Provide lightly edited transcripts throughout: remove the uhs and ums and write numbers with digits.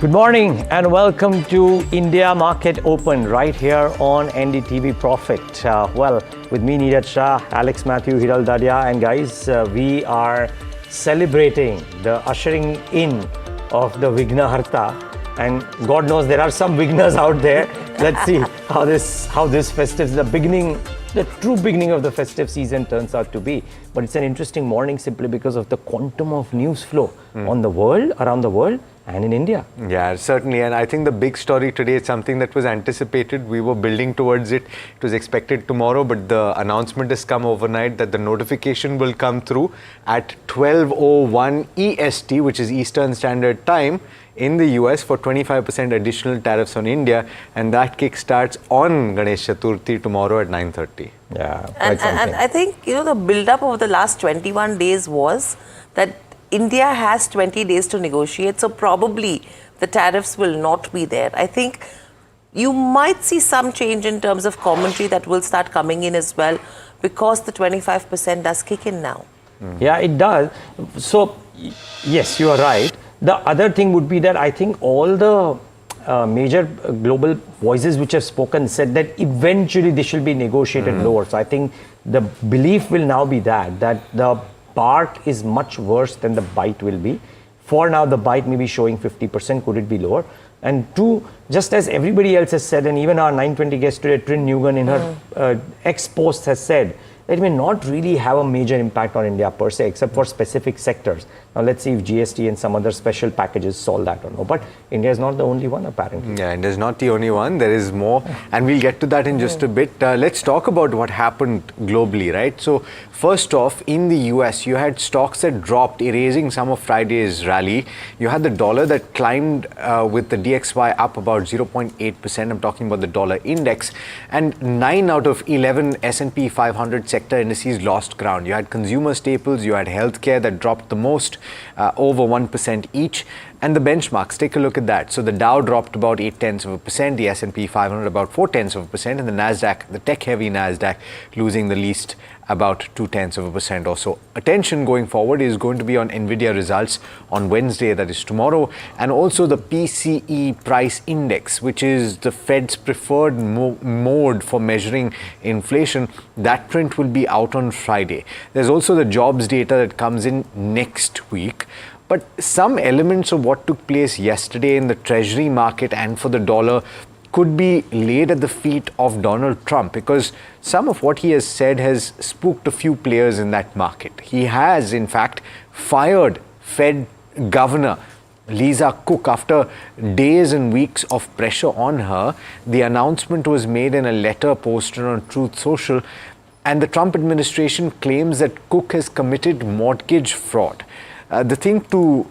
Good morning and welcome to India Market Open right here on NDTV Profit. With me Neeraj Shah, Alex Matthew, Hiral Dadia, and guys, we are celebrating the ushering in of the Vignaharta, and God knows there are some Vignas out there. Let's see how this festive, the true beginning of the festive season turns out to be. But it's an interesting morning simply because of the quantum of news flow on the world, around the world, and in India. Yeah, certainly. And I think the big story today is something that was anticipated. We were building towards it. It was expected tomorrow, but the announcement has come overnight that the notification will come through at 12:01 EST, which is Eastern Standard Time, in the US for 25% additional tariffs on India, and that kick starts on Ganesh Chaturthi tomorrow at 9:30. Yeah, and I think, the build-up of the last 21 days was that India has 20 days to negotiate, so probably the tariffs will not be there. I think you might see some change in terms of commentary that will start coming in as well, because the 25% does kick in now. Yeah, it does. So, yes, you are right. The other thing would be that I think all the major global voices which have spoken said that eventually this will be negotiated lower. So I think the belief will now be that the bark is much worse than the bite will be. For now, the bite may be showing 50%. Could it be lower? And two, just as everybody else has said, and even our 920 guest today, Trin Nugent, in her ex-post has said, it may not really have a major impact on India per se, except for specific sectors. Now, let's see if GST and some other special packages solve that or no. But India is not the only one, apparently. Yeah, India is not the only one. There is more. And we'll get to that in just a bit. Let's talk about what happened globally, right? So, first off, in the US, you had stocks that dropped, erasing some of Friday's rally. You had the dollar that climbed with the DXY up about 0.8%. I'm talking about the dollar index. And 9 out of 11 S&P 500 sector indices lost ground. You had consumer staples, you had healthcare that dropped the most, over 1% each. And the benchmarks, take a look at that. So the Dow dropped about 0.8%, the S&P 500 about 0.4%, and the Nasdaq, the tech-heavy Nasdaq, losing the least, about 0.2% or so. Attention going forward is going to be on Nvidia results on Wednesday, that is tomorrow, and also the PCE price index, which is the Fed's preferred mode for measuring inflation. That print will be out on Friday. There's also the jobs data that comes in next week. But some elements of what took place yesterday in the treasury market and for the dollar could be laid at the feet of Donald Trump, because some of what he has said has spooked a few players in that market. He has, in fact, fired Fed Governor Lisa Cook after days and weeks of pressure on her. The announcement was made in a letter posted on Truth Social, and the Trump administration claims that Cook has committed mortgage fraud. The thing to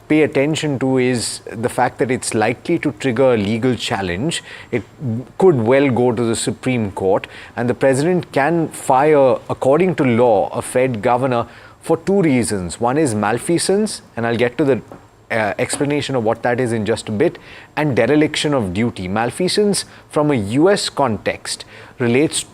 pay attention to is the fact that it's likely to trigger a legal challenge. It could well go to the Supreme Court, and the president can fire, according to law, a Fed governor for two reasons. One is malfeasance, and I'll get to the explanation of what that is in just a bit, and dereliction of duty. Malfeasance from a US context relates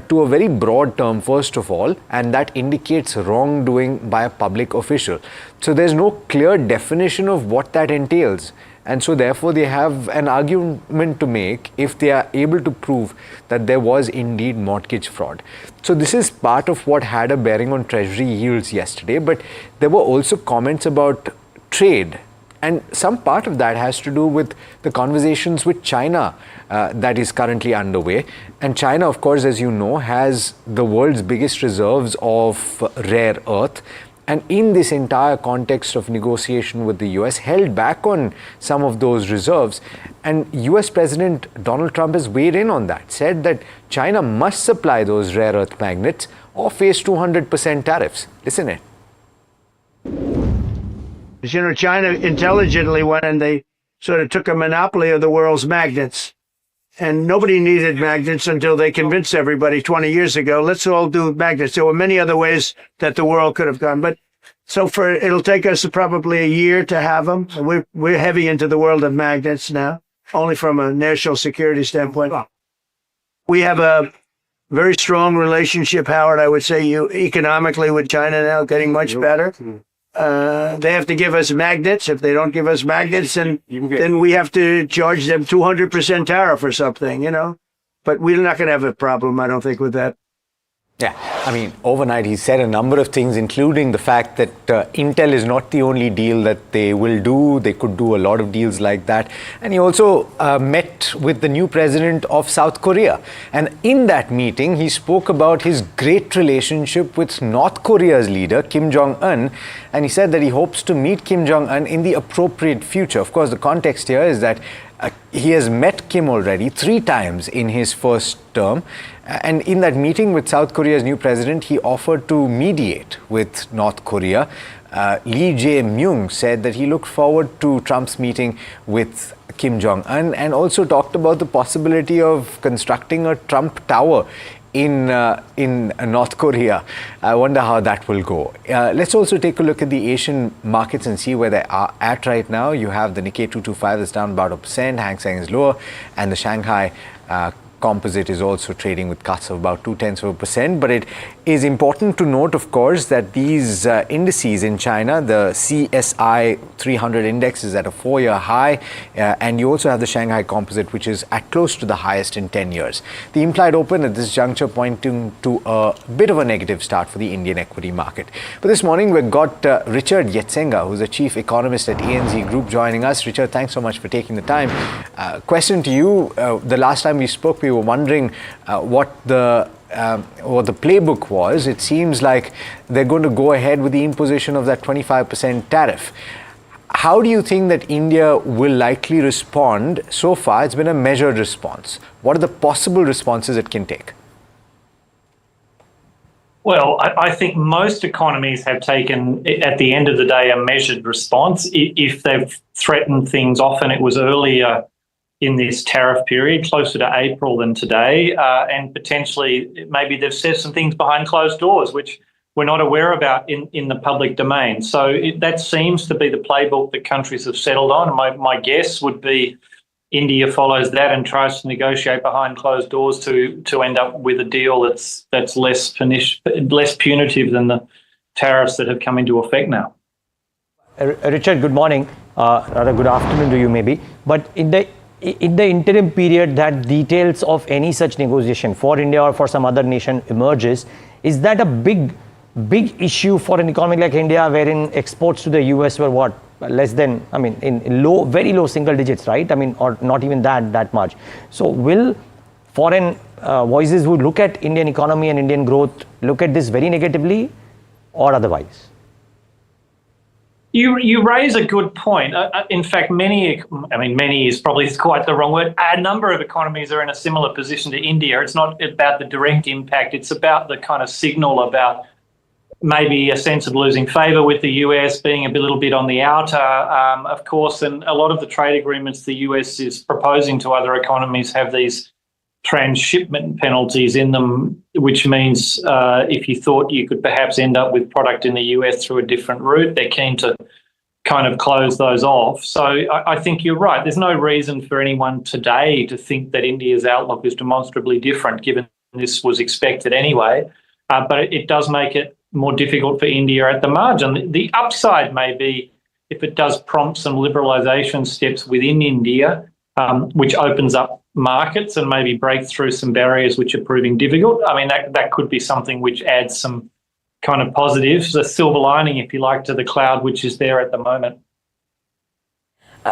to a very broad term, first of all, and that indicates wrongdoing by a public official. So there's no clear definition of what that entails. And so therefore they have an argument to make if they are able to prove that there was indeed mortgage fraud. So this is part of what had a bearing on treasury yields yesterday, but there were also comments about trade. And some part of that has to do with the conversations with China that is currently underway. And China, of course, as you know, has the world's biggest reserves of rare earth. And in this entire context of negotiation with the US, held back on some of those reserves. And US President Donald Trump has weighed in on that, said that China must supply those rare earth magnets or face 200% tariffs. Listen it. China intelligently went and they sort of took a monopoly of the world's magnets. And nobody needed magnets until they convinced everybody 20 years ago, let's all do magnets. There were many other ways that the world could have gone. But so it'll take us probably a year to have them. We're heavy into the world of magnets now, only from a national security standpoint. We have a very strong relationship, Howard, I would say, economically with China now, getting much better. They have to give us magnets. If they don't give us magnets, then we have to charge them 200% tariff or something, you know. But we're not going to have a problem, I don't think, with that. Yeah, I mean, overnight he said a number of things, including the fact that Intel is not the only deal that they will do. They could do a lot of deals like that. And he also met with the new president of South Korea. And in that meeting, he spoke about his great relationship with North Korea's leader, Kim Jong-un. And he said that he hopes to meet Kim Jong-un in the appropriate future. Of course, the context here is that he has met Kim already 3 times in his first term. And in that meeting with South Korea's new president, he offered to mediate with North Korea. Lee Jae-myung said that he looked forward to Trump's meeting with Kim Jong-un and also talked about the possibility of constructing a Trump Tower in North Korea. I wonder how that will go. Let's also take a look at the Asian markets and see where they are at right now. You have the Nikkei 225 that's down about 1%, Hang Seng is lower, and the Shanghai Composite is also trading with cuts of about 0.2%. But it is important to note, of course, that these indices in China, the CSI 300 index is at a 4-year high, and you also have the Shanghai Composite, which is at close to the highest in 10 years. The implied open at this juncture pointing to a bit of a negative start for the Indian equity market. But this morning we've got Richard Yetsenga, who's a chief economist at ANZ Group, joining us. Richard, thanks so much for taking the time. Question to you, the last time we spoke, we were wondering what the playbook was. It seems like they're going to go ahead with the imposition of that 25% tariff. How do you think that India will likely respond? So far, it's been a measured response. What are the possible responses it can take? Well, I think most economies have taken, at the end of the day, a measured response. If they've threatened things, often it was earlier in this tariff period, closer to April than today, and potentially maybe they've said some things behind closed doors, which we're not aware about in the public domain. So that seems to be the playbook that countries have settled on. My guess would be India follows that and tries to negotiate behind closed doors to end up with a deal that's less punitive than the tariffs that have come into effect now. Richard, good morning, rather good afternoon to you maybe. But in the interim period that details of any such negotiation for India or for some other nation emerges, is that a big issue for an economy like India, wherein exports to the US were what, less than, I mean, in very low single digits, right? I mean, or not even that much. So will foreign voices who look at Indian economy and Indian growth look at this very negatively or otherwise? You raise a good point. In fact, many is probably quite the wrong word. A number of economies are in a similar position to India. It's not about the direct impact. It's about the kind of signal about maybe a sense of losing favour with the US, being a little bit on the outer, of course, and a lot of the trade agreements the US is proposing to other economies have these transshipment penalties in them, which means if you thought you could perhaps end up with product in the US through a different route, they're keen to kind of close those off. So I think you're right. There's no reason for anyone today to think that India's outlook is demonstrably different, given this was expected anyway. But it does make it more difficult for India at the margin. The upside may be if it does prompt some liberalisation steps within India, which opens up markets and maybe break through some barriers which are proving difficult. I mean, that could be something which adds some kind of positives, a silver lining, if you like, to the cloud which is there at the moment.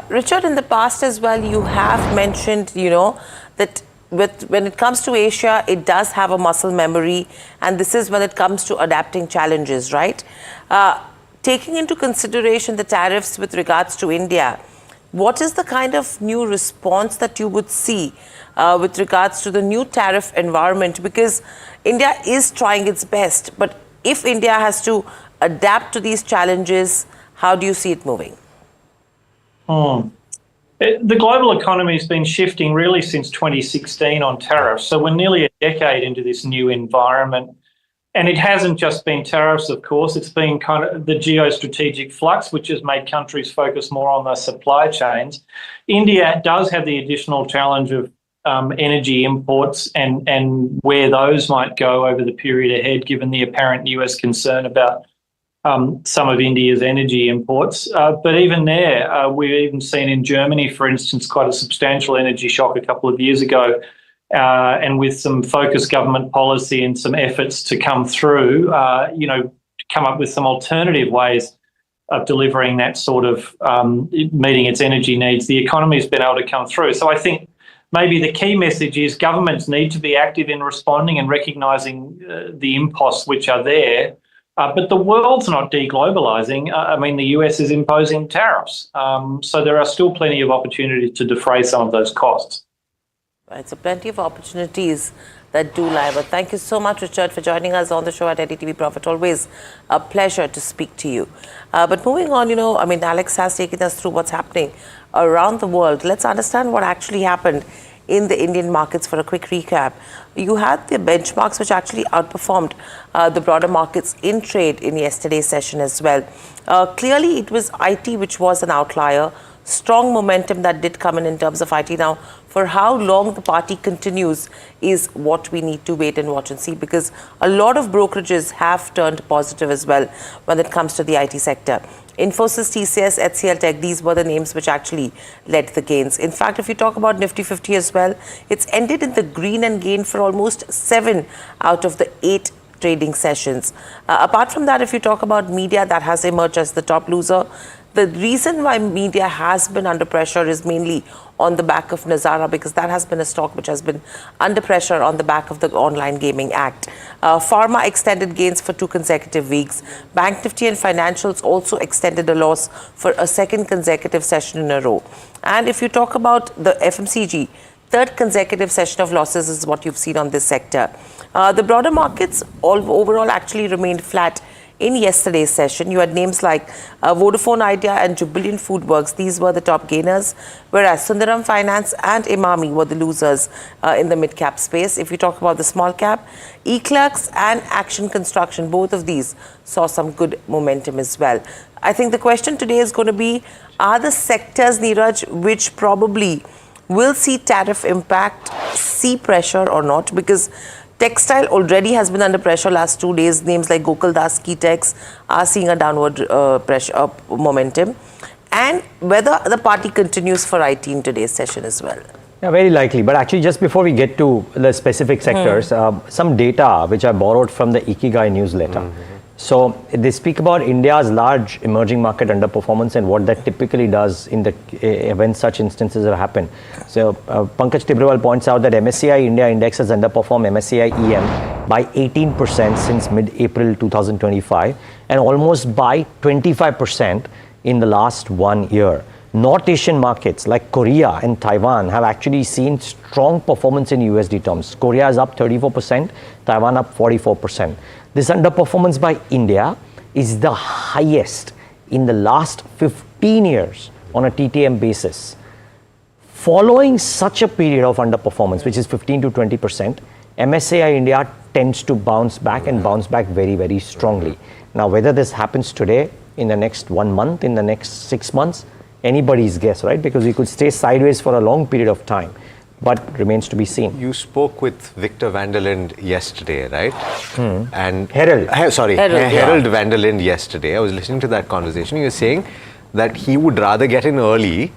Richard, in the past as well, you have mentioned, that when it comes to Asia, it does have a muscle memory, and this is when it comes to adapting challenges, right? Taking into consideration the tariffs with regards to India, what is the kind of new response that you would see with regards to the new tariff environment? Because India is trying its best, but if India has to adapt to these challenges, how do you see it moving? The global economy has been shifting really since 2016 on tariffs. So we're nearly a decade into this new environment. And it hasn't just been tariffs, of course. It's been kind of the geostrategic flux, which has made countries focus more on their supply chains. India does have the additional challenge of energy imports and where those might go over the period ahead, given the apparent US concern about some of India's energy imports. But even there, we've even seen in Germany, for instance, quite a substantial energy shock a couple of years ago. And with some focused government policy and some efforts to come through, come up with some alternative ways of delivering that sort of meeting its energy needs, the economy's been able to come through. So I think maybe the key message is governments need to be active in responding and recognising the imposts which are there. But the world's not deglobalising. I mean, the US is imposing tariffs. So there are still plenty of opportunities to defray some of those costs. Right, so plenty of opportunities that do lie. But thank you so much, Richard, for joining us on the show at NDTV Profit. Always a pleasure to speak to you. But moving on, Alex has taken us through what's happening around the world. Let's understand what actually happened in the Indian markets for a quick recap. You had the benchmarks which actually outperformed the broader markets in trade in yesterday's session as well. Clearly, it was IT which was an outlier. Strong momentum that did come in terms of IT. Now, for how long the party continues is what we need to wait and watch and see, because a lot of brokerages have turned positive as well when it comes to the IT sector. Infosys, TCS, HCL Tech, these were the names which actually led the gains. In fact, if you talk about Nifty 50 as well, it's ended in the green and gained for almost 7 out of the 8 trading sessions. Apart from that, if you talk about media, that has emerged as the top loser. The reason why media has been under pressure is mainly on the back of Nazara, because that has been a stock which has been under pressure on the back of the Online Gaming Act. Pharma extended gains for 2 consecutive weeks. Bank Nifty and financials also extended a loss for a second consecutive session in a row. And if you talk about the FMCG, third consecutive session of losses is what you've seen on this sector. The broader markets overall actually remained flat in yesterday's session. You had names like Vodafone Idea and Jubilant Foodworks. These were the top gainers, whereas Sundaram Finance and Emami were the losers in the mid-cap space. If you talk about the small cap, eClerx and Action Construction, both of these saw some good momentum as well. I think the question today is going to be, are the sectors, Neeraj, which probably will see tariff impact, see pressure or not? Because textile already has been under pressure last 2 days. Names like Gokaldas, Keytex are seeing a downward pressure momentum. And whether the party continues for IT in today's session as well. Yeah, very likely. But actually, just before we get to the specific sectors, some data which I borrowed from the Ikigai newsletter. So they speak about India's large emerging market underperformance and what that typically does in the when such instances have happened. So Pankaj Tibrewal points out that MSCI India index has underperformed MSCI EM by 18% since mid-April 2025 and almost by 25% in the last 1 year. North Asian markets like Korea and Taiwan have actually seen strong performance in USD terms. Korea is up 34%, Taiwan up 44%. This underperformance by India is the highest in the last 15 years on a TTM basis. Following such a period of underperformance, which is 15 to 20%, MSCI India tends to bounce back and bounce back very, very strongly. Now, whether this happens today, in the next 1 month, in the next 6 months, anybody's guess, right? Because we could stay sideways for a long period of time, but remains to be seen. You spoke with Victor van der Lind yesterday, right? And Harold. Harold van der Lind yesterday. I was listening to that conversation. He was saying that he would rather get in early,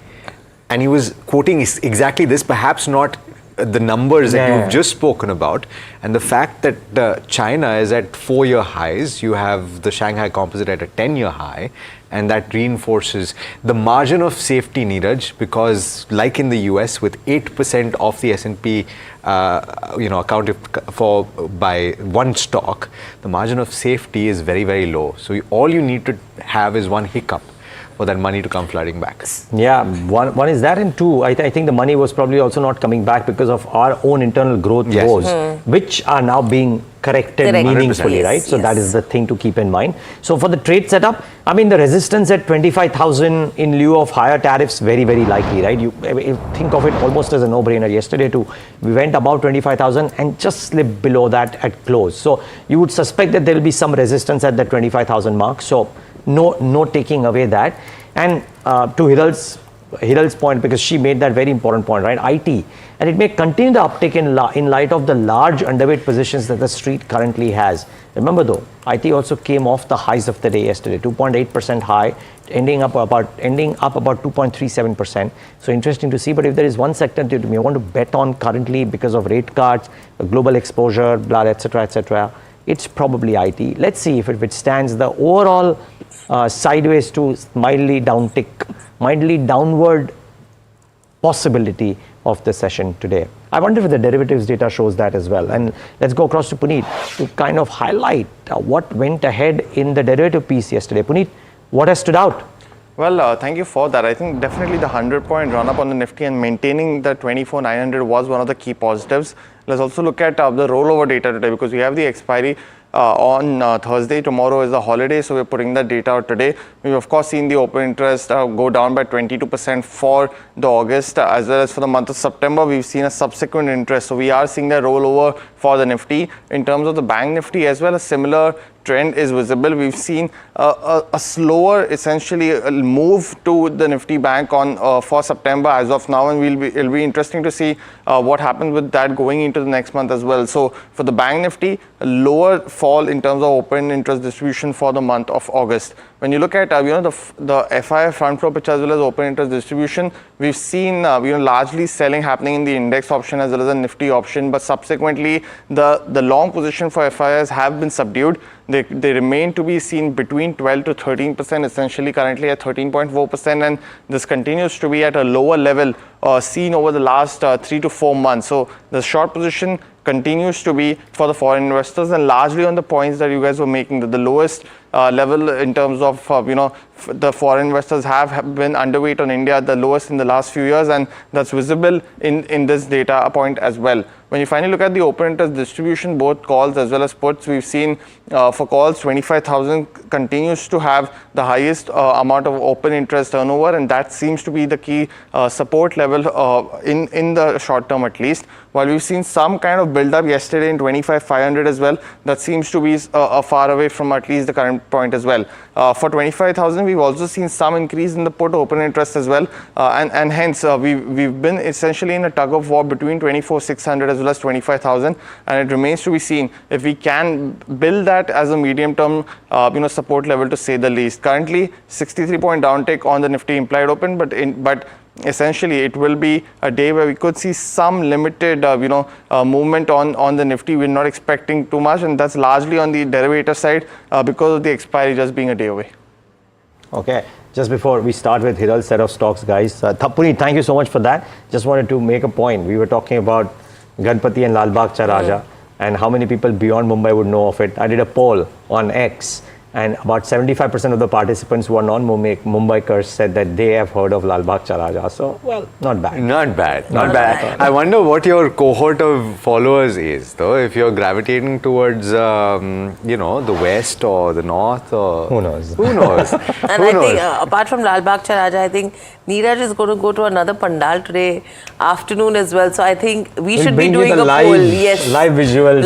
and he was quoting exactly this, perhaps not the numbers that you've just spoken about, and the fact that China is at 4-year highs. You have the Shanghai Composite at a 10-year high, and that reinforces the margin of safety, Neeraj, because like in the US, with 8% of the S&P accounted for by one stock, the margin of safety is very, very low. So all you need to have is one hiccup for that money to come flooding back. Yeah, one is that, and two, I think the money was probably also not coming back because of our own internal growth woes, which are now being corrected meaningfully, right? So that is the thing to keep in mind. So for the trade setup, I mean, the resistance at 25,000 in lieu of higher tariffs, very, very likely, right? You think of it almost as a no-brainer. Yesterday too, we went above 25,000 and just slipped below that at close. So you would suspect that there will be some resistance at the 25,000 mark. So no taking away that. And to Hiral's Hiral's point, because she made that very important point, right? IT. And it may continue the uptick in light of the large underweight positions that the street currently has. Remember though, IT also came off the highs of the day yesterday, 2.8% high, ending up about 2.37%. So interesting to see. But if there is one sector that you may want to bet on currently because of rate cuts, global exposure, blah, etc., it's probably IT. Let's see if it withstands the overall sideways to mildly downward possibility of the session today. I wonder if the derivatives data shows that as well. And let's go across to Puneet to kind of highlight what went ahead in the derivative piece yesterday. Puneet, what has stood out? Well, thank you for that. I think definitely the 100-point run-up on the Nifty and maintaining the 24,900 was one of the key positives. Let's also look at the rollover data today, because we have the expiry on Thursday. Tomorrow is a holiday, so we're putting that data out today. We've of course seen the open interest go down by 22% for the August, as well as for the month of September. We've seen a subsequent interest, so we are seeing the rollover for the Nifty. In terms of the Bank Nifty as well, a similar trend is visible. We've seen a slower, essentially, move to the Nifty Bank on for September as of now, and it'll be interesting to see what happens with that going into the next month as well. So for the Bank Nifty, a lower fall in terms of open interest distribution for the month of August. When you look at the FII front flow pitch as well as open interest distribution, we've seen largely selling happening in the index option as well as the Nifty option, but subsequently the long position for FIIs have been subdued. They remain to be seen between 12 to 13%, essentially currently at 13.4%, and this continues to be at a lower level seen over the last 3 to 4 months. So the short position continues to be for the foreign investors, and largely on the points that you guys were making, that the lowest level in terms of the foreign investors have been underweight on India, the lowest in the last few years, and that's visible in this data point as well. When you finally look at the open interest distribution, both calls as well as puts, we've seen for calls 25,000 continues to have the highest amount of open interest turnover, and that seems to be the key support level in the short term at least. While we've seen some kind of build up yesterday in 25,500 as well, that seems to be far away from at least the current point as well. For 25,000, we've also seen some increase in the put open interest as well, and hence we've been essentially in a tug of war between 24,600 as well as 25,000, and it remains to be seen if we can build that as a medium term support level, to say the least. Currently 63-point downtick on the Nifty implied open, but essentially it will be a day where we could see some limited movement on the Nifty. We're not expecting too much, and that's largely on the derivative side because of the expiry just being a day away. Okay, just before we start with Hiral's set of stocks, guys, Puneet, thank you so much for that. Just wanted to make a point. We were talking about Ganpati and Lal Bagh Cha Raja and how many people beyond Mumbai would know of it. I did a poll on X, and about 75% of the participants who are non-Mumbaikars said that they have heard of Lal Bagh Cha Raja. So, well, not bad. Not bad. I wonder what your cohort of followers is, though, if you're gravitating towards, the west or the north, or who knows? And I think, apart from Lal Bagh Cha Raja, I think Neeraj is going to go to another pandal today afternoon as well. So I think we should be doing a poll. Yes. Live visuals.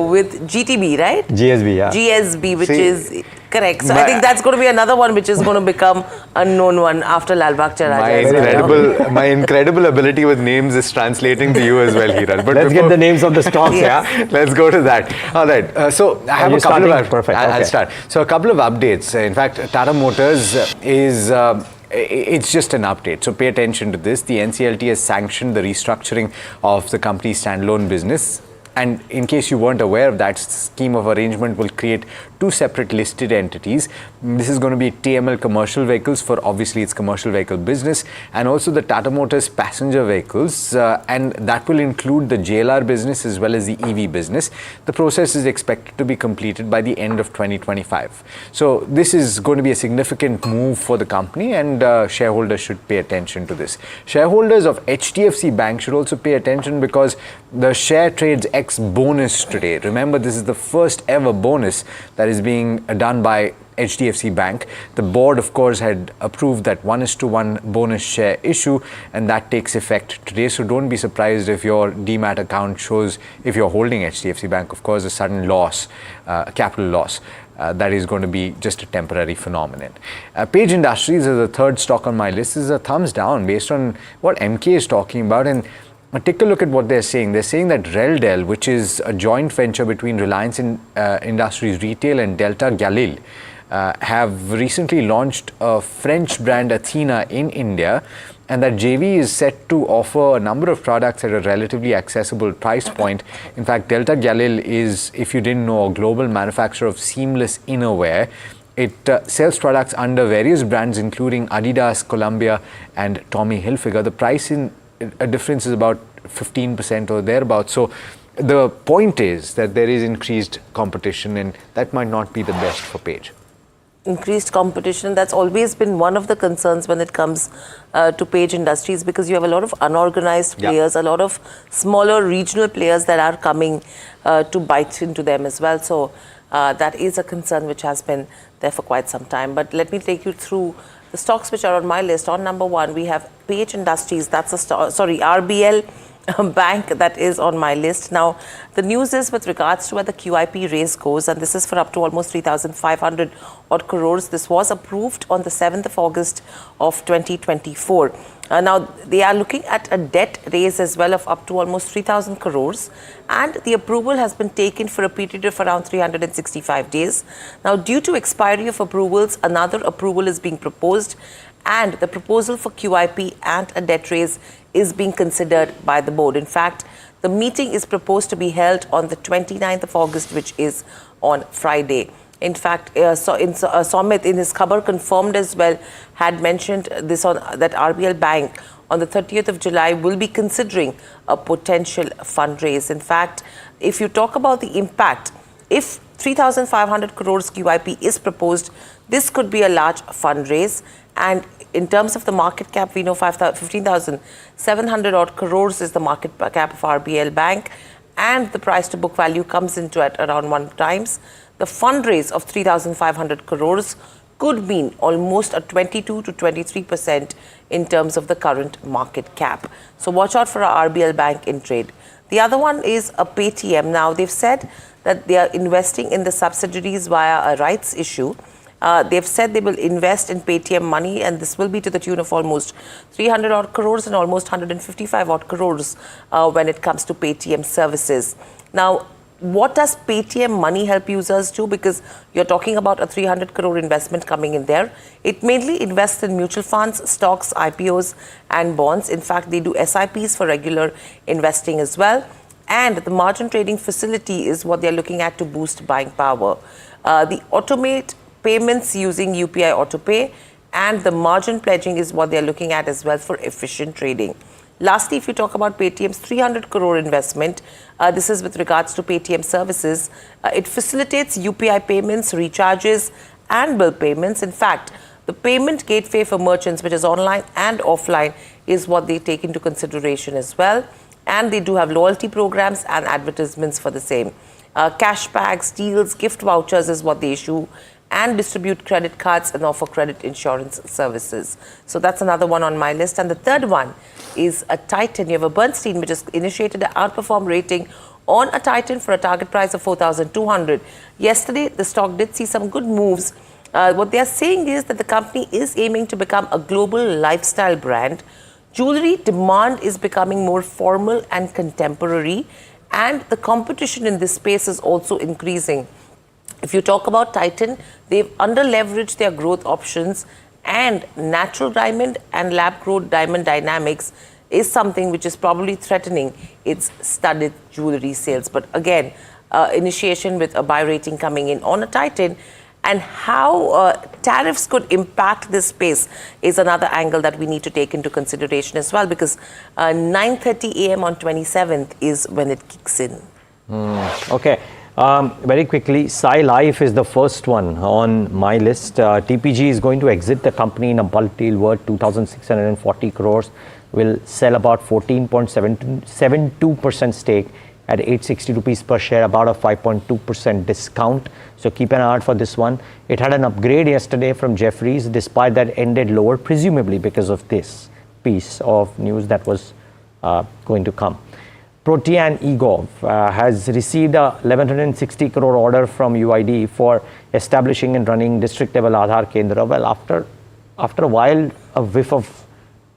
With GTB, right? GSB, yeah. GSB, which is correct. So I think that's going to be another one which is going to become a known one after Lal Bagh Cha Raja. My incredible ability with names is translating to you as well, Hiral. But let's get the names of the stocks, yeah? Let's go to that. All right. So I have a couple of... Perfect. I'll start. So a couple of updates. In fact, Tata Motors is... it's just an update, so pay attention to this. The NCLT has sanctioned the restructuring of the company's standalone business. And in case you weren't aware of that, scheme of arrangement will create two separate listed entities. This is going to be TML Commercial Vehicles for obviously its commercial vehicle business, and also the Tata Motors passenger vehicles, and that will include the JLR business as well as the EV business. The process is expected to be completed by the end of 2025. So this is going to be a significant move for the company, and shareholders should pay attention to this. Shareholders of HDFC Bank should also pay attention because the share trades ex-bonus today. Remember, this is the first ever bonus that is being done by HDFC Bank. The board, of course, had approved that 1:1 bonus share issue, and that takes effect today. So don't be surprised if your demat account shows, if you're holding HDFC Bank, of course, a sudden loss, capital loss. that is going to be just a temporary phenomenon. Page Industries is the third stock on my list. This is a thumbs down based on what MK is talking about. And take a look at what they're saying. They're saying that Reldel, which is a joint venture between Reliance Industries Retail and Delta Galil, have recently launched a French brand Athena in India, and that JV is set to offer a number of products at a relatively accessible price point. In fact, Delta Galil is, if you didn't know, a global manufacturer of seamless innerwear. It sells products under various brands including Adidas, Columbia and Tommy Hilfiger. The price difference is about 15% or thereabouts. So the point is that there is increased competition, and that might not be the best for Page. Increased competition, that's always been one of the concerns when it comes to Page Industries, because you have a lot of unorganized players, a lot of smaller regional players that are coming to bite into them as well. So that is a concern which has been there for quite some time. But let me take you through the stocks which are on my list. On number one, we have Page Industries. That's a RBL Bank that is on my list. Now, the news is with regards to where the QIP raise goes, and this is for up to almost 3,500 odd crores. This was approved on the 7th of August of 2024. Now, they are looking at a debt raise as well of up to almost 3,000 crores, and the approval has been taken for a period of around 365 days. Now, due to expiry of approvals, another approval is being proposed, and the proposal for QIP and a debt raise is being considered by the board. In fact, the meeting is proposed to be held on the 29th of August, which is on Friday. In fact, Somit in his khabar confirmed as well, had mentioned this on that RBL Bank on the 30th of July will be considering a potential fundraise. In fact, if you talk about the impact, if 3,500 crores QIP is proposed, this could be a large fundraise. And in terms of the market cap, we know 15,700 odd crores is the market cap of RBL Bank, and the price to book value comes into at around 1 times. The fundraise of 3,500 crores could mean almost a 22 to 23% in terms of the current market cap. So watch out for our RBL Bank in trade. The other one is a Paytm. Now, they've said that they are investing in the subsidiaries via a rights issue. They've said they will invest in Paytm money, and this will be to the tune of almost 300 odd crores and almost 155 odd crores when it comes to Paytm services. Now, what does Paytm money help users do? Because you're talking about a 300 crore investment coming in there. It mainly invests in mutual funds, stocks, IPOs and bonds. In fact, they do SIPs for regular investing as well. And the margin trading facility is what they're looking at to boost buying power. The automate payments using UPI AutoPay and the margin pledging is what they're looking at as well for efficient trading. Lastly, if you talk about Paytm's 300 crore investment, this is with regards to Paytm services. It facilitates UPI payments, recharges and bill payments. In fact, the payment gateway for merchants, which is online and offline, is what they take into consideration as well. And they do have loyalty programs and advertisements for the same. Cashbacks, deals, gift vouchers is what they issue, and distribute credit cards and offer credit insurance services. So that's another one on my list. And the third one is a Titan. You have a Bernstein, which has initiated an outperform rating on a Titan for a target price of 4,200. Yesterday, the stock did see some good moves. What they are saying is that the company is aiming to become a global lifestyle brand. Jewelry demand is becoming more formal and contemporary, and the competition in this space is also increasing. If you talk about Titan, they've under-leveraged their growth options, and natural diamond and lab-grown diamond dynamics is something which is probably threatening its studded jewelry sales. But again, initiation with a buy rating coming in on a Titan, and how tariffs could impact this space is another angle that we need to take into consideration as well, because 9:30 a.m. on 27th is when it kicks in. Okay. Very quickly, Sai Life is the first one on my list. TPG is going to exit the company in a bulk deal worth 2,640 crores. Will sell about 14.72% stake at 860 rupees per share, about a 5.2% discount. So keep an eye out for this one. It had an upgrade yesterday from Jefferies, despite that ended lower, presumably because of this piece of news that was going to come. Protean eGov has received a 1160 crore order from UID for establishing and running district level Aadhaar Kendra. Well, after a while, a whiff of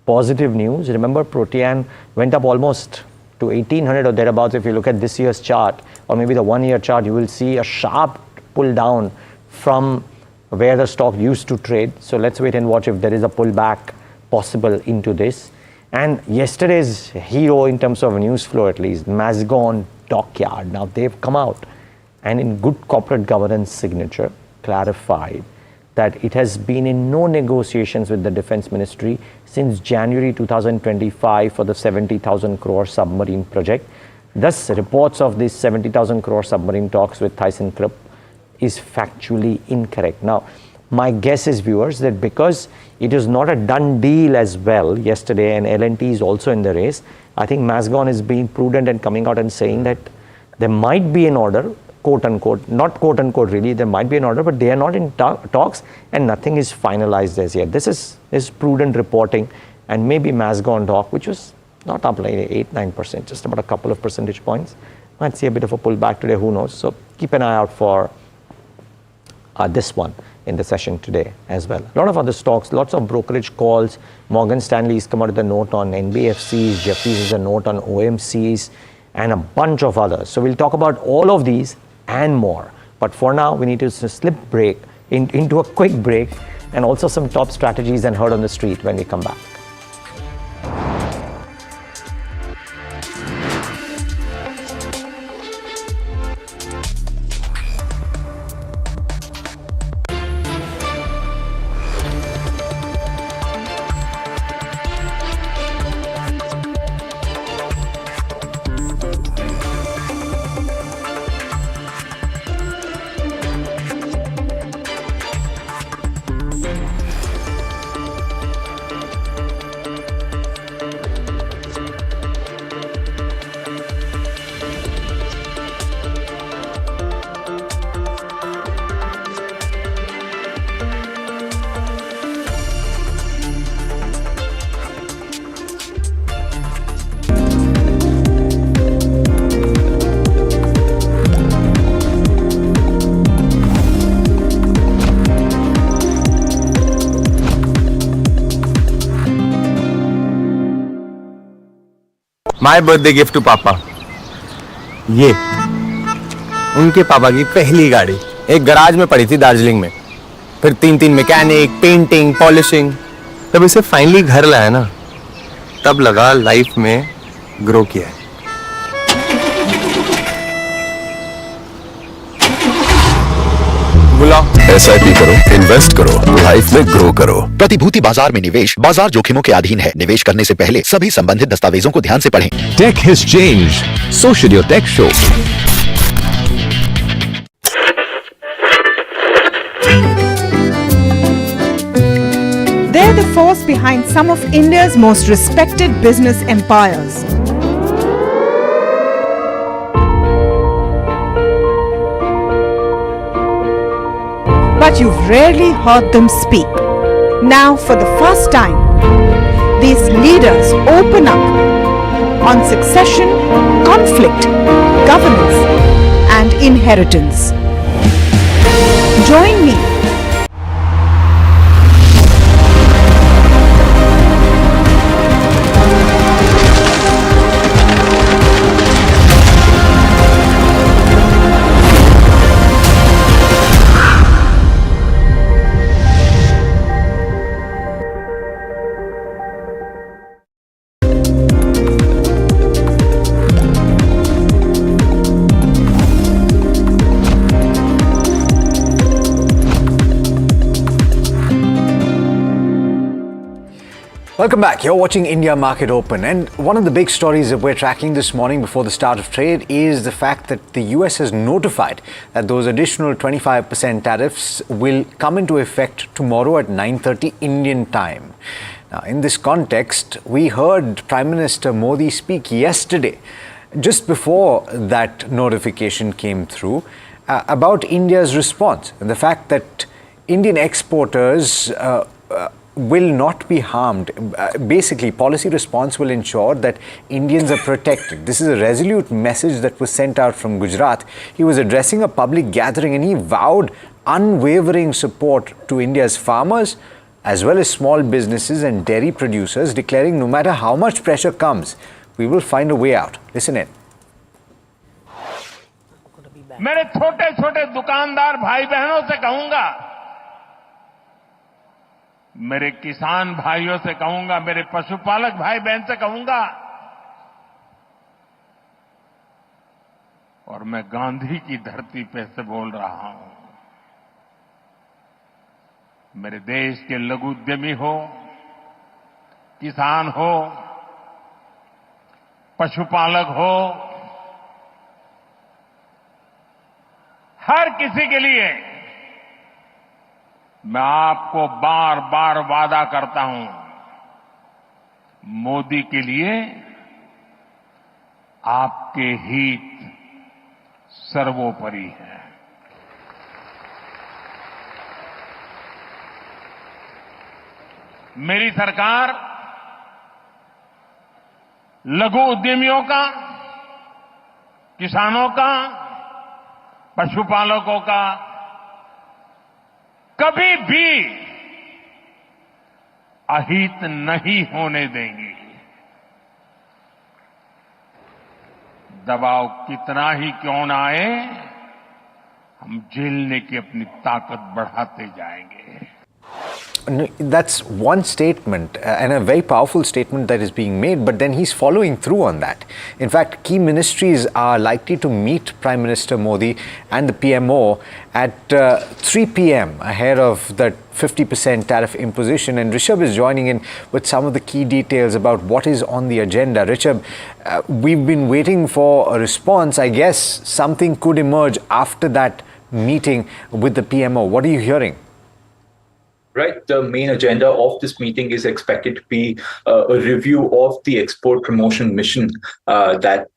positive news. Remember, Protean went up almost to 1800 or thereabouts. If you look at this year's chart or maybe the 1 year chart, you will see a sharp pull down from where the stock used to trade. So let's wait and watch if there is a pullback possible into this. And yesterday's hero in terms of news flow, at least, Mazagon Dockyard. Now they've come out and in good corporate governance signature clarified that it has been in no negotiations with the Defense Ministry since January 2025 for the 70,000 crore submarine project. Thus, reports of these 70,000 crore submarine talks with ThyssenKrupp is factually incorrect. Now, my guess is, viewers, that because it is not a done deal as well yesterday and L&T is also in the race, I think Mazagon is being prudent and coming out and saying that there might be an order, quote unquote, not quote unquote really, there might be an order, but they are not in talks and nothing is finalized as yet. This is prudent reporting, and maybe Mazagon Dock, which was not up like 8-9%, just about a couple of percentage points, might see a bit of a pullback today, who knows. So keep an eye out for this one in the session today as well. A lot of other stocks, lots of brokerage calls. Morgan Stanley's come out with a note on NBFCs, Jefferies is a note on OMCs, and a bunch of others. So we'll talk about all of these and more. But for now, we need to slip break into a quick break, and also some top strategies and heard on the street when we come back. My birthday gift to papa, ये उनके पापा की पहली गाड़ी एक garage में पड़ी थी दार्जिलिंग में, फिर 3 मैकेनिक, पेंटिंग, पॉलिशिंग। जब इसे फाइनली घर लाया ना, तब लगा लाइफ में ग्रो किया है। SIP करो, इन्वेस्ट करो, लाइफ में ग्रो करो। प्रतिभूति बाजार में निवेश बाजार जोखिमों के अधीन है। निवेश करने से पहले सभी संबंधित दस्तावेजों को ध्यान से पढ़ें। Tech has changed. So should your tech show. They're the force behind some of India's most respected business empires. But you've rarely heard them speak. Now, for the first time, these leaders open up on succession, conflict, governance, and inheritance. Join me. Welcome back. You're watching India Market Open, and one of the big stories that we're tracking this morning before the start of trade is the fact that the US has notified that those additional 25% tariffs will come into effect tomorrow at 9:30 Indian time. Now, in this context, we heard Prime Minister Modi speak yesterday, just before that notification came through, about India's response and the fact that Indian exporters will not be harmed. Basically, policy response will ensure that Indians are protected. This is a resolute message that was sent out from Gujarat. He was addressing a public gathering and he vowed unwavering support to India's farmers as well as small businesses and dairy producers, declaring no matter how much pressure comes, we will find a way out. Listen in. मेरे छोटे छोटे दुकानदार भाई बहनों से कहूंगा, मेरे किसान भाइयों से कहूंगा, मेरे पशुपालक भाई बहन से कहूंगा, और मैं गांधी की धरती पे से बोल रहा हूं, मेरे देश के लघु उद्यमी हो, किसान हो, पशुपालक हो, हर किसी के लिए मैं आपको बार बार वादा करता हूं, मोदी के लिए आपके हित सर्वोपरि है। मेरी सरकार लघु उद्यमियों का, किसानों का, पशुपालकों का कभी भी अहित नहीं होने देंगी। दबाव कितना ही क्यों ना आए, हम झेलने की अपनी ताकत बढ़ाते जाएंगे। That's one statement and a very powerful statement that is being made, but then he's following through on that. In fact, key ministries are likely to meet Prime Minister Modi and the PMO at 3 p.m. ahead of that 50% tariff imposition, and Rishabh is joining in with some of the key details about what is on the agenda. Rishabh, we've been waiting for a response. I guess something could emerge after that meeting with the PMO. What are you hearing? Right. The main agenda of this meeting is expected to be a review of the export promotion mission that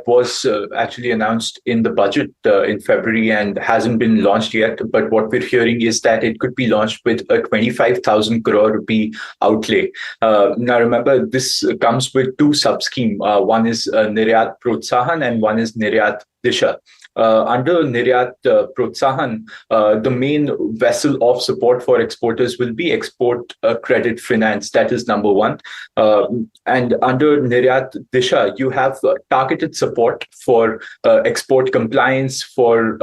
was actually announced in the budget in February and hasn't been launched yet. But what we're hearing is that it could be launched with a 25,000 crore rupee outlay. Now, remember, this comes with two sub-schemes. One is Niryat Protsahan and one is Niryat Disha. Under Niryat Protsahan, the main vessel of support for exporters will be export credit finance. That is number one. And under Niryat Disha, you have targeted support for export compliance, for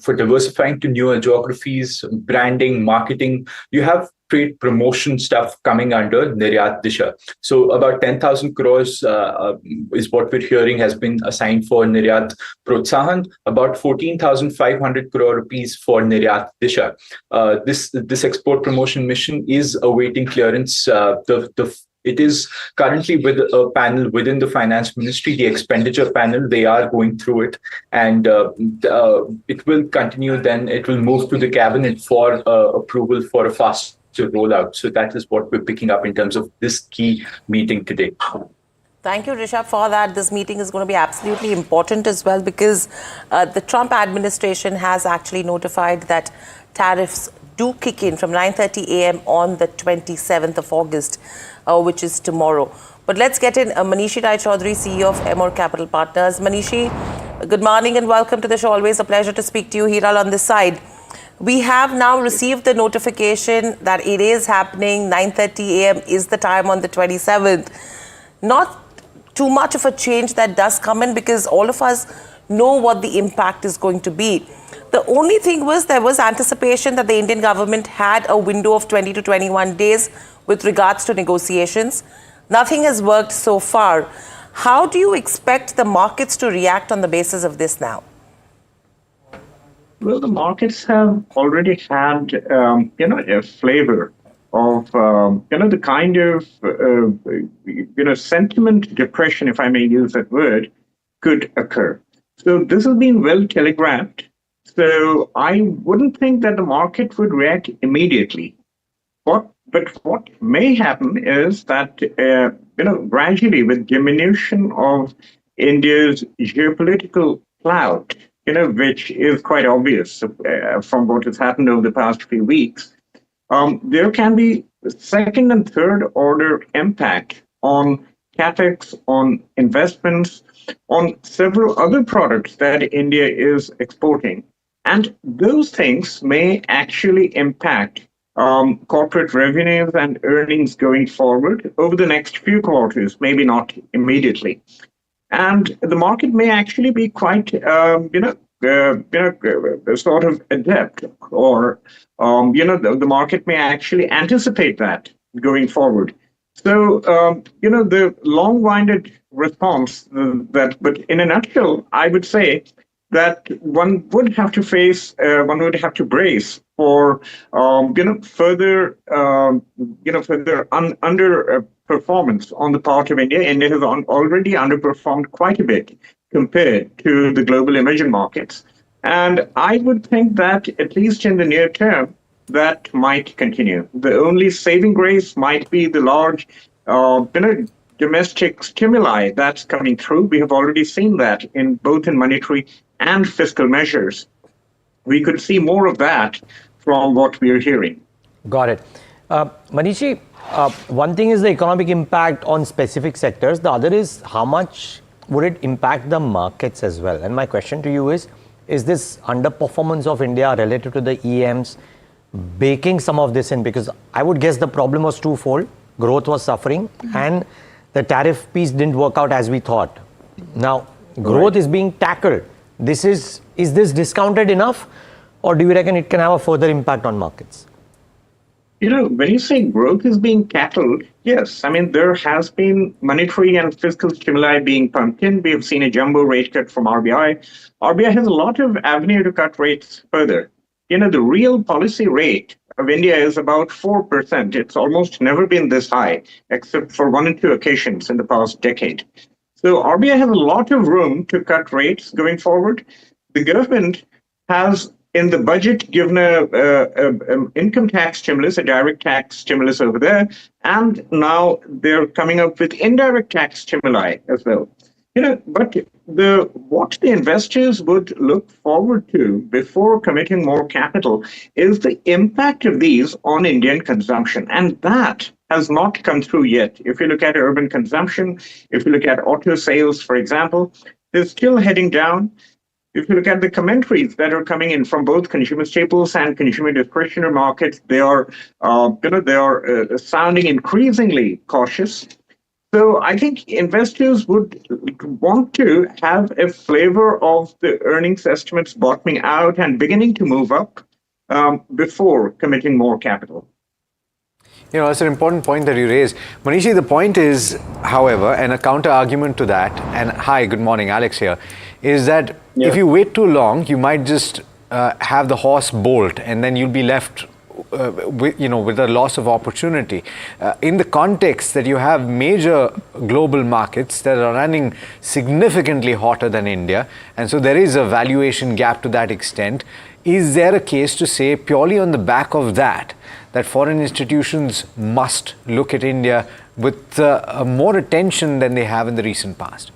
diversifying to newer geographies, branding, marketing. You have trade promotion stuff coming under Niryat Disha. So about 10,000 crores is what we're hearing has been assigned for Niryat Protsahan, about 14,500 crore rupees for Niryat Disha. This export promotion mission is awaiting clearance. It is currently with a panel within the finance ministry, the expenditure panel. They are going through it, and it will continue. Then it will move to the cabinet for approval for a fast rollout. So that is what we're picking up in terms of this key meeting today. Thank you, Rishabh, for that. This meeting is going to be absolutely important as well because the Trump administration has actually notified that tariffs do kick in from 9:30 a.m. on the 27th of August, which is tomorrow. But let's get in Manishi Rai Chaudhary, CEO of Emor Capital Partners. Manishi, good morning and welcome to the show. Always a pleasure to speak to you. Hiral on this side. We have now received the notification that it is happening. 9:30 a.m. is the time on the 27th. Not too much of a change that does come in because all of us know what the impact is going to be. The only thing was there was anticipation that the Indian government had a window of 20 to 21 days with regards to negotiations. Nothing has worked so far. How do you expect the markets to react on the basis of this now? Well, the markets have already had, a flavor of, the kind of, sentiment depression, if I may use that word, could occur. So this has been well telegraphed. So I wouldn't think that the market would react immediately. But what may happen is that, gradually with diminution of India's geopolitical clout, which is quite obvious from what has happened over the past few weeks, there can be second and third order impact on capex, on investments, on several other products that India is exporting. And those things may actually impact corporate revenues and earnings going forward over the next few quarters, maybe not immediately. And the market may actually be quite, sort of adept, or, the market may actually anticipate that going forward. So, the long-winded response but in a nutshell, I would say that one would have to brace for, further underperformance on the part of India. India has already underperformed quite a bit compared to the global emerging markets. And I would think that, at least in the near term, that might continue. The only saving grace might be the large, domestic stimuli that's coming through. We have already seen that in both in monetary and fiscal measures. We could see more of that from what we are hearing. Got it. Manishi, one thing is the economic impact on specific sectors. The other is how much would it impact the markets as well? And my question to you is this underperformance of India relative to the EMs baking some of this in? Because I would guess the problem was twofold. Growth was suffering and the tariff piece didn't work out as we thought. Now, growth is being tackled. Is this discounted enough, or do you reckon it can have a further impact on markets? When you say growth is being tackled, yes. I mean, there has been monetary and fiscal stimuli being pumped in. We have seen a jumbo rate cut from RBI. RBI has a lot of avenue to cut rates further. The real policy rate of India is about 4%. It's almost never been this high, except for 1 or 2 occasions in the past decade. So RBI has a lot of room to cut rates going forward. The government has, in the budget, given a income tax stimulus, a direct tax stimulus over there, and now they're coming up with indirect tax stimuli as well. But what the investors would look forward to before committing more capital is the impact of these on Indian consumption, and that has not come through yet. If you look at urban consumption, if you look at auto sales, for example, they're still heading down. If you look at the commentaries that are coming in from both consumer staples and consumer discretionary markets, they are sounding increasingly cautious. So I think investors would want to have a flavor of the earnings estimates bottoming out and beginning to move up before committing more capital. That's an important point that you raise. Manishi, the point is, however, and a counter argument to that, and hi, good morning, Alex here, is that if you wait too long, you might just have the horse bolt and then you'll be left with a loss of opportunity. In the context that you have major global markets that are running significantly hotter than India, and so there is a valuation gap to that extent, is there a case to say purely on the back of that foreign institutions must look at India with more attention than they have in the recent past?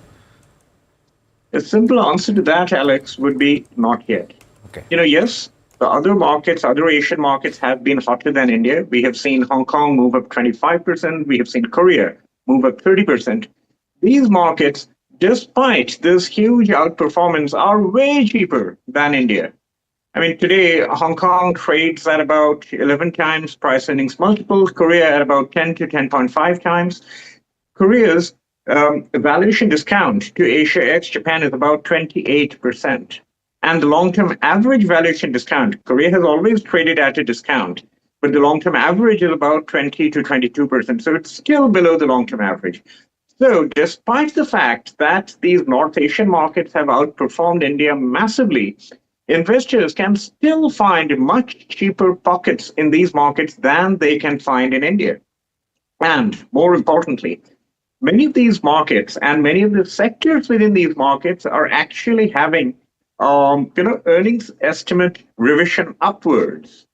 A simple answer to that, Alex, would be not yet. Okay. Yes, the other markets, other Asian markets have been hotter than India. We have seen Hong Kong move up 25%. We have seen Korea move up 30%. These markets, despite this huge outperformance, are way cheaper than India. I mean, today, Hong Kong trades at about 11 times price earnings multiples, Korea at about 10 to 10.5 times. Korea's valuation discount to Asia ex-Japan is about 28%. And the long-term average valuation discount, Korea has always traded at a discount, but the long-term average is about 20 to 22%. So it's still below the long-term average. So despite the fact that these North Asian markets have outperformed India massively, investors can still find much cheaper pockets in these markets than they can find in India. And more importantly, many of these markets and many of the sectors within these markets are actually having earnings estimate revision upwards.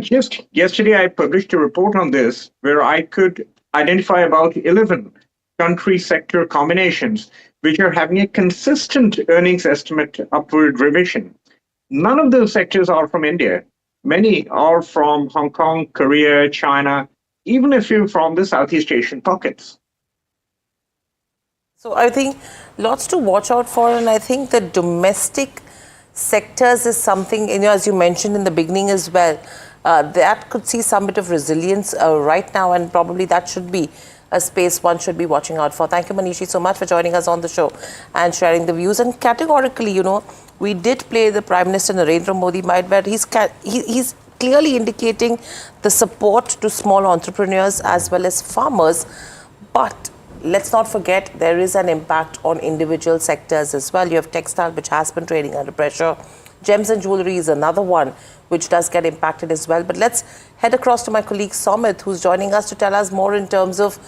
Just yesterday I published a report on this where I could identify about 11 country sector combinations which are having a consistent earnings estimate upward revision. None of those sectors are from India. many are from Hong Kong, Korea, China, even if you're from the Southeast Asian pockets. So I think lots to watch out for, and I think the domestic sectors is something, as you mentioned in the beginning as well, that could see some bit of resilience right now, and probably that should be a space one should be watching out for. Thank you, Manishi, so much for joining us on the show and sharing the views. And categorically, we did play the Prime Minister Narendra Modi might, but he's clearly indicating the support to small entrepreneurs as well as farmers. But let's not forget, there is an impact on individual sectors as well. You have textile, which has been trading under pressure. Gems and jewelry is another one which does get impacted as well. But let's head across to my colleague Somit, who's joining us to tell us more in terms of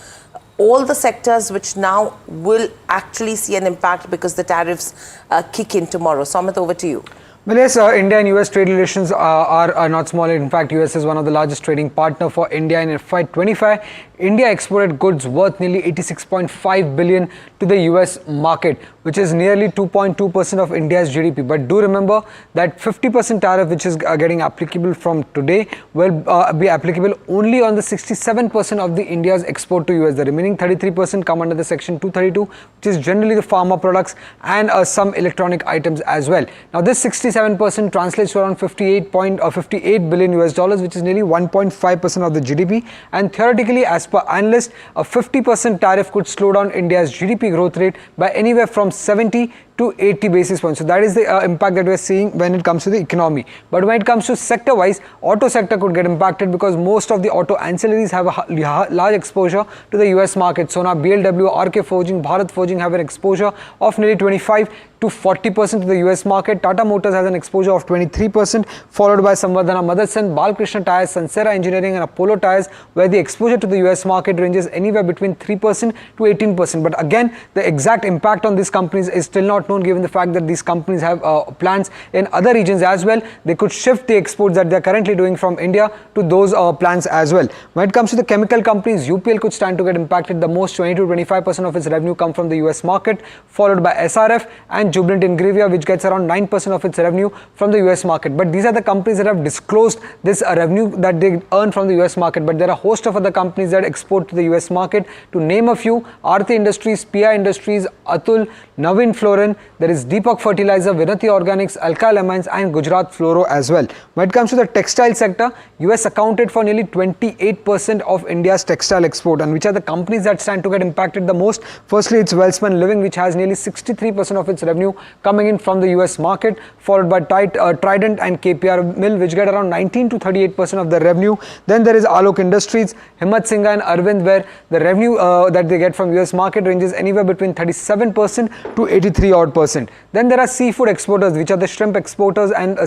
all the sectors which now will actually see an impact because the tariffs kick in tomorrow. Somit, over to you. Well, yes, India and US trade relations are not small. In fact, US is one of the largest trading partner for India in FY25. India exported goods worth nearly 86.5 billion to the US market, which is nearly 2.2% of India's GDP. But do remember that 50% tariff, which is getting applicable from today, will be applicable only on the 67% of the India's export to US. The remaining 33% come under the Section 232, which is generally the pharma products and some electronic items as well. Now, this 67% translates to around 58 billion US dollars, which is nearly 1.5% of the GDP. And theoretically, as per analysts, a 50% tariff could slow down India's GDP growth rate by anywhere from 70 to 80 basis points. So that is the impact that we are seeing when it comes to the economy. But when it comes to sector-wise, auto sector could get impacted because most of the auto ancillaries have a large exposure to the US market. So now BLW, RK Forging, Bharat Forging have an exposure of nearly 25 to 40% to the US market. Tata Motors has an exposure of 23%, followed by Samvardhana Motherson, Balkrishna Tyres, Sansera Engineering and Apollo Tyres, where the exposure to the US market ranges anywhere between 3% to 18%. But again, the exact impact on these companies is still not known, given the fact that these companies have plants in other regions as well. They could shift the exports that they are currently doing from India to those plants as well. When it comes to the chemical companies, UPL could stand to get impacted the most. 20 to 25% of its revenue come from the US market, followed by SRF and Jubilant Ingrevia, which gets around 9% of its revenue from the US market. But these are the companies that have disclosed this revenue that they earn from the US market. But there are a host of other companies that export to the US market. To name a few, Aarti Industries, PI Industries, Atul, Navin Florin, there is Deepak Fertilizer, Vinati Organics, Alkyl Amines and Gujarat Fluoro as well. When it comes to the textile sector, US accounted for nearly 28% of India's textile export. And which are the companies that stand to get impacted the most? Firstly, it's Welspun Living, which has nearly 63% of its revenue coming in from the US market, followed by Trident and KPR Mill, which get around 19 to 38% of the revenue. Then there is Alok Industries, Himmat Singha and Arvind, where the revenue that they get from US market ranges anywhere between 37% to 83 odd percent. Then there are seafood exporters, which are the shrimp exporters and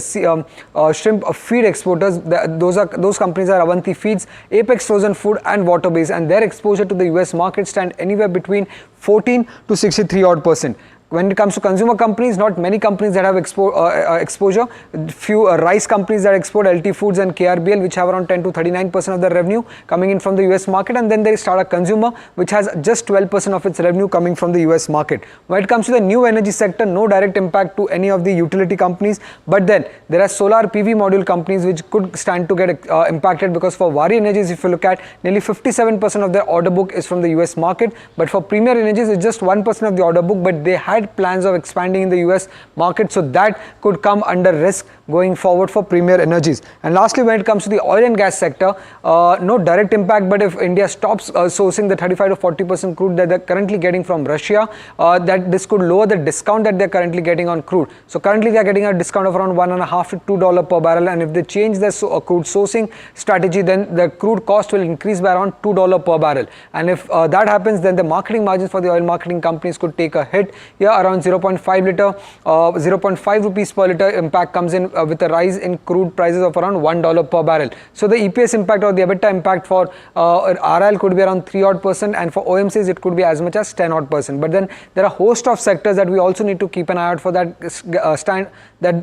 shrimp feed exporters. Those companies are Avanti Feeds, Apex Frozen Food and Waterbase, and their exposure to the US market stand anywhere between 14 to 63 odd percent. When it comes to consumer companies, not many companies that have exposure. Few rice companies that export, LT Foods and KRBL, which have around 10 to 39% of their revenue coming in from the US market. And then there is Tata Consumer, which has just 12% of its revenue coming from the US market. When it comes to the new energy sector, no direct impact to any of the utility companies. But then there are solar PV module companies which could stand to get impacted, because for Vari Energies, if you look at, nearly 57% of their order book is from the US market. But for Premier Energies, it's just 1% of the order book, but they had plans of expanding in the US market, so that could come under risk going forward for Premier Energies. And lastly, when it comes to the oil and gas sector, no direct impact, but if India stops sourcing the 35 to 40% crude that they're currently getting from Russia, that this could lower the discount that they're currently getting on crude. So currently they're getting a discount of around $1.5 to $2 per barrel, and if they change their crude sourcing strategy, then the crude cost will increase by around $2 per barrel. And if that happens, then the marketing margins for the oil marketing companies could take a hit. Here around 0.5 rupees per liter impact comes in with a rise in crude prices of around $1 per barrel. So the EPS impact or the EBITDA impact for RIL could be around 3 odd percent, and for OMCs it could be as much as 10 odd percent. But then there are a host of sectors that we also need to keep an eye out for that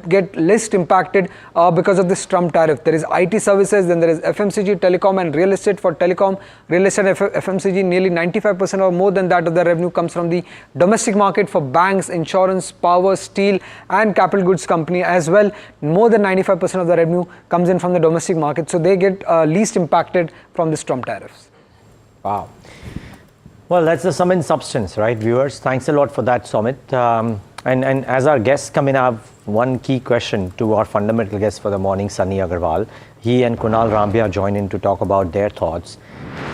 get least impacted because of this Trump tariff. There is IT services, then there is FMCG, telecom and real estate. For telecom, real estate and FMCG, nearly 95% or more than that of the revenue comes from the domestic market. For banks, insurance, power, steel, and capital goods company as well. More than 95% of the revenue comes in from the domestic market, so they get least impacted from this Trump tariffs. Wow. Well, that's the sum and substance, right, viewers? Thanks a lot for that, Somit. And as our guests come in, I have one key question to our fundamental guest for the morning, Sunny Agarwal. He and Kunal Rambia join in to talk about their thoughts.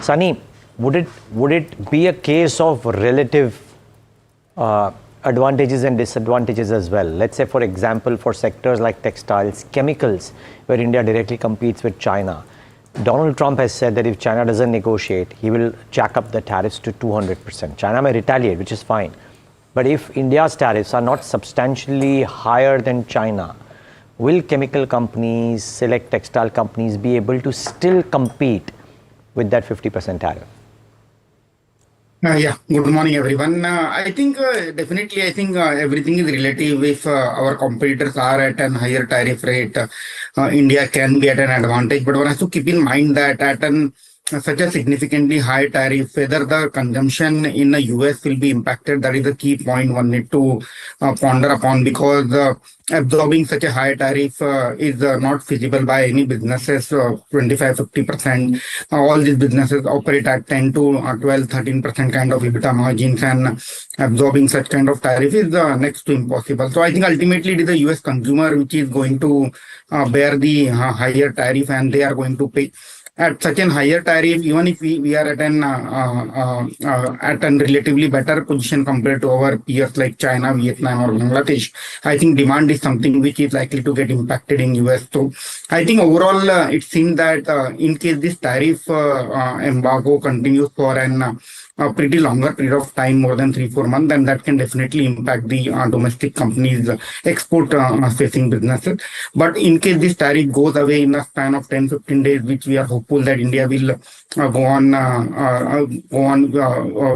Sunny, would it be a case of relative advantages and disadvantages as well? Let's say, for example, for sectors like textiles, chemicals, where India directly competes with China. Donald Trump has said that if China doesn't negotiate, he will jack up the tariffs to 200%. China may retaliate, which is fine. But if India's tariffs are not substantially higher than China, will chemical companies, select textile companies be able to still compete with that 50% tariff? Yeah, good morning, everyone. I think definitely, I think everything is relative. If our competitors are at a higher tariff rate, India can be at an advantage. But one has to keep in mind that at such a significantly high tariff, whether the consumption in the US will be impacted, that is the key point one need to ponder upon, because absorbing such a high tariff is not feasible by any businesses. 25-50%. All these businesses operate at 10 to 12-13% kind of EBITDA margins, and absorbing such kind of tariff is next to impossible. So I think ultimately it is the US consumer which is going to bear the higher tariff, and they are going to pay. At such a higher tariff, even if we are at a relatively better position compared to our peers like China, Vietnam, or Bangladesh, I think demand is something which is likely to get impacted in US. So I think overall, it seems that in case this tariff embargo continues for a pretty longer period of time, more than 3-4 months, then that can definitely impact the domestic companies, export facing businesses. But in case this tariff goes away in a span of 10-15 days, which we are hopeful that India will go on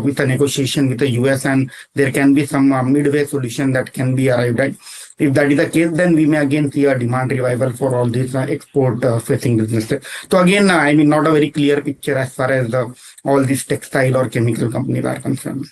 with a negotiation with the US, and there can be some midway solution that can be arrived at. If that is the case, then we may again see a demand revival for all these export-facing businesses. So again, I mean, not a very clear picture as far as all these textile or chemical companies are concerned.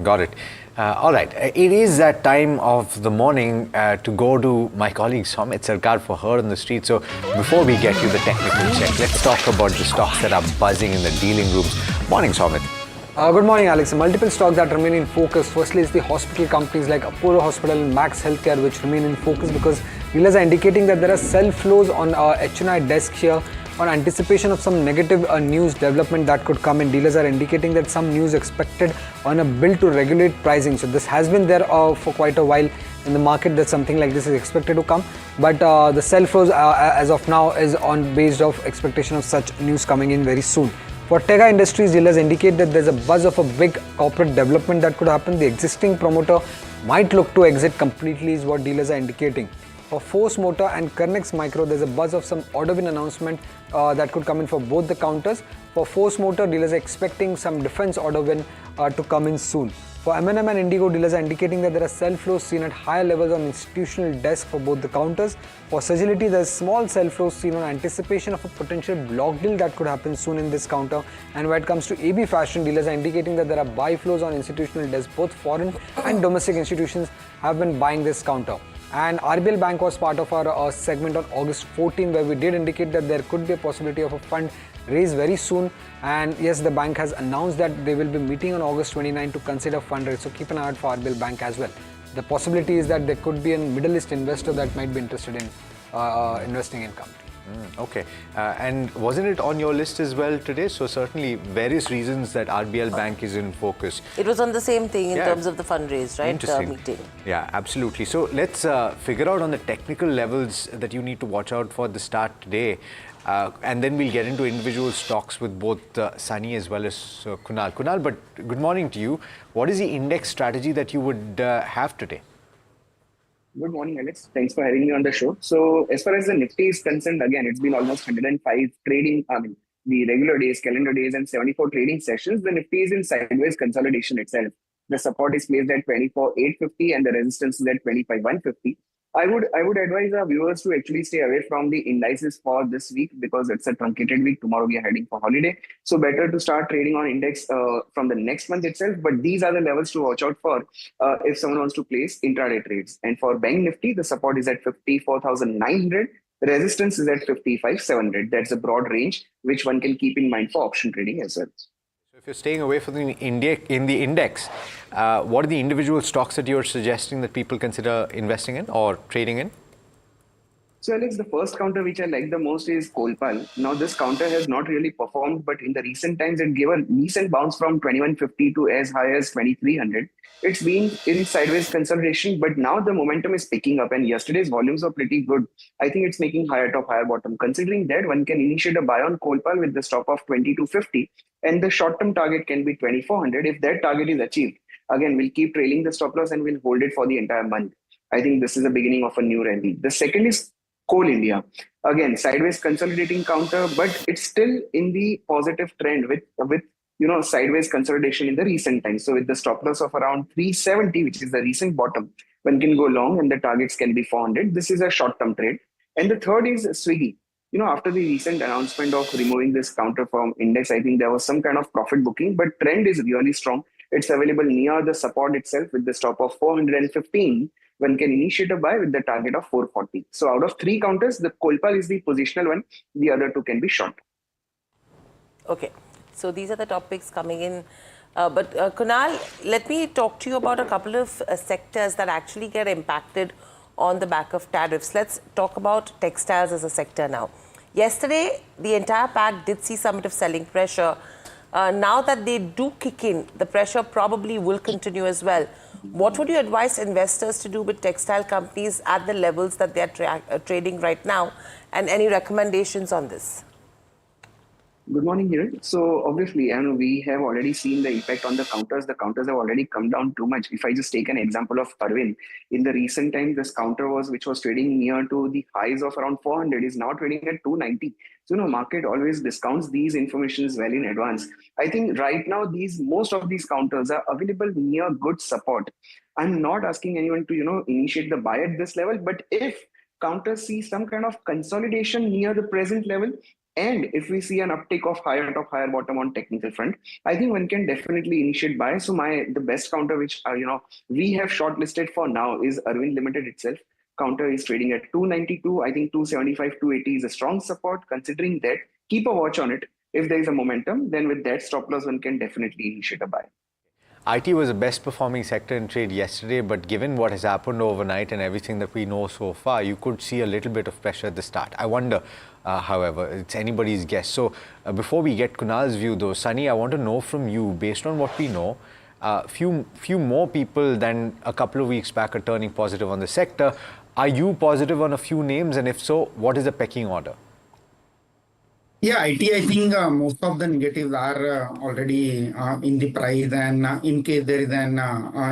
Got it. All right. It is that time of the morning to go to my colleague Somit Sarkar for her on the street. So before we get you the technical check, let's talk about the stocks that are buzzing in the dealing rooms. Morning, Somit. Good morning, Alex. Multiple stocks that remain in focus. Firstly, is the hospital companies like Apollo Hospital and Max Healthcare, which remain in focus because dealers are indicating that there are sell flows on HNI desk here on anticipation of some negative news development that could come in. Dealers are indicating that some news expected on a bill to regulate pricing. So this has been there for quite a while in the market, that something like this is expected to come. But the sell flows as of now is on based of expectation of such news coming in very soon. For Tega Industries, dealers indicate that there's a buzz of a big corporate development that could happen. The existing promoter might look to exit completely is what dealers are indicating. For Force Motor and Kernex Micro, there's a buzz of some order win announcement that could come in for both the counters. For Force Motor, dealers are expecting some defense order win to come in soon. For M&M and Indigo, dealers are indicating that there are sell flows seen at higher levels on institutional desk for both the counters. For Sagility, there's small sell flows seen on anticipation of a potential block deal that could happen soon in this counter. And when it comes to AB Fashion, dealers are indicating that there are buy flows on institutional desk. Both foreign and domestic institutions have been buying this counter. And RBL Bank was part of our segment on August 14, where we did indicate that there could be a possibility of a fund raise very soon. And yes, the bank has announced that they will be meeting on August 29 to consider fundraise. So keep an eye out for RBL Bank as well. The possibility is that there could be a Middle East investor that might be interested in investing in company. Okay. And wasn't it on your list as well today? So certainly various reasons that RBL Bank is in focus. It was on the same thing in terms of the fundraise, right? Meeting. Yeah, absolutely. So let's figure out on the technical levels that you need to watch out for at the start today. And then we'll get into individual stocks with both Sunny as well as Kunal. Kunal, but good morning to you. What is the index strategy that you would have today? Good morning, Alex. Thanks for having me on the show. So as far as the Nifty is concerned, again, it's been almost 105 trading, the regular days, calendar days, and 74 trading sessions. The Nifty is in sideways consolidation itself. The support is placed at 24,850 and the resistance is at 25,150. I would advise our viewers to actually stay away from the indices for this week because it's a truncated week. Tomorrow we are heading for holiday, so better to start trading on index from the next month itself. But these are the levels to watch out for if someone wants to place intraday trades. And for Bank Nifty, the support is at 54,900. Resistance is at 55,700. That's a broad range which one can keep in mind for option trading as well. So if you're staying away from the index, what are the individual stocks that you're suggesting that people consider investing in or trading in? So Alex, the first counter which I like the most is Kolpal. Now this counter has not really performed, but in the recent times it gave a decent bounce from 2150 to as high as 2300. It's been in sideways consolidation, but now the momentum is picking up and yesterday's volumes were pretty good. I think it's making higher top, higher bottom. Considering that, one can initiate a buy on Kolpal with the stop of 2250 and the short-term target can be 2400. If that target is achieved, again, we'll keep trailing the stop loss and we'll hold it for the entire month. I think this is the beginning of a new rally. The second is Coal India. Again, sideways consolidating counter, but it's still in the positive trend with sideways consolidation in the recent times. So with the stop loss of around 370, which is the recent bottom, one can go long and the targets can be 400. This is a short-term trade. And the third is Swiggy. After the recent announcement of removing this counter from index, I think there was some kind of profit booking, but trend is really strong. It's available near the support itself with the stop of 415. One can initiate a buy with the target of 440. So out of three counters, the Kolpal is the positional one. The other two can be short. Okay. So these are the topics coming in. But Kunal, let me talk to you about a couple of sectors that actually get impacted on the back of tariffs. Let's talk about textiles as a sector now. Yesterday, the entire pack did see some bit of selling pressure. Now that they do kick in, the pressure probably will continue as well. What would you advise investors to do with textile companies at the levels that they're trading right now? And any recommendations on this? Good morning, Hiran. So obviously, we have already seen the effect on the counters. The counters have already come down too much. If I just take an example of Arvind, in the recent time, this counter which was trading near to the highs of around 400 is now trading at 290. So, market always discounts these informations well in advance. I think right now, most of these counters are available near good support. I'm not asking anyone to, initiate the buy at this level, but if counters see some kind of consolidation near the present level, and if we see an uptick of higher top, higher bottom on technical front, I think one can definitely initiate buy. So the best counter which we have shortlisted for now is Arvind Limited itself. Counter is trading at 292. I think 275, 280 is a strong support. Considering that, keep a watch on it. If there is a momentum, then with that stop loss, one can definitely initiate a buy. IT was the best performing sector in trade yesterday, but given what has happened overnight and everything that we know so far, you could see a little bit of pressure at the start. I wonder, however, it's anybody's guess. So before we get Kunal's view though, Sunny, I want to know from you, based on what we know, few more people than a couple of weeks back are turning positive on the sector. Are you positive on a few names? And if so, what is the pecking order? Yeah, IT, I think most of the negatives are already in the price, and in case there is an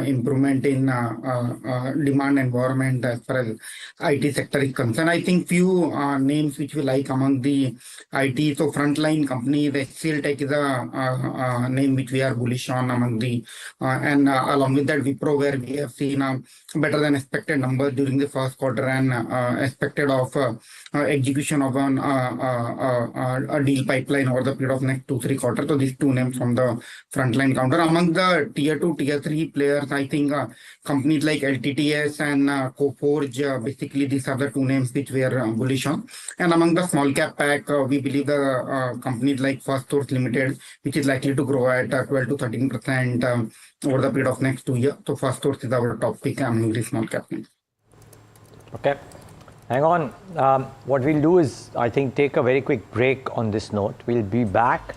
improvement in demand environment as far as IT sector is concerned, I think few names which we like among the IT, so frontline companies, HCL Tech is a name which we are bullish on among the, and along with that Wipro, where we have seen better than expected numbers during the first quarter and expected of execution of a deal pipeline over the period of next 2-3 quarters. So these two names from the frontline counter. Among the tier 2, tier 3 players, I think companies like LTTS and Coforge, basically these are the two names which we are bullish on. And among the small cap pack, we believe the companies like First Source Limited, which is likely to grow at 12 to 13% over the period of next 2 years. So First Source is our top pick among the small cap names. Okay. Hang on. What we'll do is, I think, take a very quick break on this note. We'll be back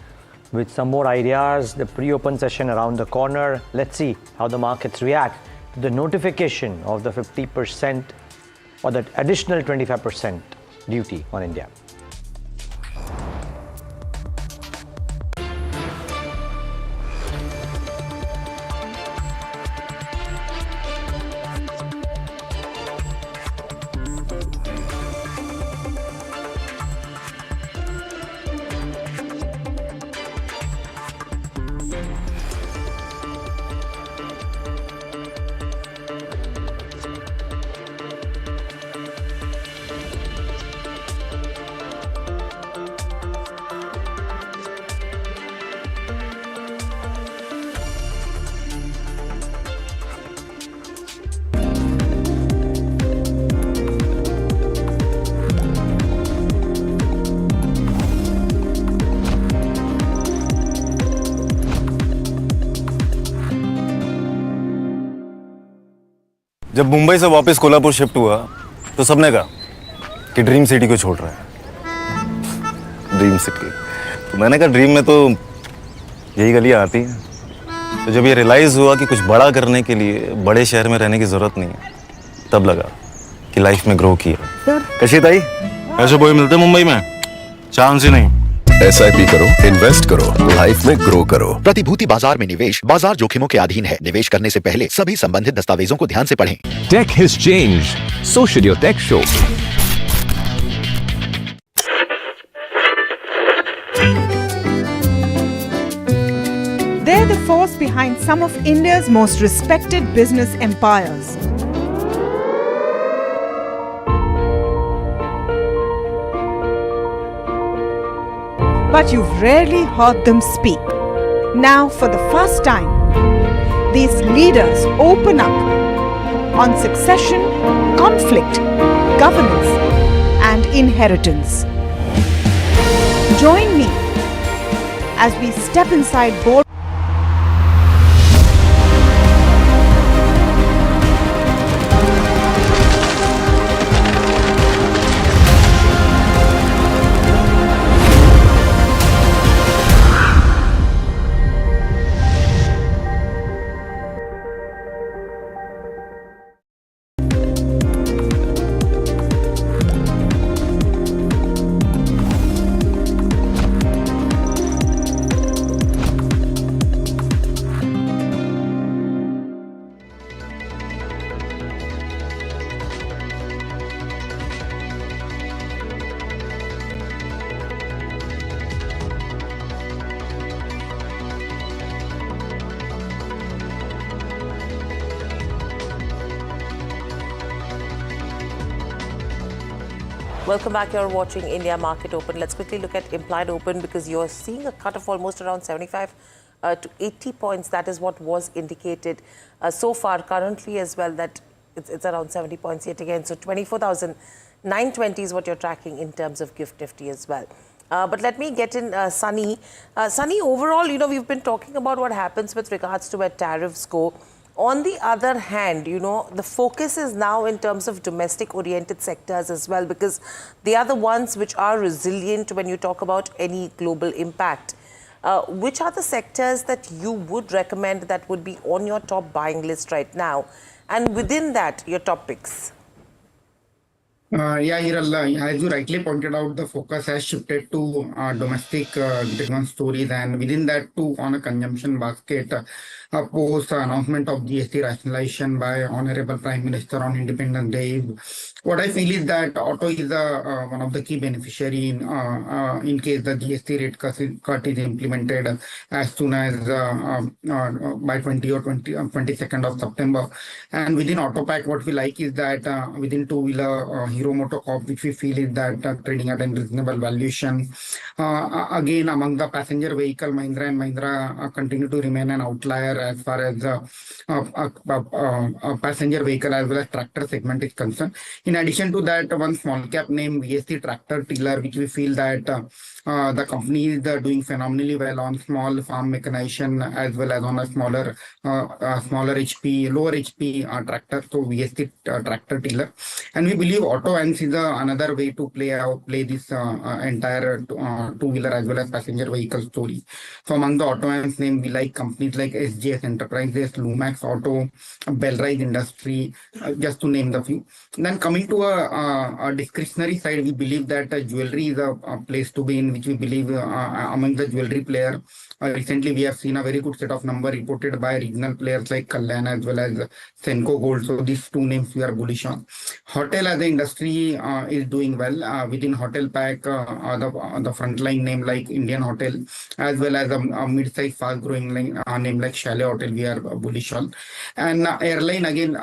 with some more ideas, the pre-open session around the corner. Let's see how the markets react to the notification of the 50% or the additional 25% duty on India. जब मुंबई से वापस Kolhapur shift हुआ तो सबने कहा कि dream city को छोड़ रहा है। ड्रीम सिटी, तो मैंने कहा ड्रीम में तो यही गलियां आती हैं। तो जब ये रियलाइज हुआ कि कुछ बड़ा करने के लिए बड़े शहर में रहने की जरूरत नहीं है, तब लगा कि लाइफ में ग्रो किया। कशित आई, ऐसे बॉय मिलते मुंबई में, चांस ही नहीं। SIP करो, इन्वेस्ट करो, लाइफ में ग्रो करो। प्रतिभूति बाजार में निवेश बाजार जोखिमों के अधीन है। निवेश करने से पहले सभी संबंधित दस्तावेजों को ध्यान से पढ़ें। Tech has changed. So should your tech show. They're the force behind some of India's most respected business empires. But you've rarely heard them speak. Now, for the first time, these leaders open up on succession, conflict, governance, and inheritance. Join me as we step inside board. Welcome back. You're watching India Market Open. Let's quickly look at implied open because you're seeing a cut of almost around 75 to 80 points. That is what was indicated so far. Currently as well, that it's around 70 points yet again. So 24,920 is what you're tracking in terms of Gift Nifty as well. But let me get in Sunny. Sunny, overall, you know, we've been talking about what happens with regards to where tariffs go. On the other hand, you know, the focus is now in terms of domestic-oriented sectors as well, because they are the ones which are resilient when you talk about any global impact. Which are the sectors that you would recommend that would be on your top buying list right now? And within that, your top picks? Yeah, Hiral, as you rightly pointed out, the focus has shifted to domestic driven stories, and within that too on a consumption basket post announcement of GST rationalization by Honorable Prime Minister on Independence Day. What I feel is that auto is one of the key beneficiary in case the GST rate cut is implemented as soon as by 20 or 22nd of September. And within auto pack, what we like is that within two-wheeler Hero MotoCorp, which we feel is that trading at a reasonable valuation. Again, among the passenger vehicle, Mahindra and Mahindra continue to remain an outlier as far as passenger vehicle as well as tractor segment is concerned. In addition to that, one small cap name, VST Tractor Tiller, which we feel that the company is doing phenomenally well on small farm mechanization as well as on a smaller HP, lower HP tractor, so VST Tractor Tiller. And we believe auto ants is another way to play this entire two-wheeler as well as passenger vehicle story. So among the auto ants name, we like companies like SJS Enterprises, Lumax Auto, Bellrise Industry, just to name the few. Then coming to a discretionary side, we believe that jewelry is a place to be in, which we believe among the jewelry player. Recently, we have seen a very good set of numbers reported by regional players like Kalyan as well as Senco Gold. So these two names we are bullish on. Hotel as an industry is doing well. Within hotel pack, the frontline name like Indian Hotel as well as a mid-sized fast-growing name like Chalet Hotel we are bullish on. And airline again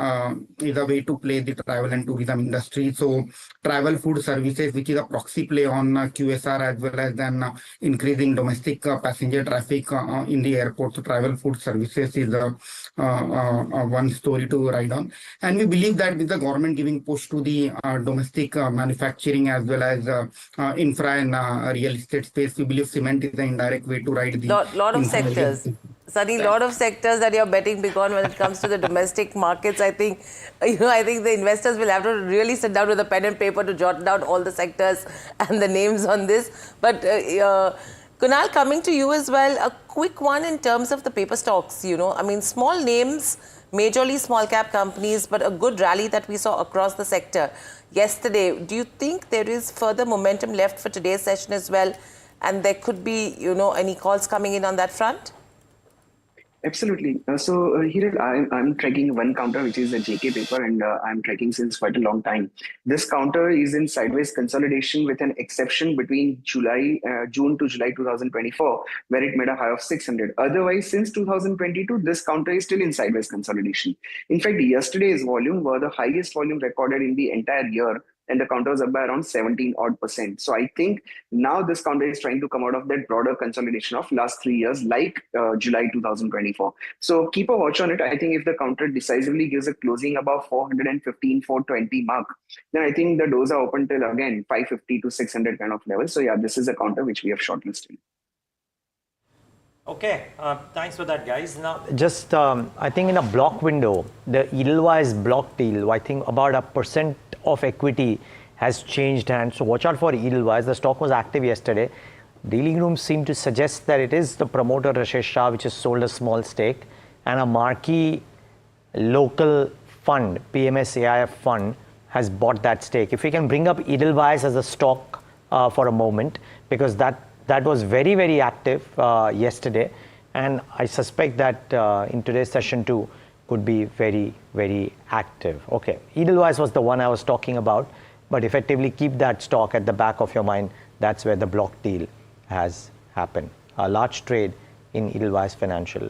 is a way to play the travel and tourism industry. So travel food services, which is a proxy play on QSR as well as then increasing domestic passenger traffic in the airport. So travel food services is one story to ride on. And we believe that with the government giving push to the domestic manufacturing as well as infra and real estate space, we believe cement is the indirect way to ride the lot of sectors. Sunny, a lot of sectors that you're betting big on when it comes to the domestic markets. I think, I think the investors will have to really sit down with a pen and paper to jot down all the sectors and the names on this. But Kunal, coming to you as well, a quick one in terms of the paper stocks. I mean, small names, majorly small cap companies, but a good rally that we saw across the sector yesterday. Do you think there is further momentum left for today's session as well? And there could be, any calls coming in on that front? Absolutely. Here I'm tracking one counter, which is a JK paper, and I'm tracking since quite a long time. This counter is in sideways consolidation with an exception between June to July 2024, where it made a high of 600. Otherwise, since 2022, this counter is still in sideways consolidation. In fact, yesterday's volume were the highest volume recorded in the entire year, and the counter was up by around 17%. So I think now this counter is trying to come out of that broader consolidation of last 3 years, like July 2024. So keep a watch on it. I think if the counter decisively gives a closing above 415, 420 mark, then I think the doors are open till again 550 to 600 kind of level. So yeah, this is a counter which we have shortlisted. Okay, thanks for that, guys. Now, just I think in a block window, the Edelweiss block deal, I think about 1% of equity has changed hands. So watch out for Edelweiss. The stock was active yesterday. Dealing rooms seem to suggest that it is the promoter Rashesh Shah which has sold a small stake, and a marquee local fund, PMS AIF fund, has bought that stake. If we can bring up Edelweiss as a stock for a moment, because that was very, very active yesterday, and I suspect that in today's session too could be very, very active. Okay, Edelweiss was the one I was talking about, but effectively keep that stock at the back of your mind. That's where the block deal has happened. A large trade in Edelweiss Financial.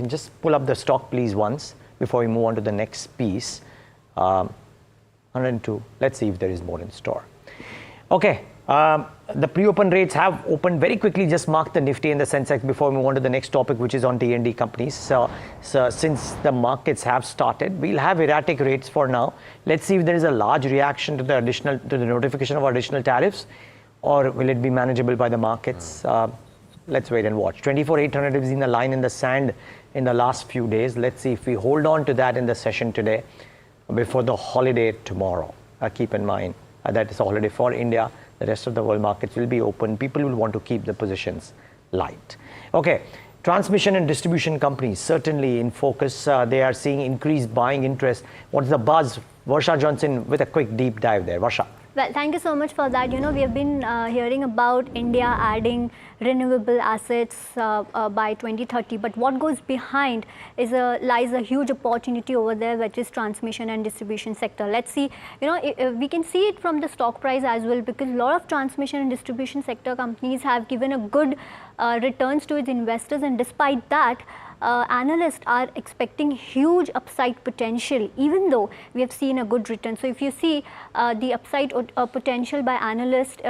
Just pull up the stock please once before we move on to the next piece. 102. Let's see if there is more in store. Okay. The pre-open rates have opened very quickly. Just mark the Nifty and the Sensex before we move on to the next topic, which is on T&D companies. So since the markets have started, we'll have erratic rates for now. Let's see if there is a large reaction to the notification of additional tariffs, or will it be manageable by the markets? Let's wait and watch. 24,800 has been the line in the sand in the last few days. Let's see if we hold on to that in the session today before the holiday tomorrow. Keep in mind that is a holiday for India. The rest of the world markets will be open. People will want to keep the positions light. Okay, transmission and distribution companies certainly in focus. They are seeing increased buying interest. What's the buzz? Varsha Johnson with a quick deep dive there. Varsha. Well, thank you so much for that. We have been hearing about India adding renewable assets by 2030, but what goes behind lies a huge opportunity over there, which is transmission and distribution sector. Let's see, we can see it from the stock price as well, because a lot of transmission and distribution sector companies have given a good returns to its investors, and despite that, analysts are expecting huge upside potential, even though we have seen a good return. So if you see the upside potential by analysts,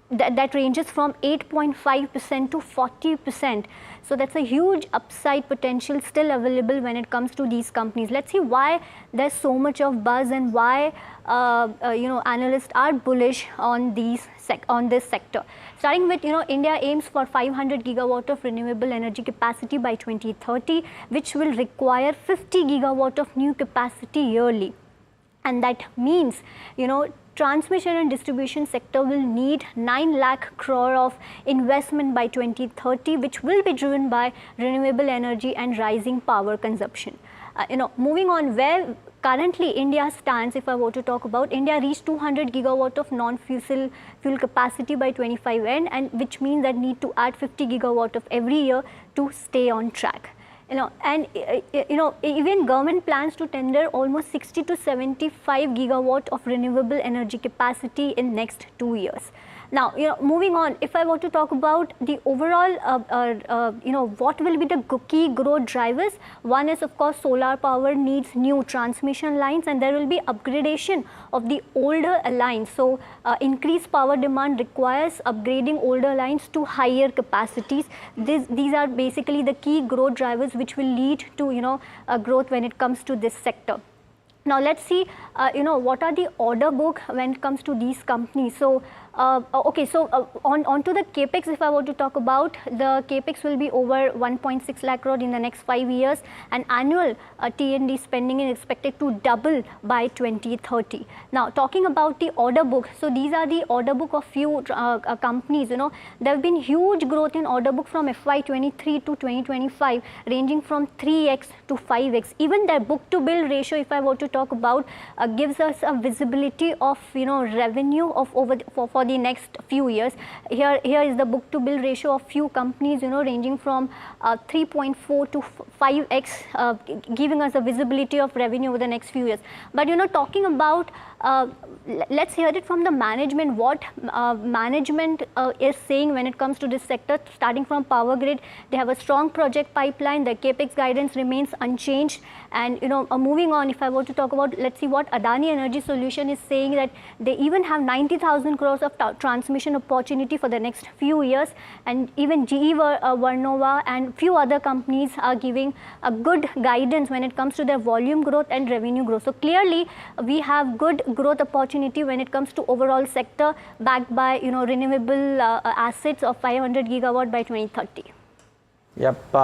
that ranges from 8.5% to 40%. So that's a huge upside potential still available when it comes to these companies. Let's see why there's so much of buzz and why analysts are bullish on this sector. Starting with, India aims for 500 gigawatt of renewable energy capacity by 2030, which will require 50 gigawatt of new capacity yearly. And that means, transmission and distribution sector will need 9 lakh crore of investment by 2030, which will be driven by renewable energy and rising power consumption. Moving on, where currently India stands, if I were to talk about, India reached 200 gigawatt of non-fossil fuel capacity by 25 end, and which means that need to add 50 gigawatt of every year to stay on track. Even government plans to tender almost 60 to 75 gigawatt of renewable energy capacity in next 2 years. Now, moving on, if I were to talk about the overall, what will be the key growth drivers? One is, of course, solar power needs new transmission lines, and there will be upgradation of the older lines. So, increased power demand requires upgrading older lines to higher capacities. These are basically the key growth drivers which will lead to, growth when it comes to this sector. Now let's see, what are the order book when it comes to these companies. So Okay, so on to the capex, if I were to talk about, the capex will be over 1.6 lakh crore in the next 5 years, and annual T&D spending is expected to double by 2030. Now, talking about the order book, so these are the order book of few companies. You know, there have been huge growth in order book from FY23 to 2025, ranging from 3x to 5x. Even their book to bill ratio, if I were to talk about, gives us a visibility of, you know, revenue of over for the next few years. Here is the book to bill ratio of few companies, you know, ranging from 3.4 to 5x, giving us a visibility of revenue over the next few years. But, you know, talking about, let's hear it from the management, what management is saying when it comes to this sector. Starting from Power Grid, they have a strong project pipeline, the capex guidance remains unchanged. And, you know, moving on, if I were to talk about, let's see what Adani Energy Solution is saying, that they even have 90,000 crores of transmission opportunity for the next few years, and even GE Vernova and few other companies are giving a good guidance when it comes to their volume growth and revenue growth. So clearly we have good growth opportunity when it comes to overall sector, backed by, you know, renewable assets of 500 gigawatt by 2030. Yep.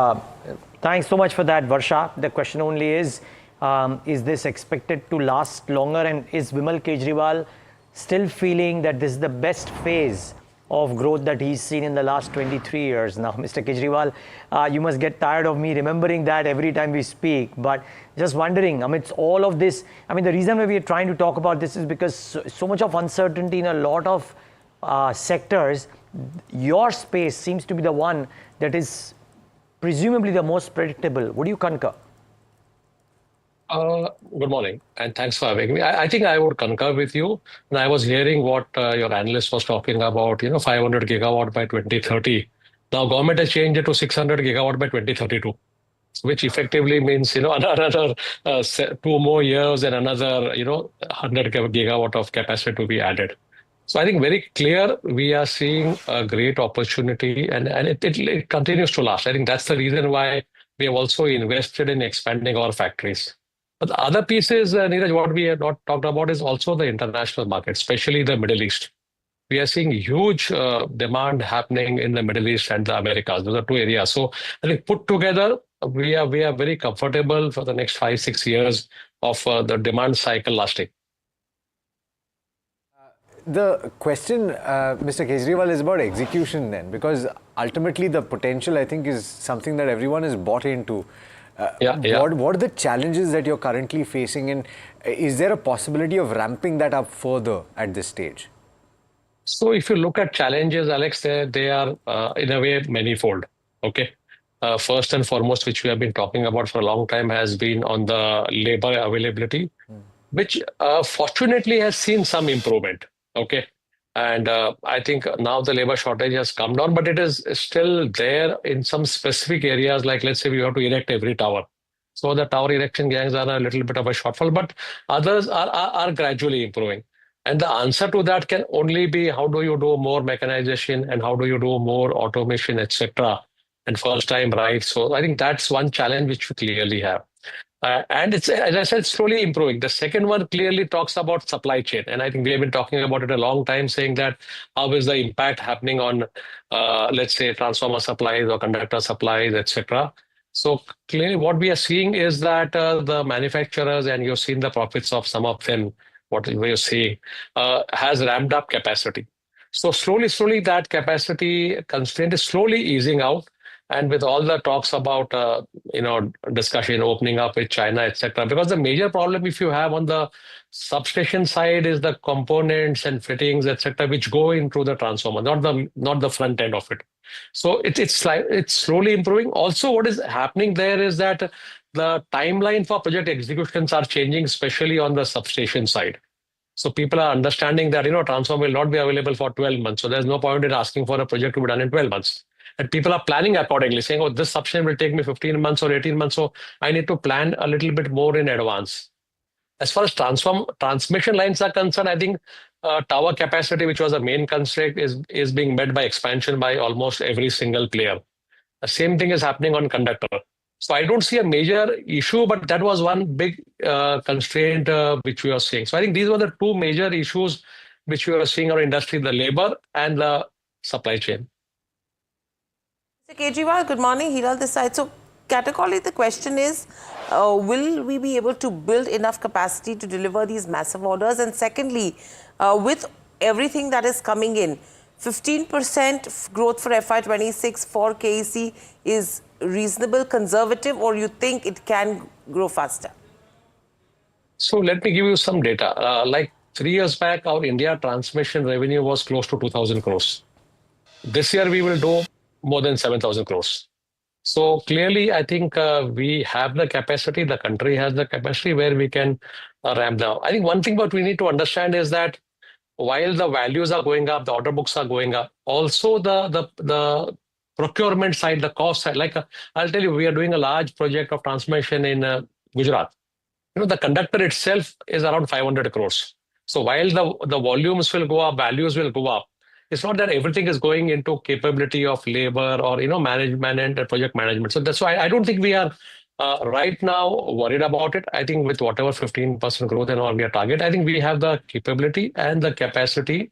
Thanks so much for that, Varsha. The question only is this expected to last longer, and is Vimal Kejriwal still feeling that this is the best phase of growth that he's seen in the last 23 years? Now, Mr. Kejriwal, you must get tired of me remembering that every time we speak, but just wondering, amidst all of this, I mean, the reason why we are trying to talk about this is because so much of uncertainty in a lot of sectors. Your space seems to be the one that is presumably the most predictable. Would you concur? Good morning, and thanks for having me. I think I would concur with you. And I was hearing what your analyst was talking about, you know, 500 gigawatt by 2030. Now, government has changed it to 600 gigawatt by 2032, which effectively means, you know, another 2 more years and another, you know, 100 gigawatt of capacity to be added. So I think very clear we are seeing a great opportunity, and it continues to last. I think that's the reason why we have also invested in expanding our factories. But the other piece is, Neeraj, what we have not talked about is also the international market, especially the Middle East. We are seeing huge demand happening in the Middle East and the Americas. Those are two areas. So I think put together, we are very comfortable for the next 5-6 years of the demand cycle lasting. The question, Mr. Kejriwal, is about execution then, because ultimately the potential, I think, is something that everyone is bought into. What are the challenges that you're currently facing, and is there a possibility of ramping that up further at this stage? So if you look at challenges, Alex, they are in a way manifold. Okay. First and foremost, which we have been talking about for a long time, has been on the labor availability, which fortunately has seen some improvement. Okay. And I think now the labor shortage has come down, but it is still there in some specific areas, like let's say we have to erect every tower. So the tower erection gangs are a little bit of a shortfall, but others are gradually improving. And the answer to that can only be, how do you do more mechanization and how do you do more automation, etc. And first time right. So I think that's one challenge which we clearly have. And it's, as I said, slowly improving. The second one clearly talks about supply chain. And I think we have been talking about it a long time, saying that how is the impact happening on, let's say, transformer supplies or conductor supplies, etc. So clearly what we are seeing is that the manufacturers, and you've seen the profits of some of them, what we're seeing, has ramped up capacity. So slowly that capacity constraint is slowly easing out. And with all the talks about, discussion opening up with China, etc., because the major problem if you have on the substation side is the components and fittings, etc., which go into the transformer, not the front end of it. So it's slowly improving. Also, what is happening there is that the timeline for project executions are changing, especially on the substation side. So people are understanding that, transformer will not be available for 12 months. So there's no point in asking for a project to be done in 12 months. And people are planning accordingly, saying, oh, this substation will take me 15 months or 18 months. So I need to plan a little bit more in advance. As far as transmission lines are concerned, I think tower capacity, which was a main constraint, is being met by expansion by almost every single player. The same thing is happening on conductor. So I don't see a major issue, but that was one big constraint which we are seeing. So I think these were the two major issues which we are seeing in our industry, the labor and the supply chain. Mr. Kejriwal, good morning. Hiral this side. So, categorically, the question is, will we be able to build enough capacity to deliver these massive orders? And secondly, with everything that is coming in, 15% growth for FY26 for KEC is reasonable, conservative, or you think it can grow faster? So let me give you some data. Like 3 years back, our India transmission revenue was close to 2,000 crores. This year, we will do more than 7,000 crores. So clearly, I think we have the capacity, the country has the capacity where we can ramp down. I think one thing what we need to understand is that while the values are going up, the order books are going up, also the procurement side, the cost side, like I'll tell you, we are doing a large project of transmission in Gujarat. The conductor itself is around 500 crores. So while the volumes will go up, values will go up, it's not that everything is going into capability of labor or management and project management. So that's why I don't think we are right now worried about it. I think with whatever 15% growth and all we are target, I think we have the capability and the capacity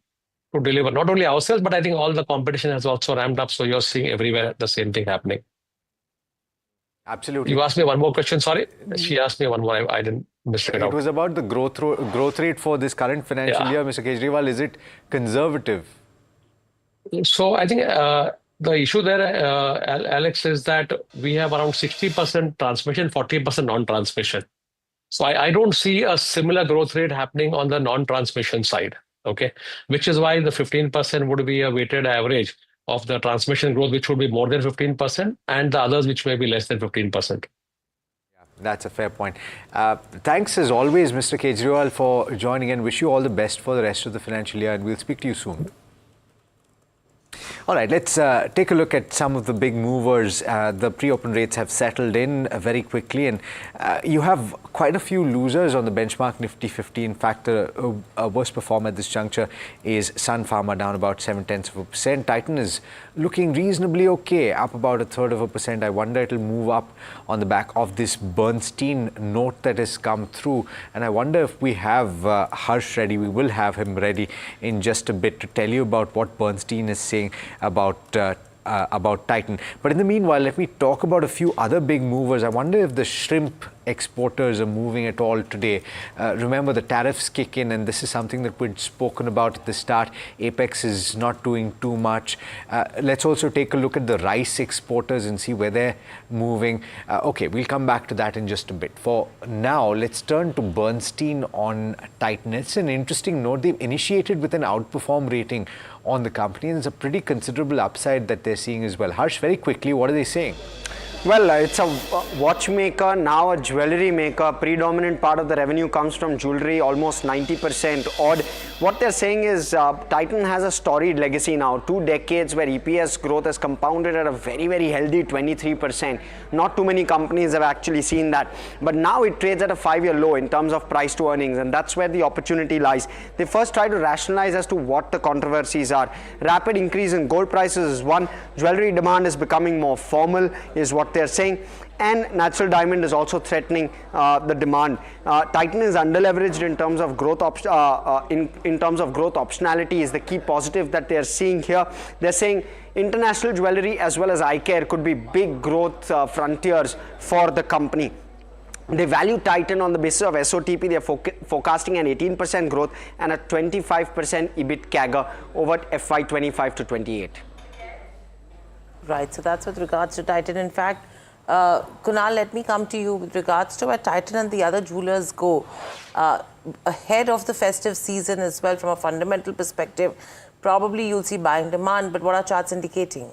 to deliver not only ourselves, but I think all the competition has also ramped up. So you're seeing everywhere the same thing happening. Absolutely. You asked me one more question. Sorry, she asked me one more. I didn't miss it out. It was about the growth rate for this current financial year, Mr. Kejriwal. Is it conservative? So I think the issue there, Alex, is that we have around 60% transmission, 40% non-transmission. So I don't see a similar growth rate happening on the non-transmission side. Okay, which is why the 15% would be a weighted average of the transmission growth, which would be more than 15%, and the others, which may be less than 15%. That's a fair point. Thanks as always, Mr. Kejriwal, for joining and wish you all the best for the rest of the financial year, and we'll speak to you soon. All right, let's take a look at some of the big movers. The pre-open rates have settled in very quickly, and you have quite a few losers on the benchmark Nifty 50. In fact, the worst performer at this juncture is Sun Pharma, down about 0.7%. Titan is looking reasonably okay, up about 0.33%. I wonder it'll move up on the back of this Bernstein note that has come through. And I wonder if we have Harsh ready. We will have him ready in just a bit to tell you about what Bernstein is saying about Titan. But in the meanwhile, let me talk about a few other big movers. I wonder if the shrimp exporters are moving at all today. Remember, the tariffs kick in, and this is something that we'd spoken about at the start. Apex is not doing too much. Let's also take a look at the rice exporters and see where they're moving. Okay, we'll come back to that in just a bit. For now, let's turn to Bernstein on Titan. It's an interesting note. They've initiated with an outperform rating on the company, and it's a pretty considerable upside that they're seeing as well. Harsh, very quickly, what are they saying? Well, it's a watchmaker, now a jewelry maker. Predominant part of the revenue comes from jewelry, almost 90% odd. What they're saying is Titan has a storied legacy now. 2 decades where EPS growth has compounded at a very, very healthy 23%. Not too many companies have actually seen that. But now it trades at a 5-year low in terms of price to earnings, and that's where the opportunity lies. They first try to rationalize as to what the controversies are. Rapid increase in gold prices is one. Jewelry demand is becoming more formal, is what they're saying, and natural diamond is also threatening the demand. Titan is underleveraged in terms of growth in terms of growth optionality is the key positive that they're seeing here. They're saying international jewelry as well as eye care could be big growth frontiers for the company. They value Titan on the basis of SOTP. They're forecasting an 18% growth and a 25% EBIT CAGR over FY25 to 28. Right, so that's with regards to Titan. In fact, Kunal, let me come to you with regards to where Titan and the other jewelers go ahead of the festive season as well. From a fundamental perspective, probably you'll see buying demand, but what are charts indicating?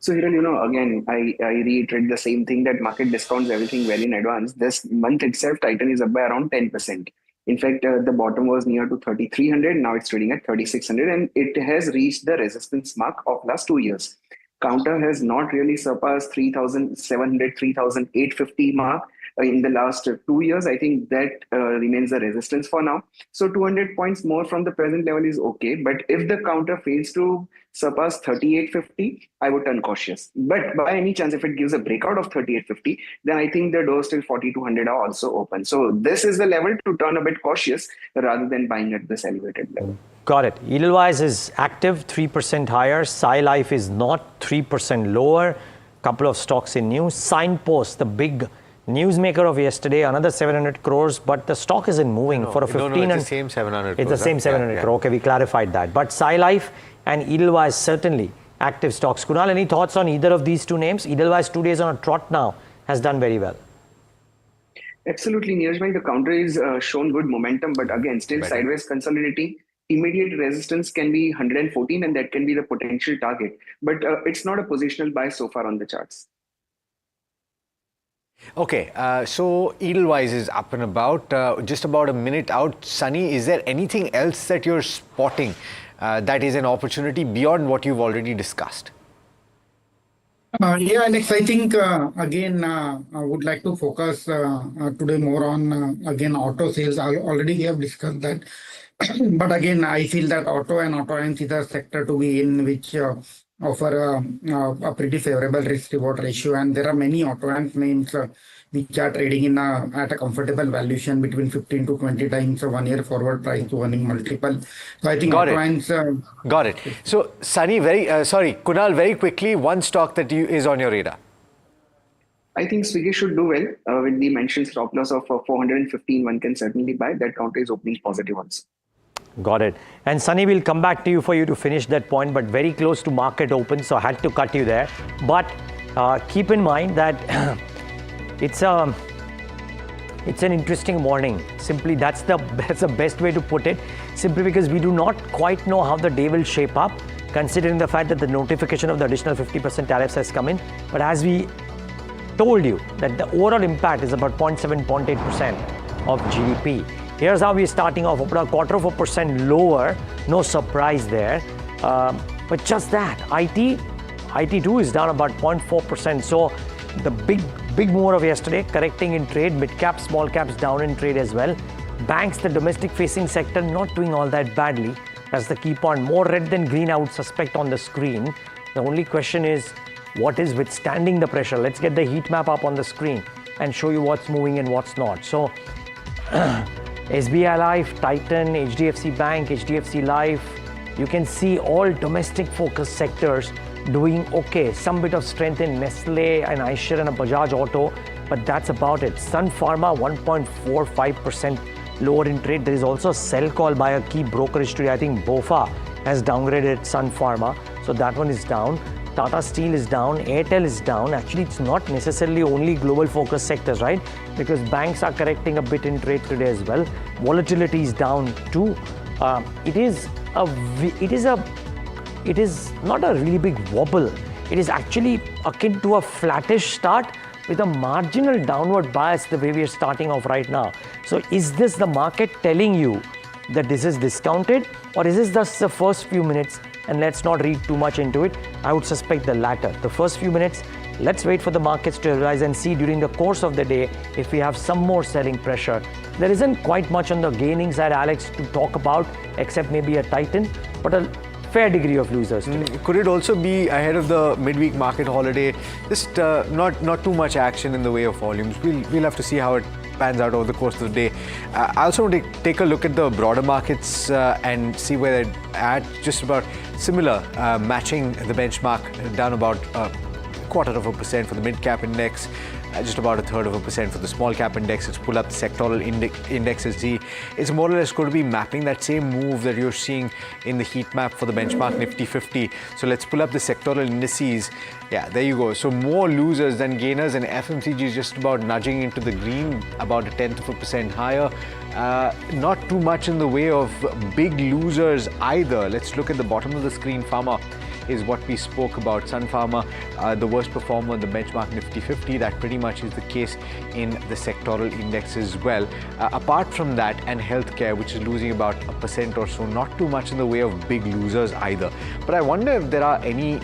So, Hiral, again, I reiterate the same thing, that market discounts everything well in advance. This month itself, Titan is up by around 10%. In fact, the bottom was near to 3,300. Now it's trading at 3,600, and it has reached the resistance mark of last 2 years. Counter has not really surpassed 3,700, 3,850 mark. in the last 2 years, I think that remains a resistance for now. So 200 points more from the present level is okay. But if the counter fails to surpass 3850, I would turn cautious. But by any chance, if it gives a breakout of 3850, then I think the doors till 4200 are also open. So this is the level to turn a bit cautious rather than buying at this elevated level. Got it. Edelweiss is active, 3% higher. Sai Life is not, 3% lower. Couple of stocks in news. Signpost, the big newsmaker of yesterday, another 700 crores, but the stock isn't moving for a 15. No, it's the same 700 crores. It's the same 700 crore. Okay, we clarified that. But Sai Life and Edelweiss certainly active stocks. Kunal, any thoughts on either of these two names? Edelweiss 2 days on a trot now has done very well. Absolutely, Neeraj bhai, the counter is shown good momentum, but again, still sideways consolidating. Immediate resistance can be 114, and that can be the potential target. But it's not a positional buy so far on the charts. Okay, so Edelweiss is up and about, just about a minute out. Sunny, is there anything else that you're spotting that is an opportunity beyond what you've already discussed? Yeah, Alex, I think, again, I would like to focus today more on, again, auto sales. I already have discussed that. But again, I feel that auto and auto lines is a sector to be in which offer a pretty favorable risk-reward ratio. And there are many auto lines names which are trading in at a comfortable valuation between 15 to 20 times a 1 year forward price to earning multiple. So I think auto lines... Got it. So, Sunny, Kunal, very quickly, one stock that is on your radar. I think Swiggy should do well with the mentioned stop loss of 415. One can certainly buy. That counter is opening positive also. Got it. And Sunny, will come back to you for you to finish that point, but very close to market open, so I had to cut you there. But keep in mind that it's an interesting morning. Simply, that's the best way to put it. Simply because we do not quite know how the day will shape up, considering the fact that the notification of the additional 50% tariffs has come in. But as we told you, that the overall impact is about 0.7, 0.8% of GDP. Here's how we're starting off, about a 0.25% lower, no surprise there. But just that, IT too is down about 0.4%. So the big move of yesterday, correcting in trade, mid cap, small caps down in trade as well. Banks, the domestic facing sector, not doing all that badly. That's the key point. More red than green, I would suspect, on the screen. The only question is, what is withstanding the pressure? Let's get the heat map up on the screen and show you what's moving and what's not. So SBI Life, Titan, HDFC Bank, HDFC Life, you can see all domestic focused sectors doing okay. Some bit of strength in Nestle and Eicher and a Bajaj Auto, but that's about it. Sun Pharma 1.45% lower in trade. There is also a sell call by a key brokerage today. I think BofA has downgraded Sun Pharma, so that one is down. Tata Steel is down, Airtel is down. Actually, it's not necessarily only global focus sectors, right? Because banks are correcting a bit in trade today as well. Volatility is down too. It is not a really big wobble. It is actually akin to a flattish start with a marginal downward bias the way we are starting off right now. So is this the market telling you that this is discounted, or is this just the first few minutes and let's not read too much into it? I would suspect the latter. The first few minutes, let's wait for the markets to rise and see during the course of the day if we have some more selling pressure. There isn't quite much on the gaining side, Alex, to talk about, except maybe a Titan, but a fair degree of losers today. Could it also be ahead of the midweek market holiday? Just not too much action in the way of volumes. We'll have to see how it pans out over the course of the day. I also want to take a look at the broader markets and see where they're at. Just about similar, matching the benchmark, down about 0.25% for the mid-cap index, just about 0.33% for the small cap index. Let's pull up the sectoral indexes. It's more or less going to be mapping that same move that you're seeing in the heat map for the benchmark Nifty 50. So let's pull up the sectoral indices. Yeah, there you go. So more losers than gainers, and FMCG is just about nudging into the green, about 0.1% higher. Not too much in the way of big losers either. Let's look at the bottom of the screen. Pharma is what we spoke about. Sun Pharma, the worst performer in the benchmark Nifty 50. That pretty much is the case in the sectoral index as well. Apart from that, and healthcare, which is losing about 1% or so, not too much in the way of big losers either. But I wonder if there are any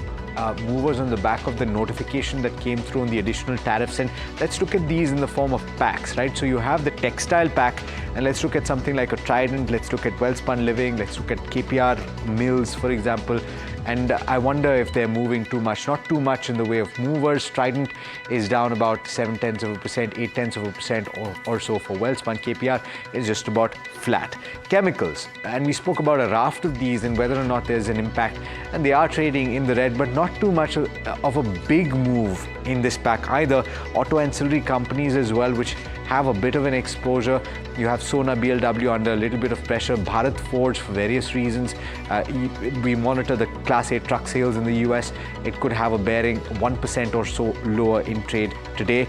movers on the back of the notification that came through on the additional tariffs. And let's look at these in the form of packs, right? So you have the textile pack, and let's look at something like a Trident, let's look at Wellspun Living, let's look at KPR Mills, for example. And I wonder if they're moving too much. Not too much in the way of movers. Trident is down about 0.7%, 0.8% or so for Wellspun. KPR is just about flat. Chemicals, and we spoke about a raft of these and whether or not there's an impact. And they are trading in the red, but not too much of a big move in this pack either. Auto ancillary companies as well, which have a bit of an exposure. You have Sona BLW under a little bit of pressure. Bharat Forge for various reasons. We monitor the Class 8 truck sales in the US. It could have a bearing 1% or so lower in trade today.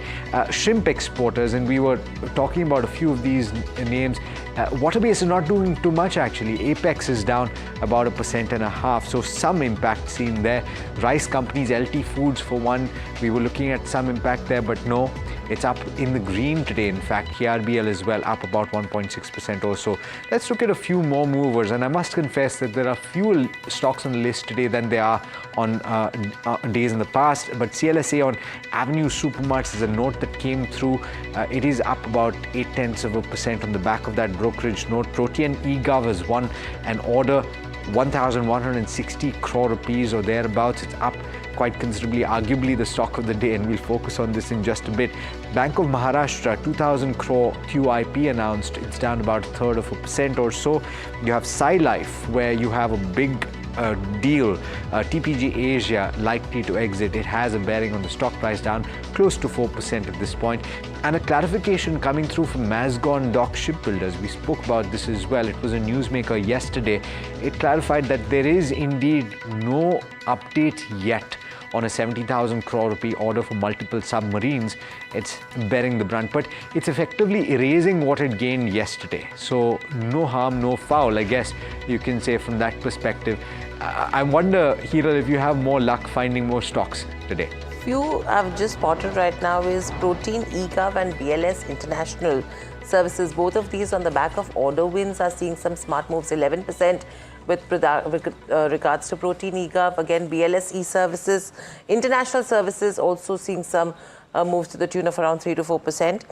Shrimp exporters, and we were talking about a few of these names. Waterbase is not doing too much actually. Apex is down about 1.5%, so some impact seen there. Rice companies, LT Foods for one, we were looking at some impact there, but no, it's up in the green today. In fact, KRBL as well, up about 1.6% or so. Let's look at a few more movers, and I must confess that there are fewer stocks on the list today than there are on days in the past. But CLSA on Avenue Supermarts is a note that came through. It is up about 0.8% on the back of that brokerage note. Protean eGov has won an order, 1,160 crore rupees or thereabouts. It's up quite considerably, arguably the stock of the day, and we'll focus on this in just a bit. Bank of Maharashtra, 2,000 crore QIP announced. It's down about 1/3% or so. You have Sai Life, where you have a big deal, TPG Asia likely to exit. It has a bearing on the stock price, down close to 4% at this point. And a clarification coming through from Mazgon Dock Shipbuilders. We spoke about this as well. It was a newsmaker yesterday. It clarified that there is indeed no update yet on a 70,000 crore rupee order for multiple submarines. It's bearing the brunt, but it's effectively erasing what it gained yesterday. So no harm, no foul, I guess you can say from that perspective. I wonder, Hiral, if you have more luck finding more stocks today. Few I've just spotted right now is Protein, eGov and BLS International Services. Both of these on the back of order wins are seeing some smart moves, 11% with regards to Protein, eGov. Again, BLS e-services, International Services also seeing some moves to the tune of around 3 to 4%.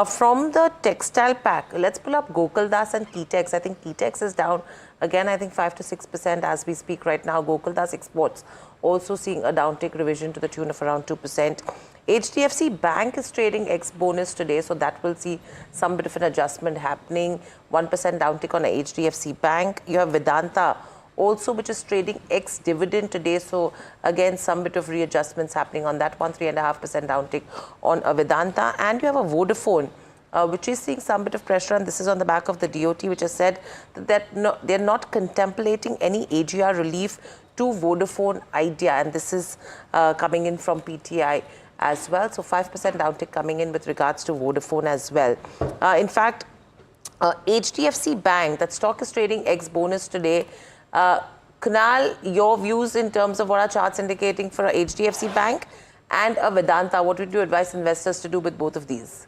From the textile pack, let's pull up Gokaldas and Keytex. I think Keytex is down again, I think 5 to 6% as we speak right now. Gokaldas Exports also seeing a downtick revision to the tune of around 2%. HDFC Bank is trading ex-bonus today, so that will see some bit of an adjustment happening. 1% downtick on HDFC Bank. You have Vedanta also, which is trading ex-dividend today, so again some bit of readjustments happening on that one. 3.5% downtick on Vedanta. And you have a Vodafone, which is seeing some bit of pressure, and this is on the back of the DOT, which has said that they're not contemplating any AGR relief to Vodafone Idea, and this is coming in from PTI as well. So 5% downtick coming in with regards to Vodafone as well. In fact, HDFC Bank, that stock is trading ex-bonus today. Kunal, your views in terms of what our charts indicating for a HDFC Bank and a Vedanta, what would you advise investors to do with both of these?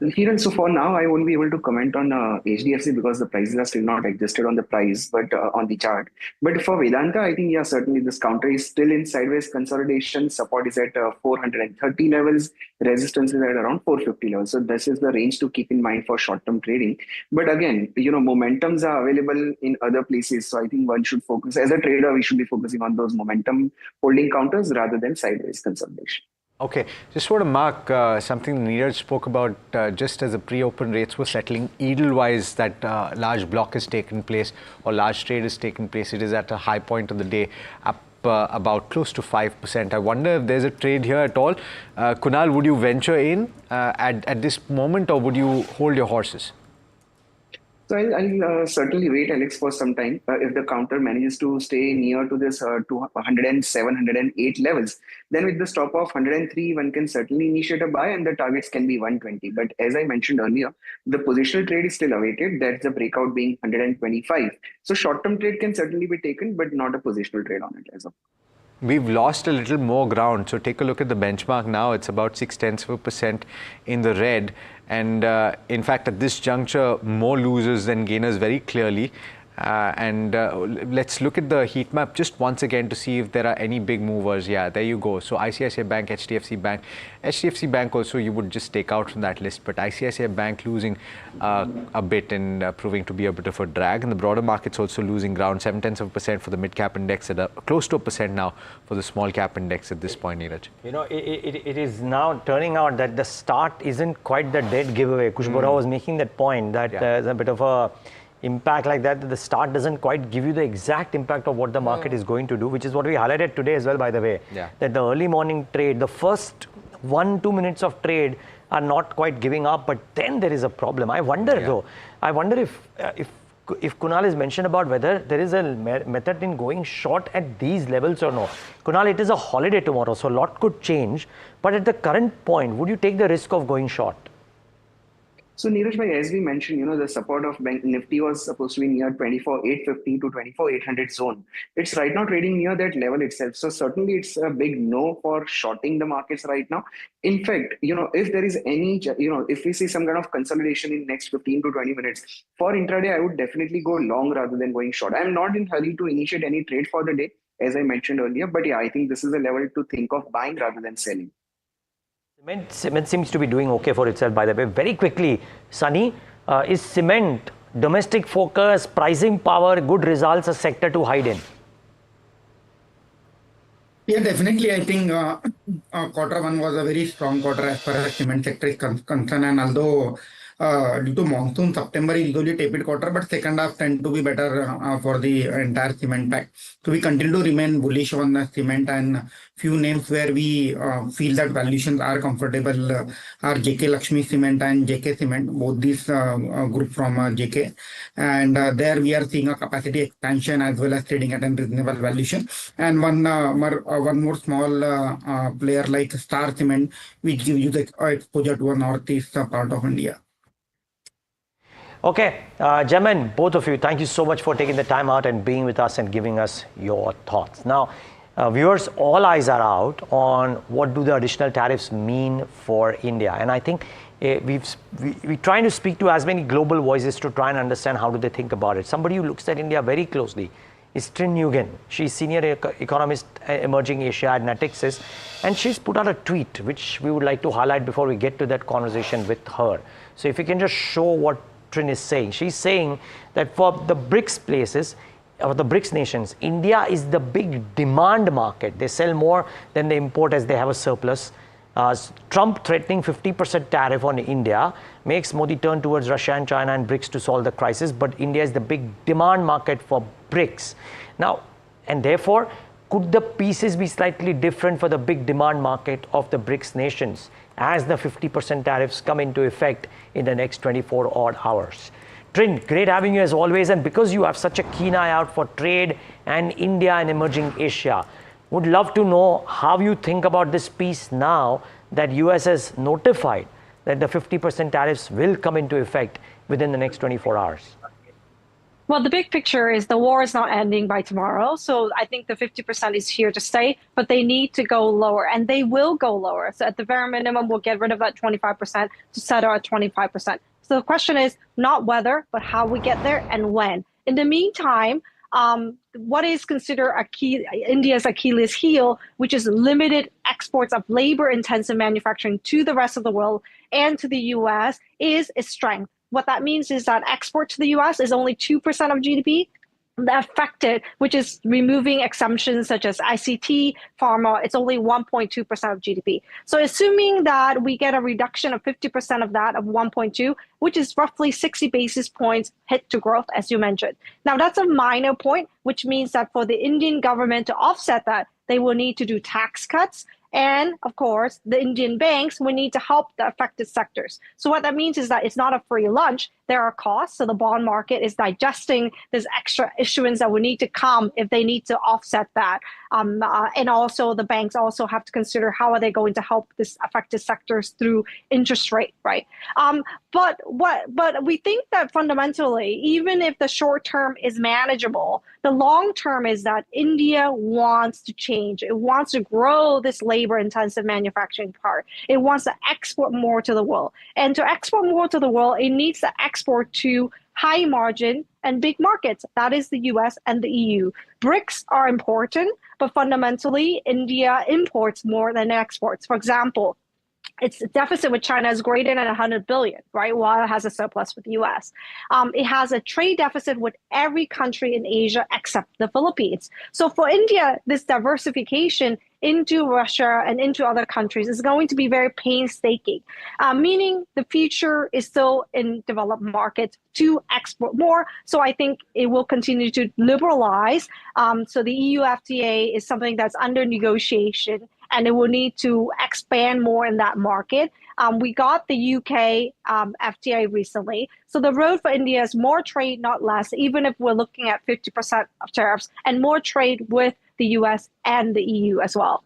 Hiran, so for now, I won't be able to comment on HDFC because the prices are still not adjusted on the price, but on the chart. But for Vedanta, I think, yeah, certainly this counter is still in sideways consolidation. Support is at 430 levels. Resistance is at around 450 levels. So this is the range to keep in mind for short-term trading. But again, momentums are available in other places. So I think one should focus, as a trader, we should be focusing on those momentum holding counters rather than sideways consolidation. Okay, just want to mark something Neeraj spoke about just as the pre-open rates were settling. Edelweiss, that large block has taken place, or large trade has taken place. It is at a high point of the day, up about close to 5%. I wonder if there's a trade here at all. Kunal, would you venture in at this moment, or would you hold your horses? So I'll certainly wait, Alex, for some time. If the counter manages to stay near to this 107, 108 levels, then with the stop of 103, one can certainly initiate a buy and the targets can be 120. But as I mentioned earlier, the positional trade is still awaited. That's the breakout being 125. So short-term trade can certainly be taken, but not a positional trade on it as of. We've lost a little more ground. So take a look at the benchmark now. It's about 0.6% in the red. And in fact, at this juncture, more losers than gainers very clearly. Let's look at the heat map just once again to see if there are any big movers. Yeah, there you go. So ICICI Bank, HDFC Bank. HDFC Bank also you would just take out from that list, but ICICI Bank losing a bit and proving to be a bit of a drag. And the broader market's also losing ground, 0.7% for the mid-cap index, at close to 1% now for the small-cap index at this point, Neeraj. You know, it is now turning out that the start isn't quite the dead giveaway. Kush Bora was making that point that there's a bit of a impact like that the start doesn't quite give you the exact impact of what the market is going to do, which is what we highlighted today as well, by the way. That the early morning trade, the first 1-2 minutes of trade are not quite giving up, but then there is a problem. I wonder though, I wonder if Kunal has mentioned about whether there is a method in going short at these levels or no. Kunal, it is a holiday tomorrow, so a lot could change, but at the current point, would you take the risk of going short? So Neeraj bhai, as we mentioned, the support of Bank Nifty was supposed to be near 24,850 to 24,800 zone. It's right now trading near that level itself. So certainly it's a big no for shorting the markets right now. In fact, if there is any, if we see some kind of consolidation in next 15 to 20 minutes, for intraday, I would definitely go long rather than going short. I'm not in hurry to initiate any trade for the day, as I mentioned earlier, but yeah, I think this is a level to think of buying rather than selling. Cement seems to be doing okay for itself, by the way. Very quickly, Sunny, is cement, domestic focus, pricing power, good results, a sector to hide in? Yeah, definitely. I think quarter one was a very strong quarter as far as cement sector is concerned. And although due to monsoon, September is usually tepid quarter, but second half tend to be better for the entire cement pack. So we continue to remain bullish on the cement, and few names where we feel that valuations are comfortable are JK Lakshmi Cement and JK Cement, both these group from JK. And there we are seeing a capacity expansion as well as trading at a reasonable valuation. And one more small player like Star Cement, which gives you the exposure to a northeast part of India. Okay, gentlemen, both of you, thank you so much for taking the time out and being with us and giving us your thoughts. Now, viewers, all eyes are out on what do the additional tariffs mean for India. And I think we're trying to speak to as many global voices to try and understand how do they think about it. Somebody who looks at India very closely is Trin Nguyen. She's senior economist emerging Asia at Natixis, and she's put out a tweet which we would like to highlight before we get to that conversation with her. So if you can just show what Trin is saying. She's saying that for the BRICS places, or the BRICS nations, India is the big demand market. They sell more than they import as they have a surplus. Trump threatening 50% tariff on India makes Modi turn towards Russia and China and BRICS to solve the crisis, but India is the big demand market for BRICS. Now, and therefore, could the pieces be slightly different for the big demand market of the BRICS nations as the 50% tariffs come into effect in the next 24 odd hours? Trin, great having you as always, and because you have such a keen eye out for trade and India and emerging Asia, would love to know how you think about this piece now that US has notified that the 50% tariffs will come into effect within the next 24 hours. Well, the big picture is the war is not ending by tomorrow. So I think the 50% is here to stay, but they need to go lower, and they will go lower. So at the very minimum, we'll get rid of that 25% to settle at 25%. So the question is not whether, but how we get there and when. In the meantime, what is considered India's Achilles heel, which is limited exports of labor-intensive manufacturing to the rest of the world and to the U.S., is its strength. What that means is that export to the U.S. is only 2% of GDP. The affected, which is removing exemptions such as ICT, pharma, it's only 1.2% of GDP. So assuming that we get a reduction of 50% of that, of 1.2, which is roughly 60 basis points hit to growth, as you mentioned. Now, that's a minor point, which means that for the Indian government to offset that, they will need to do tax cuts. And of course, the Indian banks will need to help the affected sectors. So what that means is that it's not a free lunch. There are costs. So the bond market is digesting this extra issuance that will need to come if they need to offset that. And also the banks also have to consider how are they going to help this affected sectors through interest rate, right? But we think that fundamentally, even if the short term is manageable, the long term is that India wants to change. It wants to grow this labor-intensive manufacturing part. It wants to export more to the world. And to export more to the world, it needs to export to high margin and big markets. That is the US and the EU. BRICS are important, but fundamentally, India imports more than exports. For example, its deficit with China is greater than 100 billion, right? While it has a surplus with the US. It has a trade deficit with every country in Asia except the Philippines. So for India, this diversification into Russia and into other countries is going to be very painstaking, meaning the future is still in developed markets to export more. So I think it will continue to liberalize. So the EU FTA is something that's under negotiation, and it will need to expand more in that market. We got the UK FTA recently. So the road for India is more trade, not less, even if we're looking at 50% of tariffs, and more trade with the US and the EU as well.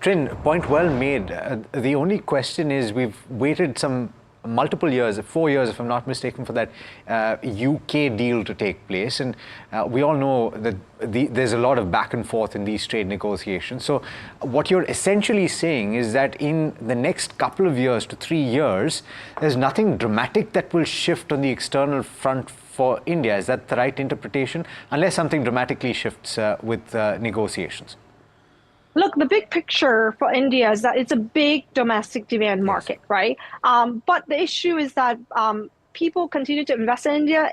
Trin, point well made. The only question is we've waited multiple years, 4 years if I'm not mistaken, for that UK deal to take place, and we all know that there's a lot of back and forth in these trade negotiations. So what you're essentially saying is that in the next couple of years to 3 years, there's nothing dramatic that will shift on the external front for India. Is that the right interpretation? Unless something dramatically shifts with negotiations. Look, the big picture for India is that it's a big domestic demand market, right? But the issue is that people continue to invest in India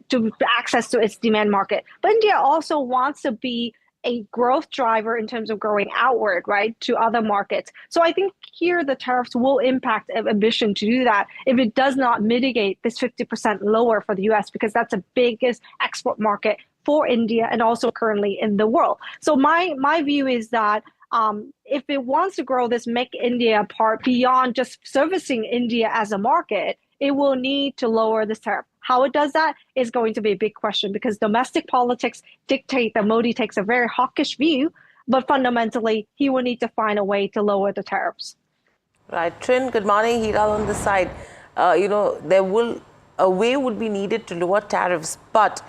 to access to its demand market. But India also wants to be a growth driver in terms of growing outward, right, to other markets. So I think here the tariffs will impact ambition to do that if it does not mitigate this 50% lower for the US, because that's the biggest export market for India and also currently in the world. So my view is that if it wants to grow this Make India part beyond just servicing India as a market, it will need to lower this tariff. How it does that is going to be a big question, because domestic politics dictate that Modi takes a very hawkish view, but fundamentally, he will need to find a way to lower the tariffs. Right. Trin, good morning. Hiral on this side. A way would be needed to lower tariffs, but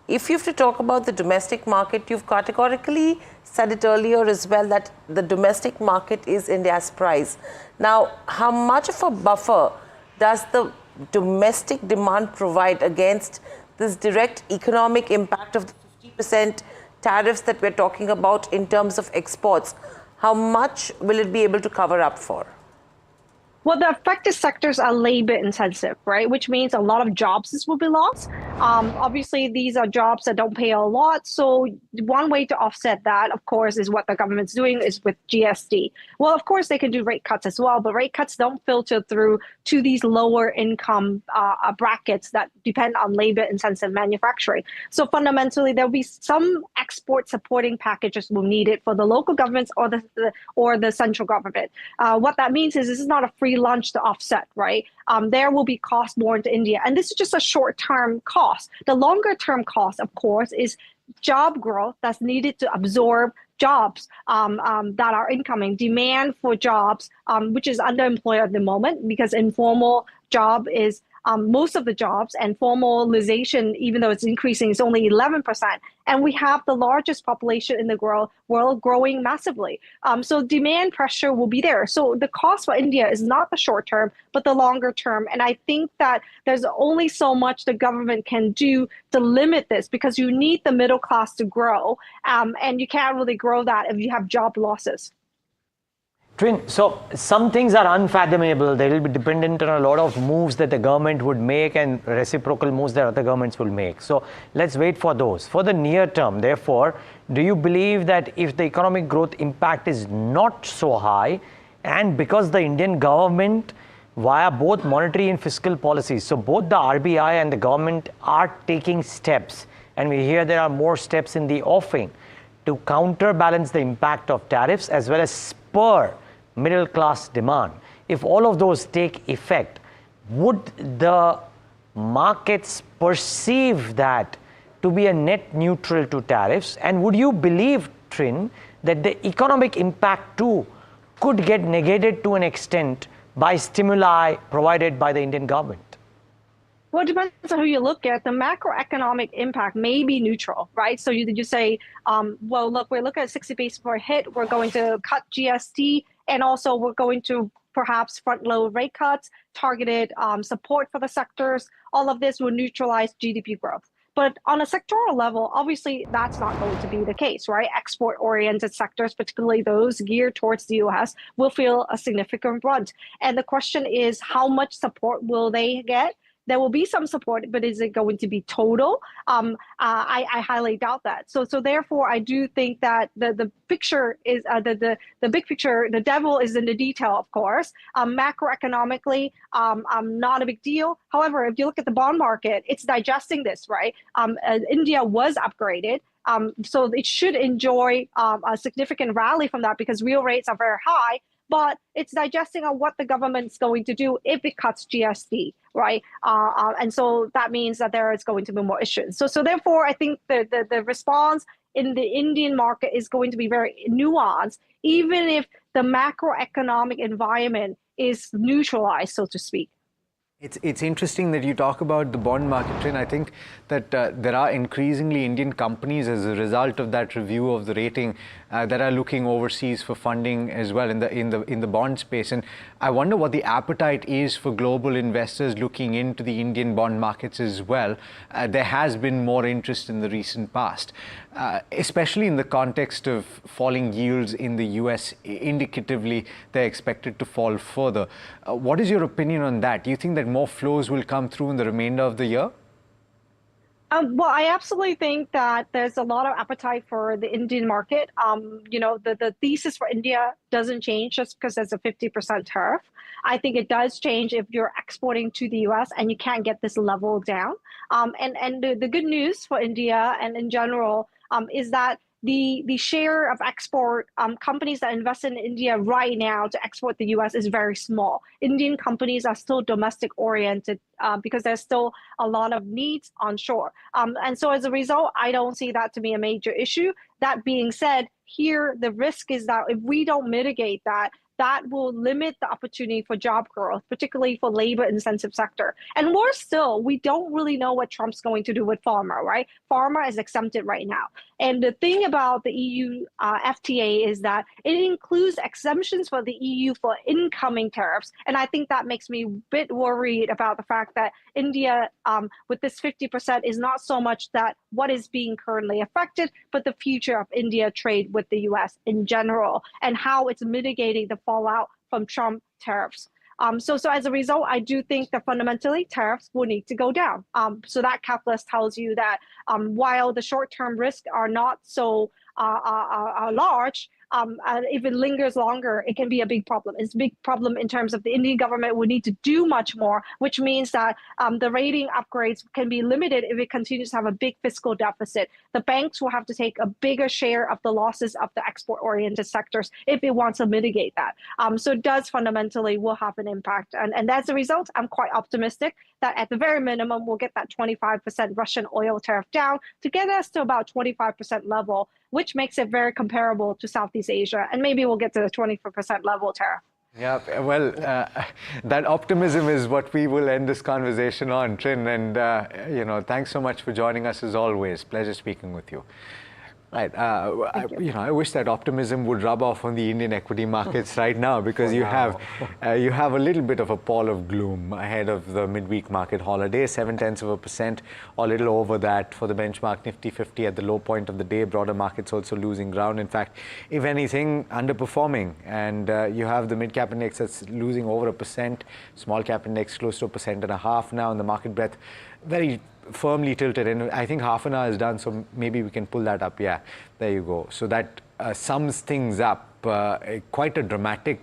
if you have to talk about the domestic market, you've categorically said it earlier as well that the domestic market is India's prize. Now, how much of a buffer does the domestic demand provide against this direct economic impact of the 50% tariffs that we're talking about in terms of exports? How much will it be able to cover up for? Well, the affected sectors are labor intensive, right? Which means a lot of jobs will be lost. Obviously, these are jobs that don't pay a lot. So one way to offset that, of course, is what the government's doing is with GST. Well, of course, they can do rate cuts as well, but rate cuts don't filter through to these lower income brackets that depend on labor intensive manufacturing. So fundamentally, there'll be some export supporting packages will need it for the local governments or the central government. What that means is this is not a free lunch to offset, right? There will be cost more into India. And this is just a short-term cost. The longer-term cost, of course, is job growth that's needed to absorb jobs that are incoming, demand for jobs, which is underemployed at the moment because informal job is most of the jobs, and formalization, even though it's increasing, is only 11%. And we have the largest population in the world growing massively. So demand pressure will be there. So the cost for India is not the short term, but the longer term. And I think that there's only so much the government can do to limit this, because you need the middle class to grow. And you can't really grow that if you have job losses. Trin, so some things are unfathomable. They will be dependent on a lot of moves that the government would make and reciprocal moves that other governments will make. So let's wait for those. For the near term, therefore, do you believe that if the economic growth impact is not so high, and because the Indian government via both monetary and fiscal policies, so both the RBI and the government are taking steps, and we hear there are more steps in the offing to counterbalance the impact of tariffs as well as spur middle class demand. If all of those take effect, would the markets perceive that to be a net neutral to tariffs? And would you believe, Trin, that the economic impact too could get negated to an extent by stimuli provided by the Indian government? Well, it depends on who you look at. The macroeconomic impact may be neutral, right? So you say, well, look, we're looking at 60 basis point hit. We're going to cut GST, And also, we're going to perhaps front load rate cuts, targeted support for the sectors. All of this will neutralize GDP growth. But on a sectoral level, obviously, that's not going to be the case, right? Export-oriented sectors, particularly those geared towards the U.S., will feel a significant brunt. And the question is, how much support will they get? There will be some support, but is it going to be total? I highly doubt that. So therefore, I do think that the picture is the big picture. The devil is in the detail, of course. Macroeconomically, not a big deal. However, if you look at the bond market, it's digesting this, right? India was upgraded. So it should enjoy a significant rally from that because real rates are very high. But it's digesting on what the government's going to do if it cuts GST, right? And so that means that there is going to be more issues. So therefore, I think the response in the Indian market is going to be very nuanced, even if the macroeconomic environment is neutralized, so to speak. It's interesting that you talk about the bond market trend. I think that there are increasingly Indian companies as a result of that review of the rating that are looking overseas for funding as well in the bond space. And I wonder what the appetite is for global investors looking into the Indian bond markets as well. There has been more interest in the recent past, especially in the context of falling yields in the US. Indicatively, they're expected to fall further. What is your opinion on that? Do you think that more flows will come through in the remainder of the year? Well, I absolutely think that there's a lot of appetite for the Indian market. The thesis for India doesn't change just because there's a 50% tariff. I think it does change if you're exporting to the US and you can't get this level down. And the good news for India and in general is that the share of export companies that invest in India right now to export the US is very small. Indian companies are still domestic oriented because there's still a lot of needs onshore. And so as a result, I don't see that to be a major issue. That being said, here the risk is that if we don't mitigate that, that will limit the opportunity for job growth, particularly for labor intensive sector. And worse still, we don't really know what Trump's going to do with pharma, right? Pharma is exempted right now. And the thing about the EU FTA is that it includes exemptions for the EU for incoming tariffs. And I think that makes me a bit worried about the fact that India, with this 50%, is not so much that what is being currently affected, but the future of India trade with the US in general and how it's mitigating the fallout from Trump tariffs. So as a result, I do think that fundamentally tariffs will need to go down. So that calculus tells you that while the short-term risks are not so large, if it lingers longer, it can be a big problem. It's a big problem in terms of the Indian government will need to do much more, which means that the rating upgrades can be limited if it continues to have a big fiscal deficit. The banks will have to take a bigger share of the losses of the export-oriented sectors if it wants to mitigate that. So it does fundamentally will have an impact. And as a result, I'm quite optimistic that at the very minimum, we'll get that 25% Russian oil tariff down to get us to about 25% level, which makes it very comparable to Southeast Asia. And maybe we'll get to the 24% level tariff. Yeah, well, that optimism is what we will end this conversation on, Trin. And, thanks so much for joining us as always. Pleasure speaking with you. Right. I wish that optimism would rub off on the Indian equity markets right now, because you have a little bit of a pall of gloom ahead of the midweek market holiday. 0.7% or a little over that for the benchmark Nifty 50 at the low point of the day. Broader markets also losing ground. In fact, if anything, underperforming. And you have the mid cap index that's losing over 1%. Small cap index close to 1.5% now. And the market breadth very firmly tilted, and I think half an hour is done, so maybe we can pull that up. Yeah, there you go. So that sums things up. Quite a dramatic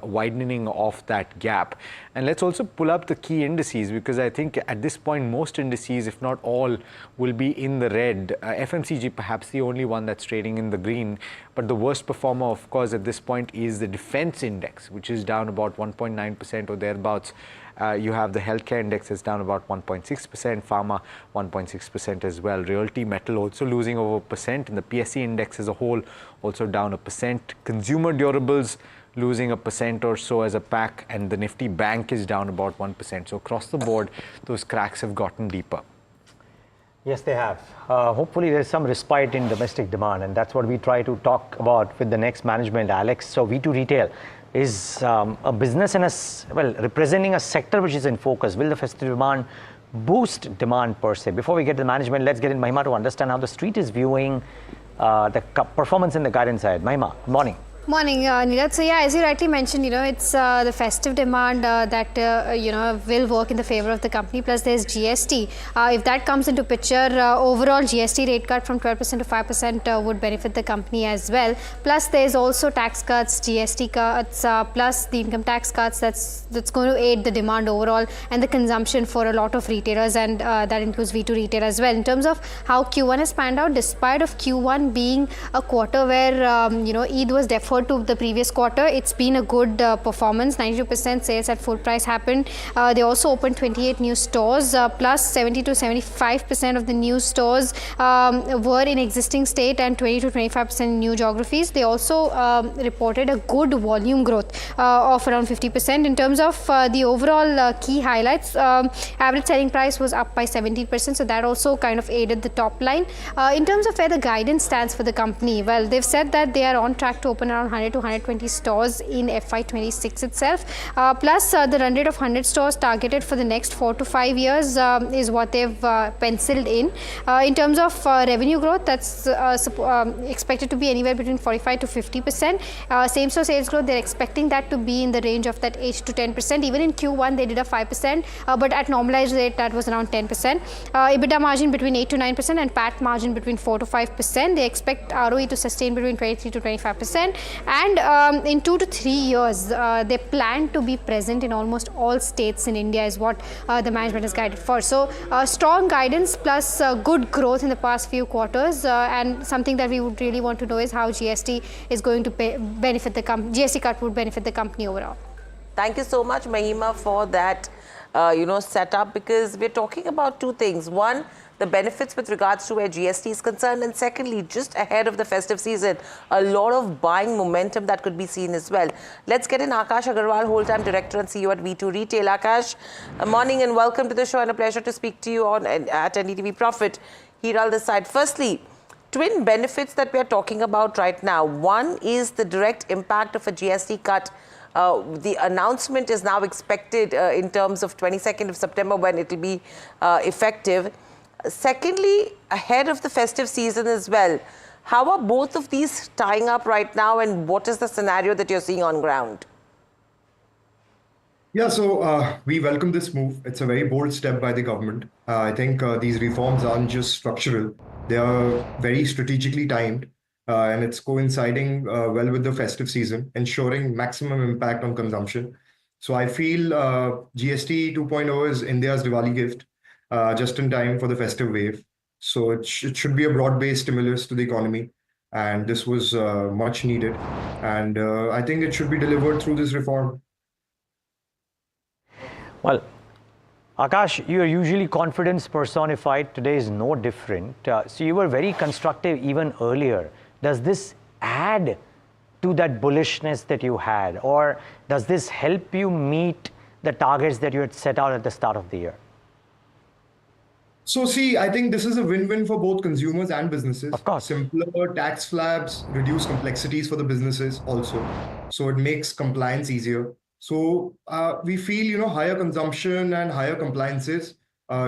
widening of that gap. And let's also pull up the key indices, because I think at this point most indices, if not all, will be in the red. FMCG perhaps the only one that's trading in the green, but the worst performer of course at this point is the defense index, which is down about 1.9% or thereabouts. You have the healthcare index is down about 1.6%, pharma 1.6% as well. Realty metal also losing over 1%, and the PSE index as a whole also down 1%. Consumer durables losing 1% or so as a pack, and the Nifty Bank is down about 1%. So across the board, those cracks have gotten deeper. Yes, they have. Hopefully there's some respite in domestic demand, and that's what we try to talk about with the next management, Alex. So V2 Retail, is a business and representing a sector which is in focus. Will the festive demand boost demand per se? Before we get to the management, let's get in Mahima to understand how the street is viewing the performance in the guidance side. Mahima, good morning. Morning, Neeraj. So yeah, as you rightly mentioned, it's the festive demand that will work in the favor of the company. Plus, there's GST. If that comes into picture, overall GST rate cut from 12% to 5% would benefit the company as well. Plus, there's also tax cuts, GST cuts, plus the income tax cuts. That's going to aid the demand overall and the consumption for a lot of retailers, and that includes V2 retail as well. In terms of how Q1 has panned out, despite of Q1 being a quarter where Eid was deferred to the previous quarter, it's been a good performance. 92% sales at full price happened. They also opened 28 new stores, plus 70 to 75% of the new stores were in existing state and 20 to 25% in new geographies. They also reported a good volume growth of around 50%. In terms of the overall key highlights, average selling price was up by 17%, so that also kind of aided the top line. In terms of where the guidance stands for the company, well, they've said that they are on track to open around 100 to 120 stores in FY26 itself. Plus, the run rate of 100 stores targeted for the next 4 to 5 years is what they've penciled in. In terms of revenue growth, that's expected to be anywhere between 45 to 50%. Same-store sales growth, they're expecting that to be in the range of that 8 to 10%. Even in Q1, they did a 5%, but at normalized rate, that was around 10%. EBITDA margin between 8 to 9% and PAT margin between 4 to 5%. They expect ROE to sustain between 23 to 25%. And in 2 to 3 years, they plan to be present in almost all states in India is what the management is guided for. So strong guidance plus good growth in the past few quarters, and something that we would really want to know is how GST is going to benefit the company. GST cut would benefit the company overall. Thank you so much, Mahima, for that setup, because we're talking about two things. One, the benefits with regards to where GST is concerned, and secondly, just ahead of the festive season, a lot of buying momentum that could be seen as well. Let's get in Akash Agarwal, whole-time director and CEO at V2 Retail. Akash, morning and welcome to the show, and a pleasure to speak to you at NDTV Profit here on this side. Firstly, twin benefits that we are talking about right now. One is the direct impact of a GST cut. The announcement is now expected in terms of 22nd of September when it will be effective. Secondly, ahead of the festive season as well, how are both of these tying up right now, and what is the scenario that you're seeing on ground? Yeah, so we welcome this move. It's a very bold step by the government. I think these reforms aren't just structural. They are very strategically timed, and it's coinciding well with the festive season, ensuring maximum impact on consumption. So I feel GST 2.0 is India's Diwali gift. Just in time for the festive wave. So it should be a broad-based stimulus to the economy. And this was much needed. And I think it should be delivered through this reform. Well, Akash, you are usually confidence personified. Today is no different. So you were very constructive even earlier. Does this add to that bullishness that you had? Or does this help you meet the targets that you had set out at the start of the year? So see, I think this is a win-win for both consumers and businesses. Of course. Simpler tax slabs reduce complexities for the businesses also. So it makes compliance easier. So we feel, higher consumption and higher compliances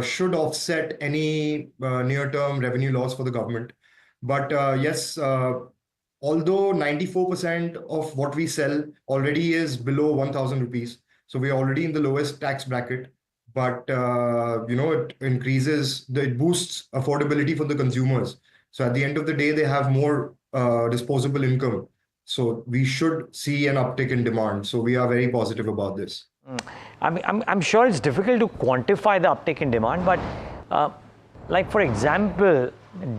should offset any near-term revenue loss for the government. But yes, although 94% of what we sell already is below 1,000 rupees. So we are already in the lowest tax bracket. But, it it boosts affordability for the consumers. So at the end of the day, they have more disposable income. So we should see an uptick in demand. So we are very positive about this. I'm sure it's difficult to quantify the uptick in demand, but like, for example,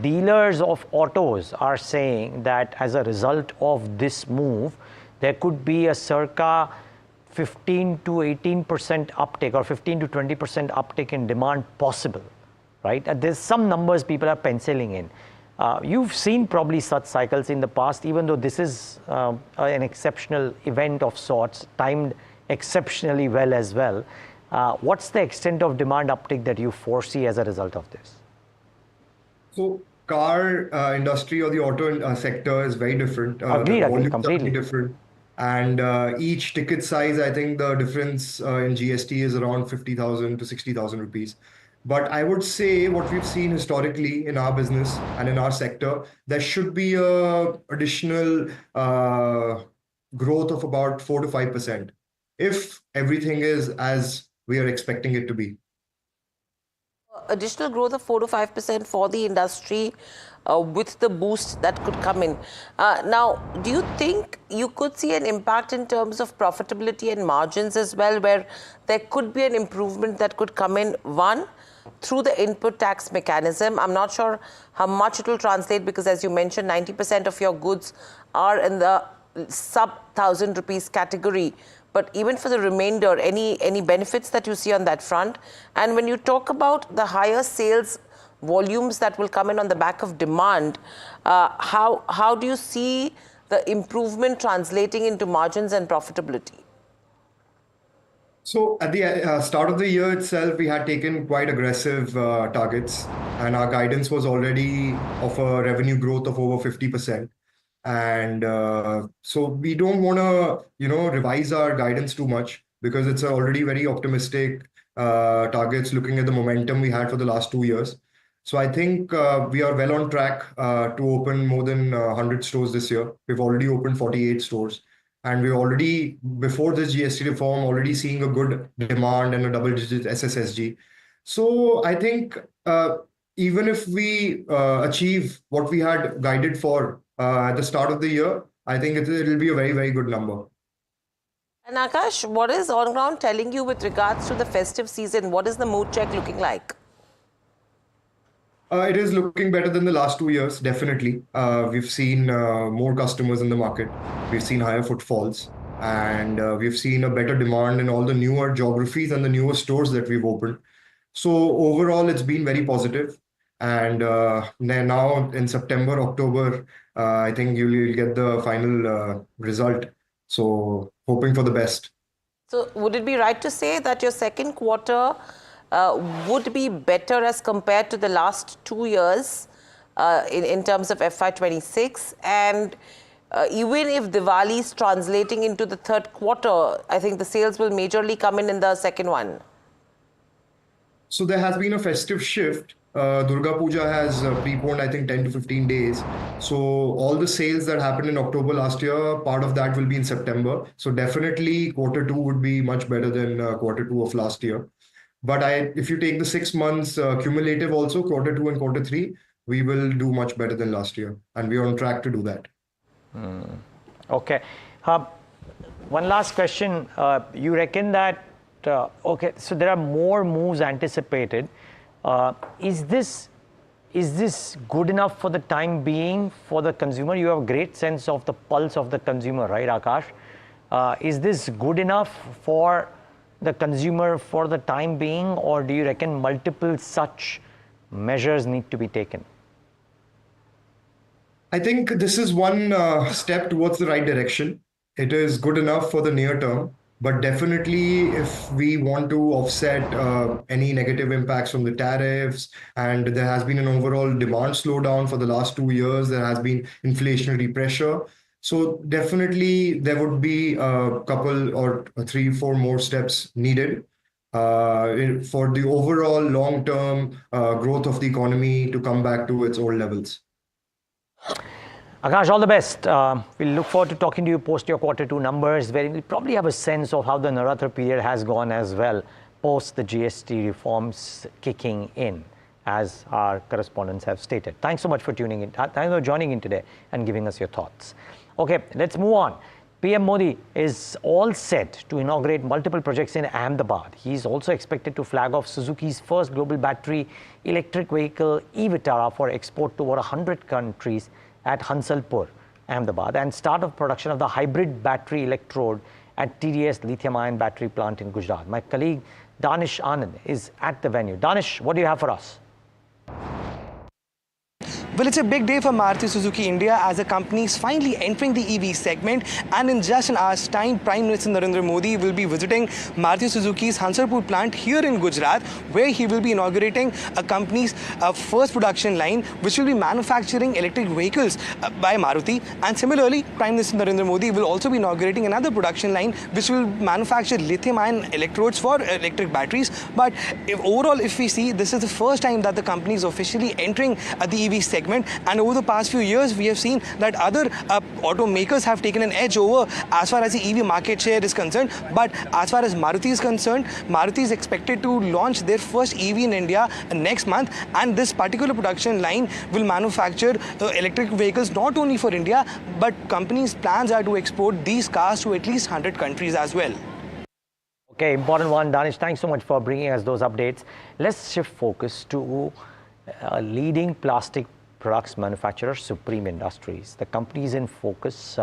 dealers of autos are saying that as a result of this move, there could be a circa 15 to 18% uptick or 15 to 20% uptick in demand possible, right? There's some numbers people are penciling in. You've seen probably such cycles in the past, even though this is an exceptional event of sorts, timed exceptionally well as well. What's the extent of demand uptick that you foresee as a result of this? So car industry or the auto sector is very different. Agreed, volumes are completely different. And each ticket size, I think the difference in GST is around 50,000 to 60,000 rupees. But I would say what we've seen historically in our business and in our sector, there should be a additional growth of about 4 to 5% if everything is as we are expecting it to be. Additional growth of 4 to 5% for the industry with the boost that could come in. Now, do you think you could see an impact in terms of profitability and margins as well, where there could be an improvement that could come in? One, through the input tax mechanism. I'm not sure how much it will translate because, as you mentioned, 90% of your goods are in the sub 1,000 rupees category. But even for the remainder, any benefits that you see on that front? And when you talk about the higher sales volumes that will come in on the back of demand, how do you see the improvement translating into margins and profitability? So at the start of the year itself, we had taken quite aggressive targets, and our guidance was already of a revenue growth of over 50%. And so we don't want to, revise our guidance too much because it's already very optimistic targets looking at the momentum we had for the last 2 years. So I think we are well on track to open more than 100 stores this year. We've already opened 48 stores. And we're already, before this GST reform, already seeing a good demand and a double-digit SSSG. So I think even if we achieve what we had guided for at the start of the year, I think it'll be a very, very good number. And Akash, what is on ground telling you with regards to the festive season? What is the mood check looking like? It is looking better than the last 2 years, definitely. We've seen more customers in the market. We've seen higher footfalls, and we've seen a better demand in all the newer geographies and the newer stores that we've opened. So overall, it's been very positive. And now in September, October, I think you'll get the final result. So hoping for the best. So would it be right to say that your second quarter would be better as compared to the last 2 years in terms of FY26? And even if Diwali is translating into the third quarter, I think the sales will majorly come in the second one. So there has been a festive shift. Durga Puja has preponed, I think, 10 to 15 days. So all the sales that happened in October last year, part of that will be in September. So definitely quarter 2 would be much better than quarter 2 of last year. But if you take the 6 months cumulative also, quarter 2 and quarter 3, we will do much better than last year. And we are on track to do that. Okay. One last question. You reckon that, okay, so there are more moves anticipated. Is this good enough for the time being for the consumer? You have a great sense of the pulse of the consumer, right, Akash? Is this good enough for the consumer for the time being, or do you reckon multiple such measures need to be taken? I think this is one step towards the right direction. It is good enough for the near term, but definitely if we want to offset any negative impacts from the tariffs, and there has been an overall demand slowdown for the last 2 years, there has been inflationary pressure. So definitely there would be a couple or 3, 4 more steps needed for the overall long-term growth of the economy to come back to its old levels. Akash, all the best. We'll look forward to talking to you post your quarter 2 numbers, where we'll probably have a sense of how the Navratri period has gone as well, post the GST reforms kicking in, as our correspondents have stated. Thanks so much for tuning in. Thanks for joining in today and giving us your thoughts. Okay, let's move on. PM Modi is all set to inaugurate multiple projects in Ahmedabad. He's also expected to flag off Suzuki's first global battery electric vehicle, e-Vitara, for export to over 100 countries at Hansalpur, Ahmedabad, and start of production of the hybrid battery electrode at TDS lithium-ion battery plant in Gujarat. My colleague Danish Anand is at the venue. Danish, what do you have for us? Well, it's a big day for Maruti Suzuki India as the company is finally entering the EV segment, and in just an hour's time, Prime Minister Narendra Modi will be visiting Maruti Suzuki's Hansarpur plant here in Gujarat, where he will be inaugurating a company's first production line, which will be manufacturing electric vehicles by Maruti. And similarly, Prime Minister Narendra Modi will also be inaugurating another production line, which will manufacture lithium-ion electrodes for electric batteries. But overall, if we see, this is the first time that the company is officially entering the EV segment, and over the past few years we have seen that other automakers have taken an edge over as far as the EV market share is concerned. But as far as Maruti is concerned, Maruti is expected to launch their first EV in India next month, and this particular production line will manufacture electric vehicles not only for India, but company's plans are to export these cars to at least 100 countries as well. Okay, important one. Danish, thanks so much for bringing us those updates. Let's shift focus to leading plastic products manufacturer Supreme Industries. The company is in focus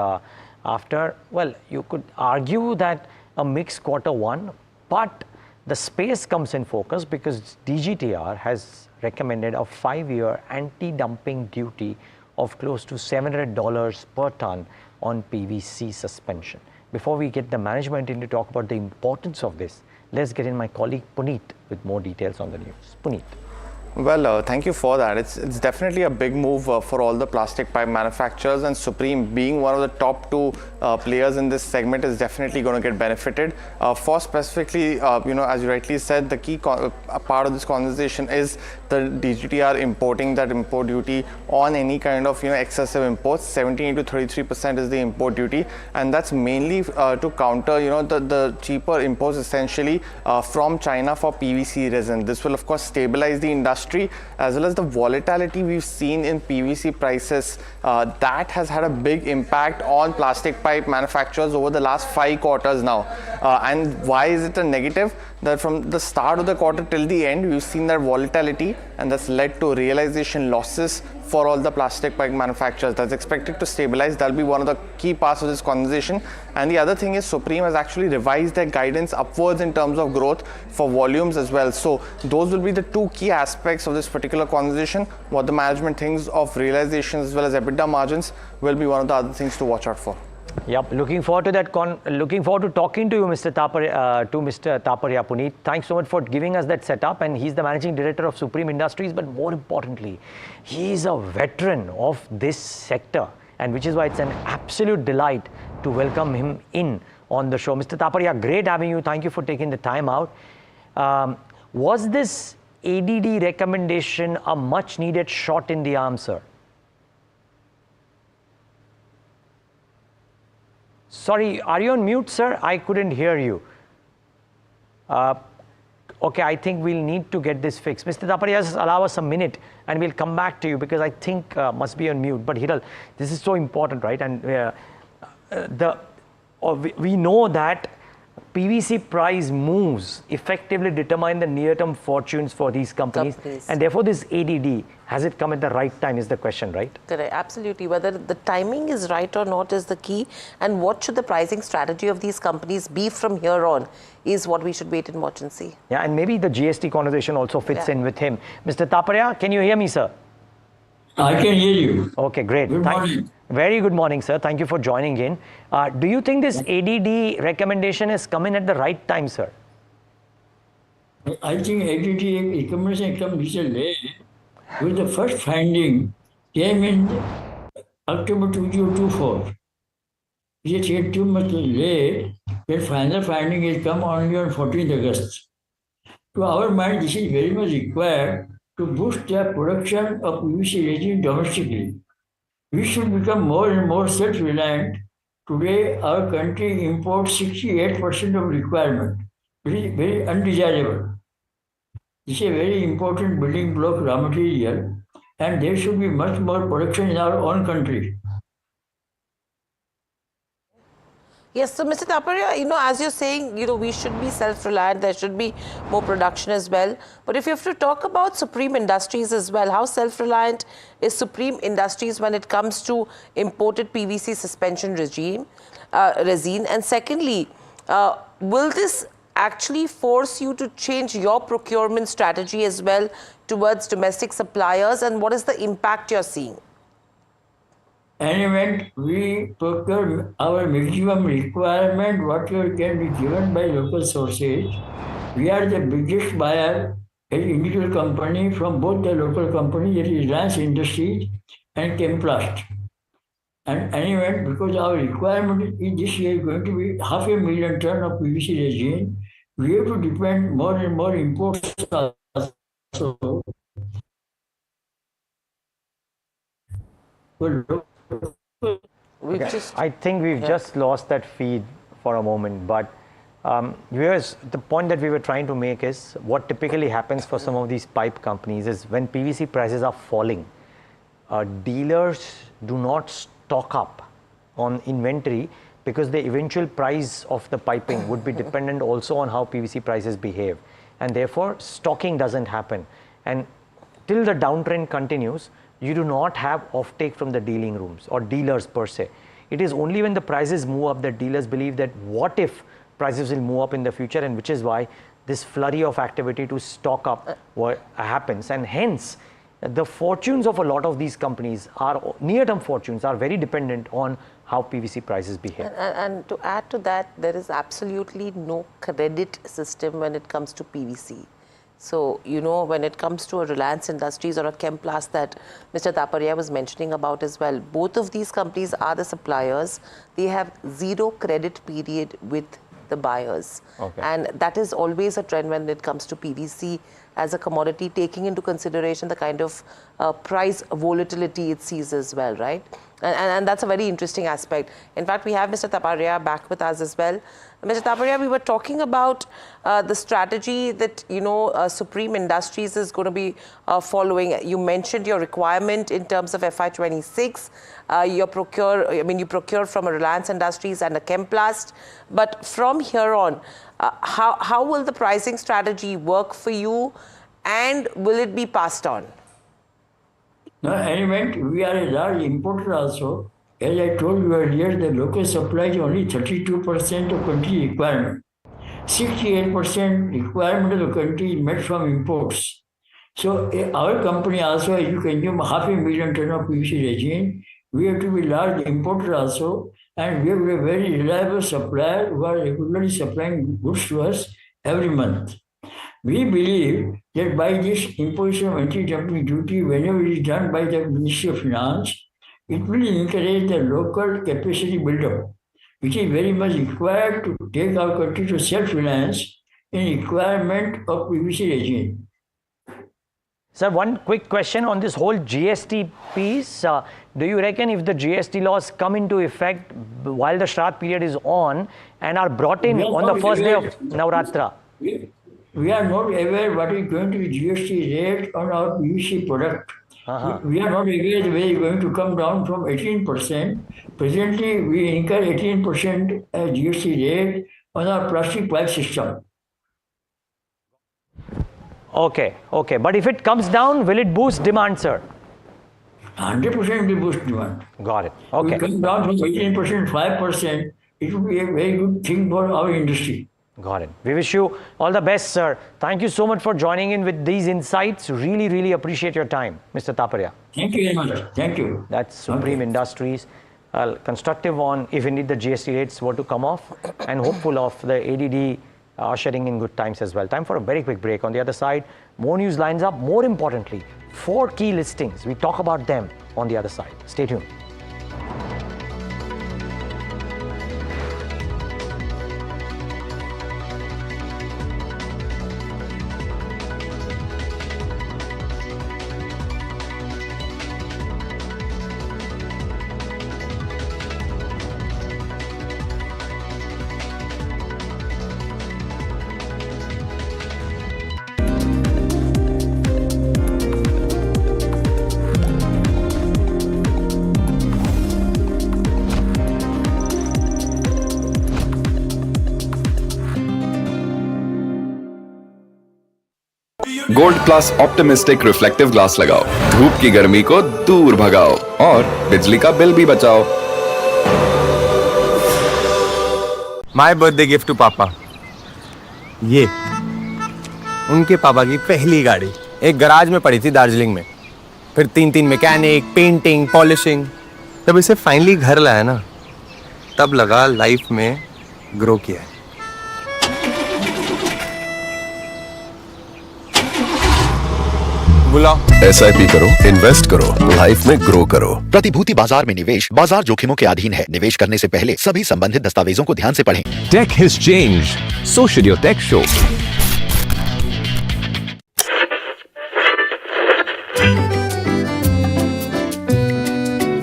after, well, you could argue that a mixed Q1, but the space comes in focus because DGTR has recommended a 5-year anti-dumping duty of close to $700 per ton on PVC suspension. Before we get the management in to talk about the importance of this, let's get in my colleague Puneet with more details on the news. Puneet. Well, thank you for that. It's definitely a big move for all the plastic pipe manufacturers, and Supreme, being one of the top 2 players in this segment, is definitely going to get benefited. For specifically, as you rightly said, the key part of this conversation is the DGTR importing that import duty on any kind of excessive imports. 17 to 33% is the import duty, and that's mainly to counter the cheaper imports essentially from China for PVC resin. This will of course stabilize the industry, as well as the volatility we've seen in PVC prices. That has had a big impact on plastic pipe manufacturers over the last 5 quarters now. And why is it a negative? That from the start of the quarter till the end, we've seen that volatility, and that's led to realization losses for all the plastic pipe manufacturers. That's expected to stabilize. That'll be one of the key parts of this conversation. And the other thing is Supreme has actually revised their guidance upwards in terms of growth for volumes as well. So those will be the 2 key aspects of this particular conversation. What the management thinks of realizations as well as EBITDA margins will be one of the other things to watch out for. Yep, looking forward to that. Looking forward to talking to you, Mr. Taparia, Puneet. Thanks so much for giving us that setup. And he's the managing director of Supreme Industries. But more importantly, he is a veteran of this sector, and which is why it's an absolute delight to welcome him in on the show. Mr. Taparia, great having you. Thank you for taking the time out. Was this ADD recommendation a much needed shot in the arm, sir? Sorry, are you on mute, sir? I couldn't hear you. Okay, I think we'll need to get this fixed. Mr. Taparia, just allow us a minute and we'll come back to you because I think must be on mute. But Hiral, this is so important, right? And we know that PVC price moves effectively determine the near-term fortunes for these companies. And therefore this ADD, has it come at the right time is the question, right? Correct, absolutely. Whether the timing is right or not is the key, and what should the pricing strategy of these companies be from here on is what we should wait and watch and see. Yeah, and maybe the GST conversation also fits in with him. Mr. Taparia, can you hear me, sir? I can hear you. Okay, great. Good morning. Very good morning, sir. Thank you for joining in. Do you think this ADD recommendation has come in at the right time, sir? I think ADD recommendation comes a little late. With the first finding came in October 2024. It is too much late. The final finding has come only on 14th August. To our mind, this is very much required to boost the production of PVC resin domestically. We should become more and more self-reliant. Today, our country imports 68% of requirement. Very, very undesirable. This is a very important building block raw material, and there should be much more production in our own country. Yes, so Mr. Taparia, as you're saying, we should be self-reliant, there should be more production as well. But if you have to talk about Supreme Industries as well, how self-reliant is Supreme Industries when it comes to imported PVC suspension resin? And secondly, will this actually force you to change your procurement strategy as well towards domestic suppliers, and what is the impact you're seeing? An event, we procure our maximum requirement, whatever can be given by local sources. We are the biggest buyer as individual company from both the local company, that is Reliance Industries and Chemplast. And an event, because our requirement is this year going to be 500,000 tons of PVC resin, we have to depend more and more imports also. Okay. I think we've just lost that feed for a moment, but viewers, the point that we were trying to make is what typically happens for some of these pipe companies is when PVC prices are falling, dealers do not stock up on inventory because the eventual price of the piping would be dependent also on how PVC prices behave, and therefore stocking doesn't happen. And till the downtrend continues, you do not have offtake from the dealing rooms or dealers per se. It is only when the prices move up that dealers believe that what if prices will move up in the future, and which is why this flurry of activity to stock up happens. And hence, the fortunes of a lot of these companies are near-term fortunes are very dependent on how PVC prices behave. And to add to that, there is absolutely no credit system when it comes to PVC. So, you know, when it comes to a Reliance Industries or a Chemplast that Mr. Taparia was mentioning about as well, both of these companies are the suppliers. They have zero credit period with the buyers. Okay. And that is always a trend when it comes to PVC as a commodity, taking into consideration the kind of price volatility it sees as well, right? And that's a very interesting aspect. In fact, we have Mr. Taparia back with us as well. Mr. Taparia, we were talking about the strategy that, you know, Supreme Industries is going to be following. You mentioned your requirement in terms of FY26. You procure from a Reliance Industries and a Chemplast. But from here on, how will the pricing strategy work for you, and will it be passed on? No, anyway, we are a large importer also. As I told you earlier, the local supply is only 32% of country requirement. 68% requirement of the country is met from imports. So our company also, as you consume 500,000 tons of PVC resin, we have to be large importer also, and we have a very reliable supplier who are regularly supplying goods to us every month. We believe that by this imposition of anti-dumping duty, whenever it is done by the Ministry of Finance, it will encourage the local capacity buildup, which is very much required to take our country to self-reliance in requirement of PVC resin. Sir, one quick question on this whole GST piece. Do you reckon if the GST laws come into effect while the Shraddh period is on and are brought in on the first day of Navratra? We are not aware what is going to be GST rate on our PVC product. We are not aware the way it's going to come down from 18%. Presently, we incur 18% GST rate on our plastic pipe system. Okay. But if it comes down, will it boost demand, sir? 100% will boost demand. Got it. Okay. If it comes down from 18%, 5%, it will be a very good thing for our industry. Got it. We wish you all the best, sir. Thank you so much for joining in with these insights. Really, really appreciate your time, Mr. Taparia. Thank you very much. Thank you. That's Supreme Industries. Constructive on if indeed the GST rates were to come off, and hopeful of the ADD ushering in good times as well. Time for a very quick break. On the other side, more news lines up. More importantly, 4 key listings. We talk about them on the other side. Stay tuned. Gold plus optimistic reflective glass लगाओ, धूप की गर्मी को दूर भगाओ और बिजली का बिल भी बचाओ। My birthday gift to papa, ये उनके पापा की पहली गाड़ी। एक गराज में पड़ी थी दार्जिलिंग में, फिर 3-3 मैकेनिक, पेंटिंग, पॉलिशिंग। जब इसे फाइनली घर लाया ना, तब लगा लाइफ में ग्रो किया है। बुलाओ। SIP करो, इन्वेस्ट करो, लाइफ में ग्रो करो। प्रतिभूति बाजार में निवेश बाजार जोखिमों के अधीन है। निवेश करने से पहले सभी संबंधित दस्तावेजों को ध्यान से पढ़ें। Tech has changed. So should your tech show.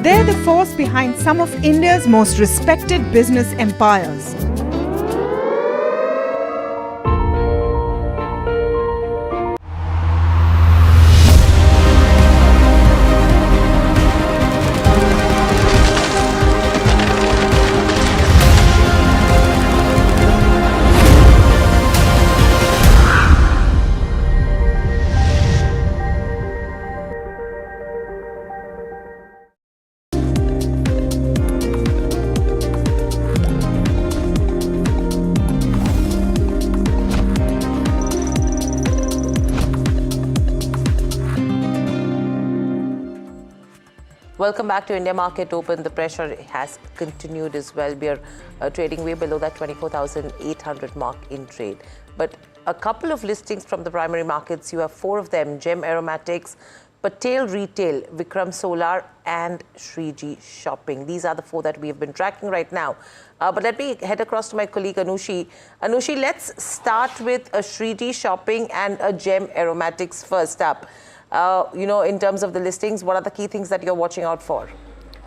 They're the force behind some of India's most respected business empires. Welcome back to India Market Open. The pressure has continued as well. We are trading way below that 24,800 mark in trade. But a couple of listings from the primary markets. You have 4 of them: Gem Aromatics, Patel Retail, Vikram Solar and Shriji Shopping. These are the 4 that we have been tracking right now. But let me head across to my colleague Anushi. Anushi, let's start with a Shriji Shopping and a Gem Aromatics first up. In terms of the listings, what are the key things that you're watching out for?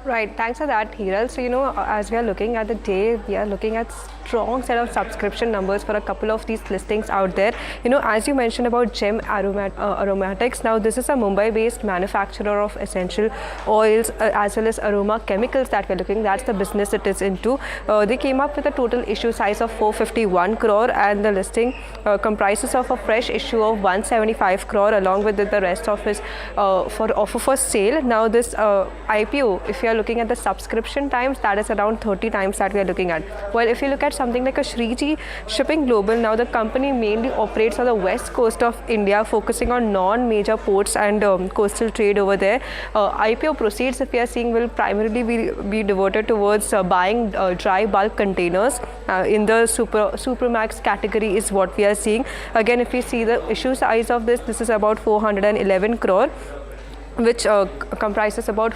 Right, thanks for that, Hiral. So, as we are looking at the day, we are looking at strong set of subscription numbers for a couple of these listings out there. As you mentioned about Gem Aromatics, now this is a Mumbai-based manufacturer of essential oils as well as aroma chemicals that we're looking. That's the business it is into. They came up with a total issue size of 451 crore and the listing comprises of a fresh issue of 175 crore along with the rest of his offer for sale. Now this IPO, if you are looking at the subscription times, that is around 30 times that we are looking at. Well, if you look at something like a Shriji Shipping Global, now the company mainly operates on the west coast of India, focusing on non-major ports and coastal trade over there. IPO proceeds, if we are seeing, will primarily be devoted towards buying dry bulk containers in the Supermax category is what we are seeing. Again, if we see the issue size of this is about 411 crore. Which comprises about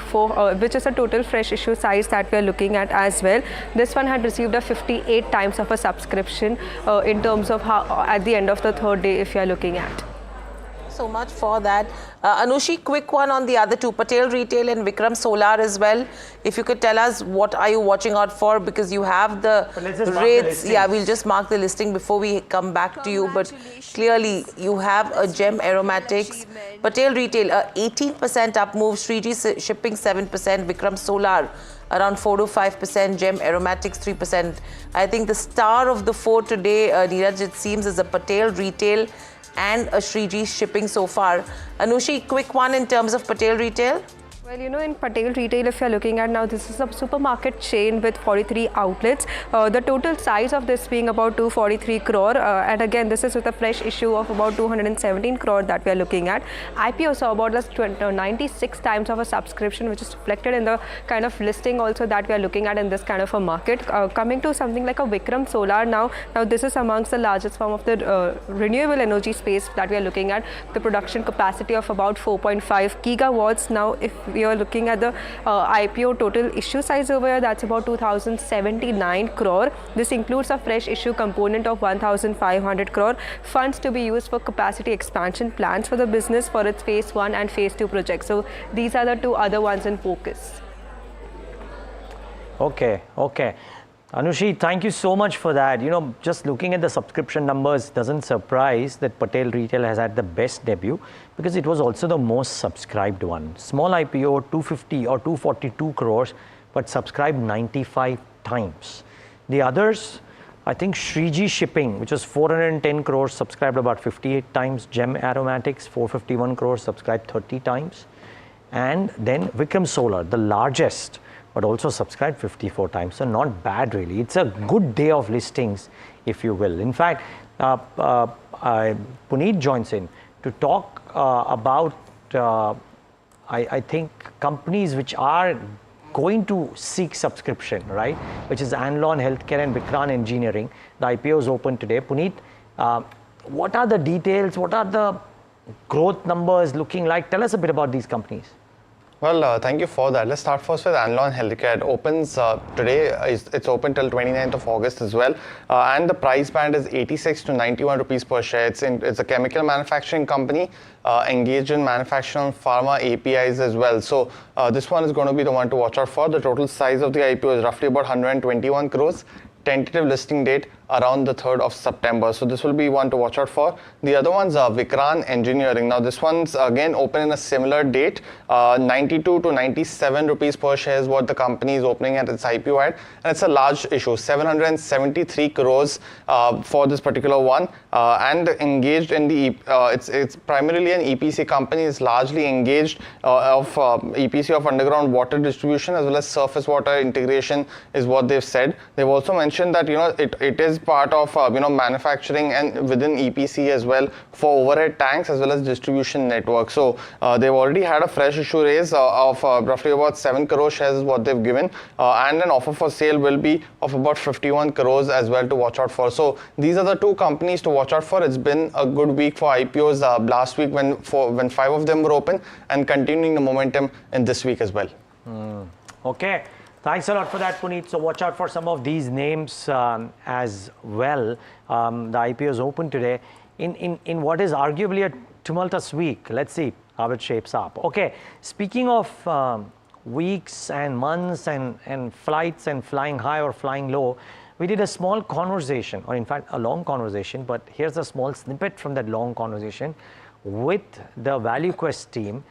which is a total fresh issue size that we are looking at as well. This one had received a 58 times of a subscription in terms of how at the end of the 3rd day if you are looking at. So much for that. Anushi, quick one on the other 2, Patel Retail and Vikram Solar as well. If you could tell us what are you watching out for, because you have the rates. Yeah, we'll just mark the listing before we come back to you. But clearly you have a Gem Aromatics, Patel Retail 18% up move, Shriji Shipping 7%, Vikram Solar around 4 to 5%, Gem Aromatics 3%. I think the star of the 4 today, Neeraj, it seems, is a Patel Retail and a Shriji Shipping so far. Anushi, quick one in terms of Patel Retail. Well, in Patel Retail, if you're looking at now, this is a supermarket chain with 43 outlets. The total size of this being about 243 crore. And again, this is with a fresh issue of about 217 crore that we are looking at. IPO saw about 96 times of a subscription, which is reflected in the kind of listing also that we are looking at in this kind of a market. Coming to something like a Vikram Solar now this is amongst the largest form of the renewable energy space that we are looking at. The production capacity of about 4.5 gigawatts. Now, if we are looking at the IPO total issue size over here, that's about 2,079 crore. This includes a fresh issue component of 1,500 crore. Funds to be used for capacity expansion plans for the business for its phase 1 and phase 2 projects. So these are the 2 other ones in focus. Okay. Anushi, thank you so much for that. Just looking at the subscription numbers doesn't surprise that Patel Retail has had the best debut because it was also the most subscribed one. Small IPO, 250 or 242 crores, but subscribed 95 times. The others, I think Shriji Shipping, which was 410 crores, subscribed about 58 times. Gem Aromatics, 451 crores, subscribed 30 times. And then Vikram Solar, the largest, but also subscribed 54 times. So not bad really. It's a good day of listings, if you will. In fact, Puneet joins in to talk about, I think, companies which are going to seek subscription, right? Which is Anlon Healthcare and Vikran Engineering. The IPO is open today. Puneet, what are the details? What are the growth numbers looking like? Tell us a bit about these companies. Well, thank you for that. Let's start first with Anlon Healthcare. It opens today. It's open till 29th of August as well. And the price band is 86 to 91 rupees per share. It's a chemical manufacturing company engaged in manufacturing pharma APIs as well. So this one is going to be the one to watch out for. The total size of the IPO is roughly about 121 crores. Tentative listing date around the 3rd of September. So this will be one to watch out for. The other one's Vikran Engineering. Now this one's again open in a similar date. 92 to 97 rupees per share is what the company is opening at its IPO at. And it's a large issue, 773 crores for this particular one. And engaged in the, it's primarily an EPC company. It's largely engaged of EPC of underground water distribution as well as surface water integration is what they've said. They've also mentioned that, it is part of manufacturing and within EPC as well for overhead tanks as well as distribution network. So they've already had a fresh issue raise of roughly about 7 crore shares is what they've given, and an offer for sale will be of about 51 crores as well to watch out for. So these are the two companies to watch out for. It's been a good week for IPOs last week when 5 of them were open, and continuing the momentum in this week as well. Okay. Thanks a lot for that, Puneet. So watch out for some of these names as well. The IPO is open today in what is arguably a tumultuous week. Let's see how it shapes up. Okay, speaking of weeks and months and flights and flying high or flying low, we did a small conversation, or in fact a long conversation, but here's a small snippet from that long conversation with the ValueQuest team.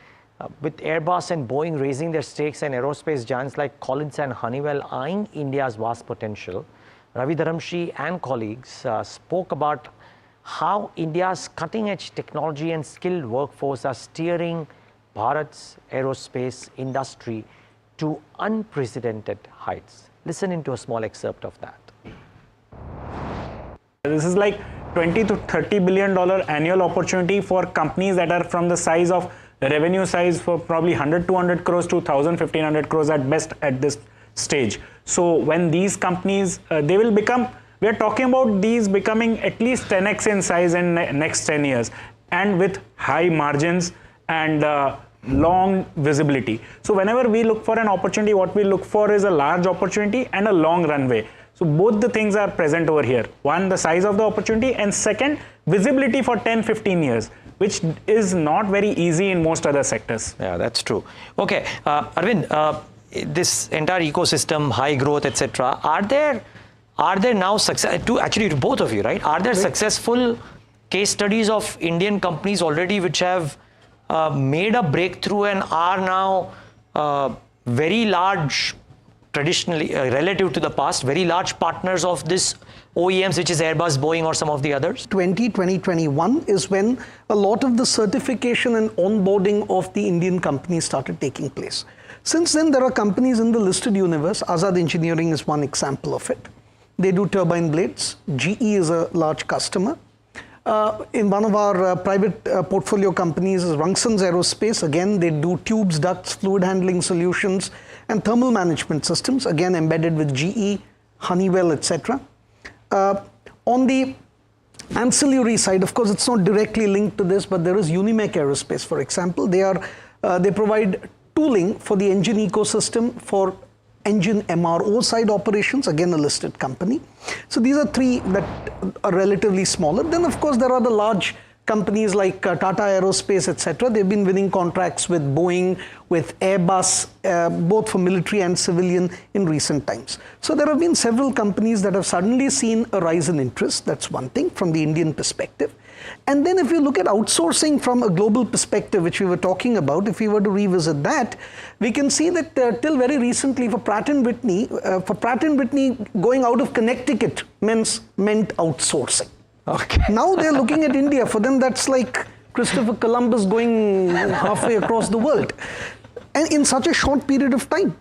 With Airbus and Boeing raising their stakes and aerospace giants like Collins and Honeywell eyeing India's vast potential, Ravi Dharamshi and colleagues spoke about how India's cutting-edge technology and skilled workforce are steering Bharat's aerospace industry to unprecedented heights. Listen into a small excerpt of that. This is like $20 to $30 billion annual opportunity for companies that are from the size of revenue size for probably 100, 200 crores to 1,000, 1,500 crores at best at this stage. So when these companies, they will become, we are talking about these becoming at least 10x in size in next 10 years and with high margins and long visibility. So whenever we look for an opportunity, what we look for is a large opportunity and a long runway. So both the things are present over here. One, the size of the opportunity, and second, visibility for 10, 15 years. Which is not very easy in most other sectors. Yeah, that's true. Okay, Arvind, this entire ecosystem, high growth, etc. Are there now success to both of you, right? Are there successful case studies of Indian companies already which have made a breakthrough and are now very large, traditionally relative to the past, very large partners of this OEMs, which is Airbus, Boeing, or some of the others? 2021 is when a lot of the certification and onboarding of the Indian companies started taking place. Since then, there are companies in the listed universe. Azad Engineering is one example of it. They do turbine blades. GE is a large customer. In one of our private portfolio companies is Rungsons Aerospace. Again, they do tubes, ducts, fluid handling solutions, and thermal management systems, again embedded with GE, Honeywell, etc. On the ancillary side, of course, it's not directly linked to this, but there is Unimec Aerospace, for example. They provide tooling for the engine ecosystem for engine MRO side operations, again a listed company. So these are three that are relatively smaller. Then, of course, there are the large companies like Tata Aerospace, etc. They've been winning contracts with Boeing, with Airbus, both for military and civilian in recent times. So there have been several companies that have suddenly seen a rise in interest. That's one thing from the Indian perspective. And then if you look at outsourcing from a global perspective, which we were talking about, if we were to revisit that, we can see that till very recently for Pratt & Whitney, going out of Connecticut meant outsourcing. Okay. Now they're looking at India. For them, that's like Christopher Columbus going halfway across the world. And in such a short period of time.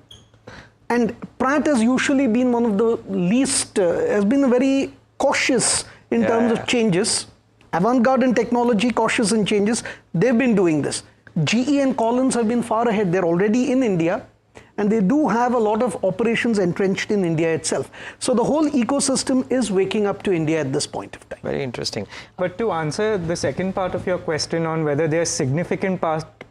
And Pratt has usually been one of the least, has been very cautious in terms of changes. Avant-garde in technology, cautious in changes. They've been doing this. GE and Collins have been far ahead. They're already in India, and they do have a lot of operations entrenched in India itself. So the whole ecosystem is waking up to India at this point of time. Very interesting. But to answer the second part of your question on whether they're significant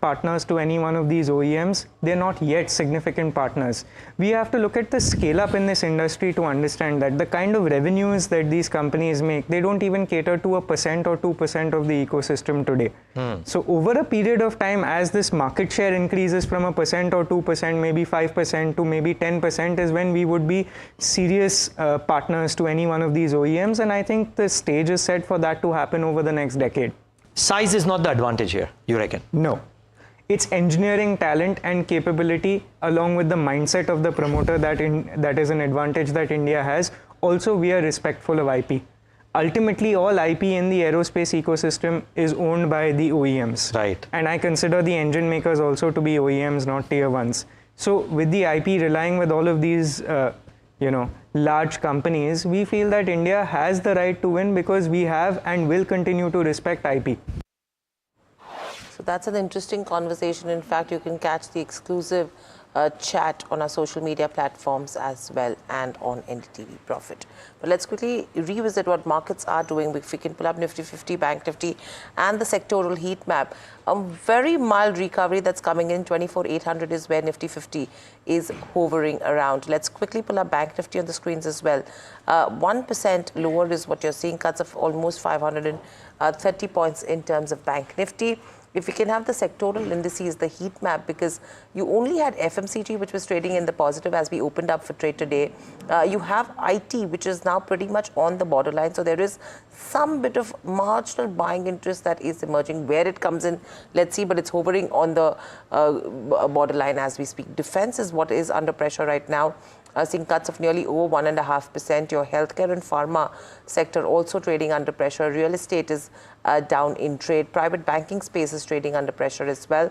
partners to any one of these OEMs, they're not yet significant partners. We have to look at the scale up in this industry to understand that the kind of revenues that these companies make, they don't even cater to 1% or 2% of the ecosystem today. So over a period of time, as this market share increases from 1% or 2%, maybe 5% to maybe 10% is when we would be serious partners to any one of these OEMs. And I think the stage is set for that to happen over the next decade. Size is not the advantage here, you reckon? No. It's engineering talent and capability along with the mindset of the promoter that is an advantage that India has. Also, we are respectful of IP. Ultimately, all IP in the aerospace ecosystem is owned by the OEMs. Right. And I consider the engine makers also to be OEMs, not tier ones. So with the IP relying with all of these, large companies, we feel that India has the right to win because we have and will continue to respect IP. So that's an interesting conversation. In fact, you can catch the exclusive chat on our social media platforms as well and on NDTV Profit. But let's quickly revisit what markets are doing. If we can pull up Nifty 50, Bank Nifty and the sectoral heat map. A very mild recovery that's coming in. 24,800 is where Nifty 50 is hovering around. Let's quickly pull up Bank Nifty on the screens as well. 1% lower is what you're seeing. Cuts of almost 530 points in terms of Bank Nifty. If we can have the sectoral indices, the heat map, because you only had FMCG, which was trading in the positive as we opened up for trade today. You have IT, which is now pretty much on the borderline. So there is some bit of marginal buying interest that is emerging. Where it comes in, let's see, but it's hovering on the borderline as we speak. Defense is what is under pressure right now. Seeing cuts of nearly over 1.5%. Your healthcare and pharma sector also trading under pressure. Real estate is down in trade. Private banking space is trading under pressure as well.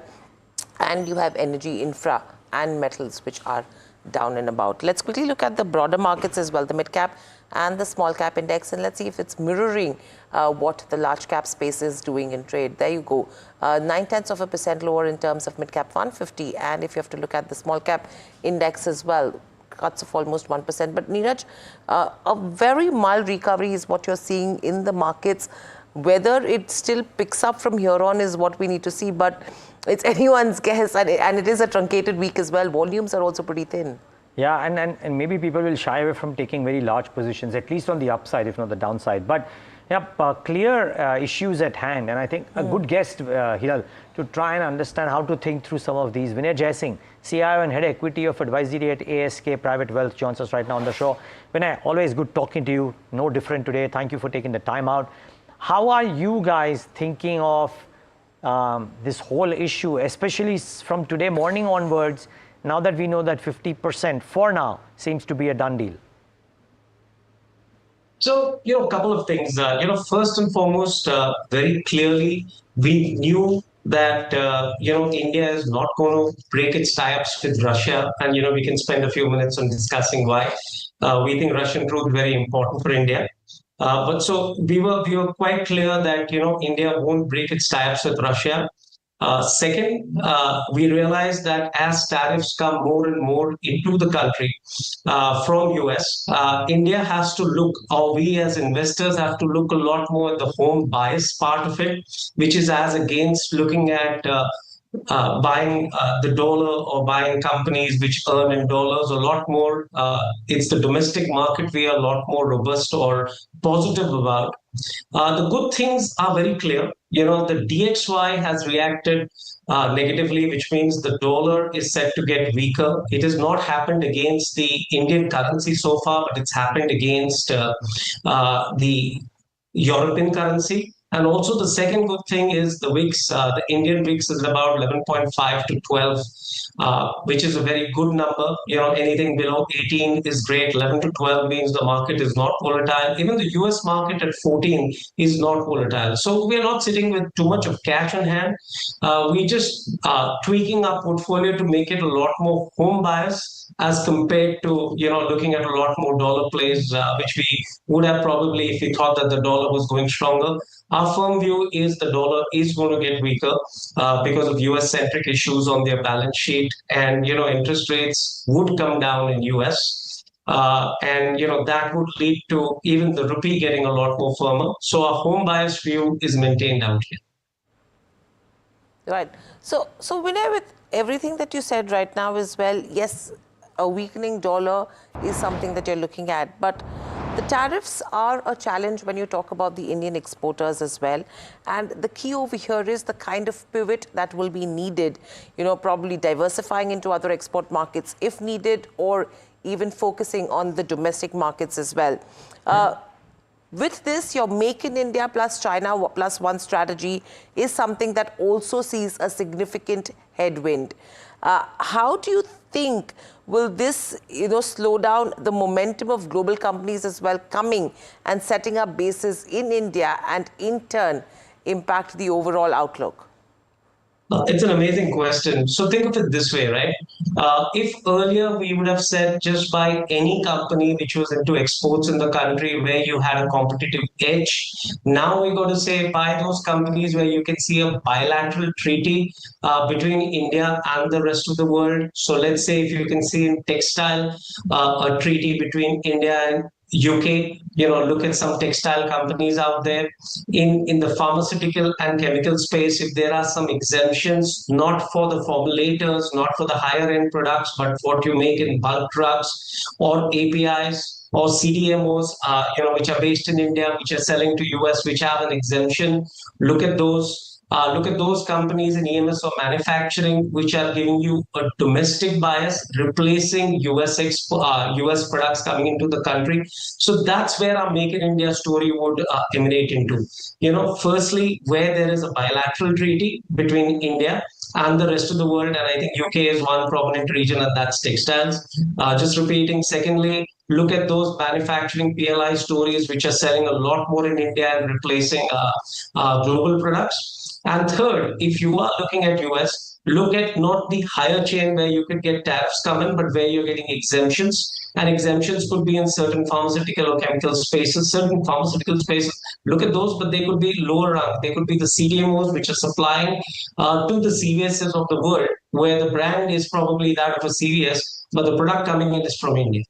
And you have energy, infra and metals, which are down and about. Let's quickly look at the broader markets as well, the mid cap and the small cap index, and let's see if it's mirroring what the large cap space is doing in trade. There you go. 0.9% lower in terms of mid cap 150. And if you have to look at the small cap index as well, cuts of almost 1%. But Neeraj, a very mild recovery is what you're seeing in the markets. Whether it still picks up from here on is what we need to see, but it's anyone's guess, and it is a truncated week as well. Volumes are also pretty thin. Yeah, and maybe people will shy away from taking very large positions, at least on the upside, if not the downside. But clear issues at hand, and I think a good guest, Hiral, to try and understand how to think through some of these. Vinay Jaising, CIO and Head Equity of Advisory at ASK Private Wealth, joins us right now on the show. Vinay, always good talking to you. No different today. Thank you for taking the time out. How are you guys thinking of this whole issue, especially from today morning onwards, now that we know that 50% for now seems to be a done deal? So, a couple of things. First and foremost, very clearly, we knew that, India is not going to break its tie-ups with Russia. And, we can spend a few minutes on discussing why. We think Russian crude is very important for India. But so we were quite clear that, India won't break its tie-ups with Russia. Second, we realized that as tariffs come more and more into the country from US, India has to look, or we as investors have to look a lot more at the home bias part of it, which is as against looking at buying the dollar or buying companies which earn in dollars a lot more. It's the domestic market we are a lot more robust or positive about. The good things are very clear. The DXY has reacted negatively, which means the dollar is set to get weaker. It has not happened against the Indian currency so far, but it's happened against the European currency. And also the second good thing is the VIX, the Indian VIX is about 11.5 to 12, which is a very good number. Anything below 18 is great. 11 to 12 means the market is not volatile. Even the US market at 14 is not volatile. So we're not sitting with too much of cash on hand. We just tweaking our portfolio to make it a lot more home bias as compared to, looking at a lot more dollar plays, which we would have probably, if we thought that the dollar was going stronger. Our firm view is the dollar is going to get weaker because of US-centric issues on their balance sheet, and interest rates would come down in US. And that would lead to even the rupee getting a lot more firmer. So our home bias view is maintained out here. Right. So Vinay, with everything that you said right now as well, yes, a weakening dollar is something that you're looking at, but the tariffs are a challenge when you talk about the Indian exporters as well. And the key over here is the kind of pivot that will be needed, probably diversifying into other export markets if needed, or even focusing on the domestic markets as well. With this, your Make in India plus China plus one strategy is something that also sees a significant headwind. How do you think will this, slow down the momentum of global companies as well coming and setting up bases in India, and in turn impact the overall outlook? It's an amazing question. So think of it this way, right? If earlier we would have said just buy any company which was into exports in the country where you had a competitive edge, now we're going to say buy those companies where you can see a bilateral treaty between India and the rest of the world. So let's say if you can see in textile, a treaty between India and UK, look at some textile companies out there. In the pharmaceutical and chemical space, if there are some exemptions, not for the formulators, not for the higher end products, but what you make in bulk drugs or APIs or CDMOs, which are based in India, which are selling to US, which have an exemption, look at those. Look at those companies in EMS or manufacturing, which are giving you a domestic bias, replacing US products coming into the country. So that's where our Make in India story would emanate into. Firstly, where there is a bilateral treaty between India and the rest of the world, and I think UK is one prominent region, and that's textiles. Just repeating. Secondly, look at those manufacturing PLI stories, which are selling a lot more in India and replacing global products. And third, if you are looking at US, look at not the higher chain where you could get tariffs coming, but where you're getting exemptions. And exemptions could be in certain pharmaceutical or chemical spaces, certain pharmaceutical spaces. Look at those, but they could be lower rung. They could be the CDMOs, which are supplying to the CVSs of the world, where the brand is probably that of a CVS, but the product coming in is from India.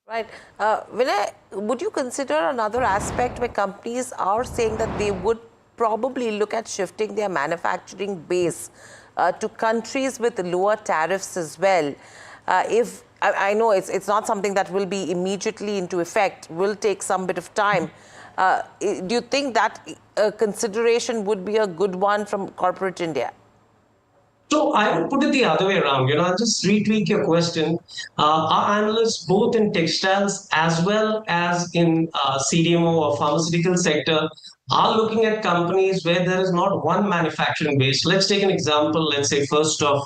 Right. Vinay, would you consider another aspect where companies are saying that they would probably look at shifting their manufacturing base to countries with lower tariffs as well? If I know it's not something that will be immediately into effect, will take some bit of time. Do you think that consideration would be a good one from corporate India? So I would put it the other way around. I'll just retweak your question. Our analysts, both in textiles as well as in CDMO or pharmaceutical sector, are looking at companies where there is not one manufacturing base. Let's take an example, let's say first of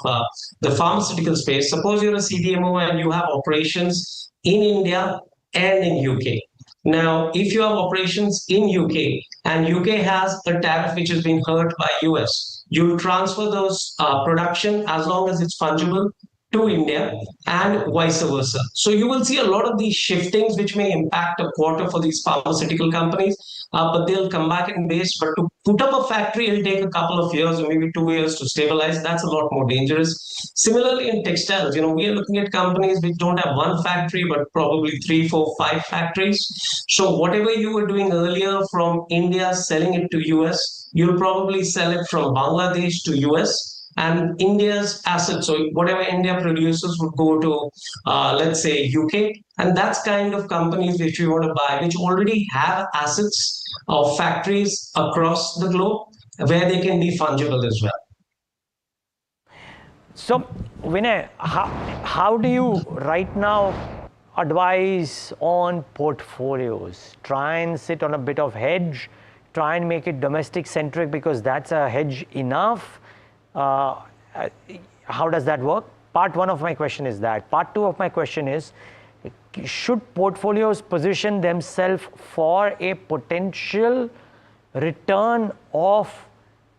the pharmaceutical space. Suppose you're a CDMO and you have operations in India and in UK. Now, if you have operations in UK and UK has a tariff which has been heard by US, you transfer those production as long as it's fungible to India and vice versa. So you will see a lot of these shiftings which may impact a quarter for these pharmaceutical companies, but they'll come back in base. But to put up a factory, it'll take a couple of years or maybe 2 years to stabilize. That's a lot more dangerous. Similarly, in textiles, we are looking at companies which don't have one factory, but probably 3, 4, 5 factories. So whatever you were doing earlier from India, selling it to US, you'll probably sell it from Bangladesh to US. And India's assets, so whatever India produces would go to, let's say, UK. And that's kind of companies which we want to buy, which already have assets or factories across the globe where they can be fungible as well. So, Vinay, how do you right now advise on portfolios? Try and sit on a bit of hedge, try and make it domestic centric because that's a hedge enough. How does that work? Part one of my question is that. Part two of my question is, should portfolios position themselves for a potential return of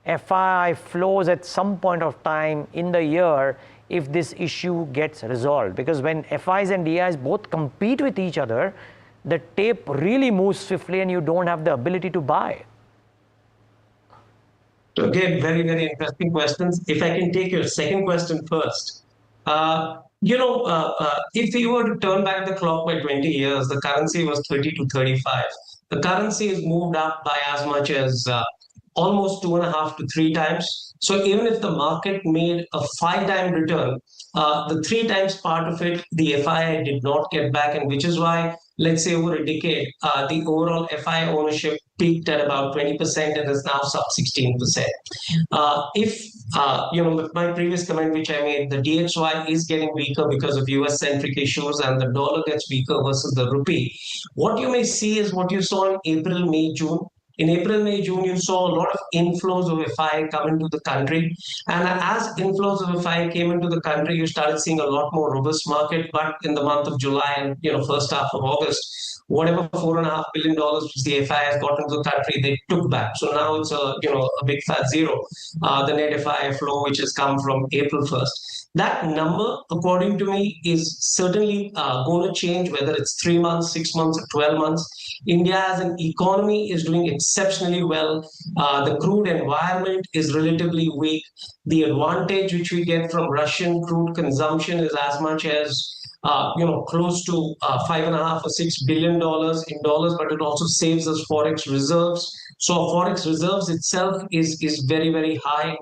FII flows at some point of time in the year if this issue gets resolved? Because when FIs and DIs both compete with each other, the tape really moves swiftly and you don't have the ability to buy? Again, very, very interesting questions. If I can take your second question first. If we were to turn back the clock by 20 years, the currency was 30 to 35. The currency has moved up by as much as almost 2.5 to 3 times. So even if the market made a 5-time return, the 3 times part of it, the FII did not get back, and which is why, let's say over a decade, the overall FII ownership peaked at about 20% and is now sub 16%. With my previous comment which I made, the DXY is getting weaker because of US-centric issues and the dollar gets weaker versus the rupee. What you may see is what you saw in April, May, June. In April, May, June, you saw a lot of inflows of FI come into the country. And as inflows of FI came into the country, you started seeing a lot more robust market. But in the month of July and first half of August, whatever $4.5 billion which the FI has got into the country, they took back. So now it's a big fat zero. The net FI flow which has come from April 1st. That number, according to me, is certainly going to change, whether it's 3 months, 6 months, or 12 months. India as an economy is doing exceptionally well. The crude environment is relatively weak. The advantage which we get from Russian crude consumption is as much as close to $5.5 or $6 billion in dollars, but it also saves us forex reserves. So forex reserves itself is very, very high.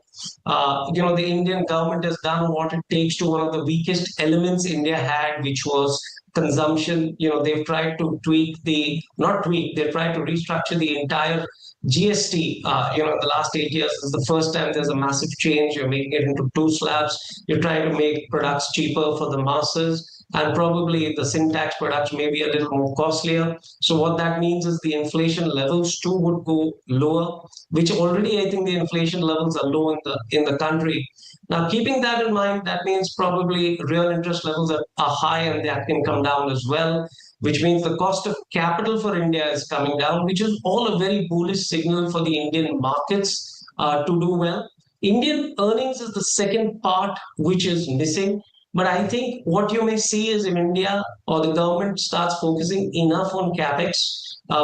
The Indian government has done what it takes to one of the weakest elements India had, which was consumption. They've tried to they've tried to restructure the entire GST, in the last 8 years. This is the first time there's a massive change. You're making it into 2 slabs. You're trying to make products cheaper for the masses. And probably the sin tax products may be a little more costlier. So what that means is the inflation levels too would go lower, which already I think the inflation levels are low in the country. Now, keeping that in mind, that means probably real interest levels are high and that can come down as well, which means the cost of capital for India is coming down, which is all a very bullish signal for the Indian markets to do well. Indian earnings is the second part which is missing. But I think what you may see is if India or the government starts focusing enough on capex,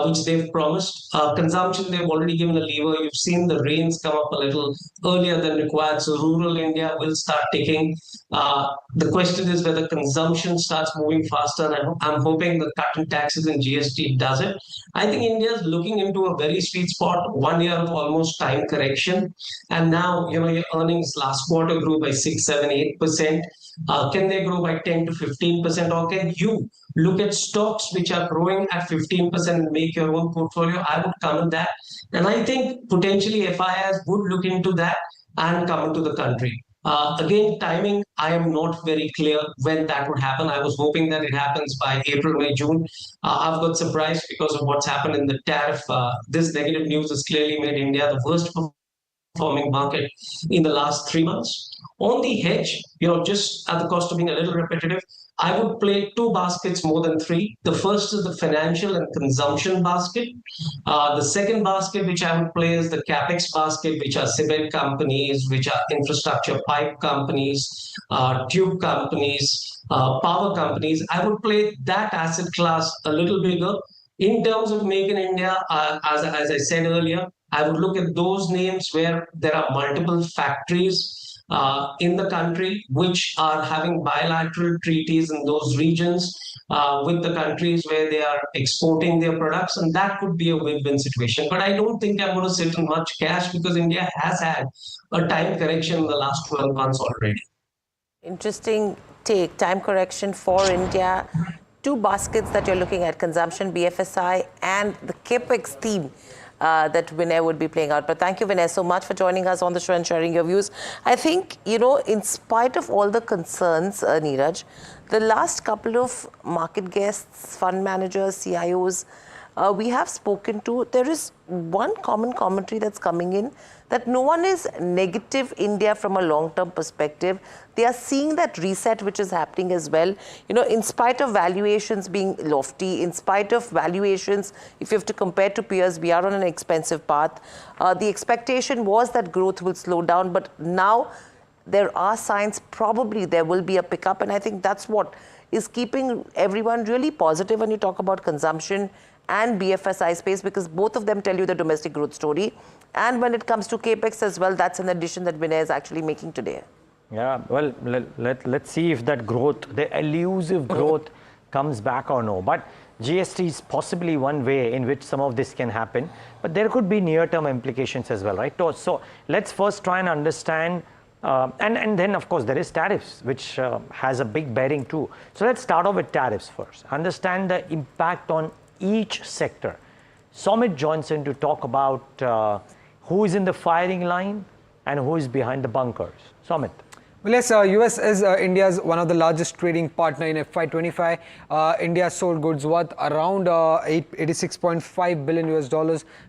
which they've promised. Consumption, they've already given a lever. You've seen the rains come up a little earlier than required. So rural India will start ticking. The question is whether consumption starts moving faster. And I'm hoping the cut in taxes and GST does it. I think India is looking into a very sweet spot, 1 year of almost time correction. And now, your earnings last quarter grew by 6, 7, 8%. Can they grow by 10 to 15%? Or can you look at stocks which are growing at 15% and make your own portfolio? I would come in that. And I think potentially FIs would look into that and come into the country. Again, timing, I am not very clear when that would happen. I was hoping that it happens by April, May, June. I've got surprised because of what's happened in the tariff. This negative news has clearly made India the worst performing market in the last 3 months. On the hedge, just at the cost of being a little repetitive, I would play 2 baskets more than 3. The first is the financial and consumption basket. The second basket which I would play is the capex basket, which are cement companies, which are infrastructure pipe companies, tube companies, power companies. I would play that asset class a little bigger. In terms of Make in India, as I said earlier, I would look at those names where there are multiple factories in the country which are having bilateral treaties in those regions with the countries where they are exporting their products, and that could be a win-win situation. But I don't think I'm going to sit on much cash because India has had a time correction in the last 12 months already. Interesting take. Time correction for India. 2 baskets that you're looking at, consumption, BFSI, and the capex theme that Vinay would be playing out. But thank you, Vinay, so much for joining us on the show and sharing your views. I think, in spite of all the concerns, Neeraj, the last couple of market guests, fund managers, CIOs, we have spoken to, there is one common commentary that's coming in, that no one is negative India from a long-term perspective. They are seeing that reset which is happening as well. In spite of valuations being lofty, in spite of valuations, if you have to compare to peers, we are on an expensive path. The expectation was that growth will slow down, but now there are signs probably there will be a pickup, and I think that's what is keeping everyone really positive when you talk about consumption and BFSI space, because both of them tell you the domestic growth story. And when it comes to capex as well, that's an addition that Vinay is actually making today. Yeah, well, let's see if that growth, the elusive growth, comes back or no. But GST is possibly one way in which some of this can happen, but there could be near-term implications as well, right? So let's first try and understand, and then of course there is tariffs, which has a big bearing too. So let's start off with tariffs first. Understand the impact on each sector. Somit joins in to talk about who is in the firing line and who is behind the bunkers. Somit. Well, yes, US is India's one of the largest trading partner in FY25. India sold goods worth around $86.5 billion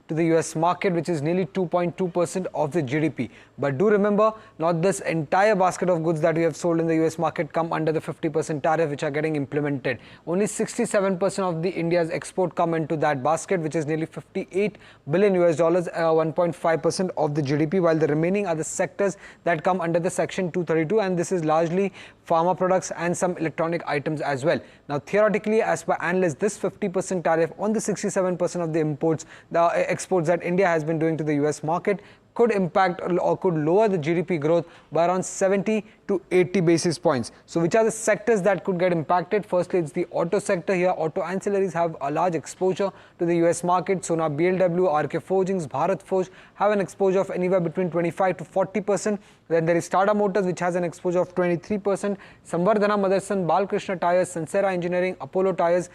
to the US market, which is nearly 2.2% of the GDP. But do remember, not this entire basket of goods that we have sold in the US market come under the 50% tariff, which are getting implemented. Only 67% of the India's export come into that basket, which is nearly $58 billion, 1.5% of the GDP, while the remaining are the sectors that come under the Section 232, and this is largely pharma products and some electronic items as well. Now, theoretically, as per analysts, this 50% tariff on the 67% of the imports, the exports that India has been doing to the US market, could impact or could lower the GDP growth by around 70 to 80 basis points. So which are the sectors that could get impacted? Firstly, it's the auto sector here. Auto ancillaries have a large exposure to the US market. So now BLW, RK Forgings, Bharat Forge have an exposure of anywhere between 25 to 40%. Then there is Tata Motors, which has an exposure of 23%. Samvardhana Motherson, Balkrishna Tires, Sansera Engineering, Apollo Tires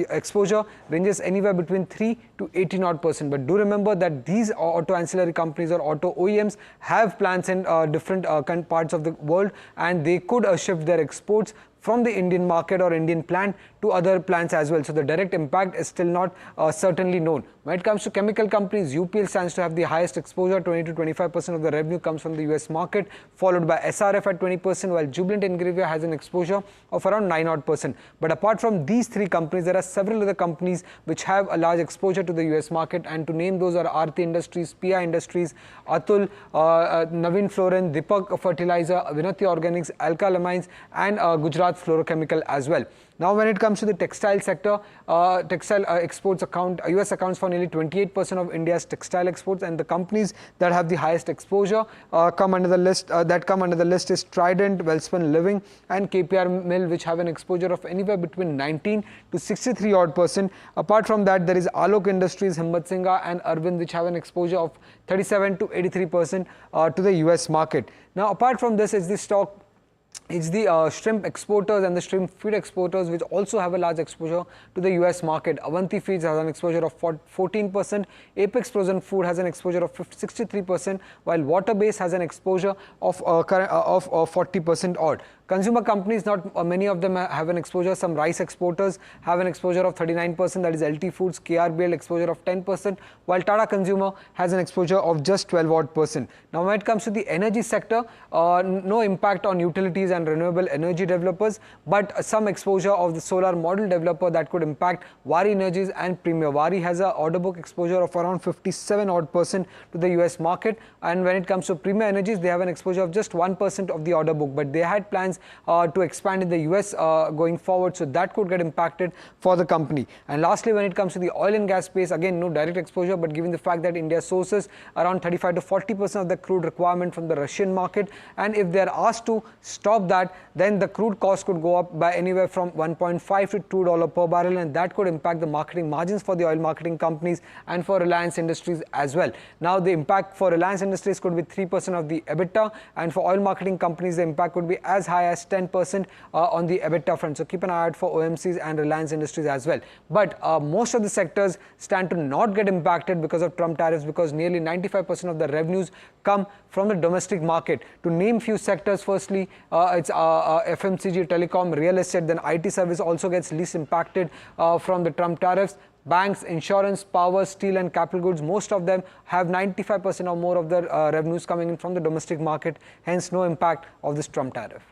exposure ranges anywhere between 3 to 18%. But do remember that these auto ancillary companies or auto OEMs have plants in different parts of the world, and they could shift their exports from the Indian market or Indian plant to other plants as well. So the direct impact is still not certainly known. When it comes to chemical companies, UPL stands to have the highest exposure. 20 to 25% of the revenue comes from the US market, followed by SRF at 20%, while Jubilant Ingrevia has an exposure of around 9%. But apart from these three companies, there are several other companies which have a large exposure to the US market, and to name those are Aarti Industries, PI Industries, Atul, Navin Florin, Deepak Fertilizer, Vinati Organics, Alka Lamines, and Gujarat Fluorochemical as well. Now, when it comes to the textile sector, textile exports account, US accounts for nearly 28% of India's textile exports, and the companies that have the highest exposure come under the list. Is Trident, Welspun Living, and KPR Mill, which have an exposure of anywhere between 19 to 63%. Apart from that, there is Alok Industries, Himmat Singha, and Arvind, which have an exposure of 37 to 83% to the US market. Now, apart from this, is the stock. It's the shrimp exporters and the shrimp feed exporters, which also have a large exposure to the US market. Avanti Feeds has an exposure of 14%, Apex Frozen Food has an exposure of 63%, while Waterbase has an exposure of 40% odd. Consumer companies, not many of them have an exposure. Some rice exporters have an exposure of 39%, that is LT Foods, KRBL exposure of 10%, while Tata Consumer has an exposure of just 12%. Now, when it comes to the energy sector, no impact on utilities and renewable energy developers, but some exposure of the solar module developer that could impact Waaree Energies and Premier. Waaree has an order book exposure of around 57% to the US market, and when it comes to Premier Energies, they have an exposure of just 1% of the order book, but they had plans to expand in the US going forward, so that could get impacted for the company. And lastly, when it comes to the oil and gas space, again, no direct exposure, but given the fact that India sources around 35 to 40% of the crude requirement from the Russian market, and if they are asked to stop that, then the crude cost could go up by anywhere from $1.5 to $2 per barrel, and that could impact the marketing margins for the oil marketing companies and for Reliance Industries as well. Now, the impact for Reliance Industries could be 3% of the EBITDA, and for oil marketing companies, the impact could be as high as 10% on the EBITDA front. So keep an eye out for OMCs and Reliance Industries as well. But most of the sectors stand to not get impacted because of Trump tariffs, because nearly 95% of the revenues come from the domestic market. To name few sectors, firstly, it's FMCG, telecom, real estate, then IT service also gets least impacted from the Trump tariffs. Banks, insurance, power, steel and capital goods, most of them have 95% or more of their revenues coming in from the domestic market, hence no impact of this Trump tariff.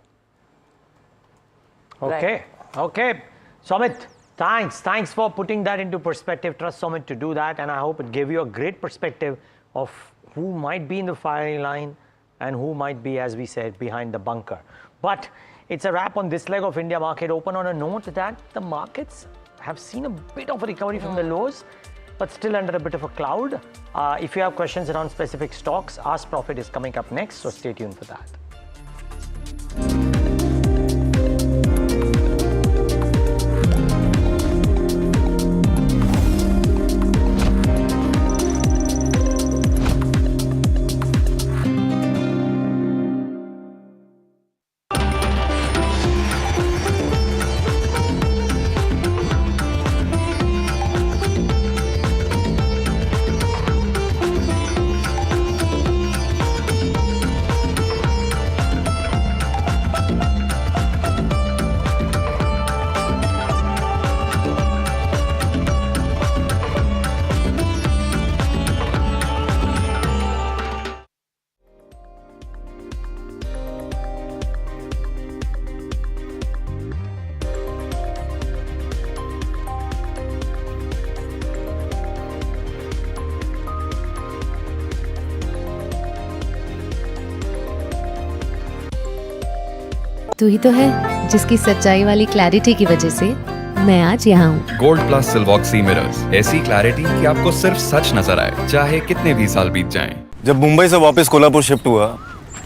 Okay, okay. Somit, thanks for putting that into perspective. Trust Somit to do that, and I hope it gave you a great perspective of who might be in the firing line and who might be, as we said, behind the bunker. But it's a wrap on this leg of India market open on a note that the markets have seen a bit of a recovery from the lows, but still under a bit of a cloud. If you have questions around specific stocks, Ask Profit is coming up next, so stay tuned for that. तू ही तो है जिसकी सच्चाई वाली clarity की वजह से मैं आज यहाँ हूँ। गोल्ड प्लस सिल्वॉक्सी मिरर्स, ऐसी क्लैरिटी कि आपको सिर्फ सच नजर आए, चाहे कितने भी साल बीत जाएं। जब मुंबई से वापस कोल्हापुर शिफ्ट हुआ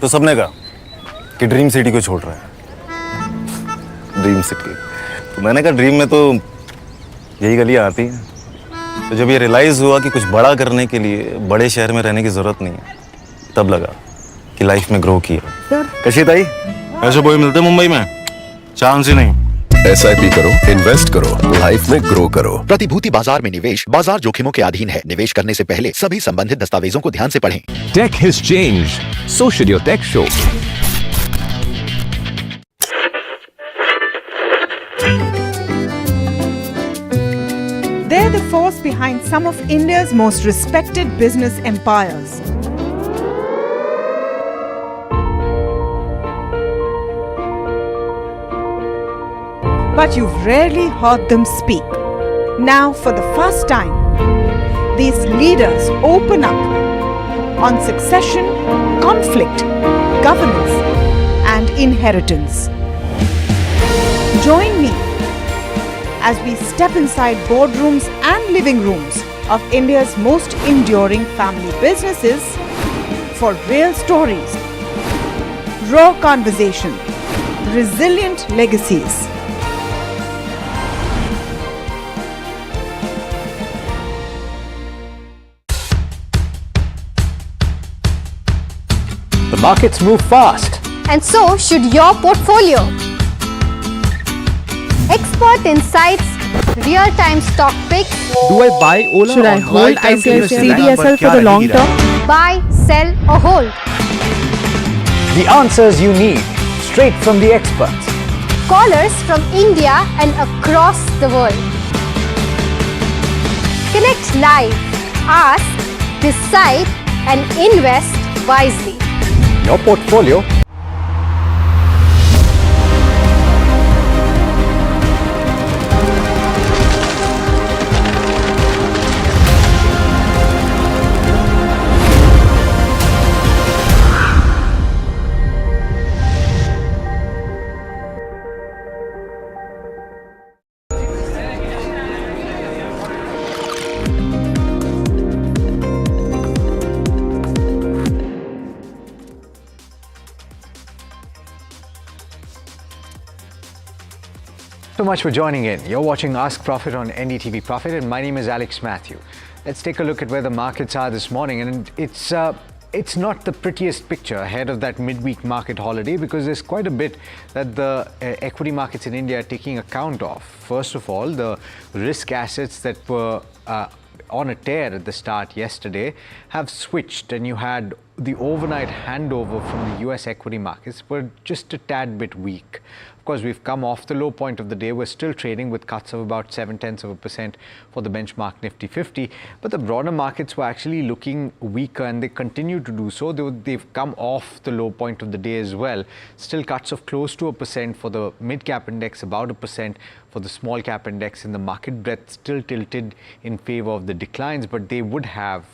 तो सबने कहा कि ड्रीम सिटी को छोड़ रहा है। ड्रीम सिटी, तो मैंने कहा ड्रीम में तो यही गलियां आती हैं। तो जब ये रियलाइज हुआ कि कुछ बड़ा करने के लिए बड़े शहर में रहने की जरूरत नहीं है, तब लगा कि लाइफ में ग्रो किया। कशी ताई, ऐसे बॉय मिलते मुंबई में? चांस ही नहीं। SIP करो, इन्वेस्ट करो, लाइफ में ग्रो करो। प्रतिभूति बाजार में निवेश बाजार जोखिमों के अधीन है। निवेश करने से पहले सभी संबंधित दस्तावेजों को ध्यान से पढ़ें। Tech has changed. So should your tech show. They're the force behind some of India's most respected business empires. But you've rarely heard them speak. Now, for the first time, these leaders open up on succession, conflict, governance, and inheritance. Join me as we step inside boardrooms and living rooms of India's most enduring family businesses for real stories, raw conversation, resilient legacies. The markets move fast. And so should your portfolio. Expert insights, real-time stock picks. Do I buy Ola? Should I hold CDSL for the long term? Buy, sell or hold. The answers you need, straight from the experts. Callers from India and across the world. Connect live, ask, decide and invest wisely. Your portfolio. So much for joining in. You're watching Ask Profit on NDTV Profit, and my name is Alex Matthew. Let's take a look at where the markets are this morning, and it's not the prettiest picture ahead of that midweek market holiday, because there's quite a bit that the equity markets in India are taking account of. First of all, the risk assets that were on a tear at the start yesterday have switched, and you had the overnight handover from the US equity markets were just a tad bit weak. Of course, we've come off the low point of the day. We're still trading with cuts of about 0.7% for the benchmark Nifty 50, but the broader markets were actually looking weaker, and they continue to do so. They've come off the low point of the day as well. Still cuts of close to 1% for the mid-cap index, about 1% for the small cap index, and the market breadth still tilted in favor of the declines, but they would have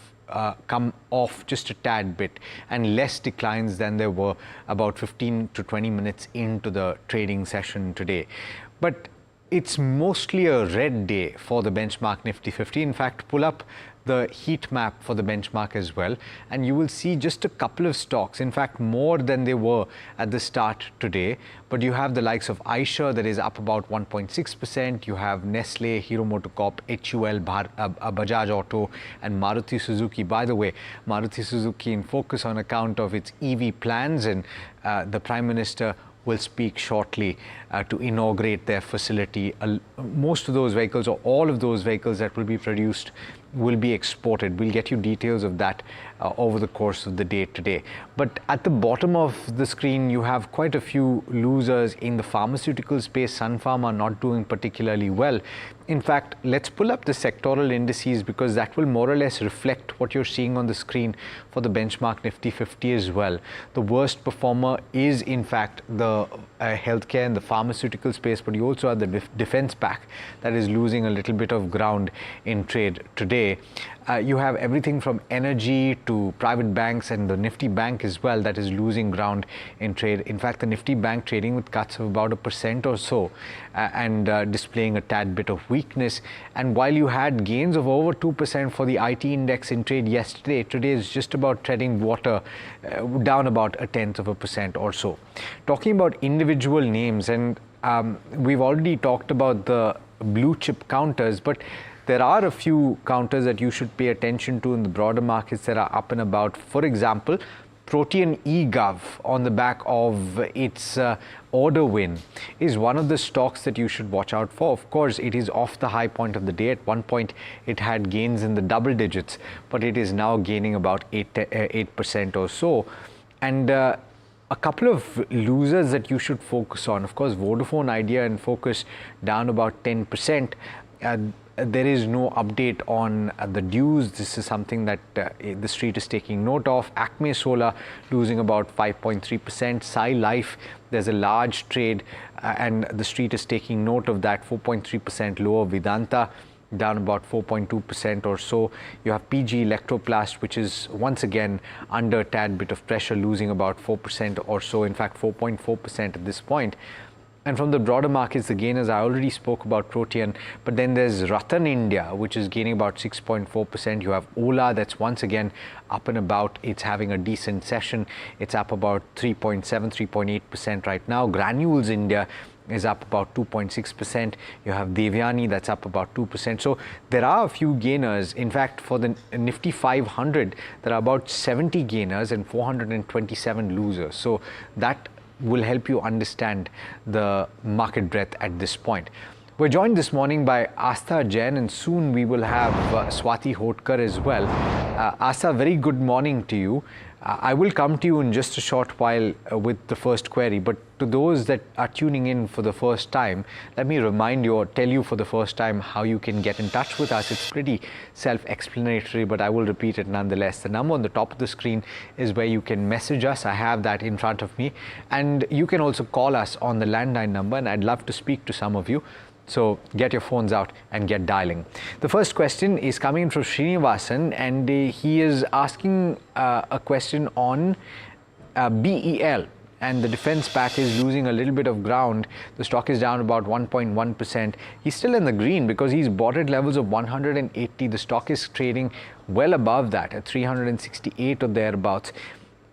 come off just a tad bit and less declines than there were about 15 to 20 minutes into the trading session today. But it's mostly a red day for the benchmark Nifty 50. In fact, pull up the heat map for the benchmark as well, and you will see just a couple of stocks, in fact more than they were at the start today. But you have the likes of Eicher that is up about 1.6%, you have Nestle, Hero MotoCorp, HUL, Bajaj Auto and Maruti Suzuki. By the way, Maruti Suzuki in focus on account of its EV plans, and the Prime Minister will speak shortly to inaugurate their facility. Most of those vehicles, or all of those vehicles that will be produced, will be exported. We'll get you details of that over the course of the day today. But at the bottom of the screen, you have quite a few losers in the pharmaceutical space. Sun Pharma not doing particularly well. In fact, let's pull up the sectoral indices, because that will more or less reflect what you're seeing on the screen for the benchmark Nifty 50 as well. The worst performer is in fact the healthcare and the pharmaceutical space, but you also have the defense pack that is losing a little bit of ground in trade today. You have everything from energy to private banks, and the Nifty Bank as well that is losing ground in trade. In fact, the Nifty Bank trading with cuts of about 1% or so, and displaying a tad bit of weakness. And while you had gains of over 2% for the IT index in trade yesterday, today is just about treading water, down about 0.1% or so. Talking about individual names, and we've already talked about the blue chip counters, but there are a few counters that you should pay attention to in the broader markets that are up and about. For example, Protean eGov, on the back of its order win, is one of the stocks that you should watch out for. Of course, it is off the high point of the day. At one point, it had gains in the double digits, but it is now gaining about 8% or so. And a couple of losers that you should focus on. Of course, Vodafone Idea and Focus down about 10%. There is no update on the dues. This is something that the street is taking note of. Acme Solar losing about 5.3%. Sai Life, there's a large trade and the street is taking note of that, 4.3% lower. Vedanta down about 4.2% or so. You have PG Electroplast, which is once again under a tad bit of pressure, losing about 4% or so, in fact 4.4% at this point. And from the broader markets, the gainers, I already spoke about Protean, but then there's Ratan India, which is gaining about 6.4%. You have Ola, that's once again up and about. It's having a decent session. It's up about 3.7, 3.8% right now. Granules India is up about 2.6%. You have Devyani, that's up about 2%. So there are a few gainers. In fact, for the Nifty 500, there are about 70 gainers and 427 losers. So that will help you understand the market breadth at this point. We're joined this morning by Astha Jain, and soon we will have Swati Hotkar as well. Astha, very good morning to you. I will come to you in just a short while with the first query, but to those that are tuning in for the first time, let me remind you or tell you for the first time how you can get in touch with us. It's pretty self-explanatory, but I will repeat it nonetheless. The number on the top of the screen is where you can message us. I have that in front of me. And you can also call us on the landline number, and I'd love to speak to some of you. So get your phones out and get dialing. The first question is coming from Srinivasan, and he is asking a question on BEL, and the defense pack is losing a little bit of ground. The stock is down about 1.1%. He's still in the green because he's bought at levels of 180. The stock is trading well above that at 368 or thereabouts.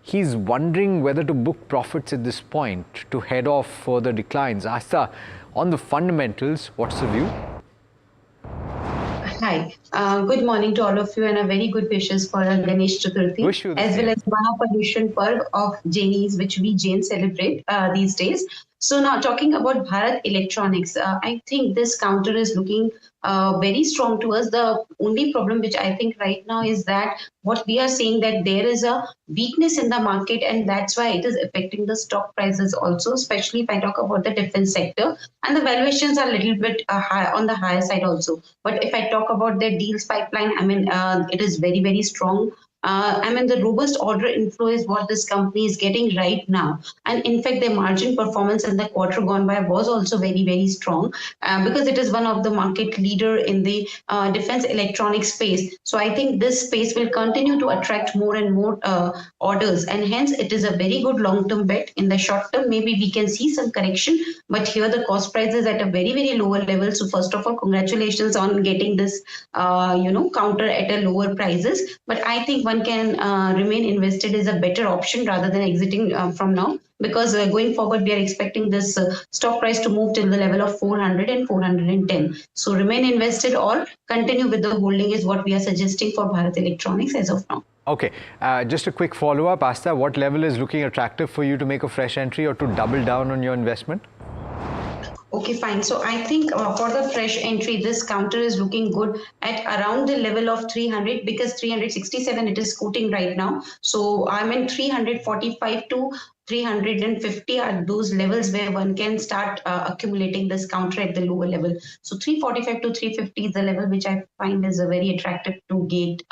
He's wondering whether to book profits at this point to head off further declines. Asta, on the fundamentals, what's the view? Hi, good morning to all of you, and a very good wishes for Ganesh Chaturthi, as well as Mahapollution Parv of Jainis, which we Jains celebrate these days. So now talking about Bharat Electronics, I think this counter is looking very strong to us. The only problem which I think right now is that what we are saying that there is a weakness in the market, and that's why it is affecting the stock prices also, especially if I talk about the defense sector, and the valuations are a little bit high on the higher side also. But if I talk about their deals pipeline, I mean, it is very, very strong. I mean, the robust order inflow is what this company is getting right now. And in fact, their margin performance in the quarter gone by was also very, very strong because it is one of the market leader in the defense electronic space. So I think this space will continue to attract more and more orders, and hence it is a very good long-term bet. In the short term, maybe we can see some correction, but here the cost price is at a very, very lower level. So first of all, congratulations on getting this, counter at a lower prices. But I think one can remain invested is a better option rather than exiting from now, because going forward we are expecting this stock price to move till the level of 400 and 410. So remain invested or continue with the holding is what we are suggesting for Bharat Electronics as of now. Okay, just a quick follow-up, Asta, what level is looking attractive for you to make a fresh entry or to double down on your investment? Okay, fine. So I think for the fresh entry, this counter is looking good at around the level of 300, because 367 it is quoting right now. So I'm in 345 to 350 are those levels where one can start accumulating this counter at the lower level. So 345 to 350 is the level which I find is a very attractive to get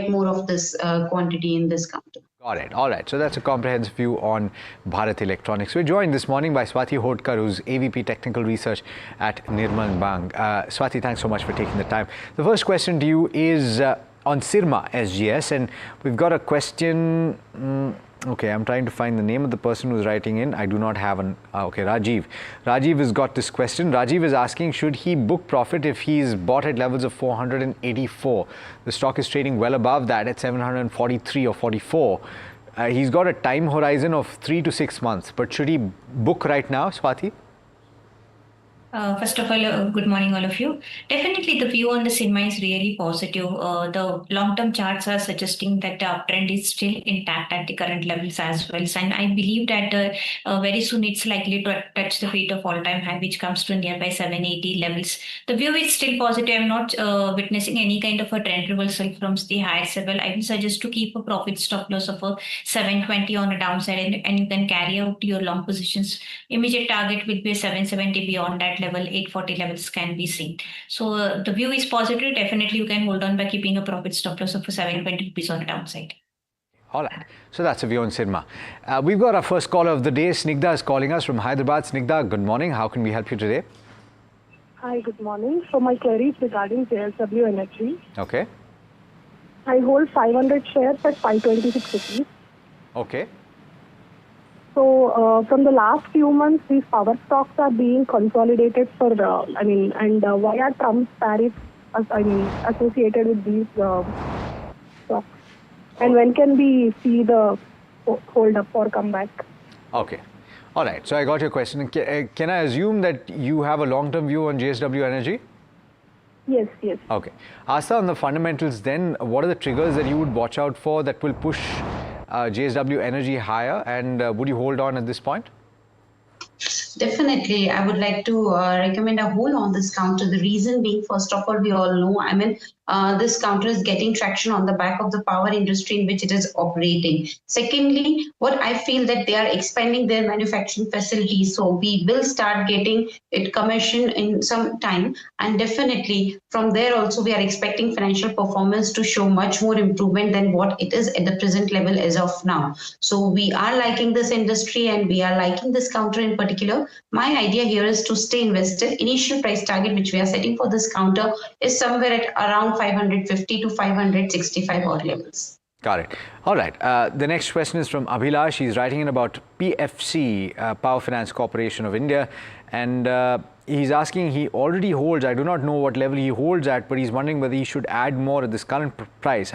more of this quantity in this counter. Got it. All right. So that's a comprehensive view on Bharat Electronics. We're joined this morning by Swati Hodkar, who's AVP Technical Research at Nirmal Bang. Swati, thanks so much for taking the time. The first question to you is on Syrma SGS, and we've got a question. Okay, I'm trying to find the name of the person who's writing in. I do not have an... okay, Rajiv. Rajiv has got this question. Rajiv is asking, should he book profit if he's bought at levels of 484? The stock is trading well above that at 743 or 44. He's got a time horizon of 3 to 6 months. But should he book right now, Swati? First of all, good morning, all of you. Definitely, the view on the Syrma is really positive. The long-term charts are suggesting that the uptrend is still intact at the current levels as well. And I believe that very soon it's likely to touch the rate of all-time high, which comes to nearby 780 levels. The view is still positive. I'm not witnessing any kind of a trend reversal from the highest level. I will suggest to keep a profit stop loss of a 720 on a downside, and you can carry out your long positions. Immediate target will be a 770. Beyond that level, 840 levels can be seen. So the view is positive. Definitely you can hold on by keeping a profit stop loss of 720 rupees on the downside. All right. So that's a view on Syrma. We've got our first caller of the day. Snigdha is calling us from Hyderabad. Snigdha, good morning. How can we help you today? Hi, good morning. So my query is regarding JSW Energy. Okay. I hold 500 shares at 526 rupees. Okay. So from the last few months, these power stocks are being consolidated for, why are Trump's tariffs, associated with these stocks? And when can we see the hold up or comeback? Okay. All right. So I got your question. Can I assume that you have a long-term view on JSW Energy? Yes, yes. Okay. Asta, on the fundamentals then, what are the triggers that you would watch out for that will push JSW Energy higher, and would you hold on at this point? Definitely, I would like to recommend a hold on this counter. The reason being, first of all, we all know, this counter is getting traction on the back of the power industry in which it is operating. Secondly, what I feel that they are expanding their manufacturing facilities, so we will start getting it commissioned in some time, and definitely from there also we are expecting financial performance to show much more improvement than what it is at the present level as of now. So we are liking this industry and we are liking this counter in particular. My idea here is to stay invested. Initial price target which we are setting for this counter is somewhere at around 550 to 565 odd levels. Got it. All right. The next question is from Abhilash. He's writing in about PFC, Power Finance Corporation of India. And he's asking, he already holds, I do not know what level he holds at, but he's wondering whether he should add more at this current price.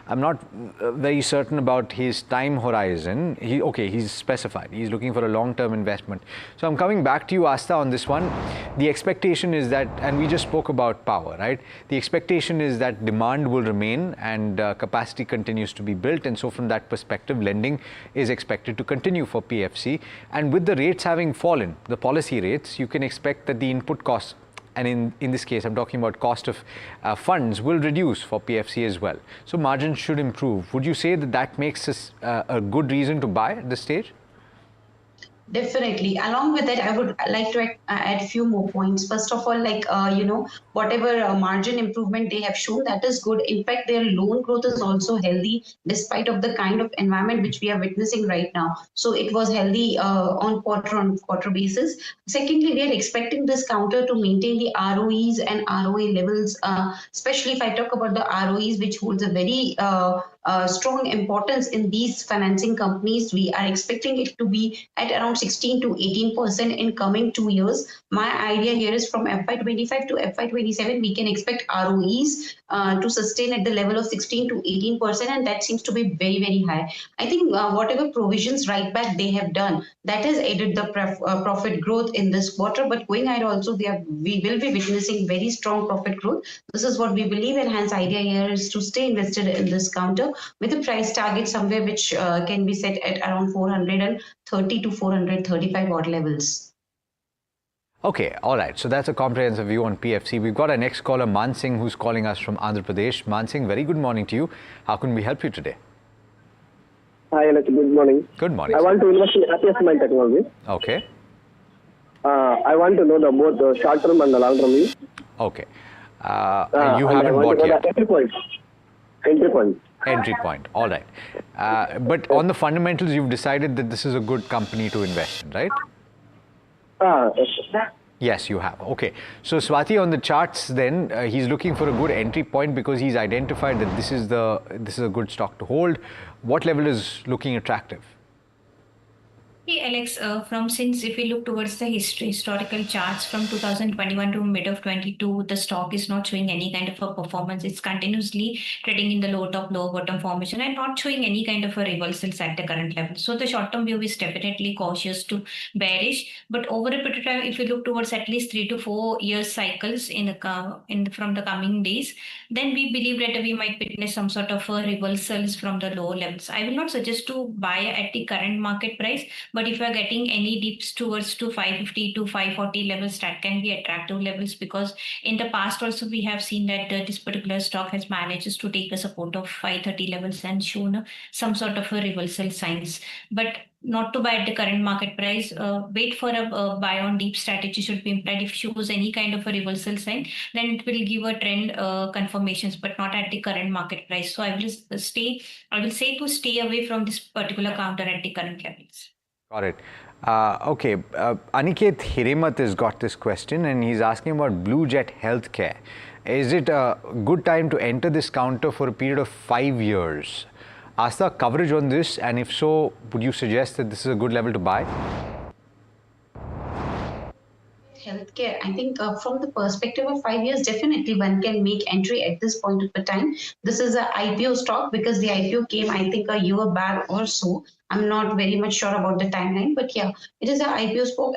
I'm not very certain about his time horizon. He's specified. He's looking for a long-term investment. So I'm coming back to you, Asta, on this one. The expectation is that, and we just spoke about power, right? The expectation is that demand will remain and capacity continues to be built. And so from that perspective, lending is expected to continue for PFC. And with the rates having fallen, the policy rates, you can expect that the input costs, and in this case I'm talking about cost of funds, will reduce for PFC as well. So margins should improve. Would you say that that makes us a good reason to buy at this stage? Definitely. Along with that, I would like to add few more points. First of all, like, whatever margin improvement they have shown, that is good. In fact, their loan growth is also healthy despite of the kind of environment which we are witnessing right now. So it was healthy on quarter basis. Secondly, we are expecting this counter to maintain the ROEs and ROA levels, especially if I talk about the ROEs, which holds a very strong importance in these financing companies. We are expecting it to be at around 16 to 18% in coming 2 years. My idea here is from FY25 to FY27, we can expect ROEs to sustain at the level of 16 to 18%, and that seems to be very, very high. I think whatever provisions right back they have done, that has aided the profit growth in this quarter. But going ahead also, we will be witnessing very strong profit growth. This is what we believe, and hence idea here is to stay invested in this counter with a price target somewhere which can be set at around 430 to 435 odd levels. Okay, all right. So that's a comprehensive view on PFC. We've got our next caller, Man Singh, who's calling us from Andhra Pradesh. Man Singh, very good morning to you. How can we help you today? Hi, Alex. Good morning. Good morning. I want to invest in Happiest Mind Technology. Okay. I want to know both the short term and the long term view. Okay. You haven't bought yet. Entry point. Entry point. All right. But on the fundamentals, you've decided that this is a good company to invest in, right? Yes, you have. Okay. So Swati, on the charts then, he's looking for a good entry point because he's identified that this is a good stock to hold. What level is looking attractive? Hey Alex, since if we look towards the historical charts from 2021 to mid of 22, the stock is not showing any kind of a performance. It's continuously trading in the low top, low bottom formation and not showing any kind of a reversals at the current level. So the short term view is definitely cautious to bearish. But over a period of time, if you look towards at least 3 to 4 years cycles from the coming days, then we believe that we might witness some sort of reversals from the low levels. I will not suggest to buy at the current market price. But if you are getting any dips towards to 550 to 540 levels, that can be attractive levels, because in the past also we have seen that this particular stock has managed to take a support of 530 levels and shown some sort of a reversal signs. But not to buy at the current market price, wait for a buy on deep strategy should be implied. If shows any kind of a reversal sign, then it will give a trend confirmations, but not at the current market price. So I will say to stay away from this particular counter at the current levels. Got it. Okay. Aniket Hiremat has got this question and he's asking about Blue Jet Healthcare. Is it a good time to enter this counter for a period of 5 years? Asta, coverage on this, and if so, would you suggest that this is a good level to buy? Healthcare, I think from the perspective of 5 years, definitely one can make entry at this point of the time. This is an IPO stock because the IPO came, I think, a year back or so. I'm not very much sure about the timeline, but yeah, it is an IPO stock,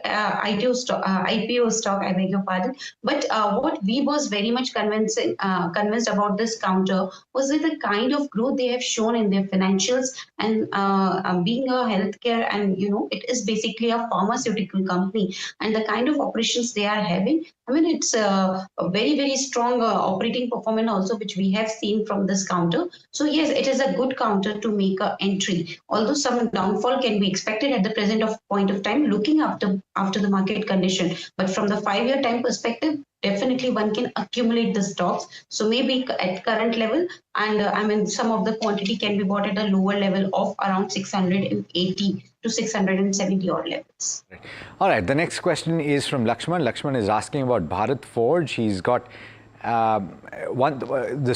I beg your pardon. But what we was very much convinced about this counter was that the kind of growth they have shown in their financials, and being a healthcare, and it is basically a pharmaceutical company, and the kind of operations they are having, I mean, it's a very, very strong operating performance also, which we have seen from this counter. So yes, it is a good counter to make an entry, although some downfall can be expected at the present point of time, looking after the market condition. But from the 5-year time perspective, definitely one can accumulate the stocks. So maybe at current level, and some of the quantity can be bought at a lower level of around 680 to 670 odd levels. All right. The next question is from Lakshman. Lakshman is asking about Bharat Forge. He's got the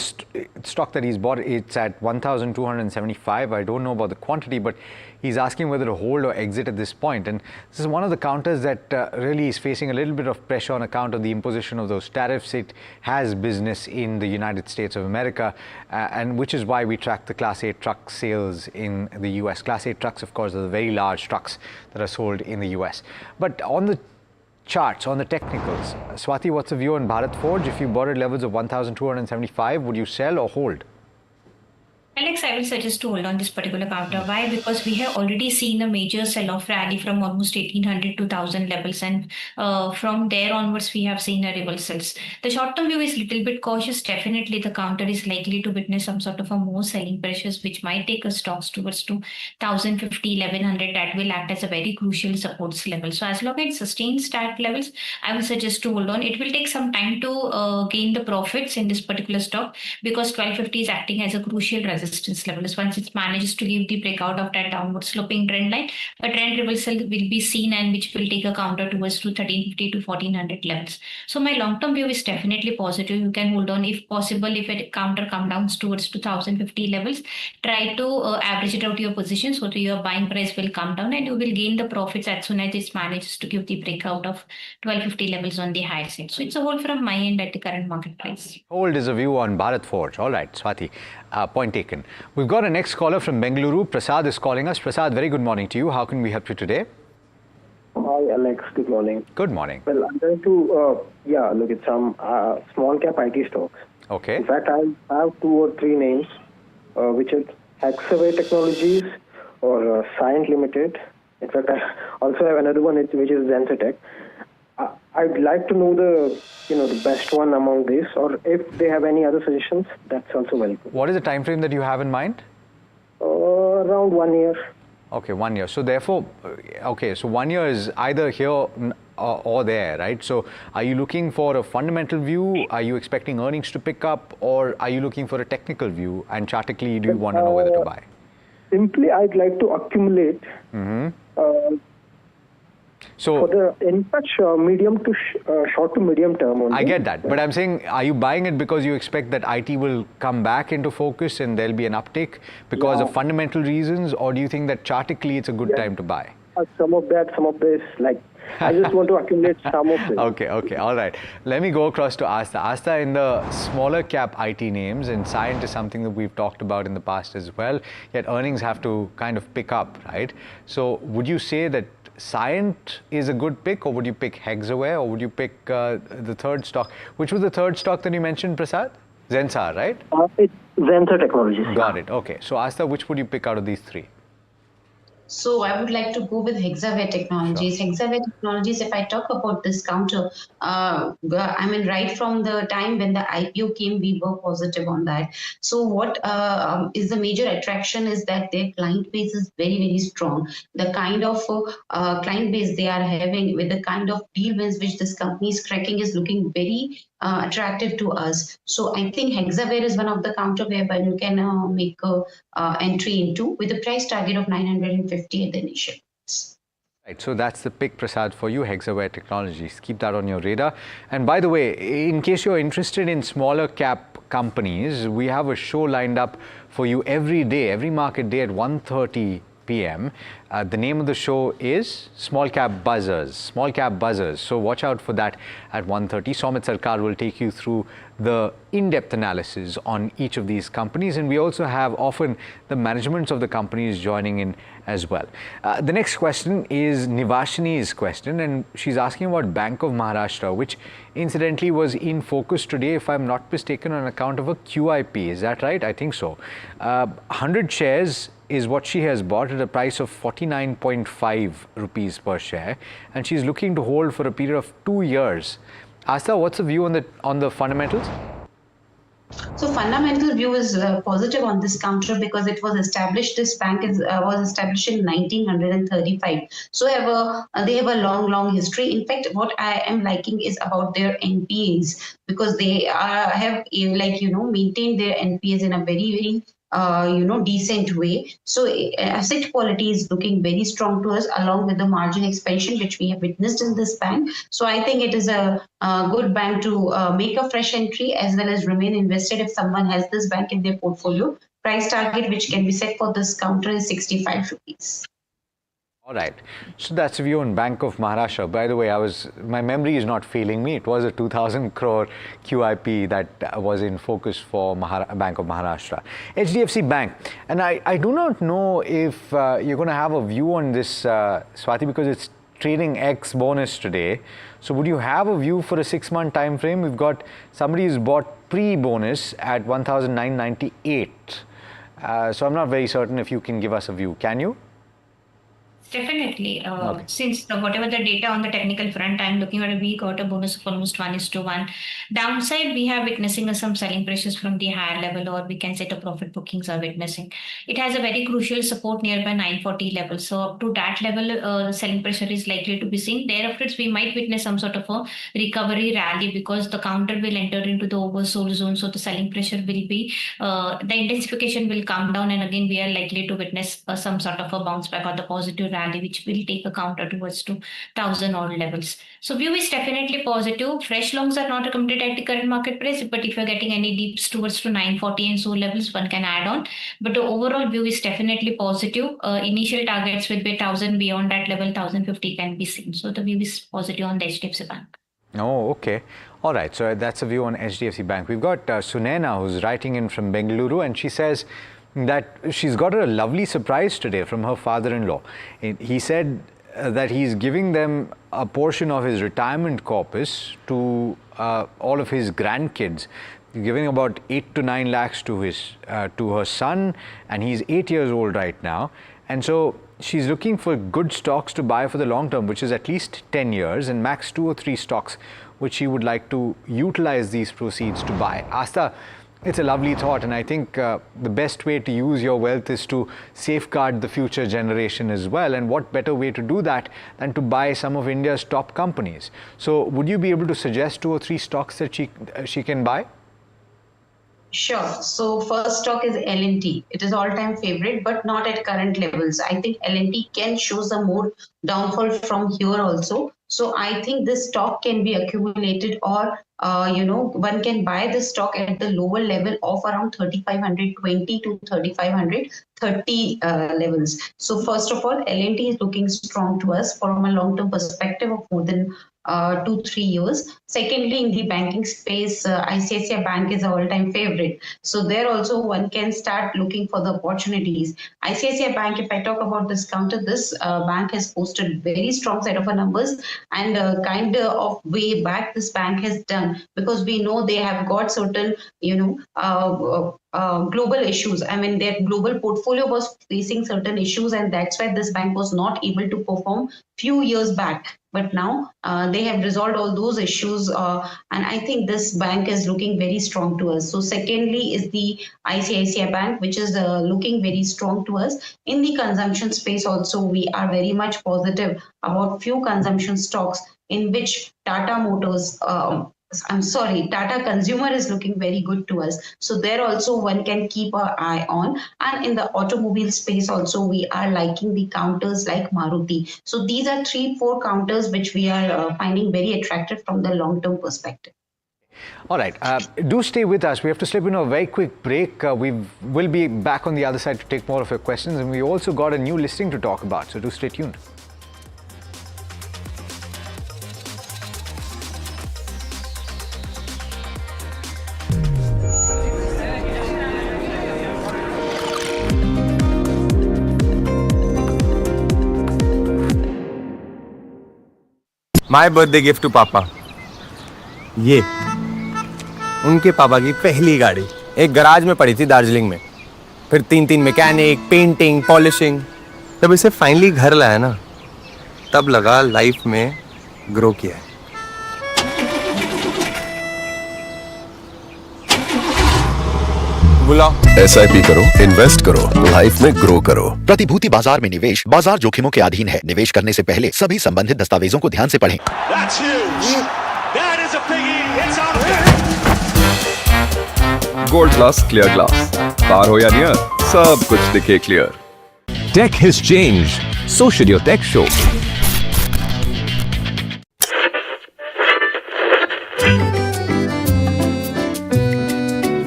stock that he's bought, it's at 1,275. I don't know about the quantity, but he's asking whether to hold or exit at this point. And this is one of the counters that really is facing a little bit of pressure on account of the imposition of those tariffs. It has business in the United States of America, and which is why we track the Class 8 truck sales in the US. Class 8 trucks, of course, are the very large trucks that are sold in the US. But on the charts, on the technicals, Swati, what's the view on Bharat Forge? If you bought at levels of 1,275, would you sell or hold? Alex, I will suggest to hold on this particular counter. Why? Because we have already seen a major sell-off rally from almost 1800 to 1000 levels, and from there onwards, we have seen a reversals. The short-term view is a little bit cautious. Definitely, the counter is likely to witness some sort of a more selling pressures, which might take us stocks towards to 1050, 1100. That will act as a very crucial supports level. So as long as it sustains that levels, I will suggest to hold on. It will take some time to gain the profits in this particular stock because 1250 is acting as a crucial resistance levels. Once it manages to give the breakout of that downward sloping trend line, a trend reversal will be seen and which will take a counter towards to 1350 to 1400 levels. So my long-term view is definitely positive. You can hold on if possible. If a counter come down towards 2050 levels, try to average it out your position so that your buying price will come down and you will gain the profits as soon as it manages to give the breakout of 1250 levels on the higher side. So it's a hold from my end at the current market price. Hold is a view on Bharat Forge. All right, Swati, point taken. We've got a next caller from Bengaluru. Prasad is calling us. Prasad, very good morning to you. How can we help you today? Hi, Alex. Good morning. Good morning. Well, I'm trying to, look at some small cap IT stocks. Okay. In fact, I have 2 or 3 names, which are Hexaway Technologies or Cyient Limited. In fact, I also have another one which is Zensetech. I'd like to know the best one among these, or if they have any other suggestions, that's also welcome. What is the time frame that you have in mind? Around 1 year. Okay, 1 year. So therefore, so 1 year is either here or there, right? So are you looking for a fundamental view? Are you expecting earnings to pick up, or are you looking for a technical view? And chartically, do you want to know whether to buy? Simply, I'd like to accumulate. So for the in such medium to short to medium term only. I get that, but I'm saying, are you buying it because you expect that IT will come back into focus and there'll be an uptick because of fundamental reasons, or do you think that chartically it's a good time to buy? Some of this, like I just want to accumulate some of it. Okay, all right. Let me go across to Asta. Asta, in the smaller cap IT names, and Cyient is something that we've talked about in the past as well, yet earnings have to kind of pick up, right? So would you say that Cyient is a good pick, or would you pick Hexaware, or would you pick the third stock? Which was the third stock that you mentioned, Prasad? Zensar, right? It's Zensar Technologies. Got it. Okay. So Asta, which would you pick out of these 3? So I would like to go with Hexaware Technologies. Sure. Hexaware Technologies, if I talk about this counter, right from the time when the IPO came, we were positive on that. So what is the major attraction is that their client base is very, very strong. The kind of client base they are having with the kind of deal wins which this company is cracking is looking very attractive to us. So I think Hexaware is one of the counter whereby you can make a entry into with a price target of 950 at the initial. Right, so that's the pick, Prasad, for you, Hexaware Technologies. Keep that on your radar. And by the way, in case you're interested in smaller cap companies, we have a show lined up for you every day, every market day at 1:30 p.m. The name of the show is Small Cap Buzzers. Small Cap Buzzers. So watch out for that at 1:30. Soumit Sarkar will take you through the in-depth analysis on each of these companies, and we also have often the managements of the companies joining in as well. The next question is Nivashini's question, and she's asking about Bank of Maharashtra, which incidentally was in focus today, if I'm not mistaken, on account of a QIP. Is that right? I think so. 100 shares is what she has bought at a price of 49.5 rupees per share, and she's looking to hold for a period of 2 years. Asta, what's the view on the fundamentals? So fundamental view is positive on this counter because it was established, this bank was established in 1935. So they have a long history. In fact, what I am liking is about their NPAs, because they have maintained their NPAs in a very decent way. So asset quality is looking very strong to us, along with the margin expansion which we have witnessed in this bank. So I think it is a good bank to make a fresh entry as well as remain invested if someone has this bank in their portfolio. Price target which can be set for this counter is 65 rupees. All right. So that's a view on Bank of Maharashtra. By the way, my memory is not failing me. It was a 2,000 crore QIP that was in focus for Bank of Maharashtra. HDFC Bank. And I do not know if you're going to have a view on this, Swati, because it's trading X bonus today. So would you have a view for a 6-month time frame? We've got somebody who's bought pre-bonus at 1,998. So I'm not very certain if you can give us a view. Can you? Definitely. Since whatever the data on the technical front, I'm looking at we got a bonus of almost 1:1. Downside, we are witnessing some selling pressures from the higher level, or we can say the profit bookings are witnessing. It has a very crucial support nearby 940 level. So up to that level, the selling pressure is likely to be seen. Thereafter, we might witness some sort of a recovery rally because the counter will enter into the oversold zone. So the selling pressure will be, the intensification will come down, and again we are likely to witness some sort of a bounce back or the positive rally, which will take a counter towards 2,000 odd levels. So view is definitely positive. Fresh longs are not recommended at the current market price, but if you're getting any deeps towards 940 and so levels, one can add on. But the overall view is definitely positive. Initial targets will be 1,000. Beyond that level, 1,050 can be seen. So the view is positive on the HDFC Bank. Oh, okay. All right. So that's a view on HDFC Bank. We've got Sunena, who's writing in from Bengaluru, and she says that she's got a lovely surprise today from her father-in-law. He said that he's giving them a portion of his retirement corpus to all of his grandkids, giving about 8 to 9 lakhs to her son, and he's 8 years old right now. And so she's looking for good stocks to buy for the long term, which is at least 10 years, and max 2 or 3 stocks which she would like to utilize these proceeds to buy. Asta, it's a lovely thought, and I think the best way to use your wealth is to safeguard the future generation as well. And what better way to do that than to buy some of India's top companies? So would you be able to suggest 2 or 3 stocks that she can buy? Sure. So first stock is L&T. It is all-time favorite, but not at current levels. I think L&T can show some more downfall from here also. So I think this stock can be accumulated, or one can buy the stock at the lower level of around 3,520 to 3,530 levels. So first of all, L&T is looking strong to us from a long-term perspective of more than 2-3 years. Secondly, in the banking space, ICICI Bank is an all-time favorite. So there also one can start looking for the opportunities. ICICI Bank, if I talk about this counter, this bank has posted very strong set of numbers, and kind of way back this bank has done, because we know they have got certain, global issues. I mean, their global portfolio was facing certain issues, and that's why this bank was not able to perform few years back. But now they have resolved all those issues, and I think this bank is looking very strong to us. So secondly is the ICICI Bank, which is looking very strong to us. In the consumption space also, we are very much positive about few consumption stocks in which Tata Motors, Tata Consumer is looking very good to us. So there also one can keep an eye on. And in the automobile space also, we are liking the counters like Maruti. So these are 3-4 counters which we are finding very attractive from the long-term perspective. All right. Do stay with us. We have to slip in a very quick break. We'll be back on the other side to take more of your questions. And we also got a new listing to talk about. So do stay tuned. My birthday gift to papa, ये उनके पापा की पहली गाड़ी एक garage में पड़ी थी दार्जिलिंग में, फिर 3 मैकेनिक, पेंटिंग, पॉलिशिंग। जब इसे फाइनली घर लाया ना, तब लगा लाइफ में ग्रो किया है। SIP करो, इन्वेस्ट करो, लाइफ में ग्रो करो। प्रतिभूति बाजार में निवेश बाजार जोखिमों के अधीन है। निवेश करने से पहले सभी संबंधित दस्तावेजों को ध्यान से पढ़ें। गोल्ड प्लस क्लियर ग्लास, पार हो या नियर, सब कुछ दिखे clear. Tech has changed. So should your tech show.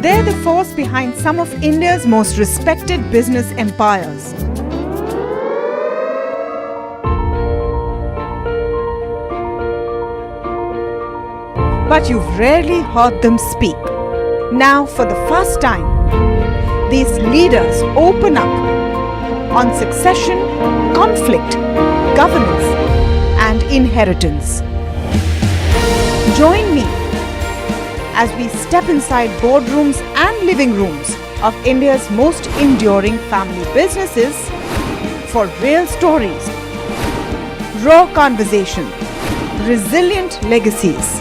They're the force behind some of India's most respected business empires. But you've rarely heard them speak. Now, for the first time, these leaders open up on succession, conflict, governance, and inheritance. Join me as we step inside boardrooms and living rooms of India's most enduring family businesses for real stories, raw conversation, resilient legacies.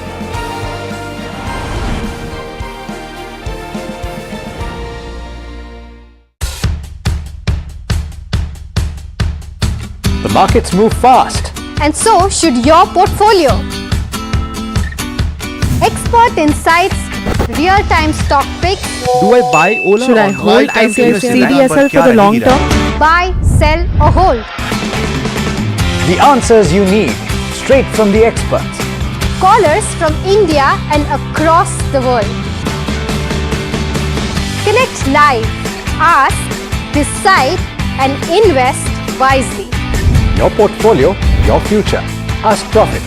The markets move fast. And so should your portfolio. Expert insights, real-time stock picks. Do I buy Ola? Should I or hold buy time to invest in CDSL that? for the long term? Buy, sell or hold. The answers you need, straight from the experts. Callers from India and across the world. Connect live, ask, decide and invest wisely. Your portfolio, your future. Ask Profit.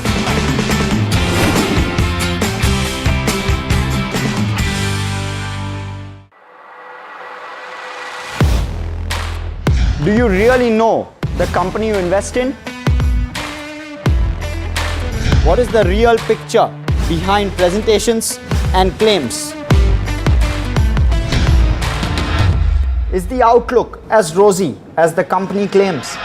Do you really know the company you invest in? What is the real picture behind presentations and claims? Is the outlook as rosy as the company claims?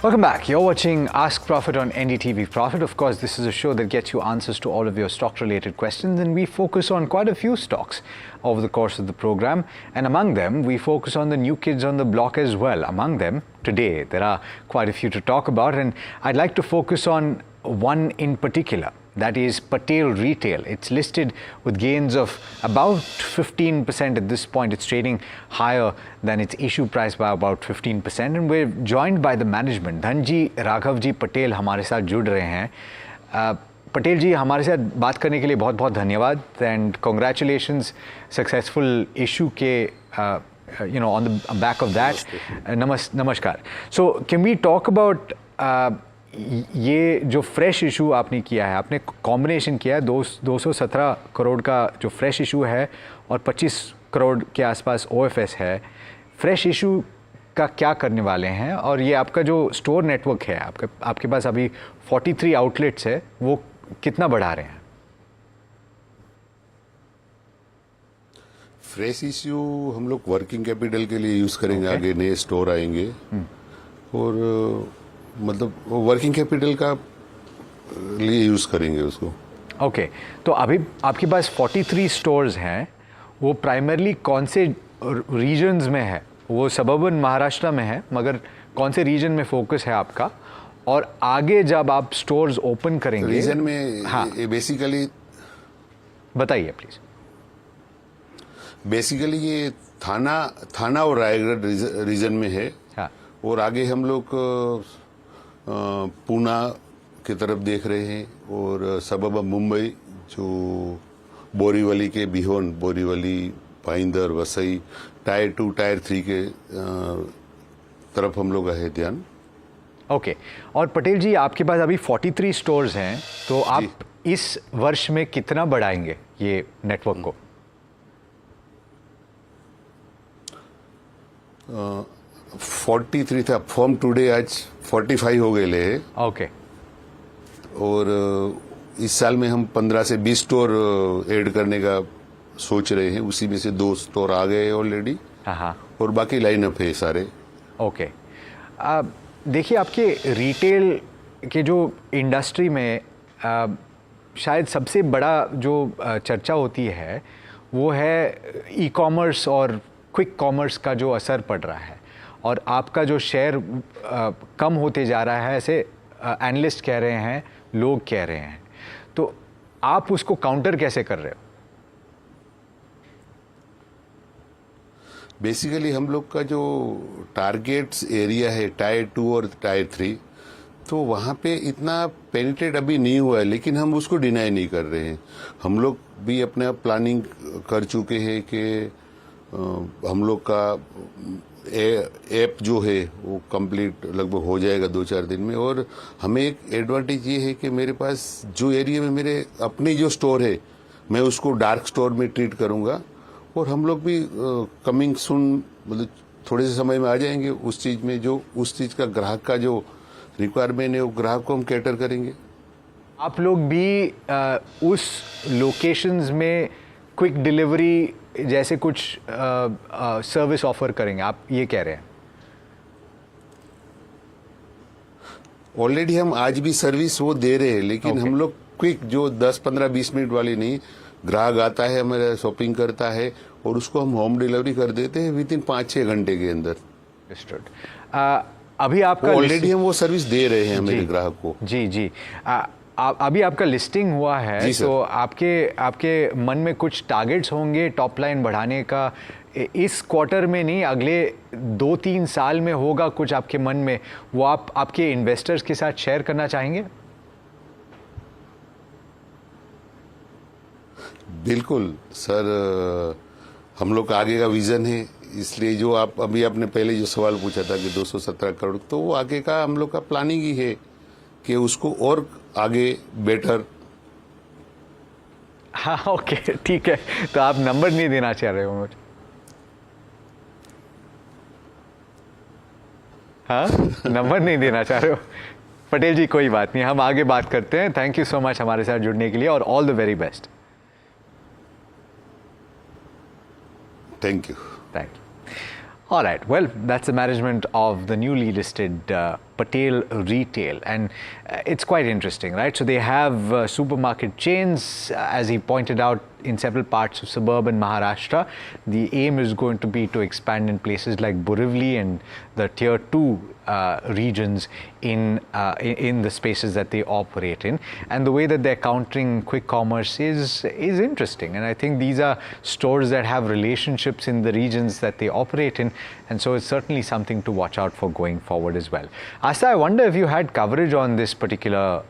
Welcome back. You're watching Ask Profit on NDTV Profit. Of course, this is a show that gets you answers to all of your stock-related questions, and we focus on quite a few stocks over the course of the program. And among them, we focus on the new kids on the block as well. Among them, today, there are quite a few to talk about, and I'd like to focus on one in particular. That is Patel Retail. It's listed with gains of about 15% at this point. It's trading higher than its issue price by about 15%. And we're joined by the management. Dhanji Raghavji Patel हमारे साथ जुड़ रहे हैं. पटेल जी हमारे साथ बात करने के लिए बहुत बहुत धन्यवाद and congratulations successful issue के on the back of that. नमस्कार. So can we talk about ये जो फ्रेश इशू आपने किया है, आपने कॉम्बिनेशन किया है 217 करोड़ का जो फ्रेश इशू है और 25 करोड़ के आसपास ओएफएस है. फ्रेश इशू का क्या करने वाले हैं और ये आपका जो स्टोर नेटवर्क है आपके पास अभी 43 आउटलेट्स है, वो कितना बढ़ा रहे हैं? फ्रेश इशू हम लोग वर्किंग कैपिटल के लिए यूज करेंगे. आगे नए स्टोर आएंगे और मतलब वर्किंग कैपिटल का लिए यूज करेंगे उसको. ओके. तो अभी आपके पास 43 स्टोर्स हैं, वो प्राइमरली कौन से रीजन्स में है? वो सबर्बन महाराष्ट्र में है, मगर कौन से रीजन में फोकस है आपका? और आगे जब आप स्टोर्स ओपन करेंगे रीजन में, हाँ, बेसिकली बताइए प्लीज. बेसिकली ये थाना और रायगढ़ रीजन में है. हाँ. और आगे हम लोग पूना की तरफ देख रहे हैं और सबब मुंबई जो बोरीवली के बिहोन, बोरीवली, पाइंदर, वसई, टायर 2, टायर 3 के तरफ हम लोग है ध्यान. ओके. और पटेल जी आपके पास अभी 43 स्टोर्स हैं, तो आप इस वर्ष में कितना बढ़ाएंगे ये नेटवर्क को? 43 था फॉर्म टुडे, आज 45 हो गए ले. ओके. और इस साल में हम 15 से 20 स्टोर ऐड करने का सोच रहे हैं. उसी में से 2 स्टोर आ गए ऑलरेडी. हाँ. और बाकी लाइनअप है सारे. ओके. देखिए आपके रिटेल के जो इंडस्ट्री में शायद सबसे बड़ा जो चर्चा होती है वो है ई कॉमर्स और क्विक कॉमर्स का जो असर पड़ रहा है, और आपका जो शेयर कम होते जा रहा है, ऐसे एनालिस्ट कह रहे हैं, लोग कह रहे हैं. तो आप उसको काउंटर कैसे कर रहे हो? बेसिकली हम लोग का जो टारगेट्स एरिया है टायर 2 और टायर 3, तो वहाँ पे इतना पेनिट्रेट अभी नहीं हुआ है, लेकिन हम उसको डिनाई नहीं कर रहे हैं. हम लोग भी अपना प्लानिंग कर चुके हैं कि हम लोग का ऐप जो है वो कंप्लीट लगभग हो जाएगा 2-4 दिन में. और हमें एक एडवांटेज ये है कि मेरे पास जो एरिया में मेरे अपने जो स्टोर है, मैं उसको डार्क स्टोर में ट्रीट करूंगा और हम लोग भी कमिंग सुन मतलब थोड़े से समय में आ जाएंगे उस चीज में, जो उस चीज का ग्राहक का जो रिक्वायरमेंट है वो ग्राहक को हम कैटर करेंगे। आप लोग भी उस लोकेशंस में क्विक डिलीवरी जैसे कुछ सर्विस ऑफर करेंगे, आप ये कह रहे हैं? ऑलरेडी हम आज भी सर्विस वो दे रहे हैं, लेकिन हम लोग क्विक जो 10, 15, 20 मिनट वाली नहीं, ग्राहक आता है हमारा शॉपिंग करता है और उसको हम होम डिलीवरी कर देते हैं विद इन 5-6 घंटे के अंदर। अभी आपका ऑलरेडी हम वो सर्विस दे रहे हैं मेरे ग्राहक को। जी जी। अभी आपका लिस्टिंग हुआ है, तो आपके मन में कुछ टारगेट्स होंगे टॉप लाइन बढ़ाने का? इस क्वार्टर में नहीं, अगले 2-3 साल में होगा कुछ आपके मन में, वो आप आपके इन्वेस्टर्स के साथ शेयर करना चाहेंगे? बिल्कुल सर, हम लोग का आगे का विजन है, इसलिए जो आप अभी आपने पहले जो सवाल पूछा था कि 217 करोड़, तो वो आगे का हम लोग का प्लानिंग ही है कि उसको और आगे बेटर। हाँ ओके ठीक है, तो आप नंबर नहीं देना चाह रहे हो मुझे? हाँ नंबर नहीं देना चाह रहे हो? पटेल जी कोई बात नहीं, हम आगे बात करते हैं। थैंक यू सो मच हमारे साथ जुड़ने के लिए और all the very best. Thank you. Thank you. All right. Well, that's the management of the newly listed Patel Retail, and it's quite interesting, right? So they have supermarket chains, as he pointed out, in several parts of suburban Maharashtra. The aim is going to be to expand in places like Borivali and the tier 2 regions in the spaces that they operate in. And the way that they're countering quick commerce is interesting. And I think these are stores that have relationships in the regions that they operate in. And so it's certainly something to watch out for going forward as well. Asta, I wonder if you had coverage on this particular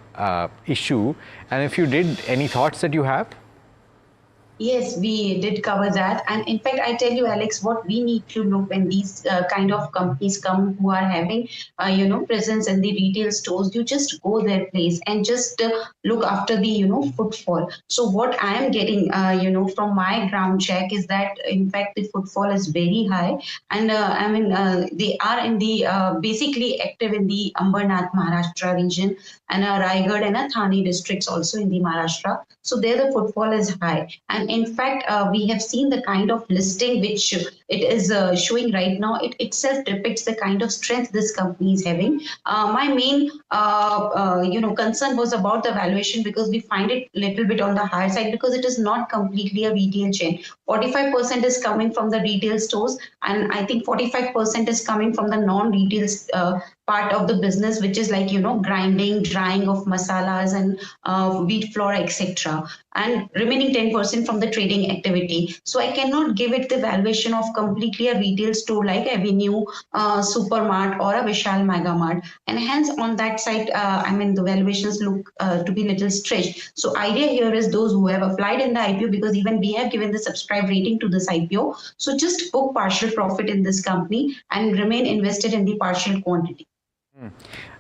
issue, and if you did, any thoughts that you have? Yes, we did cover that. And in fact, I tell you, Alex, what we need to look when these kind of companies come who are having, presence in the retail stores, you just go their place and just look after the, footfall. So what I am getting, from my ground check is that, in fact, the footfall is very high. And they are in the, basically active in the Ambernath, Maharashtra region, and Raigad and Thane districts also in the Maharashtra. So there the footfall is high. And in fact, we have seen the kind of listing which it is showing right now. It itself depicts the kind of strength this company is having. My main, concern was about the valuation, because we find it a little bit on the higher side, because it is not completely a retail chain. 45% is coming from the retail stores, and I think 45% is coming from the non-retail part of the business, which is like, grinding, drying of masalas and wheat flour, etc. And remaining 10% from the trading activity. So I cannot give it the valuation of completely a retail store like Avenue, Supermart or a Vishal Megamart. And hence on that side, the valuations look to be little stretched. So idea here is those who have applied in the IPO, because even we have given the subscribe rating to this IPO. So just book partial profit in this company and remain invested in the partial quantity.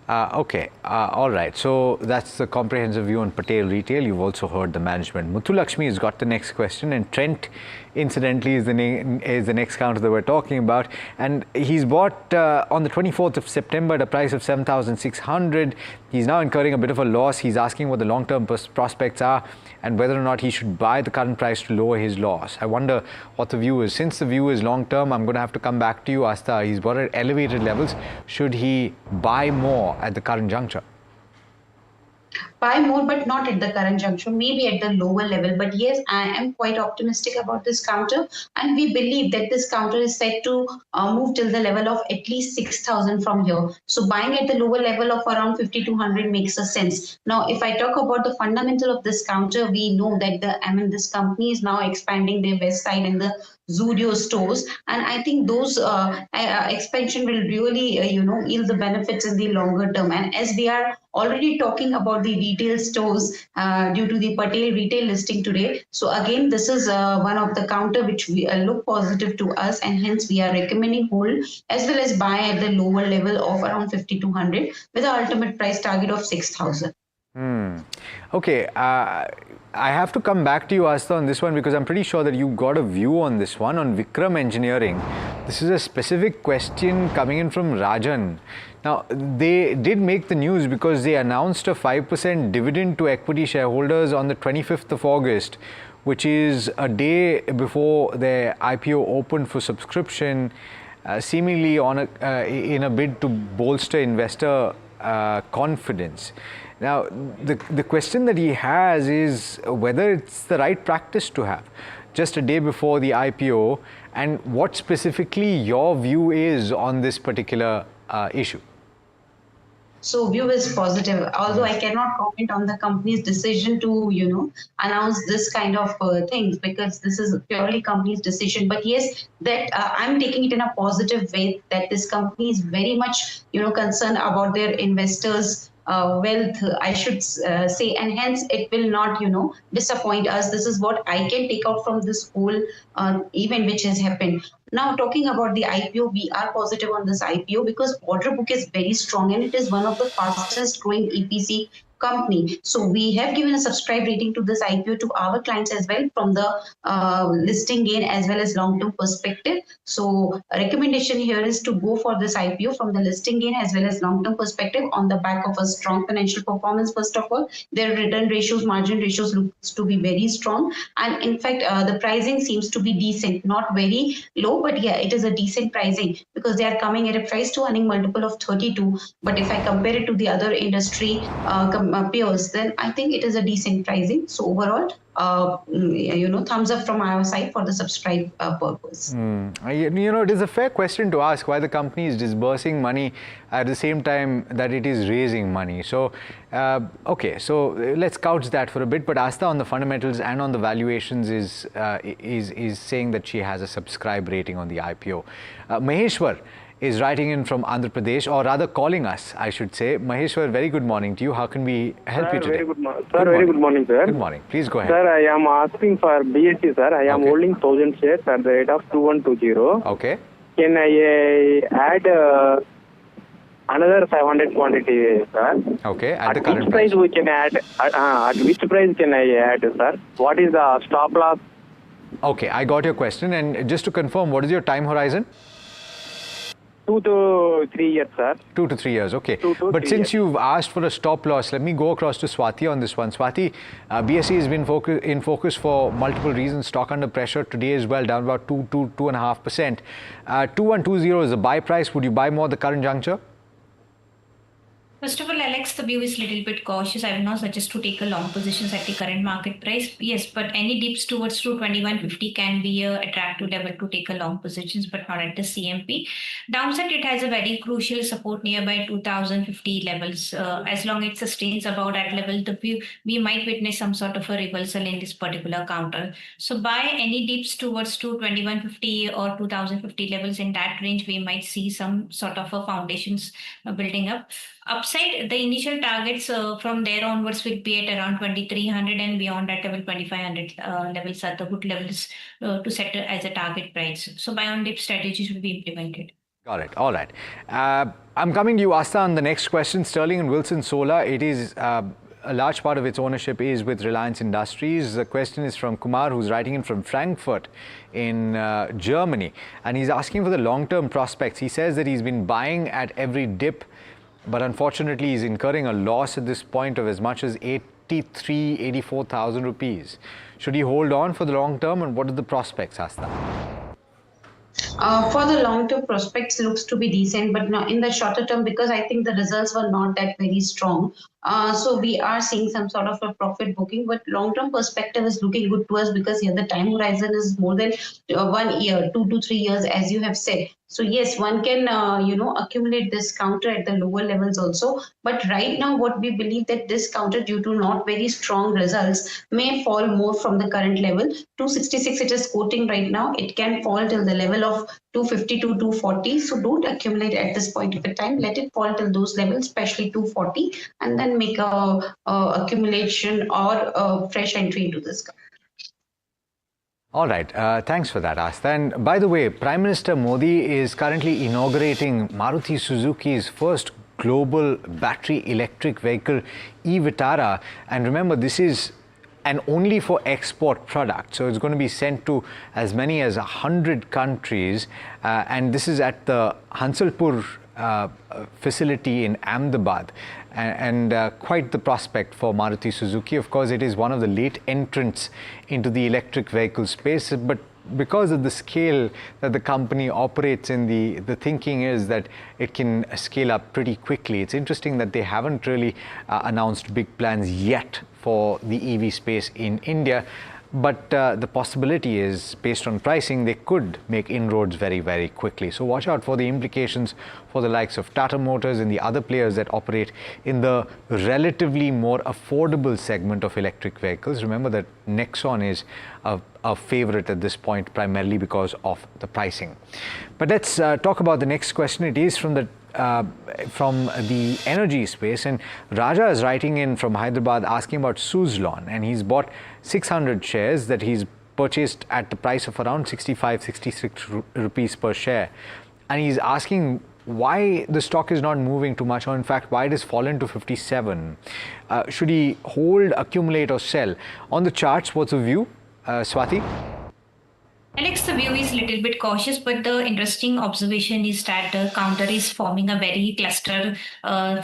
Okay, all right. So that's the comprehensive view on Patel Retail. You've also heard the management. Muthulakshmi has got the next question, and Trent, incidentally, is the next counter that we're talking about. And he's bought on the 24th of September at a price of 7,600. He's now incurring a bit of a loss. He's asking what the long-term prospects are and whether or not he should buy the current price to lower his loss. I wonder what the view is. Since the view is long-term, I'm going to have to come back to you, Asta. He's bought at elevated levels. Should he buy more at the current juncture? Buy more, but not at the current juncture, maybe at the lower level. But yes, I am quite optimistic about this counter, and we believe that this counter is set to move till the level of at least 6,000 from here. So buying at the lower level of around 5,200 makes a sense. Now, if I talk about the fundamental of this counter, we know that this company is now expanding their west side in the Zudio stores, and I think those expansion will really yield the benefits in the longer term. And as we are already talking about the retail stores due to the Patel retail listing today, so again this is one of the counter which we look positive to us, and hence we are recommending hold as well as buy at the lower level of around 5,200 with an ultimate price target of 6,000. Okay, I have to come back to you, Asta, on this one because I'm pretty sure that you got a view on this one, on Vikram Engineering. This is a specific question coming in from Rajan. Now, they did make the news because they announced a 5% dividend to equity shareholders on the 25th of August, which is a day before their IPO opened for subscription, seemingly on in a bid to bolster investor confidence. Now, the question that he has is whether it's the right practice to have just a day before the IPO, and what specifically your view is on this particular issue. So view is positive, although I cannot comment on the company's decision to, announce this kind of things because this is purely company's decision. But yes, that I'm taking it in a positive way that this company is very much, concerned about their investors' wealth, I should say, and hence it will not, disappoint us. This is what I can take out from this whole event which has happened. Now, talking about the IPO, we are positive on this IPO because order book is very strong and it is one of the fastest growing EPC company. So we have given a subscribe rating to this IPO to our clients as well from the listing gain as well as long-term perspective. So a recommendation here is to go for this IPO from the listing gain as well as long-term perspective on the back of a strong financial performance. First of all, their return ratios, margin ratios looks to be very strong. And in fact, the pricing seems to be decent, not very low, but yeah, it is a decent pricing because they are coming at a price to earning multiple of 32. But if I compare it to the other industry peers, then I think it is a decent pricing. So overall, thumbs up from our side for the subscribe purpose. It is a fair question to ask why the company is disbursing money at the same time that it is raising money. So, okay, so let's couch that for a bit. But Asta on the fundamentals and on the valuations is saying that she has a subscribe rating on the IPO. Maheshwar is writing in from Andhra Pradesh, or rather calling us, I should say. Maheshwar, very good morning to you. How can we help you today? Very good morning. Sir, very good morning, sir. Good morning. Please go ahead. Sir, I am asking for BSC, sir. I am holding 1,000 shares at the rate of 2120. Okay. Can I add another 500 quantity, sir? Okay. At the current price we can add? At which price can I add, sir? What is the stop loss? Okay, I got your question. And just to confirm, what is your time horizon? 2 to 3 years, sir. 2 to 3 years, okay. 2 to But 3 since years. you've asked for a stop loss, let me go across to Swati on this one. Swati, BSE has been in focus for multiple reasons. Stock under pressure today as well, down about 2.5%. 2120 is the buy price. Would you buy more at the current juncture? First of all, Alex, the view is a little bit cautious. I would not suggest to take a long positions at the current market price. Yes, but any dips towards 2150 can be a attractive level to take a long positions, but not at the CMP. Downside, it has a very crucial support nearby 2050 levels. As long as it sustains about that level, we might witness some sort of a reversal in this particular counter. So by any dips towards 2150 or 2050 levels in that range, we might see some sort of a foundations building up. Upside, the initial targets from there onwards will be at around 2300 and beyond that level 2500 levels are the good levels to set as a target price. So buy on dip strategies will be implemented. Got it. All right. I'm coming to you, Asta, on the next question. Sterling and Wilson Solar, it is a large part of its ownership is with Reliance Industries. The question is from Kumar, who's writing in from Frankfurt in Germany. And he's asking for the long-term prospects. He says that he's been buying at every dip, but unfortunately he's incurring a loss at this point of as much as 84,000 rupees. Should he hold on for the long term, and what are the prospects, Asta? For the long-term prospects looks to be decent, but not in the shorter term because I think the results were not that very strong. So we are seeing some sort of a profit booking, but long-term perspective is looking good to us because here the time horizon is more than 1 year, 2 to 3 years, as you have said. So yes, one can, accumulate this counter at the lower levels also. But right now, what we believe that this counter, due to not very strong results, may fall more from the current level. 266 it is quoting right now. It can fall till the level of 250 to 240. So don't accumulate at this point of the time. Let it fall till those levels, especially 240, and then make a accumulation or a fresh entry into this counter. All right. Thanks for that, Asta. And by the way, Prime Minister Modi is currently inaugurating Maruti Suzuki's first global battery electric vehicle e-Vitara. And remember, this is an only for export product. So it's going to be sent to as many as 100 countries. And this is at the Hansalpur facility in Ahmedabad. And quite the prospect for Maruti Suzuki. Of course, it is one of the late entrants into the electric vehicle space, but because of the scale that the company operates in, the thinking is that it can scale up pretty quickly. It's interesting that they haven't really announced big plans yet for the EV space in India. But the possibility is, based on pricing, they could make inroads very, very quickly. So watch out for the implications for the likes of Tata Motors and the other players that operate in the relatively more affordable segment of electric vehicles. Remember that Nexon is a favorite at this point, primarily because of the pricing. But let's talk about the next question. It is from the energy space, and Raja is writing in from Hyderabad asking about Suzlon, and he's bought 600 shares that he's purchased at the price of around 65-66 rupees per share, and he's asking why the stock is not moving too much, or in fact why it has fallen to 57. Should he hold, accumulate or sell? On the charts, what's the view, Swati? Alex, the view is a little bit cautious, but the interesting observation is that the counter is forming a very cluster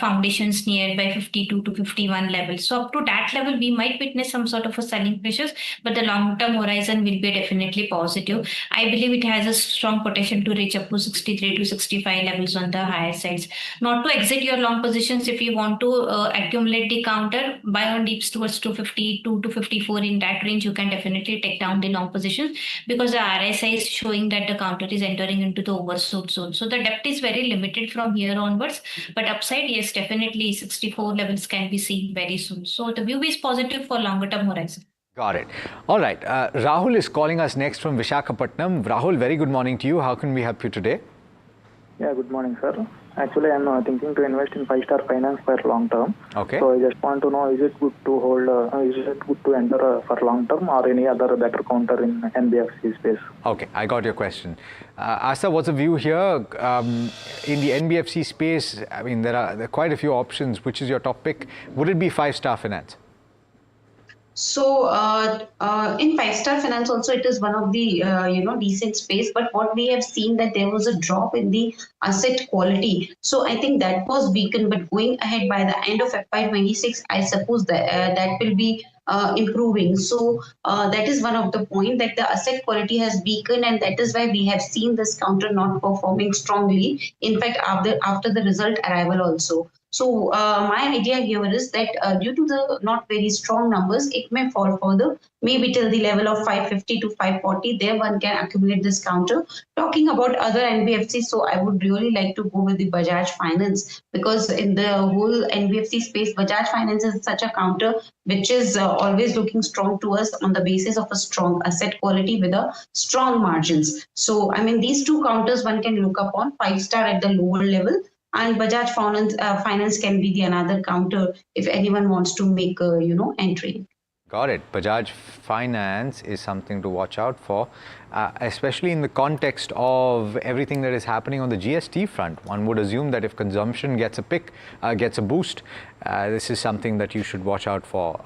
foundations nearby 52 to 51 levels. So up to that level, we might witness some sort of a selling pressures, but the long-term horizon will be definitely positive. I believe it has a strong potential to reach up to 63 to 65 levels on the higher sides. Not to exit your long positions. If you want to accumulate the counter, buy on dips towards 252 to 54 in that range, you can definitely take down the long positions, because the RSI is showing that the counter is entering into the oversold zone. So the depth is very limited from here onwards, but upside, yes, definitely 64 levels can be seen very soon. So the view is positive for longer term horizon. Got it. All right. Rahul is calling us next from Visakhapatnam. Rahul, very good morning to you. How can we help you today? Yeah, good morning, sir. Actually, I'm thinking to invest in 5-star finance for long term. Okay. So I just want to know, is it good to hold, is it good to enter for long term, or any other better counter in NBFC space? Okay, I got your question. Asa, what's the view here? In the NBFC space, I mean, there are quite a few options. Which is your top pick? Would it be 5-star finance? So in 5-star finance also, it is one of the decent space, but what we have seen that there was a drop in the asset quality. So I think that was weakened, but going ahead by the end of FY26, I suppose that that will be improving. So that is one of the point, that the asset quality has weakened, and that is why we have seen this counter not performing strongly. In fact, after the result arrival also. So my idea here is that due to the not very strong numbers, it may fall further, maybe till the level of 550 to 540. There one can accumulate this counter. Talking about other NBFCs, so I would really like to go with the Bajaj Finance, because in the whole NBFC space, Bajaj Finance is such a counter which is always looking strong to us on the basis of a strong asset quality with a strong margins. So I mean, these two counters one can look upon, 5-star at the lower level, and Bajaj Finance can be the another counter if anyone wants to make a entry. Got it. Bajaj Finance is something to watch out for, especially in the context of everything that is happening on the GST front. One would assume that if consumption gets a boost, this is something that you should watch out for.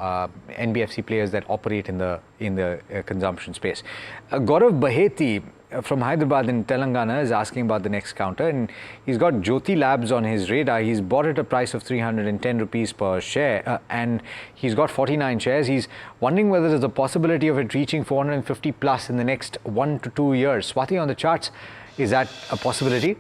NBFC players that operate in the consumption space. Gaurav Baheti from Hyderabad in Telangana is asking about the next counter, and he's got Jyoti Labs on his radar. He's bought at a price of 310 rupees per share, and he's got 49 shares. He's wondering whether there's a possibility of it reaching 450 plus in the next 1 to 2 years. Swati, on the charts, is that a possibility?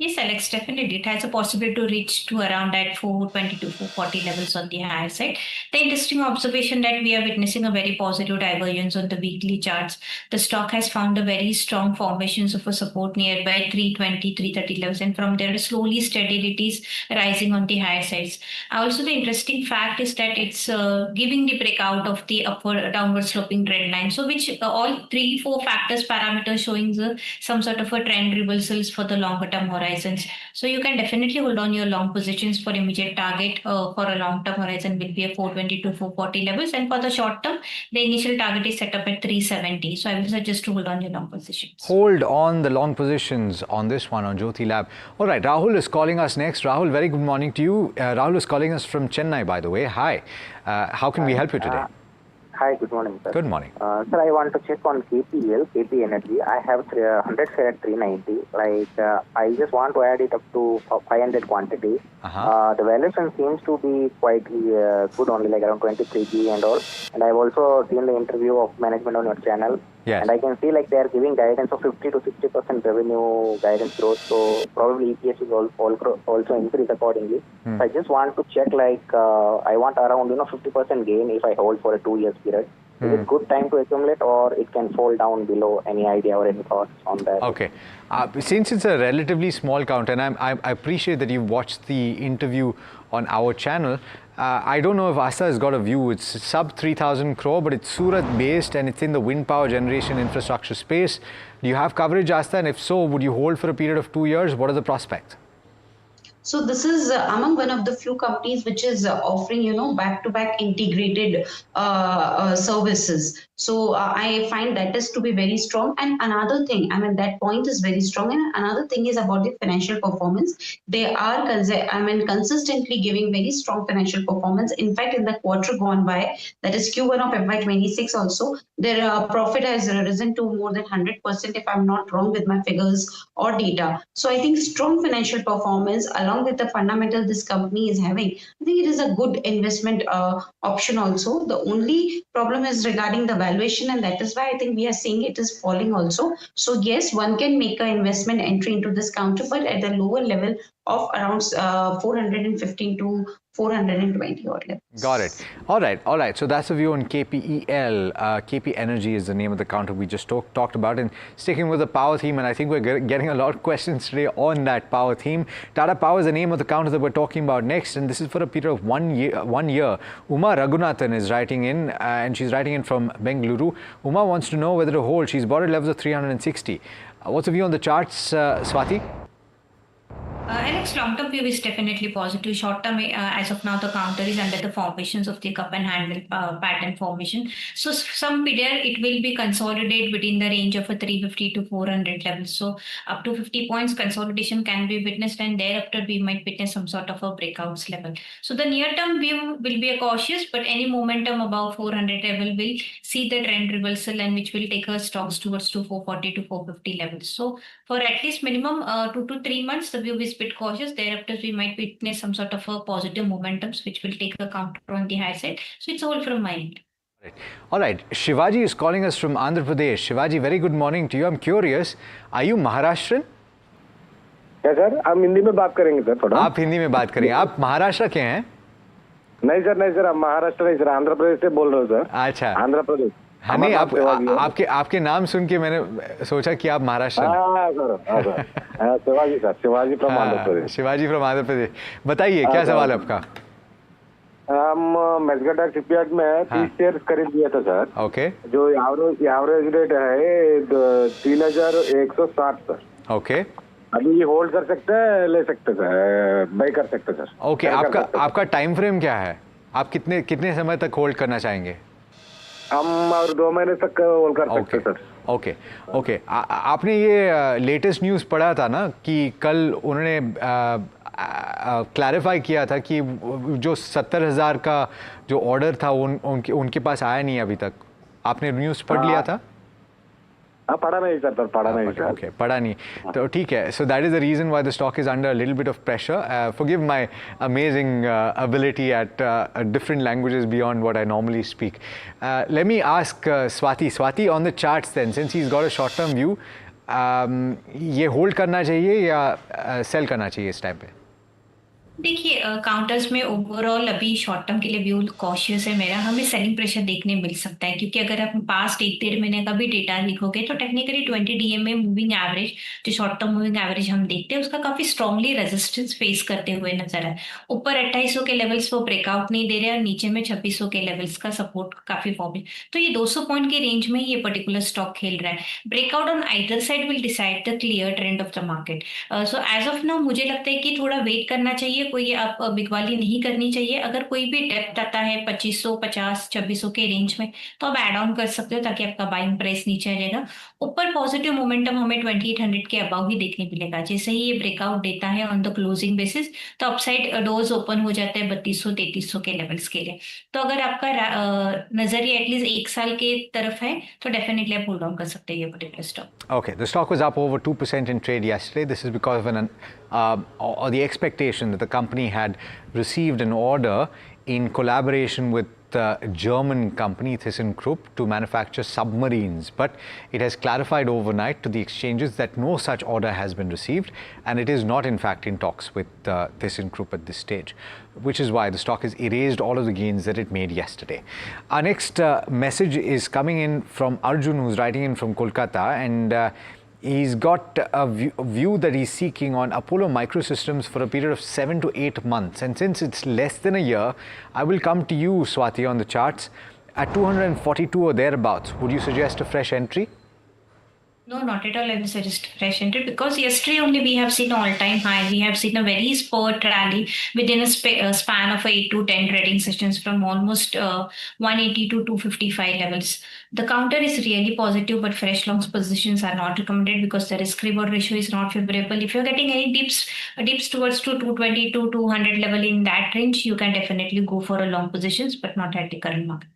Yes, Alex, definitely. It has a possibility to reach to around that 420 to 440 levels on the higher side. The interesting observation that we are witnessing a very positive divergence on the weekly charts. The stock has found a very strong formations of a support nearby 320, 330 levels, and from there slowly steady it is rising on the higher sides. Also, the interesting fact is that it's giving the breakout of the upward downward sloping trend line. So which all 3-4 factors parameters showing some sort of a trend reversals for the longer term horizon. horizons. So you can definitely hold on your long positions. For immediate target for a long-term horizon will be a 420 to 440 levels, and for the short term, the initial target is set up at 370. So I will suggest to hold on your long positions. Hold on the long positions on this one on Jyoti Lab. All right, Rahul is calling us next. Rahul, very good morning to you. Rahul is calling us from Chennai, by the way. Hi. How can we help you today? Hi, good morning, sir. Good morning. Sir, I want to check on KPL, KP Energy. I have 100 share at 390. I just want to add it up to 500 quantity. The valuation seems to be quite good, only like around 23G and all. And I've also seen the interview of management on your channel. Yes. And I can see like they are giving guidance of 50 to 60% revenue guidance growth. So probably EPS will also increase accordingly. So I just want to check I want around 50% gain if I hold for a 2 years period. Is it good time to accumulate, or it can fall down below? Any idea or any thoughts on that? Okay. Since it's a relatively small count, and I appreciate that you watched the interview on our channel, I don't know if Asta has got a view. It's sub 3,000 crore, but it's Surat based and it's in the wind power generation infrastructure space. Do you have coverage, Asta? And if so, would you hold for a period of 2 years? What are the prospects? So this is among one of the few companies which is offering, back-to-back integrated services. So I find that is to be very strong. And another thing, that point is very strong. And another thing is about the financial performance. They are, consistently giving very strong financial performance. In fact, in the quarter gone by, that is Q1 of FY26 also, their profit has risen to more than 100%, if I'm not wrong with my figures or data. So I think strong financial performance along with the fundamental this company is having, I think it is a good investment option also. The only problem is regarding the valuation, and that is why I think we are seeing it is falling also. So yes, one can make an investment entry into this counter, but at the lower level of around 415 to 420 odd levels. Got it. All right. So that's the view on KPEL. KP Energy is the name of the counter we just talked about. And sticking with the power theme, and I think we're getting a lot of questions today on that power theme. Tata Power is the name of the counter that we're talking about next, and this is for a period of 1 year. Uma Raghunathan is writing in, and she's writing in from Bengaluru. Uma wants to know whether to hold. She's bought at levels of 360. What's the view on the charts, Swati? Alex, long-term view is definitely positive. Short-term, as of now, the counter is under the formations of the cup and handle pattern formation. So some period it will be consolidated within the range of a 350 to 400 levels. So up to 50 points consolidation can be witnessed, and thereafter we might witness some sort of a breakouts level. So the near-term view will be a cautious, but any momentum above 400 level will see the trend reversal, and which will take our stocks towards to 440 to 450 levels. So for at least minimum 2 to 3 months, the view is bit cautious. Thereafter, we might witness some sort of a positive momentums, which will take a counter on the high side. So it's all from my end. All right. Shivaji is calling us from Andhra Pradesh. Shivaji, very good morning to you. I'm curious, are you Maharashtrian? क्या sir, हम हिंदी में बात करेंगे sir थोड़ा. आप हिंदी में बात करेंगे. आप महाराष्ट्र के हैं? नहीं सर, हम महाराष्ट्र नहीं सर, आंध्र प्रदेश से बोल रहे हो सर. अच्छा. आंध्र प्रदेश. हाँ, नहीं, आपके नाम सुन के मैंने सोचा कि आप महाराष्ट्र. शिवाजी फ्रॉम आंध्र प्रदेश. शिवाजी फ्रॉम आंध्र प्रदेश. बताइए क्या सवाल है आपका? हम मेसगड्डा शिपयार्ड में 30 शेयर खरीद लिया था सर. ओके. जो एवरेज रेट है 3,160 सर. ओके. अभी होल्ड कर सकते हैं, ले सकते सर, बाय कर सकते सर. ओके. आपका टाइम फ्रेम क्या है? आप कितने समय तक होल्ड करना चाहेंगे? हम और 2 महीने तक होल्ड कर सकते सर. ओके. आपने ये लेटेस्ट न्यूज़ पढ़ा था ना कि कल उन्होंने क्लैरिफाई किया था कि जो 70,000 का जो ऑर्डर था उनके पास आया नहीं अभी तक. आपने न्यूज़ पढ़ लिया था? पढ़ा नहीं सर, पढ़ा नहीं सर. ओके, पढ़ा नहीं तो ठीक है. So that is the reason why the stock is under a little bit of pressure. Forgive my amazing ability at different languages beyond what I normally speak. Let me ask Swati on the charts then, since he's got a short term view, ये hold करना चाहिए या cell करना चाहिए इस time पे? देखिए counters में ओवरऑल अभी शॉर्ट टर्म के लिए व्यू कॉशियस है मेरा। हमें सेलिंग प्रेशर देखने मिल सकता है, क्योंकि अगर आप पास्ट 1-1.5 महीने का भी डेटा देखोगे तो टेक्निकली 20 डीएम में मूविंग एवरेज, जो शॉर्ट टर्म मूविंग एवरेज हम देखते हैं, उसका काफी स्ट्रांगली रेजिस्टेंस फेस करते हुए नजर है। ऊपर 2800 के लेवल्स वो ब्रेकआउट नहीं दे रहे और नीचे में 2600 के लेवल्स का सपोर्ट काफी फॉर्म। तो ये 200 पॉइंट के रेंज में ये पर्टिकुलर स्टॉक खेल रहा है। Breakout on either side will decide the clear trend of the market. So as of now मुझे लगता है कि थोड़ा वेट करना चाहिए, कोई आप बिगवाली नहीं करनी चाहिए। अगर कोई भी डेप्थ आता है 2550 2600 के रेंज में, तो आप एड ऑन कर सकते हो ताकि आपका बाइंग प्राइस नीचे आ जाएगा। ऊपर पॉजिटिव मोमेंटम हमें 2800 के अबाव ही देखने मिलेगा। जैसे ही ये ब्रेकआउट देता है ऑन द क्लोजिंग बेसिस, तो अपसाइड डोर्स ओपन हो जाते हैं 3200-3300 के लेवल्स के लिए। तो अगर आपका नजरिया एटलीस्ट 1 साल के तरफ है तो डेफिनेटली आप होल्ड ऑन कर सकते हैं ये particular stock. Okay, the stock was up over 2% in trade yesterday. This is because of or the expectation that the company had received an order in collaboration with German company ThyssenKrupp to manufacture submarines, but it has clarified overnight to the exchanges that no such order has been received, and it is not in fact in talks with ThyssenKrupp at this stage, which is why the stock has erased all of the gains that it made yesterday. Our next message is coming in from Arjun, who's writing in from Kolkata, and he's got a view that he's seeking on Apollo Microsystems for a period of 7 to 8 months. And since it's less than a year, I will come to you, Swati, on the charts. At 242 or thereabouts, would you suggest a fresh entry? No, not at all. I would suggest fresh entry, because yesterday only we have seen all-time high. We have seen a very spurt rally within a span of 8 to 10 trading sessions from almost 180 to 255 levels. The counter is really positive, but fresh long positions are not recommended because the risk-reward ratio is not favorable. If you're getting any dips towards to 220 to 200 level in that range, you can definitely go for a long positions, but not at the current market.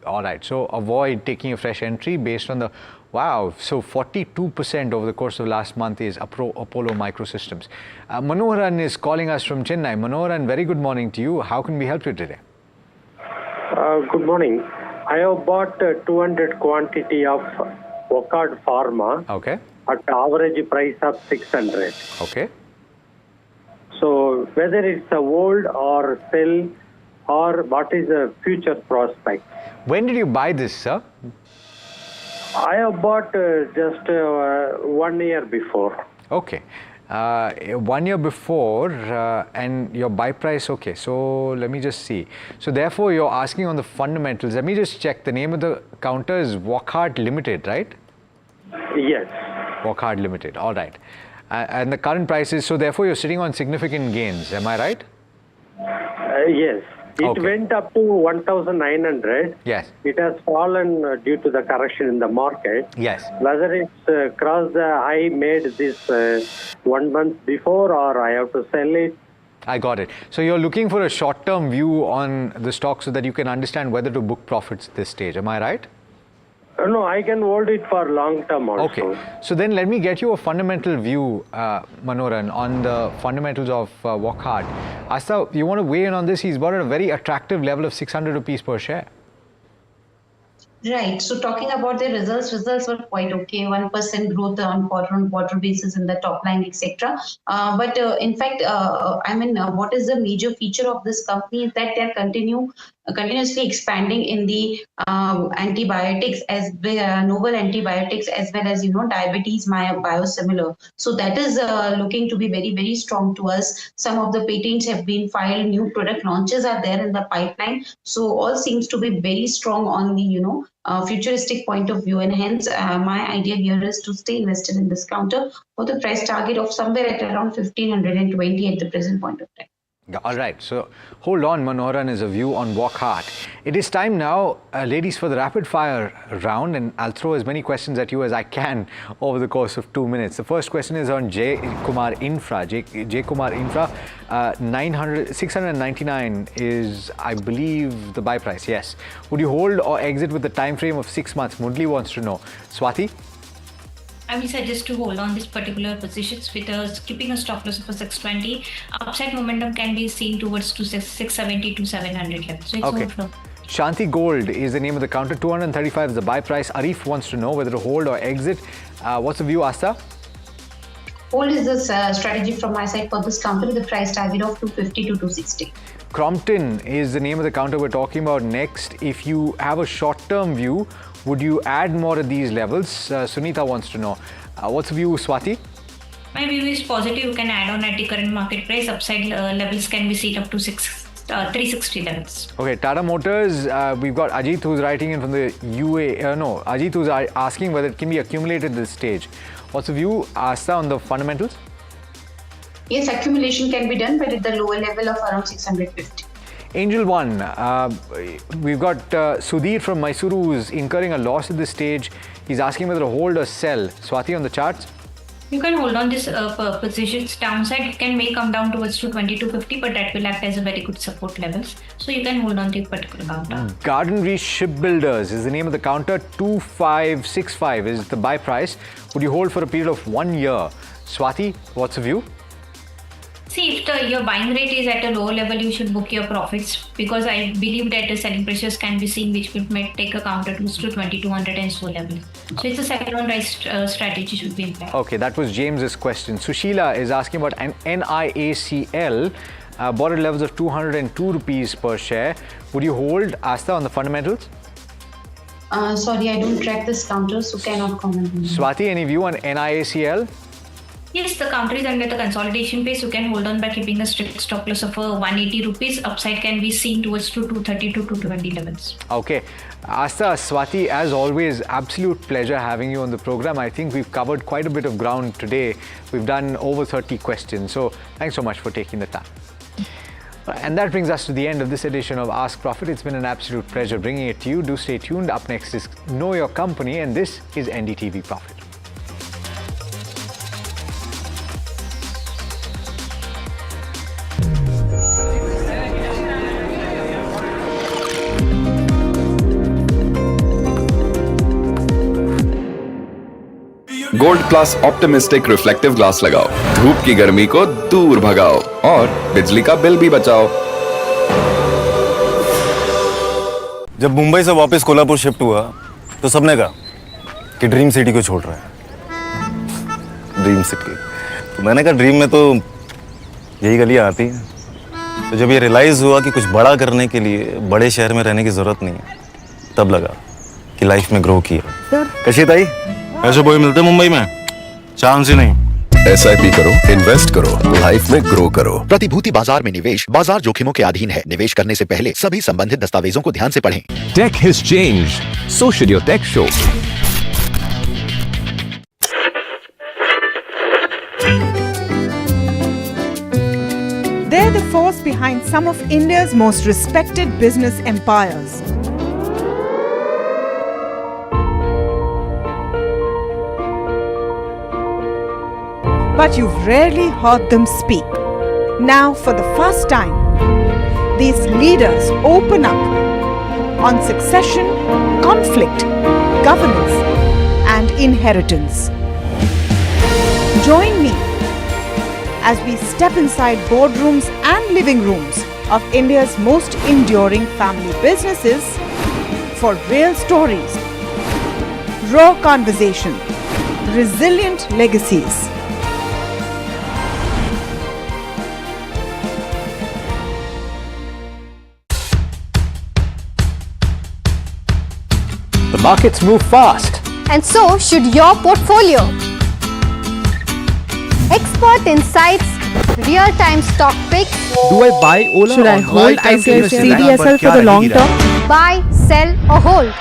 All right, so avoid taking a fresh entry based on the, wow, so 42% over the course of last month is Apollo Microsystems. Manoharan is calling us from Chennai. Manoharan, very good morning to you. How can we help you today? Good morning. I have bought 200 quantity of Wockhardt Pharma. Okay. At average price of 600. Okay. So whether it's a hold or sell, or what is the future prospect? When did you buy this, sir? I have bought just 1 year before. Okay. 1 year before, and your buy price, okay, so let me just see. So therefore you're asking on the fundamentals. Let me just check. The name of the counter is Wockhardt Limited, right? Yes. Wockhardt Limited, all right. And the current price is, so therefore you're sitting on significant gains, am I right? Yes. It went up to 1,900. Yes. It has fallen due to the correction in the market. Yes. Whether it's crossed the high made this 1 month before, or I have to sell it. I got it. So you're looking for a short-term view on the stock so that you can understand whether to book profits at this stage. Am I right? No, I can hold it for long term also. Okay. So then let me get you a fundamental view, Manoharan, on the fundamentals of Wockhardt. Asta, you want to weigh in on this? He's bought at a very attractive level of 600 rupees per share. Right. So talking about the results were quite okay. 1% growth on quarter-on-quarter basis in the top line, etc. But in fact, what is the major feature of this company is that they're continuously expanding in the antibiotics, as novel antibiotics, as well as diabetes biosimilar. So that is looking to be very, very strong to us. Some of the patents have been filed. New product launches are there in the pipeline. So all seems to be very strong on the futuristic point of view, and hence my idea here is to stay invested in this counter for the price target of somewhere at around 1,520 at the present point of time. All right, so hold on, Manoharan, is a view on Wockhardt. It is time now, ladies, for the rapid fire round, and I'll throw as many questions at you as I can over the course of 2 minutes. The first question is on J Kumar Infra. J Kumar Infra, 699 is, I believe, the buy price. Yes. Would you hold or exit with the time frame of 6 months? Mudli wants to know. Swati? I will suggest to hold on this particular positions with keeping a stop loss of 620. Upside momentum can be seen towards to 670 to 700 levels. So it's okay. Shanti Gold is the name of the counter. 235 is the buy price. Arif wants to know whether to hold or exit. What's the view, Asta? hold is this strategy from my side for this company, the price target of 250 to 260. Crompton is the name of the counter we're talking about next. If you have a short-term view, would you add more at these levels? Sunita wants to know. What's the view, Swati? My view is positive. You can add on at the current market price. Upside levels can be seen up to 360 levels. Okay, Tata Motors, we've got Ajit who's writing in from the UA. Ajit who's asking whether it can be accumulated at this stage. What's the view, Asta, on the fundamentals? Yes, accumulation can be done, but at the lower level of around 650. Angel One, we've got Sudhir from Mysuru who's incurring a loss at this stage. He's asking whether to hold or sell. Swati, on the charts? You can hold on this positions. Downside, it can may come down towards 220-250, but that will act as a very good support levels. So you can hold on to a particular counter. Garden Reach Shipbuilders is the name of the counter. 2565 is the buy price. Would you hold for a period of 1 year? Swati, what's the view? See, if your buying rate is at a lower level, you should book your profits, because I believe that the selling pressures can be seen, which might take a counter to 2200 and so level. So it's a second on rise strategy should be in place. Okay, that was James's question. Sushila is asking about an NIACL, bought at levels of 202 rupees per share. Would you hold, Asta, on the fundamentals? Sorry, I don't track this counter, so cannot comment. Swati, any view on NIACL? Yes, the counter is under the consolidation phase. You can hold on by keeping a strict stop loss of 180 rupees. Upside can be seen towards 230 to 220 levels. Okay. Asta, Swati, as always, absolute pleasure having you on the program. I think we've covered quite a bit of ground today. We've done over 30 questions. So thanks so much for taking the time. And that brings us to the end of this edition of Ask Profit. It's been an absolute pleasure bringing it to you. Do stay tuned. Up next is Know Your Company, and this is NDTV Profit. Gold plus optimistic reflective glass लगाओ, धूप की गर्मी को दूर भगाओ और बिजली का बिल भी बचाओ। जब मुंबई से वापस कोल्हापुर शिफ्ट हुआ तो सबने कहा कि ड्रीम सिटी को छोड़ रहा है। ड्रीम सिटी, तो मैंने कहा ड्रीम में तो यही गलियां आती हैं। तो जब ये रियलाइज हुआ कि कुछ बड़ा करने के लिए बड़े शहर में रहने की जरूरत नहीं है, तब लगा कि लाइफ में ग्रो किया। कशी ताई, ऐसे बॉय मिलते मुंबई में? चांस ही नहीं। SIP करो, इन्वेस्ट करो, लाइफ में ग्रो करो। प्रतिभूति बाजार में निवेश बाजार जोखिमों के अधीन है। निवेश करने से पहले सभी संबंधित दस्तावेजों को ध्यान से पढ़ें। Tech has changed. So should your tech show. They're the force behind some of India's most respected business empires. But you've rarely heard them speak. Now, for the first time, these leaders open up on succession, conflict, governance, and inheritance. Join me as we step inside boardrooms and living rooms of India's most enduring family businesses for real stories, raw conversation, resilient legacies. The markets move fast. And so should your portfolio. Expert insights, real-time stock picks. Do I buy Ola? Should I hold CDSL for the long term? Buy, sell or hold.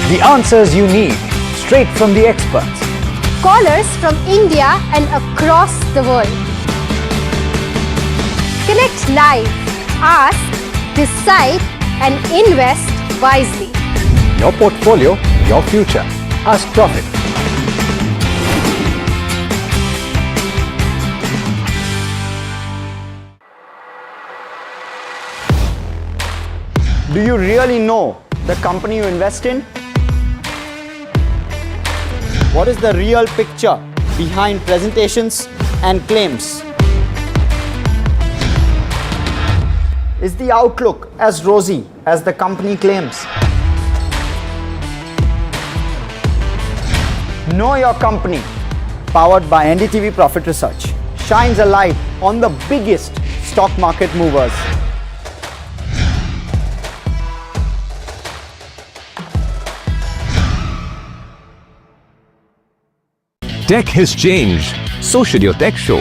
The answers you need, straight from the experts. Callers from India and across the world. Connect live, ask, decide and invest wisely. Your portfolio, your future. Ask Profit. Do you really know the company you invest in? What is the real picture behind presentations and claims? Is the outlook as rosy as the company claims? Know your company. powered by NDTV Profit Research, shines a light on the biggest stock market movers. Tech has changed, so should your tech show.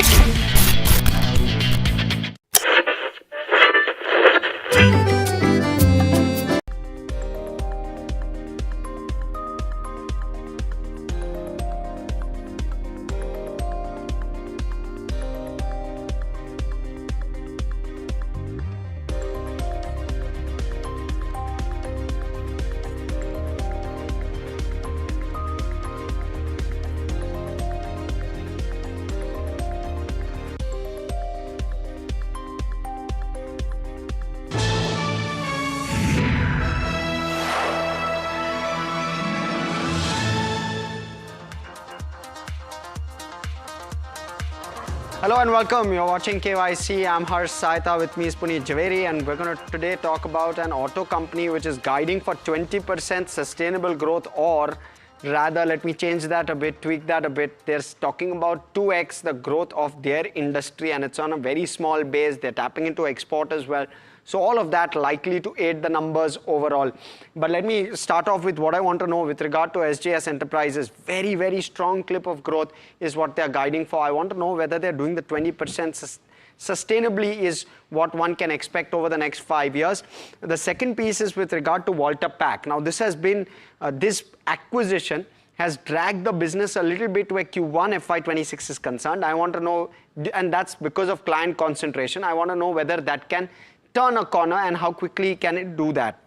Hello and welcome. You're watching KYC. I'm Harsh Saita. With me is Puneet Javeri, and we're going to today talk about an auto company which is guiding for 20% sustainable growth, or rather, let me change that a bit, tweak that a bit. They're talking about 2x the growth of their industry, and it's on a very small base. They're tapping into export as well. So all of that likely to aid the numbers overall. But let me start off with what I want to know with regard to SJS Enterprises. Very, very strong clip of growth is what they're guiding for. I want to know whether they're doing the 20% sustainably is what one can expect over the next 5 years. The second piece is with regard to Walter Pack. Now this has been, this acquisition has dragged the business a little bit where Q1 FY26 is concerned. I want to know, and that's because of client concentration. I want to know whether that can turn a corner and how quickly can it do that.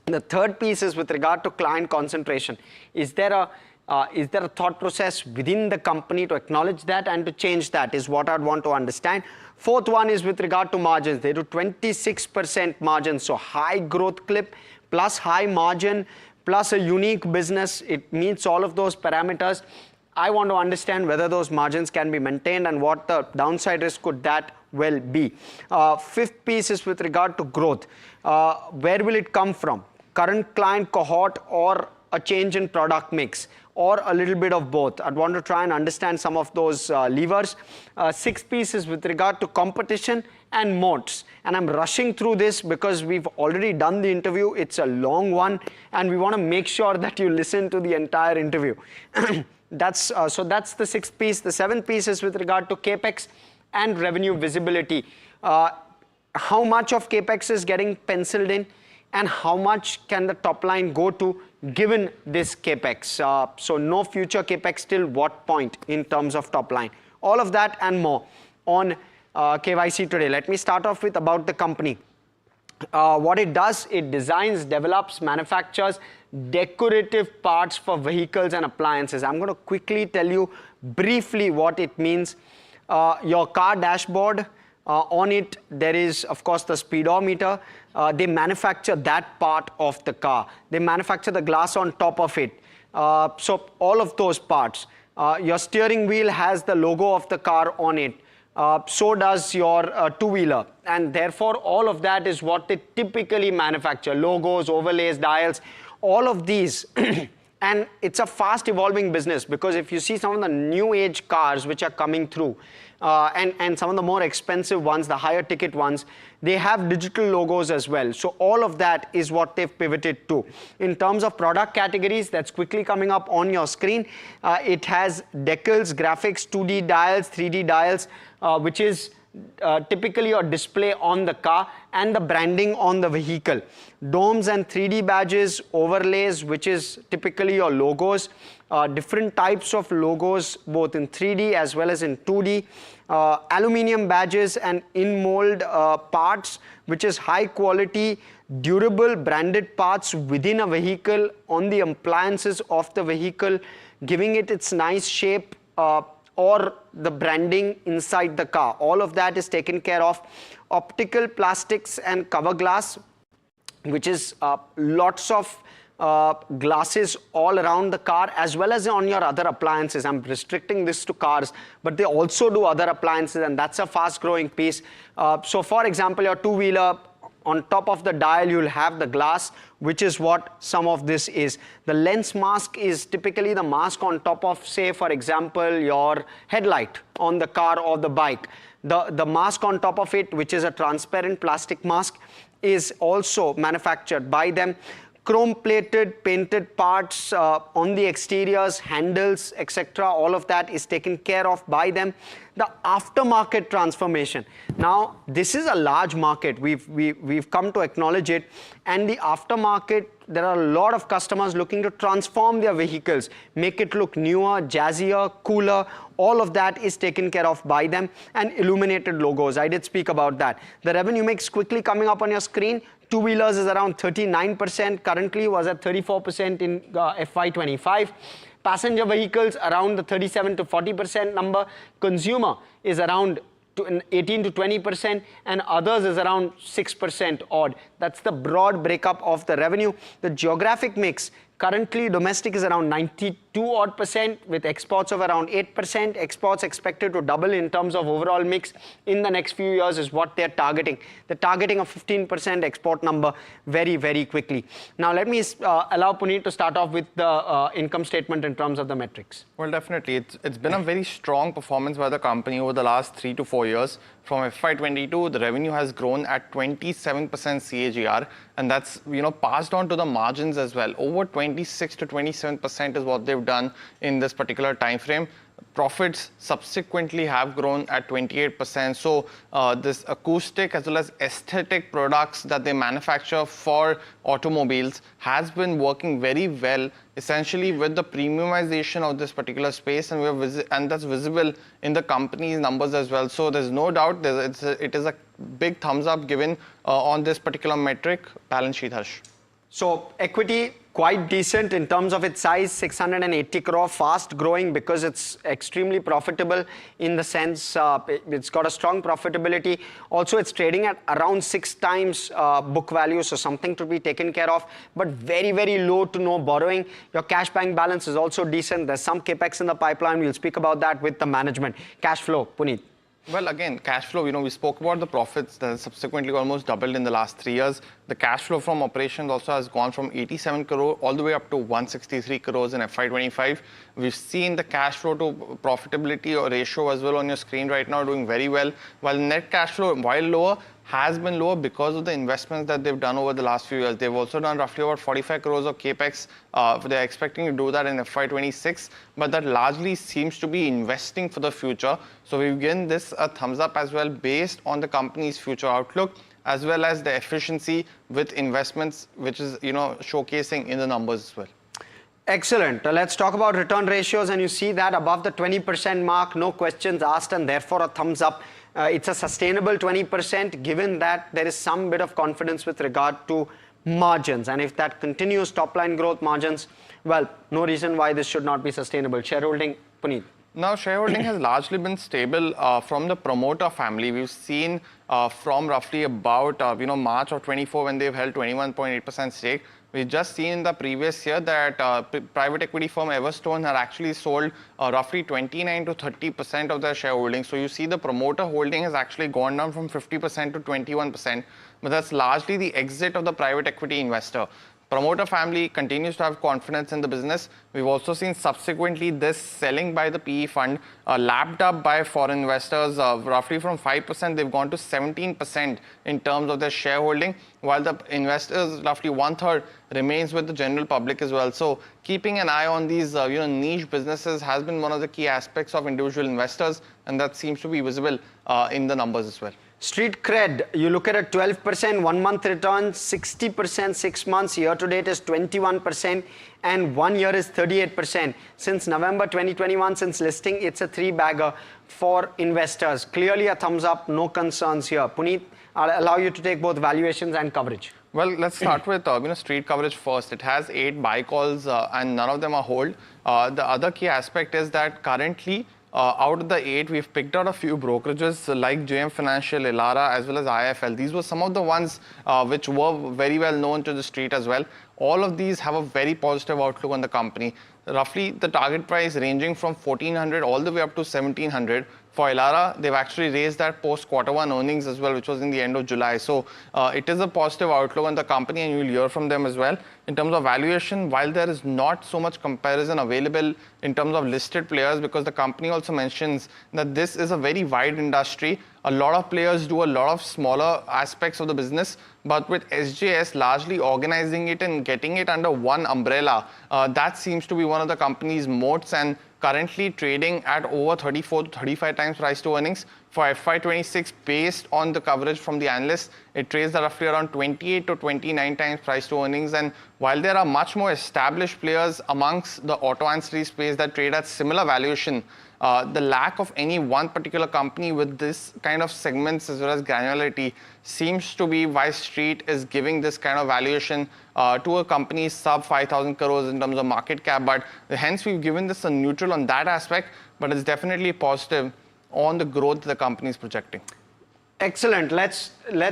The third piece is with regard to client concentration. Is there a thought process within the company to acknowledge that and to change that is what I'd want to understand. Fourth one is with regard to margins. They do 26% margins, so high growth clip plus high margin plus a unique business. It meets all of those parameters. I want to understand whether those margins can be maintained and what the downside risk could that well be. Fifth piece is with regard to growth. Where will it come from? Current client cohort or a change in product mix, or a little bit of both? I'd want to try and understand some of those levers. Sixth piece is with regard to competition and moats. And I'm rushing through this because we've already done the interview. It's a long one, and we want to make sure that you listen to the entire interview. So that's the sixth piece. The seventh piece is with regard to CapEx and revenue visibility. How much of CapEx is getting penciled in, and how much can the top line go to given this CapEx? So no future CapEx till what point in terms of top line? All of that and more on KYC today. Let me start off with about the company. What it does, it designs, develops, manufactures decorative parts for vehicles and appliances. I'm going to quickly tell you briefly what it means. Your car dashboard, on it there is of course the speedometer. They manufacture that part of the car. They manufacture the glass on top of it. So all of those parts. Your steering wheel has the logo of the car on it. So does your two-wheeler, and therefore all of that is what they typically manufacture. Logos, overlays, dials, all of these. And it's a fast evolving business, because if you see some of the new age cars which are coming through, and some of the more expensive ones, the higher ticket ones, they have digital logos as well. So all of that is what they've pivoted to. In terms of product categories, that's quickly coming up on your screen. It has decals, graphics, 2D dials, 3D dials, which is typically your display on the car, and the branding on the vehicle. Domes and 3D badges, overlays, which is typically your logos. Different types of logos, both in 3D as well as in 2D. Aluminium badges and in-mold parts, which is high quality, durable branded parts within a vehicle on the appliances of the vehicle, giving it its nice shape, or the branding inside the car. All of that is taken care of. Optical, plastics and cover glass, which is lots of glasses all around the car, as well as on your other appliances. I'm restricting this to cars, but they also do other appliances, and that's a fast growing piece. So for example, your two-wheeler, On top of the dial, you'll have the glass, which is what some of this is. The lens mask is typically the mask on top of, say, for example, your headlight on the car or the bike. The mask on top of it, which is a transparent plastic mask, is also manufactured by them. Chrome plated, painted parts on the exteriors, handles, etc. All of that is taken care of by them. The aftermarket transformation. Now, this is a large market. We've come to acknowledge it. And the aftermarket, there are a lot of customers looking to transform their vehicles, make it look newer, jazzier, cooler. All of that is taken care of by them, and illuminated logos. I did speak about that. The revenue mix quickly coming up on your screen. Two-wheelers is around 39%, currently was at 34% in FY25. Passenger vehicles around the 37 to 40% number. Consumer is around 18 to 20%, and others is around 6% odd. That's the broad breakup of the revenue. The geographic mix, currently domestic is around 92% with exports of around 8%. Exports expected to double in terms of overall mix in the next few years is what they're targeting. They're targeting a 15% export number very, very quickly. Now let me allow Puneet to start off with the income statement in terms of the metrics. Well, definitely. It's been a very strong performance by the company over the last 3 to 4 years. From FY22, the revenue has grown at 27% CAGR, and that's passed on to the margins as well. Over 26 to 27% is what they've done in this particular time frame. Profits subsequently have grown at 28%. So this acoustic as well as aesthetic products that they manufacture for automobiles has been working very well, essentially with the premiumization of this particular space, and that's visible in the company's numbers as well. So there's no doubt it is a big thumbs up given on this particular metric. Balance sheet, Harsh. So equity quite decent in terms of its size, 680 crore, fast growing because it's extremely profitable in the sense it's got a strong profitability. Also, it's trading at around 6 times book value, so something to be taken care of, but very, very low to no borrowing. Your cash bank balance is also decent. There's some capex in the pipeline. We'll speak about that with the management. Cash flow, Puneet. Well, again, cash flow, we spoke about the profits that subsequently almost doubled in the last 3 years. The cash flow from operations also has gone from 87 crore all the way up to 163 crores in FY25. We've seen the cash flow to profitability or ratio as well on your screen right now doing very well. While net cash flow, while lower, has been lower because of the investments that they've done over the last few years. They've also done roughly about 45 crores of capex. They're expecting to do that in FY26, but that largely seems to be investing for the future. So we've given this a thumbs up as well based on the company's future outlook, as well as the efficiency with investments, which is showcasing in the numbers as well. Excellent. Let's talk about return ratios, and you see that above the 20% mark, no questions asked, and therefore a thumbs up. It's a sustainable 20% given that there is some bit of confidence with regard to margins, and if that continues, top line growth, margins, well, no reason why this should not be sustainable. Shareholding, Puneet. Now, shareholding has largely been stable from the promoter family. We've seen from roughly about March of 24 when they've held 21.8% stake. We've just seen in the previous year that private equity firm Everstone had actually sold roughly 29 to 30% of their shareholding. So you see the promoter holding has actually gone down from 50% to 21%, but that's largely the exit of the private equity investor. Promoter family continues to have confidence in the business. We've also seen subsequently this selling by the PE fund lapped up by foreign investors. Roughly from 5%, they've gone to 17% in terms of their shareholding, while the investors, roughly 1/3, remains with the general public as well. So keeping an eye on these niche businesses has been one of the key aspects of individual investors, and that seems to be visible in the numbers as well. Street cred, you look at a 12% 1 month return, 60% 6 months, year to date is 21%, and 1 year is 38%. Since November 2021, since listing, it's a 3-bagger for investors. Clearly a thumbs up, no concerns here. Puneet, I'll allow you to take both valuations and coverage. Well, let's start with street coverage first. It has 8 buy calls and none of them are hold. The other key aspect is that currently, out of the 8, we've picked out a few brokerages like JM Financial, Elara, as well as IFL. These were some of the ones which were very well known to the street as well. All of these have a very positive outlook on the company. Roughly the target price ranging from 1400 all the way up to 1700 For Elara, they've actually raised that post Q1 earnings as well, which was in the end of July. So it is a positive outlook on the company, and you'll hear from them as well. In terms of valuation, while there is not so much comparison available in terms of listed players, because the company also mentions that this is a very wide industry. A lot of players do a lot of smaller aspects of the business, but with SJS largely organizing it and getting it under one umbrella, that seems to be one of the company's moats, and currently trading at over 34 to 35 times price to earnings. For FY26, based on the coverage from the analysts, it trades at roughly around 28 to 29 times price to earnings. And while there are much more established players amongst the auto ancillary space that trade at similar valuation, the lack of any one particular company with this kind of segments as well as granularity seems to be why Street is giving this kind of valuation to a company sub 5,000 crores in terms of market cap. But hence we've given this a neutral on that aspect, but it's definitely positive on the growth the company is projecting. Excellent. Let's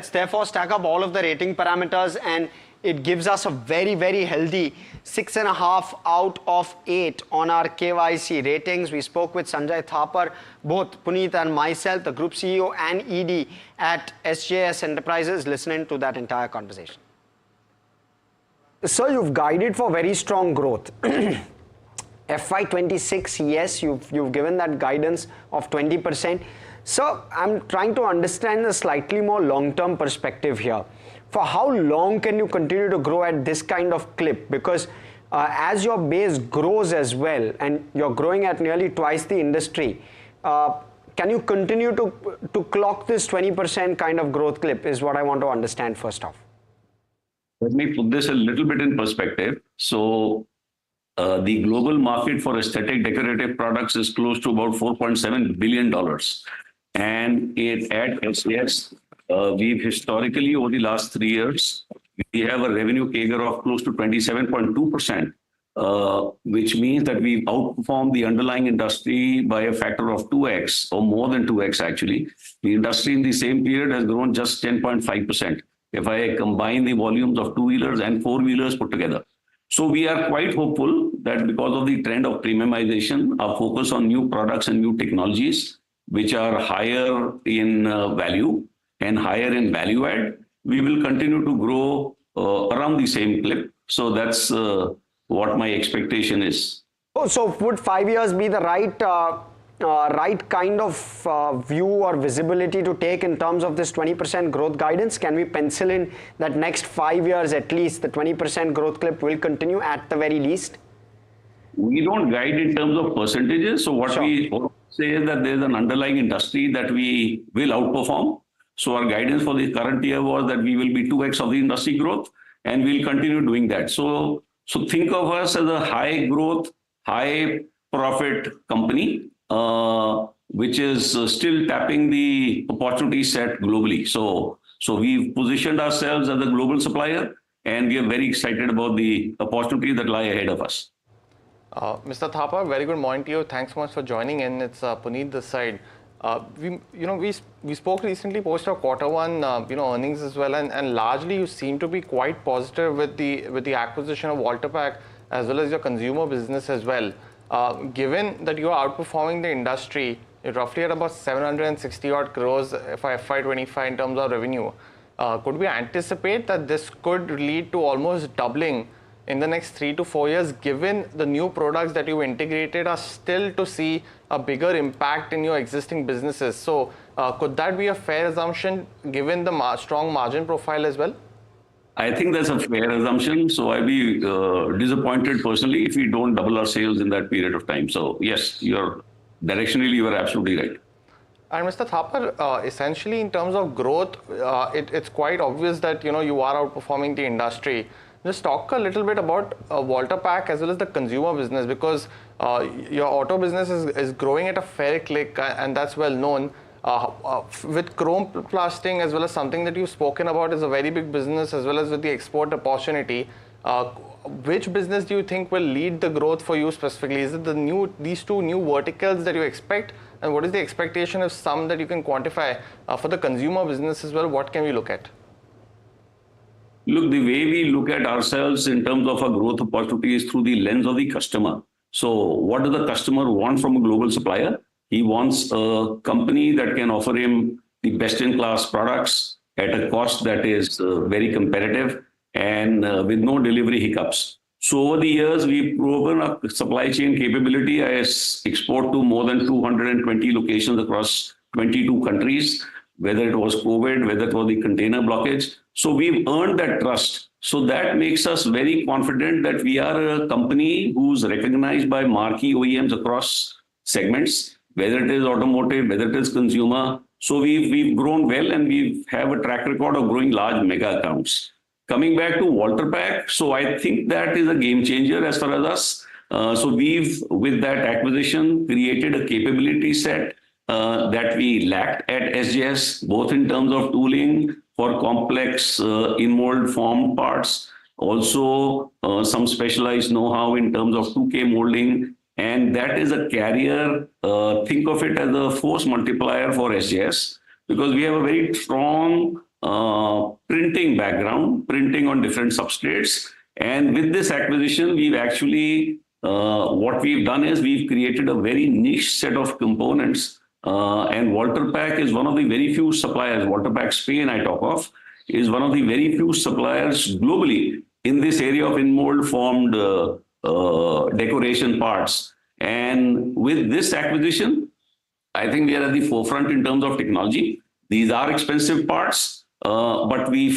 therefore stack up all of the rating parameters, and it gives us a very, very healthy 6.5 out of 8 on our KYC ratings. We spoke with Sanjay Thapar, both Puneet and myself, the Group CEO and ED at SJS Enterprises, listening to that entire conversation. So you've guided for very strong growth. FY26, yes, you've given that guidance of 20%. So I'm trying to understand a slightly more long-term perspective here. For how long can you continue to grow at this kind of clip? Because as your base grows as well, and you're growing at nearly twice the industry, can you continue to clock this 20% kind of growth clip is what I want to understand first off. Let me put this a little bit in perspective. So the global market for aesthetic decorative products is close to about $4.7 billion. And at SJS, we've historically, over the last 3 years, we have a revenue CAGR of close to 27.2%, which means that we've outperformed the underlying industry by a factor of 2x or more than 2x actually. The industry in the same period has grown just 10.5% if I combine the volumes of two-wheelers and four-wheelers put together. So we are quite hopeful that because of the trend of premiumization, our focus on new products and new technologies, which are higher in value and higher in value add, we will continue to grow around the same clip. So that's what my expectation is. Oh, so would 5 years be the right kind of view or visibility to take in terms of this 20% growth guidance? Can we pencil in that next 5 years at least the 20% growth clip will continue at the very least? We don't guide in terms of percentages. So what we say is that there's an underlying industry that we will outperform. So our guidance for the current year was that we will be 2x of the industry growth, and we'll continue doing that. So think of us as a high growth, high profit company, which is still tapping the opportunity set globally. So we've positioned ourselves as a global supplier, and we are very excited about the opportunities that lie ahead of us. Mr. Thapar, very good morning to you. Thanks so much for joining in. It's Puneet this side. We spoke recently post our Q1 earnings as well, and largely you seem to be quite positive with the acquisition of Walter Pack as well as your consumer business as well. Given that you are outperforming the industry, you're roughly at about 760 odd crores for FY25 in terms of revenue. Could we anticipate that this could lead to almost doubling in the next 3 to 4 years, given the new products that you integrated are still to see a bigger impact in your existing businesses? So could that be a fair assumption given the strong margin profile as well? I think that's a fair assumption. So I'd be disappointed personally if we don't double our sales in that period of time. So yes, directionally, you are absolutely right. And Mr. Thapar, essentially in terms of growth, it's quite obvious that you are outperforming the industry. Just talk a little bit about Walter Pack as well as the consumer business, because your auto business is growing at a fair click, and that's well known. With chrome plasting as well as something that you've spoken about is a very big business, as well as with the export opportunity. Which business do you think will lead the growth for you specifically? Is it these two new verticals that you expect? And what is the expectation of some that you can quantify for the consumer business as well? What can we look at? Look, the way we look at ourselves in terms of a growth opportunity is through the lens of the customer. So what does the customer want from a global supplier? He wants a company that can offer him the best-in-class products at a cost that is very competitive and with no delivery hiccups. So over the years, we've proven our supply chain capability. I export to more than 220 locations across 22 countries, whether it was COVID, whether it was the container blockage. So we've earned that trust. So that makes us very confident that we are a company who's recognized by marquee OEMs across segments, whether it is automotive, whether it is consumer. So we've grown well, and we have a track record of growing large mega accounts. Coming back to Walter Pack, so I think that is a game changer as far as us. So we've, with that acquisition, created a capability set that we lacked at SJS, both in terms of tooling for complex in-mold formed parts, also some specialized know-how in terms of 2K molding, and that is a carrier. Think of it as a force multiplier for SJS, because we have a very strong printing background, printing on different substrates. And with this acquisition, we've actually, what we've done is we've created a very niche set of components. And Walter Pack is one of the very few suppliers, Walter Pack Spain I talk of, is one of the very few suppliers globally in this area of in-mold formed decoration parts. And with this acquisition, I think we are at the forefront in terms of technology. These are expensive parts. But we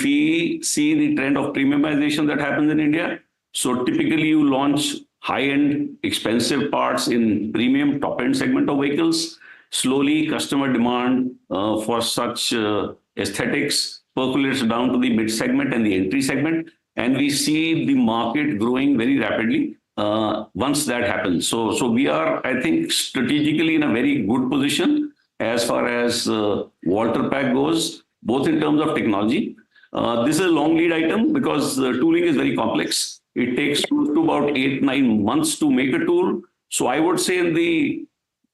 see the trend of premiumization that happens in India. So typically you launch high-end expensive parts in premium top-end segment of vehicles. Slowly customer demand for such aesthetics percolates down to the mid-segment and the entry segment. And we see the market growing very rapidly once that happens. So we are, I think, strategically in a very good position as far as Walter Pack goes, both in terms of technology. This is a long lead item because tooling is very complex. It takes close to about 8-9 months to make a tool. So I would say in the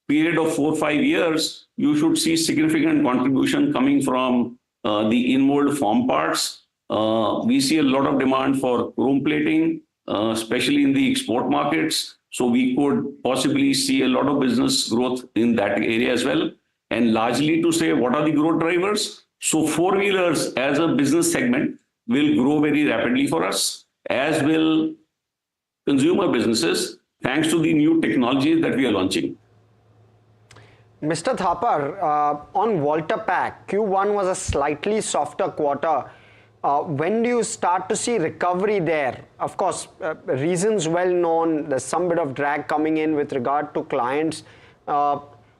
period of 4-5 years, you should see significant contribution coming from the in-mold form parts. We see a lot of demand for chrome plating, especially in the export markets. So we could possibly see a lot of business growth in that area as well. And largely to say, what are the growth drivers? So four-wheelers as a business segment will grow very rapidly for us, as will consumer businesses, thanks to the new technologies that we are launching. Mr. Thapar, on Walter Pack, Q1 was a slightly softer quarter. When do you start to see recovery there? Of course, reasons well known, there's some bit of drag coming in with regard to clients.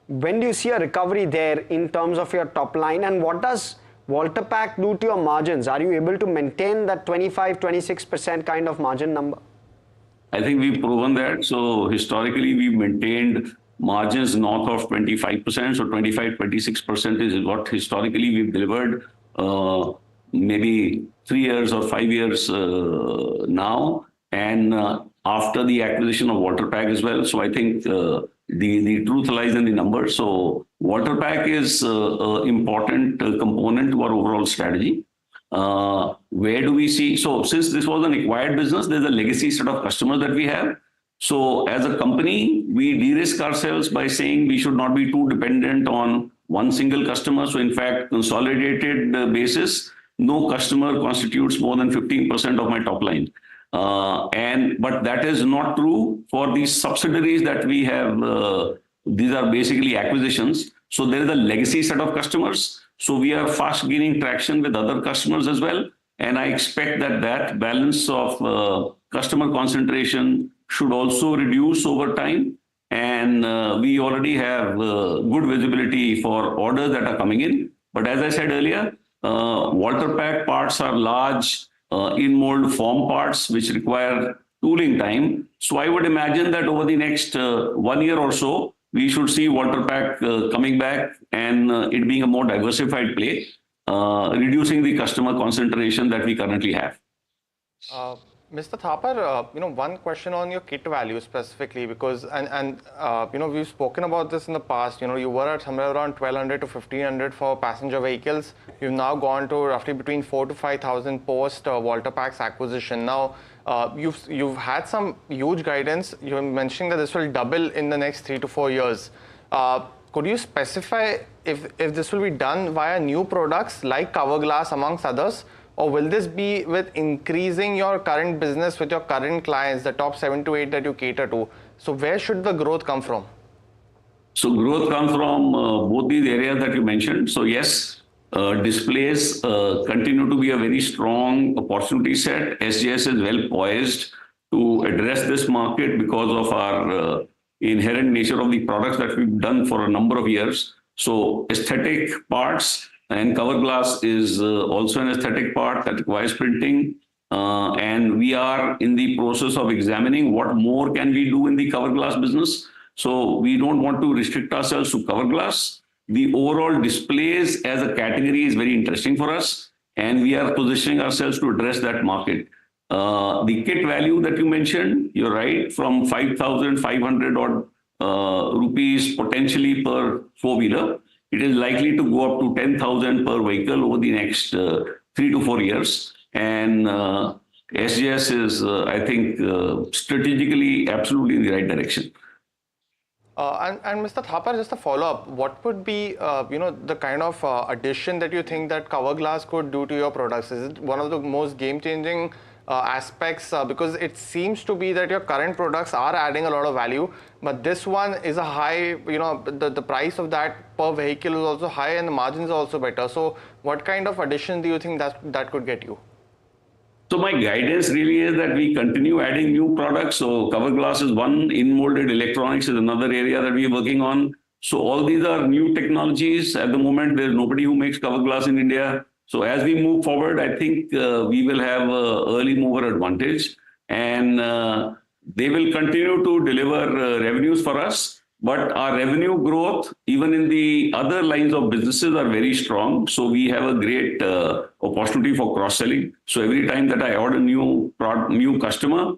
When do you see a recovery there in terms of your top line, and what does Walter Pack do to your margins? Are you able to maintain that 25-26% kind of margin number? I think we've proven that. So historically, we've maintained margins north of 25%. So 25-26% is what historically we've delivered, maybe 3 years or 5 years now. And after the acquisition of Walter Pack as well. So I think the truth lies in the numbers. So Walter Pack is an important component to our overall strategy. Where do we see? So since this was an acquired business, there's a legacy set of customers that we have. So as a company, we de-risk ourselves by saying we should not be too dependent on one single customer. So in fact, consolidated basis, no customer constitutes more than 15% of my top line. But that is not true for these subsidiaries that we have. These are basically acquisitions. So there is a legacy set of customers. So we are fast gaining traction with other customers as well. And I expect that that balance of customer concentration should also reduce over time. And we already have good visibility for orders that are coming in. But as I said earlier, Walter Pack parts are large in-mold form parts which require tooling time. So I would imagine that over the next 1 year or so, we should see Walter Pack coming back and it being a more diversified play, reducing the customer concentration that we currently have. Mr. Thapar, one question on your kit value specifically, because we've spoken about this in the past. You were at somewhere around 1,200 to 1,500 for passenger vehicles. You've now gone to roughly between 4,000 to 5,000 post Walter Pack's acquisition. Now, you've had some huge guidance. You're mentioning that this will double in the next 3 to 4 years. Could you specify if this will be done via new products like cover glass amongst others, or will this be with increasing your current business with your current clients, the top 7 to 8 that you cater to? So where should the growth come from? So growth comes from both these areas that you mentioned. So yes, displays continue to be a very strong opportunity set. SJS is well poised to address this market because of our inherent nature of the products that we've done for a number of years. So aesthetic parts, and cover glass is also an aesthetic part that requires printing. And we are in the process of examining what more can we do in the cover glass business. So we don't want to restrict ourselves to cover glass. The overall displays as a category is very interesting for us, and we are positioning ourselves to address that market. The kit value that you mentioned, you're right, from 5,500 odd rupees potentially per four-wheeler, it is likely to go up to 10,000 per vehicle over the next 3 to 4 years. And SJS is, I think, strategically absolutely in the right direction. And Mr. Thapar, just a follow-up, what would be, the kind of addition that you think that cover glass could do to your products? Is it one of the most game-changing aspects? Because it seems to be that your current products are adding a lot of value, but this one is a high, the price of that per vehicle is also high and the margins are also better. So what kind of addition do you think that could get you? So my guidance really is that we continue adding new products. So cover glass is one, in-molded electronics is another area that we are working on. So all these are new technologies. At the moment, there's nobody who makes cover glass in India. So as we move forward, I think we will have an early mover advantage, and they will continue to deliver revenues for us. But our revenue growth, even in the other lines of businesses, are very strong. So we have a great opportunity for cross-selling. So every time that I order a new customer,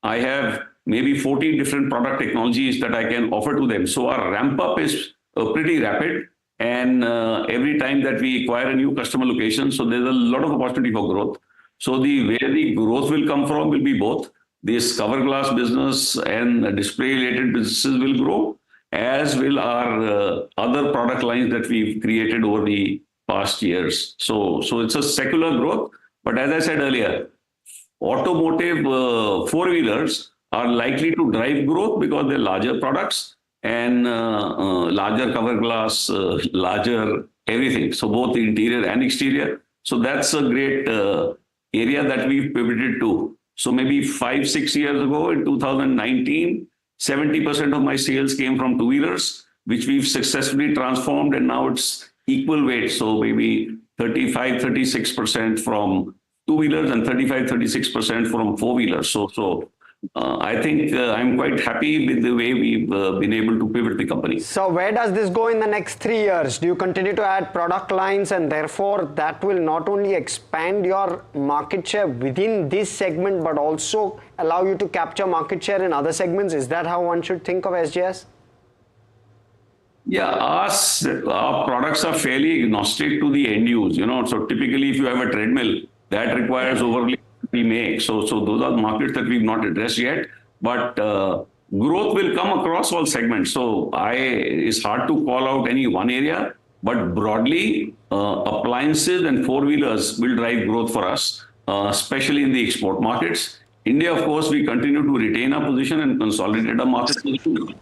I have maybe 40 different product technologies that I can offer to them. So our ramp-up is pretty rapid. And every time that we acquire a new customer location, so there's a lot of opportunity for growth. So where the growth will come from will be both. This cover glass business and display-related businesses will grow, as will our other product lines that we've created over the past years. So it's a secular growth. But as I said earlier, automotive four-wheelers are likely to drive growth because they're larger products and larger cover glass, larger everything. So both the interior and exterior. So that's a great area that we've pivoted to. So maybe 5-6 years ago in 2019, 70% of my sales came from two-wheelers, which we've successfully transformed, and now it's equal weight. So maybe 35-36% from two-wheelers and 35-36% from four-wheelers. So I think I'm quite happy with the way we've been able to pivot the company. So where does this go in the next 3 years? Do you continue to add product lines, and therefore that will not only expand your market share within this segment, but also allow you to capture market share in other segments? Is that how one should think of SJS? Yeah, our products are fairly agnostic to the end use. So typically if you have a treadmill, that requires overlay we make. So those are the markets that we've not addressed yet. But growth will come across all segments. So it's hard to call out any one area, but broadly, appliances and four-wheelers will drive growth for us, especially in the export markets. India, of course, we continue to retain our position and consolidate our market position.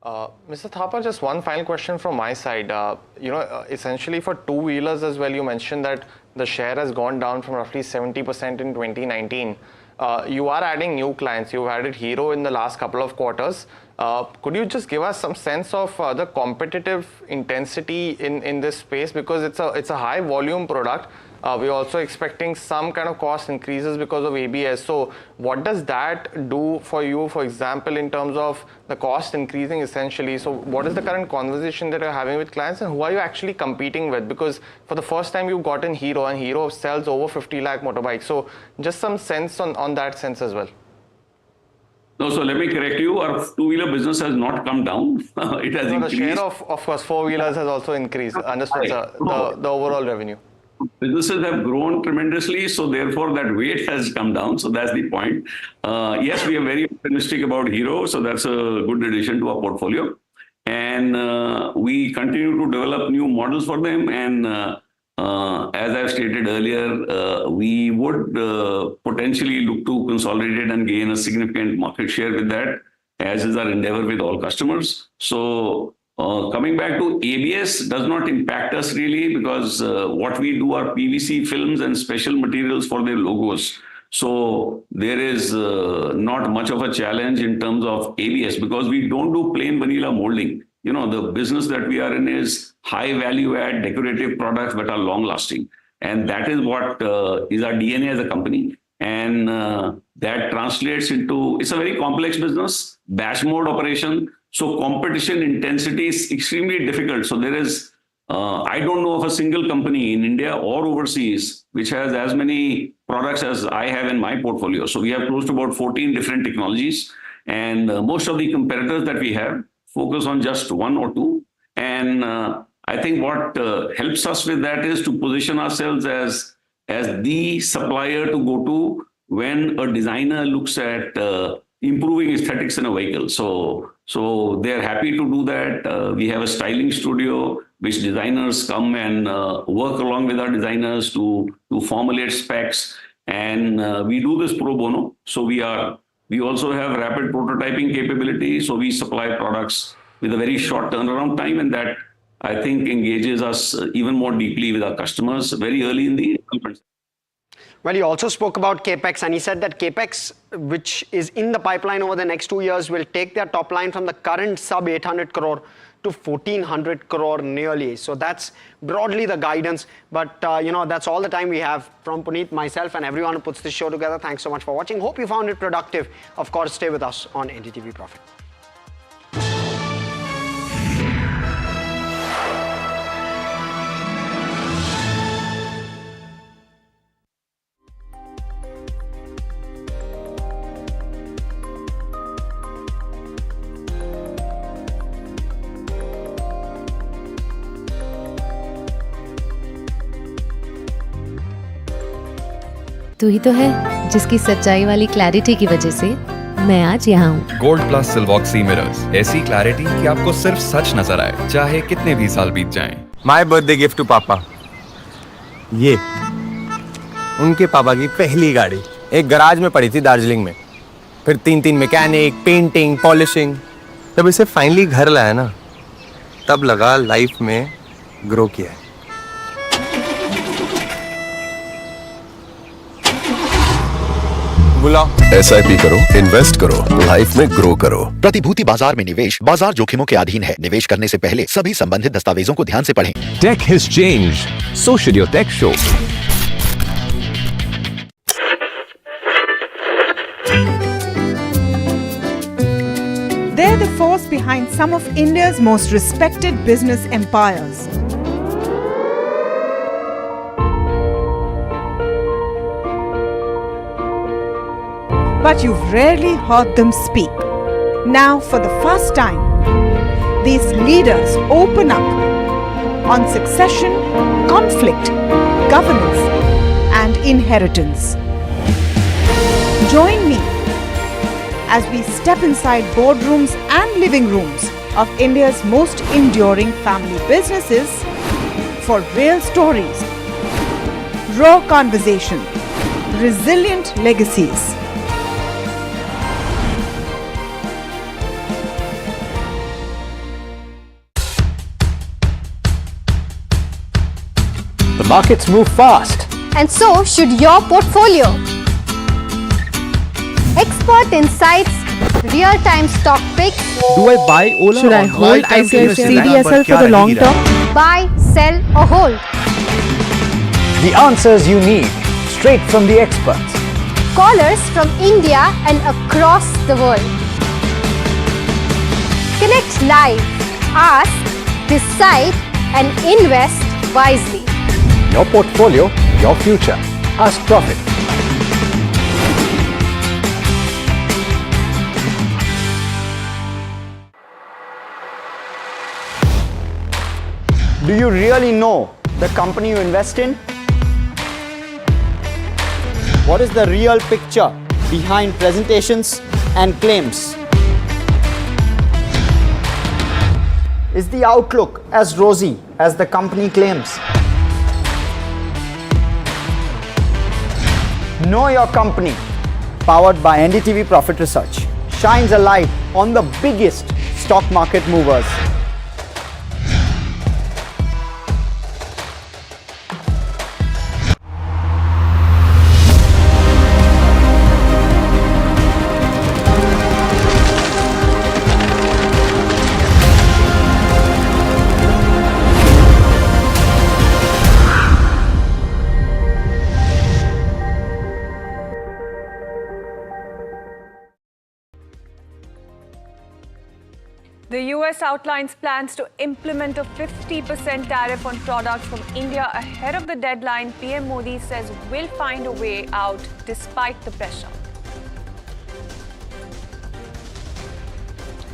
Mr. Thapar, just one final question from my side. Essentially for two-wheelers as well, you mentioned that the share has gone down from roughly 70% in 2019. You are adding new clients. You've added Hero in the last couple of quarters. Could you just give us some sense of the competitive intensity in this space? Because it's a high volume product. We're also expecting some kind of cost increases because of ABS. So what does that do for you, for example, in terms of the cost increasing essentially? So what is the current conversation that you're having with clients, and who are you actually competing with? Because for the first time you've gotten Hero, and Hero sells over 50 lakh motorbikes. So just some sense on that sense as well. No, so let me correct you. Our two-wheeler business has not come down. It has increased. The share of course, four-wheelers has also increased. Understood, sir. The overall revenue. Businesses have grown tremendously, so therefore that weight has come down. So that's the point. Yes, we are very optimistic about Hero, so that's a good addition to our portfolio. and we continue to develop new models for them. And as I've stated earlier, we would potentially look to consolidate and gain a significant market share with that, as is our endeavor with all customers. So coming back to ABS does not impact us really, because what we do are PVC films and special materials for their logos. So there is not much of a challenge in terms of ABS, because we don't do plain vanilla molding. You know, the business that we are in is high value add decorative products that are long lasting. And that is what is our DNA as a company. And that translates into, it's a very complex business, batch mode operation. So competition intensity is extremely difficult. So there is, I don't know of a single company in India or overseas which has as many products as I have in my portfolio. So we have close to about 14 different technologies, and most of the competitors that we have focus on just one or two. And I think what helps us with that is to position ourselves as the supplier to go to when a designer looks at improving aesthetics in a vehicle. So they're happy to do that. We have a styling studio which designers come and work along with our designers to formulate specs. And we do this pro bono. So we also have rapid prototyping capability. So we supply products with a very short turnaround time, and that I think engages us even more deeply with our customers very early in the development. Well, he also spoke about CapEx, and he said that CapEx, which is in the pipeline over the next 2 years, will take their top line from the current sub 800 crore to 1400 crore nearly. So that's broadly the guidance. But, that's all the time we have from Puneet, myself, and everyone who puts this show together. Thanks so much for watching. Hope you found it productive. Of course, stay with us on NDTV Profit. तू ही तो है जिसकी सच्चाई वाली clarity की वजह से मैं आज यहाँ हूँ। गोल्ड प्लस सिल्वॉक्सी मिरर्स, ऐसी क्लैरिटी कि आपको सिर्फ सच नजर आए, चाहे कितने भी साल बीत जाएं। My birthday gift to papa, ये उनके पापा की पहली गाड़ी एक गराज में पड़ी थी दार्जिलिंग में। फिर 3 मैकेनिक, पेंटिंग, पॉलिशिंग। जब इसे फाइनली घर लाया ना, तब लगा लाइफ में ग्रो किया है। SIP करो, इन्वेस्ट करो, लाइफ में ग्रो करो। प्रतिभूति बाजार में निवेश बाजार जोखिमों के अधीन है। निवेश करने से पहले सभी संबंधित दस्तावेजों को ध्यान से पढ़ें। Tech has changed. So should your tech show. They're the force behind some of India's most respected business empires. But you've rarely heard them speak. Now, for the first time, these leaders open up on succession, conflict, governance, and inheritance. Join me as we step inside boardrooms and living rooms of India's most enduring family businesses for real stories, raw conversation, resilient legacies. The markets move fast. And so should your portfolio. Expert insights, real-time stock picks. Do I buy Ola? Should I hold CDSL for the long term? Buy, sell or hold. The answers you need, straight from the experts. Callers from India and across the world. Connect live, ask, decide and invest wisely. Your portfolio, your future. Ask Profit. Do you really know the company you invest in? What is the real picture behind presentations and claims? Is the outlook as rosy as the company claims? Know Your Company, powered by NDTV Profit Research, shines a light on the biggest stock market movers. The US outlines plans to implement a 50% tariff on products from India ahead of the deadline. PM Modi says we'll find a way out despite the pressure.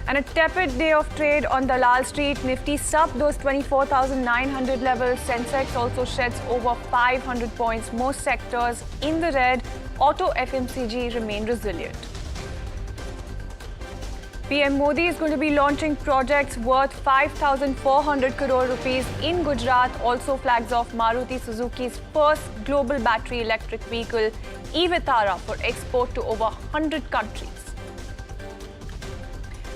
And a tepid day of trade on Dalal Street. Nifty sub those 24,900 levels. Sensex also sheds over 500 points. Most sectors in the red. Auto FMCG remain resilient. PM Modi is going to be launching projects worth 5,400 crore rupees in Gujarat. Also flags off Maruti Suzuki's first global battery electric vehicle, e-Vitara, for export to over 100 countries.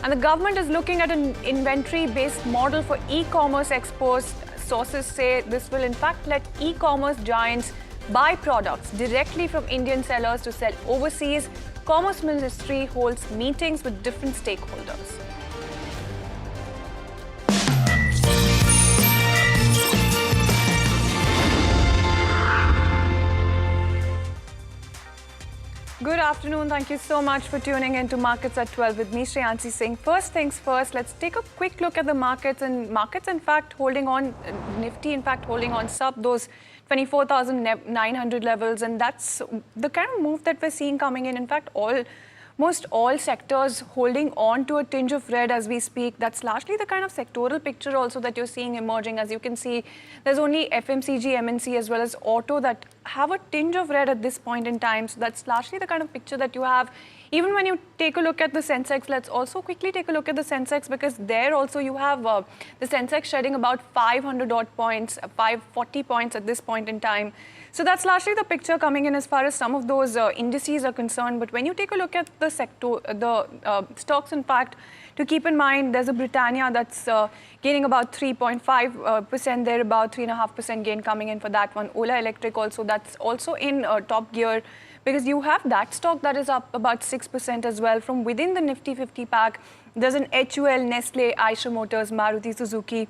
And the government is looking at an inventory-based model for e-commerce exports. Sources say this will in fact let e-commerce giants buy products directly from Indian sellers to sell overseas. Commerce Ministry holds meetings with different stakeholders. Good afternoon. Thank you so much for tuning in to Markets at 12 with me, Shreyanshi Singh. First things first, let's take a quick look at the markets. And markets, in fact, holding on, Nifty, in fact, holding on sub those 24,900 levels. And that's the kind of move that we're seeing coming in. In fact, almost all sectors holding on to a tinge of red as we speak. That's largely the kind of sectoral picture also that you're seeing emerging. As you can see, there's only FMCG, MNC as well as auto that have a tinge of red at this point in time. So that's largely the kind of picture that you have. Even when you take a look at the Sensex, let's also quickly take a look at the Sensex, because there also you have the Sensex shedding about 500 odd points, 540 points at this point in time. So that's largely the picture coming in as far as some of those indices are concerned. But when you take a look at the sector, the stocks, in fact, to keep in mind, there's a Britannia that's gaining about 3.5% there, about 3.5% gain coming in for that one. Ola Electric also, that's also in top gear, because you have that stock that is up about 6% as well. From within the Nifty 50 pack, there's an HUL, Nestle, Eicher Motors, Maruti Suzuki,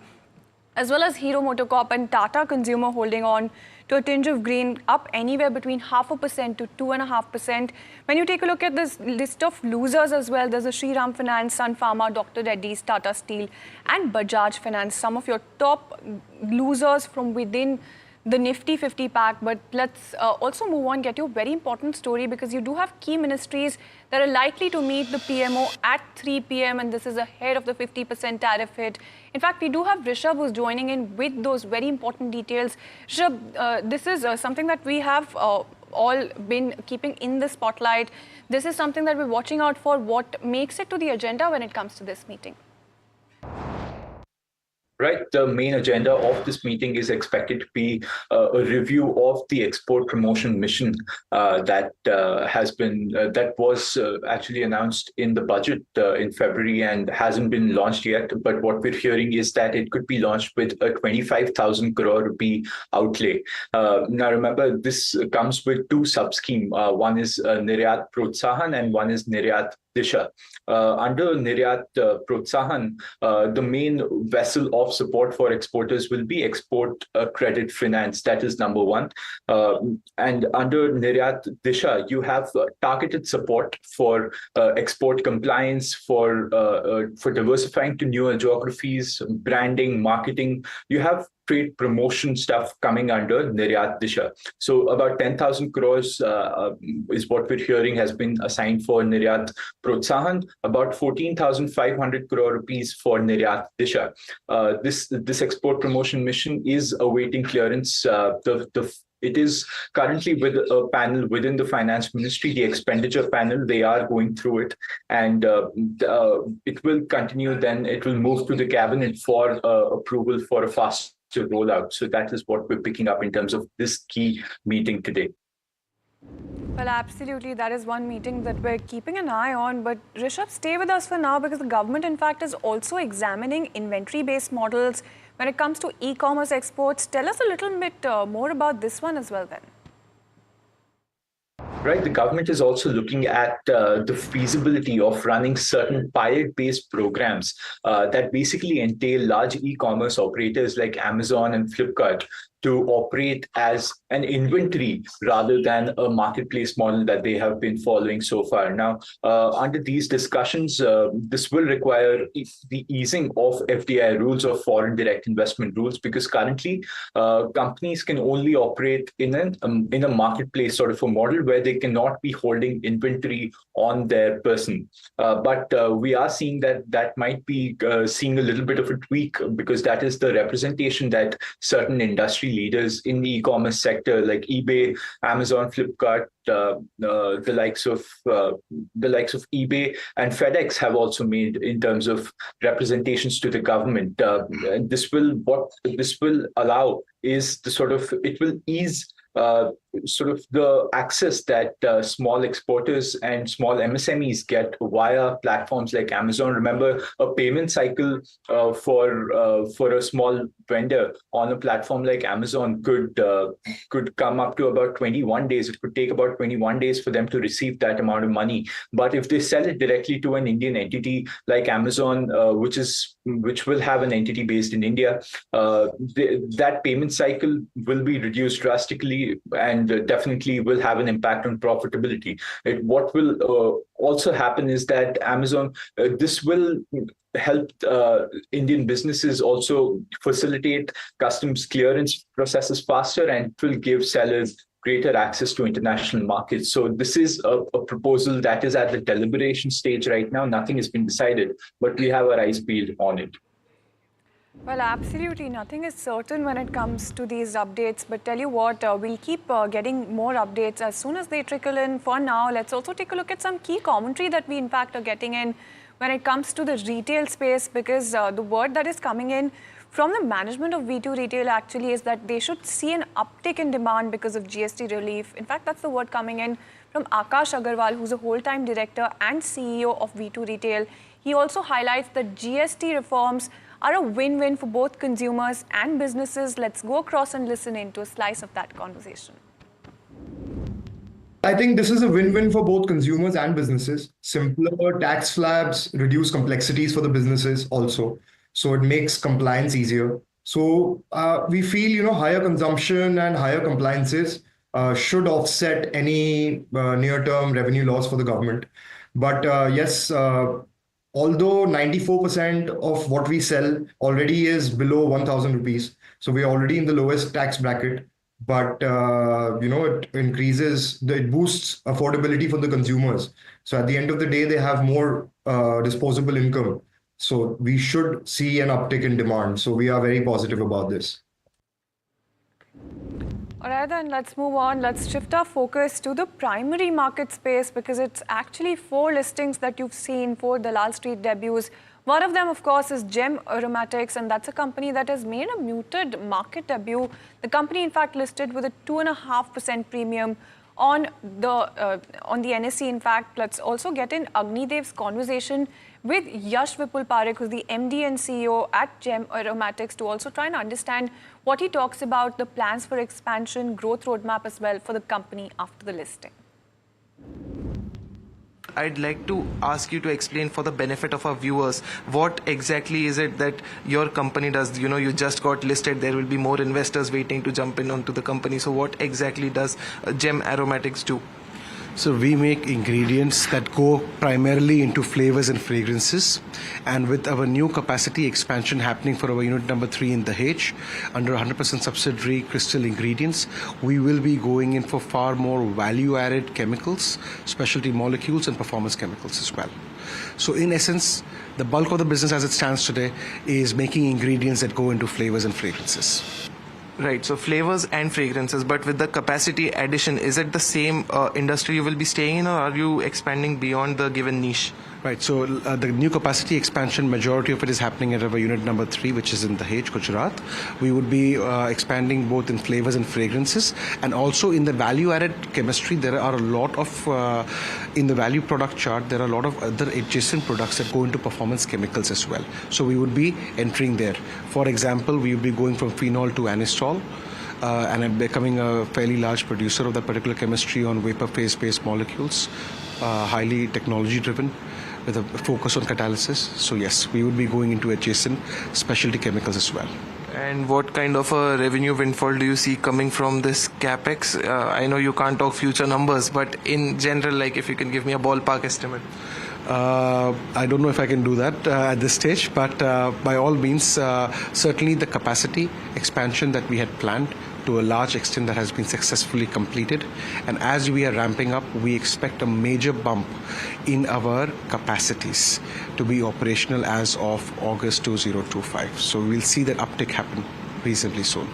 as well as Hero MotoCorp and Tata Consumer holding on to a tinge of green, up anywhere between 0.5% to 2.5%. When you take a look at this list of losers as well, there's a Shriram Finance, Sun Pharma, Dr. Reddy's, Tata Steel and Bajaj Finance, some of your top losers from within the Nifty 50 pack. But let's also move on, get you a very important story, because you do have key ministries that are likely to meet the PMO at 3 p.m. and this is ahead of the 50% tariff hit. In fact, we do have Rishabh who's joining in with those very important details. Rishabh, this is something that we have all been keeping in the spotlight. This is something that we're watching out for. What makes it to the agenda when it comes to this meeting? Right. The main agenda of this meeting is expected to be a review of the export promotion mission that was actually announced in the budget in February and hasn't been launched yet. But what we're hearing is that it could be launched with a 25,000 crore rupee outlay. Now, remember, this comes with two sub-schemes. One is Niryat Protsahan and one is Niryat Disha. Under Niryat Protsahan, the main vessel of support for exporters will be export credit finance. That is number one. And under Niryat Disha, you have targeted support for export compliance, for diversifying to newer geographies, branding, marketing. You have trade promotion stuff coming under Niryat Disha. So about 10,000 crores is what we're hearing has been assigned for Niryat Protsahan, about 14,500 crore rupees for Niryat Disha. This export promotion mission is awaiting clearance. The It is currently with a panel within the finance ministry, the expenditure panel. They are going through it, and it will continue. Then it will move to the cabinet for approval for a faster rollout. So that is what we're picking up in terms of this key meeting today. Well, absolutely. That is one meeting that we're keeping an eye on. But Rishabh, stay with us for now, because the government, in fact, is also examining inventory-based models when it comes to e-commerce exports. Tell us a little bit more about this one as well then. Right, the government is also looking at the feasibility of running certain pilot-based programs that basically entail large e-commerce operators like Amazon and Flipkart to operate as an inventory rather than a marketplace model that they have been following so far. Now, under these discussions, this will require the easing of FDI rules or foreign direct investment rules, because currently companies can only operate in a marketplace sort of a model where they cannot be holding inventory on their person. But we are seeing that might be seeing a little bit of a tweak, because that is the representation that certain industry leaders in the e-commerce sector like eBay, Amazon, Flipkart, the likes of eBay and FedEx have also made in terms of representations to the government. And what this will allow is it will ease sort of the access that small exporters and small MSMEs get via platforms like Amazon. Remember, a payment cycle for a small vendor on a platform like Amazon could come up to about 21 days. It could take about 21 days for them to receive that amount of money. But if they sell it directly to an Indian entity like Amazon, which will have an entity based in India, that payment cycle will be reduced drastically and definitely will have an impact on profitability. What will also happen is that Amazon, this will help Indian businesses also facilitate customs clearance processes faster, and it will give sellers greater access to international markets. So this is a proposal that is at the deliberation stage right now. Nothing has been decided, but we have our eyes peeled on it. Well, absolutely. Nothing is certain when it comes to these updates. But tell you what, we'll keep getting more updates as soon as they trickle in. For now, let's also take a look at some key commentary that we, in fact, are getting in when it comes to the retail space, because the word that is coming in from the management of V2 Retail actually is that they should see an uptick in demand because of GST relief. In fact, that's the word coming in from Akash Agarwal, who's a whole-time director and CEO of V2 Retail. He also highlights that GST reforms are a win-win for both consumers and businesses. Let's go across and listen into a slice of that conversation. I think this is a win-win for both consumers and businesses. Simpler tax slabs reduce complexities for the businesses also. So it makes compliance easier. So we feel, higher consumption and higher compliances should offset any near-term revenue loss for the government. But yes, although 94% of what we sell already is below 1,000 rupees, so we're already in the lowest tax bracket. But it boosts affordability for the consumers. So at the end of the day, they have more disposable income. So we should see an uptick in demand. So we are very positive about this. All right, then let's move on. Let's shift our focus to the primary market space, because it's actually 4 listings that you've seen for Dalal Street debuts. One of them, of course, is Gem Aromatics, and that's a company that has made a muted market debut. The company, in fact, listed with a 2.5% premium on the NSE. In fact, let's also get in Agnidev's conversation with Yash Vipul Parekh, who's the MD and CEO at Gem Aromatics, to also try and understand what he talks about, the plans for expansion, growth roadmap as well for the company after the listing. I'd like to ask you to explain for the benefit of our viewers, what exactly is it that your company does? You just got listed, there will be more investors waiting to jump in onto the company. So what exactly does Gem Aromatics do? So we make ingredients that go primarily into flavors and fragrances, and with our new capacity expansion happening for our unit number 3 in Dahej, under 100% subsidiary Crystal Ingredients, we will be going in for far more value-added chemicals, specialty molecules and performance chemicals as well. So in essence, the bulk of the business as it stands today is making ingredients that go into flavors and fragrances. Right, so flavors and fragrances, but with the capacity addition, is it the same industry you will be staying in, or are you expanding beyond the given niche? Right, so the new capacity expansion, majority of it is happening at our unit number 3, which is in Dahej, Gujarat. We would be expanding both in flavors and fragrances, and also in the value-added chemistry. There are a lot of, in the value product chart, there are a lot of other adjacent products that go into performance chemicals as well. So we would be entering there. For example, we would be going from phenol to anistol. And becoming a fairly large producer of that particular chemistry on vapor phase-based molecules, highly technology-driven, with a focus on catalysis. So yes, we would be going into adjacent specialty chemicals as well. And what kind of a revenue windfall do you see coming from this capex? I know you can't talk future numbers, but in general, like if you can give me a ballpark estimate. I don't know if I can do that at this stage, but by all means, certainly the capacity expansion that we had planned to a large extent that has been successfully completed. And as we are ramping up, we expect a major bump in our capacities to be operational as of August 2025. So we'll see that uptick happen reasonably soon.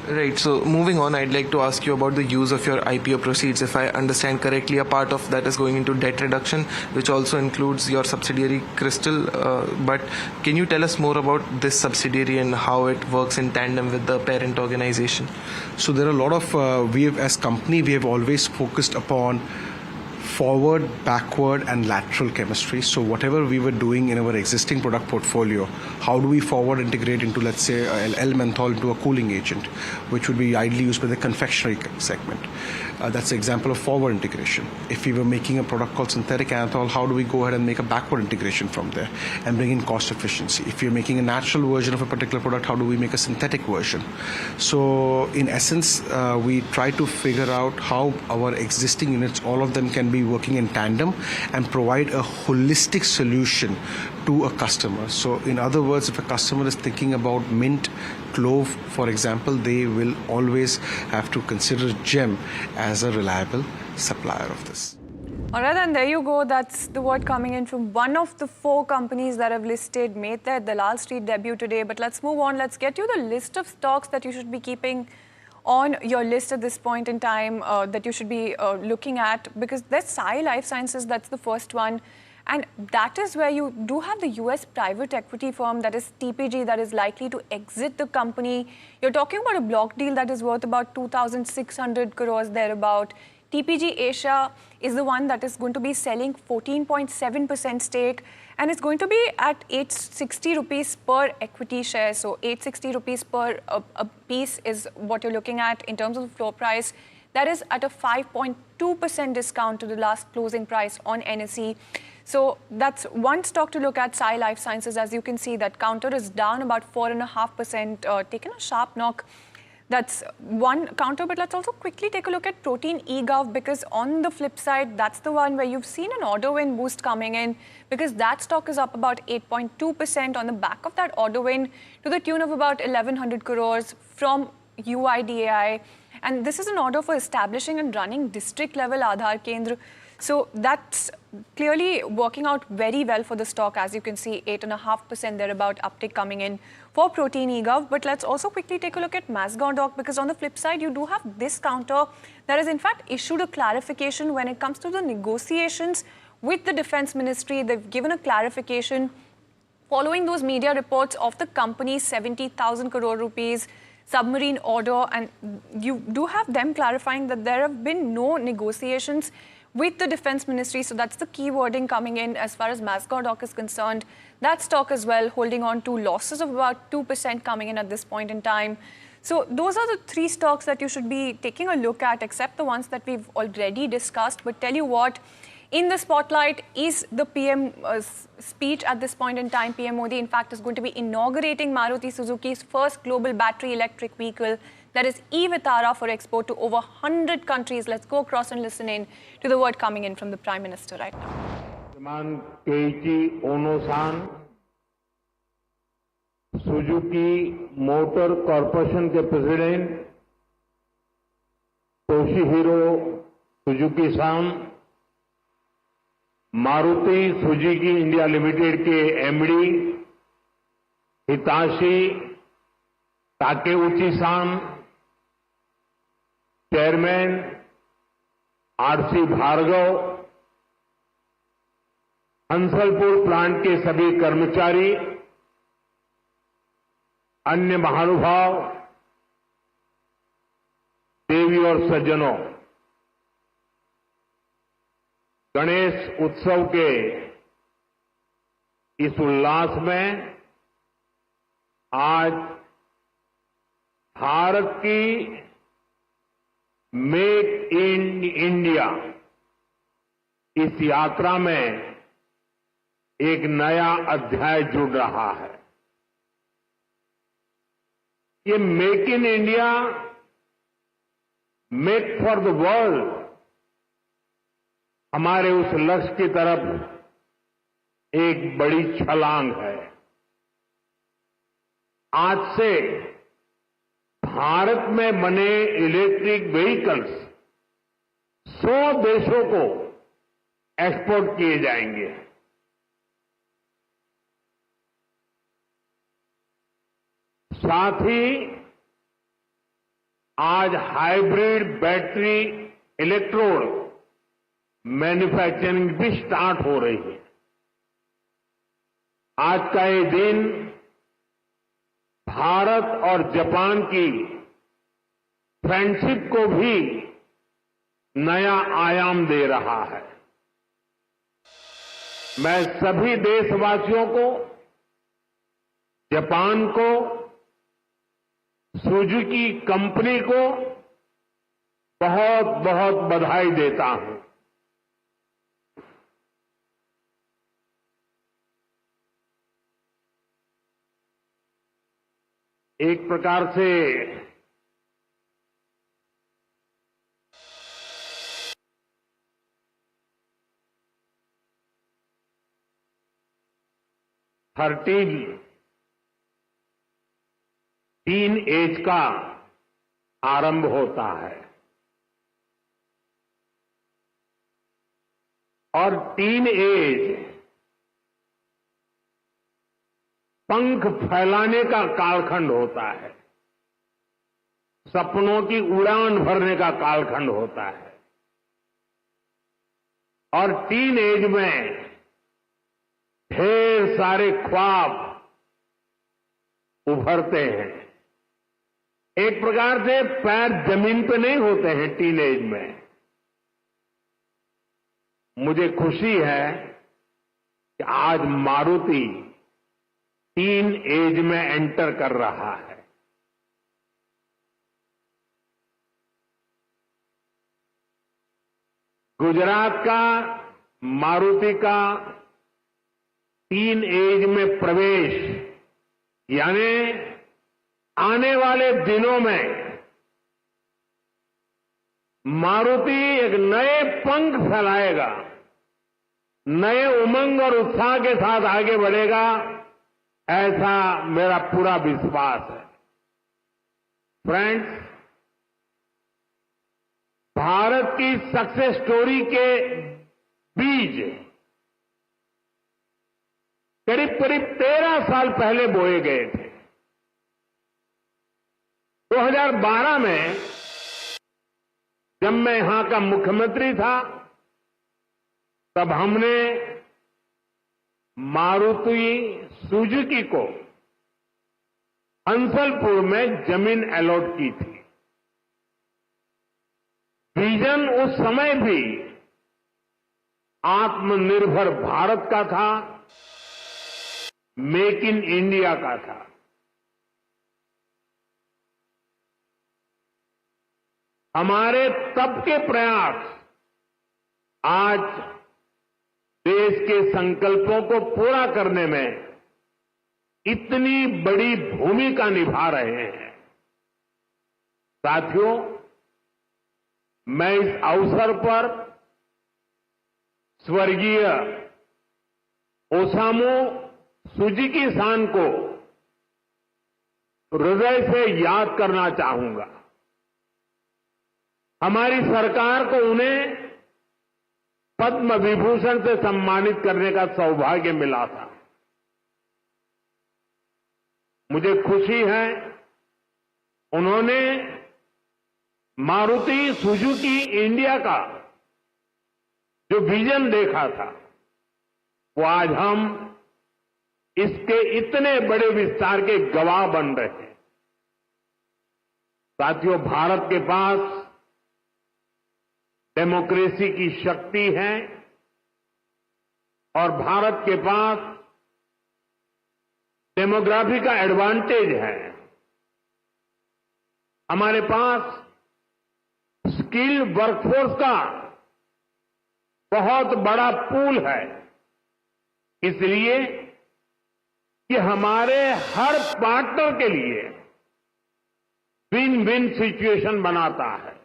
Right, so moving on, I'd like to ask you about the use of your IPO proceeds. If I understand correctly, a part of that is going into debt reduction, which also includes your subsidiary Crystal. But can you tell us more about this subsidiary and how it works in tandem with the parent organization? So there are a lot of, we have, as company, we have always focused upon forward, backward, and lateral chemistry. So whatever we were doing in our existing product portfolio, how do we forward integrate into, let's say, L-menthol into a cooling agent, which would be ideally used by the confectionery segment. That's an example of forward integration. If we were making a product called synthetic anethol, how do we go ahead and make a backward integration from there and bring in cost efficiency? If you're making a natural version of a particular product, how do we make a synthetic version? So in essence, we try to figure out how our existing units, all of them can be working in tandem and provide a holistic solution to a customer. So in other words, if a customer is thinking about mint, clove, for example, they will always have to consider GEM as a reliable supplier of this. All right, and there you go. That's the word coming in from one of the 4 companies that have listed, made their Dalal Street debut today. But let's move on. Let's get you the list of stocks that you should be keeping on your list at this point in time, that you should be looking at, because there's Sai Life Sciences, that's the first one. And that is where you do have the US private equity firm, that is TPG, that is likely to exit the company. You're talking about a block deal that is worth about 2,600 crores thereabout. TPG Asia is the one that is going to be selling 14.7% stake, and it's going to be at 860 rupees per equity share. So 860 rupees per a piece is what you're looking at in terms of the floor price. That is at a 5.2% discount to the last closing price on NSE. So that's one stock to look at, Sai Life Sciences. As you can see, that counter is down about 4.5%, taken a sharp knock. That's one counter, but let's also quickly take a look at Protein eGov, because on the flip side, that's the one where you've seen an order win boost coming in, because that stock is up about 8.2% on the back of that order win to the tune of about 1,100 crores from UIDAI. And this is an order for establishing and running district level Aadhaar Kendra. So that's clearly working out very well for the stock. As you can see, 8.5% thereabout uptick coming in for Protein eGov. But let's also quickly take a look at Mazagon, because on the flip side, you do have this counter that has in fact issued a clarification when it comes to the negotiations with the Defense Ministry. They've given a clarification following those media reports of the company's 70,000 crore rupees submarine order. And you do have them clarifying that there have been no negotiations with the Defense Ministry. So that's the key wording coming in as far as Mazagon is concerned. That stock as well holding on to losses of about 2% coming in at this point in time. So those are the 3 stocks that you should be taking a look at, except the ones that we've already discussed. But tell you what, in the spotlight is the PM speech at this point in time. PM Modi, in fact, is going to be inaugurating Maruti Suzuki's first global battery electric vehicle, that is e-Vitara, for export to over 100 countries. Let's go across and listen in to the word coming in from the Prime Minister right now. श्रीमान Keiichi Ono-san, Suzuki motor corporation के president Toshihiro Suzuki-san, Maruti Suzuki India limited के MD Hisashi Takeuchi-san, chairman RC Bhargava, Hansalpur plant के सभी कर्मचारी, अन्य महानुभाव, देवी और सज्जनों, गणेश उत्सव के इस उल्लास में आज भारत की मेक इन इंडिया इस यात्रा में एक नया अध्याय जुड़ रहा है। ये make in India, make for the world हमारे उस लक्ष्य की तरफ एक बड़ी छलांग है। आज से भारत में बने इलेक्ट्रिक व्हीकल्स 100 देशों को एक्सपोर्ट किए जाएंगे। साथ ही आज हाइब्रिड बैटरी इलेक्ट्रोड मैन्युफैक्चरिंग भी स्टार्ट हो रही है। आज का ये दिन भारत और जापान की फ्रेंडशिप को भी नया आयाम दे रहा है। मैं सभी देशवासियों को, जापान को, सुजुकी कंपनी को बहुत बहुत बधाई देता हूं। एक प्रकार से टीन एज का आरंभ होता है और टीन एज पंख फैलाने का कालखंड होता है, सपनों की उड़ान भरने का कालखंड होता है और टीन एज में ढेर सारे ख्वाब उभरते हैं। एक प्रकार से पैर जमीन पे नहीं होते हैं टीन एज में। मुझे खुशी है कि आज मारुति टीन एज में एंटर कर रहा है। गुजरात का मारुति का टीन एज में प्रवेश यानी आने वाले दिनों में मारुति एक नए पंख फैलाएगा, नए उमंग और उत्साह के साथ आगे बढ़ेगा, ऐसा मेरा पूरा विश्वास है। फ्रेंड्स, भारत की सक्सेस स्टोरी के बीज करीब करीब 13 साल पहले बोए गए थे। 2012 में जब मैं यहां का मुख्यमंत्री था, तब हमने मारुति सुजुकी को हंसलपुर में जमीन अलॉट की थी। विजन उस समय भी आत्मनिर्भर भारत का था, मेक इन इंडिया का था। हमारे तब के प्रयास आज देश के संकल्पों को पूरा करने में इतनी बड़ी भूमिका निभा रहे हैं। साथियों, मैं इस अवसर पर स्वर्गीय ओसामू सुजुकी सान को हृदय से याद करना चाहूंगा। हमारी सरकार को उन्हें पद्म विभूषण से सम्मानित करने का सौभाग्य मिला था। मुझे खुशी है उन्होंने मारुति सुजुकी इंडिया का जो विजन देखा था, वो आज हम इसके इतने बड़े विस्तार के गवाह बन रहे हैं। साथियों, भारत के पास डेमोक्रेसी की शक्ति है और भारत के पास डेमोग्राफी का एडवांटेज है। हमारे पास स्किल्ड वर्कफोर्स का बहुत बड़ा पूल है, इसलिए कि हमारे हर पार्टनर के लिए विन विन सिचुएशन बनाता है।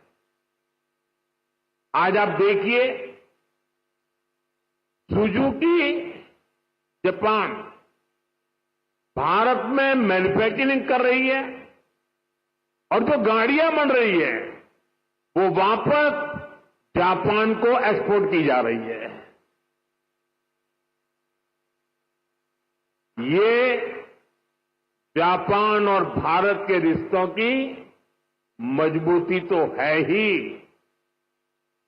आज आप देखिए, सुजुकी जापान भारत में मैन्युफैक्चरिंग कर रही है और जो गाड़ियां बन रही है वो वापस जापान को एक्सपोर्ट की जा रही है। ये जापान और भारत के रिश्तों की मजबूती तो है ही,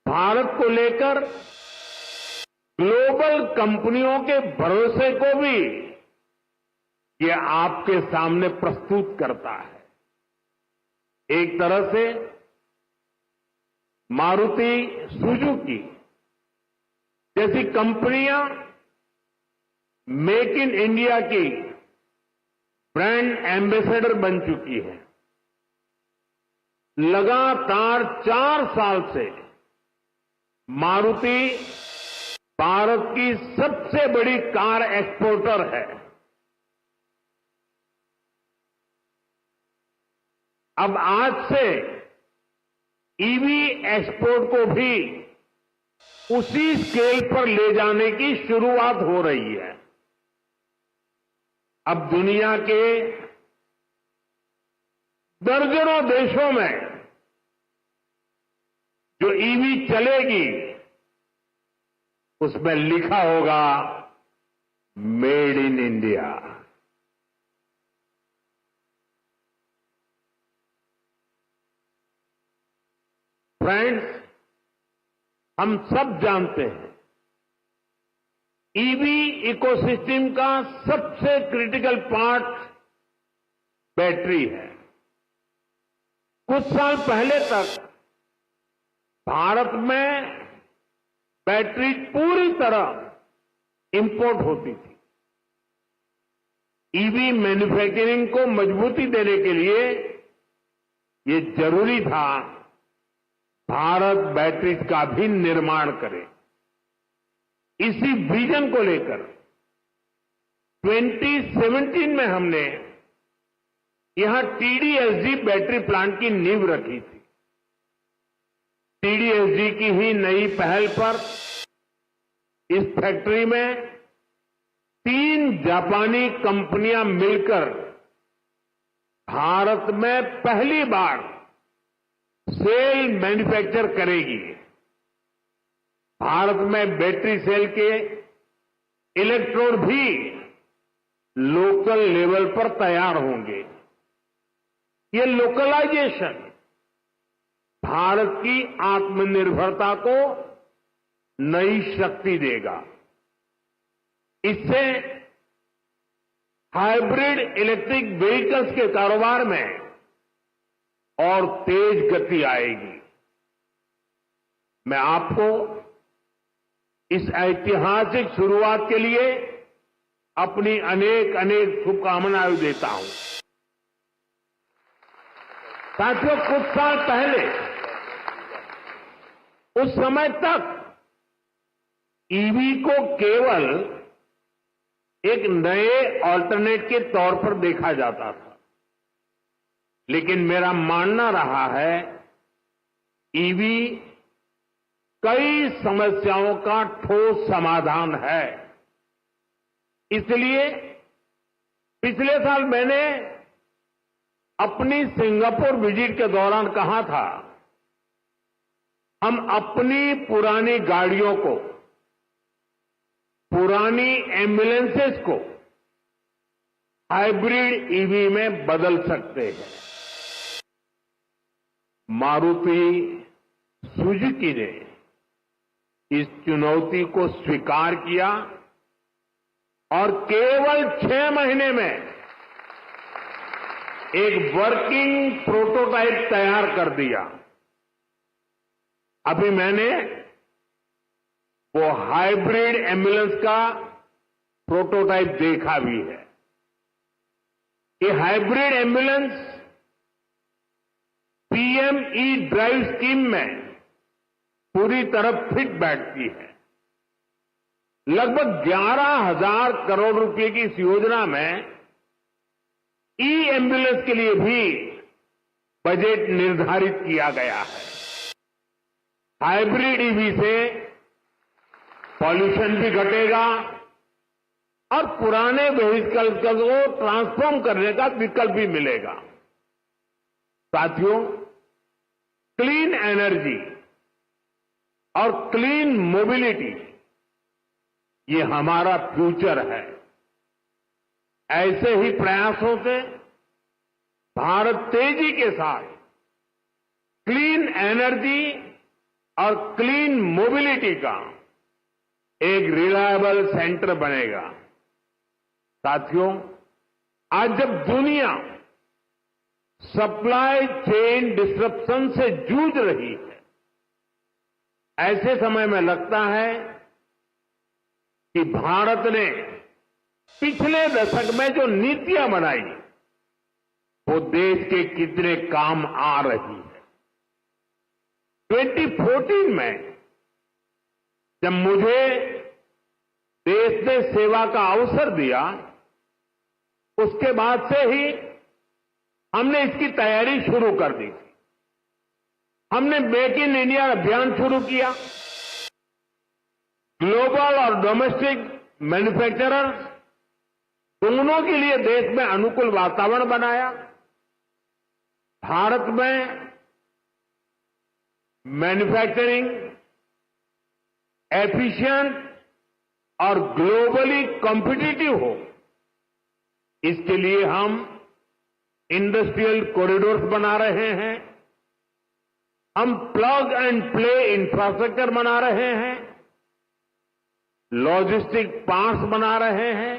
भारत को लेकर ग्लोबल कंपनियों के भरोसे को भी ये आपके सामने प्रस्तुत करता है। एक तरह से मारुति सुजुकी जैसी कंपनियां मेक इन इंडिया की ब्रांड एम्बेसडर बन चुकी है। लगातार 4 साल से मारुति भारत की सबसे बड़ी कार एक्सपोर्टर है। अब आज से ईवी एक्सपोर्ट को भी उसी स्केल पर ले जाने की शुरुआत हो रही है। अब दुनिया के दर्जनों देशों में जो ईवी चलेगी उसमें लिखा होगा मेड इन इंडिया। फ्रेंड्स, हम सब जानते हैं ईवी इकोसिस्टम का सबसे क्रिटिकल पार्ट बैटरी है। कुछ साल पहले तक भारत में बैटरी पूरी तरह इंपोर्ट होती थी। ईवी मैन्युफैक्चरिंग को मजबूती देने के लिए ये जरूरी था भारत बैटरीज का भी निर्माण करे। इसी विजन को लेकर 2017 में हमने यहां टीडीएसजी बैटरी प्लांट की नींव रखी थी। टीडीएसजी की ही नई पहल पर इस फैक्ट्री में 3 जापानी कंपनियां मिलकर भारत में पहली बार सेल मैन्युफैक्चर करेगी। भारत में बैटरी सेल के इलेक्ट्रोड भी लोकल लेवल पर तैयार होंगे। ये लोकलाइजेशन भारत की आत्मनिर्भरता को नई शक्ति देगा। इससे हाइब्रिड इलेक्ट्रिक व्हीकल्स के कारोबार में और तेज गति आएगी। मैं आपको इस ऐतिहासिक शुरुआत के लिए अपनी अनेक अनेक शुभकामनाएं देता हूं। साथियों, कुछ साल पहले उस समय तक ईवी को केवल एक नए ऑल्टरनेट के तौर पर देखा जाता था, लेकिन मेरा मानना रहा है ईवी कई समस्याओं का ठोस समाधान है। इसलिए पिछले साल मैंने अपनी सिंगापुर विजिट के दौरान कहा था, हम अपनी पुरानी गाड़ियों को, पुरानी एम्बुलेंसेस को हाइब्रिड ईवी में बदल सकते हैं। मारुति सुजुकी ने इस चुनौती को स्वीकार किया और केवल 6 महीने में एक वर्किंग प्रोटोटाइप तैयार कर दिया। अभी मैंने वो हाइब्रिड एम्बुलेंस का प्रोटोटाइप देखा भी है। ये hybrid ambulance PM E drive scheme में पूरी तरह फिट बैठती है। लगभग 11,000 करोड़ रुपए की इस योजना में ई एम्बुलेंस के लिए भी बजट निर्धारित किया गया है। हाइब्रिड ईवी से पॉल्यूशन भी घटेगा और पुराने व्हीकल्स को ट्रांसफॉर्म करने का विकल्प भी मिलेगा। साथियों, क्लीन एनर्जी और क्लीन मोबिलिटी ये हमारा फ्यूचर है। ऐसे ही प्रयासों से भारत तेजी के साथ क्लीन एनर्जी और क्लीन मोबिलिटी का एक रिलायबल सेंटर बनेगा। साथियों, आज जब दुनिया सप्लाई चेन डिसरप्शन से जूझ रही है, ऐसे समय में लगता है कि भारत ने पिछले दशक में जो नीतियां बनाई वो देश के कितने काम आ रही है। 2014 में जब मुझे देश ने सेवा का अवसर दिया, उसके बाद से ही हमने इसकी तैयारी शुरू कर दी थी। हमने मेक इन इंडिया अभियान शुरू किया। ग्लोबल और डोमेस्टिक मैन्युफैक्चरर्स दोनों के लिए देश में अनुकूल वातावरण बनाया। भारत में मैन्युफैक्चरिंग एफिशिएंट और ग्लोबली कॉम्पिटिटिव हो, इसके लिए हम इंडस्ट्रियल कॉरिडोर्स बना रहे हैं। हम प्लग एंड प्ले इंफ्रास्ट्रक्चर बना रहे हैं, लॉजिस्टिक पार्क्स बना रहे हैं।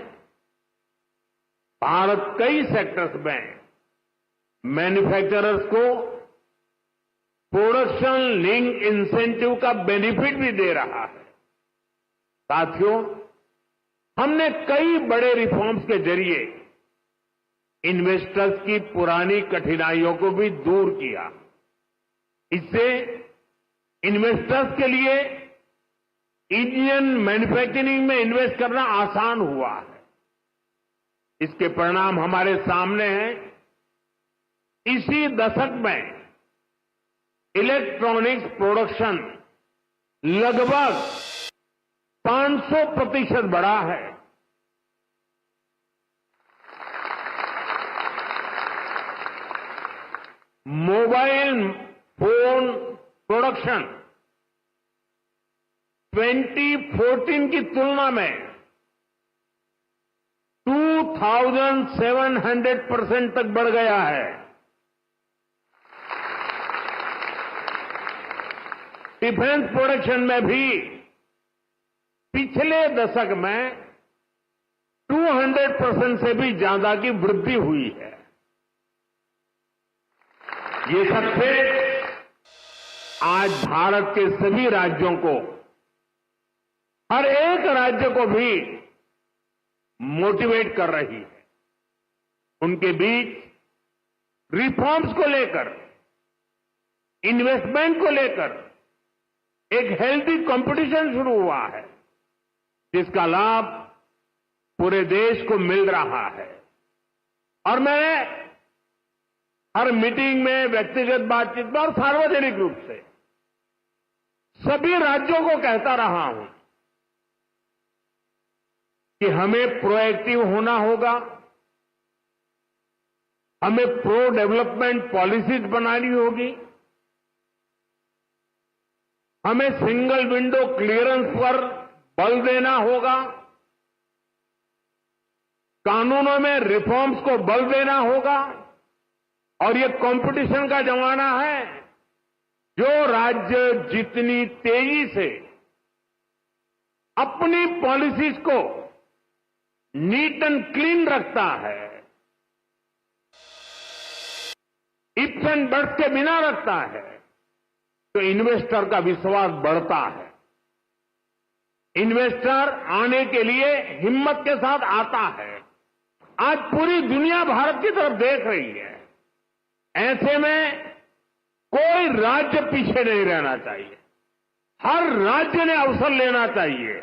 भारत कई सेक्टर्स में मैन्युफैक्चरर्स को प्रोडक्शन लिंक इंसेंटिव का बेनिफिट भी दे रहा है। साथियों, हमने कई बड़े रिफॉर्म्स के जरिए इन्वेस्टर्स की पुरानी कठिनाइयों को भी दूर किया। इससे इन्वेस्टर्स के लिए इंडियन मैन्युफैक्चरिंग में इन्वेस्ट करना आसान हुआ है। इसके परिणाम हमारे सामने हैं। इसी दशक में इलेक्ट्रॉनिक्स प्रोडक्शन लगभग 500% बढ़ा है। मोबाइल फोन प्रोडक्शन 2014 की तुलना में 2700% तक बढ़ गया है। डिफेंस प्रोडक्शन में भी पिछले दशक में 200% से भी ज्यादा की वृद्धि हुई है। ये सक्सेस आज भारत के सभी राज्यों को, हर एक राज्य को भी मोटिवेट कर रही है। उनके बीच रिफॉर्म्स को लेकर, इन्वेस्टमेंट को लेकर एक हेल्दी कंपटीशन शुरू हुआ है, जिसका लाभ पूरे देश को मिल रहा है। और मैं हर मीटिंग में, व्यक्तिगत बातचीत में और सार्वजनिक रूप से सभी राज्यों को कहता रहा हूं कि हमें प्रोएक्टिव होना होगा, हमें प्रो डेवलपमेंट पॉलिसीज बनानी होगी, हमें सिंगल विंडो क्लियरेंस पर बल देना होगा, कानूनों में रिफॉर्म्स को बल देना होगा। और ये कंपटीशन का जमाना है, जो राज्य जितनी तेजी से अपनी पॉलिसीज को नीट एंड क्लीन रखता है, इफ्स एंड बट्स के बिना रखता है, तो इन्वेस्टर का विश्वास बढ़ता है। इन्वेस्टर आने के लिए हिम्मत के साथ आता है। आज पूरी दुनिया भारत की तरफ देख रही है। ऐसे में कोई राज्य पीछे नहीं रहना चाहिए। हर राज्य ने अवसर लेना चाहिए।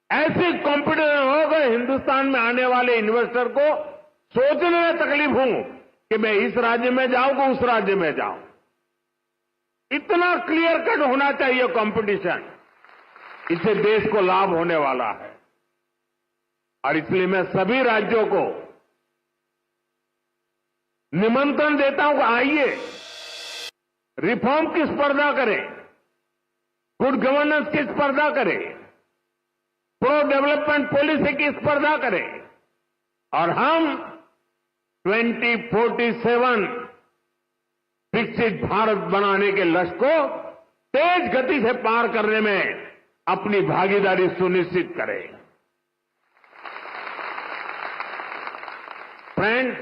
ऐसे कॉम्पिटिशन होगा हिंदुस्तान में आने वाले इन्वेस्टर को सोचने में तकलीफ हो कि मैं इस राज्य में जाऊं कि उस राज्य में जाऊं। इतना क्लियर कट होना चाहिए कंपटीशन। इससे देश को लाभ होने वाला है। और इसलिए मैं सभी राज्यों को निमंत्रण देता हूं कि आइए, रिफॉर्म की स्पर्धा करें, गुड गवर्नेंस की स्पर्धा करें, प्रो डेवलपमेंट पॉलिसी की स्पर्धा करें और हम 2047 विकसित भारत बनाने के लक्ष्य को तेज गति से पार करने में अपनी भागीदारी सुनिश्चित करें। फ्रेंड्स,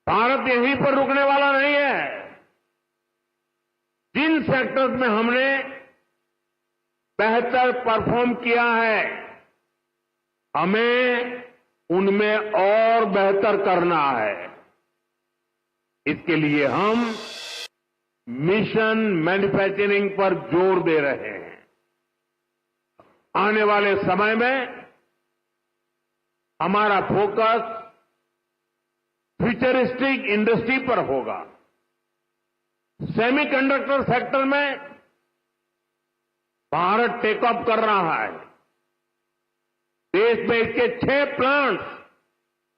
भारत यहीं पर रुकने वाला नहीं है। जिन सेक्टर्स में हमने बेहतर परफॉर्म किया है, हमें उनमें और बेहतर करना है। इसके लिए हम मिशन मैन्युफैक्चरिंग पर जोर दे रहे हैं। आने वाले समय में हमारा फोकस फ्यूचरिस्टिक इंडस्ट्री पर होगा। सेमीकंडक्टर सेक्टर में भारत टेक ऑफ कर रहा है। देश में इसके 6 प्लांट्स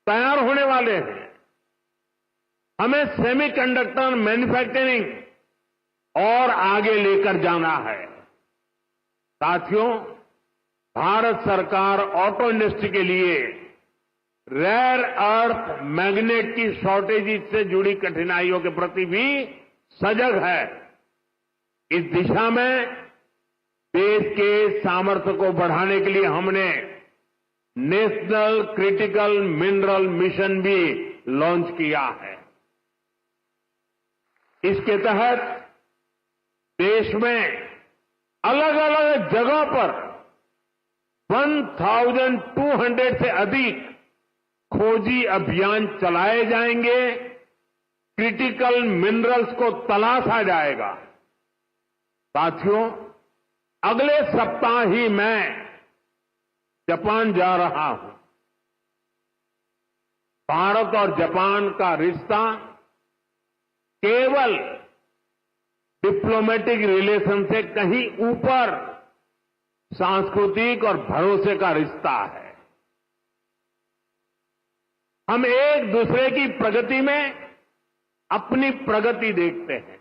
तैयार होने वाले हैं। हमें सेमीकंडक्टर मैन्युफैक्चरिंग और आगे लेकर जाना है। साथियों, भारत सरकार ऑटो इंडस्ट्री के लिए रेयर अर्थ मैग्नेट की शॉर्टेज से जुड़ी कठिनाइयों के प्रति भी सजग है। इस दिशा में देश के सामर्थ्य को बढ़ाने के लिए हमने नेशनल क्रिटिकल मिनरल मिशन भी लॉन्च किया है। इसके तहत देश में अलग अलग जगहों पर 1200 से अधिक खोजी अभियान चलाए जाएंगे। क्रिटिकल मिनरल्स को तलाशा जाएगा। साथियों, अगले सप्ताह ही मैं जापान जा रहा हूं। भारत और जापान का रिश्ता केवल डिप्लोमेटिक रिलेशन से कहीं ऊपर सांस्कृतिक और भरोसे का रिश्ता है। हम एक दूसरे की प्रगति में अपनी प्रगति देखते हैं।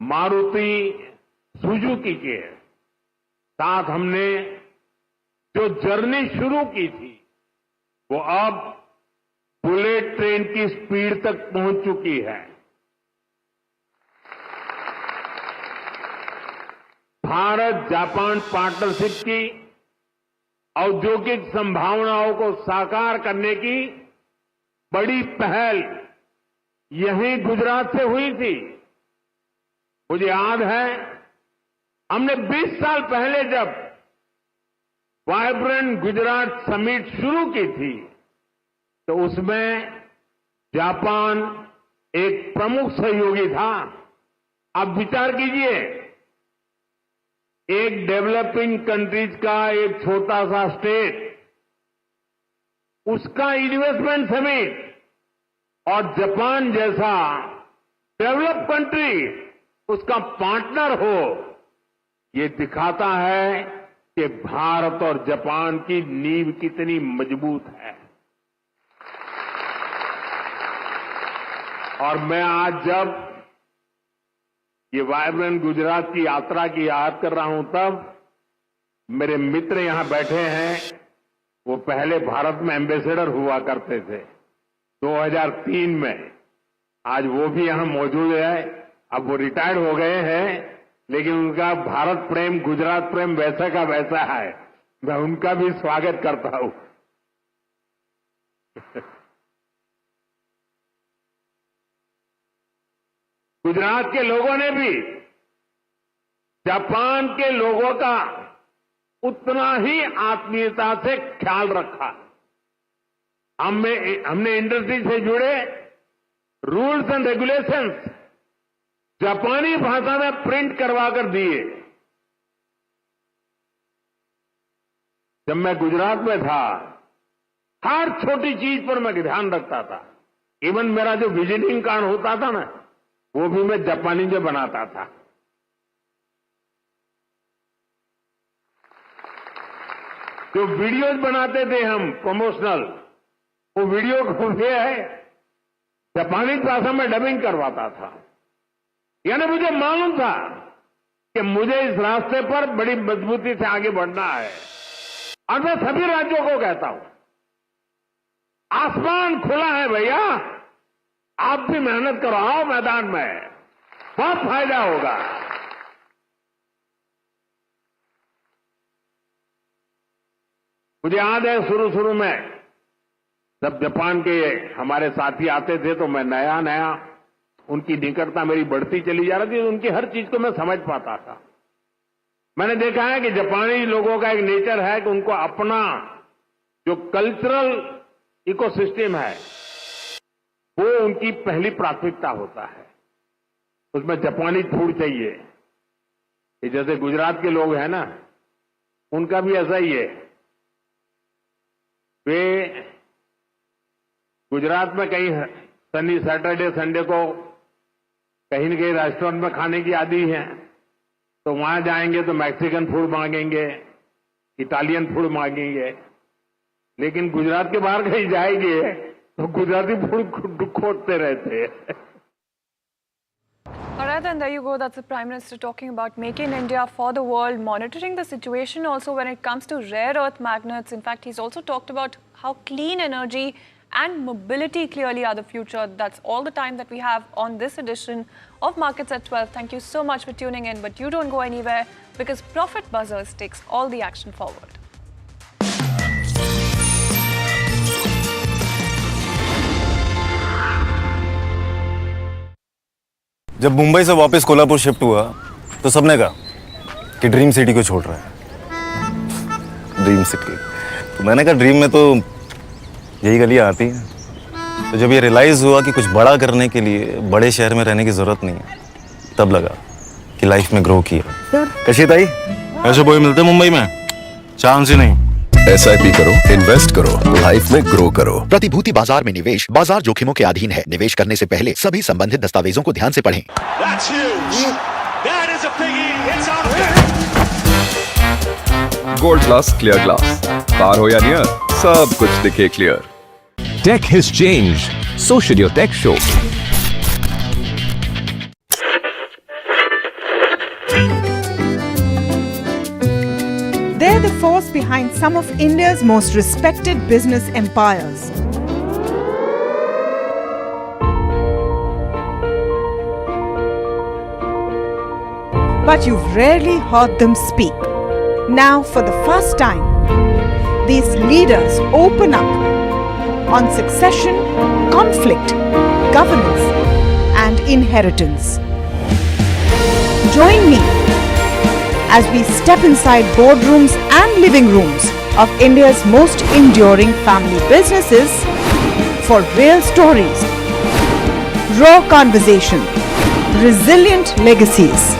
मारुति सुजुकी के साथ हमने जो जर्नी शुरू की थी, वो अब बुलेट ट्रेन की स्पीड तक पहुंच चुकी है। भारत जापान पार्टनरशिप की औद्योगिक संभावनाओं को साकार करने की बड़ी पहल यहीं गुजरात से हुई थी। मुझे याद है, हमने 20 साल पहले जब वाइब्रेंट गुजरात समिट शुरू की थी, तो उसमें जापान एक प्रमुख सहयोगी था। आप विचार कीजिए, एक डेवलपिंग कंट्रीज का एक छोटा सा स्टेट, उसका इन्वेस्टमेंट समिट और जापान जैसा डेवलप कंट्री उसका पार्टनर हो, ये दिखाता है कि भारत और जापान की नींव कितनी मजबूत है। और मैं आज जब ये वाइब्रेंट गुजरात की यात्रा की याद कर रहा हूं, तब मेरे मित्र यहां बैठे हैं, वो पहले भारत में एम्बेसडर हुआ करते थे। 2003 में आज वो भी यहाँ मौजूद है। अब वो रिटायर्ड हो गए हैं, लेकिन उनका भारत प्रेम, गुजरात प्रेम वैसा का वैसा है। मैं उनका भी स्वागत करता हूं। गुजरात के लोगों ने भी जापान के लोगों का उतना ही आत्मीयता से ख्याल रखा। हमने इंडस्ट्री से जुड़े रूल्स एंड रेगुलेशंस जापानी भाषा में प्रिंट करवा कर दिए। जब मैं गुजरात में था, हर छोटी चीज पर मैं ध्यान रखता था। इवन मेरा जो विजिटिंग कार्ड होता था ना, वो भी मैं जापानी में बनाता था। जो वीडियोज बनाते थे हम प्रमोशनल, वो वीडियो को जापानी भाषा में डबिंग करवाता था। यानी मुझे मालूम था कि मुझे इस रास्ते पर बड़ी मजबूती से आगे बढ़ना है। और मैं सभी राज्यों को कहता हूं, आसमान खुला है भैया, आप भी मेहनत करो, आओ मैदान में, बहुत फायदा होगा। मुझे याद है शुरू में जब जापान के हमारे साथी आते थे तो मैं नया नया उनकी निकटता मेरी बढ़ती चली जा रही थी, उनकी हर चीज को मैं समझ पाता था। मैंने देखा है कि जापानी लोगों का एक नेचर है कि उनको अपना जो कल्चरल इकोसिस्टम है वो उनकी पहली प्राथमिकता होता है। उसमें जापानी फूड चाहिए। ये जैसे गुजरात के लोग हैं ना, उनका भी ऐसा ही है। वे गुजरात में कहीं सैटरडे संडे को कहीं न कहीं रेस्टोरेंट में खाने की आदी है, तो वहां जाएंगे तो मैक्सिकन फूड मांगेंगे, इटालियन फूड मांगेंगे। लेकिन गुजरात के बाहर कहीं जाएंगे तो गुजराती फूड खोजते रहते हैं। All right, then there you go. That's the Prime Minister talking about making India for the world, monitoring the situation also when it comes to rare earth magnets. In fact, he's also talked about how clean energy and mobility clearly are the future. That's all the time that we have on this edition of Markets at 12. Thank you so much for tuning in, but you don't go anywhere because Profit Buzzers takes all the action forward. जब मुंबई से वापस Kolhapur shift हुआ तो सबने कहा कि dream city को छोड़ रहा है। ड्रीम सिटी, तो मैंने कहा ड्रीम में तो यही गलियां आती हैं। तो जब ये रियलाइज हुआ कि कुछ बड़ा करने के लिए बड़े शहर में रहने की जरूरत नहीं है, तब लगा कि लाइफ में ग्रो किया। कशी ताई, ऐसे बॉय मिलते मुंबई में? चांस ही नहीं। SIP करो, इन्वेस्ट करो, लाइफ में ग्रो करो। प्रतिभूति बाजार में निवेश बाजार जोखिमों के अधीन है। निवेश करने से पहले सभी संबंधित दस्तावेजों को ध्यान से पढ़ें। गोल्ड प्लस क्लियर ग्लास, पार हो या नियर, सब कुछ दिखे clear. Tech has changed. So should your tech show. They're the force behind some of India's most respected business empires. But you've rarely heard them speak. Now, for the first time, these leaders open up on succession, conflict, governance, and inheritance. Join me as we step inside boardrooms and living rooms of India's most enduring family businesses for real stories, raw conversation, resilient legacies.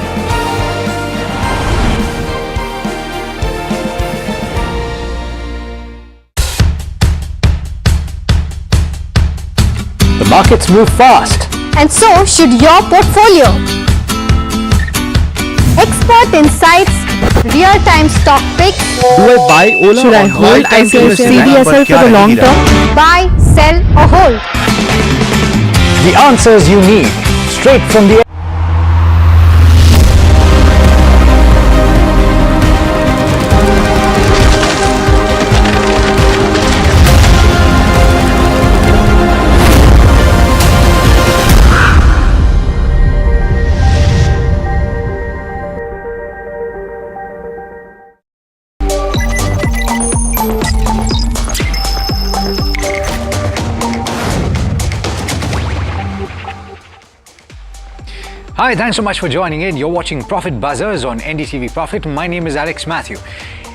The markets move fast. And so should your portfolio. Expert insights, real-time stock picks. Do I buy Ola? Should I hold CDSL for the long term? Buy, sell or hold? The answers you need straight from the Hi, thanks so much for joining in. You're watching Profit Buzzers on NDTV Profit. My name is Alex Matthew.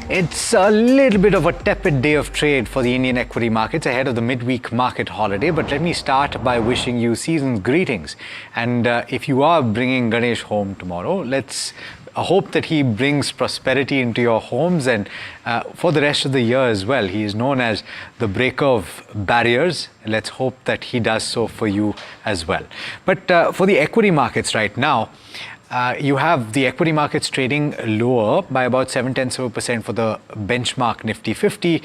It's a little bit of a tepid day of trade for the Indian equity markets ahead of the midweek market holiday. But let me start by wishing you season's greetings. And if you are bringing Ganesh home tomorrow, let's hope that he brings prosperity into your homes and for the rest of the year as well. He is known as the breaker of barriers. Let's hope that he does so for you as well. But for the equity markets right now, you have the equity markets trading lower by about 0.7% for the benchmark Nifty 50.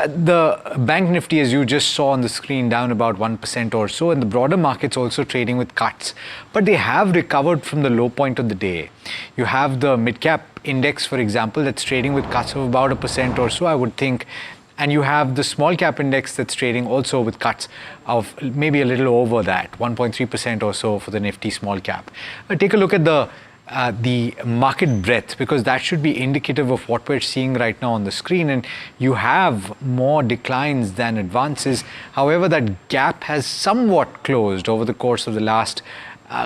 The bank Nifty, as you just saw on the screen, down about 1% or so, and the broader markets also trading with cuts. But they have recovered from the low point of the day. You have the mid-cap index, for example, that's trading with cuts of about 1% or so, I would think. And you have the small cap index that's trading also with cuts of maybe a little over that, 1.3% or so for the Nifty small cap. Take a look at the market breadth, because that should be indicative of what we're seeing right now on the screen. And you have more declines than advances. However, that gap has somewhat closed over the course of the last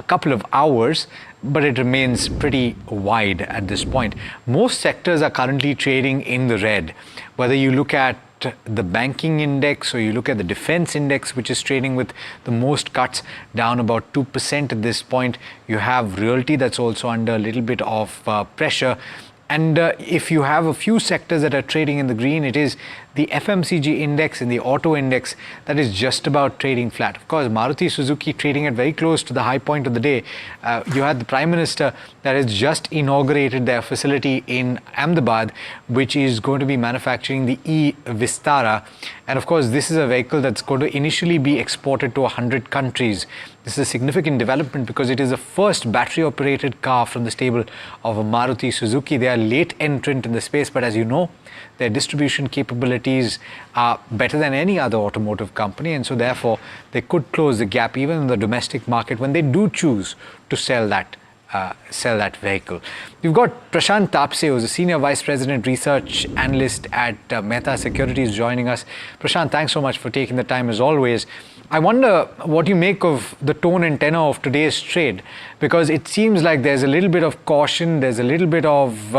couple of hours, but it remains pretty wide at this point. Most sectors are currently trading in the red. Whether you look at the banking index or you look at the defense index, which is trading with the most cuts, down about 2% at this point. You have realty that's also under a little bit of pressure. And if you have a few sectors that are trading in the green, it is the FMCG index and the auto index that is just about trading flat. Of course, Maruti Suzuki trading at very close to the high point of the day. You had the Prime Minister that has just inaugurated their facility in Ahmedabad, which is going to be manufacturing the e-Vistara. And of course, this is a vehicle that's going to initially be exported to 100 countries. This is a significant development because it is the first battery-operated car from the stable of a Maruti Suzuki. They are late entrant in the space, but as you know, their distribution capabilities are better than any other automotive company, and so therefore they could close the gap even in the domestic market when they do choose to sell that vehicle. We've got Prashant Tapse, who's a Senior Vice President Research Analyst at Mehta Securities, joining us. Prashant, thanks so much for taking the time as always. I wonder what you make of the tone and tenor of today's trade, because it seems like there's a little bit of caution, there's a little bit of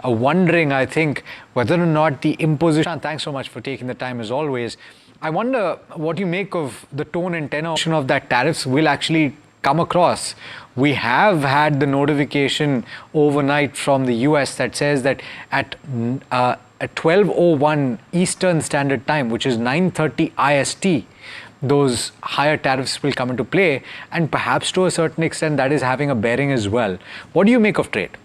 wondering, I think, whether or not the imposition... Thanks so much for taking the time as always. I wonder what you make of the tone and tenor of that tariffs will actually come across. We have had the notification overnight from the US that says that at 12:01 Eastern Standard Time, which is 9:30 IST, those higher tariffs will come into play, and perhaps to a certain extent that is having a bearing as well. What do you make of trade?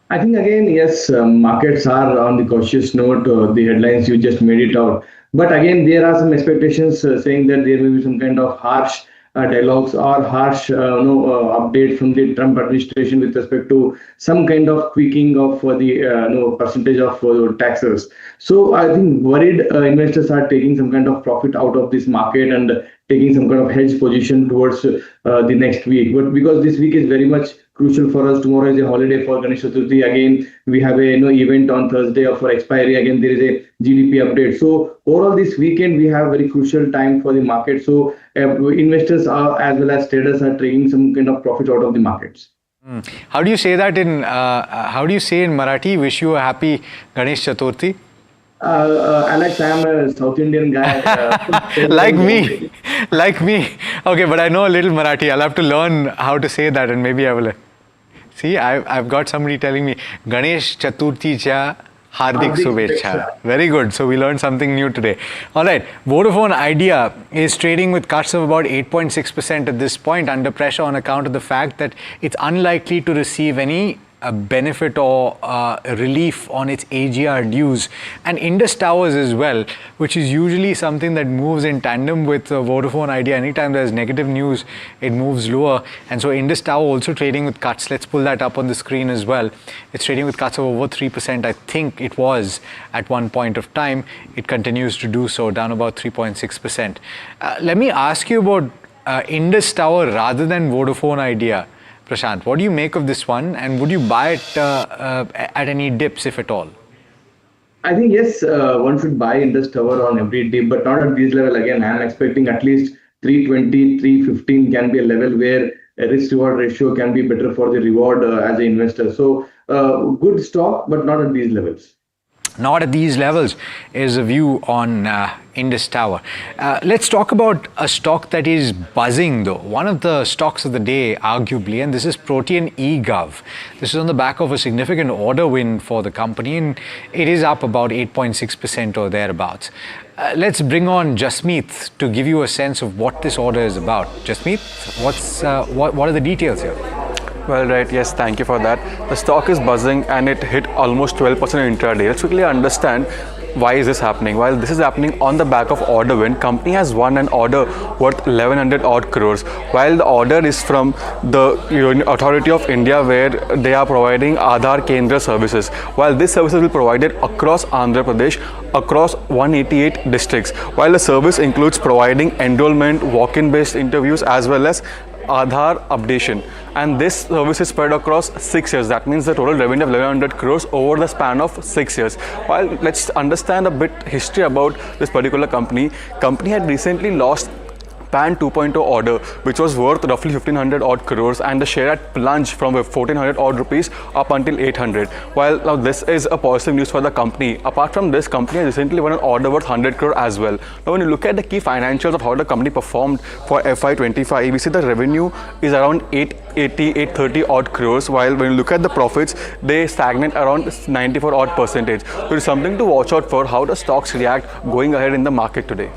I think again, yes, markets are on the cautious note. The headlines, you just made it out. But again, there are some expectations saying that there may be some kind of harsh dialogues or harsh update from the Trump administration with respect to some kind of tweaking of the percentage of taxes. So I think worried investors are taking some kind of profit out of this market and taking some kind of hedge position towards the next week. But because this week is very much crucial for us, tomorrow is a holiday for Ganesh Chaturthi. Again, we have a event on Thursday for expiry. Again, there is a GDP update. So overall, this weekend we have very crucial time for the market. So investors are, as well as traders, are taking some kind of profit out of the markets. How do you say that in Marathi? Wish you a happy Ganesh Chaturthi. Alex, I am a South Indian guy. like me. Okay, but I know a little Marathi. I'll have to learn how to say that, and maybe I will. See, I've got somebody telling me Ganesh Chaturthi cha Hardik Shubhechha. Very good. So we learned something new today. All right. Vodafone Idea is trading with cuts of about 8.6% at this point, under pressure on account of the fact that it's unlikely to receive any benefit or relief on its AGR dues, and Indus Towers as well, which is usually something that moves in tandem with Vodafone Idea. Anytime there's negative news, it moves lower, and so Indus Tower also trading with cuts. Let's pull that up on the screen as well. It's trading with cuts of over 3%. I think it was at one point of time. It continues to do so, down about 3.6%. Let me ask you about Indus Tower rather than Vodafone Idea. Prashant, what do you make of this one, and would you buy it at any dips, if at all? I think yes, one should buy Indus Tower on every dip, but not at this level. Again, I am expecting at least 320, 315 can be a level where risk reward ratio can be better for the reward as an investor. So good stock, but not at these levels. Not at these levels is a view on Indus Tower. Let's talk about a stock that is buzzing though. One of the stocks of the day, arguably, and this is Protean eGov. This is on the back of a significant order win for the company, and it is up about 8.6% or thereabouts. Let's bring on Jasmeet to give you a sense of what this order is about. Jasmeet, what are the details here? Well, right, yes, thank you for that. The stock is buzzing and it hit almost 12% intraday. Let's quickly understand why is this happening. While this is happening on the back of order win, company has won an order worth 1100 odd crores. While the order is from the Authority of India, where they are providing Aadhaar Kendra services. While this services will be provided across Andhra Pradesh, across 188 districts. While the service includes providing enrollment, walk-in based interviews, as well as Aadhaar updation, and this service is spread across 6 years. That means the total revenue of 1100 crores over the span of 6 years. While let's understand a bit history about this particular company. Company had recently lost PAN 2.0 order, which was worth roughly 1500 odd crores, and the share had plunged from 1400 odd rupees up until 800. While now this is a positive news for the company. Apart from this, company has recently won an order worth 100 crore as well. Now when you look at the key financials of how the company performed for FY25, we see the revenue is around 830 odd crores, while when you look at the profits, they stagnate around 94 odd percentage. So it's something to watch out for how the stocks react going ahead in the market today.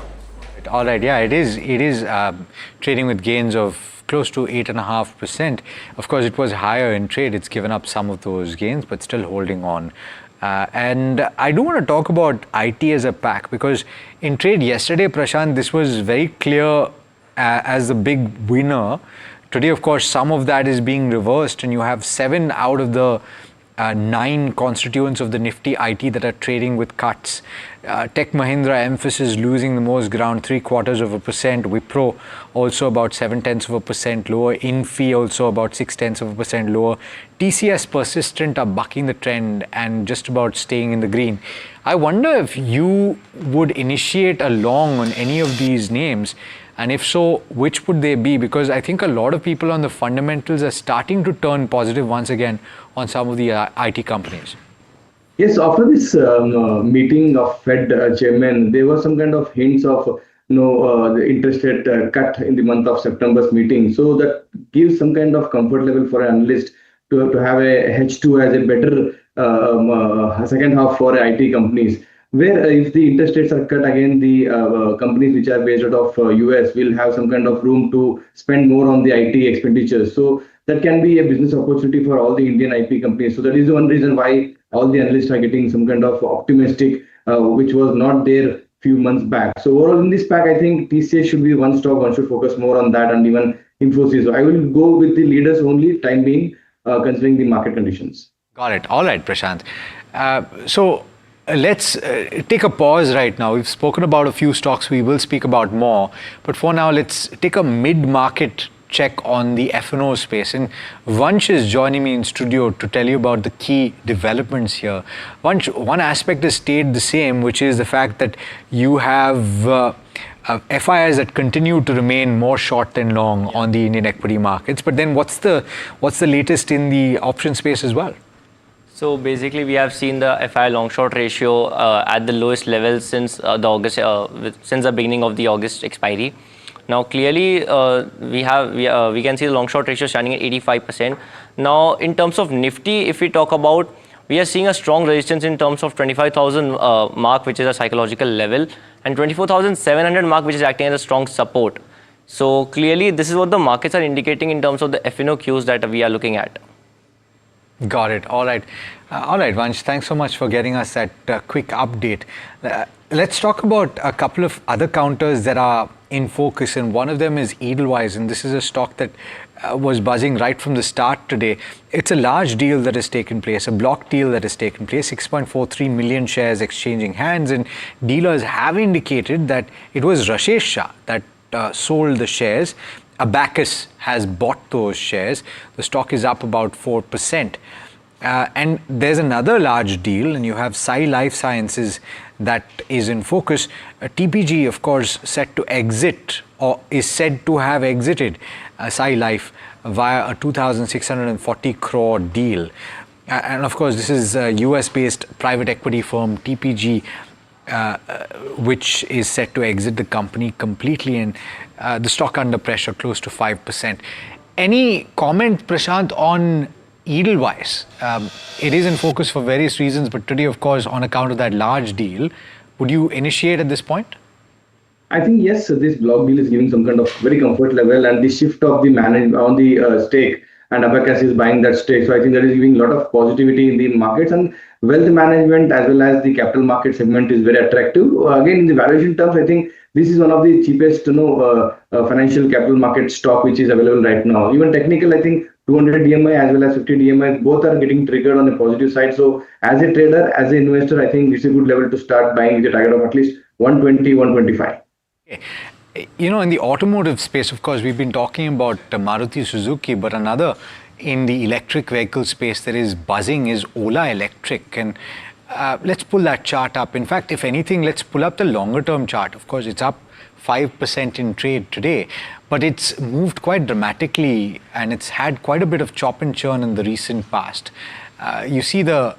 All right, yeah, it is trading with gains of close to 8.5%. Of course, it was higher in trade. It's given up some of those gains, but still holding on. And I do want to talk about IT as a pack, because in trade yesterday, Prashant, this was very clear as the big winner. Today, of course, some of that is being reversed, and you have 7 out of the 9 constituents of the Nifty IT that are trading with cuts. Tech Mahindra, Emphasis losing the most ground, 0.75%. Wipro also about 0.7% lower. Infi also about 0.6% lower. TCS, Persistent are bucking the trend and just about staying in the green. I wonder if you would initiate a long on any of these names, and if so, which would they be? Because I think a lot of people on the fundamentals are starting to turn positive once again on some of the IT companies. Yes, after this meeting of Fed chairman, there were some kind of hints of the interest rate cut in the month of September's meeting. So that gives some kind of comfort level for an analyst to have a H2 as a better second half for IT companies. Where if the interest rates are cut again, the companies which are based out of US will have some kind of room to spend more on the IT expenditures. So that can be a business opportunity for all the Indian IP companies. So that is one reason why all the analysts are getting some kind of optimistic, which was not there few months back. So overall in this pack, I think TCS should be one stock. One should focus more on that, and even Infosys. So I will go with the leaders only, time being, considering the market conditions. Got it. All right, Prashant. So let's take a pause right now. We've spoken about a few stocks. We will speak about more. But for now, let's take a mid-market check on the F&O space. And Vansh is joining me in studio to tell you about the key developments here. Vansh, one aspect has stayed the same, which is the fact that you have FIIs that continue to remain more short than long on the Indian equity markets. But then what's the latest in the option space as well? So basically, we have seen the FII long-short ratio at the lowest level since since the beginning of the August expiry. Now, clearly, we can see the long-short ratio standing at 85%. Now, in terms of Nifty, if we talk about, we are seeing a strong resistance in terms of 25,000 mark, which is a psychological level, and 24,700 mark, which is acting as a strong support. So clearly, this is what the markets are indicating in terms of the F&O cues that we are looking at. Got it. All right. All right, Vansh, thanks so much for getting us that quick update. Let's talk about a couple of other counters that are in focus, and one of them is Edelweiss, and this is a stock that was buzzing right from the start today. It's a large deal that has taken place, a block deal that has taken place, 6.43 million shares exchanging hands, and dealers have indicated that it was Rashesh Shah that sold the shares. Abacus has bought those shares. The stock is up about 4%. And there's another large deal, and you have Sai Life Sciences that is in focus. TPG, of course, set to exit, or is said to have exited Sai Life. via a 2,640 crore deal. And of course, this is a US-based private equity firm, TPG, which is set to exit the company completely, and the stock under pressure, close to 5%. Any comment, Prashant, on Edelweiss? It is in focus for various reasons, but today, of course, on account of that large deal, would you initiate at this point? I think yes, this block deal is giving some kind of very comfort level, and the shift of the management on the stake, and Abacus is buying that stake. So I think that is giving a lot of positivity in the markets, and wealth management as well as the capital market segment is very attractive. Again, in the valuation terms, I think this is one of the cheapest, financial capital market stock which is available right now. Even technical, I think 200 DMI as well as 50 DMI, both are getting triggered on the positive side. So as a trader, as an investor, I think it's a good level to start buying with a target of at least 120, 125. You know, in the automotive space, of course, we've been talking about Maruti Suzuki, but another in the electric vehicle space that is buzzing is Ola Electric. And let's pull that chart up. In fact, if anything, let's pull up the longer term chart. Of course, it's up 5% in trade today, but it's moved quite dramatically and it's had quite a bit of chop and churn in the recent past. You see the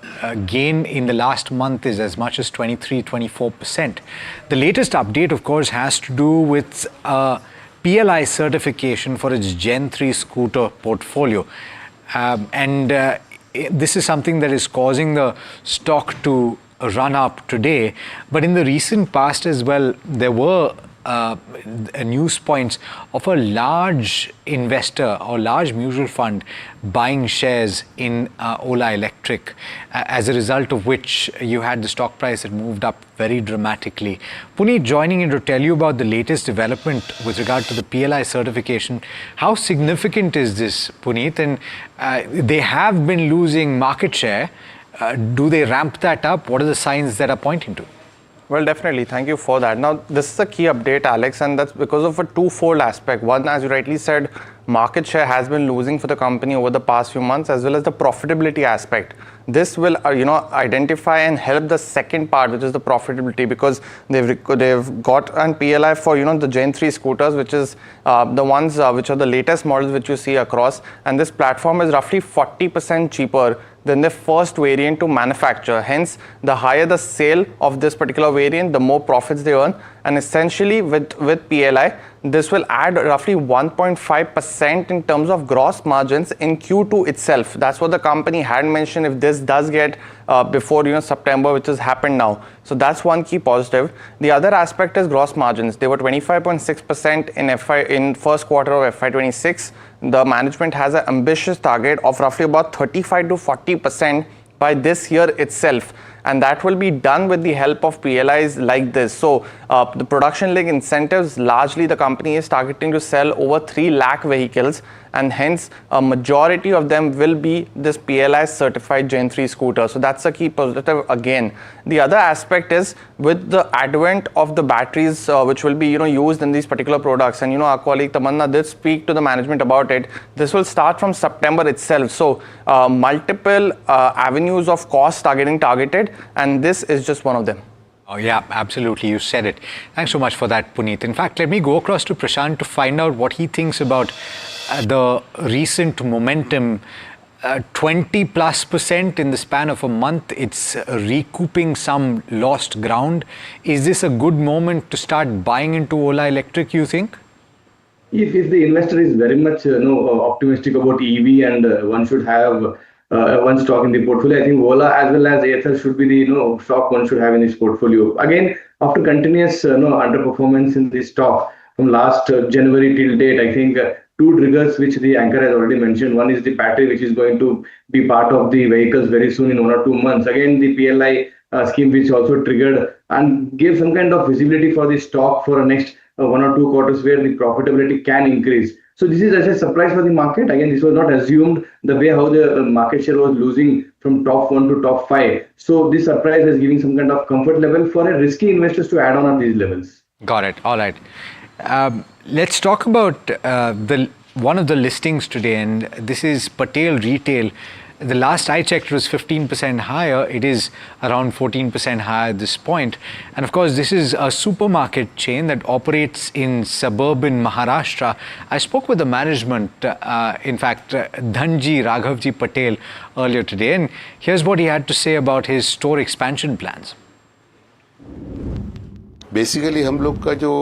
gain in the last month is as much as 23-24%. The latest update, of course, has to do with PLI certification for its Gen 3 scooter portfolio. This is something that is causing the stock to run up today. But in the recent past as well, there were news points of a large investor or large mutual fund buying shares in Ola Electric, as a result of which you had the stock price that moved up very dramatically. Puneet joining in to tell you about the latest development with regard to the PLI certification. How significant is this, Puneet? And they have been losing market share. Do they ramp that up? What are the signs that are pointing to? Well, definitely. Thank you for that. Now, this is a key update, Alex, and that's because of a twofold aspect. One, as you rightly said, market share has been losing for the company over the past few months, as well as the profitability aspect. This will, identify and help the second part, which is the profitability, because they've got an PLI for, the Gen 3 scooters, which is the ones which are the latest models which you see across. And this platform is roughly 40% cheaper than the first variant to manufacture. Hence, the higher the sale of this particular variant, the more profits they earn. And essentially, with PLI, this will add roughly 1.5% in terms of gross margins in Q2 itself. That's what the company had mentioned if this does get before September, which has happened now. So that's one key positive. The other aspect is gross margins. They were 25.6% in first quarter of FY26. The management has an ambitious target of roughly about 35 to 40% by this year itself. And that will be done with the help of PLIs like this. So the production link incentives, largely the company is targeting to sell over 3 lakh vehicles, and hence a majority of them will be this PLI certified Gen 3 scooter. So that's a key positive again. The other aspect is with the advent of the batteries which will be used in these particular products, and our colleague Tamanna did speak to the management about it. This will start from September itself. So multiple avenues of cost are getting targeted, and this is just one of them. Oh yeah, absolutely. You said it. Thanks so much for that, Puneet. In fact, let me go across to Prashant to find out what he thinks about the recent momentum. 20+% in the span of a month. It's recouping some lost ground. Is this a good moment to start buying into Ola Electric, you think? If the investor is very much optimistic about EV and one should have one stock in the portfolio, I think Ola as well as Ather should be the stock one should have in his portfolio. Again, after continuous underperformance in the stock from last January till date, I think two triggers which the anchor has already mentioned. One is the battery, which is going to be part of the vehicles very soon in 1 or 2 months. Again, the PLI scheme which also triggered and gave some kind of visibility for the stock for the next 1 or 2 quarters where the profitability can increase. So this is as a surprise for the market. Again, this was not assumed the way how the market share was losing from top 1 to top 5. So this surprise is giving some kind of comfort level for a risky investors to add on these levels. Got it. All right. Let's talk about one of the listings today, and this is Patel Retail. The last I checked was 15% higher. It is around 14% higher at this point. And of course, this is a supermarket chain that operates in suburban Maharashtra. I spoke with the management, in fact, Dhanji Raghavji Patel earlier today, and here's what he had to say about his store expansion plans. Basically हम लोग का जो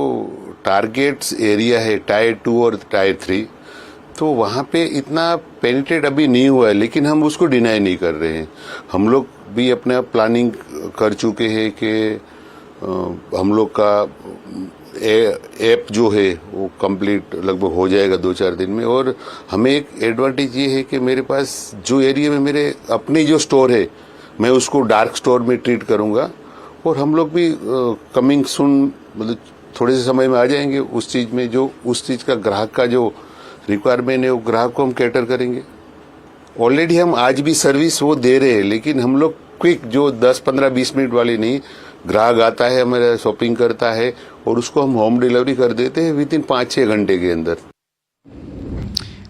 targets area है tyre 2 और tyre 3, तो वहाँ पे इतना पेनिट्रेट अभी नहीं हुआ है, लेकिन हम उसको डिनाई नहीं कर रहे हैं. हम लोग भी अपना प्लानिंग कर चुके हैं कि हम लोग का ऐप जो है वो कंप्लीट लगभग हो जाएगा 2-4 दिन में. और हमें एक एडवांटेज ये है कि मेरे पास जो एरिया में मेरे अपने जो स्टोर है, मैं उसको डार्क स्टोर में ट्रीट करूँगा. और हम लोग भी कमिंग सुन, मतलब थोड़े से समय में आ जाएंगे उस चीज में, जो उस चीज का ग्राहक का जो रिक्वायरमेंट है वो ग्राहक को हम कैटर करेंगे. ऑलरेडी हम आज भी सर्विस वो दे रहे हैं, लेकिन हम लोग क्विक जो 10-15-20 मिनट वाली नहीं, ग्राहक आता है हमारा शॉपिंग करता है और उसको हम होम डिलीवरी कर देते हैं विद इन 5-6 घंटे के अंदर.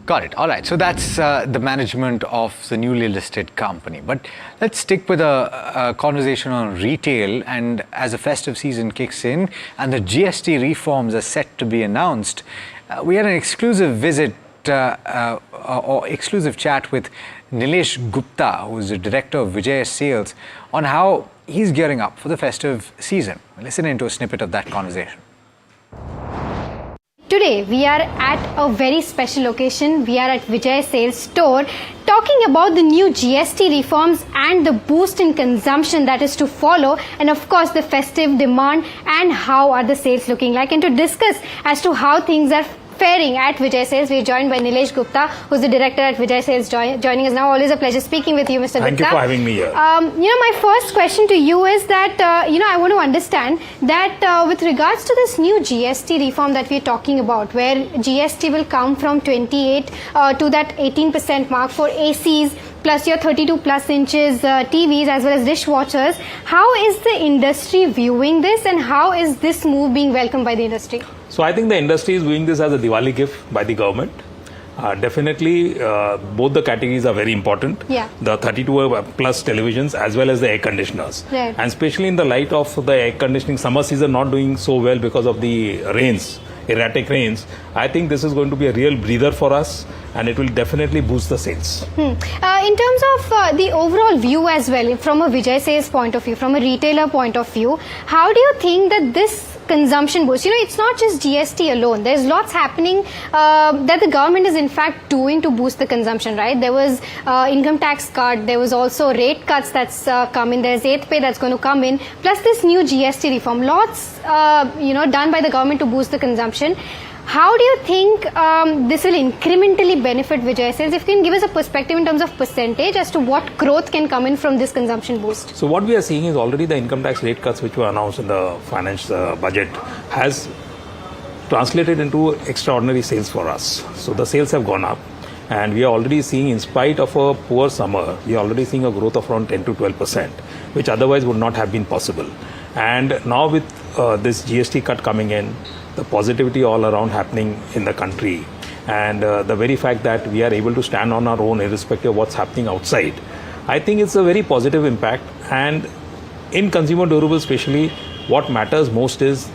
Got it. All right. So that's the management of the newly listed company. But let's stick with a conversation on retail. And as the festive season kicks in and the GST reforms are set to be announced, we had an exclusive visit or exclusive chat with Nilesh Gupta, who is the director of Vijay Sales, on how he's gearing up for the festive season. Listen into a snippet of that conversation. Today, we are at a very special location. We are at Vijay Sales store talking about the new GST reforms and the boost in consumption that is to follow, and of course the festive demand and how are the sales looking like. And to discuss as to how things are faring at Vijay Sales, we are joined by Nilesh Gupta, who is the director at Vijay Sales, joining us now. Always a pleasure speaking with you, Mr. Gupta. Thank you for having me here. My first question to you is that, I want to understand that with regards to this new GST reform that we are talking about, where GST will come from 28 to that 18% mark for ACs, plus your 32 plus inches TVs as well as dishwashers. How is the industry viewing this, and how is this move being welcomed by the industry? So I think the industry is viewing this as a Diwali gift by the government. Definitely, both the categories are very important. Yeah. The 32 plus televisions as well as the air conditioners. Right. And especially in the light of the air conditioning summer season not doing so well because of the rains, erratic rains, I think this is going to be a real breather for us, and it will definitely boost the sales. In terms of the overall view as well, from a Vijay Sales point of view, from a retailer point of view, how do you think that this consumption boost, it's not just GST alone, there's lots happening that the government is in fact doing to boost the consumption, right? There was income tax cut, there was also rate cuts that's come in, there's 8th pay that's going to come in, plus this new GST reform, lots done by the government to boost the consumption. How do you think this will incrementally benefit Vijay Sales? If you can give us a perspective in terms of percentage as to what growth can come in from this consumption boost. So what we are seeing is already the income tax rate cuts which were announced in the finance budget has translated into extraordinary sales for us. So the sales have gone up, and we are already seeing, in spite of a poor summer, we are already seeing a growth of around 10 to 12%, which otherwise would not have been possible. And now with this GST cut coming in, the positivity all around happening in the country, and the very fact that we are able to stand on our own irrespective of what's happening outside, I think it's a very positive impact. And in consumer durables especially, what matters most is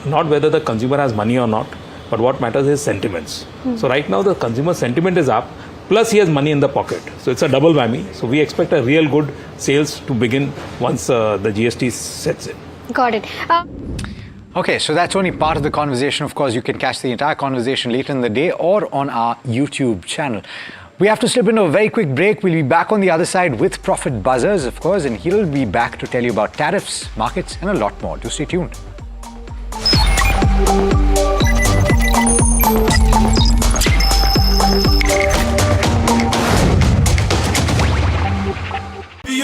not whether the consumer has money or not, but what matters is sentiments. So right now the consumer sentiment is up, plus he has money in the pocket. So it's a double whammy. So we expect a real good sales to begin once the GST sets in. Got it. Okay, so that's only part of the conversation. Of course, you can catch the entire conversation later in the day or on our YouTube channel. We have to slip into a very quick break. We'll be back on the other side with Profit Buzzers, of course, and he'll be back to tell you about tariffs, markets, and a lot more. Do stay tuned.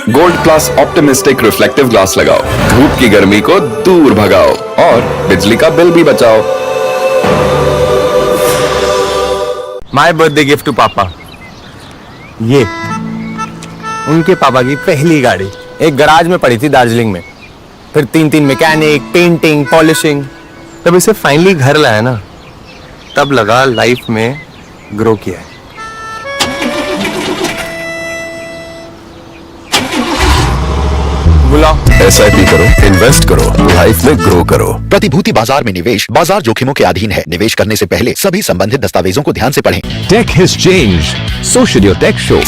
Gold plus optimistic reflective glass लगाओ, धूप की गर्मी को दूर भगाओ और बिजली का बिल भी बचाओ. My birthday gift to papa, ये उनके पापा की पहली गाड़ी एक गैराज में पड़ी थी दार्जिलिंग में. फिर 3 मैकेनिक, पेंटिंग, पॉलिशिंग. जब इसे फाइनली घर लाया ना, तब लगा लाइफ में ग्रो किया है. SIP करो, इन्वेस्ट करो, लाइफ में ग्रो करो। प्रतिभूति बाजार में निवेश बाजार जोखिमों के अधीन है। निवेश करने से पहले सभी संबंधित दस्तावेजों को ध्यान से पढ़ें। Tech has changed. So should your tech show.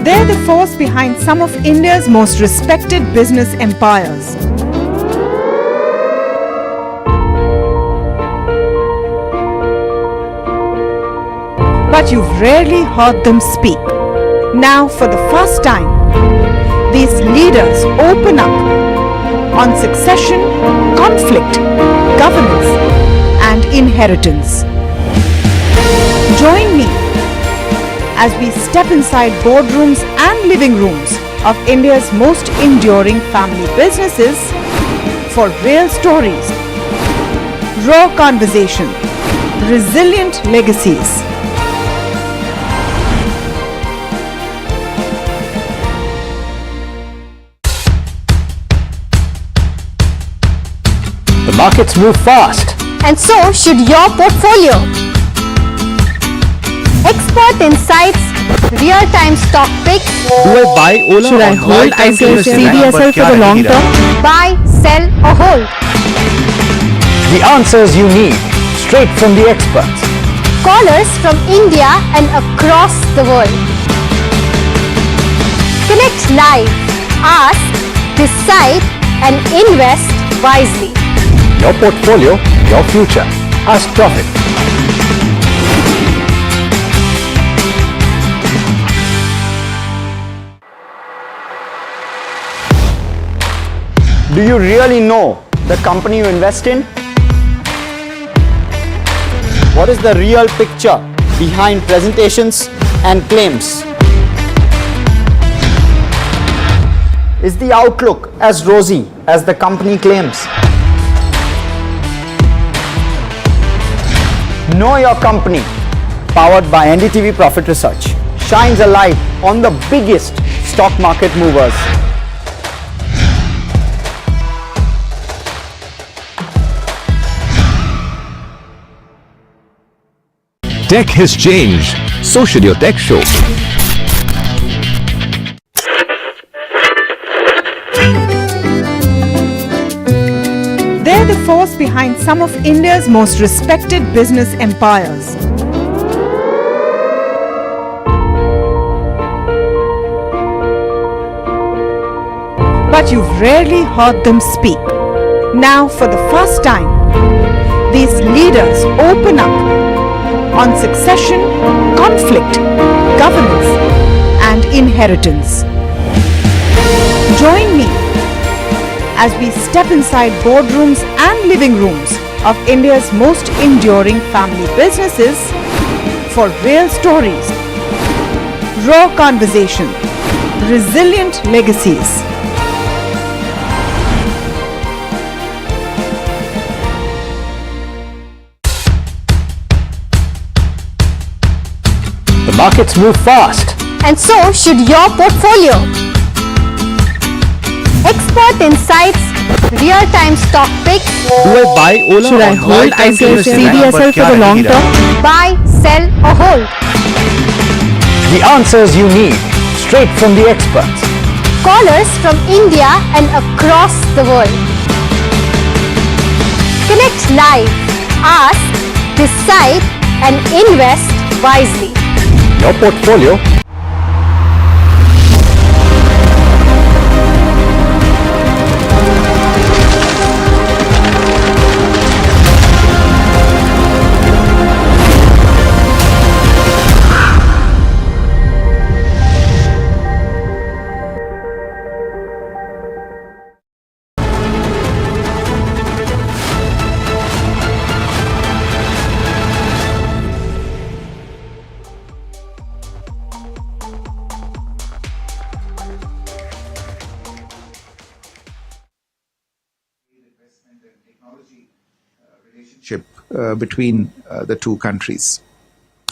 They're the force behind some of India's most respected business empires. But you've rarely heard them speak. Now, for the first time, these leaders open up on succession, conflict, governance, and inheritance. Join me as we step inside boardrooms and living rooms of India's most enduring family businesses for real stories, raw conversation, resilient legacies. The markets move fast. And so should your portfolio. Expert insights, real-time stock picks. Do I buy Ola? Should I hold CDSL for the long term? Buy, sell or hold. The answers you need, straight from the experts. Callers from India and across the world. Connect live, ask, decide and invest wisely. Your portfolio, your future. Ask Profit. Do you really know the company you invest in? What is the real picture behind presentations and claims? Is the outlook as rosy as the company claims? Know Your Company, powered by NDTV Profit Research, shines a light on the biggest stock market movers. Tech has changed. So should your tech show. They're the force behind some of India's most respected business empires. But you've rarely heard them speak. Now, for the first time, these leaders open up on succession, conflict, governance, and inheritance. Join me as we step inside boardrooms and living rooms of India's most enduring family businesses for real stories, raw conversation, resilient legacies. The markets move fast. And so should your portfolio. Expert insights, real-time stock picks. Do I buy Ola? Should I hold CDSL for the long term? Buy, sell or hold. The answers you need, straight from the experts. Callers from India and across the world. Connect live, ask, decide and invest wisely. Your portfolio. Between the two countries.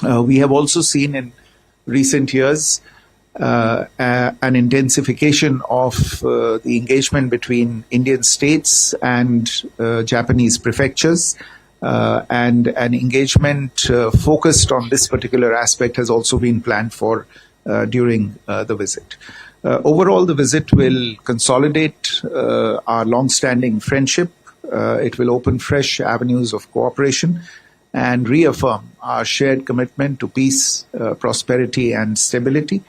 We have also seen in recent years an intensification of the engagement between Indian states and Japanese prefectures and an engagement focused on this particular aspect has also been planned for during the visit. Overall, the visit will consolidate our long-standing friendship. It will open fresh avenues of cooperation and reaffirm our shared commitment to peace, prosperity, and stability,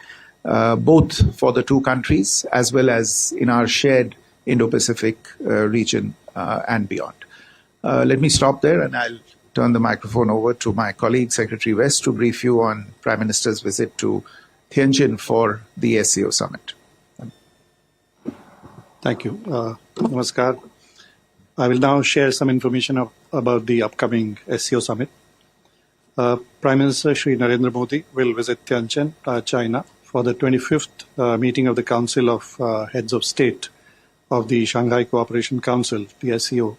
both for the two countries as well as in our shared Indo-Pacific region and beyond. Let me stop there, and I'll turn the microphone over to my colleague, Secretary West, to brief you on Prime Minister's visit to Tianjin for the SCO summit. Thank you. Namaskar. I will now share some information about the upcoming SCO summit. Prime Minister Shri Narendra Modi will visit Tianjin, China, for the 25th meeting of the Council of Heads of State of the Shanghai Cooperation Council, the SCO,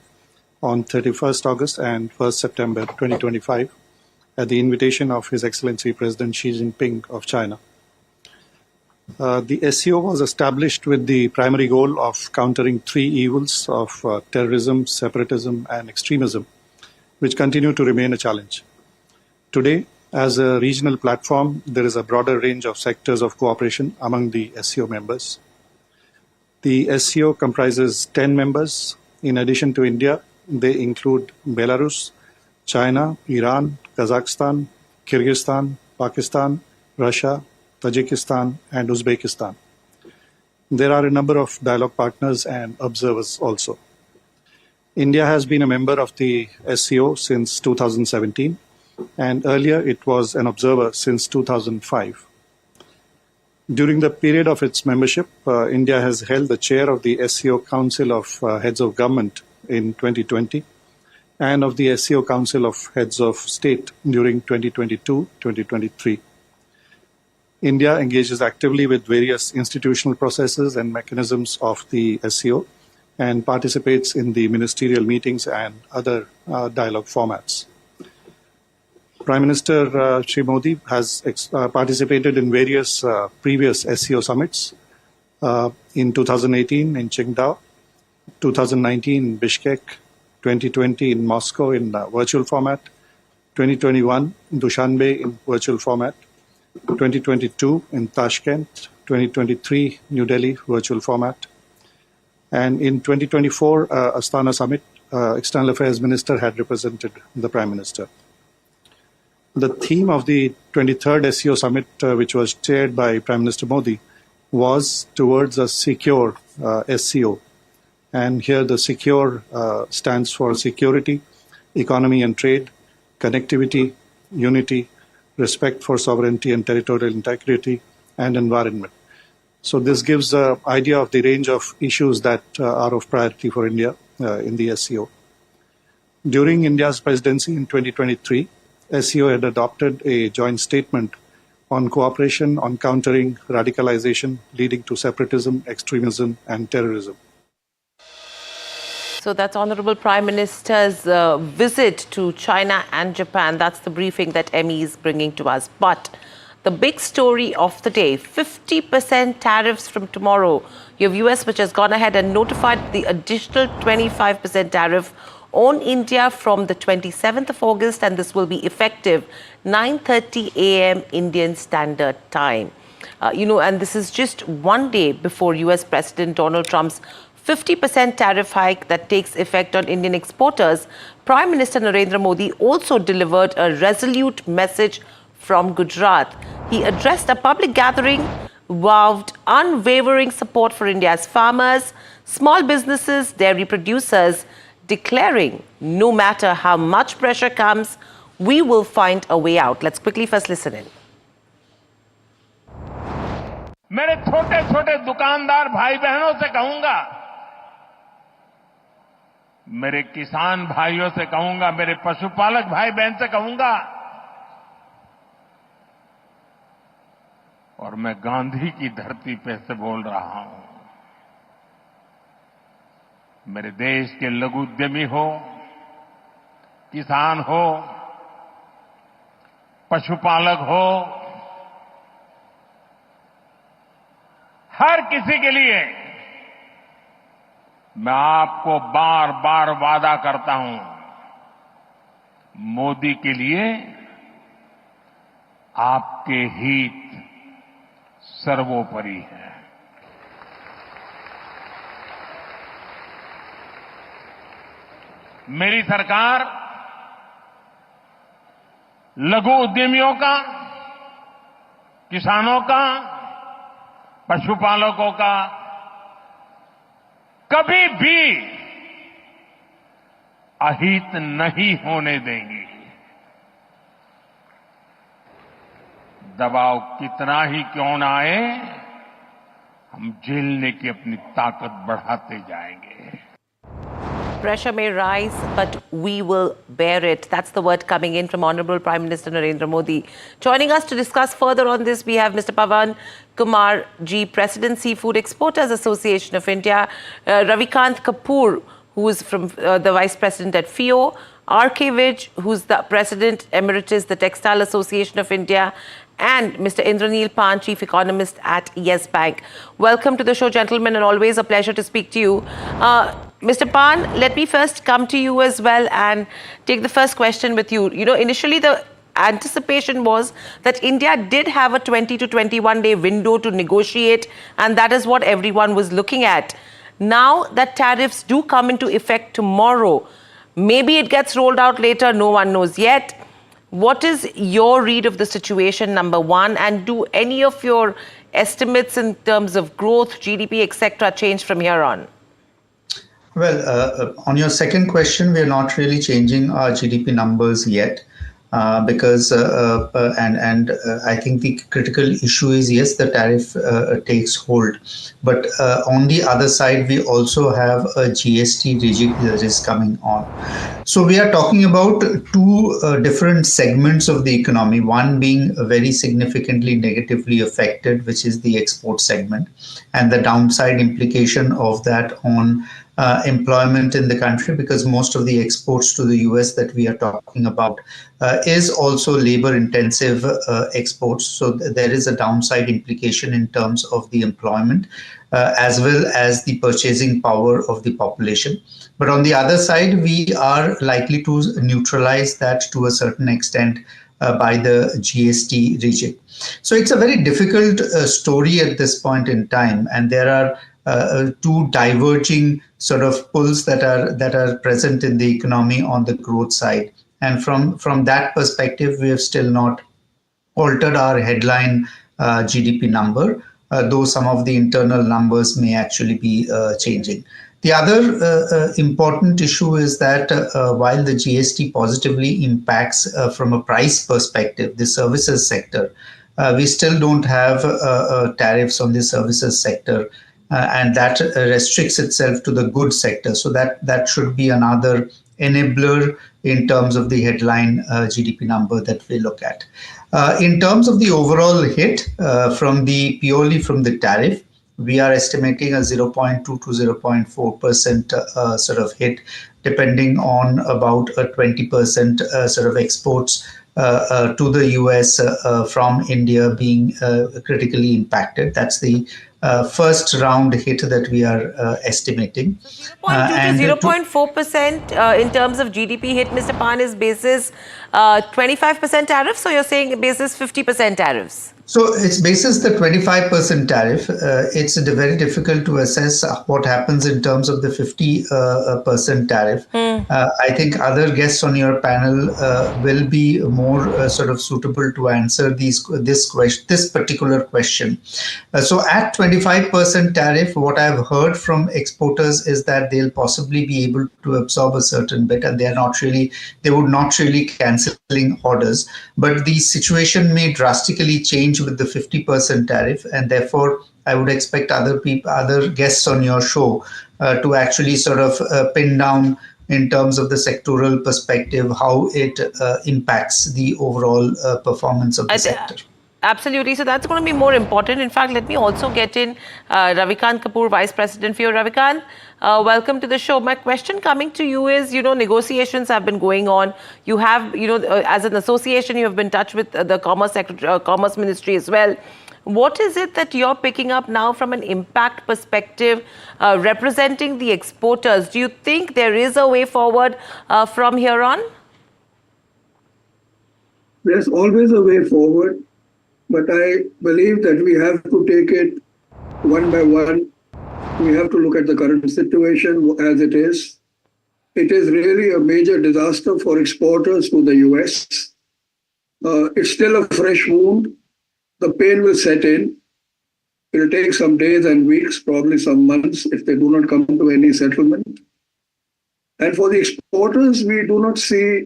on 31st August and 1st September 2025 at the invitation of His Excellency President Xi Jinping of China. The SCO was established with the primary goal of countering three evils of terrorism, separatism, and extremism, which continue to remain a challenge. Today, as a regional platform, there is a broader range of sectors of cooperation among the SCO members. The SCO comprises 10 members. In addition to India, they include Belarus, China, Iran, Kazakhstan, Kyrgyzstan, Pakistan, Russia, Tajikistan, and Uzbekistan. There are a number of dialogue partners and observers also. India has been a member of the SCO since 2017, and earlier it was an observer since 2005. During the period of its membership, India has held the chair of the SCO Council of Heads of Government in 2020 and of the SCO Council of Heads of State during 2022-2023. India engages actively with various institutional processes and mechanisms of the SCO and participates in the ministerial meetings and other dialogue formats. Prime Minister Shri Modi has participated in various previous SCO summits in 2018 in Qingdao, 2019 in Bishkek, 2020 in Moscow in virtual format, 2021 in Dushanbe in virtual format, 2022 in Tashkent, 2023 New Delhi virtual format, and in 2024 Astana Summit, External Affairs Minister had represented the Prime Minister. The theme of the 23rd SCO Summit, which was chaired by Prime Minister Modi, was towards a secure SCO. And here the secure stands for security, economy and trade, connectivity, unity, respect for sovereignty and territorial integrity, and environment. So this gives an idea of the range of issues that are of priority for India in the SCO. During India's presidency in 2023, SCO had adopted a joint statement on cooperation on countering radicalization leading to separatism, extremism, and terrorism. So that's Honorable Prime Minister's visit to China and Japan. That's the briefing that Emmy is bringing to us. But the big story of the day, 50% tariffs from tomorrow. You have US, which has gone ahead and notified the additional 25% tariff on India from the 27th of August, and this will be effective 9:30 a.m. Indian Standard Time. And this is just one day before US President Donald Trump's 50% tariff hike that takes effect on Indian exporters. Prime Minister Narendra Modi also delivered a resolute message from Gujarat. He addressed a public gathering, vowed unwavering support for India's farmers, small businesses, dairy producers, declaring no matter how much pressure comes, we will find a way out. Let's quickly first listen in. मेरे छोटे छोटे दुकानदार भाई बहनों से कहूंगा, मेरे किसान भाइयों से कहूंगा, मेरे पशुपालक भाई बहन से कहूंगा, और मैं गांधी की धरती पे से बोल रहा हूं, मेरे देश के लघु उद्यमी हो, किसान हो, पशुपालक हो, हर किसी के लिए मैं आपको बार बार वादा करता हूं, मोदी के लिए आपके हित सर्वोपरि है। मेरी सरकार लघु उद्यमियों का, किसानों का, पशुपालकों का कभी भी अहित नहीं होने देंगी। दबाव कितना ही क्यों ना आए, हम झेलने की अपनी ताकत बढ़ाते जाएंगे। Pressure may rise, but we will bear it. That's the word coming in from Honorable Prime Minister Narendra Modi. Joining us to discuss further on this, we have Mr. Pavan Kumar Ji, President, Seafood Exporters Association of India, Ravikant Kapoor, who is from the Vice President at FIO, R.K. Vij, who's the President Emeritus, the Textile Association of India, and Mr. Indranil Pan, Chief Economist at Yes Bank. Welcome to the show, gentlemen, and always a pleasure to speak to you. Mr. Pan, let me first come to you as well and take the first question with you. You know, initially the anticipation was that India did have a 20 to 21 day window to negotiate, and that is what everyone was looking at. Now that tariffs do come into effect tomorrow, maybe it gets rolled out later, no one knows yet. What is your read of the situation, number one, and do any of your estimates in terms of growth, GDP, etc. change from here on? Well, on your second question, we are not really changing our GDP numbers yet. Because I think the critical issue is, yes, the tariff takes hold, but on the other side we also have a GST rejig that is coming on. So we are talking about two different segments of the economy, one being very significantly negatively affected, which is the export segment, and the downside implication of that on employment in the country, because most of the exports to the US that we are talking about is also labor intensive exports. So there is a downside implication in terms of the employment as well as the purchasing power of the population. But on the other side, we are likely to neutralize that to a certain extent by the GST rejig. So it's a very difficult story at this point in time, and there are two diverging sort of pulls that are present in the economy on the growth side. And from that perspective, we have still not altered our headline GDP number, though some of the internal numbers may actually be changing. The other important issue is that while the GST positively impacts from a price perspective the services sector, we still don't have tariffs on the services sector. And that restricts itself to the goods sector. So that should be another enabler in terms of the headline GDP number that we look at. In terms of the overall hit purely from the tariff, we are estimating a 0.2 to 0.4% sort of hit, depending on about a 20% sort of exports to the US from India being critically impacted. That's the first round hit that we are estimating. 0.2 to 0.4% in terms of GDP hit, Mr. Pan, is basis 25% tariffs, so you're saying basis 50% tariffs? So it's basis the 25% tariff. It's very difficult to assess what happens in terms of the 50% tariff. I think other guests on your panel will be more sort of suitable to answer this particular question. So at 25% tariff, what I've heard from exporters is that they'll possibly be able to absorb a certain bit, and they would not really cancelling orders. But the situation may drastically change with the 50% tariff, and therefore I would expect other guests on your show to actually sort of pin down in terms of the sectoral perspective how it impacts the overall performance of the sector. Absolutely. So that's going to be more important. In fact, let me also get in Ravikant Kapoor, Vice President for Ravikant. Welcome to the show. My question coming to you is, negotiations have been going on. You have, as an association, you have been in touch with the Commerce Ministry as well. What is it that you're picking up now from an impact perspective, representing the exporters? Do you think there is a way forward from here on? there's always a way forward, but I believe that we have to take it one by one. We have to look at the current situation as it is. It is really a major disaster for exporters to the US. It's still a fresh wound. The pain will set in. It will take some days and weeks, probably some months, if they do not come to any settlement. And for the exporters, we do not see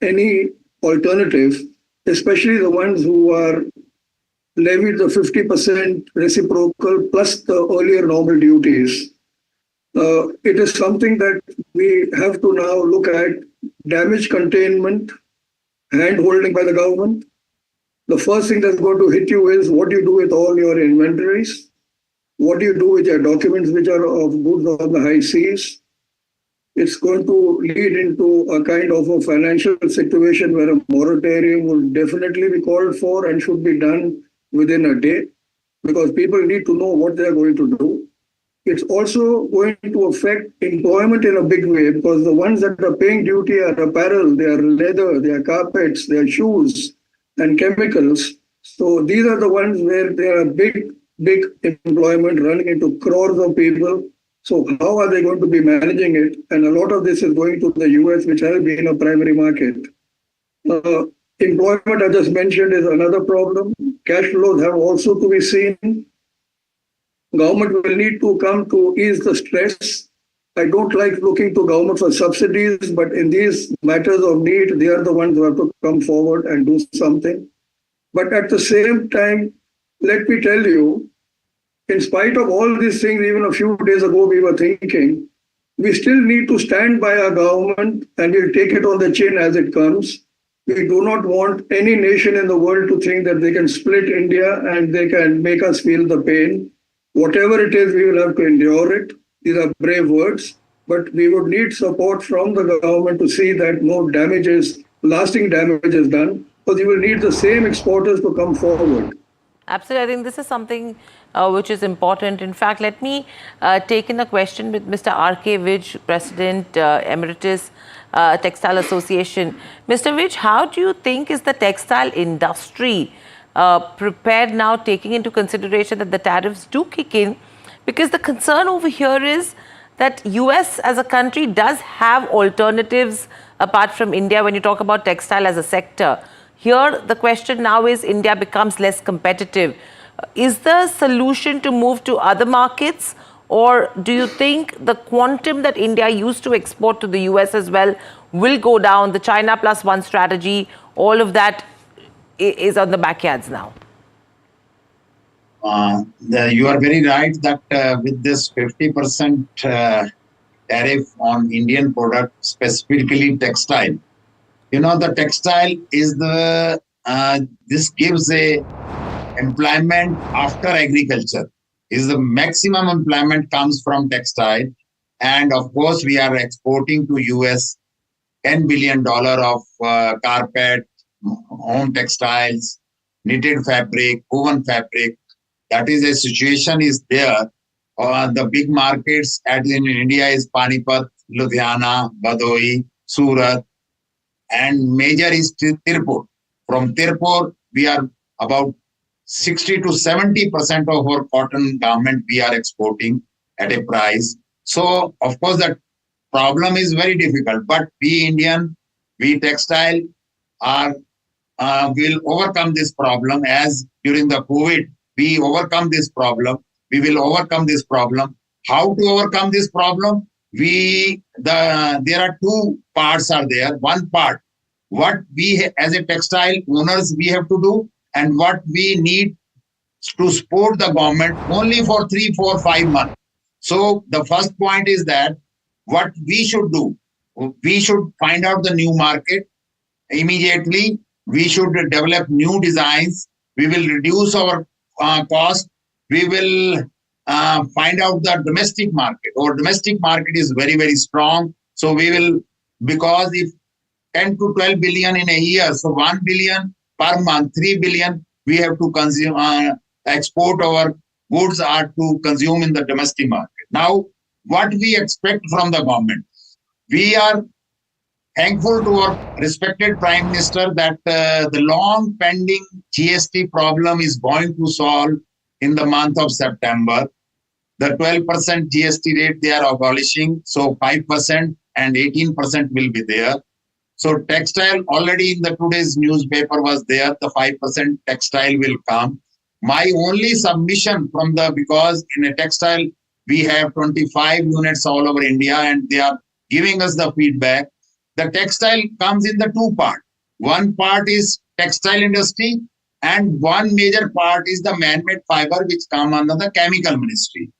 any alternative, especially the ones who are levied the 50% reciprocal plus the earlier normal duties. It is something that we have to now look at: damage containment, hand-holding by the government. The first thing that's going to hit you is what do you do with all your inventories? What do you do with your documents which are of goods on the high seas? It's going to lead into a kind of a financial situation where a moratorium will definitely be called for and should be done within a day, because people need to know what they are going to do. It's also going to affect employment in a big way, because the ones that are paying duty are apparel, they are leather, they are carpets, they are shoes and chemicals. So these are the ones where there are big employment running into crores of people. So how are they going to be managing it? And a lot of this is going to the US, which has been a primary market. Employment, I just mentioned, is another problem. Cash flows have also to be seen. Government will need to come to ease the stress. I don't like looking to government for subsidies, but in these matters of need, they are the ones who have to come forward and do something. But at the same time, let me tell you, in spite of all these things, even a few days ago we were thinking, we still need to stand by our government and we'll take it on the chin as it comes. We do not want any nation in the world to think that they can split India and they can make us feel the pain. Whatever it is, we will have to endure it. These are brave words, but we would need support from the government to see that no damages, lasting damage is done, because you will need the same exporters to come forward. Absolutely. I think this is something which is important. In fact, let me take in a question with Mr. R.K. Vij, President Emeritus Textile Association. Mr. Vij, how do you think is the textile industry prepared now, taking into consideration that the tariffs do kick in? Because the concern over here is that US as a country does have alternatives apart from India when you talk about textile as a sector. Here, the question now is India becomes less competitive. Is the solution to move to other markets, or do you think the quantum that India used to export to the US as well will go down? The China plus one strategy, all of that is on the backyards now. You are very right that with this 50% tariff on Indian product, specifically textile, you know, the textile is the, this gives a employment after agriculture. Is the maximum employment comes from textile. And of course, we are exporting to US $10 billion of carpet, home textiles, knitted fabric, woven fabric. That is a situation is there. The big markets in India is Panipat, Ludhiana, Bhadoi, Surat, and major is Tirupur. From Tirupur, we are about 60 to 70% of our cotton garment we are exporting at a price. So, of course, that problem is very difficult. But we Indian, we textile are will overcome this problem. As during the COVID, we overcome this problem. We will overcome this problem. How to overcome this problem? There are two parts are there. One part, what we as a textile owners we have to do, and what we need to support the government only for 3, 4, 5 months. So the first point is that what we should do, we should find out the new market immediately. We should develop new designs. We will reduce our cost. We will find out the domestic market. Our domestic market is very, very strong. So we will, because if 10 to 12 billion in a year, so 1 billion per month, 3 billion, we have to consume, export our goods are to consume in the domestic market. Now, what we expect from the government? We are thankful to our respected Prime Minister that the long pending GST problem is going to solve in the month of September. The 12% GST rate they are abolishing, so 5% and 18% will be there. So textile already in the today's newspaper was there, the 5% textile will come. My only submission from because in a textile, we have 25 units all over India and they are giving us the feedback. The textile comes in the two parts. One part is textile industry and one major part is the man-made fiber which come under the chemical ministry.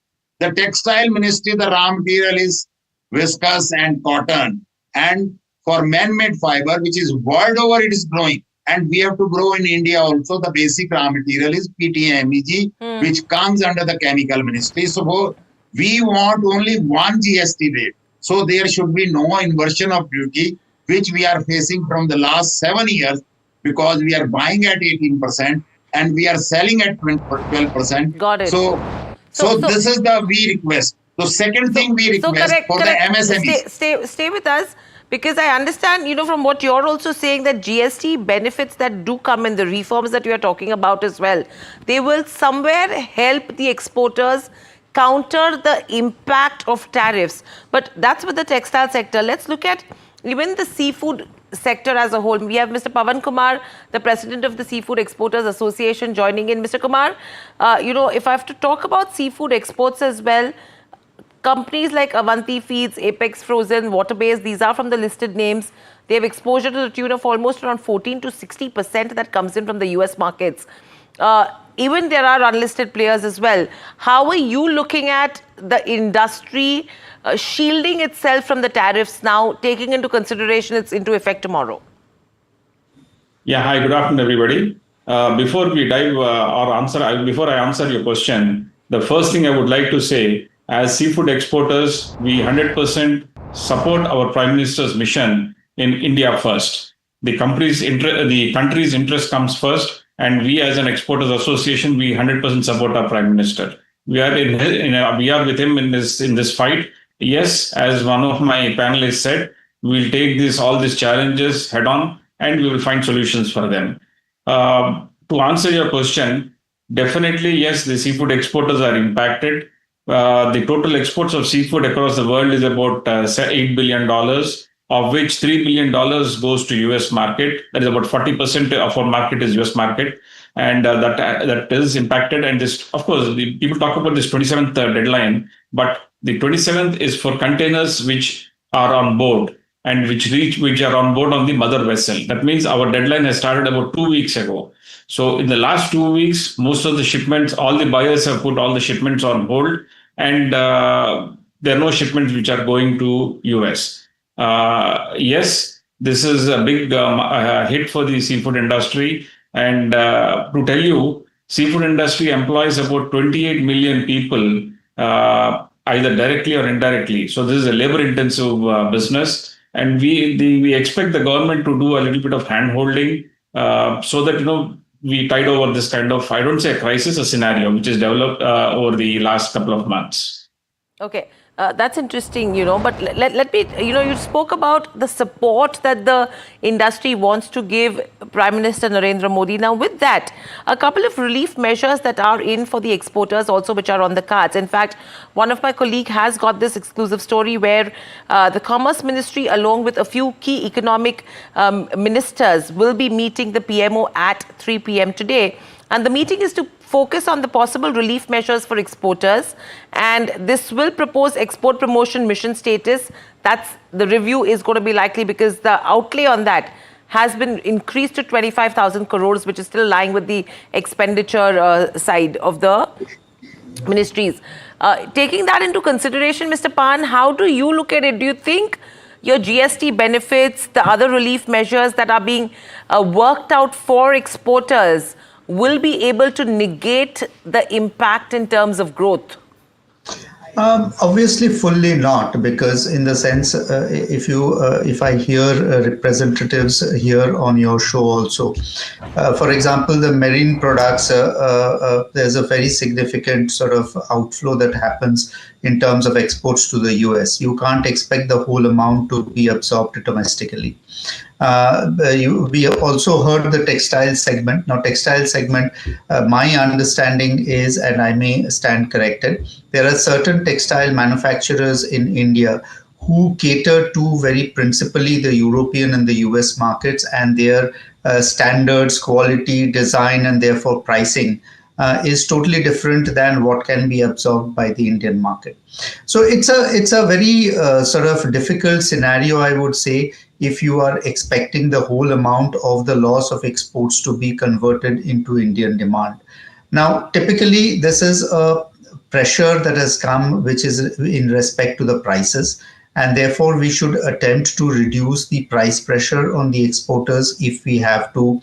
The textile ministry, the raw material is viscose and cotton. And for man-made fiber, which is world over, it is growing. And we have to grow in India also. The basic raw material is PTA MEG, which comes under the chemical ministry. So we want only one GST rate. So there should be no inversion of duty, which we are facing from the last 7 years because we are buying at 18% and we are selling at 12%. Got it. So this is the we request. The second thing we request for the MSMEs. Stay with us. Because I understand, from what you're also saying that GST benefits that do come in the reforms that you are talking about as well, they will somewhere help the exporters counter the impact of tariffs. But that's with the textile sector. Let's look at even the seafood sector as a whole. We have Mr. Pavan Kumar, the president of the Seafood Exporters Association, joining in. Mr. Kumar, if I have to talk about seafood exports as well, companies like Avanti Feeds, Apex Frozen, Waterbase, these are from the listed names. They have exposure to the tune of almost around 14 to 60% that comes in from the US markets. Even there are unlisted players as well. How are you looking at the industry shielding itself from the tariffs now, taking into consideration it's into effect tomorrow? Yeah, hi, good afternoon, everybody. Before we dive before I answer your question, the first thing I would like to say, as seafood exporters, we 100% support our Prime Minister's mission in India first. The country's interest comes first, and we as an exporters association, we 100% support our Prime Minister. We are with him in this fight. Yes, as one of my panelists said, we'll take all these challenges head on, and we will find solutions for them. To answer your question, definitely yes, the seafood exporters are impacted. The total exports of seafood across the world is about $8 billion, of which $3 billion goes to US market. That is about 40% of our market is US market. And that is impacted. And this, of course, people talk about this 27th deadline, but the 27th is for containers which are on board and which are on board on the mother vessel. That means our deadline has started about 2 weeks ago. So in the last 2 weeks, most of the shipments, all the buyers have put all the shipments on hold. And there are no shipments which are going to US. Yes, this is a big hit for the seafood industry. And to tell you, seafood industry employs about 28 million people, either directly or indirectly. So this is a labor-intensive business. And we expect the government to do a little bit of hand-holding so that, we tide over this kind of, I don't say a crisis, a scenario which is developed over the last couple of months. Okay, that's interesting, but let me, you spoke about the support that the industry wants to give Prime Minister Narendra Modi. Now, with that, a couple of relief measures that are in for the exporters also, which are on the cards. In fact, one of my colleagues has got this exclusive story where the Commerce Ministry, along with a few key economic ministers, will be meeting the PMO at 3 p.m. today. And the meeting is to focus on the possible relief measures for exporters. And this will propose export promotion mission status. That's the review is going to be likely because the outlay on that has been increased to 25,000 crores, which is still lying with the expenditure side of the ministries. Taking that into consideration, Mr. Pan, how do you look at it? Do you think your GST benefits, the other relief measures that are being worked out for exporters will be able to negate the impact in terms of growth? Obviously, fully not, because in the sense, if I hear representatives here on your show also, for example, the marine products, there's a very significant sort of outflow that happens in terms of exports to the US. You can't expect the whole amount to be absorbed domestically. We also heard the textile segment. Now, textile segment, my understanding is, and I may stand corrected, there are certain textile manufacturers in India who cater to very principally the European and the US markets, and their standards, quality, design, and therefore pricing is totally different than what can be absorbed by the Indian market. So it's a very sort of difficult scenario, I would say, if you are expecting the whole amount of the loss of exports to be converted into Indian demand. Now, typically, this is a pressure that has come, which is in respect to the prices. And therefore, we should attempt to reduce the price pressure on the exporters if we have to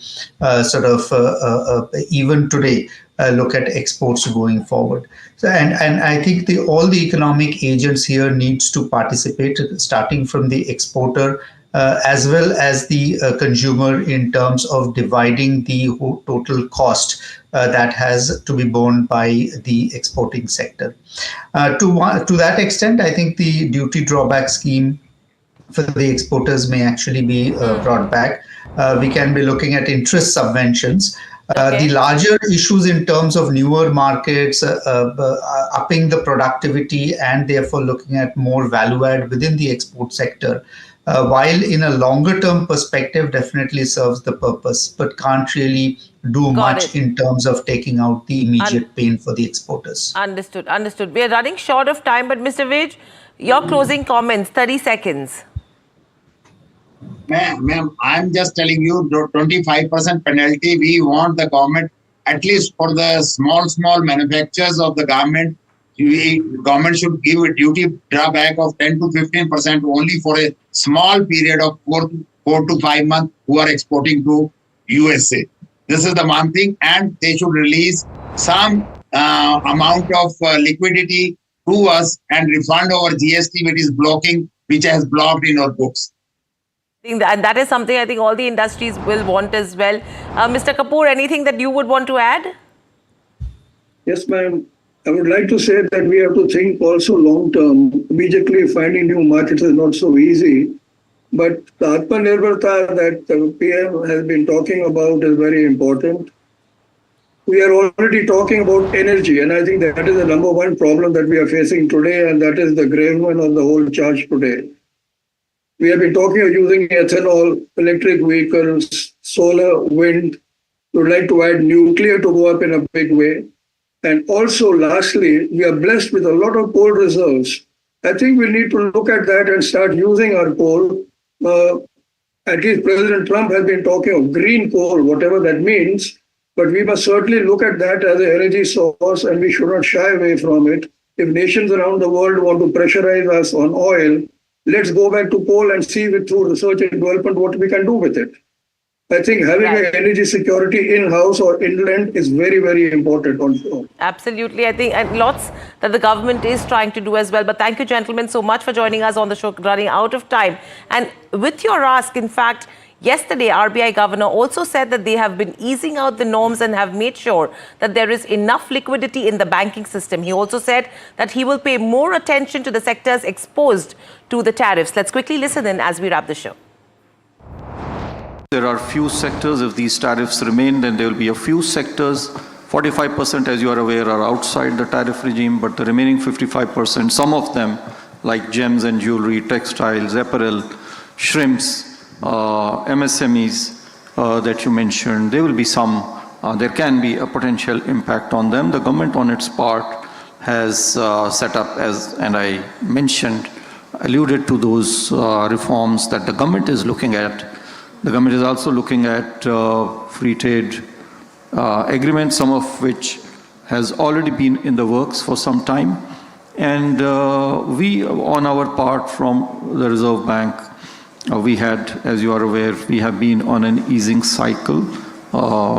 even today, look at exports going forward. So, and I think all the economic agents here needs to participate, starting from the exporter as well as the consumer, in terms of dividing the total cost that has to be borne by the exporting sector. To that extent, I think the duty drawback scheme for the exporters may actually be brought back. We can be looking at interest subventions. The larger issues in terms of newer markets, upping the productivity, and therefore looking at more value add within the export sector, while in a longer term perspective definitely serves the purpose, but can't really do much in terms of taking out the immediate pain for the exporters. Understood. We are running short of time, but Mr. Vij, your closing comments, 30 seconds. Ma'am, I'm just telling you, 25% penalty, we want the government, at least for the small manufacturers of the government should give a duty drawback of 10 to 15% only for a small period of 4 to 5 months who are exporting to USA. This is the one thing, and they should release some amount of liquidity to us and refund our GST, which has blocked in our books. And that is something I think all the industries will want as well. Mr. Kapoor, anything that you would want to add? Yes, ma'am. I would like to say that we have to think also long term. Immediately finding new markets is not so easy. But the Atmanirbharta that the PM has been talking about is very important. We are already talking about energy, and I think that is the number one problem that we are facing today, and that is the gravamen of the whole charge today. We have been talking of using ethanol, electric vehicles, solar, wind. We would like to add nuclear to go up in a big way. And also, lastly, we are blessed with a lot of coal reserves. I think we need to look at that and start using our coal. At least President Trump has been talking of green coal, whatever that means. But we must certainly look at that as an energy source, and we should not shy away from it. If nations around the world want to pressurize us on oil, let's go back to coal and see through research and development what we can do with it. I think having an energy security in-house or inland is very, very important also. Absolutely. I think and lots that the government is trying to do as well. But thank you, gentlemen, so much for joining us on the show, running out of time. And with your ask, in fact, yesterday, RBI Governor also said that they have been easing out the norms and have made sure that there is enough liquidity in the banking system. He also said that he will pay more attention to the sectors exposed to the tariffs. Let's quickly listen in as we wrap the show. There are few sectors, if these tariffs remain, then there will be a few sectors. 45%, as you are aware, are outside the tariff regime, but the remaining 55%, some of them, like gems and jewelry, textiles, apparel, shrimps, MSMEs that you mentioned, there will be some, there can be a potential impact on them. The government on its part has set up, and I mentioned, alluded to those reforms that the government is looking at. The government is also looking at free trade agreements, some of which has already been in the works for some time. And we, on our part from the Reserve Bank, we had, as you are aware, we have been on an easing cycle.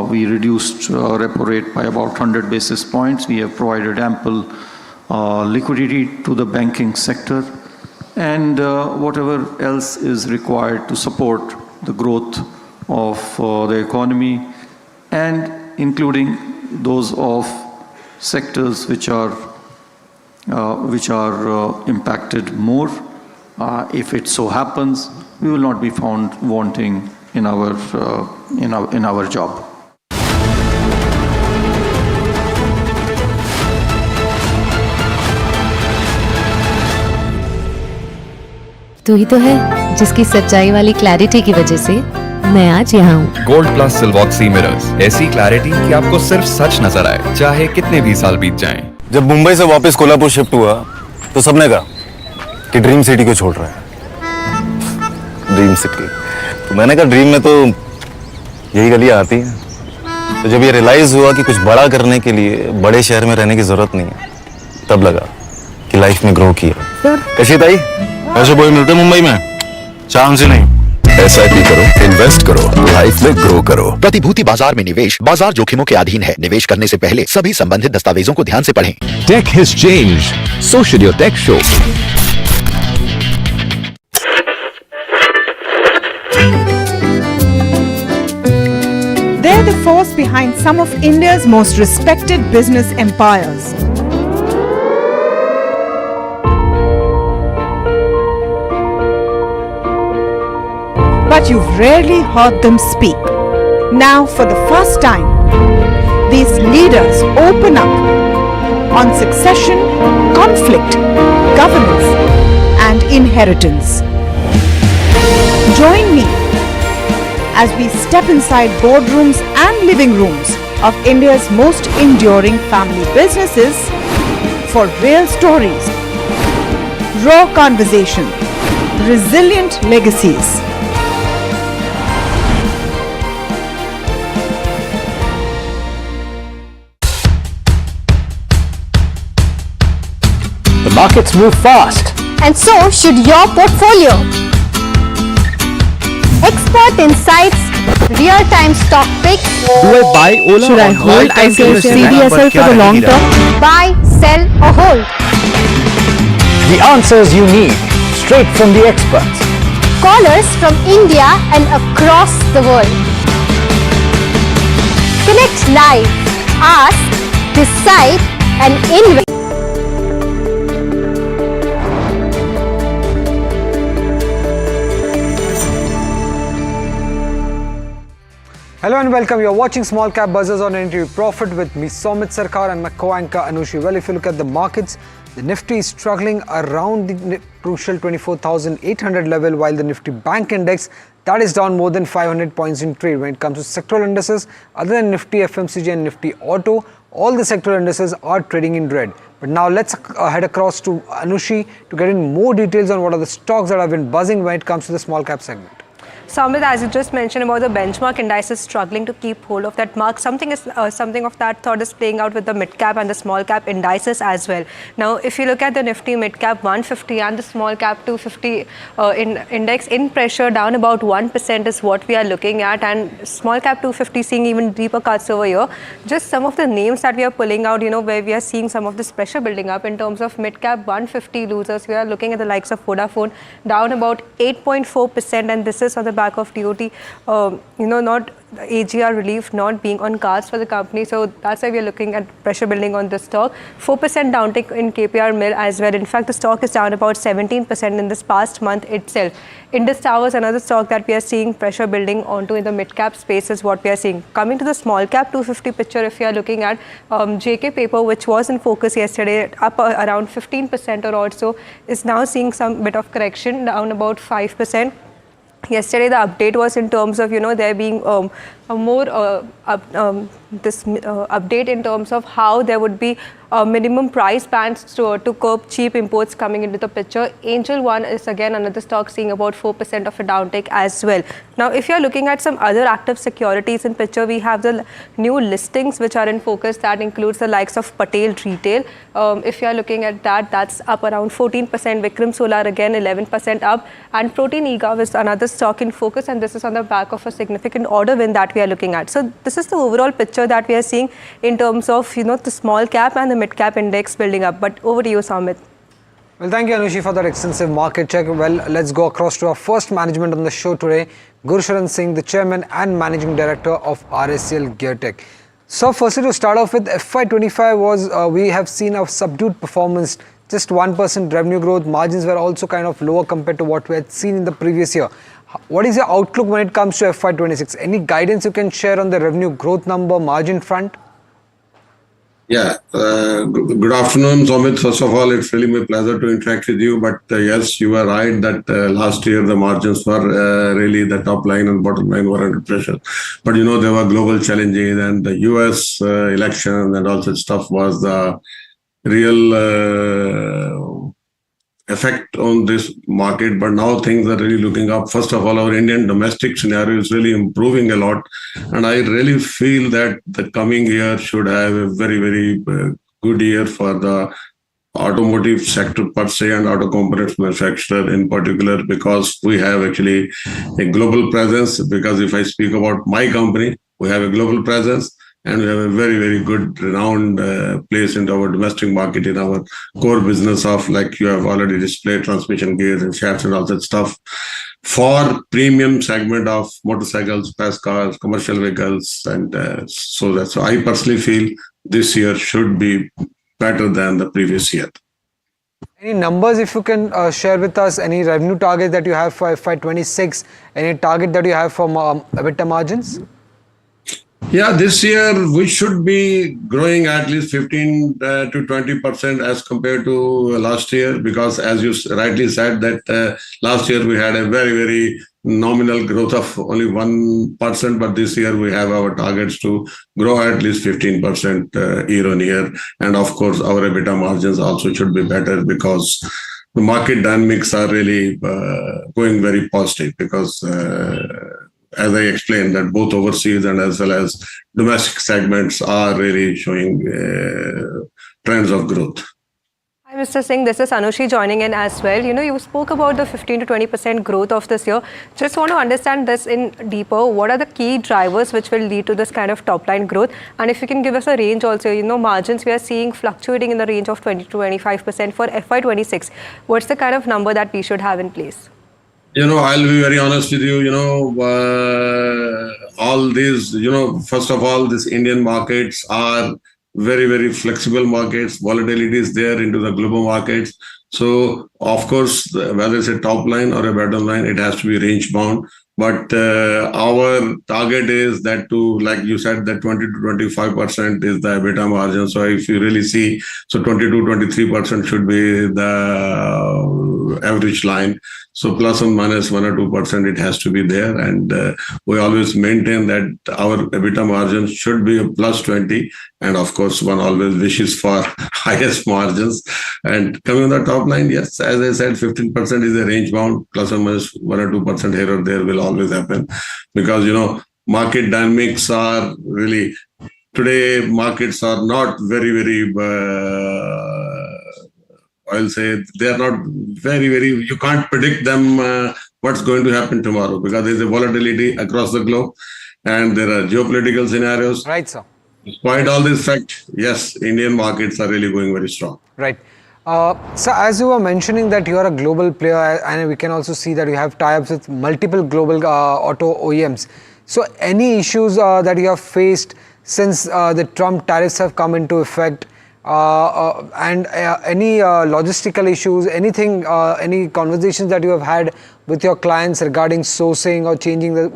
We reduced repo rate by about 100 basis points. We have provided ample liquidity to the banking sector, and whatever else is required to support the growth of the economy, and including those of sectors which are impacted more. If it so happens, we will not be found wanting in our job. तू ही तो है जिसकी सच्चाई वाली clarity की वजह से मैं आज यहाँ हूँ। गोल्ड प्लस सिल्वॉक्सी मिरर्स, ऐसी क्लैरिटी कि आपको सिर्फ सच नजर आए, चाहे कितने भी साल बीत जाएं। जब मुंबई से वापस कोल्हापुर शिफ्ट हुआ तो सबने कहा कि ड्रीम सिटी को छोड़ रहा है। ड्रीम सिटी, तो मैंने कहा ड्रीम में तो यही गलियां आती हैं। तो जब ये रियलाइज हुआ कि कुछ बड़ा करने के लिए बड़े शहर में रहने की जरूरत नहीं है, तब लगा कि लाइफ में ग्रो किया। कशी ताई, ऐसे बॉय मिलते मुंबई में? चांस ही नहीं। SIP करो, इन्वेस्ट करो, लाइफ में ग्रो करो। प्रतिभूति बाजार में निवेश बाजार जोखिमों के अधीन है। निवेश करने से पहले सभी संबंधित दस्तावेजों को ध्यान से पढ़ें। Tech has changed. So should your tech show. They're the force behind some of India's most respected business empires. But you've rarely heard them speak. Now, for the first time, these leaders open up on succession, conflict, governance, and inheritance. Join me as we step inside boardrooms and living rooms of India's most enduring family businesses for real stories, raw conversation, resilient legacies. The markets move fast. And so should your portfolio. Expert insights, real-time stock picks. Do I buy Ola? Should I or hold buy ICICI CDSL for the long term? Buy, sell or hold. The answers you need, straight from the experts. Callers from India and across the world. Connect live, ask, decide and invest. Hello and welcome. You're watching Small Cap Buzzers on NDTV Profit with me, Somit Sarkar, and my co-anchor Anushi. Well, if you look at the markets, the Nifty is struggling around the crucial 24,800 level, while the Nifty Bank Index, that is down more than 500 points in trade. When it comes to sectoral indices, other than Nifty FMCG and Nifty Auto, all the sectoral indices are trading in red. But now let's head across to Anushi to get in more details on what are the stocks that have been buzzing when it comes to the small cap segment. Samit, as you just mentioned about the benchmark indices struggling to keep hold of that mark, something of that thought is playing out with the mid cap and the small cap indices as well. Now, if you look at the Nifty mid cap 150 and the small cap 250 index in pressure, down about 1% is what we are looking at, and small cap 250 seeing even deeper cuts over here. Just some of the names that we are pulling out, where we are seeing some of this pressure building up in terms of mid cap 150 losers. We are looking at the likes of Vodafone down about 8.4%, and this is on the back of TOT, not AGR relief not being on cards for the company. So that's why we are looking at pressure building on this stock. 4% downtick in KPR Mill as well. In fact, the stock is down about 17% in this past month itself. Indus Towers, another stock that we are seeing pressure building onto in the mid-cap space is what we are seeing. Coming to the small-cap 250 picture, if you are looking at JK Paper, which was in focus yesterday, up around 15% or also, is now seeing some bit of correction, down about 5%. Yesterday, the update was in terms of, there being a more update in terms of how there would be minimum price bands to curb cheap imports coming into the picture. Angel One is again another stock seeing about 4% of a downtick as well. Now, if you're looking at some other active securities in picture, we have the new listings which are in focus. That includes the likes of Patel Retail. If you're looking at that, that's up around 14%. Vikram Solar again 11% up. And Protein EGAV is another stock in focus, and this is on the back of a significant order win that we are looking at. So this is the overall picture that we are seeing in terms of, the small cap and the mid-cap index building up. But over to you, Samit. Well, thank you, Anushi, for that extensive market check. Well, let's go across to our first management on the show today, Gurusharan Singh, the Chairman and Managing Director of RSCL Geartech. So, firstly, to start off with, FY25 was, we have seen a subdued performance, just 1% revenue growth. Margins were also kind of lower compared to what we had seen in the previous year. What is your outlook when it comes to FY26? Any guidance you can share on the revenue growth number, margin front? Yeah, good afternoon, Somit. First of all, it's really my pleasure to interact with you. But yes, you are right that last year the margins were really the top line and bottom line were under pressure. But you know, there were global challenges and the US election and all such stuff was the real effect on this market. But now things are really looking up. First of all, our Indian domestic scenario is really improving a lot. And I really feel that the coming year should have a very, very good year for the automotive sector per se and auto components manufacturer in particular, because we have actually a global presence. Because if I speak about my company, we have a global presence. And we have a very, very good renowned place in our domestic market in our core business of, like you have already displayed, transmission gears and shafts and all that stuff for premium segment of motorcycles, fast cars, commercial vehicles. And so I personally feel this year should be better than the previous year. Any numbers if you can share with us, any revenue target that you have for FY26, any target that you have for EBITDA margins? Yeah, this year we should be growing at least 15 to 20% as compared to last year, because as you rightly said that last year we had a very, very nominal growth of only 1%, but this year we have our targets to grow at least 15% year on year. And of course, our EBITDA margins also should be better because the market dynamics are really going very positive because as I explained, that both overseas and as well as domestic segments are really showing trends of growth. Hi, Mr. Singh. This is Anushi joining in as well. You know, you spoke about the 15 to 20% growth of this year. Just want to understand this in deeper. What are the key drivers which will lead to this kind of top line growth? And if you can give us a range also, you know, margins we are seeing fluctuating in the range of 20 to 25% for FY26. What's the kind of number that we should have in place? You know, I'll be very honest with you, all these, first of all, these Indian markets are very, very flexible markets. Volatility is there into the global markets. So, of course, whether it's a top line or a bottom line, it has to be range bound. But our target is that to, like you said, that 20 to 25% is the EBITDA margin. So if you really see, so 20 to 23% should be the average line. So plus or minus 1 or 2%, it has to be there. And we always maintain that our EBITDA margin should be a plus 20. And of course, one always wishes for highest margins. And coming on the top line, yes, as I said, 15% is a range bound, plus or minus 1 or 2% here or there will always happen, because market dynamics are really today, markets are not very, very I'll say they are not very, very, you can't predict them what's going to happen tomorrow, because there's a volatility across the globe and there are geopolitical scenarios. Right, sir. Despite all this fact, yes, Indian markets are really going very strong. Right. So as you were mentioning that you are a global player, and we can also see that you have tie-ups with multiple global auto OEMs. So any issues that you have faced since the Trump tariffs have come into effect, and any logistical issues, anything, any conversations that you have had with your clients regarding sourcing or changing the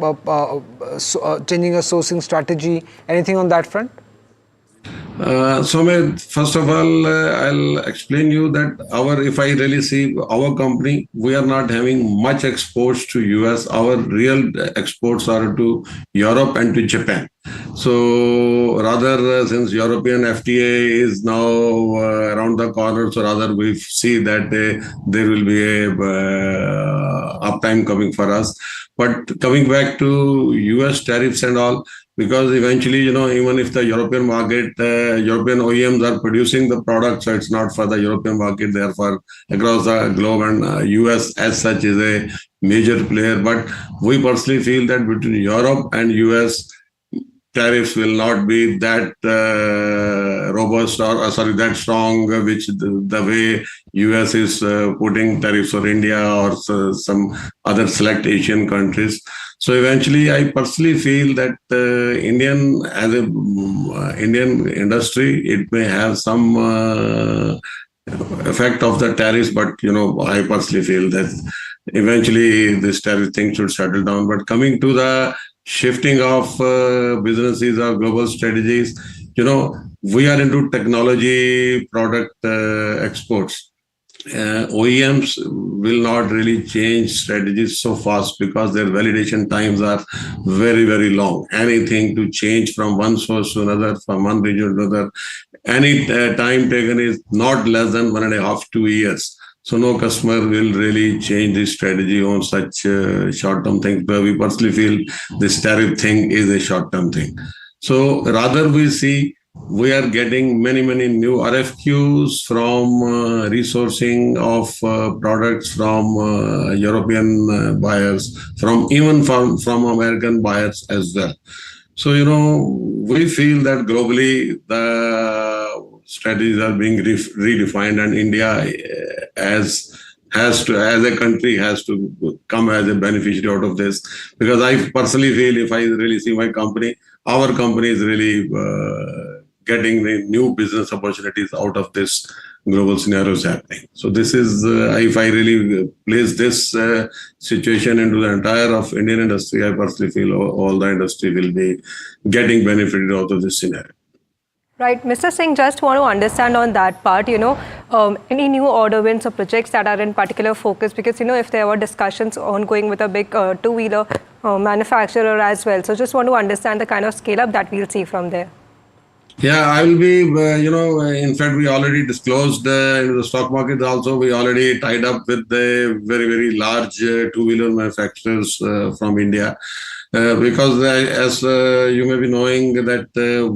changing a sourcing strategy, anything on that front? So, first of all, I'll explain you that if I really see our company, we are not having much exports to US. Our real exports are to Europe and to Japan. So rather, since European FTA is now around the corner, so rather we see that there will be a uptime coming for us. But coming back to US tariffs and all, because eventually, even if the European market, European OEMs are producing the product, so it's not for the European market, they are for across the globe, and US as such is a major player. But we personally feel that between Europe and US, tariffs will not be that robust or that strong, which the way US is putting tariffs for India or some other select Asian countries. So eventually, I personally feel that Indian industry, it may have some effect of the tariffs, but I personally feel that eventually this tariff thing should settle down. But coming to the shifting of businesses or global strategies, we are into technology product exports. OEMs will not really change strategies so fast because their validation times are very, very long. Anything to change from one source to another, from one region to another, any time taken is not less than 1.5 to 2 years. So no customer will really change the strategy on such short-term things. But we personally feel this tariff thing is a short-term thing. So rather we are getting many new RFQs from resourcing of products from European buyers, from American buyers as well. So, we feel that globally the strategies are being redefined, and India as a country has to come as a beneficiary out of this. Because I personally feel, if I really see my company, our company is really getting the new business opportunities out of this global scenarios happening. So this is, if I really place this situation into the entire of Indian industry, I personally feel all the industry will be getting benefited out of this scenario. Right. Mr. Singh, just want to understand on that part, any new order wins or projects that are in particular focus, because, if there were discussions ongoing with a big two-wheeler manufacturer as well. So just want to understand the kind of scale up that we'll see from there. Yeah, I will be, in fact, we already disclosed in the stock market also, we already tied up with the very, very large two-wheeler manufacturers from India. Because as you may be knowing that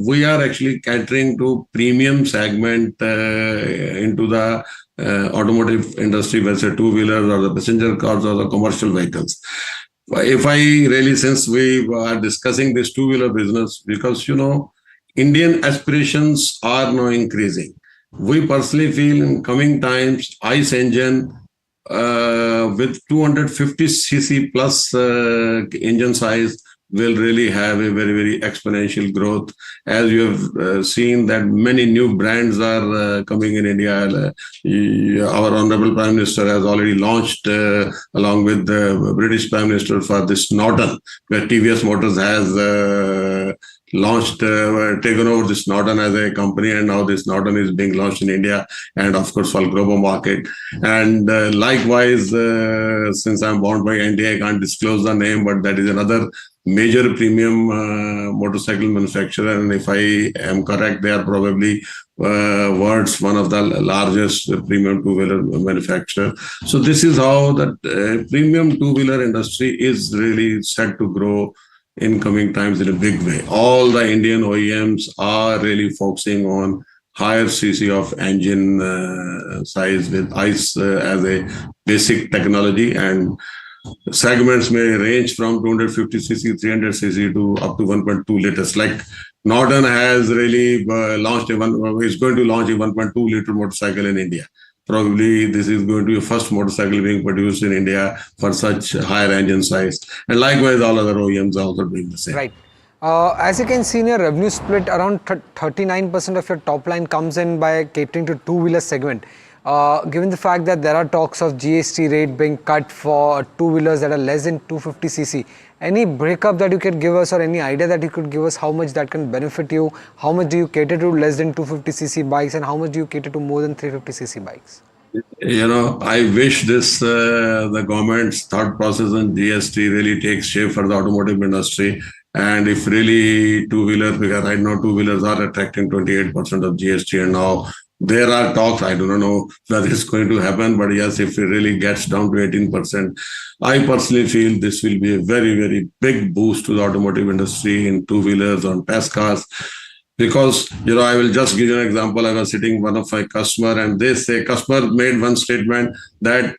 we are actually catering to premium segment into the automotive industry, whether it's two-wheelers or the passenger cars or the commercial vehicles. If I really, since we are discussing this two-wheeler business, because, Indian aspirations are now increasing. We personally feel in coming times, ICE engine with 250cc plus engine size will really have a very, very exponential growth. As you have seen that many new brands are coming in India. Our Honorable Prime Minister has already launched, along with the British Prime Minister, for this Norton, where TVS Motors has launched, taken over this Norton as a company, and now this Norton is being launched in India and of course for global market. And likewise, since I'm bound by NDA, I can't disclose the name, but that is another major premium motorcycle manufacturer, and if I am correct, they are probably world's one of the largest premium two-wheeler manufacturer. So this is how the premium two-wheeler industry is really set to grow in coming times in a big way. All the Indian OEMs are really focusing on higher cc of engine size with ICE as a basic technology, and segments may range from 250cc, 300cc to up to 1.2 liters. Like Norton has really launched is going to launch a 1.2 liter motorcycle in India. Probably this is going to be the first motorcycle being produced in India for such higher engine size. And likewise, all other OEMs are also doing the same. Right. As you can see in your revenue split, around 39% of your top line comes in by catering to two-wheeler segment. Given the fact that there are talks of GST rate being cut for two-wheelers that are less than 250cc, any breakup that you could give us or any idea that you could give us how much that can benefit you? How much do you cater to less than 250cc bikes and how much do you cater to more than 350cc bikes? I wish this, the government's thought process on GST really takes shape for the automotive industry. And if really two-wheelers, because right now two-wheelers are attracting 28% of GST, and now there are talks, I do not know whether it's going to happen, but yes, if it really gets down to 18%, I personally feel this will be a very, very big boost to the automotive industry in two-wheelers, on passenger cars. Because, I will just give you an example. I was sitting one of my customer, and they say customer made one statement that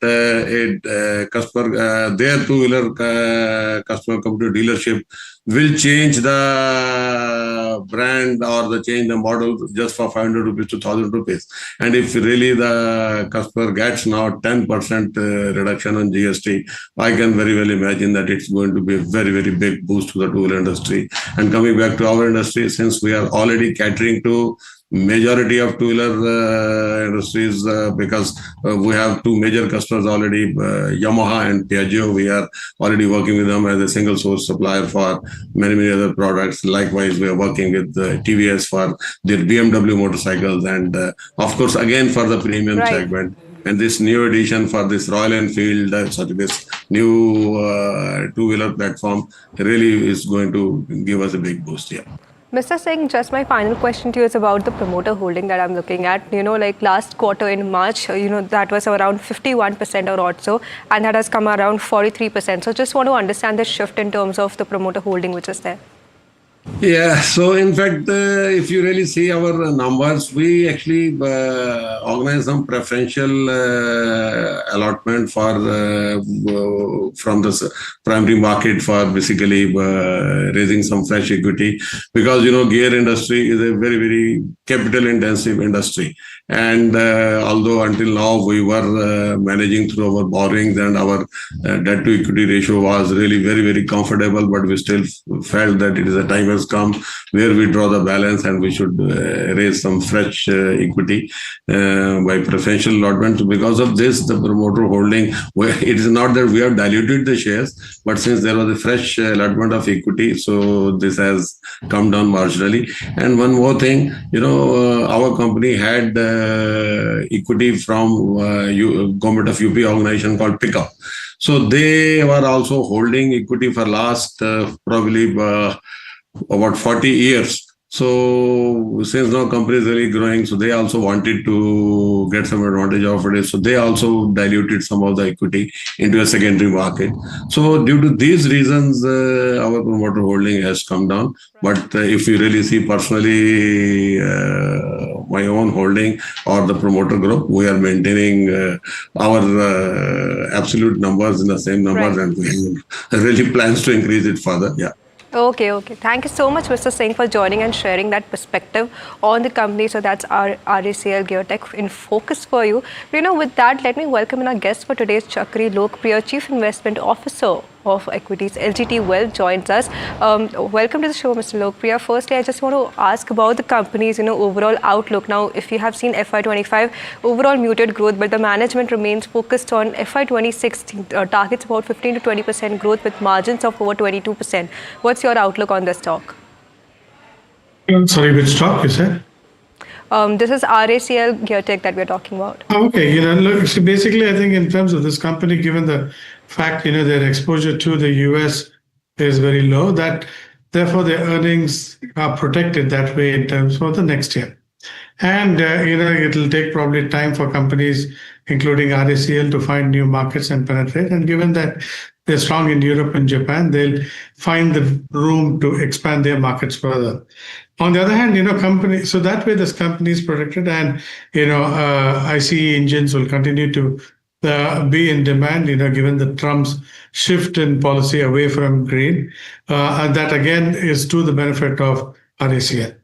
their two-wheeler customer come to dealership will change the brand or change the model just for 500 rupees to 1,000 rupees. And if really the customer gets now 10% reduction on GST, I can very well imagine that it's going to be a very, very big boost to the two-wheeler industry. And coming back to our industry, since we are already catering to majority of two-wheeler industries because we have two major customers already, Yamaha and Piaggio. We are already working with them as a single source supplier for many, many other products. Likewise, we are working with TVS for their BMW motorcycles, and of course, again for the premium segment. And this new edition for this Royal Enfield, such this new two-wheeler platform really is going to give us a big boost here. Mr. Singh, just my final question to you is about the promoter holding that I'm looking at. Like last quarter in March, that was around 51% or so, and that has come around 43%. So just want to understand the shift in terms of the promoter holding which is there. Yeah, so in fact, if you really see our numbers, we actually organized some preferential allotment for from the primary market for basically raising some fresh equity, because gear industry is a very, very capital intensive industry. And although until now we were managing through our borrowings and our debt to equity ratio was really very, very comfortable, but we still felt that it is a time has come where we draw the balance and we should raise some fresh equity by preferential allotment. So because of this, the promoter holding, it is not that we have diluted the shares, but since there was a fresh allotment of equity, so this has come down marginally. And one more thing, our company had equity from government of UP organization called Pickup. So they were also holding equity for last probably about 40 years. So since now company is really growing, so they also wanted to get some advantage of it. So they also diluted some of the equity into a secondary market. So due to these reasons, our promoter holding has come down. But if you really see personally, my own holding or the promoter group, we are maintaining our absolute numbers in the same numbers, and we have really plans to increase it further. Yeah. Okay. Thank you so much, Mr. Singh, for joining and sharing that perspective on the company. So that's our RACL Geotech in focus for you. With that, let me welcome in our guest for today's Chakri, Lokpriya, Chief Investment Officer of Equities, LGT Wealth, joins us. Welcome to the show, Mr. Lokpriya. Firstly, I just want to ask about the company's overall outlook. Now, if you have seen FY25, overall muted growth, but the management remains focused on FY26 targets about 15 to 20% growth with margins of over 22%. What's your outlook on this stock? Sorry, which stock you said? This is RACL Geotech that we're talking about. Okay, look, so basically, I think in terms of this company, given the fact, their exposure to the US is very low, that therefore their earnings are protected that way in terms of the next year. And, it'll take probably time for companies, including RACL, to find new markets and penetrate. And given that they're strong in Europe and Japan, they'll find the room to expand their markets further. On the other hand, so that way this company is protected, and, ICE engines will continue to be in demand, given the Trump's shift in policy away from green. And that again is to the benefit of RACL.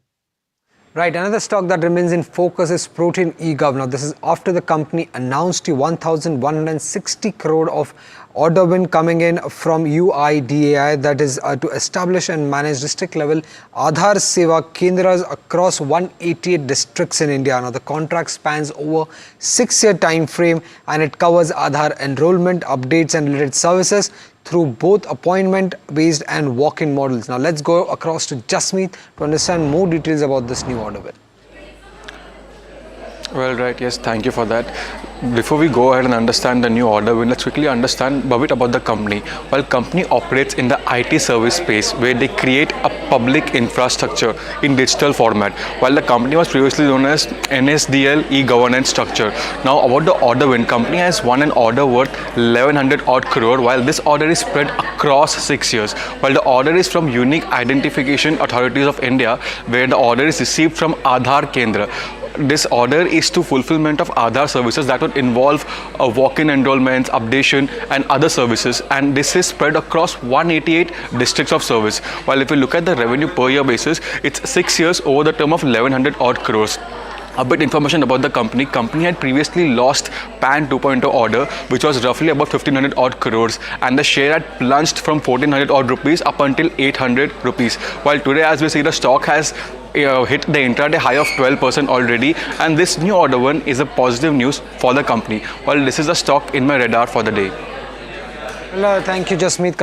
Right, another stock that remains in focus is Protean eGov. This is after the company announced 1,160 crore of order win coming in from UIDAI, that is to establish and manage district level Aadhaar Seva Kendras across 188 districts in India. Now the contract spans over 6-year time frame, and it covers Aadhaar enrollment, updates and related services through both appointment-based and walk-in models. Now let's go across to Jasmeet to understand more details about this new order win. Well, right, yes, thank you for that. Before we go ahead and understand the new order win, let's quickly understand a bit about the company. While company operates in the IT service space where they create a public infrastructure in digital format, while the company was previously known as NSDL e-governance structure. Now about the order win, company has won an order worth 1100 odd crore, while this order is spread across 6 years. While the order is from Unique Identification Authorities of India, where the order is received from Aadhaar Kendra. This order is to fulfillment of Aadhaar services that would involve walk-in enrollments, updation and other services, and this is spread across 188 districts of service. While if you look at the revenue per year basis, it's 6 years over the term of 1100 odd crores. A bit information about the company. Company had previously lost PAN 2.0 order, which was roughly about 1500 odd crores, and the share had plunged from 1400 odd rupees up until 800 rupees. While today, as we see, the stock has hit the intraday high of 12% already, and this new order win is a positive news for the company. While this is the stock in my radar for the day. Well, thank you, Jasmeet,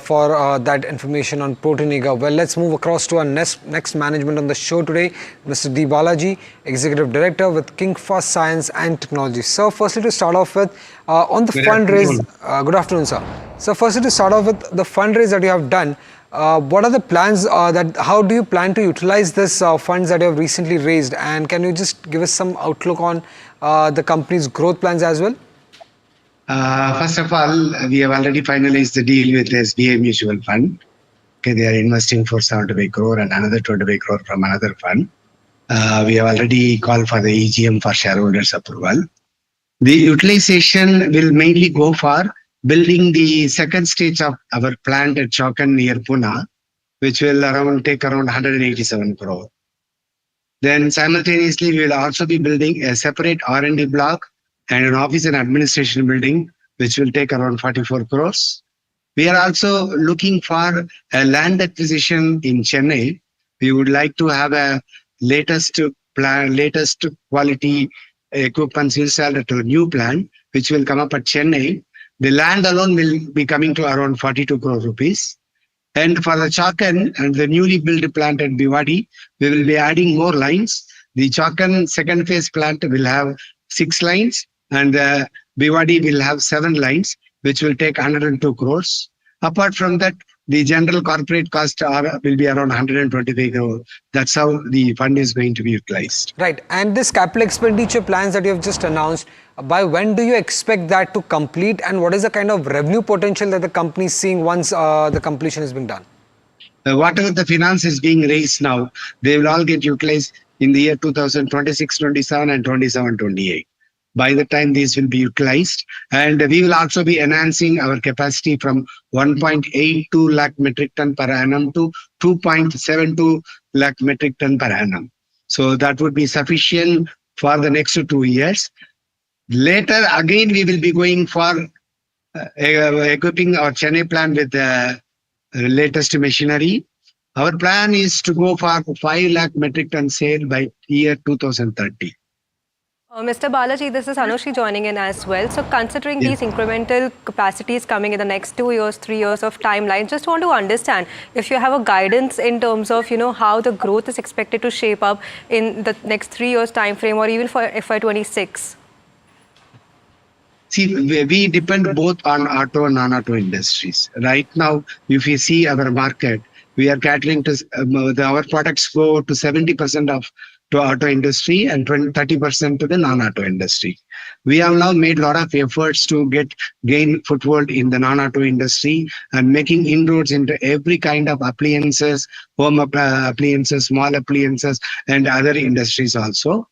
for that information on Proteniga. Well, let's move across to our next management on the show today, Mr. D. Balaji, Executive Director with Kingfa Science and Technology. Sir, firstly to start off with, on the fundraise, good afternoon, sir. So, firstly to start off with the fundraise that you have done, what are the plans how do you plan to utilize this funds that you have recently raised, and can you just give us some outlook on the company's growth plans as well? First of all, we have already finalized the deal with SBI Mutual Fund. Okay, they are investing for 75 crore and another 25 crore from another fund. We have already called for the EGM for shareholders approval. The utilization will mainly go for building the second stage of our plant at Chakan near Pune, which will take around 187 crore. Then simultaneously, we will also be building a separate R&D block and an office and administration building, which will take around 44 crores. We are also looking for a land acquisition in Chennai. We would like to have a latest quality equipment installed at a new plant, which will come up at Chennai. The land alone will be coming to around 42 crore rupees. And for the Chakan and the newly built plant at Bhiwadi, we will be adding more lines. The Chakan second phase plant will have 6 lines, and the Bhiwadi will have 7 lines, which will take 102 crores. Apart from that, the general corporate cost will be around 125 crore. That's how the fund is going to be utilized. Right. And this capital expenditure plans that you have just announced, by when do you expect that to complete, and what is the kind of revenue potential that the company is seeing once the completion has been done? Whatever the finance is being raised now, they will all get utilized in the year 2026-27 and 27-28. By the time these will be utilized, and we will also be enhancing our capacity from 1.82 lakh metric ton per annum to 2.72 lakh metric ton per annum. So that would be sufficient for the next 2 years. Later, again, we will be going for equipping our Chennai plant with the latest machinery. Our plan is to go for 5 lakh metric ton sale by year 2030. Mr. Balaji, this is Anushi joining in as well. So considering these incremental capacities coming in the next 2 years, 3 years of timeline, just want to understand if you have a guidance in terms of, how the growth is expected to shape up in the next 3 years time frame, or even for FY26. See, we depend both on auto and non-auto industries. Right now, if you see our market, we are catering to our products go to 70% to auto industry and 30% to the non-auto industry. We have now made a lot of efforts to gain foothold in the non-auto industry and making inroads into every kind of appliances, home appliances, small appliances, and other industries also.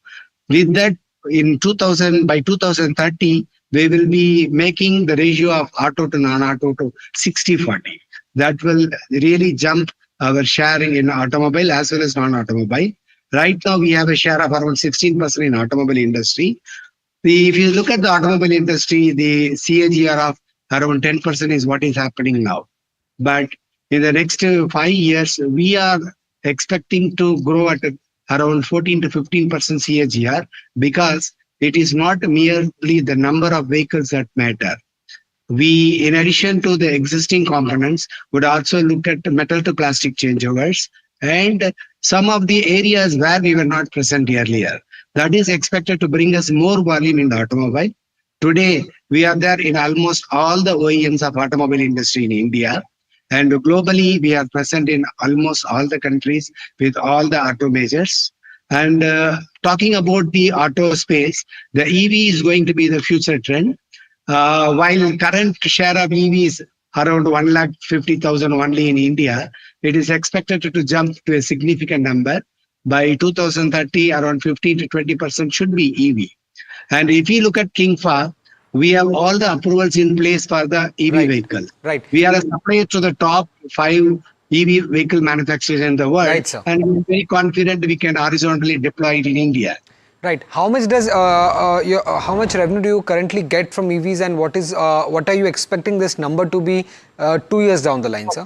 With that, by 2030, we will be making the ratio of auto to non-auto to 60-40. That will really jump our share in automobile as well as non-automobile. Right now, we have a share of around 16% in automobile industry. If you look at the automobile industry, the CAGR of around 10% is what is happening now. But in the next 5 years, we are expecting to grow at around 14 to 15% CAGR, because it is not merely the number of vehicles that matter. We, in addition to the existing components, would also look at metal to plastic changeovers and some of the areas where we were not present earlier. That is expected to bring us more volume in the automobile. Today, we are there in almost all the OEMs of automobile industry in India. And globally, we are present in almost all the countries with all the auto majors. And talking about the auto space, the EV is going to be the future trend. While current share of EV is around 150,000 only in India, it is expected to jump to a significant number. By 2030, around 15 to 20% should be EV. And if you look at Kingfa, we have all the approvals in place for the EV vehicle. Right. We are a supplier to the top 5 EV vehicle manufacturers in the world. Right, sir. And we're very confident we can horizontally deploy it in India. Right. How much does how much revenue do you currently get from EVs, and what are you expecting this number to be 2 years down the line, sir?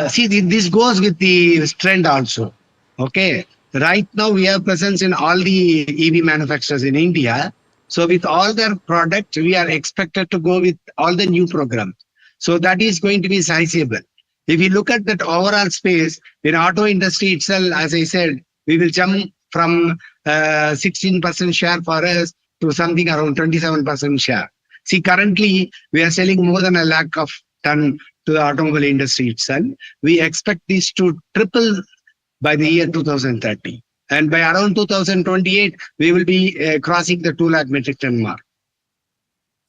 See, this goes with the trend also. Okay. Right now, we have presence in all the EV manufacturers in India. So with all their products, we are expected to go with all the new programs. So that is going to be sizable. If you look at that overall space, in auto industry itself, as I said, we will jump from 16% share for us to something around 27% share. See, currently, we are selling more than 1 lakh of ton to the automobile industry itself. We expect this to triple by the year 2030. And by around 2028, we will be crossing the 2 lakh metric ton mark.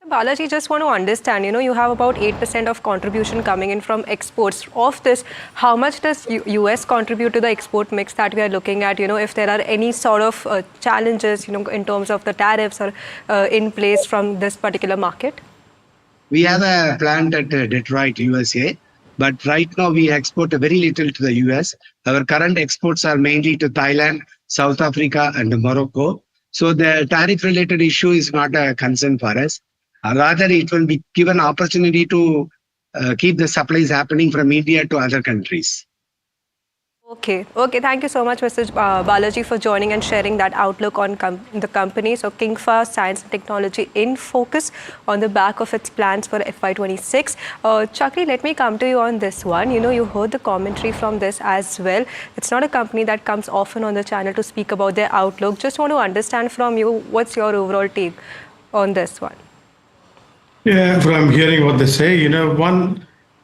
Balaji, just want to understand, you have about 8% of contribution coming in from exports. Of this, how much does US contribute to the export mix that we are looking at? If there are any sort of challenges, in terms of the tariffs or in place from this particular market? We have a plant at Detroit, USA. But right now, we export very little to the US. Our current exports are mainly to Thailand, South Africa, and Morocco. So the tariff-related issue is not a concern for us. Rather, it will be given opportunity to keep the supplies happening from India to other countries. Okay. Thank you so much, Mr. Balaji, for joining and sharing that outlook on the company. So, Kingfa Science and Technology in focus on the back of its plans for FY26. Chakri, let me come to you on this one. You heard the commentary from this as well. It's not a company that comes often on the channel to speak about their outlook. Just want to understand from you, what's your overall take on this one? Yeah, from hearing what they say,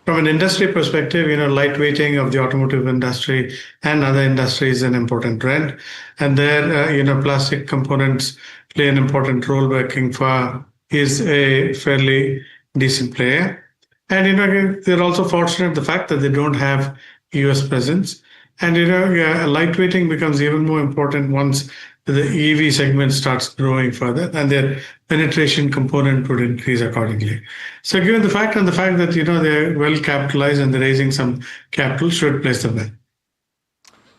from an industry perspective, lightweighting of the automotive industry and other industries is an important trend. And there, plastic components play an important role where Kingfa is a fairly decent player. And, they're also fortunate the fact that they don't have US presence. And, lightweighting becomes even more important once the EV segment starts growing further, and their penetration component would increase accordingly. So given the fact that, they're well capitalized and they're raising some capital, should place them there.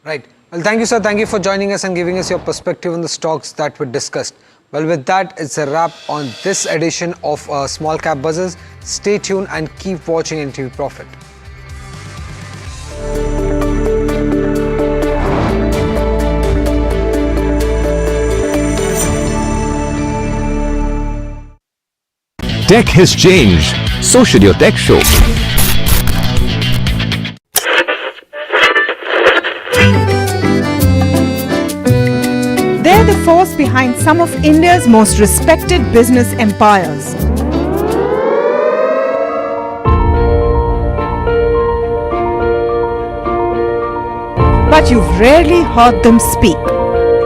Right. Well, thank you, sir. Thank you for joining us and giving us your perspective on the stocks that were discussed. Well, with that, it's a wrap on this edition of Small Cap Buzzers. Stay tuned and keep watching NDTV Profit. Tech has changed. So should your tech show. They're the force behind some of India's most respected business empires. But you've rarely heard them speak.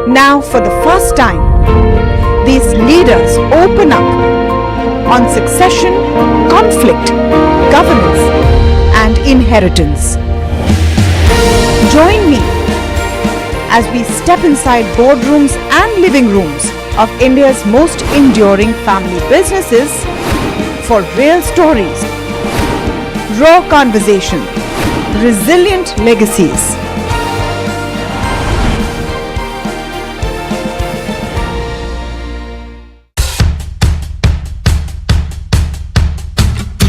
Now, for the first time, these leaders open up on succession, conflict, governance, and inheritance. Join me as we step inside boardrooms and living rooms of India's most enduring family businesses for real stories, raw conversation, resilient legacies.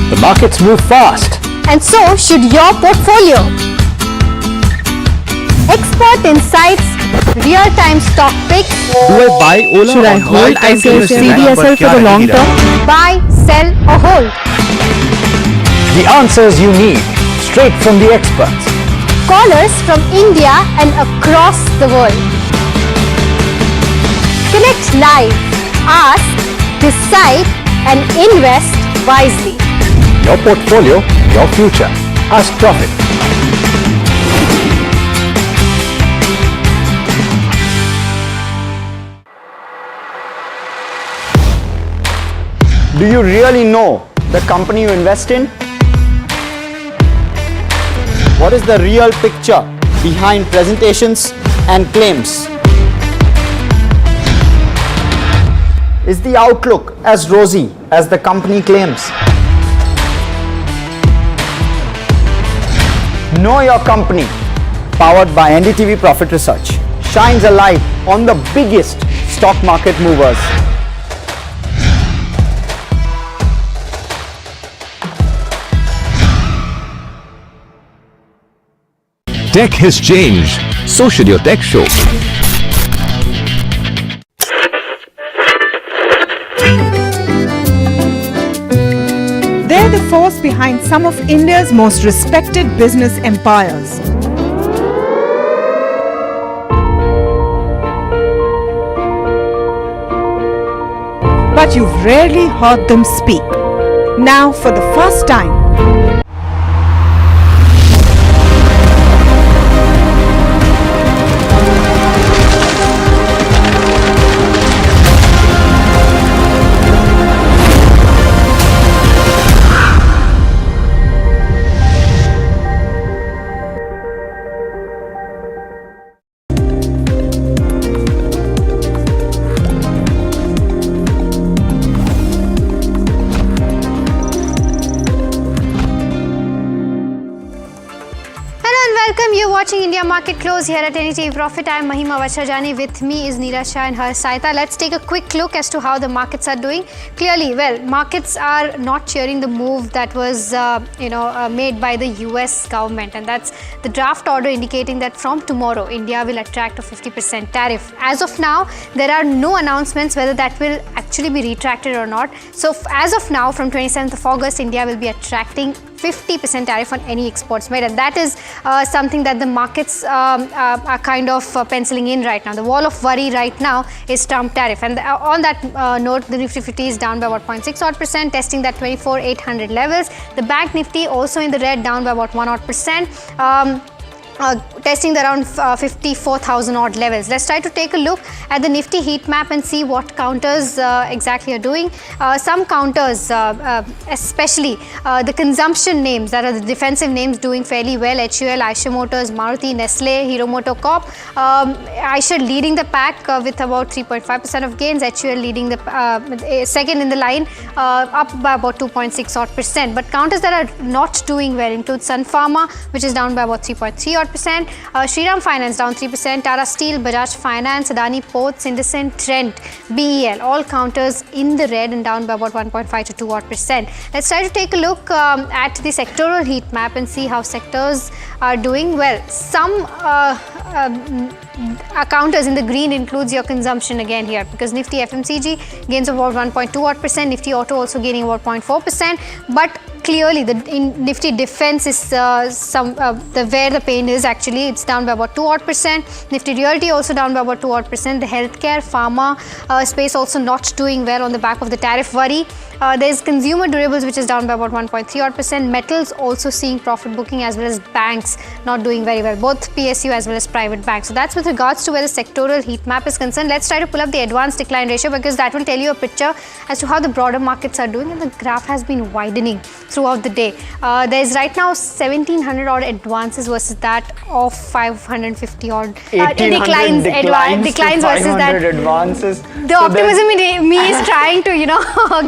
The markets move fast. And so should your portfolio. Expert insights, real-time stock picks. Do I buy Ola? Should I hold CDSL for the long term? Buy, sell or hold? The answers you need, straight from the experts. Callers from India and across the world. Select live, ask, decide and invest wisely. Your portfolio, your future. Ask Profit. Do you really know the company you invest in? What is the real picture behind presentations and claims? Is the outlook as rosy as the company claims? Know Your Company, powered by NDTV Profit Research, shines a light on the biggest stock market movers. Tech has changed. So should your tech show. They're the force behind some of India's most respected business empires. But you've rarely heard them speak. Now, for the first time, You're watching India Market Close here at NDTV Profit. I am Mahima Vachharjani. With me is Neera Shah and her Saita. Let's take a quick look as to how the markets are doing. Clearly, well, markets are not cheering the move that was, made by the US government, and that's the draft order indicating that from tomorrow, India will attract a 50% tariff. As of now, there are no announcements whether that will actually be retracted or not. So, as of now, from 27th of August, India will be attracting 50% tariff on any exports made, and that is something that the markets are kind of penciling in right now. The wall of worry right now is Trump tariff, and on that note, the Nifty 50 is down by about 0.6%, testing that 24,800 levels. The Bank Nifty also in the red, down by about 1%. Testing the around 54,000 odd levels. Let's try to take a look at the Nifty heat map and see what counters exactly are doing. Some counters, especially the consumption names, that are the defensive names, doing fairly well. HUL, Eicher Motors, Maruti, Nestle, Hero MotoCorp. Eicher leading the pack with about 3.5% of gains. HUL leading the second in the line, up by about 2.6%. But counters that are not doing well include Sun Pharma, which is down by about 3.3%. Shriram Finance down 3%, Tata Steel, Bajaj Finance, Adani Ports, Indocent, Trent, BEL, all counters in the red and down by about 1.5 to 2%. Let's try to take a look at the sectoral heat map and see how sectors are doing well. Some counters in the green includes your consumption again here, because Nifty FMCG gains about 1.2%, Nifty Auto also gaining about 0.4%, but clearly the Nifty Defense is where the pain is actually. It's down by about 2%. Nifty Realty also down by about 2%. The healthcare, pharma space also not doing well on the back of the tariff worry. There's consumer durables, which is down by about 1.3%. Metals also seeing profit booking, as well as banks not doing very well, both PSU as well as private banks. So that's with regards to where the sectoral heat map is concerned. Let's try to pull up the advanced decline ratio, because that will tell you a picture as to how the broader markets are doing, and the graph has been widening throughout the day. There's right now 1,700 odd advances versus that of 550 odd declines versus that. Advances. The optimism in me is trying to,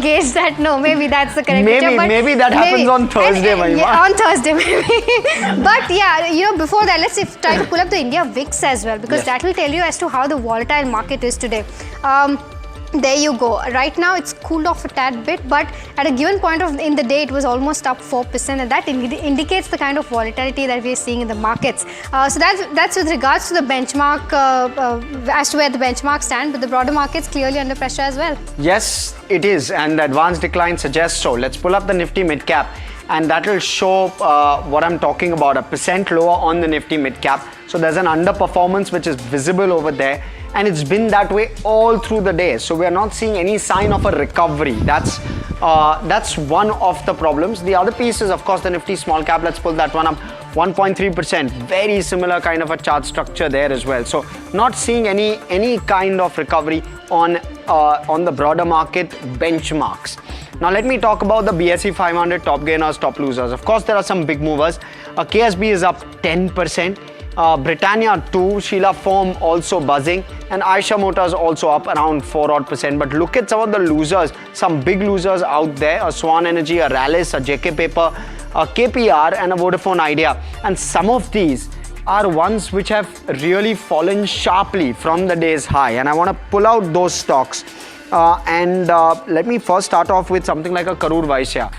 gauge that. No, maybe that's the correct picture. But maybe that happens on Thursday, Mahima. Yeah, on Thursday, maybe. But yeah, before that, let's try to pull up the India VIX as well, because that will tell you as to how the volatile market is today. There you go. Right now it's cooled off a tad bit, but at a given point in the day it was almost up 4%, and that indicates the kind of volatility that we are seeing in the markets. So that's with regards to the benchmark, as to where the benchmarks stand, but the broader markets clearly under pressure as well. Yes, it is, and the advanced decline suggests so. Let's pull up the Nifty mid cap, and that will show what I'm talking about, 1% lower on the Nifty mid cap. So there's an underperformance which is visible over there. and it's been that way all through the day. So we are not seeing any sign of a recovery. That's one of the problems. The other piece is, of course, the Nifty small cap. Let's pull that one up. 1.3%, very similar kind of a chart structure there as well. So not seeing any kind of recovery on the broader market benchmarks. Now let me talk about the BSE 500 top gainers, top losers. Of course, there are some big movers. KSB is up 10%. Britannia 2, Sheila Foam also buzzing, and Aisha Motors also up around 4%. But look at some of the losers, some big losers out there: a Swan Energy, a Rallis, a JK Paper, a KPR, and a Vodafone Idea. And some of these are ones which have really fallen sharply from the day's high. And I want to pull out those stocks. Let me first start off with something like a Karur Vysya.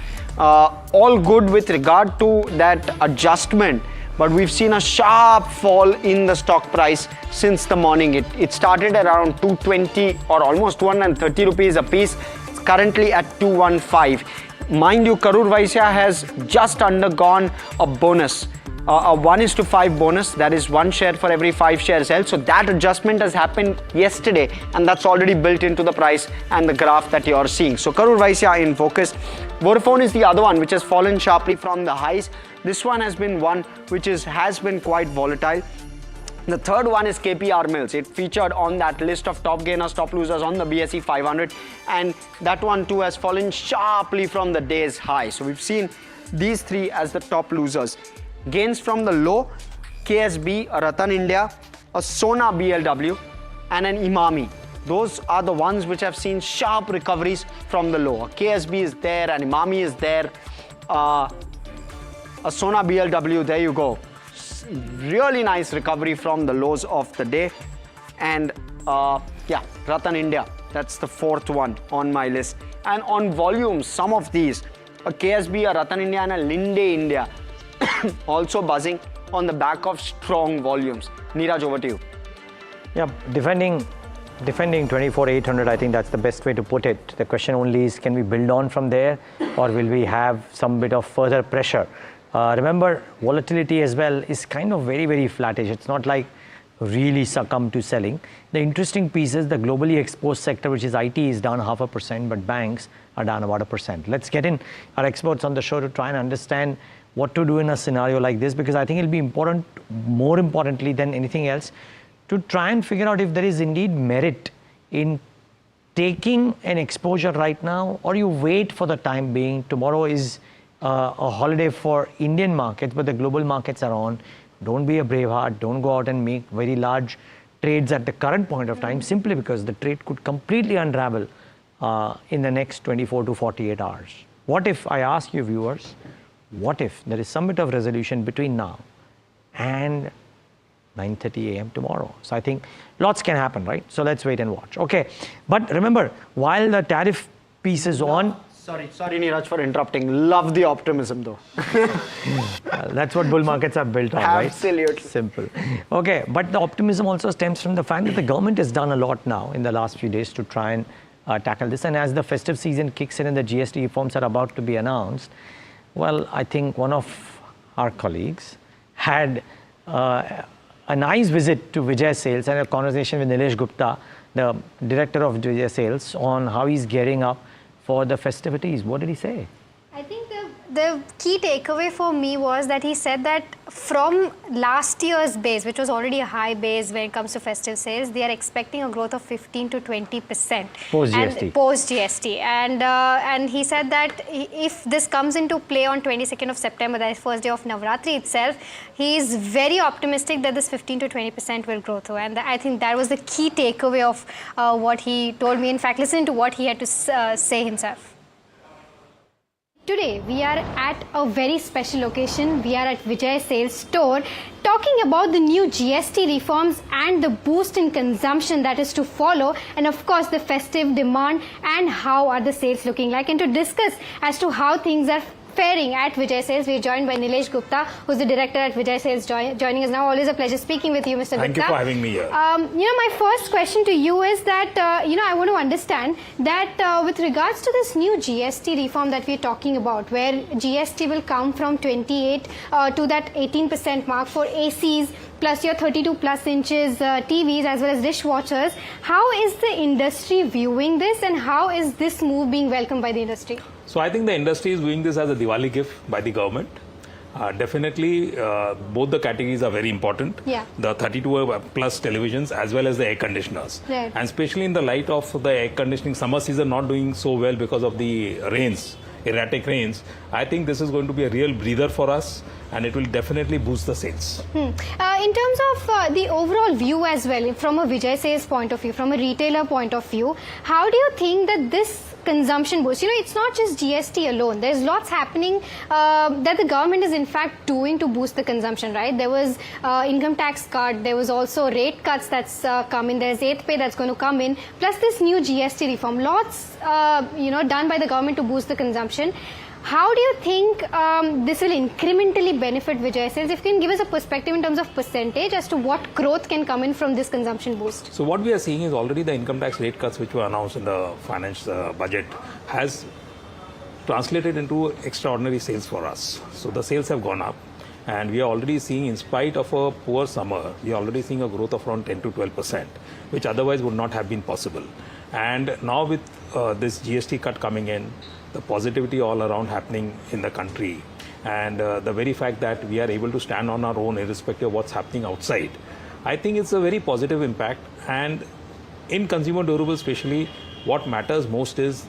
All good with regard to that adjustment, but we've seen a sharp fall in the stock price since the morning. It started at around 220 or almost 230 rupees a piece. It's currently at 215. Mind you, Karur Vysya has just undergone a bonus, a 1:5 bonus. That is 1 share for every 5 shares held. So that adjustment has happened yesterday, and that's already built into the price and the graph that you're seeing. So Karur Vysya in focus. Vodafone is the other one which has fallen sharply from the highs. This one has been one which has been quite volatile. The third one is KPR Mills. It featured on that list of top gainers, top losers on the BSE 500, and that one too has fallen sharply from the day's high. So we've seen these three as the top losers. Gains from the low: KSB, a Ratan India, a Sona BLW, and an Imami. Those are the ones which have seen sharp recoveries from the low. A KSB is there, an Imami is there, a Sona BLW, there you go. Really nice recovery from the lows of the day. And Ratan India, that's the fourth one on my list. And on volumes, some of these, a KSB, a Ratan India, and a Linde India also buzzing on the back of strong volumes. Neeraj, over to you. Yeah, defending 24,800, I think that's the best way to put it. The question only is, can we build on from there, or will we have some bit of further pressure? Remember, volatility as well is kind of very, very flattish. It's not like really succumb to selling. The interesting piece is the globally exposed sector, which is IT, is down 0.5%, but banks are down about 1%. Let's get in our experts on the show to try and understand what to do in a scenario like this, because I think it'll be important, more importantly than anything else, to try and figure out if there is indeed merit in taking an exposure right now, or you wait for the time being. Tomorrow is a holiday for Indian markets, but the global markets are on. Don't be a braveheart. Don't go out and make very large trades at the current point of time, simply because the trade could completely unravel in the next 24 to 48 hours. What if, I ask you viewers, what if there is some bit of resolution between now and 9:30 a.m. tomorrow? So I think lots can happen, right? So let's wait and watch. Okay, but remember, while the tariff piece is on, Sorry Neeraj for interrupting. Love the optimism though. That's what bull markets are built on, right? Absolutely. Simple. Okay, but the optimism also stems from the fact that the government has done a lot now in the last few days to try and tackle this. And as the festive season kicks in and the GST reforms are about to be announced, well, I think one of our colleagues had a nice visit to Vijay Sales and a conversation with Nilesh Gupta, the director of Vijay Sales, on how he's gearing up for the festivities. What did he say? I think the key takeaway for me was that he said that from last year's base, which was already a high base when it comes to festive sales, they are expecting a growth of 15 to 20%. Post-GST. Post-GST. And he said that if this comes into play on 22nd of September, that is first day of Navratri itself, he is very optimistic that this 15 to 20% will grow through. And I think that was the key takeaway of what he told me. In fact, listen to what he had to say himself. Today, we are at a very special location. We are at Vijay Sales store talking about the new GST reforms and the boost in consumption that is to follow, and of course the festive demand and how are the sales looking like. And to discuss as to how things are faring at Vijay Sales, we are joined by Nilesh Gupta, who is the director at Vijay Sales, joining us now. Always a pleasure speaking with you, Mr. Gupta. Thank you for having me here. My first question to you is that, I want to understand that with regards to this new GST reform that we are talking about, where GST will come from 28 to that 18% mark for ACs, plus your 32 plus inches TVs as well as dishwashers. How is the industry viewing this, and how is this move being welcomed by the industry? So I think the industry is viewing this as a Diwali gift by the government. Definitely, both the categories are very important. Yeah. The 32 plus televisions as well as the air conditioners. Right. And especially in the light of the air conditioning summer season not doing so well because of the rains, erratic rains, I think this is going to be a real breather for us, and it will definitely boost the sales. In terms of the overall view as well, from a Vijay sales point of view, from a retailer point of view, how do you think that this consumption boost, it's not just GST alone. There's lots happening that the government is in fact doing to boost the consumption, right? There was income tax cut, there was also rate cuts that's come in, there's 8th pay that's going to come in, plus this new GST reform. Lots, done by the government to boost the consumption. How do you think this will incrementally benefit Vijay Sales? If you can give us a perspective in terms of percentage as to what growth can come in from this consumption boost. So what we are seeing is already the income tax rate cuts which were announced in the finance budget has translated into extraordinary sales for us. So the sales have gone up, and we are already seeing, in spite of a poor summer, we are already seeing a growth of around 10 to 12%, which otherwise would not have been possible. And now with this GST cut coming in, the positivity all around happening in the country, and the very fact that we are able to stand on our own irrespective of what's happening outside, I think it's a very positive impact. And in consumer durables especially, what matters most is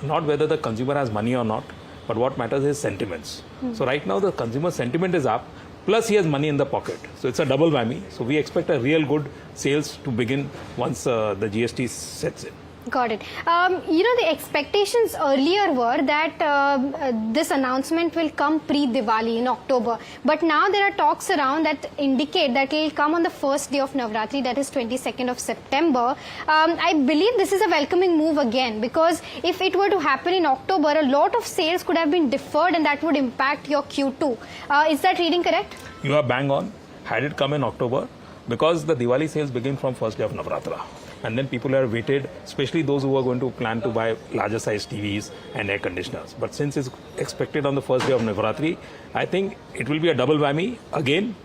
not whether the consumer has money or not, but what matters is sentiments. So right now the consumer sentiment is up, plus he has money in the pocket. So it's a double whammy. So we expect a real good sales to begin once the GST sets in. Got it. The expectations earlier were that this announcement will come pre-Diwali in October. But now there are talks around that indicate that it will come on the first day of Navratri, that is 22nd of September. I believe this is a welcoming move again, because if it were to happen in October, a lot of sales could have been deferred and that would impact your Q2. Is that reading correct? You are bang on. Had it come in October, because the Diwali sales begin from first day of Navratra. And then people are waited, especially those who are going to plan to buy larger size TVs and air conditioners. But since it's expected on the first day of Navratri, I think it will be a double whammy. Again,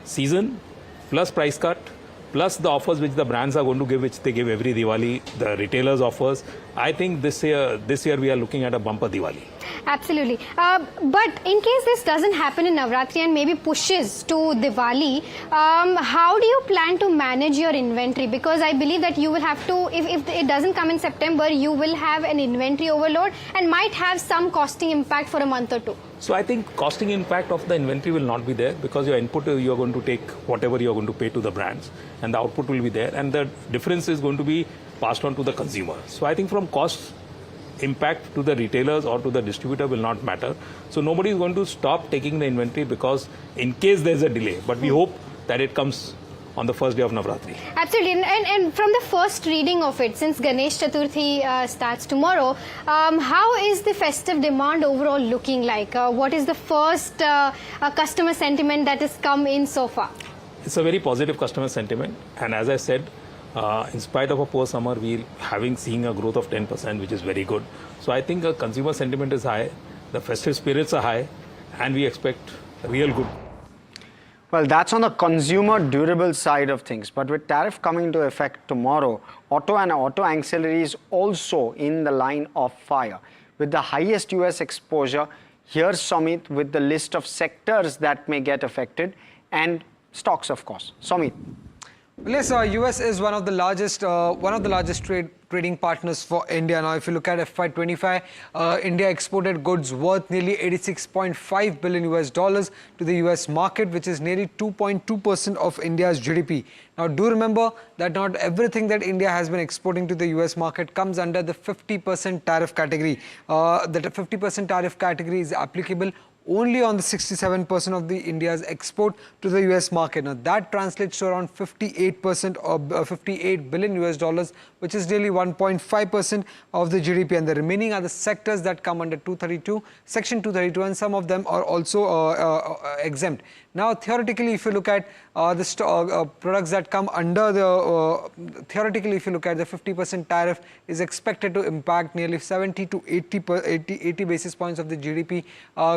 season plus price cut, plus the offers which the brands are going to give, which they give every Diwali, the retailers offers. I think this year we are looking at a bumper Diwali. Absolutely. But in case this doesn't happen in Navratri and maybe pushes to Diwali, how do you plan to manage your inventory? Because I believe that you will have to, if it doesn't come in September, you will have an inventory overload and might have some costing impact for a month or two. So I think costing impact of the inventory will not be there, because your input you are going to take whatever you are going to pay to the brands, and the output will be there, and the difference is going to be passed on to the consumer. So I think from cost impact to the retailers or to the distributor will not matter. So nobody is going to stop taking the inventory because in case there's a delay, but we hope that it comes on the first day of Navratri. Absolutely. And from the first reading of it, since Ganesh Chaturthi starts tomorrow, how is the festive demand overall looking like? What is the first customer sentiment that has come in so far? It's a very positive customer sentiment, and as I said, in spite of a poor summer, we're seeing a growth of 10%, which is very good. So I think consumer sentiment is high, the festive spirits are high, and we expect real good. Well, that's on the consumer durable side of things. But with tariff coming into effect tomorrow, auto and auto ancillaries also in the line of fire. With the highest US exposure, here's Somit with the list of sectors that may get affected and stocks, of course. Somit. Well, yes, US is one of the largest trading partners for India. Now, if you look at FY25, India exported goods worth nearly $86.5 billion to the US market, which is nearly 2.2% of India's GDP. Now, do remember that not everything that India has been exporting to the US market comes under the 50% tariff category. The 50% tariff category is applicable only on the 67% of the India's export to the US market. Now that translates to around 58% of $58 billion, which is nearly 1.5% of the GDP, and the remaining are the sectors that come under Section 232, and some of them are also exempt. Now theoretically, if you look at products that come under the, theoretically, if you look at the 50% tariff, is expected to impact nearly 70 to 80 basis points of the GDP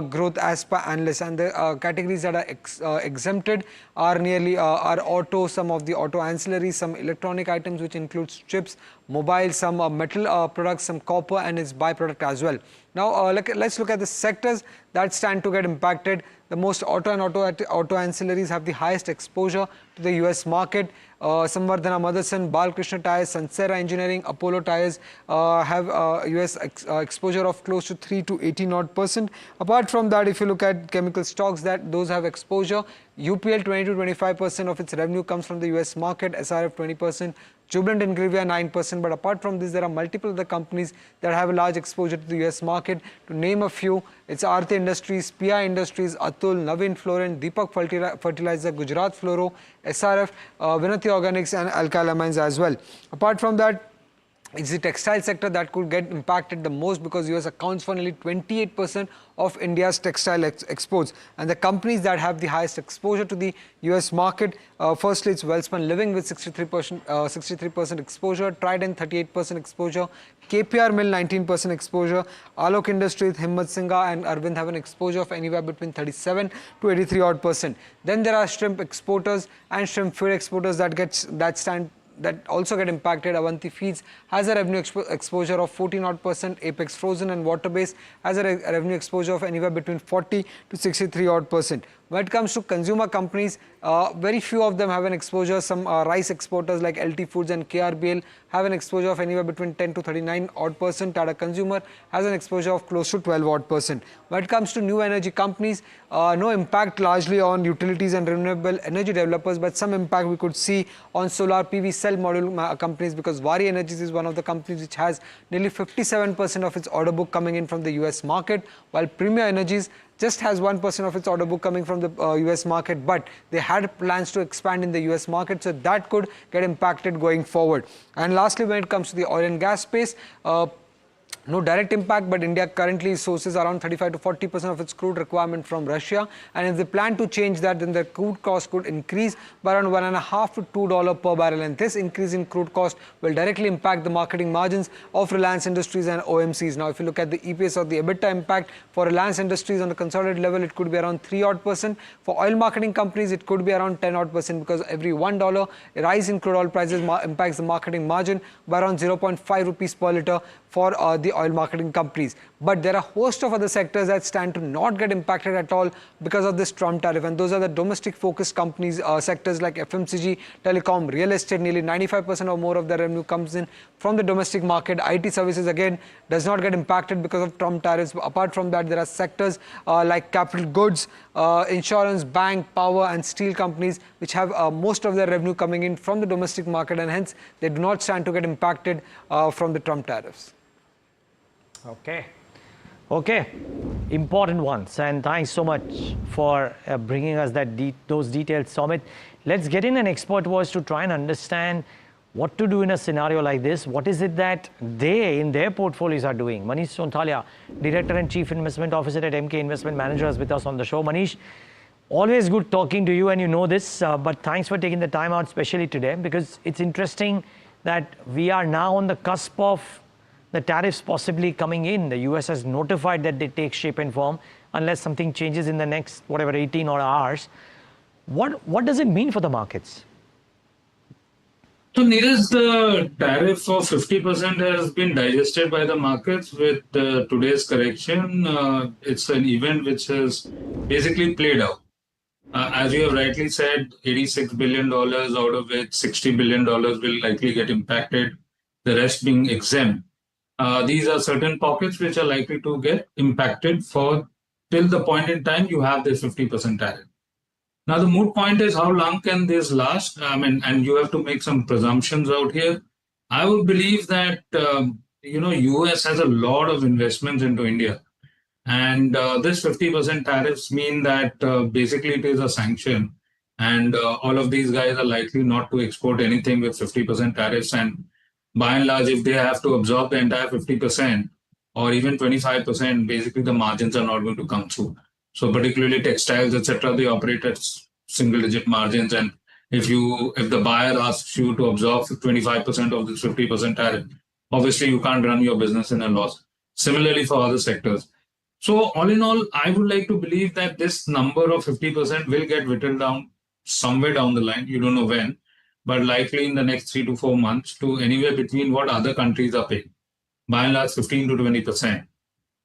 growth as per analysts. And the categories that are exempted are nearly are auto, some of the auto ancillaries, some electronic items which includes chips, mobile, some metal products, some copper and its byproduct as well. Now let's look at the sectors that stand to get impacted. The most auto and auto ancillaries have the highest exposure to the US market. Samvardhana Motherson, Balkrishna Tyres, Sansera Engineering, Apollo Tyres have US exposure of close to 3 to 18%. Apart from that, if you look at chemical stocks, that those have exposure. UPL 20 to 25% of its revenue comes from the US market, SRF 20%, Jubilant Ingrevia 9%. But apart from this, there are multiple other companies that have a large exposure to the US market. To name a few, it's Aarti Industries, PI Industries, Atul, Navin Florent, Deepak Fertilizer, Gujarat Fluoro, SRF, Vinati Organics and Alkylamines as well. Apart from that, it's the textile sector that could get impacted the most because US accounts for nearly 28% of India's textile exports. And the companies that have the highest exposure to the US market, firstly it's Welspun Living with 63% exposure, Trident 38% exposure, KPR Mill 19% exposure, Alok Industries, Himmat Singha and Arvind have an exposure of anywhere between 37 to 83%. Then there are shrimp exporters and shrimp feed exporters that also get impacted. Avanti Feeds has a revenue exposure of 14%, Apex Frozen and Waterbase has a revenue exposure of anywhere between 40 to 63%. When it comes to consumer companies, very few of them have an exposure. Some rice exporters like LT Foods and KRBL have an exposure of anywhere between 10 to 39%. Tata Consumer has an exposure of close to 12%. When it comes to new energy companies, no impact largely on utilities and renewable energy developers, but some impact we could see on solar PV cell module companies because Vari Energies is one of the companies which has nearly 57% of its order book coming in from the US market, while Premier Energies just has 1% of its order book coming from the US market, but they had plans to expand in the US market, so that could get impacted going forward. And lastly, when it comes to the oil and gas space, no direct impact, but India currently sources around 35 to 40% of its crude requirement from Russia. And if they plan to change that, then the crude cost could increase by around $1.5 to $2 per barrel. And this increase in crude cost will directly impact the marketing margins of Reliance Industries and OMCs. Now, if you look at the EPS or the EBITDA impact for Reliance Industries on the consolidated level, it could be around 3%. For oil marketing companies, it could be around 10% because every $1 rise in crude oil prices impacts the marketing margin by around 0.5 rupees per liter for the oil marketing companies. But there are a host of other sectors that stand to not get impacted at all because of this Trump tariff, and those are the domestic focused companies, sectors like FMCG, telecom, real estate. Nearly 95% or more of their revenue comes in from the domestic market. IT services again does not get impacted because of Trump tariffs. Apart from that, there are sectors like capital goods, insurance, bank, power and steel companies which have most of their revenue coming in from the domestic market, and hence they do not stand to get impacted from the Trump tariffs. Okay, important ones, and thanks so much for bringing us those details, Somit. Let's get in an expert voice to try and understand what to do in a scenario like this. What is it that they in their portfolios are doing? Manish Sonthalia, Director and Chief Investment Officer at MK Investment Managers, with us on the show. Manish, always good talking to you, and you know this, but thanks for taking the time out, especially today, because it's interesting that we are now on the cusp of the tariffs possibly coming in. The US has notified that they take shape and form unless something changes in the next, 18 odd hours. What does it mean for the markets? So, Neeraj, the tariff of 50% has been digested by the markets with today's correction. It's an event which has basically played out. As you have rightly said, $86 billion, out of which $60 billion will likely get impacted, the rest being exempt. These are certain pockets which are likely to get impacted for till the point in time you have this 50% tariff. Now, the moot point is how long can this last? And you have to make some presumptions out here. I would believe that, US has a lot of investments into India. And this 50% tariffs mean that basically it is a sanction. And all of these guys are likely not to export anything with 50% tariffs. And by and large, if they have to absorb the entire 50% or even 25%, basically the margins are not going to come through. So particularly textiles, etc., they operate at single-digit margins, and if the buyer asks you to absorb 25% of this 50% tariff, obviously you can't run your business in a loss. Similarly for other sectors. So all in all, I would like to believe that this number of 50% will get whittled down somewhere down the line. You don't know when, but likely in the next 3 to 4 months to anywhere between what other countries are paying. By and large, 15 to 20%.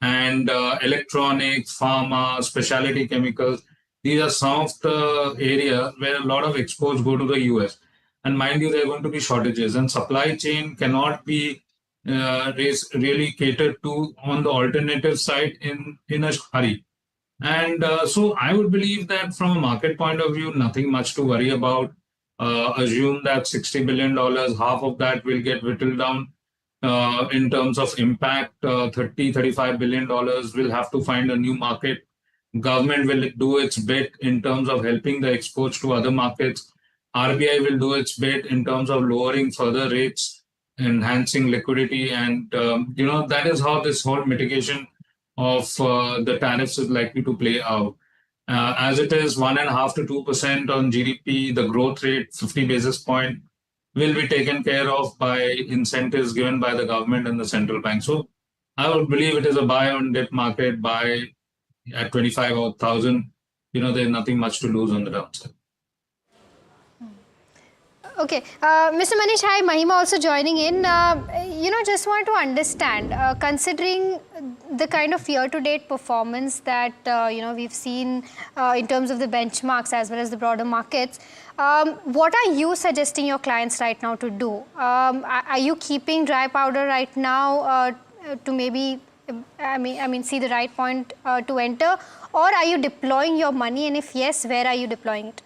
And electronics, pharma, specialty chemicals, these are some of the areas where a lot of exports go to the US. And mind you, there are going to be shortages, and supply chain cannot be really catered to on the alternative side in a hurry. And so I would believe that from a market point of view, nothing much to worry about. Assume that $60 billion, half of that will get whittled down. In terms of impact, $35 billion will have to find a new market. Government will do its bit in terms of helping the exports to other markets. RBI will do its bit in terms of lowering further rates, enhancing liquidity, and that is how this whole mitigation of the tariffs is likely to play out. As it is 1.5 to 2% on GDP, the growth rate 50 basis point will be taken care of by incentives given by the government and the central bank. So I would believe it is a buy on dip market, buy at 25,000. There's nothing much to lose on the downside. Okay, Mr. Manish, hi, Mahima also joining in. Just want to understand, considering the kind of year-to-date performance that, we've seen in terms of the benchmarks as well as the broader markets, what are you suggesting your clients right now to do? Are you keeping dry powder right now to maybe, see the right point to enter? Or are you deploying your money? And if yes, where are you deploying it?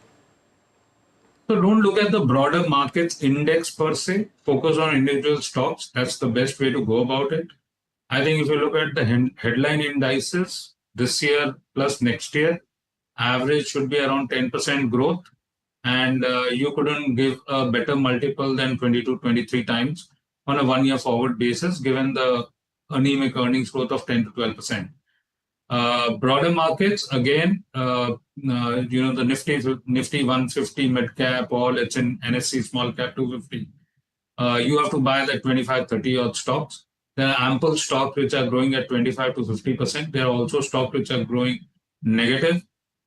So don't look at the broader markets index per se. Focus on individual stocks. That's the best way to go about it. I think if you look at the headline indices this year plus next year, average should be around 10% growth. And you couldn't give a better multiple than 22, 23 times on a 1 year forward basis, given the anemic earnings growth of 10 to 12%. Broader markets, again, the Nifty 150 mid cap, all it's in NSE small cap 250. You have to buy that 25, 30 odd stocks. There are ample stocks which are growing at 25 to 50%. There are also stocks which are growing negative.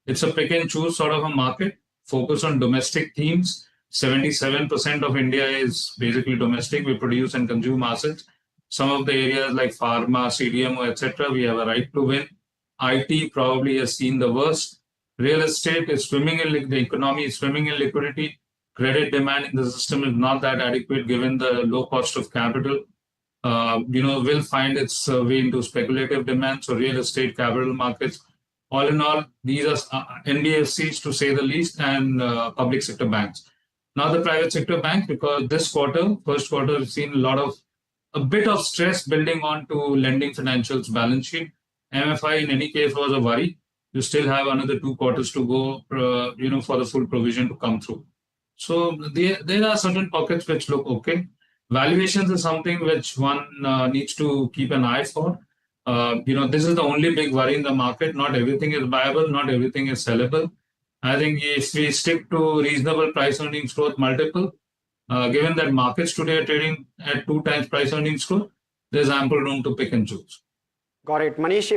It's a pick and choose sort of a market. Focus on domestic themes. 77% of India is basically domestic. We produce and consume assets. Some of the areas like pharma, CDMO, etc., we have a right to win. IT probably has seen the worst. Real estate is swimming in the economy is swimming in liquidity. Credit demand in the system is not that adequate given the low cost of capital. Will find its way into speculative demand. So real estate, capital markets, all in all, these are NBFCs to say the least, and public sector banks. Now the private sector banks, because this quarter, first quarter, has seen a bit of stress building on to lending financials balance sheet. MFI in any case was a worry. You still have another 2 quarters to go, for the full provision to come through. So there are certain pockets which look okay. Valuations is something which one needs to keep an eye for. This is the only big worry in the market. Not everything is viable, not everything is sellable. I think if we stick to reasonable price earnings growth multiple, given that markets today are trading at 2 times price earnings growth, there's ample room to pick and choose. Got it. Manish,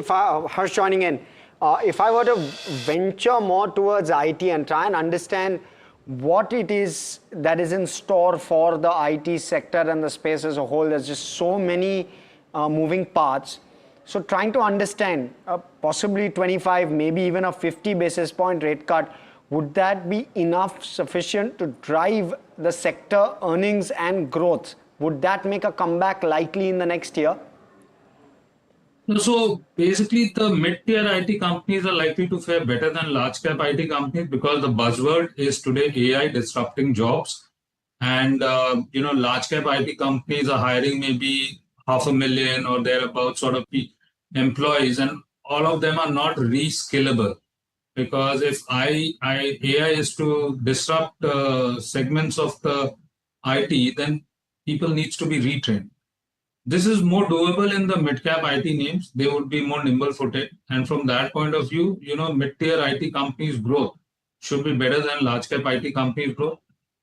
Harsh joining in, if I were to venture more towards IT and try and understand what it is that is in store for the IT sector and the space as a whole, there's just so many moving parts. So trying to understand possibly 25, maybe even a 50 basis point rate cut, would that be enough sufficient to drive the sector earnings and growth? Would that make a comeback likely in the next year? So basically, the mid-tier IT companies are likely to fare better than large-cap IT companies because the buzzword is today AI disrupting jobs. And, large-cap IT companies are hiring maybe 500,000 or thereabouts sort of employees, and all of them are not reskillable. Because if AI is to disrupt segments of the IT, then people needs to be retrained. This is more doable in the mid-cap IT names. They would be more nimble-footed. And from that point of view, mid-tier IT companies' growth should be better than large cap IT companies growth.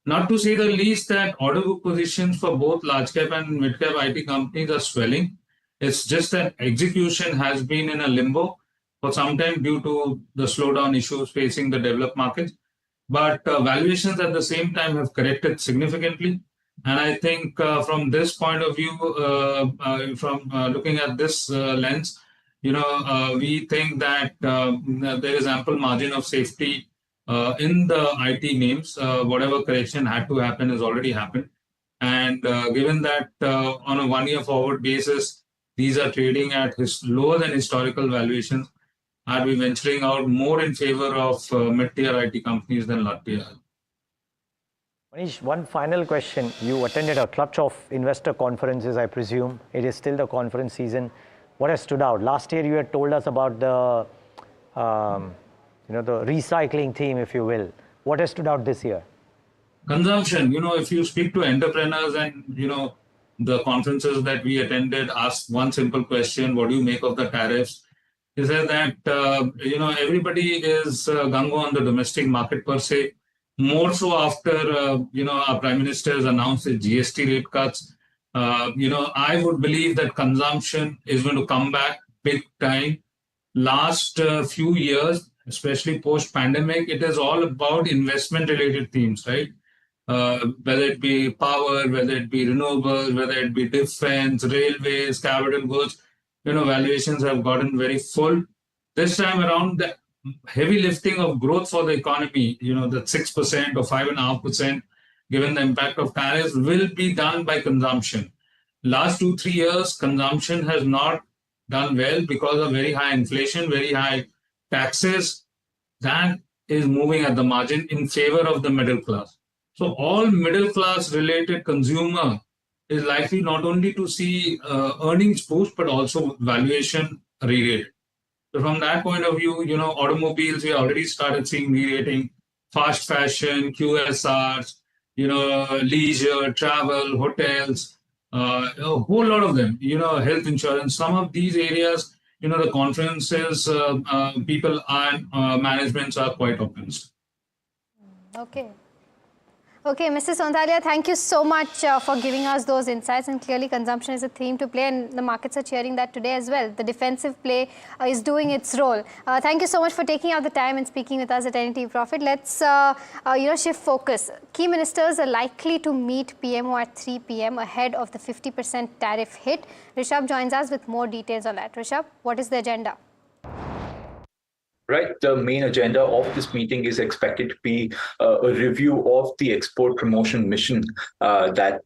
Not to say the least that order book positions for both large cap and mid cap IT companies are swelling. It's just that execution has been in a limbo for some time due to the slowdown issues facing the developed markets. But valuations at the same time have corrected significantly. And I think from this point of view, from looking at this lens, we think that there is ample margin of safety in the IT names. Whatever correction had to happen has already happened. And given that on a 1 year forward basis, these are trading at lower than historical valuations, I'd be venturing out more in favor of mid-tier IT companies than large-tier. Manish, one final question. You attended a clutch of investor conferences, I presume. It is still the conference season. What has stood out? Last year, you had told us about the, the recycling theme, if you will. What has stood out this year? Consumption. If you speak to entrepreneurs and, the conferences that we attended, ask one simple question: what do you make of the tariffs? He said that, everybody is gung-ho on the domestic market per se, more so after, our Prime Minister has announced the GST rate cuts. I would believe that consumption is going to come back big time. Last few years, especially post-pandemic, it is all about investment-related themes, right? Whether it be power, whether it be renewables, whether it be defense, railways, capital goods, valuations have gotten very full. This time around, the heavy lifting of growth for the economy, the 6% or 5.5%, given the impact of tariffs, will be done by consumption. Last 2-3 years, consumption has not done well because of very high inflation, very high taxes. That is moving at the margin in favor of the middle class. So all middle class related consumer is likely not only to see earnings boost, but also valuation re-rated. So from that point of view, automobiles, we already started seeing re-rating, fast fashion, QSRs, leisure, travel, hotels, a whole lot of them, health insurance. Some of these areas, the conferences, people and managements are quite optimistic. Okay. Okay, Mr. Sontalia, thank you so much for giving us those insights, and clearly consumption is a theme to play, and the markets are cheering that today as well. The defensive play is doing its role. Thank you so much for taking out the time and speaking with us at NDTV Profit. Let's shift focus. Key ministers are likely to meet PMO at 3 p.m. ahead of the 50% tariff hit. Rishabh joins us with more details on that. Rishabh, what is the agenda? Right, the main agenda of this meeting is expected to be a review of the export promotion mission that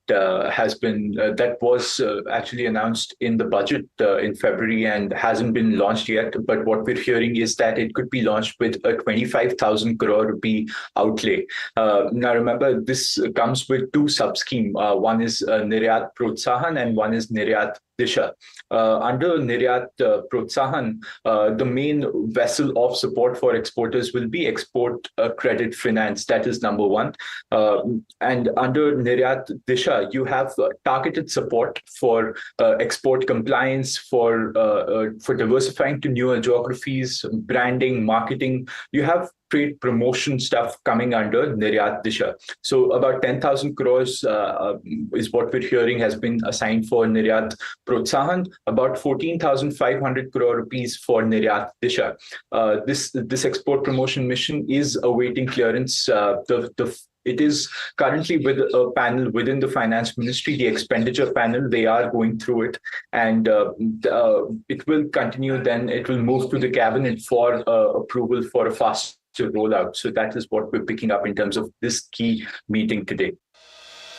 was actually announced in the budget in February and hasn't been launched yet. But what we're hearing is that it could be launched with a 25,000 crore rupee outlay. Now remember, this comes with two sub-schemes. One is Niryat Protsahan and one is Niryat Disha. Under Niryat Protsahan, the main vessel of support for exporters will be export credit finance. That is number one. And under Niryat Disha, you have targeted support for export compliance, for diversifying to newer geographies, branding, marketing. You have trade promotion stuff coming under Niryat Disha. So about 10,000 crores is what we're hearing has been assigned for Niryat Protsahan, about 14,500 crore rupees for Niryat Disha. This export promotion mission is awaiting clearance. It is currently with a panel within the finance ministry, the expenditure panel. They are going through it, and it will continue. Then it will move to the cabinet for approval for a faster rollout. So that is what we're picking up in terms of this key meeting today.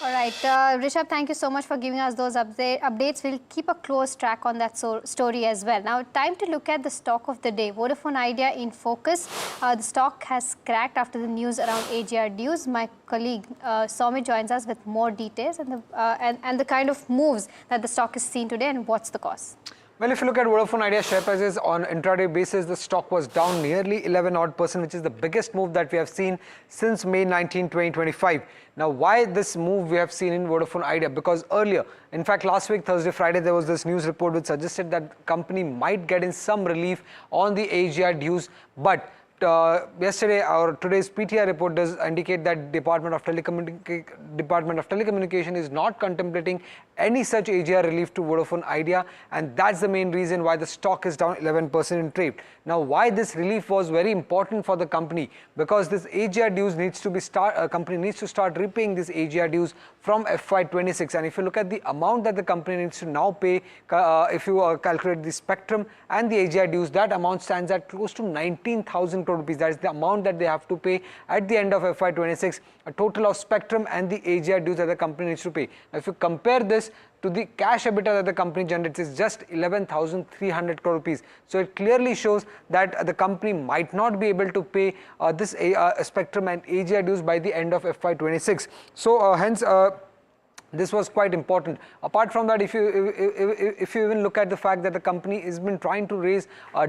All right, Rishabh, thank you so much for giving us those updates. We'll keep a close track on that story as well. Now, time to look at the stock of the day. Vodafone Idea in focus. The stock has cracked after the news around AGR dues. My colleague Soumya joins us with more details and the kind of moves that the stock has seen today and what's the cause. Well, if you look at Vodafone Idea share prices on intraday basis, the stock was down nearly 11%, which is the biggest move that we have seen since May 19, 2025. Now, why this move we have seen in Vodafone Idea? Because earlier, in fact, last week, Thursday, Friday, there was this news report which suggested that company might get in some relief on the AGR dues, but yesterday or today's PTI report does indicate that Department of Telecommunication is not contemplating any such AGR relief to Vodafone Idea, and that's the main reason why the stock is down 11% in trade. Now, why this relief was very important for the company? Because this AGR dues needs to be company needs to start repaying this AGR dues from FY26, and if you look at the amount that the company needs to now pay, if you calculate the spectrum and the AGR dues, that amount stands at close to 19,000 crore rupees. That is the amount that they have to pay at the end of FY26, a total of spectrum and the AGR dues that the company needs to pay. Now, if you compare this to the cash EBITDA that the company generates, is just 11,300 crore rupees. So it clearly shows that the company might not be able to pay this spectrum and AGR dues by the end of FY26. So hence this was quite important. Apart from that, if you even look at the fact that the company has been trying to raise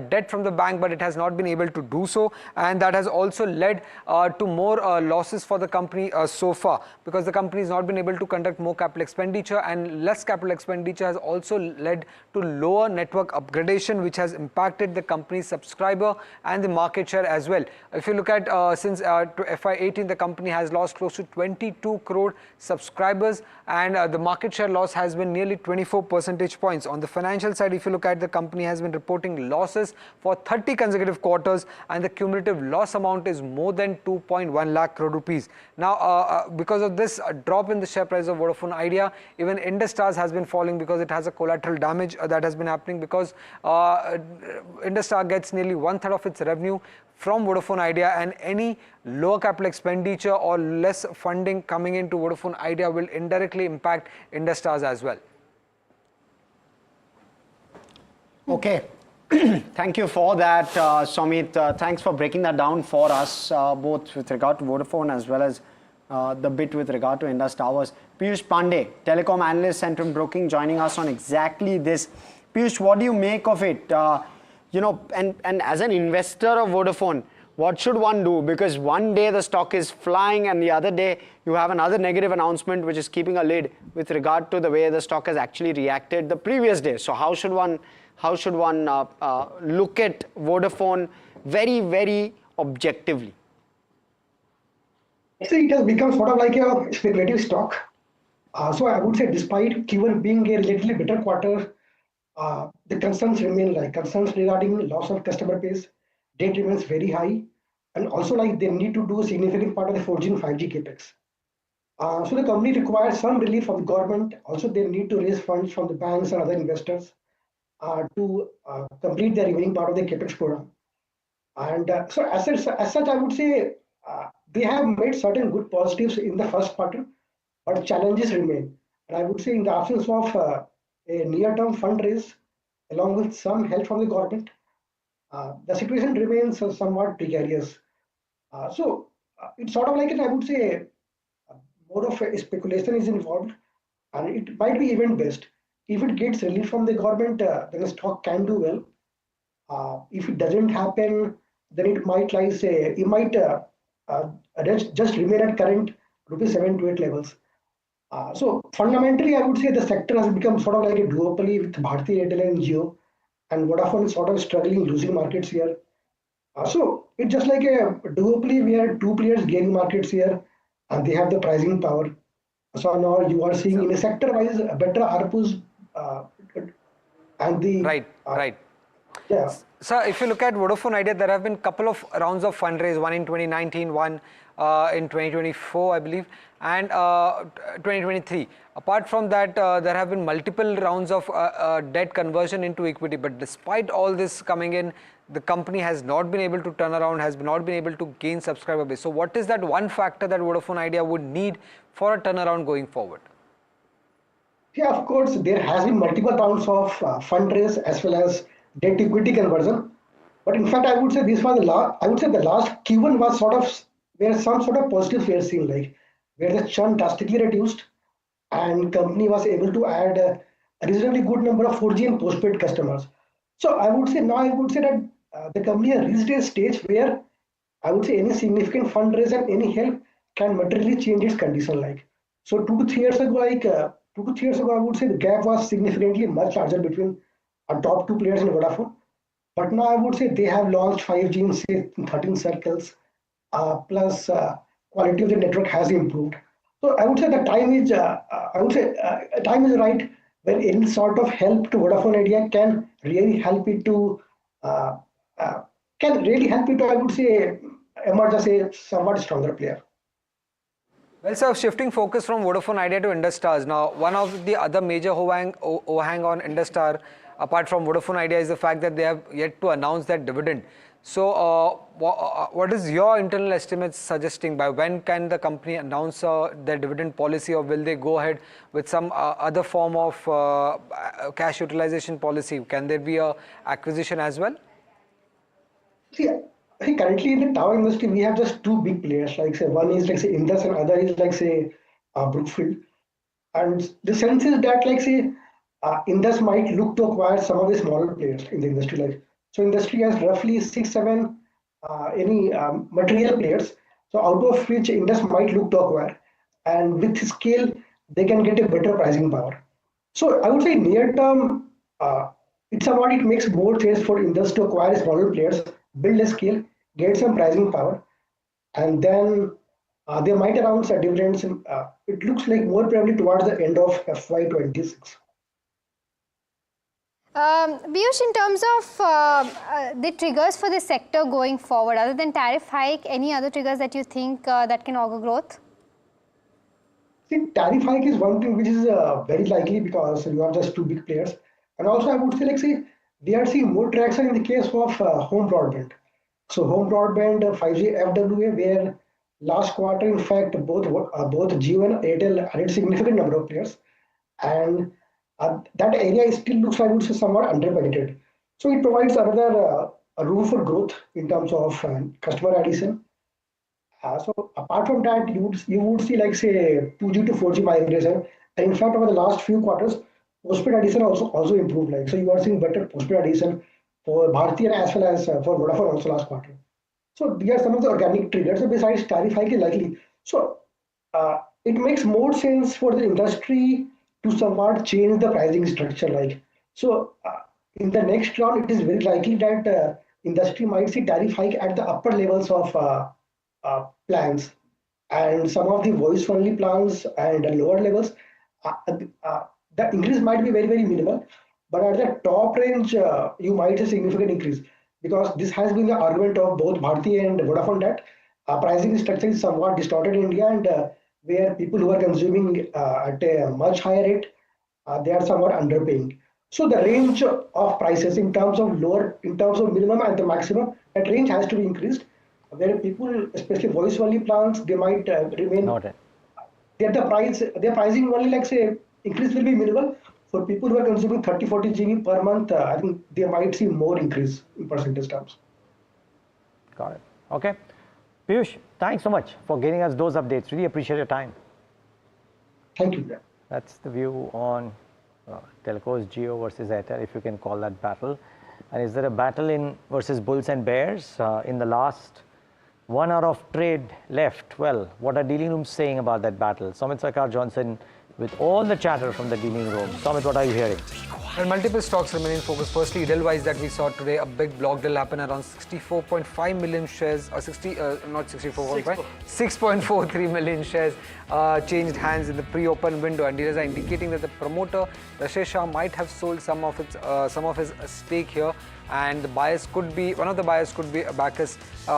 debt from the bank, but it has not been able to do so, and that has also led to more losses for the company so far, because the company has not been able to conduct more capital expenditure, and less capital expenditure has also led to lower network upgradation, which has impacted the company's subscriber and the market share as well. If you look at since FY18, the company has lost close to 22 crore subscribers, and the market share loss has been nearly 24 percentage points. On the financial side, if you look at, the company has been reporting losses for 30 consecutive quarters, and the cumulative loss amount is more than 2.1 lakh crore rupees. Now, because of this drop in the share price of Vodafone Idea, even Indus Towers has been falling because it has a collateral damage that has been happening, because Indus Towers gets nearly 1/3 of its revenue from Vodafone Idea, and any lower capital expenditure or less funding coming into Vodafone Idea will indirectly impact Indus Towers as well. Okay. Thank you for that, Somit. Thanks for breaking that down for us, both with regard to Vodafone as well as the bit with regard to Indus Towers. Piyush Pandey, telecom analyst, Centrum Broking, joining us on exactly this. Piyush, what do you make of it? And as an investor of Vodafone, what should one do? Because one day the stock is flying, and the other day you have another negative announcement which is keeping a lid with regard to the way the stock has actually reacted the previous day. So how should one look at Vodafone very, very objectively? Actually, it has become sort of like a speculative stock. So I would say, despite Q1 being a little better quarter, the concerns remain, like concerns regarding loss of customer base, debt remains very high, and also like they need to do a significant part of the 4G and 5G capex. So the company requires some relief from the government. Also, they need to raise funds from the banks and other investors to complete the remaining part of the capex program. And so as such, I would say they have made certain good positives in the first quarter, but challenges remain. And I would say, in the absence of a near-term fundraise, along with some help from the government, the situation remains somewhat precarious. So it's sort of like, I would say, more of a speculation is involved, and it might be even best. If it gets relief from the government, then the stock can do well. If it doesn't happen, then it might just remain at current ₹7 to 8 levels. So fundamentally, I would say the sector has become sort of like a duopoly with Bharti Airtel and Jio, and Vodafone is sort of struggling, losing markets here. So it's just like a duopoly where two players gain markets here, and they have the pricing power. So now you are seeing in a sector-wise better ARPUs and the right. Yeah. So if you look at Vodafone Idea, there have been a couple of rounds of fundraise, one in 2019, one in 2024, I believe, and 2023. Apart from that, there have been multiple rounds of debt conversion into equity. But despite all this coming in, the company has not been able to turn around, has not been able to gain subscriber base. So what is that one factor that Vodafone Idea would need for a turnaround going forward? Yeah, of course, there has been multiple rounds of fundraise as well as debt equity conversion. But in fact, I would say this was the last Q1 was sort of where some sort of positive we are seeing, like where the churn drastically reduced, and company was able to add a reasonably good number of 4G and postpaid customers. So I would say that the company has reached a stage where I would say any significant fundraise and any help can materially change its condition. Like, so 2 to 3 years ago, I would say the gap was significantly much larger between our top two players in Vodafone. But now I would say they have launched 5G in say 13 circles, plus quality of the network has improved. So I would say the time is, time is right when any sort of help to Vodafone Idea can really help it to, uh, uh, I would say, emerge as a somewhat stronger player. Well, sir, shifting focus from Vodafone Idea to Industars. Now, one of the other major overhang on Industar, apart from Vodafone Idea, is the fact that they have yet to announce that dividend. So, what is your internal estimates suggesting? By when can the company announce their dividend policy, or will they go ahead with some other form of cash utilization policy? Can there be a acquisition as well? See, I think currently in the tower industry, we have just two big players. Like say, one is like say Indus, and other is like say Brookfield. And the sense is that like say Indus might look to acquire some of the smaller players in the industry. Like so, industry has roughly 6, 7 any material players. So out of which Indus might look to acquire, and with scale, they can get a better pricing power. So I would say near term, it's about it makes more sense for Indus to acquire smaller players, build a scale, get some pricing power, and then they might announce a dividends. It looks like more probably towards the end of FY26. Piyush, in terms of the triggers for the sector going forward, other than tariff hike, any other triggers that you think that can augur growth? See, tariff hike is one thing which is very likely because you have just two big players. And also, I would say, like, see, we are seeing more traction in the case of home broadband. So, home broadband 5G FWA, where last quarter, in fact, both Jio and Airtel added significant number of players, and that area still looks, I would say, somewhat underpenetrated. So, it provides another room for growth in terms of customer addition. So apart from that, you would see like say 2G to 4G migration, and in fact over the last few quarters, postpaid addition also improved. Like so, you are seeing better postpaid addition for Bharti as well as for Vodafone also last quarter. So these are some of the organic triggers. So besides tariff hike is likely. So it makes more sense for the industry to somewhat change the pricing structure. Like so, in the next round, it is very likely that industry might see tariff hike at the upper levels of plans, and some of the voice only plans and lower levels, uh, the increase might be very minimal, but at the top range you might see significant increase, because this has been the argument of both Bharti and Vodafone that pricing structure is somewhat distorted in India, and where people who are consuming at a much higher rate, they are somewhat underpaying. So the range of prices in terms of minimum and the maximum, that range has to be increased, where people, especially voice only plans, they might remain. Noted. Their pricing only like say increase will be minimal. For people who are consuming 30-40 GB per month, I think they might see more increase in percentage terms. Got it. Okay. Piyush, thanks so much for giving us those updates. Really appreciate your time. Thank you. That's the view on telcos, Jio versus Airtel, if you can call that battle. And is there a battle in versus bulls and bears in the last 1 hour of trade left? Well, what are dealing rooms saying about that battle? Sumit Sarkar Johnson with all the chatter from the dealing room. Sumit, what are you hearing? And multiple stocks remain in focus. Firstly, Edelweiss that we saw today, a big block deal happen around 64.5 million shares, or 6.43 million shares changed hands in the pre-open window, and dealers are indicating that the promoter Rashesh Shah might have sold some of his stake here, and the buyers could be one of the buyers could be a Bacchus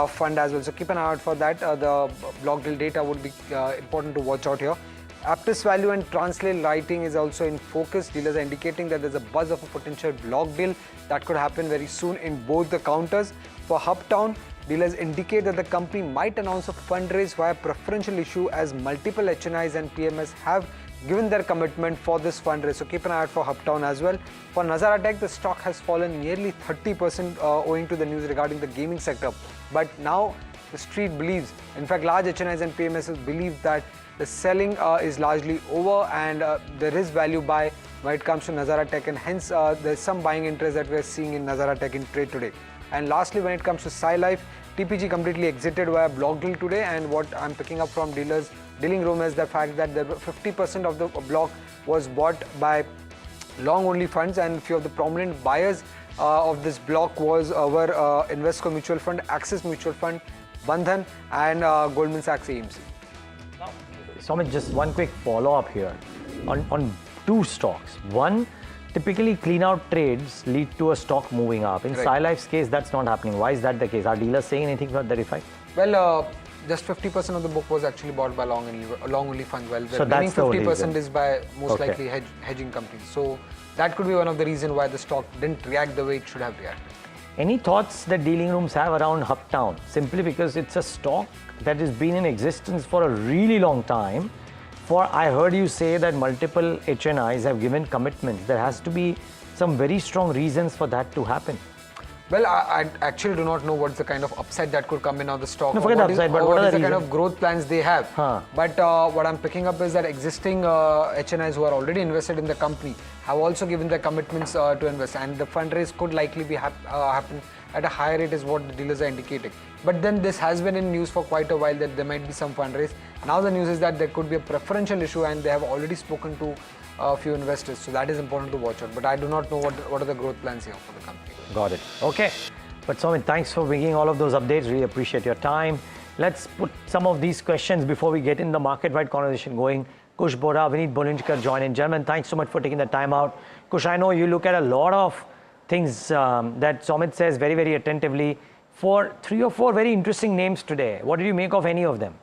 fund as well. So keep an eye out for that. The block deal data would be important to watch out here. Aptus value and Translate Lighting is also in focus. Dealers are indicating that there's a buzz of a potential block deal that could happen very soon in both the counters. For Hubtown, dealers indicate that the company might announce a fundraise via preferential issue, as multiple HNIs and PMS have given their commitment for this fundraise. So keep an eye out for Hubtown as well. For Nazara Tech, the stock has fallen nearly 30% owing to the news regarding the gaming sector. But now the street believes, in fact large HNIs and PMSs believe that the selling is largely over, and there is value buy when it comes to Nazara Tech, and hence there's some buying interest that we're seeing in Nazara Tech in trade today. And lastly, when it comes to Sai Life, TPG completely exited via block deal today, and what I'm picking up from dealing room is the fact that 50% of the block was bought by long only funds, and few of the prominent buyers of this block was our Invesco Mutual Fund, Axis Mutual Fund, Bandhan and Goldman Sachs AMC. Sumit, just one quick follow-up here on two stocks. One, typically clean-out trades lead to a stock moving up. In Sai Life's case, that's not happening. Why is that the case? Are dealers saying anything about that effect? Well, just 50% of the book was actually bought by long-only funds. Well, the remaining 50% is by most likely hedging companies. So that could be one of the reasons why the stock didn't react the way it should have reacted. Any thoughts that dealing rooms have around Uptown? Simply because it's a stock that has been in existence for a really long time. I heard you say that multiple HNIs have given commitments. There has to be some very strong reasons for that to happen. Well, I actually do not know what's the kind of upside that could come in on the stock. No, forget the upside, but what are the kind of growth plans they have. But what I'm picking up is that existing HNIs who are already invested in the company have also given their commitments to invest, and the fundraise could likely be happen at a higher rate is what the dealers are indicating. But then this has been in news for quite a while that there might be some fundraise. Now the news is that there could be a preferential issue and they have already spoken to a few investors. So that is important to watch out. But I do not know what are the growth plans here for the company. Got it. Okay. But Sumit, thanks for bringing all of those updates. Really appreciate your time. Let's put some of these questions before we get in the market-wide conversation going. Kush Bora, Vineet Bolinjkar join in. Gentlemen, thanks so much for taking the time out. Kush, I know you look at a lot of things that Sumit says very, very attentively. For 3 or 4 very interesting names today. What did you make of any of them?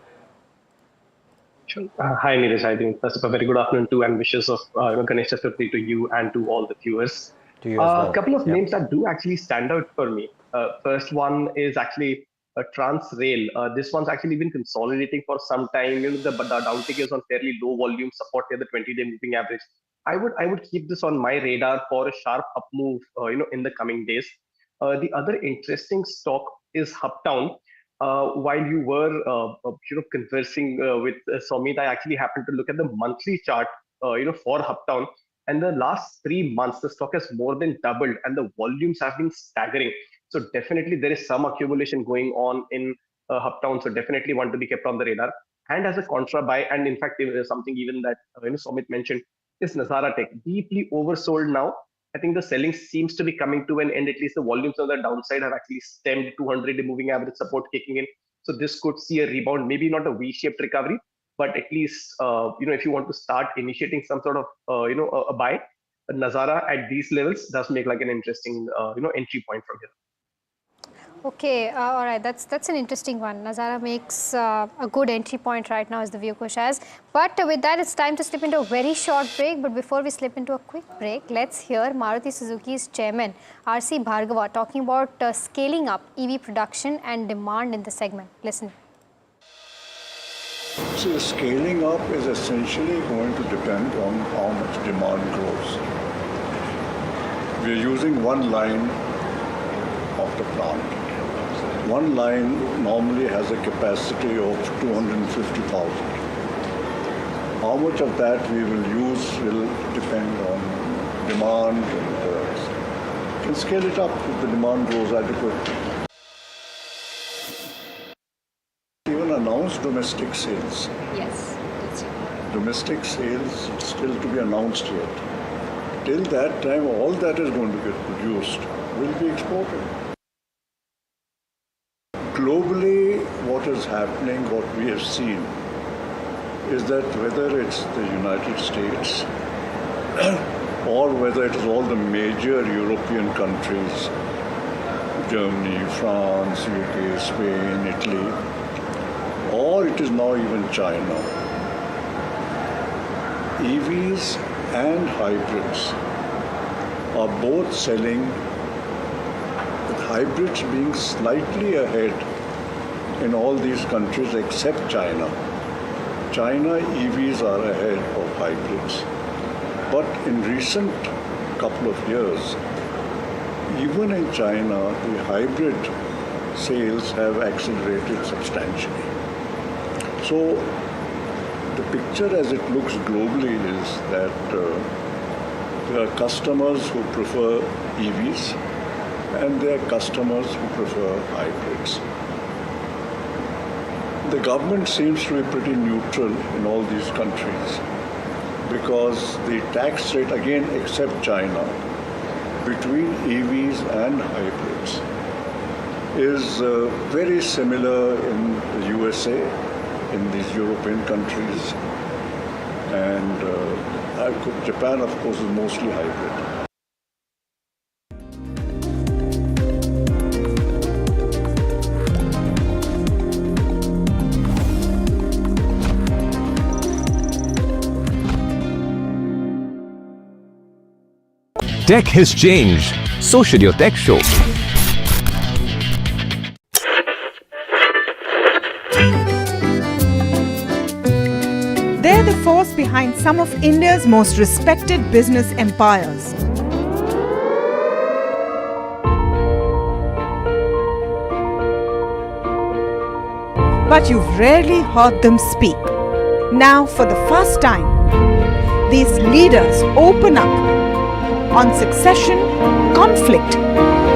Sure. Hi, Neeraj. I think first of all, very good afternoon to and wishes of Ganesh Chaturthi to you and to all the viewers. To you as well. A couple of names that do actually stand out for me. First one is actually Trans Rail. This one's actually been consolidating for some time. The downtick is on fairly low volume support near the 20-day moving average. I would keep this on my radar for a sharp up move, in the coming days. The other interesting stock is Uptown. While you were, conversing with Sumit, I actually happened to look at the monthly chart, for Uptown. And the last 3 months, the stock has more than doubled and the volumes have been staggering. So definitely there is some accumulation going on in Uptown. So definitely one to be kept on the radar. And as a contra buy, and in fact, there is something even that Sumit mentioned, is Nazara Tech. Deeply oversold now. I think the selling seems to be coming to an end. At least the volumes on the downside have actually stemmed. 200-day moving average support kicking in. So this could see a rebound, maybe not a V-shaped recovery, but at least, if you want to start initiating some sort of, a buy, Nazara at these levels does make like an interesting, entry point from here. Okay, all right, that's an interesting one. Nazara makes a good entry point right now, as the view Kush has. But with that, it's time to slip into a very short break. But before we slip into a quick break, let's hear Maruti Suzuki's chairman, R.C. Bhargava, talking about scaling up EV production and demand in the segment. Listen. So the scaling up is essentially going to depend on how much demand grows. We are using one line of the plant. One line normally has a capacity of 250,000. How much of that we will use will depend on demand, and can scale it up if the demand grows adequately. Even announced domestic sales. Yes. Domestic sales still to be announced yet. Till that time, all that is going to get produced will be exported. Globally, what is happening, what we have seen, is that whether it's the United States or whether it is all the major European countries, Germany, France, UK, Spain, Italy, or it is now even China, EVs and hybrids are both selling, with hybrids being slightly ahead in all these countries except China. China EVs are ahead of hybrids. But in recent couple of years, even in China, the hybrid sales have accelerated substantially. So the picture as it looks globally is that there are customers who prefer EVs and there are customers who prefer hybrids. The government seems to be pretty neutral in all these countries because the tax rate, again except China, between EVs and hybrids is very similar in the USA, in these European countries, and Japan, of course, is mostly hybrid. Tech has changed. So should your tech show. They're the force behind some of India's most respected business empires. But you've rarely heard them speak. Now, for the first time, these leaders open up on succession, conflict,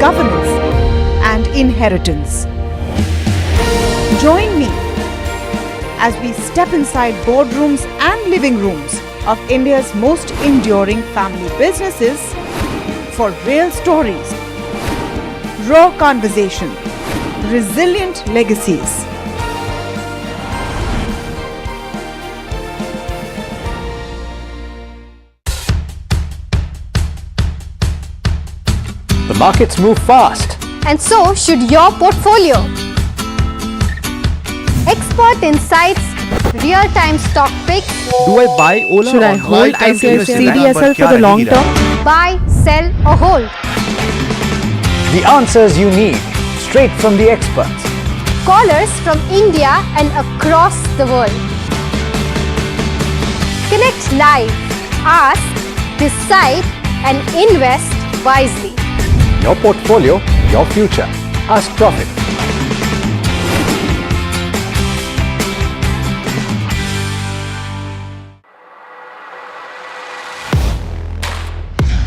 governance, and inheritance. Join me as we step inside boardrooms and living rooms of India's most enduring family businesses for real stories, raw conversation, resilient legacies. The markets move fast. And so should your portfolio. Expert insights, real-time stock picks. Do I buy Ola? Should I hold CDSL for the long term? Buy, sell or hold. The answers you need, straight from the experts. Callers from India and across the world. Connect live, ask, decide and invest wisely. Your portfolio, your future. Ask Profit.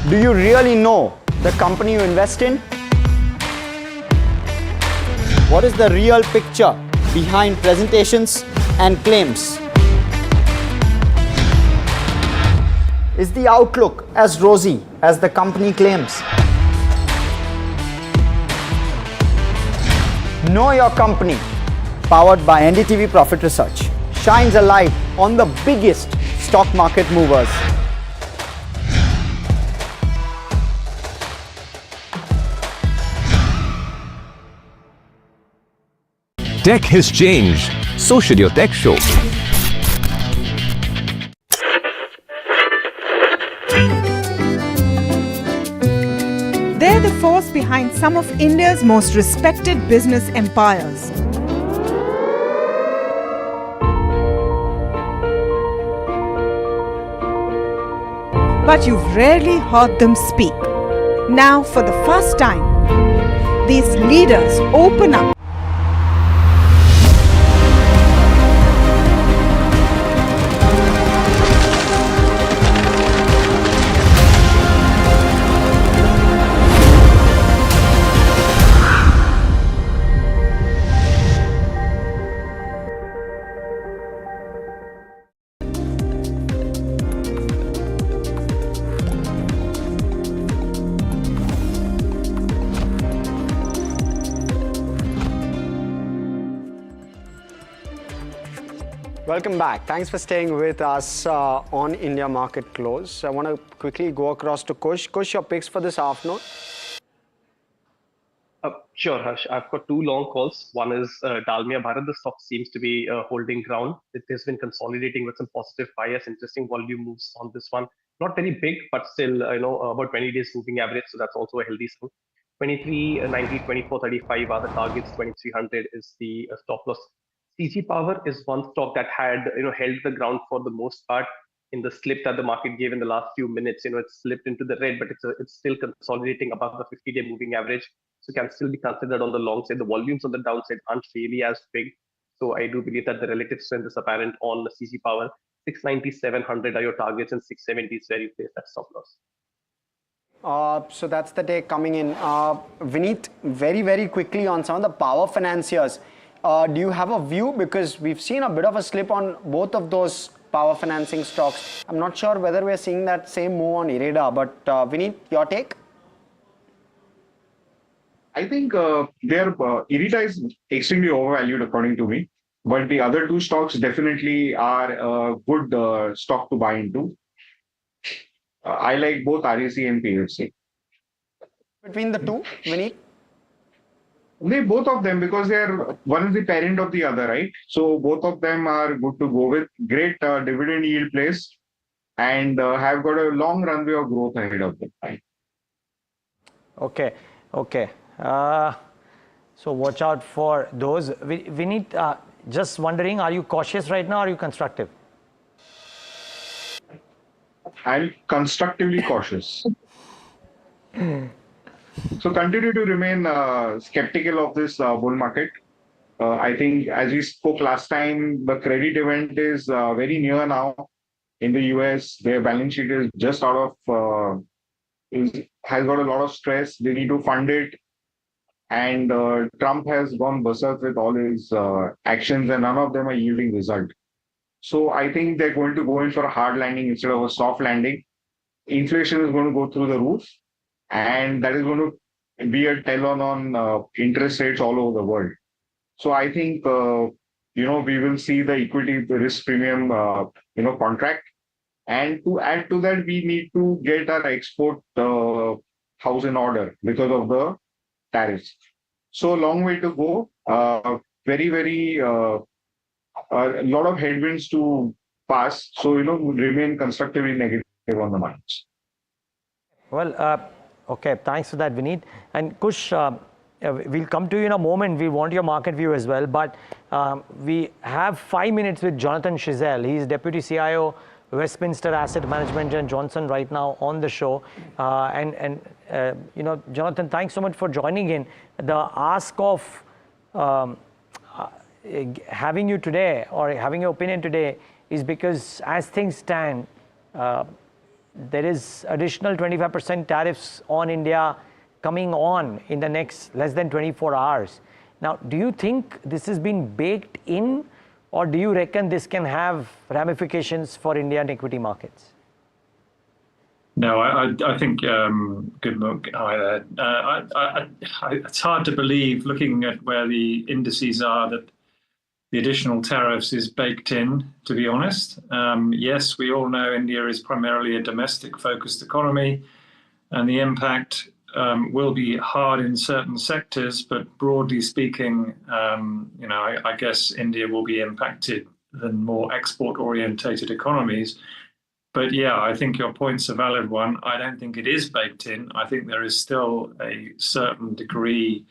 Do you really know the company you invest in? What is the real picture behind presentations and claims? Is the outlook as rosy as the company claims? Know Your Company, powered by NDTV Profit Research, shines a light on the biggest stock market movers. Tech has changed. So should your tech show. They're the force behind some of India's most respected business empires. But you've rarely heard them speak. Now, for the first time, these leaders open up. Welcome back. Thanks for staying with us on India Market Close. I want to quickly go across to Kush. Kush, your picks for this afternoon? Sure, Harsh. I've got two long calls. One is Dalmia Bharat. The stock seems to be holding ground. It has been consolidating with some positive bias, interesting volume moves on this one. Not very big, but still, about 20 days moving average. So that's also a healthy sign. 2390, 2435 are the targets. 2300 is the stop loss. CG Power is one stock that had held the ground for the most part. In the slip that the market gave in the last few minutes, it slipped into the red, but it's still consolidating above the 50-day moving average. So can still be considered on the long side. The volumes on the downside aren't really as big. So I do believe that the relative strength is apparent on the CG Power. 690, 700 are your targets, and 670 is where you place that stop loss. So that's the take coming in. Vineet, very, very quickly on some of the power financiers. Do you have a view? Because we've seen a bit of a slip on both of those power financing stocks. I'm not sure whether we're seeing that same move on IREDA, but Vineet, your take? I think Irita is extremely overvalued according to me, but the other two stocks definitely are a good stock to buy into. I like both REC and PFC. Between the two, Vineet? Both of them, because one is the parent of the other, right? So both of them are good to go with. Great dividend yield plays, and have got a long runway of growth ahead of them. Right? Okay. So watch out for those. Vineet, just wondering, are you cautious right now or are you constructive? I'm constructively cautious. So continue to remain skeptical of this bull market. I think, as we spoke last time, the credit event is very near now. In the US, their balance sheet is just out of, has got a lot of stress. They need to fund it. And Trump has gone berserk with all his actions, and none of them are yielding result. So I think they're going to go in for a hard landing instead of a soft landing. Inflation is going to go through the roof, and that is going to be a tell on interest rates all over the world. So I think we will see the equity risk premium contract, and to add to that, we need to get our export house in order because of the tariffs. So long way to go. Very a lot of headwinds to pass. So remain constructively negative on the markets. Well, okay, thanks for that, Vineet. And Kush, we'll come to you in a moment. We want your market view as well. But we have 5 minutes with Jonathan Shizel. He's Deputy CIO, Westminster Asset Management and Johnson right now on the show. Jonathan, thanks so much for joining in. The ask of having you today or having your opinion today is because as things stand, there is additional 25% tariffs on India coming on in the next less than 24 hours. Now, do you think this has been baked in, or do you reckon this can have ramifications for Indian equity markets? No, I think, good morning. It's hard to believe, looking at where the indices are, that the additional tariffs is baked in, to be honest. Yes, we all know India is primarily a domestic-focused economy, and the impact will be hard in certain sectors, but broadly speaking, I guess India will be impacted than more export-orientated economies. But yeah, I think your point's a valid one. I don't think it is baked in. I think there is still a certain degree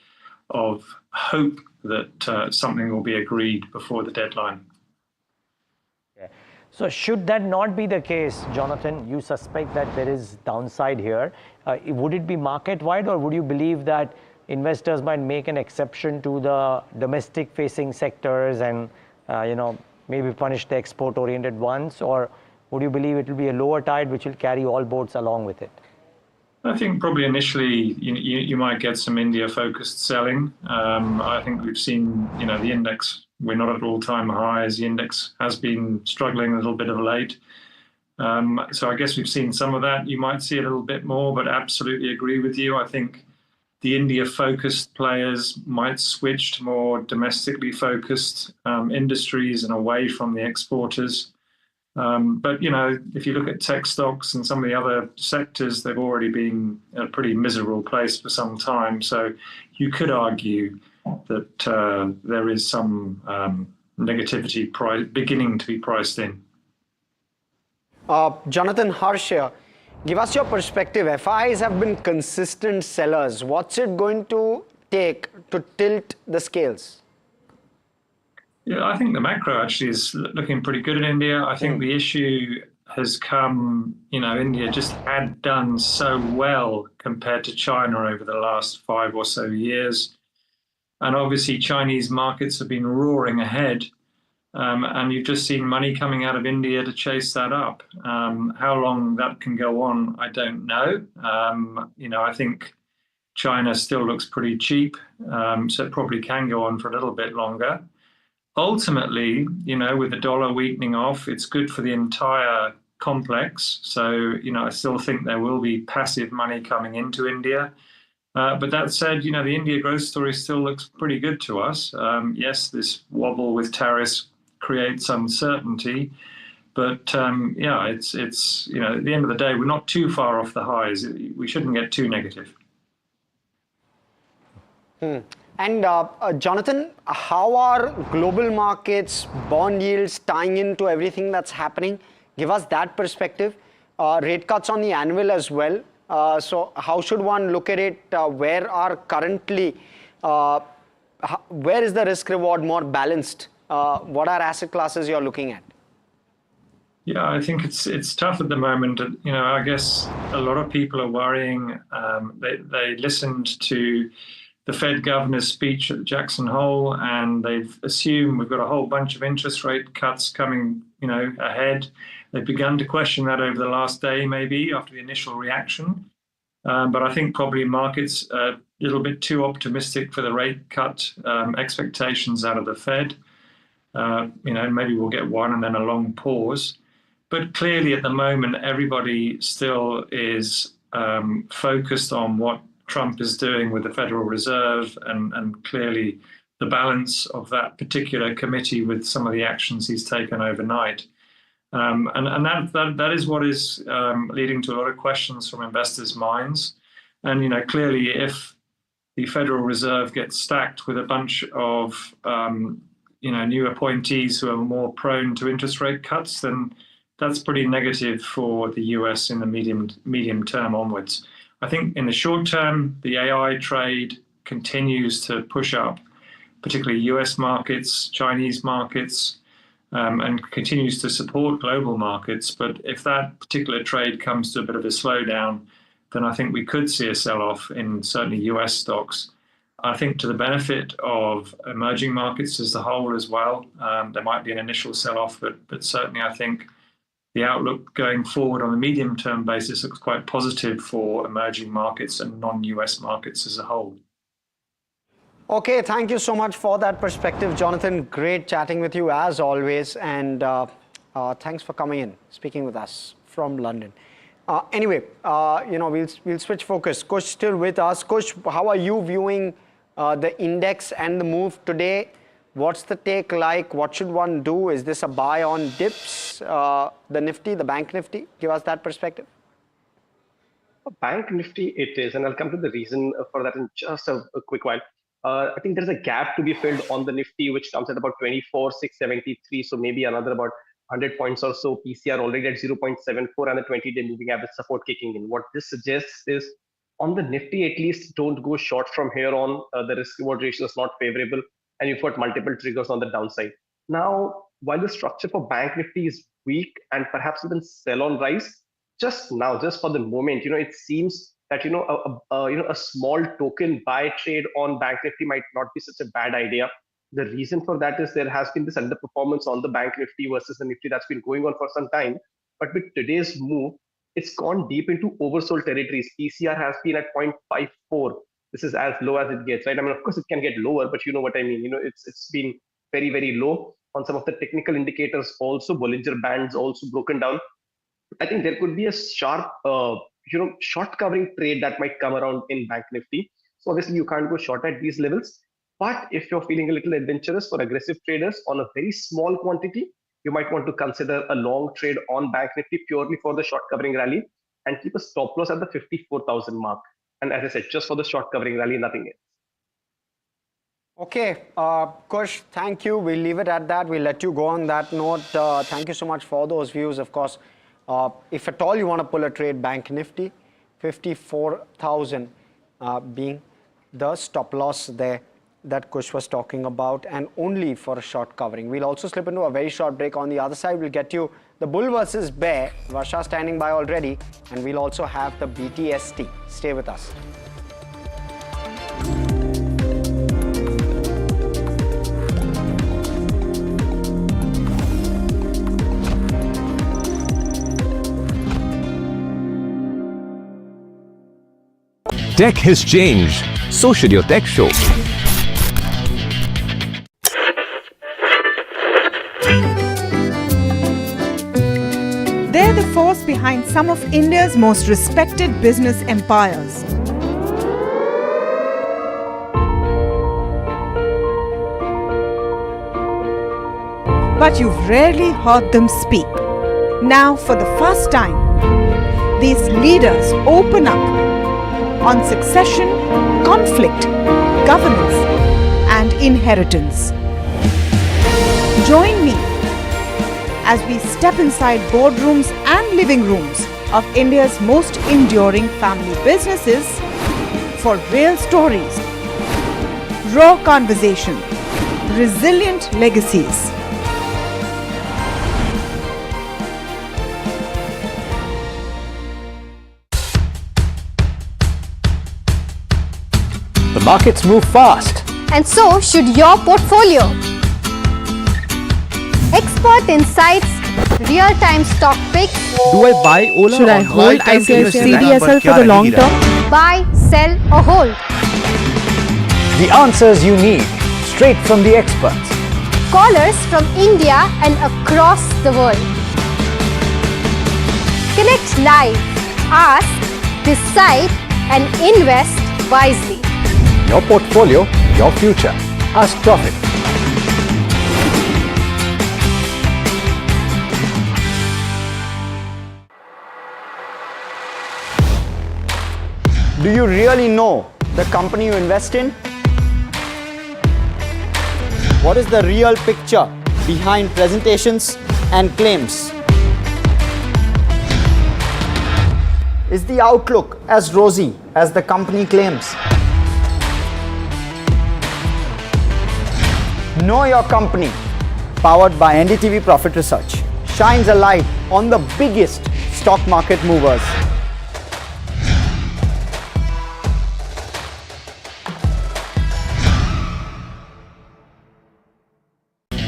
of hope that something will be agreed before the deadline. Okay. So should that not be the case, Jonathan, you suspect that there is downside here. Would it be market-wide, or would you believe that investors might make an exception to the domestic-facing sectors and maybe punish the export-oriented ones? Or would you believe it will be a lower tide which will carry all boats along with it? I think probably initially you might get some India-focused selling. I think we've seen, the index, we're not at all-time highs. The index has been struggling a little bit of late. So I guess we've seen some of that. You might see a little bit more, but absolutely agree with you. I think the India-focused players might switch to more domestically focused industries and away from the exporters. But, if you look at tech stocks and some of the other sectors, they've already been in a pretty miserable place for some time. So you could argue that there is some negativity beginning to be priced in. Jonathan, Harsh here. Give us your perspective. FIs have been consistent sellers. What's it going to take to tilt the scales? Yeah, I think the macro actually is looking pretty good in India. I think the issue has come, India just had done so well compared to China over the last 5 or so years. And obviously Chinese markets have been roaring ahead. And you've just seen money coming out of India to chase that up. How long that can go on, I don't know. I think China still looks pretty cheap. So it probably can go on for a little bit longer. Ultimately, with the dollar weakening off, it's good for the entire complex. So, I still think there will be passive money coming into India. But that said, the India growth story still looks pretty good to us. Yes, this wobble with tariffs creates uncertainty, but it's at the end of the day, we're not too far off the highs. We shouldn't get too negative. And Jonathan, how are global markets, bond yields tying into everything that's happening? Give us that perspective. Rate cuts on the annual as well. So how should one look at it? Where is the risk reward more balanced? What are asset classes you're looking at? Yeah, I think it's tough at the moment. I guess a lot of people are worrying. They listened to the Fed governor's speech at Jackson Hole, and they've assumed we've got a whole bunch of interest rate cuts coming, ahead. They've begun to question that over the last day, maybe after the initial reaction. But I think probably markets are a little bit too optimistic for the rate cut expectations out of the Fed. Maybe we'll get one and then a long pause. But clearly at the moment, everybody still is focused on what Trump is doing with the Federal Reserve and clearly the balance of that particular committee with some of the actions he's taken overnight. And that is what is leading to a lot of questions from investors' minds. And, clearly if the Federal Reserve gets stacked with a bunch of, new appointees who are more prone to interest rate cuts, then that's pretty negative for the US in the medium term onwards. I think in the short term, the AI trade continues to push up, particularly US markets, Chinese markets, and continues to support global markets. But if that particular trade comes to a bit of a slowdown, then I think we could see a sell-off in certainly US stocks. I think to the benefit of emerging markets as a whole as well. There might be an initial sell-off, but certainly I think the outlook going forward on a medium-term basis looks quite positive for emerging markets and non-US markets as a whole. Okay, thank you so much for that perspective, Jonathan. Great chatting with you as always, and thanks for coming in, speaking with us from London. Anyway, we'll switch focus. Kush still with us. Kush, how are you viewing the index and the move today? What's the take like? What should one do? Is this a buy on dips? The Nifty, the Bank Nifty? Give us that perspective. Bank Nifty it is, and I'll come to the reason for that in just a quick while. I think there's a gap to be filled on the Nifty, which comes at about 24,673. So maybe another about 100 points or so. PCR already at 0.74 and the 20-day moving average support kicking in. What this suggests is on the Nifty, at least don't go short from here on. The risk reward ratio is not favorable, and you've got multiple triggers on the downside. Now, while the structure for Bank Nifty is weak and perhaps even sell on rise, just for the moment, it seems that a small token buy trade on Bank Nifty might not be such a bad idea. The reason for that is there has been this underperformance on the Bank Nifty versus the Nifty that's been going on for some time. But with today's move, it's gone deep into oversold territories. PCR has been at 0.54. This is as low as it gets, right? I mean, of course, it can get lower, but you know what I mean. It's been very, very low. On some of the technical indicators also, Bollinger Bands also broken down. I think there could be a sharp, short covering trade that might come around in Bank Nifty. So obviously you can't go short at these levels. But if you're feeling a little adventurous for aggressive traders on a very small quantity, you might want to consider a long trade on Bank Nifty purely for the short covering rally and keep a stop loss at the 54,000 mark. And as I said, just for the short covering rally, nothing else. Okay, Kush, thank you. We'll leave it at that. We'll let you go on that note. Thank you so much for those views. Of course, if at all you want to pull a trade, Bank Nifty, 54,000 being the stop loss there that Kush was talking about, and only for a short covering. We'll also slip into a very short break. On the other side, we'll get you the bull versus bear. Varsha standing by already, and we'll also have the BTST. Stay with us. Tech has changed. So should your tech show. They're the force behind some of India's most respected business empires. but you've rarely heard them speak. Now, for the first time, these leaders open up on succession, conflict, governance, and inheritance. Join me as we step inside boardrooms and living rooms of India's most enduring family businesses for real stories, raw conversation, resilient legacies. The markets move fast. And so should your portfolio. Expert insights, real-time stock picks. Do I buy Ola? Should I hold CDSL for the long term? Buy, sell or hold. The answers you need, straight from the experts. Callers from India and across the world. Connect live, ask, decide and invest wisely. Your portfolio, your future. Ask Profit. Do you really know the company you invest in? What is the real picture behind presentations and claims? Is the outlook as rosy as the company claims? Know Your Company, powered by NDTV Profit Research, shines a light on the biggest stock market movers.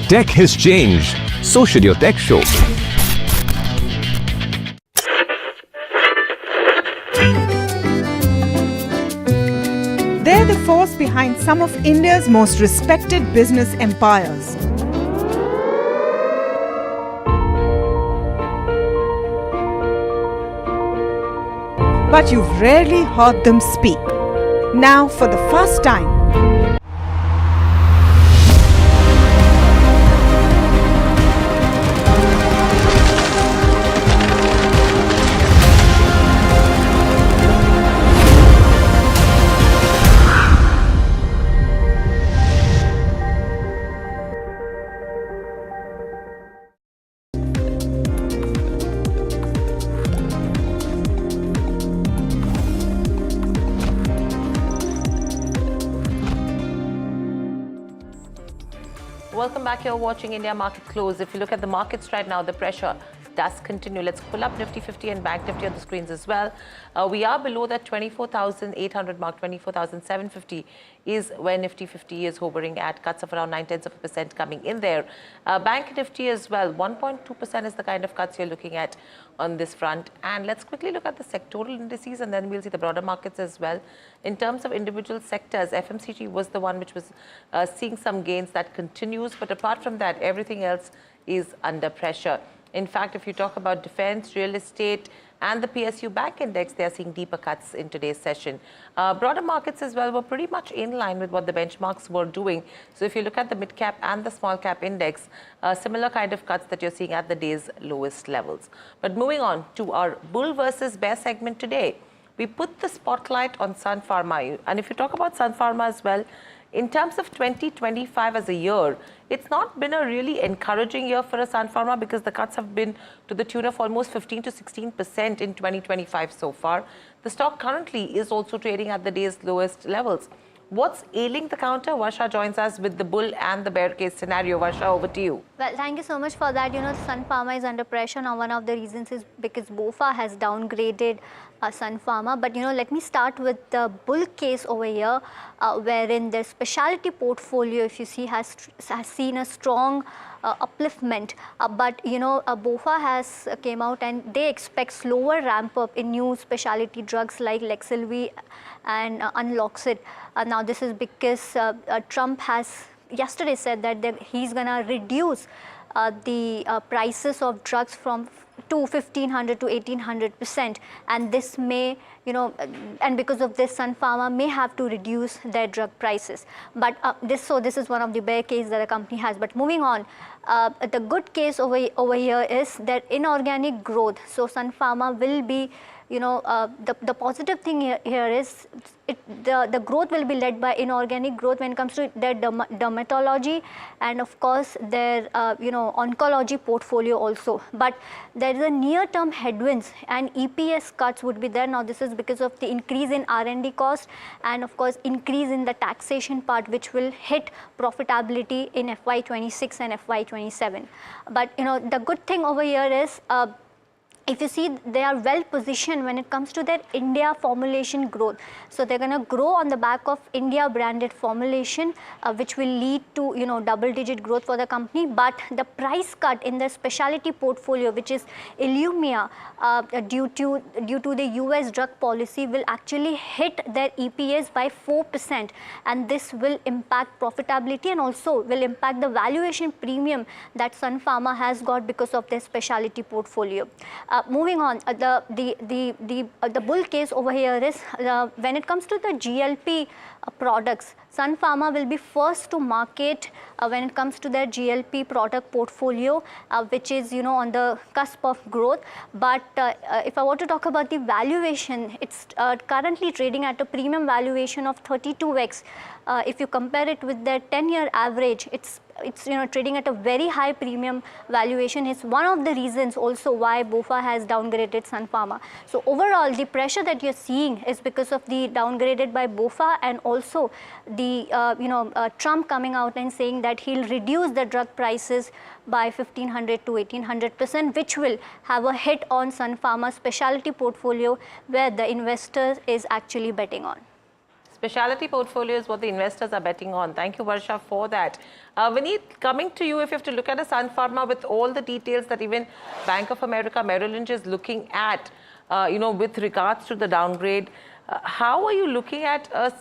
Tech has changed. So should your tech show. They're the force behind some of India's most respected business empires. But you've rarely heard them speak. Now, for the first time, Welcome back. You're watching India Market Close. If you look at the markets right now, the pressure does continue. Let's pull up Nifty 50 and Bank Nifty on the screens as well. We are below that 24,800 mark. 24,750 is where Nifty 50 is hovering at. Cuts of around 0.9% coming in there. Bank Nifty as well. 1.2% is the kind of cuts you're looking at on this front. And let's quickly look at the sectoral indices and then we'll see the broader markets as well. In terms of individual sectors, FMCG was the one which was seeing some gains that continues. But apart from that, everything else is under pressure. In fact, if you talk about defense, real estate, and the PSU Bank Index, they are seeing deeper cuts in today's session. Broader markets as well were pretty much in line with what the benchmarks were doing. So if you look at the mid-cap and the small-cap index, similar kind of cuts that you're seeing at the day's lowest levels. But moving on to our bull versus bear segment today, we put the spotlight on Sun Pharma. And if you talk about Sun Pharma as well, in terms of 2025 as a year, it's not been a really encouraging year for a Sun Pharma because the cuts have been to the tune of almost 15 to 16% in 2025 so far. The stock currently is also trading at the day's lowest levels. What's ailing the counter? Varsha joins us with the bull and the bear case scenario. Varsha, over to you. Well, thank you so much for that. Sun Pharma is under pressure now. One of the reasons is because BofA has downgraded Sun Pharma. But let me start with the bull case over here, wherein the specialty portfolio, if you see, has seen a strong upliftment. But BofA has came out and they expect slower ramp up in new specialty drugs like Lexilvi and Unloxit. Now this is because Trump has yesterday said that he's going to reduce the prices of drugs from to 1500 to 1800%, and this may, and because of this, Sun Pharma may have to reduce their drug prices. But this is one of the bear case that the company has. But moving on, the good case over here is that inorganic growth. So Sun Pharma will be, the positive thing here is the growth will be led by inorganic growth when it comes to their dermatology and of course their oncology portfolio also. But there is a near-term headwinds and EPS cuts would be there. Now this is because of the increase in R&D cost and of course increase in the taxation part, which will hit profitability in FY26 and FY27. But the good thing over here is, if you see, they are well positioned when it comes to their India formulation growth. So they're going to grow on the back of India branded formulation, which will lead to double-digit growth for the company. But the price cut in their specialty portfolio, which is Illumia, due to the US drug policy, will actually hit their EPS by 4%, and this will impact profitability and also will impact the valuation premium that Sun Pharma has got because of their specialty portfolio. Moving on, the bull case over here is when it comes to the GLP products, Sun Pharma will be first to market when it comes to their GLP product portfolio, which is on the cusp of growth. But if I want to talk about the valuation, it's currently trading at a premium valuation of 32x. If you compare it with their 10-year average, it's trading at a very high premium valuation. It's one of the reasons also why BofA has downgraded Sun Pharma. So overall, the pressure that you're seeing is because of the downgraded by BofA and also the Trump coming out and saying that he'll reduce the drug prices by 1500 to 1800%, which will have a hit on Sun Pharma's specialty portfolio, where the investors is actually betting on. Specialty portfolio is what the investors are betting on. Thank you, Varsha, for that. Vineet, coming to you, if you have to look at a Sun Pharma with all the details that even Bank of America Merrill Lynch is looking at, with regards to the downgrade, how are you looking at us,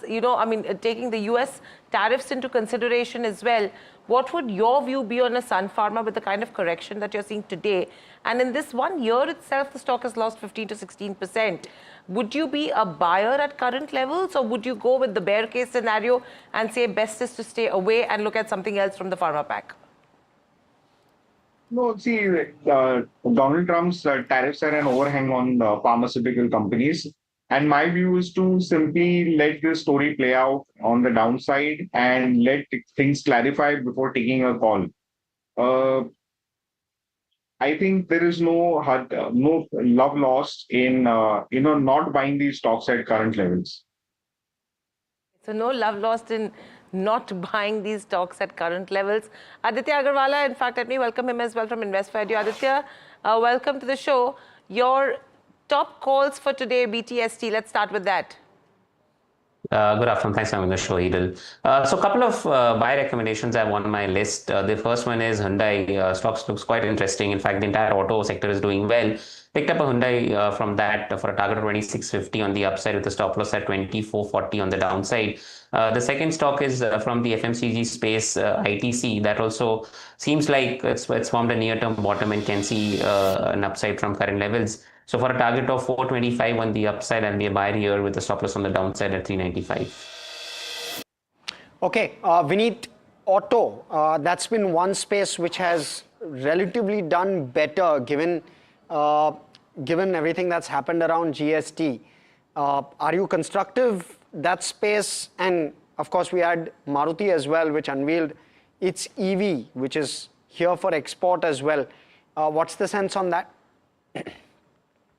taking the US tariffs into consideration as well? What would your view be on a Sun Pharma with the kind of correction that you're seeing today? And in this 1 year itself, the stock has lost 15 to 16%. Would you be a buyer at current levels, or would you go with the bear case scenario and say best is to stay away and look at something else from the pharma pack? No, see, Donald Trump's tariffs are an overhang on pharmaceutical companies. And my view is to simply let the story play out on the downside and let things clarify before taking a call. I think there is no love lost in not buying these stocks at current levels. So no love lost in not buying these stocks at current levels. Aditya Agarwala, in fact, let me welcome him as well from InvestFed. Aditya, welcome to the show. Your top calls for today, BTST. Let's start with that. Good afternoon. Thanks for having the show, Edel. So a couple of buy recommendations I have on my list. The first one is Hyundai. Stocks looks quite interesting. In fact, the entire auto sector is doing well. Picked up a Hyundai from that for a target of 2650 on the upside with a stop loss at 2440 on the downside. The second stock is from the FMCG space, ITC. That also seems like it's formed a near-term bottom and can see an upside from current levels. So for a target of 425 on the upside, I'll be a buyer here with a stop loss on the downside at 395. Okay, Vineet, auto, that's been one space which has relatively done better given everything that's happened around GST. Are you constructive that space? And of course, we had Maruti as well, which unveiled its EV, which is here for export as well. What's the sense on that?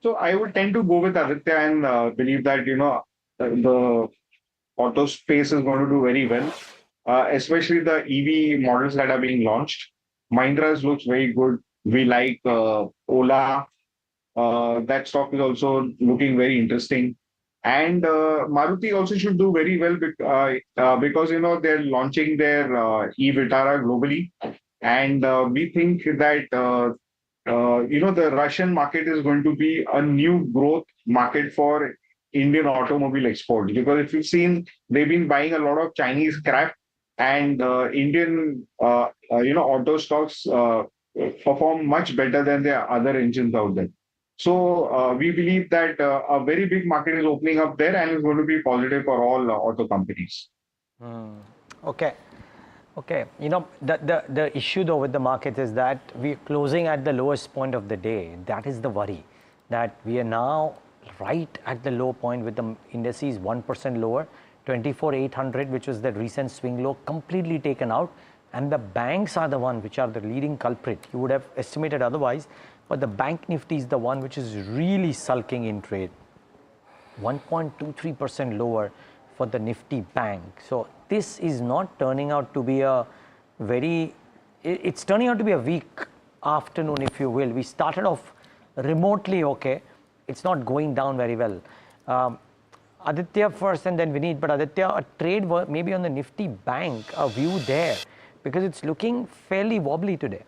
So I would tend to go with Aditya and believe that, the auto space is going to do very well, especially the EV models that are being launched. Mahindra's looks very good. We like Ola. That stock is also looking very interesting. And Maruti also should do very well because, they're launching their e-Vitara globally. And we think that the Russian market is going to be a new growth market for Indian automobile exports. Because if you've seen, they've been buying a lot of Chinese scrap, and Indian, auto stocks perform much better than the other engines out there. So we believe that a very big market is opening up there and is going to be positive for all auto companies. Okay. Okay. You know, the issue though with the market is that we're closing at the lowest point of the day. That is the worry, that we are now right at the low point with the indices 1% lower, 24,800, which was the recent swing low, completely taken out. And the banks are the one which are the leading culprit. You would have estimated otherwise, but the bank nifty is the one which is really sulking in trade. 1.23% lower for the Nifty bank. So this is not turning out to be a very, it's turning out to be a weak afternoon, if you will. We started off remotely okay. It's not going down very well. Aditya first and then Vineet, but Aditya, a trade maybe on the Nifty bank, a view there, because it's looking fairly wobbly today.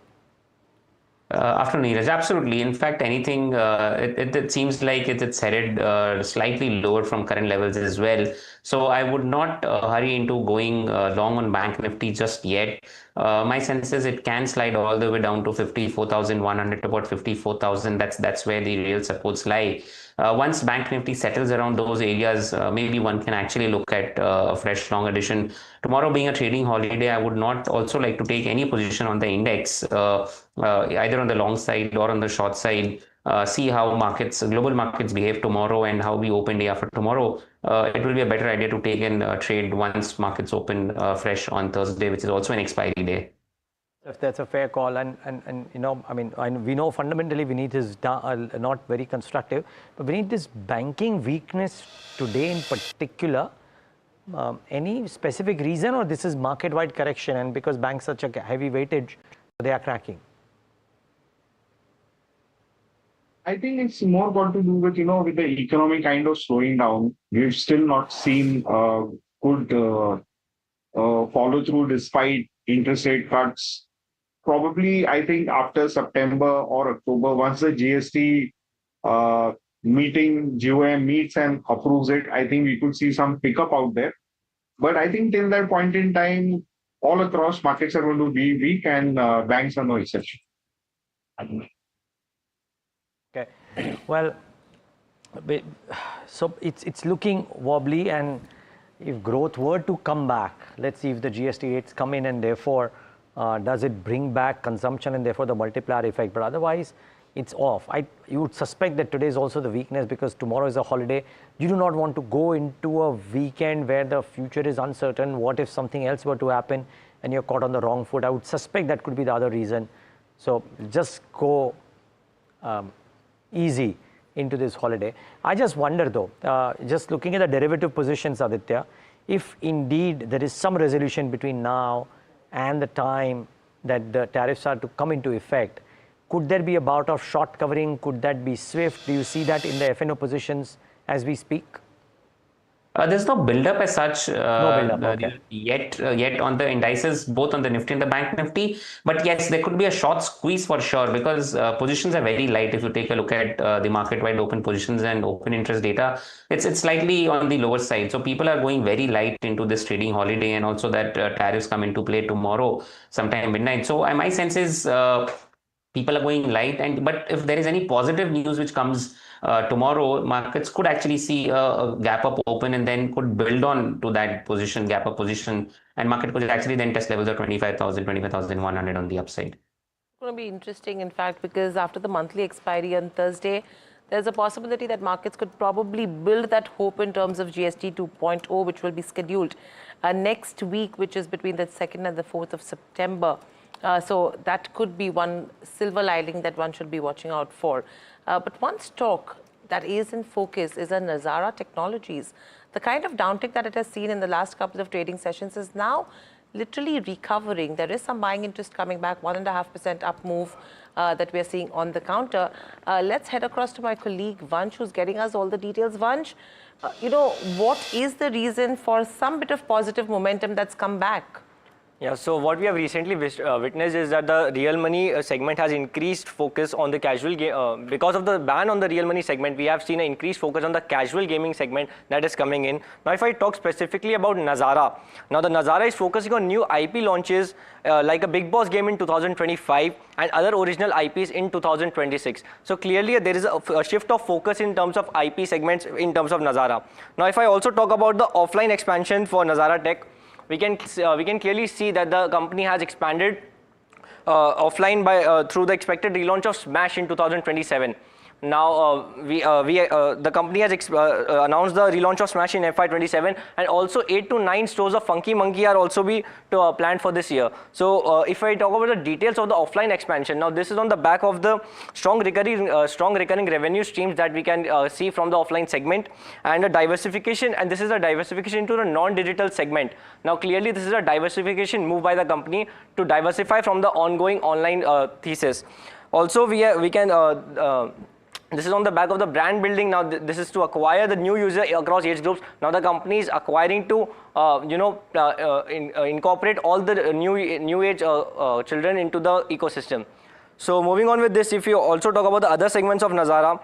Afternoon, Neeraj. Absolutely. In fact, anything, it seems like it's headed slightly lower from current levels as well. So I would not hurry into going long on Bank Nifty just yet. My sense is it can slide all the way down to 54,100 to about 54,000. That's where the real supports lie. Once Bank Nifty settles around those areas, maybe one can actually look at a fresh long addition. Tomorrow being a trading holiday, I would not also like to take any position on the index, either on the long side or on the short side. See how global markets behave tomorrow and how we open day after tomorrow. It will be a better idea to take in trade once markets open fresh on Thursday, which is also an expiry day. If that's a fair call, and you know, I mean, we know fundamentally Vineet is not very constructive, but Vineet, this banking weakness today in particular, any specific reason, or this is market-wide correction, and because banks such a heavy weightage, they are cracking? I think it's more got to do with, with the economy kind of slowing down. We've still not seen good follow through despite interest rate cuts. Probably, I think after September or October, once the GST meeting, GOM meets and approves it, I think we could see some pickup out there. But I think till that point in time, all across markets are going to be weak and banks are no exception. Okay, well, so it's looking wobbly, and if growth were to come back, let's see if the GST rates come in and therefore does it bring back consumption and therefore the multiplier effect, but otherwise it's off. You would suspect that today is also the weakness because tomorrow is a holiday. You do not want to go into a weekend where the future is uncertain. What if something else were to happen and you're caught on the wrong foot? I would suspect that could be the other reason. So just go easy into this holiday. I just wonder though, just looking at the derivative positions, Aditya, if indeed there is some resolution between now and the time that the tariffs are to come into effect, could there be a bout of short covering? Could that be swift? Do you see that in the FNO positions as we speak? There's no build-up as such okay. yet on the indices, both on the Nifty and the Bank Nifty. But yes, there could be a short squeeze for sure because positions are very light. If you take a look at the market-wide open positions and open interest data, it's slightly on the lower side. So people are going very light into this trading holiday, and also that tariffs come into play tomorrow, sometime midnight. So my sense is people are going light, but if there is any positive news which comes tomorrow, markets could actually see a gap up open and then could build on to that position, gap up position, and market could actually then test levels of 25,000, 25,100 on the upside. It's going to be interesting, in fact, because after the monthly expiry on Thursday, there's a possibility that markets could probably build that hope in terms of GST 2.0, which will be scheduled next week, which is between the 2nd and the 4th of September. So that could be one silver lining that one should be watching out for. But one stock that is in focus is a Nazara Technologies. The kind of downtick that it has seen in the last couple of trading sessions is now literally recovering. There is some buying interest coming back, 1.5% up move that we are seeing on the counter. Let's head across to my colleague Vansh, who's getting us all the details. Vansh, what is the reason for some bit of positive momentum that's come back? Yeah, so what we have recently witnessed is that the real money segment has increased focus on the casual game. Because of the ban on the real money segment, we have seen an increased focus on the casual gaming segment that is coming in. Now, if I talk specifically about Nazara, now the Nazara is focusing on new IP launches like a Big Boss game in 2025 and other original IPs in 2026. So clearly there is a shift of focus in terms of IP segments in terms of Nazara. Now, if I also talk about the offline expansion for Nazara Tech, we can clearly see that the company has expanded offline by through the expected relaunch of Smash in 2027. Now, the company has announced the relaunch of Smash in FY27, and also 8 to 9 stores of Funky Monkey are also planned for this year. So, if I talk about the details of the offline expansion, now this is on the back of the strong recurring revenue streams that we can see from the offline segment, and a diversification, and this is a diversification into the non-digital segment. Now, clearly this is a diversification move by the company to diversify from the ongoing online thesis. Also, this is on the back of the brand building. Now, this is to acquire the new user across age groups. Now, the company is acquiring to, incorporate all the new age children into the ecosystem. So, moving on with this, if you also talk about the other segments of Nazara,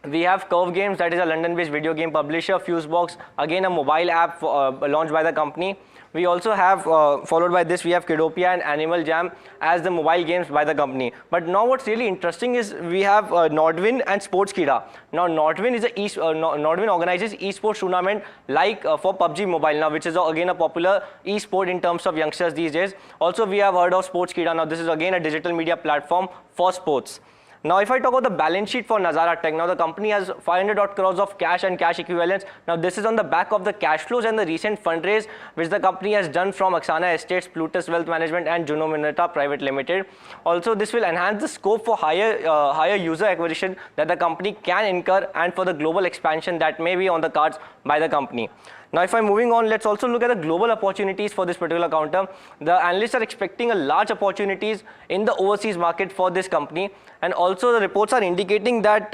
we have Curve Games, that is a London-based video game publisher. Fusebox, again a mobile app launched by the company. We also have, followed by this, we have Kidopia and Animal Jam as the mobile games by the company. But now what's really interesting is we have Nordwin and Sportskida. Now Nordwin is Nordwin organizes esports tournament like for PUBG Mobile now, which is again a popular esport in terms of youngsters these days. Also, we have heard of Sportskida. Now this is again a digital media platform for sports. Now, if I talk about the balance sheet for Nazara Tech, now the company has 500 odd crores of cash and cash equivalents. Now, this is on the back of the cash flows and the recent fundraise which the company has done from Aksana Estates, Plutus Wealth Management and Juno Mineta Private Limited. Also, this will enhance the scope for higher user acquisition that the company can incur and for the global expansion that may be on the cards by the company. Now, if I'm moving on, let's also look at the global opportunities for this particular counter. The analysts are expecting a large opportunities in the overseas market for this company, and also the reports are indicating that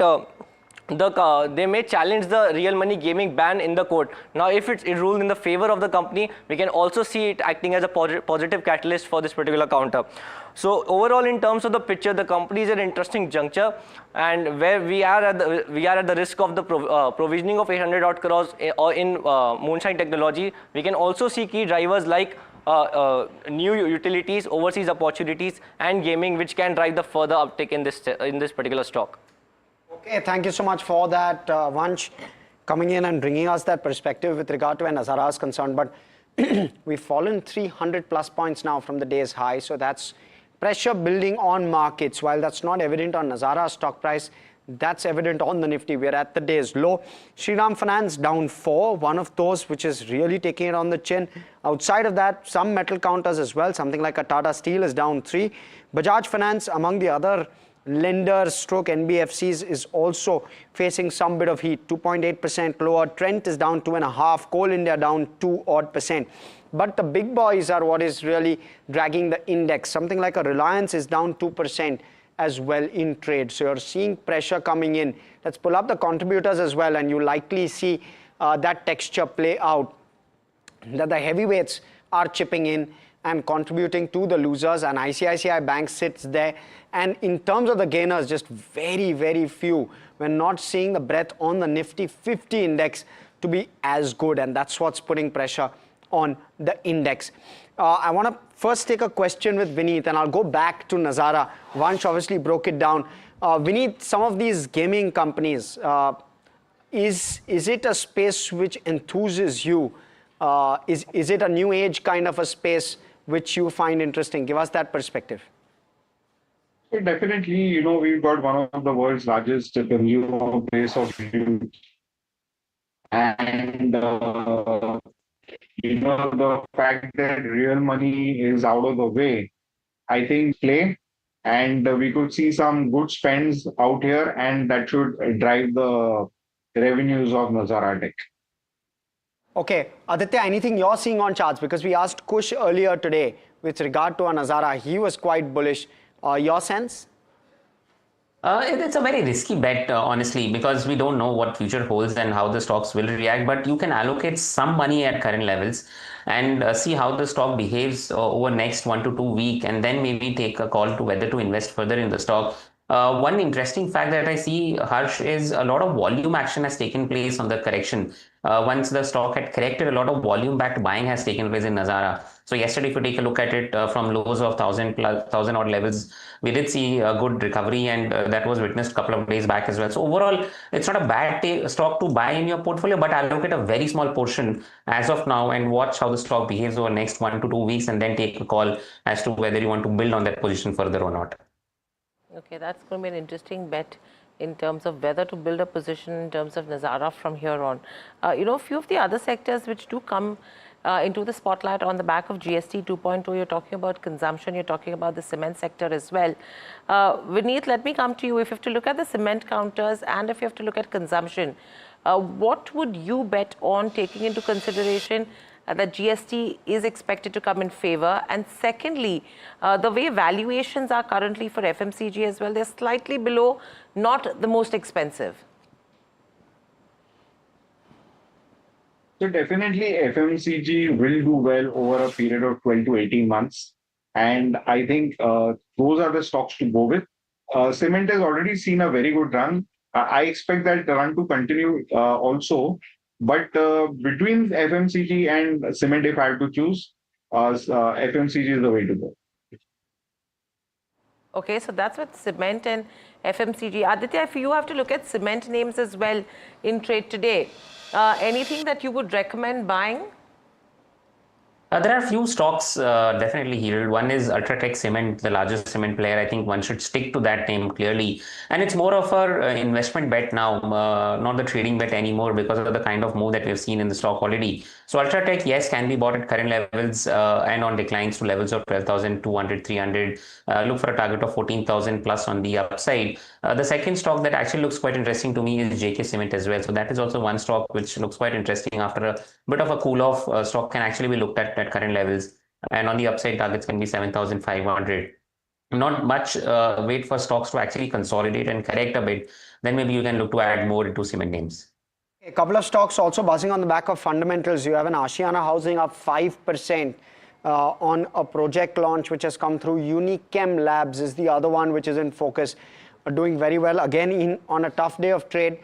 they may challenge the real money gaming ban in the court. Now, if it rules in the favor of the company, we can also see it acting as a positive catalyst for this particular counter. So overall, in terms of the picture, the company is at an interesting juncture, and where we are at the risk of the provisioning of 800 odd crores in moonshine technology. We can also see key drivers like new utilities, overseas opportunities, and gaming, which can drive the further uptick in this particular stock. Okay, thank you so much for that, Vansh, coming in and bringing us that perspective with regard to where Nazara is concerned. But we've fallen 300 plus points now from the day's high, so that's pressure building on markets. While that's not evident on Nazara's stock price, that's evident on the Nifty. We're at the day's low. Shriram Finance down 4, one of those which is really taking it on the chin. Outside of that, some metal counters as well. Something like a Tata Steel is down 3. Bajaj Finance, among the other lenders stroke NBFCs, is also facing some bit of heat, 2.8% lower. Trent is down 2.5%. Coal India down 2 odd %. But the big boys are what is really dragging the index. Something like a Reliance is down 2% as well in trade. So you're seeing pressure coming in. Let's pull up the contributors as well, and you likely see that texture play out, that the heavyweights are chipping in and contributing to the losers, and ICICI Bank sits there. And in terms of the gainers, just very, very few. We're not seeing the breadth on the Nifty 50 index to be as good, and that's what's putting pressure on the index. I want to first take a question with Vineet, and I'll go back to Nazara. Vansh obviously broke it down. Vineet, some of these gaming companies, is it a space which enthuses you? Is it a new age kind of a space which you find interesting? Give us that perspective. So definitely, we've got one of the world's largest consumer base of youth. And, the fact that real money is out of the way, I think play, and we could see some good spends out here, and that should drive the revenues of Nazara Tech. Okay, Aditya, anything you're seeing on charts? Because we asked Kush earlier today with regard to Nazara. He was quite bullish. Your sense? It's a very risky bet, honestly, because we don't know what future holds and how the stocks will react, but you can allocate some money at current levels. and see how the stock behaves over next 1 to 2 week, and then maybe take a call to whether to invest further in the stock. One interesting fact that I see, Harsh, is a lot of volume action has taken place on the correction. Once the stock had corrected, a lot of volume-backed buying has taken place in Nazara. So yesterday, if you take a look at it from lows of 1,000 odd levels, we did see a good recovery, and that was witnessed a couple of days back as well. So overall, it's not a bad stock to buy in your portfolio, but allocate a very small portion as of now and watch how the stock behaves over next 1 to 2 weeks, and then take a call as to whether you want to build on that position further or not. Okay, that's going to be an interesting bet in terms of whether to build a position in terms of Nazara from here on. A few of the other sectors which do come into the spotlight on the back of GST 2.0, you're talking about consumption, you're talking about the cement sector as well. Vineet, let me come to you. If you have to look at the cement counters and if you have to look at consumption, what would you bet on, taking into consideration that GST is expected to come in favor? And secondly, the way valuations are currently for FMCG as well, they're slightly below, not the most expensive. So definitely FMCG will do well over a period of 12 to 18 months. And I think those are the stocks to go with. Cement has already seen a very good run. I expect that run to continue also. But between FMCG and cement, if I have to choose, FMCG is the way to go. Okay, so that's with cement and FMCG. Aditya, if you have to look at cement names as well in trade today, anything that you would recommend buying? There are a few stocks definitely here. One is Ultratech Cement, the largest cement player. I think one should stick to that name clearly. And it's more of an investment bet now, not the trading bet anymore, because of the kind of move that we've seen in the stock already. So Ultratech, yes, can be bought at current levels and on declines to levels of 12,200, 300. Look for a target of 14,000 plus on the upside. The second stock that actually looks quite interesting to me is JK Cement as well. So that is also one stock which looks quite interesting after a bit of a cool off. Stock can actually be looked at current levels, and on the upside targets can be 7,500. Not much wait for stocks to actually consolidate and correct a bit, then maybe you can look to add more into cement names. A couple of stocks also buzzing on the back of fundamentals. You have an Ashiana Housing up 5% on a project launch which has come through. Unichem Labs is the other one which is in focus, doing very well again on a tough day of trade.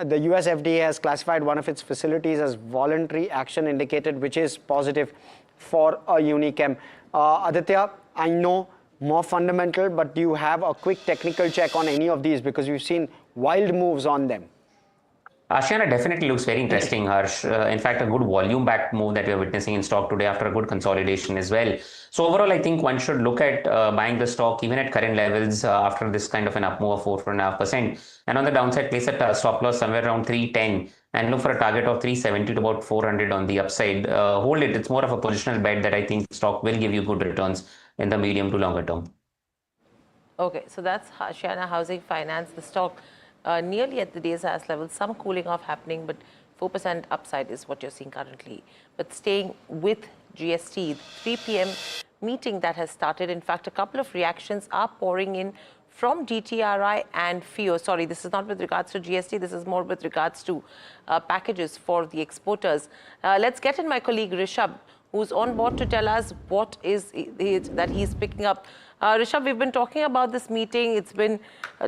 The US FDA has classified one of its facilities as voluntary action indicated, which is positive for a Unichem. Aditya, I know more fundamental, but do you have a quick technical check on any of these, because we've seen wild moves on them? Ashiana definitely looks very interesting, Harsh. In fact, a good volume-backed move that we are witnessing in stock today after a good consolidation as well. So overall, I think one should look at buying the stock even at current levels after this kind of an up move of 4.5%. And on the downside, place a stop loss somewhere around 310 and look for a target of 370 to about 400 on the upside. Hold it. It's more of a positional bet that I think stock will give you good returns in the medium to longer term. Okay, so that's Ashiana Housing Finance, the stock nearly at the day's highest level, some cooling off happening, but 4% upside is what you're seeing currently. But staying with GST, 3 p.m. meeting that has started. In fact, a couple of reactions are pouring in from DTRI and FIO. Sorry, this is not with regards to GST. This is more with regards to packages for the exporters. Let's get in my colleague Rishabh, who's on board to tell us what is it that he's picking up. Rishabh, we've been talking about this meeting. It's been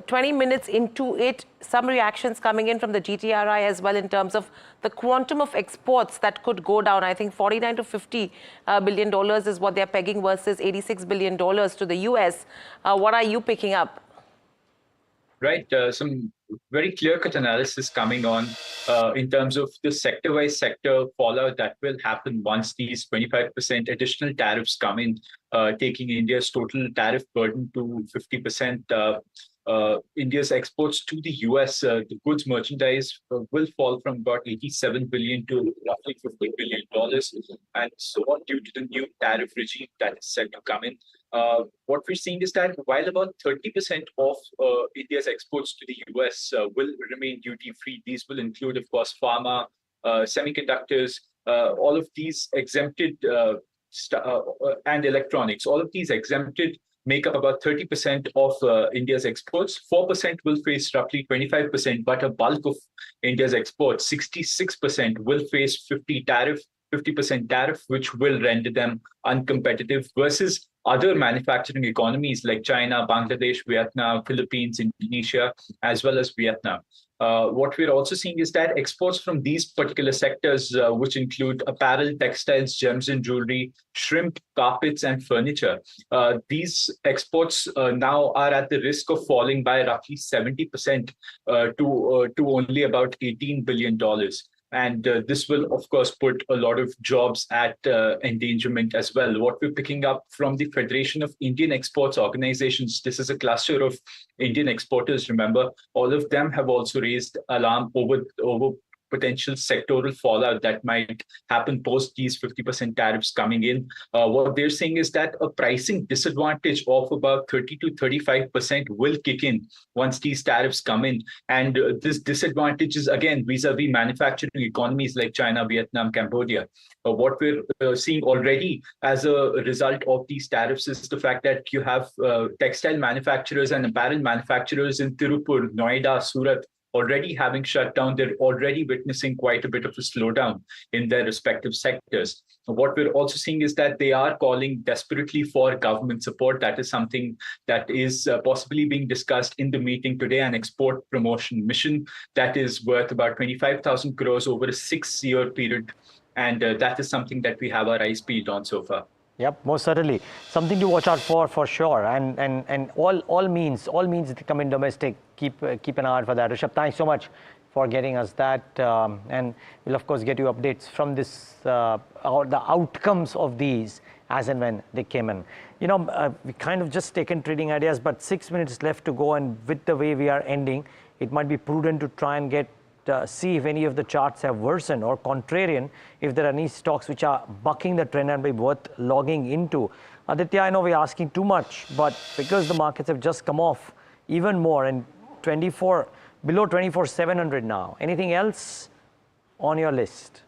20 minutes into it. Some reactions coming in from the GTRI as well in terms of the quantum of exports that could go down. I think $49 to $50 billion is what they're pegging versus $86 billion to the US. What are you picking up? Right. Some very clear-cut analysis coming on in terms of the sector-wise sector fallout that will happen once these 25% additional tariffs come in, taking India's total tariff burden to 50%. India's exports to the US, the goods merchandise will fall from about 87 billion to roughly $50 billion, and so on due to the new tariff regime that is set to come in. What we're seeing is that while about 30% of India's exports to the US will remain duty-free, these will include, of course, pharma, semiconductors, all of these exempted and electronics. All of these exempted make up about 30% of India's exports. 4% will face roughly 25%, but a bulk of India's exports, 66%, will face 50 tariff 50% tariff, which will render them uncompetitive versus other manufacturing economies like China, Bangladesh, Vietnam, Philippines, Indonesia, as well as Vietnam. What we're also seeing is that exports from these particular sectors, which include apparel, textiles, gems and jewelry, shrimp, carpets, and furniture, these exports now are at the risk of falling by roughly 70% to only about $18 billion. And this will, of course, put a lot of jobs at endangerment as well. What we're picking up from the Federation of Indian Exports Organizations, this is a cluster of Indian exporters, remember, all of them have also raised alarm over potential sectoral fallout that might happen post these 50% tariffs coming in. What they're saying is that a pricing disadvantage of about 30 to 35% will kick in once these tariffs come in. And this disadvantage is, again, vis-a-vis manufacturing economies like China, Vietnam, Cambodia. What we're seeing already as a result of these tariffs is the fact that you have textile manufacturers and apparel manufacturers in Tirupur, Noida, Surat, already having shut down. They're already witnessing quite a bit of a slowdown in their respective sectors. What we're also seeing is that they are calling desperately for government support. That is something that is possibly being discussed in the meeting today, an export promotion mission that is worth about 25,000 crores over a 6-year period. And that is something that we have our eyes peeled on so far. Yep, most certainly. Something to watch out for sure. And all means to come in domestic, keep an eye out for that. Rishabh, thanks so much for getting us that. And we'll, of course, get you updates from this, the outcomes of these as and when they came in. You know, we kind of just taken trading ideas, but 6 minutes left to go. And with the way we are ending, it might be prudent to try and get see if any of the charts have worsened or contrarian, if there are any stocks which are bucking the trend and be worth logging into. Aditya, I know we're asking too much, but because the markets have just come off even more and below 24,700 now, anything else on your list?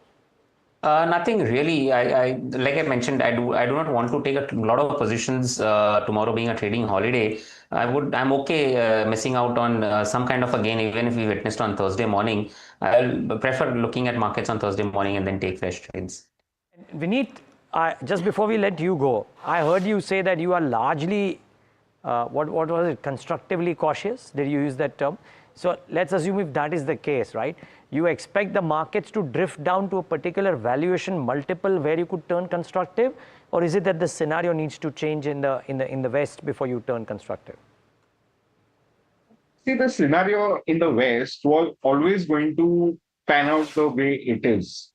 Nothing really. I like I mentioned, I do not want to take a lot of positions tomorrow being a trading holiday. I'm okay missing out on some kind of a gain, even if we witnessed on Thursday morning. I'll prefer looking at markets on Thursday morning and then take fresh trades. Vineet, just before we let you go, I heard you say that you are largely, what was it, constructively cautious? Did you use that term? So let's assume if that is the case, right? You expect the markets to drift down to a particular valuation multiple where you could turn constructive, or is it that the scenario needs to change in the West before you turn constructive? See, the scenario in the West was always going to pan out the way it is.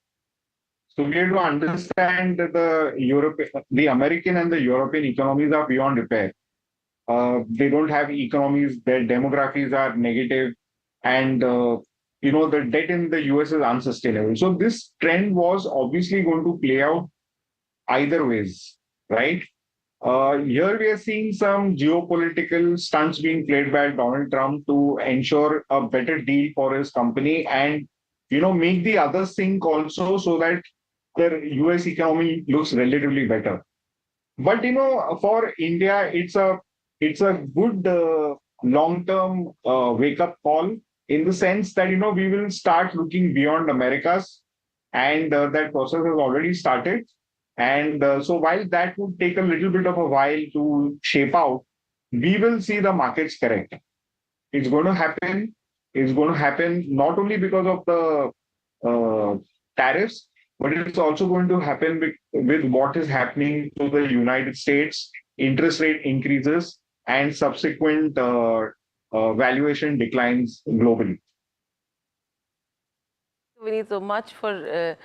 So we have to understand that the American and the European economies are beyond repair. They don't have economies, their demographics are negative, and the debt in the US is unsustainable. So this trend was obviously going to play out either ways, right? Here we are seeing some geopolitical stunts being played by Donald Trump to ensure a better deal for his company and, make the others sink also so that the US economy looks relatively better. But, for India, it's a good long-term wake-up call in the sense that, we will start looking beyond Americas, and that process has already started. And so while that would take a little bit of a while to shape out, we will see the markets correct. It's going to happen. It's going to happen not only because of the tariffs, but it's also going to happen with what is happening to the United States, interest rate increases, and subsequent valuation declines globally. We need so much for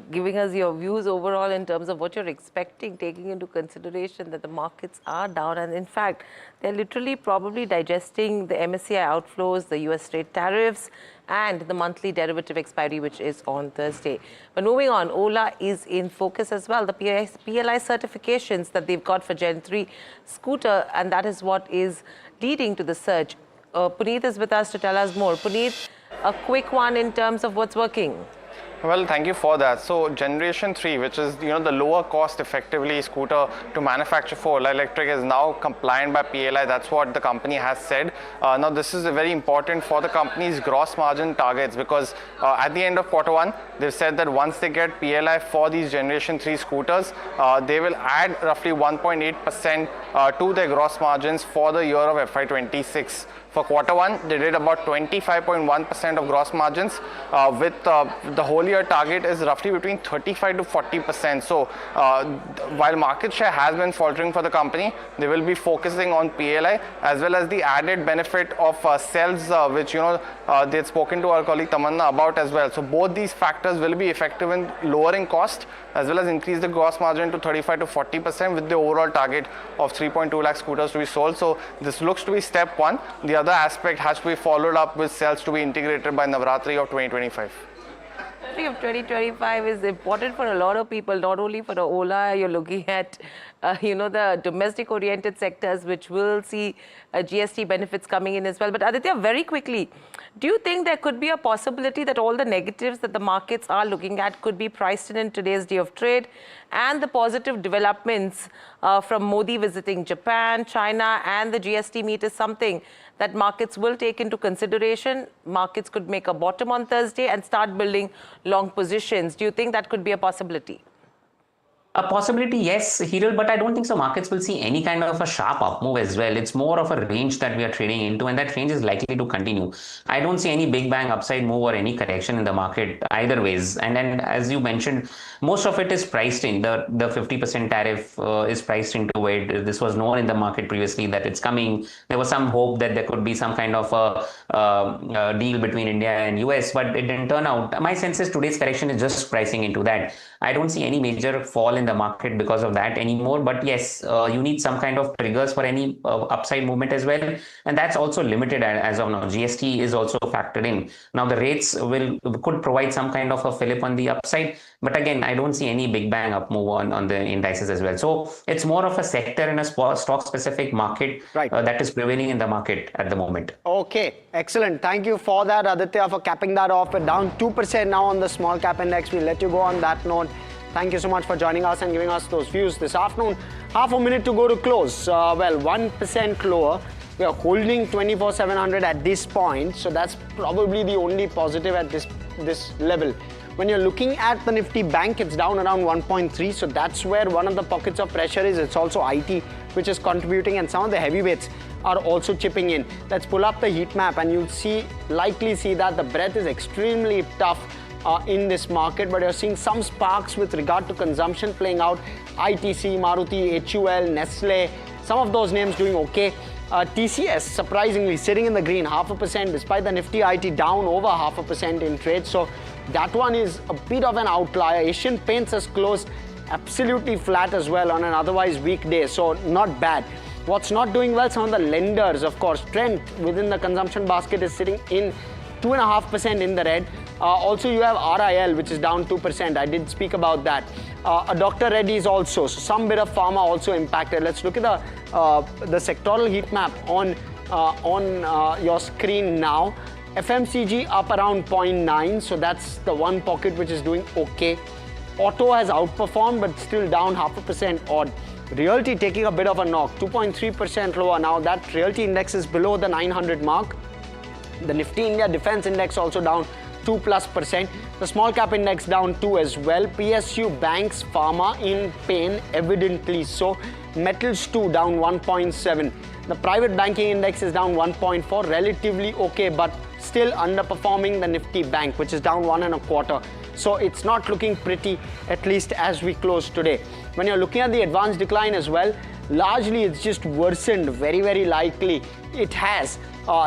giving us your views overall in terms of what you're expecting, taking into consideration that the markets are down. And in fact, they're literally probably digesting the MSCI outflows, the US trade tariffs, and the monthly derivative expiry, which is on Thursday. But moving on, Ola is in focus as well. The PLI certifications that they've got for Gen 3 scooter, and that is what is leading to the surge. Puneet is with us to tell us more. Puneet, a quick one in terms of what's working. Well, thank you for that. So generation 3, which is the lower cost effectively scooter to manufacture for electric, is now compliant by PLI. That's what the company has said. Now this is very important for the company's gross margin targets, because at the end of Q1 they've said that once they get PLI for these generation 3 scooters, they will add roughly 1.8% to their gross margins for the year of FY26. For Q1, they did about 25.1% of gross margins, with the whole year target is roughly between 35 to 40%. So while market share has been faltering for the company, they will be focusing on PLI as well as the added benefit of cells, which they had spoken to our colleague Tamanna about as well. So both these factors will be effective in lowering cost as well as increase the gross margin to 35 to 40% with the overall target of 3.2 lakh scooters to be sold. So this looks to be step one. The other aspect has to be followed up with cells to be integrated by Navratri of 2025. Of 2025 is important for a lot of people, not only for the Ola. You're looking at the domestic oriented sectors, which will see GST benefits coming in as well. But Aditya, very quickly, do you think there could be a possibility that all the negatives that the markets are looking at could be priced in today's day of trade, and the positive developments from Modi visiting Japan, China and the GST meet is something that markets will take into consideration? Markets could make a bottom on Thursday and start building long positions. Do you think that could be a possibility? A possibility, yes, Hiral, but I don't think so markets will see any kind of a sharp up move as well. It's more of a range that we are trading into, and that range is likely to continue. I don't see any big bang upside move or any correction in the market either ways. And then, as you mentioned, most of it is priced in. The 50% tariff is priced into it. This was known in the market previously that it's coming. There was some hope that there could be some kind of a deal between India and US, but it didn't turn out. My sense is today's correction is just pricing into that. I don't see any major fall in the market because of that anymore. But yes, you need some kind of triggers for any upside movement as well. And that's also limited as of now. GST is also factored in. Now the rates could provide some kind of a fillip on the upside. But again, I don't see any big bang up move on the indices as well. So it's more of a sector in a stock specific market that is prevailing in the market at the moment. Okay, excellent. Thank you for that, Aditya, for capping that off. We're down 2% now on the small cap index. We'll let you go on that note. Thank you so much for joining us and giving us those views this afternoon. Half a minute to go to close. 1% lower. We are holding 24,700 at this point. So that's probably the only positive at this level. When you're looking at the Nifty Bank, it's down around 1.3. So that's where one of the pockets of pressure is. It's also IT, which is contributing, and some of the heavyweights are also chipping in. Let's pull up the heat map and you'll likely see that the breadth is extremely tough in this market, but you're seeing some sparks with regard to consumption playing out. ITC, Maruti, HUL, Nestle, some of those names doing okay. TCS surprisingly sitting in the green, 0.5%, despite the Nifty IT down over 0.5% in trade. So that one is a bit of an outlier. Asian Paints has closed absolutely flat as well on an otherwise weak day, so not bad. What's not doing well? Some of the lenders, of course. Trent within the consumption basket is sitting in 2.5% in the red. Also, you have RIL, which is down 2%. I did speak about that. Dr. Reddy's also. So some bit of pharma also impacted. Let's look at the sectoral heat map on your screen now. FMCG up around 0.9. So that's the one pocket which is doing okay. Auto has outperformed, but still down 0.5% odd. Realty taking a bit of a knock, 2.3% lower. Now that Realty index is below the 900 mark. The Nifty India Defence Index also down 2+%. The small cap index down 2 as well. PSU, banks, pharma in pain, evidently so. Metals too down 1.7. The private banking index is down 1.4, relatively okay, but still underperforming the Nifty Bank, which is down 1.25. So it's not looking pretty, at least as we close today. When you're looking at the advanced decline as well, largely it's just worsened, very, very likely. It has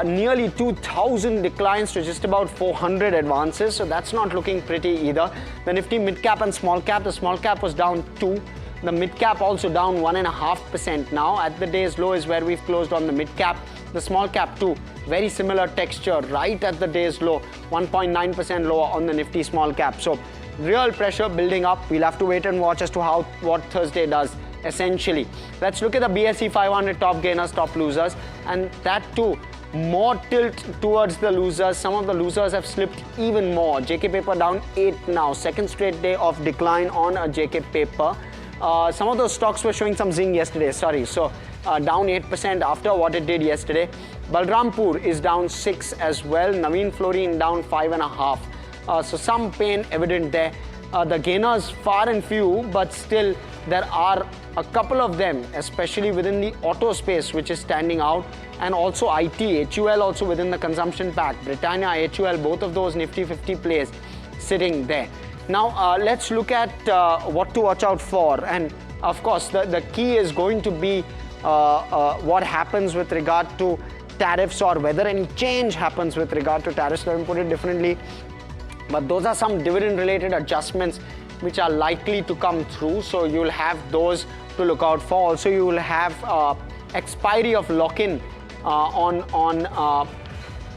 nearly 2,000 declines to just about 400 advances, so that's not looking pretty either. The Nifty mid-cap and small cap, the small cap was down 2. The mid-cap also down 1.5% now. At the day's low is where we've closed on the mid-cap. The small cap too, very similar texture, right at the day's low, 1.9% lower on the Nifty small cap. So real pressure building up. We'll have to wait and watch as to what Thursday does, essentially. Let's look at the BSE 500 top gainers, top losers, and that too more tilt towards the losers. Some of the losers have slipped even more. JK Paper down 8 now. Second straight day of decline on a JK Paper. Some of those stocks were showing some zing yesterday, sorry. So down 8% after what it did yesterday. Balrampur is down 6 as well. Naveen Fluorine down 5.5. So some pain evident there. The gainers far and few, but still there are a couple of them, especially within the auto space, which is standing out, and also IT, HUL also within the consumption pack. Britannia, HUL, both of those Nifty 50 plays sitting there. Now let's look at what to watch out for, and of course the key is going to be what happens with regard to tariffs, or whether any change happens with regard to tariffs. Let me put it differently. But those are some dividend related adjustments which are likely to come through. So you'll have those to look out for. Also, you will have expiry of lock-in on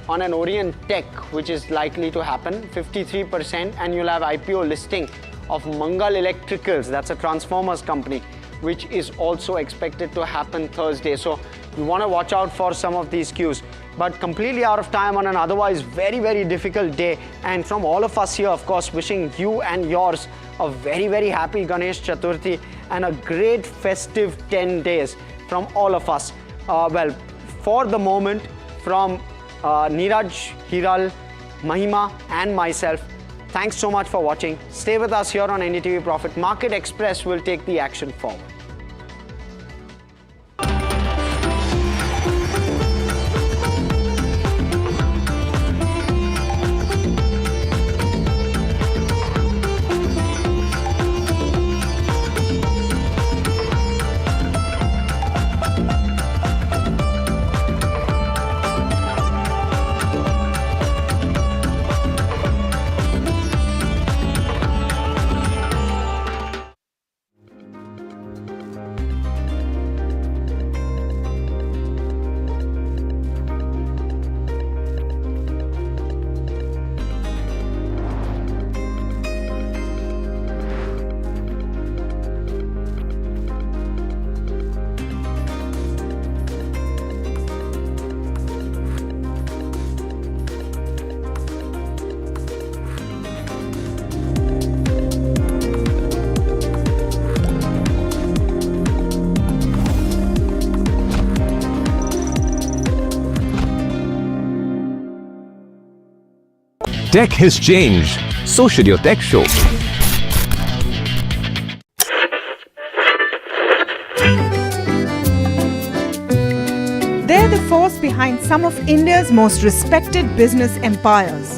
an Orient Tech, which is likely to happen, 53%, and you'll have IPO listing of Mangal Electricals, that's a transformers company, which is also expected to happen Thursday. So you want to watch out for some of these cues. But completely out of time on an otherwise very, very difficult day. And from all of us here, of course, wishing you and yours a very, very happy Ganesh Chaturthi and a great festive 10 days from all of us. Well, for the moment, from Neeraj, Hiral, Mahima and myself, thanks so much for watching. Stay with us here on NDTV Profit. Market Express will take the action forward. Tech has changed. So should your tech show. They're the force behind some of India's most respected business empires.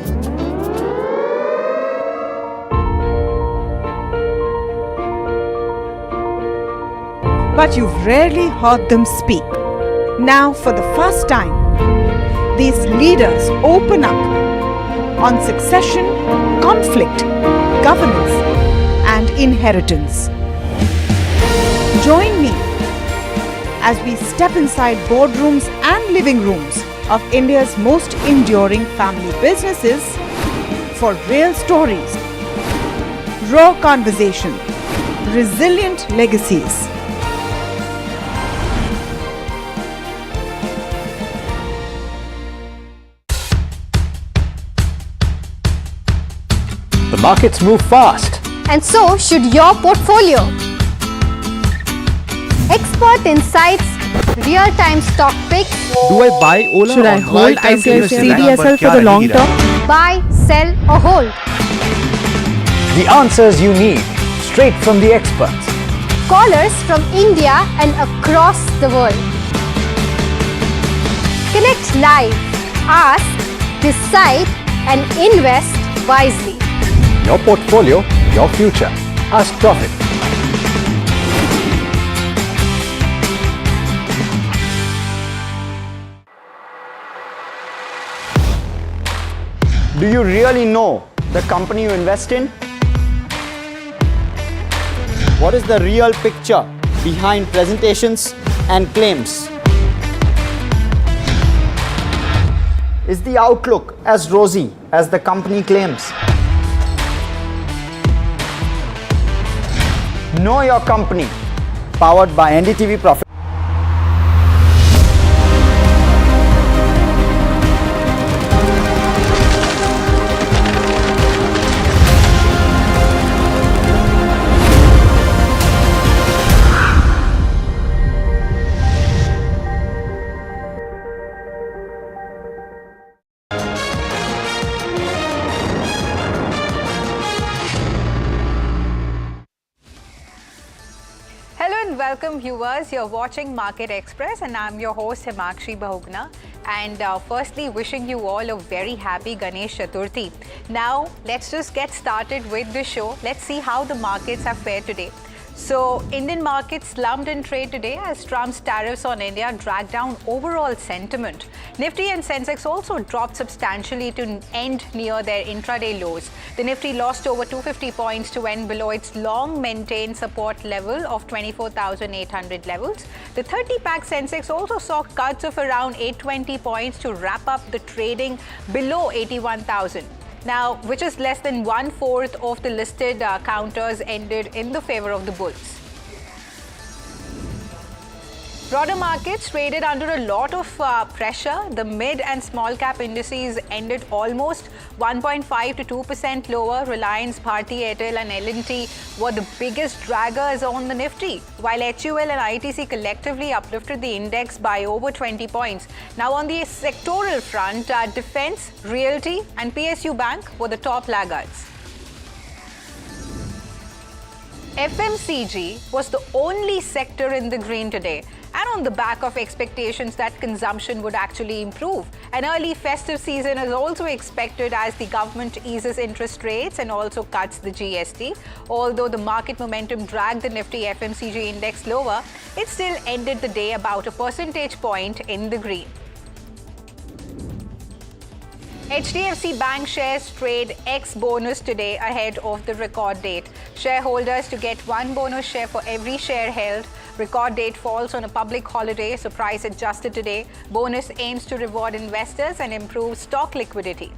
But you've rarely heard them speak. Now, for the first time, these leaders open up on succession, conflict, governance, and inheritance. Join me as we step inside boardrooms and living rooms of India's most enduring family businesses for real stories, raw conversation, resilient legacies. The markets move fast. And so should your portfolio. Expert insights, real-time stock picks. Do I buy Ola? Should I hold CDSL for the long term? Buy, sell or hold. The answers you need, straight from the experts. Callers from India and across the world. Connect live, ask, decide and invest wisely. Your portfolio, your future. Ask Profit. Do you really know the company you invest in? What is the real picture behind presentations and claims? Is the outlook as rosy as the company claims? Know your company, powered by NDTV Profit. and welcome viewers. You're watching Market Express and I'm your host Himakshi Bahugna. And firstly, wishing you all a very happy Ganesh Chaturthi. Now, let's just get started with the show. Let's see how the markets have fared today. So, Indian markets slumped in trade today as Trump's tariffs on India dragged down overall sentiment. Nifty and Sensex also dropped substantially to end near their intraday lows. The Nifty lost over 250 points to end below its long-maintained support level of 24,800 levels. The 30-pack Sensex also saw cuts of around 820 points to wrap up the trading below 81,000. Now, which is less than 1/4 of the listed counters ended in the favor of the bulls. Broader markets traded under a lot of pressure. The mid and small cap indices ended almost 1.5 to 2% lower. Reliance, Bharti Airtel and L&T were the biggest draggers on the Nifty, while HUL and ITC collectively uplifted the index by over 20 points. Now on the sectoral front, Defence, Realty and PSU Bank were the top laggards. FMCG was the only sector in the green today, and on the back of expectations that consumption would actually improve. An early festive season is also expected as the government eases interest rates and also cuts the GST. Although the market momentum dragged the Nifty FMCG index lower, it still ended the day about a percentage point in the green. HDFC Bank shares trade ex-bonus today ahead of the record date. Shareholders to get one bonus share for every share held. Record date falls on a public holiday, so price adjusted today. Bonus aims to reward investors and improve stock liquidity.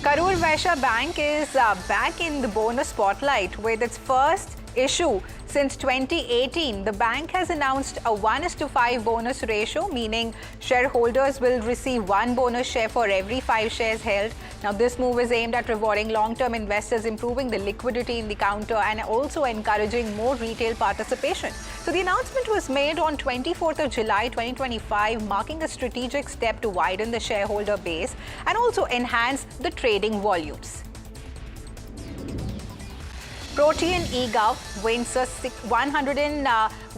Karur Vaishya Bank is back in the bonus spotlight with its first issue since 2018. The bank has announced a 1:5 bonus ratio, meaning shareholders will receive one bonus share for every 5 shares held. Now, this move is aimed at rewarding long-term investors, improving the liquidity in the counter and also encouraging more retail participation. So the announcement was made on 24th of July 2025, marking a strategic step to widen the shareholder base and also enhance the trading volumes. Protean eGov wins a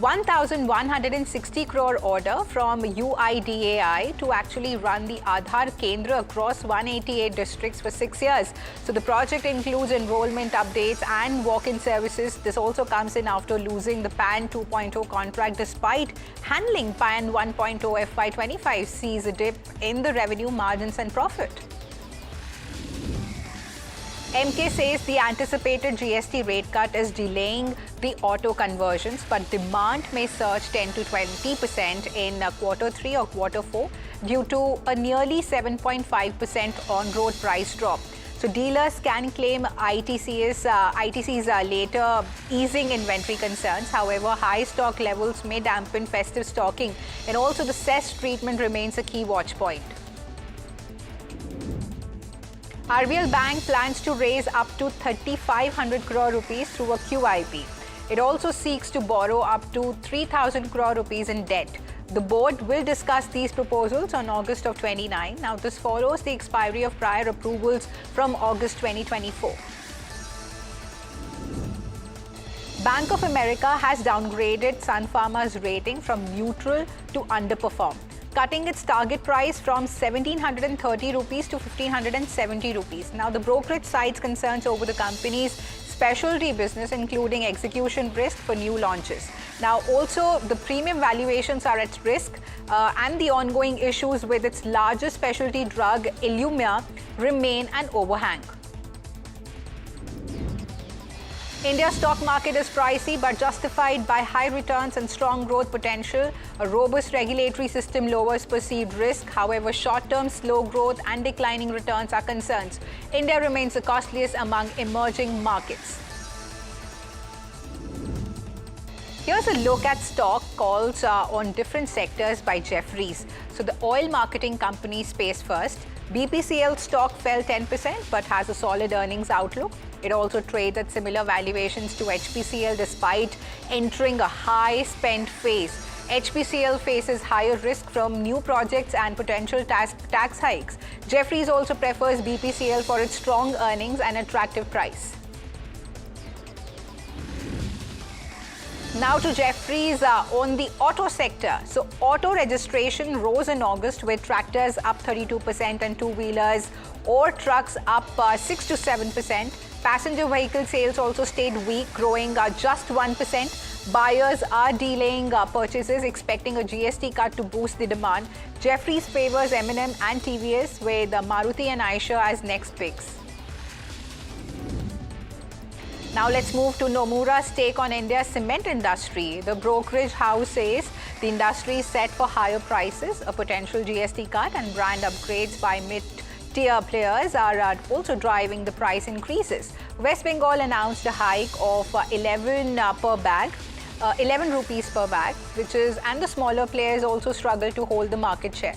1,160 crore order from UIDAI to actually run the Aadhaar Kendra across 188 districts for 6 years. So the project includes enrollment updates and walk-in services. This also comes in after losing the PAN 2.0 contract. Despite handling PAN 1.0, FY25 sees a dip in the revenue, margins and profit. MK says the anticipated GST rate cut is delaying the auto conversions, but demand may surge 10 to 20% in Q3 or Q4 due to a nearly 7.5% on-road price drop. So dealers can claim ITC's later easing inventory concerns. However, high stock levels may dampen festive stocking, and also the cess treatment remains a key watch point. RBL Bank plans to raise up to 3,500 crore rupees through a QIP. It also seeks to borrow up to 3,000 crore rupees in debt. The board will discuss these proposals on August of 29. Now, this follows the expiry of prior approvals from August 2024. Bank of America has downgraded Sun Pharma's rating from neutral to underperform, cutting its target price from 1,730 rupees to 1,570 rupees. Now, the brokerage cites concerns over the company's specialty business, including execution risk for new launches. Now, also, the premium valuations are at risk, and the ongoing issues with its largest specialty drug, Ilumya, remain an overhang. India's stock market is pricey but justified by high returns and strong growth potential. A robust regulatory system lowers perceived risk. However, short-term slow growth and declining returns are concerns. India remains the costliest among emerging markets. Here's a look at stock calls on different sectors by Jefferies. So the oil marketing company space first. BPCL stock fell 10% but has a solid earnings outlook. It also trades at similar valuations to HPCL despite entering a high spend phase. HPCL faces higher risk from new projects and potential tax hikes. Jefferies also prefers BPCL for its strong earnings and attractive price. Now to Jeffries on the auto sector. So auto registration rose in August with tractors up 32% and two-wheelers or trucks up 6 to 7%. Passenger vehicle sales also stayed weak, growing just 1%. Buyers are delaying purchases, expecting a GST cut to boost the demand. Jeffries favors M&M and TVS with Maruti and Eicher as next picks. Now let's move to Nomura's take on India's cement industry. The brokerage house says the industry is set for higher prices, a potential GST cut and brand upgrades by mid-tier players are also driving the price increases. West Bengal announced a hike of 11 rupees per bag, and the smaller players also struggle to hold the market share.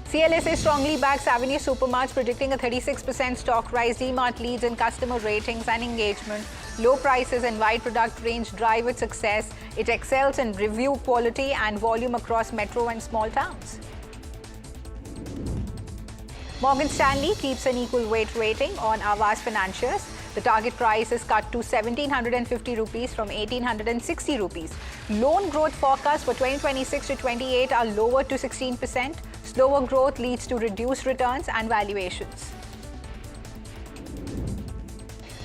CLSA strongly backs Avenue Supermarts, predicting a 36% stock rise. DMart leads in customer ratings and engagement. Low prices and wide product range drive its success. It excels in review quality and volume across metro and small towns. Morgan Stanley keeps an equal weight rating on Aavas Financials. The target price is cut to 1,750 rupees from 1,860 rupees. Loan growth forecasts for 2026 to 28 are lower to 16%. Slower growth leads to reduced returns and valuations.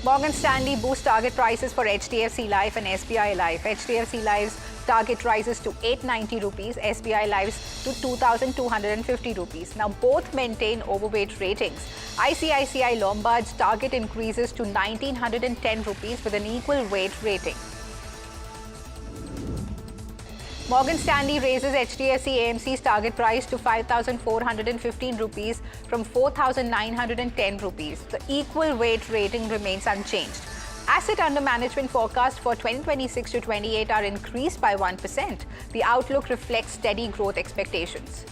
Morgan Stanley boosts target prices for HDFC Life and SBI Life. HDFC Life's target rises to 890 rupees, SBI Life's to 2,250 rupees. Now both maintain overweight ratings. ICICI Lombard's target increases to 1,910 rupees with an equal weight rating. Morgan Stanley raises HDFC AMC's target price to 5,415 rupees from 4,910 rupees. The equal weight rating remains unchanged. Asset under management forecast for 2026 to 28 are increased by 1%. The outlook reflects steady growth expectations.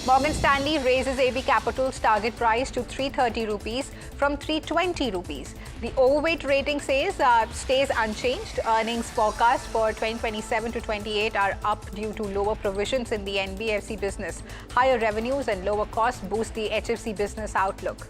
Morgan Stanley raises AB Capital's target price to 330 rupees from 320 rupees. The overweight rating stays unchanged. Earnings forecast for 2027 to 28 are up due to lower provisions in the NBFC business. Higher revenues and lower costs boost the HFC business outlook.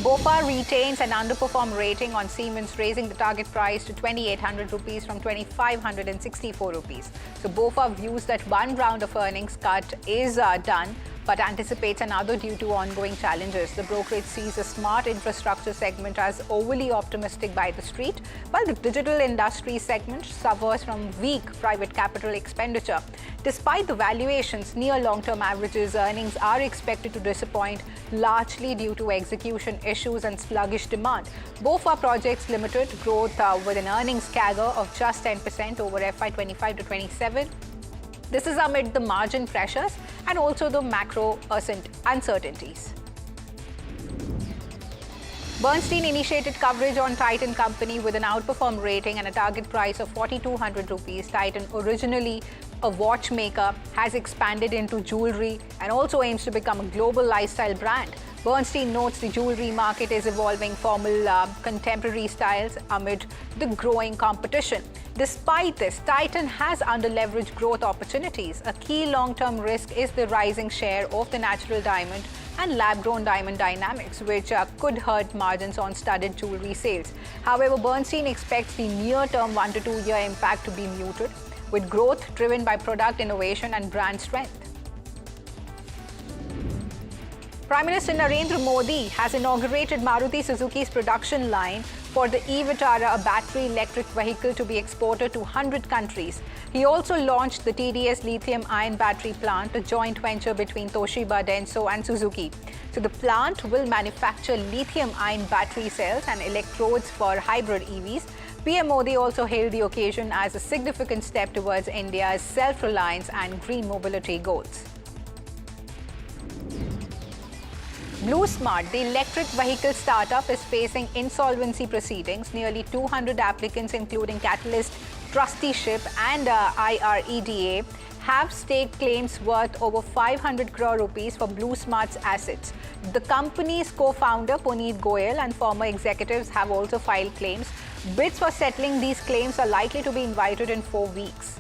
BofA retains an underperform rating on Siemens, raising the target price to 2,800 rupees from 2,564 rupees. So BofA views that one round of earnings cut is done, but anticipates another due to ongoing challenges. The brokerage sees a smart infrastructure segment as overly optimistic by the street, while the digital industry segment suffers from weak private capital expenditure. Despite the valuations near long-term averages, earnings are expected to disappoint, largely due to execution issues and sluggish demand. BofA projects limited growth with an earnings CAGR of just 10% over FY25 to 27. This is amid the margin pressures and also the macro uncertainties. Bernstein initiated coverage on Titan Company with an outperform rating and a target price of 4,200 rupees. Titan, originally a watchmaker, has expanded into jewelry and also aims to become a global lifestyle brand. Bernstein notes the jewelry market is evolving formal contemporary styles amid the growing competition. Despite this, Titan has under-leveraged growth opportunities. A key long-term risk is the rising share of the natural diamond and lab-grown diamond dynamics, which could hurt margins on studded jewelry sales. However, Bernstein expects the near-term 1 to 2 year impact to be muted, with growth driven by product innovation and brand strength. Prime Minister Narendra Modi has inaugurated Maruti Suzuki's production line for the e-Vitara, a battery electric vehicle to be exported to 100 countries. He also launched the TDS lithium-ion battery plant, a joint venture between Toshiba, Denso and Suzuki. So the plant will manufacture lithium-ion battery cells and electrodes for hybrid EVs. PM Modi also hailed the occasion as a significant step towards India's self-reliance and green mobility goals. BlueSmart, the electric vehicle startup, is facing insolvency proceedings. Nearly 200 applicants, including Catalyst, Trusteeship and IREDA, have staked claims worth over 500 crore rupees for BlueSmart's assets. The company's co-founder, Puneet Goyal, and former executives have also filed claims. Bids for settling these claims are likely to be invited in 4 weeks.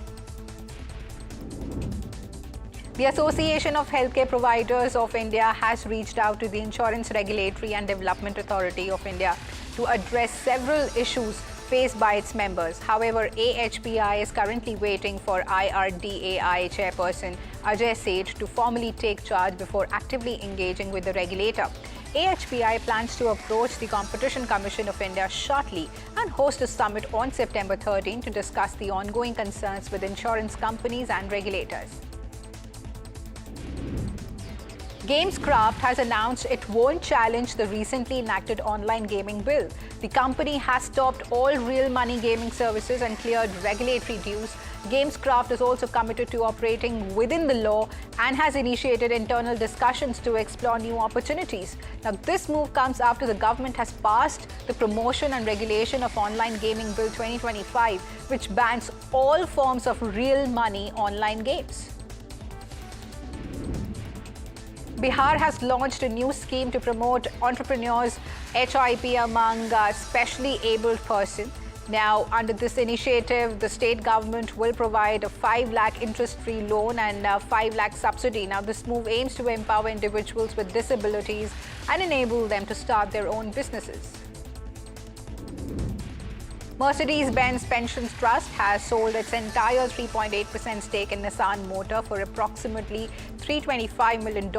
The Association of Healthcare Providers of India has reached out to the Insurance Regulatory and Development Authority of India to address several issues faced by its members. However, AHPI is currently waiting for IRDAI chairperson Ajay Seth to formally take charge before actively engaging with the regulator. AHPI plans to approach the Competition Commission of India shortly and host a summit on September 13 to discuss the ongoing concerns with insurance companies and regulators. Gamescraft has announced it won't challenge the recently enacted online gaming bill. The company has stopped all real money gaming services and cleared regulatory dues. Gamescraft is also committed to operating within the law and has initiated internal discussions to explore new opportunities. Now, this move comes after the government has passed the Promotion and Regulation of Online Gaming Bill 2025, which bans all forms of real money online games. Bihar has launched a new scheme to promote entrepreneurs' HIP among specially abled persons. Now, under this initiative, the state government will provide a 5 lakh interest-free loan and a 5 lakh subsidy. Now, this move aims to empower individuals with disabilities and enable them to start their own businesses. Mercedes-Benz Pensions Trust has sold its entire 3.8% stake in Nissan Motor for approximately $325 million,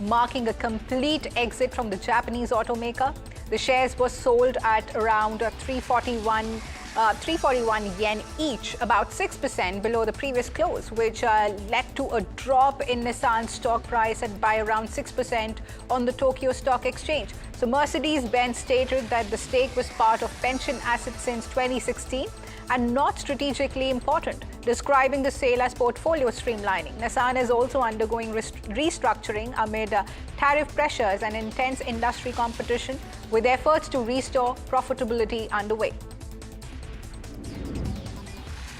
marking a complete exit from the Japanese automaker. The shares were sold at around 341 yen each, about 6% below the previous close, which led to a drop in Nissan's stock price by around 6% on the Tokyo Stock Exchange. So Mercedes-Benz stated that the stake was part of pension assets since 2016 and not strategically important, describing the sale as portfolio streamlining. Nissan is also undergoing restructuring amid tariff pressures and intense industry competition, with efforts to restore profitability underway.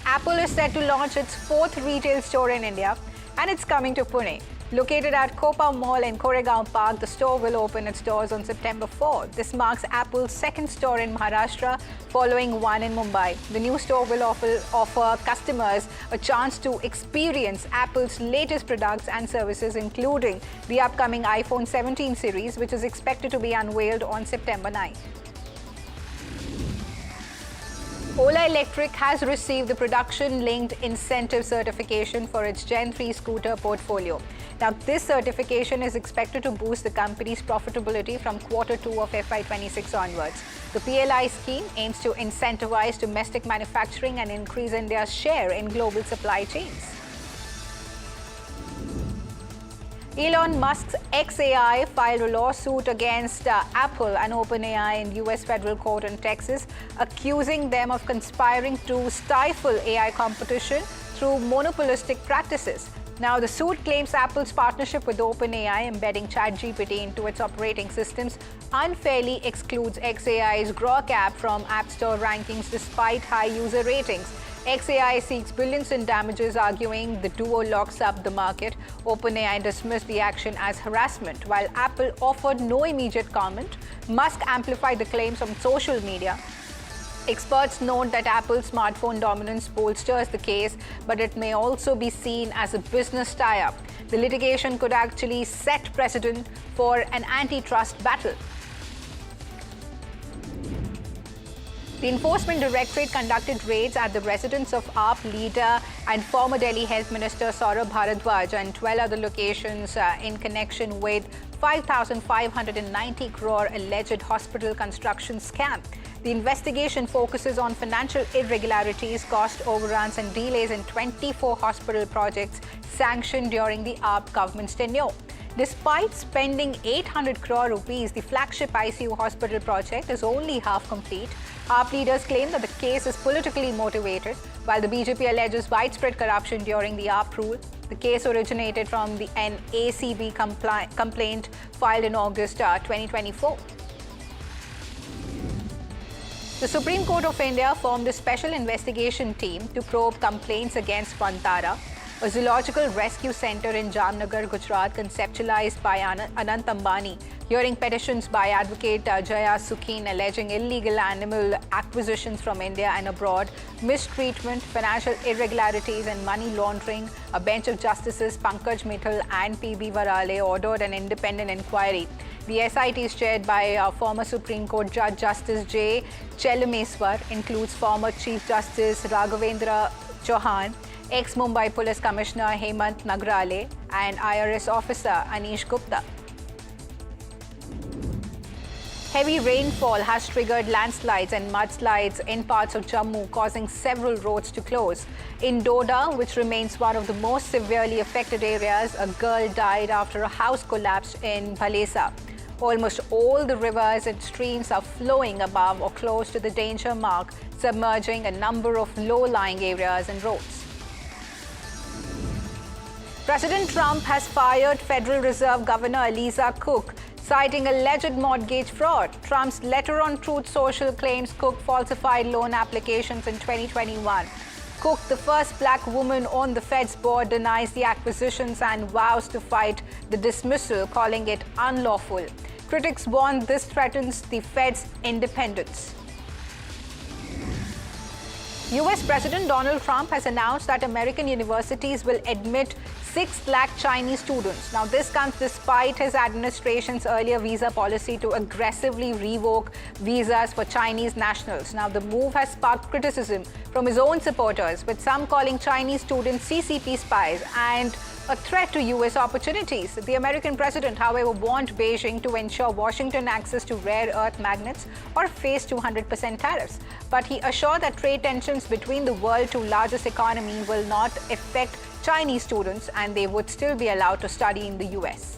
Apple is set to launch its 4th retail store in India, and it's coming to Pune. Located at Kopa Mall in Koregaon Park, the store will open its doors on September 4. This marks Apple's 2nd store in Maharashtra, following one in Mumbai. The new store will offer customers a chance to experience Apple's latest products and services, including the upcoming iPhone 17 series, which is expected to be unveiled on September 9. Ola Electric has received the production-linked incentive certification for its Gen 3 scooter portfolio. Now, this certification is expected to boost the company's profitability from Q2 of FY26 onwards. The PLI scheme aims to incentivize domestic manufacturing and increase India's share in global supply chains. Elon Musk's XAI filed a lawsuit against Apple and OpenAI in U.S. federal court in Texas, accusing them of conspiring to stifle AI competition through monopolistic practices. Now, the suit claims Apple's partnership with OpenAI, embedding ChatGPT into its operating systems, unfairly excludes XAI's Grok app from App Store rankings despite high user ratings. XAI seeks billions in damages, arguing the duo locks up the market. OpenAI dismissed the action as harassment, while Apple offered no immediate comment. Musk amplified the claims on social media. Experts note that Apple's smartphone dominance bolsters the case, but it may also be seen as a business tie-up. The litigation could actually set precedent for an antitrust battle. The Enforcement Directorate conducted raids at the residence of AAP leader and former Delhi Health Minister Saurabh Bharadwaj and 12 other locations in connection with 5,590 crore alleged hospital construction scam. The investigation focuses on financial irregularities, cost overruns and delays in 24 hospital projects sanctioned during the AAP government's tenure. Despite spending 800 crore rupees, the flagship ICU hospital project is only half complete. AAP leaders claim that the case is politically motivated, while the BJP alleges widespread corruption during the AAP rule. The case originated from an ACB complaint filed in August 2024. The Supreme Court of India formed a special investigation team to probe complaints against Vantara. a zoological rescue center in Jamnagar, Gujarat, conceptualized by Anant Ambani, hearing petitions by advocate Jaya Sukhin alleging illegal animal acquisitions from India and abroad, mistreatment, financial irregularities and money laundering. A bench of Justices Pankaj Mittal and P.B. Varale ordered an independent inquiry. The SIT is chaired by former Supreme Court Judge Justice J. Chelameswar, includes former Chief Justice Raghavendra Chauhan, ex-Mumbai Police Commissioner Hemant Nagrale and IRS officer Anish Gupta. Heavy rainfall has triggered landslides and mudslides in parts of Jammu, causing several roads to close. In Doda, which remains one of the most severely affected areas, a girl died after a house collapsed in Bhalesa. Almost all the rivers and streams are flowing above or close to the danger mark, submerging a number of low-lying areas and roads. President Trump has fired Federal Reserve Governor Eliza Cook, citing alleged mortgage fraud. Trump's letter on Truth Social claims Cook falsified loan applications in 2021. Cook, the first black woman on the Fed's board, denies the acquisitions and vows to fight the dismissal, calling it unlawful. Critics warn this threatens the Fed's independence. US President Donald Trump has announced that American universities will admit 6 lakh Chinese students. Now, this comes despite his administration's earlier visa policy to aggressively revoke visas for Chinese nationals. Now, the move has sparked criticism from his own supporters, with some calling Chinese students CCP spies and a threat to US opportunities. The American president, however, warned Beijing to ensure Washington access to rare earth magnets or face 200% tariffs. But he assured that trade tensions between the world's two largest economies will not affect Chinese students and they would still be allowed to study in the US.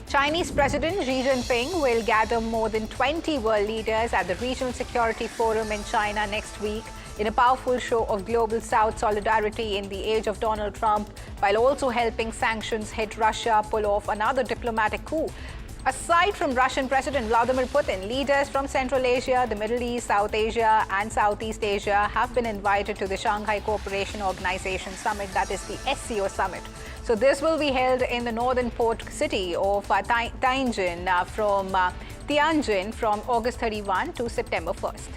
Chinese President Xi Jinping will gather more than 20 world leaders at the Regional Security Forum in China next week in a powerful show of global South solidarity in the age of Donald Trump, while also helping sanctions hit Russia pull off another diplomatic coup. Aside from Russian President Vladimir Putin, leaders from Central Asia, the Middle East, South Asia and Southeast Asia have been invited to the Shanghai Cooperation Organization Summit, that is the SCO Summit. So this will be held in the northern port city of Tianjin from August 31 to September 1st.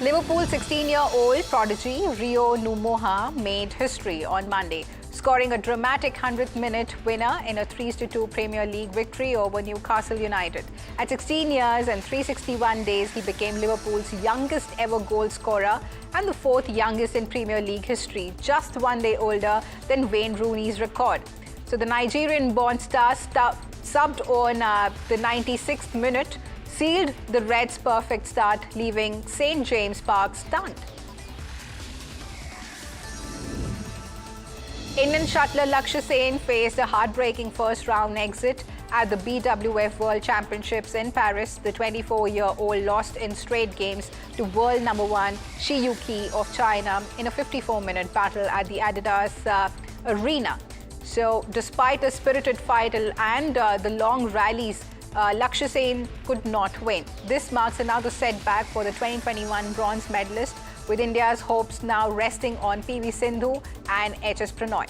Liverpool 16-year-old prodigy Rio Numoha made history on Monday, scoring a dramatic 100th-minute winner in a 3-2 Premier League victory over Newcastle United. At 16 years and 361 days, he became Liverpool's youngest ever goal scorer and the 4th youngest in Premier League history, just 1 day older than Wayne Rooney's record. So the Nigerian-born star subbed on the 96th minute, sealed the Reds' perfect start, leaving St. James Park stunned. Indian shuttler Lakshya Sen faced a heartbreaking first-round exit at the BWF World Championships in Paris. The 24-year-old lost in straight games to world number 1 Shi Yuqi of China in a 54-minute battle at the Adidas Arena. So, despite a spirited fight and the long rallies, Lakshya Sen could not win. This marks another setback for the 2021 bronze medalist, with India's hopes now resting on PV Sindhu and HS Pranoy.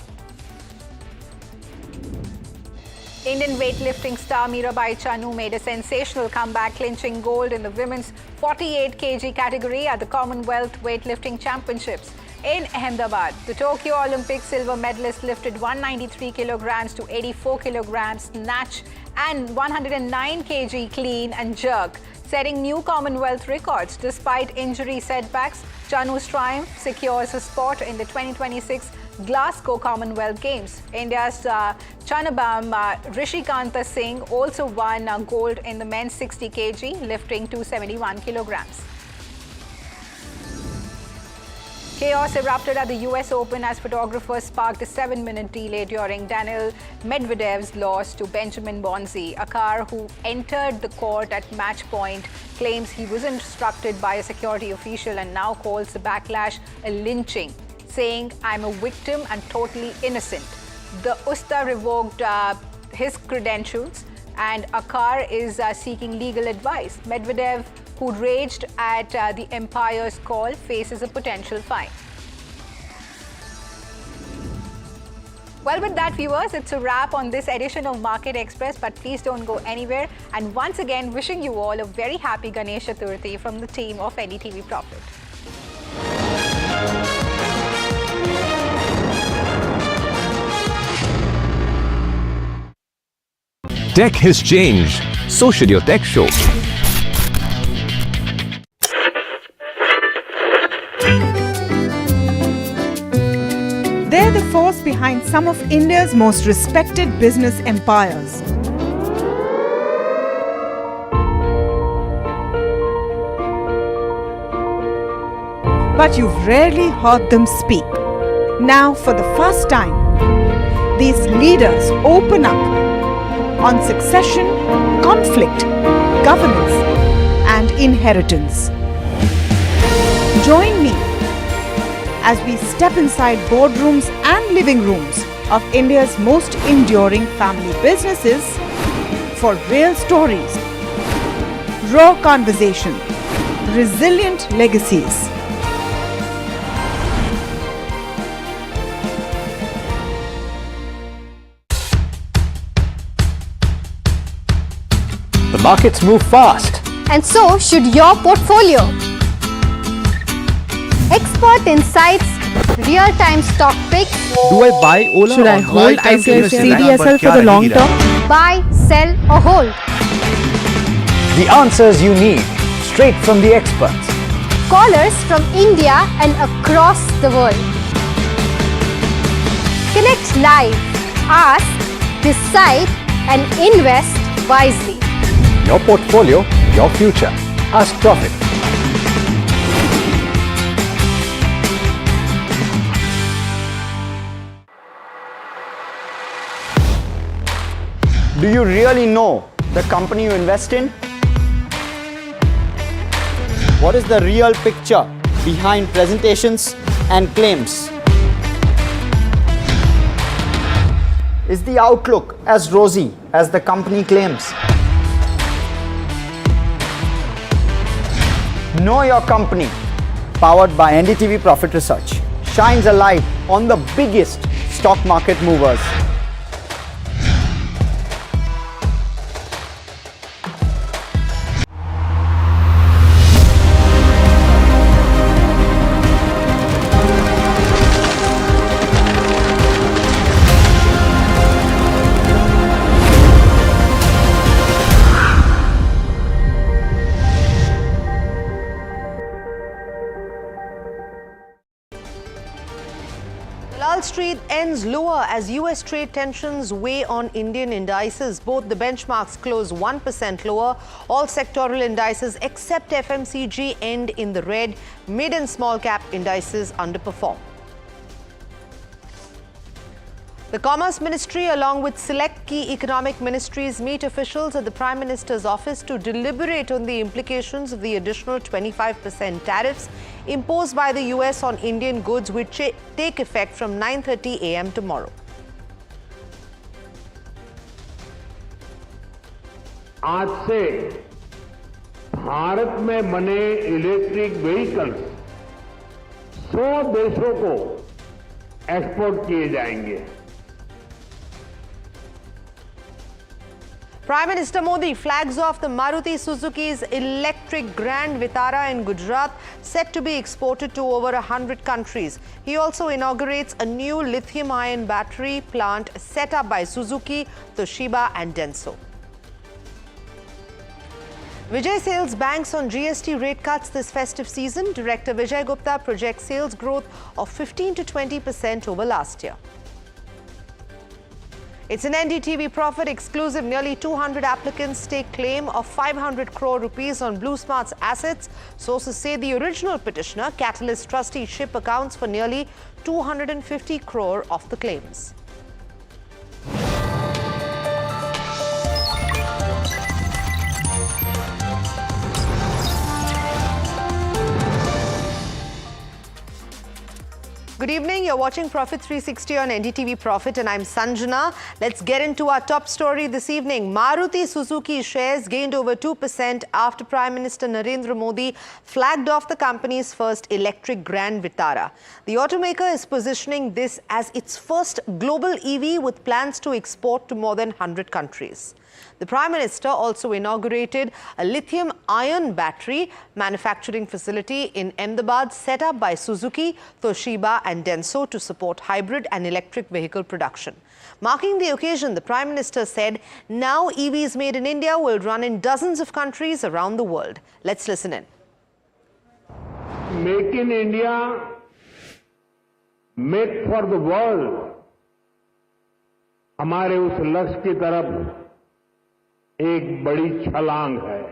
Indian weightlifting star Mirabai Chanu made a sensational comeback, clinching gold in the women's 48 kg category at the Commonwealth Weightlifting Championships in Ahmedabad. The Tokyo Olympic silver medalist lifted 193 kilograms to 84 kilograms snatch and 109 kg clean and jerk, setting new Commonwealth records. Despite injury setbacks, Chanu's triumph secures a spot in the 2026 Glasgow Commonwealth Games. India's Chanabam Rishikanta Singh also won gold in the men's 60 kg, lifting 271 kilograms. Chaos erupted at the US Open as photographers sparked a 7-minute delay during Daniil Medvedev's loss to Benjamin Bonzi. Akar, who entered the court at match point, claims he was instructed by a security official and now calls the backlash a lynching, saying, "I'm a victim and totally innocent." The Usta revoked his credentials and Akar is seeking legal advice. Medvedev who raged at the Empire's call, faces a potential fine. Well, with that, viewers, it's a wrap on this edition of Market Express, but please don't go anywhere. And once again, wishing you all a very happy Ganesh Chaturthi from the team of NDTV Profit. Tech has changed. So should your tech show. They're the force behind some of India's most respected business empires. But you've rarely heard them speak. Now, for the first time, these leaders open up on succession, conflict, governance, and inheritance. Join me as we step inside boardrooms and living rooms of India's most enduring family businesses for real stories, raw conversation, resilient legacies. The markets move fast. And so should your portfolio. Expert insights, real-time stock picks. Do I buy Ola? Should I hold CDSL for the long term? Buy, sell or hold. The answers you need, straight from the experts. Callers from India and across the world. Connect live, ask, decide and invest wisely. Your portfolio, your future. Ask Profit. Do you really know the company you invest in? What is the real picture behind presentations and claims? Is the outlook as rosy as the company claims? Know Your Company, powered by NDTV Profit Research, shines a light on the biggest stock market movers. Wall Street ends lower as US trade tensions weigh on Indian indices. Both the benchmarks close 1% lower. All sectoral indices except FMCG end in the red. Mid and small cap indices underperform. The Commerce Ministry, along with select key economic ministries, meet officials at the Prime Minister's office to deliberate on the implications of the additional 25% tariffs imposed by the US on Indian goods, which take effect from 9:30 a.m. tomorrow. आज से भारत में बने electric vehicles 100 देशों को export किए जाएंगे. Prime Minister Modi flags off the Maruti Suzuki's electric Grand Vitara in Gujarat, set to be exported to over 100 countries. He also inaugurates a new lithium-ion battery plant set up by Suzuki, Toshiba and Denso. Vijay Sales banks on GST rate cuts this festive season. Director Vijay Gupta projects sales growth of 15 to 20% over last year. It's an NDTV Profit exclusive. Nearly 200 applicants stake claim of 500 crore rupees on Blue Smart's assets. Sources say the original petitioner, Catalyst trusteeship, accounts for nearly 250 crore of the claims. Good evening. You're watching Profit 360 on NDTV Profit and I'm Sanjana. Let's get into our top story this evening. Maruti Suzuki shares gained over 2% after Prime Minister Narendra Modi flagged off the company's first electric Grand Vitara. The automaker is positioning this as its first global EV with plans to export to more than 100 countries. The Prime Minister also inaugurated a lithium-ion battery manufacturing facility in Ahmedabad set up by Suzuki, Toshiba and Denso to support hybrid and electric vehicle production. Marking the occasion, the Prime Minister said, now EVs made in India will run in dozens of countries around the world. Let's listen in. Make in India, make for the world. हमारे उस लक्ष्य की तरफ एक बड़ी छलांग है।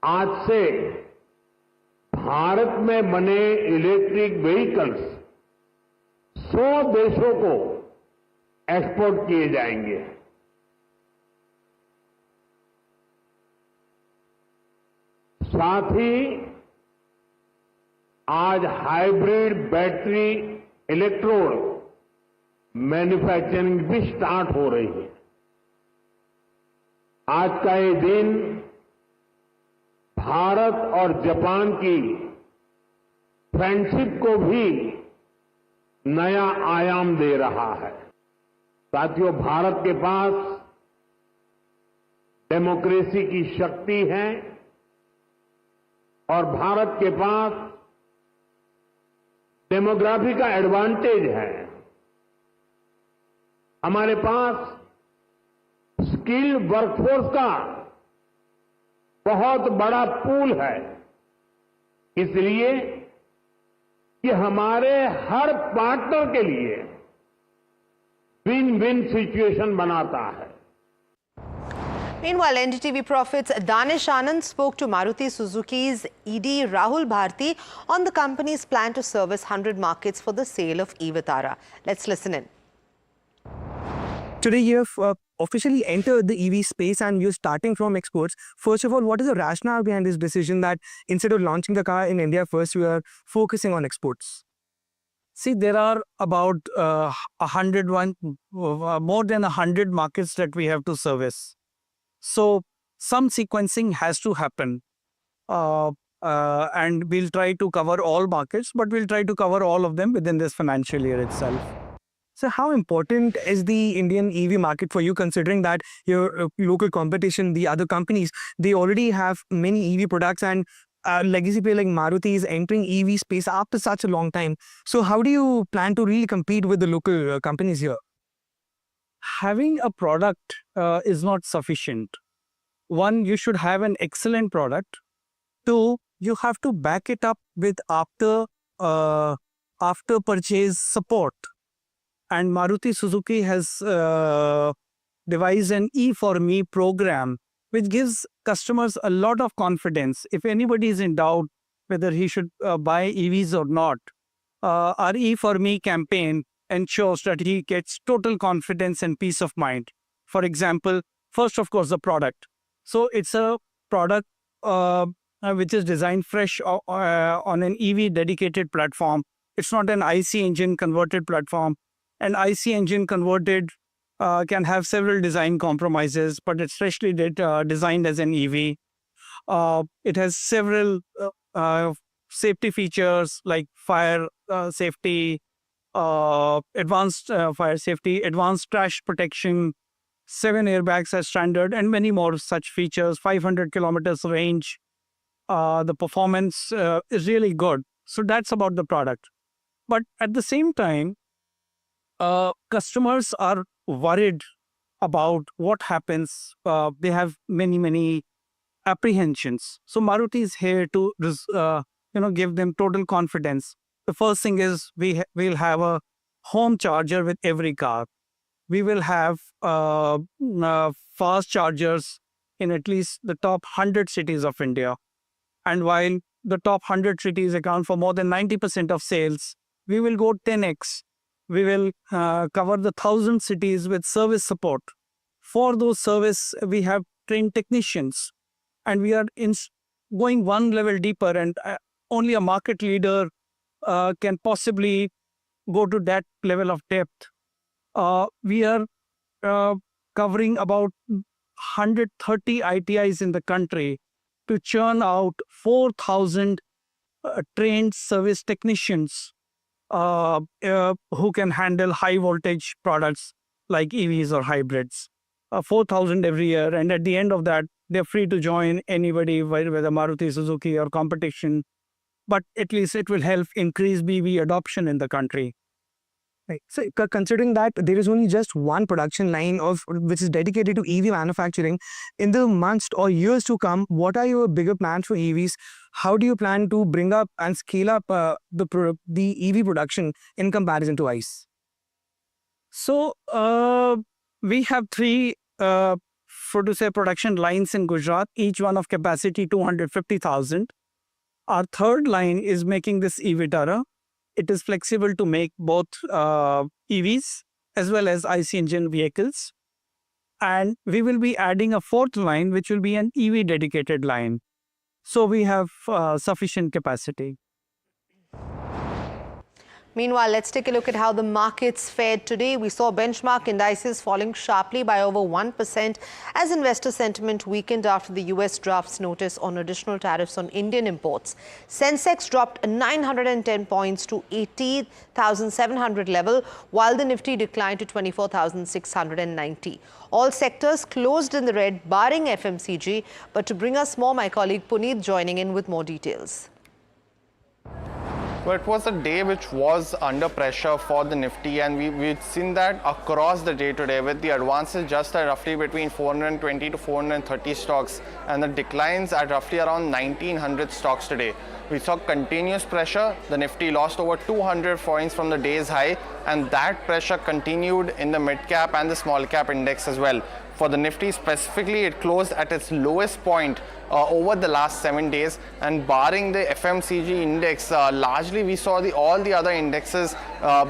आज से भारत में बने इलेक्ट्रिक व्हीकल्स 100 देशों को एक्सपोर्ट किए जाएंगे। साथ ही आज हाइब्रिड बैटरी इलेक्ट्रोड मैन्युफैक्चरिंग भी स्टार्ट हो रही है। आज का ये दिन भारत और जापान की फ्रेंडशिप को भी नया आयाम दे रहा है। साथियों, भारत के पास डेमोक्रेसी की शक्ति है और भारत के पास डेमोग्राफी का एडवांटेज है। हमारे पास स्किल्ड वर्कफोर्स का बहुत बड़ा पूल है, इसलिए कि हमारे हर पार्टनर के लिए विन विन सिचुएशन बनाता है। Meanwhile, NDTV Profit's Danish Anand spoke to Maruti Suzuki's ED Rahul Bharti on the company's plan to service 100 markets for the sale of e-Vitara. Let's listen in. Today you have officially entered the EV space and you're starting from exports. First of all, what is the rationale behind this decision that instead of launching the car in India first, we are focusing on exports? See, there are about more than 100 markets that we have to service. So some sequencing has to happen. And we'll try to cover all markets, but we'll try to cover all of them within this financial year itself. So how important is the Indian EV market for you, considering that your local competition, the other companies, they already have many EV products, and legacy player like Maruti is entering EV space after such a long time. So how do you plan to really compete with the local companies here? Having a product is not sufficient. One, you should have an excellent product. Two, you have to back it up with after purchase support. And Maruti Suzuki has devised an E4Me program, which gives customers a lot of confidence. If anybody is in doubt whether he should buy EVs or not, our E4Me campaign ensures that he gets total confidence and peace of mind. For example, first, of course, the product. So it's a product which is designed fresh on an EV dedicated platform. It's not an IC engine converted platform. An IC engine converted can have several design compromises, but it's freshly designed as an EV. It has several safety features like fire safety, advanced fire safety, advanced crash protection, 7 airbags as standard, and many more such features, 500 kilometers range. The performance is really good. So that's about the product. But at the same time, customers are worried about what happens. They have many apprehensions. So Maruti is here to give them total confidence. The first thing is we'll have a home charger with every car. We will have fast chargers in at least the top 100 cities of India. And while the top 100 cities account for more than 90% of sales, we will go 10x. We will cover the 1,000 cities with service support. For those service, we have trained technicians. And we are going one level deeper, and only a market leader can possibly go to that level of depth. We are covering about 130 ITIs in the country to churn out 4,000 trained service technicians who can handle high voltage products like EVs or hybrids. 4,000 every year, and at the end of that, they're free to join anybody, whether Maruti Suzuki or competition. But at least it will help increase BEV adoption in the country. Right. So considering that there is only just one production line which is dedicated to EV manufacturing, in the months or years to come, what are your bigger plans for EVs? How do you plan to bring up and scale up the EV production in comparison to ICE? So we have 3 production lines in Gujarat, each one of capacity 250,000. Our third line is making this eVitara. It is flexible to make both EVs as well as IC engine vehicles. And we will be adding a 4th line, which will be an EV dedicated line. So we have sufficient capacity. Meanwhile, let's take a look at how the markets fared today. We saw benchmark indices falling sharply by over 1% as investor sentiment weakened after the US drafts notice on additional tariffs on Indian imports. Sensex dropped 910 points to 80,700 level, while the Nifty declined to 24,690. All sectors closed in the red, barring FMCG. But to bring us more, my colleague Puneet joining in with more details. Well, it was a day which was under pressure for the Nifty, and we've seen that across the day today, with the advances just at roughly between 420 to 430 stocks and the declines at roughly around 1900 stocks today. We saw continuous pressure. The Nifty lost over 200 points from the day's high, and that pressure continued in the mid-cap and the small-cap index as well. For the Nifty specifically, it closed at its lowest point over the last 7 days, and barring the FMCG index, largely we saw all the other indexes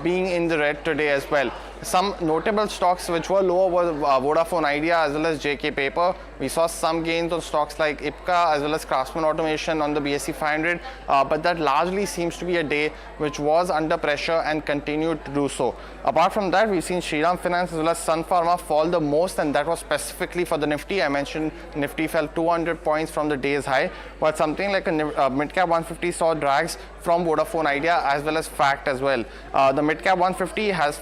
being in the red today as well. Some notable stocks which were lower were Vodafone Idea as well as JK Paper. We saw some gains on stocks like IPCA as well as Craftsman Automation on the BSE 500, but that largely seems to be a day which was under pressure and continued to do so. Apart from that, we've seen Shriram Finance as well as Sun Pharma fall the most, and that was specifically for the Nifty. I mentioned Nifty fell 200 points from the day's high, but something like a Midcap 150 saw drags from Vodafone Idea as well as FACT as well. The Midcap 150 has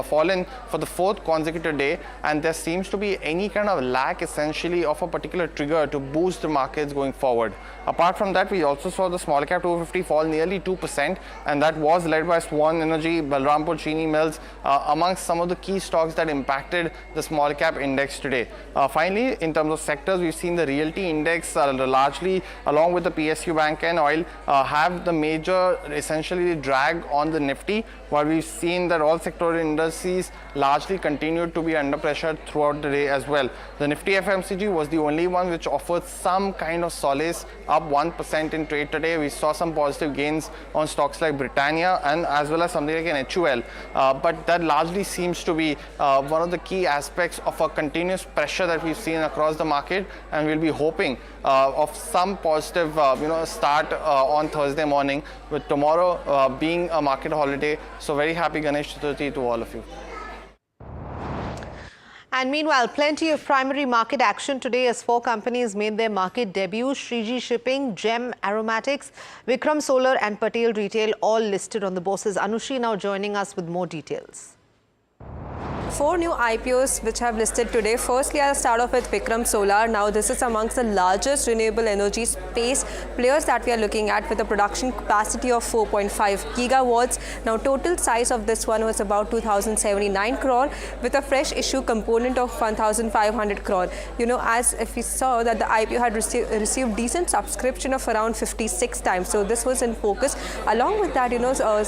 fallen for the 4th consecutive day, and there seems to be any kind of lack essentially of a particular trigger to boost the markets going forward. Apart from that, we also saw the small cap 250 fall nearly 2%, and that was led by Swan Energy, Balrampur Chini Mills, amongst some of the key stocks that impacted the small cap index today. Finally, in terms of sectors, we've seen the realty index largely, along with the PSU Bank and oil, have the major essentially drag on the Nifty, while we've seen that all sectoral indices largely continued to be under pressure throughout the day as well. The Nifty FMCG was the only one which offered some kind of solace, up 1% in trade today. We saw some positive gains on stocks like Britannia and as well as something like an HUL, but that largely seems to be one of the key aspects of a continuous pressure that we've seen across the market, and we'll be hoping of some positive start on Thursday morning, with tomorrow being a market holiday. So very happy Ganesh Chaturthi to all of you. And meanwhile, plenty of primary market action today as 4 companies made their market debut. Shriji Shipping, Gem Aromatics, Vikram Solar and Patel Retail all listed on the bourses. Anushi now joining us with more details. 4 new IPOs which have listed today. Firstly, I'll start off with Vikram Solar. Now, this is amongst the largest renewable energy space players that we are looking at, with a production capacity of 4.5 gigawatts. Now, total size of this one was about 2,079 crore with a fresh issue component of 1,500 crore. As if we saw that the IPO had received decent subscription of around 56 times. So this was in focus. Along with that,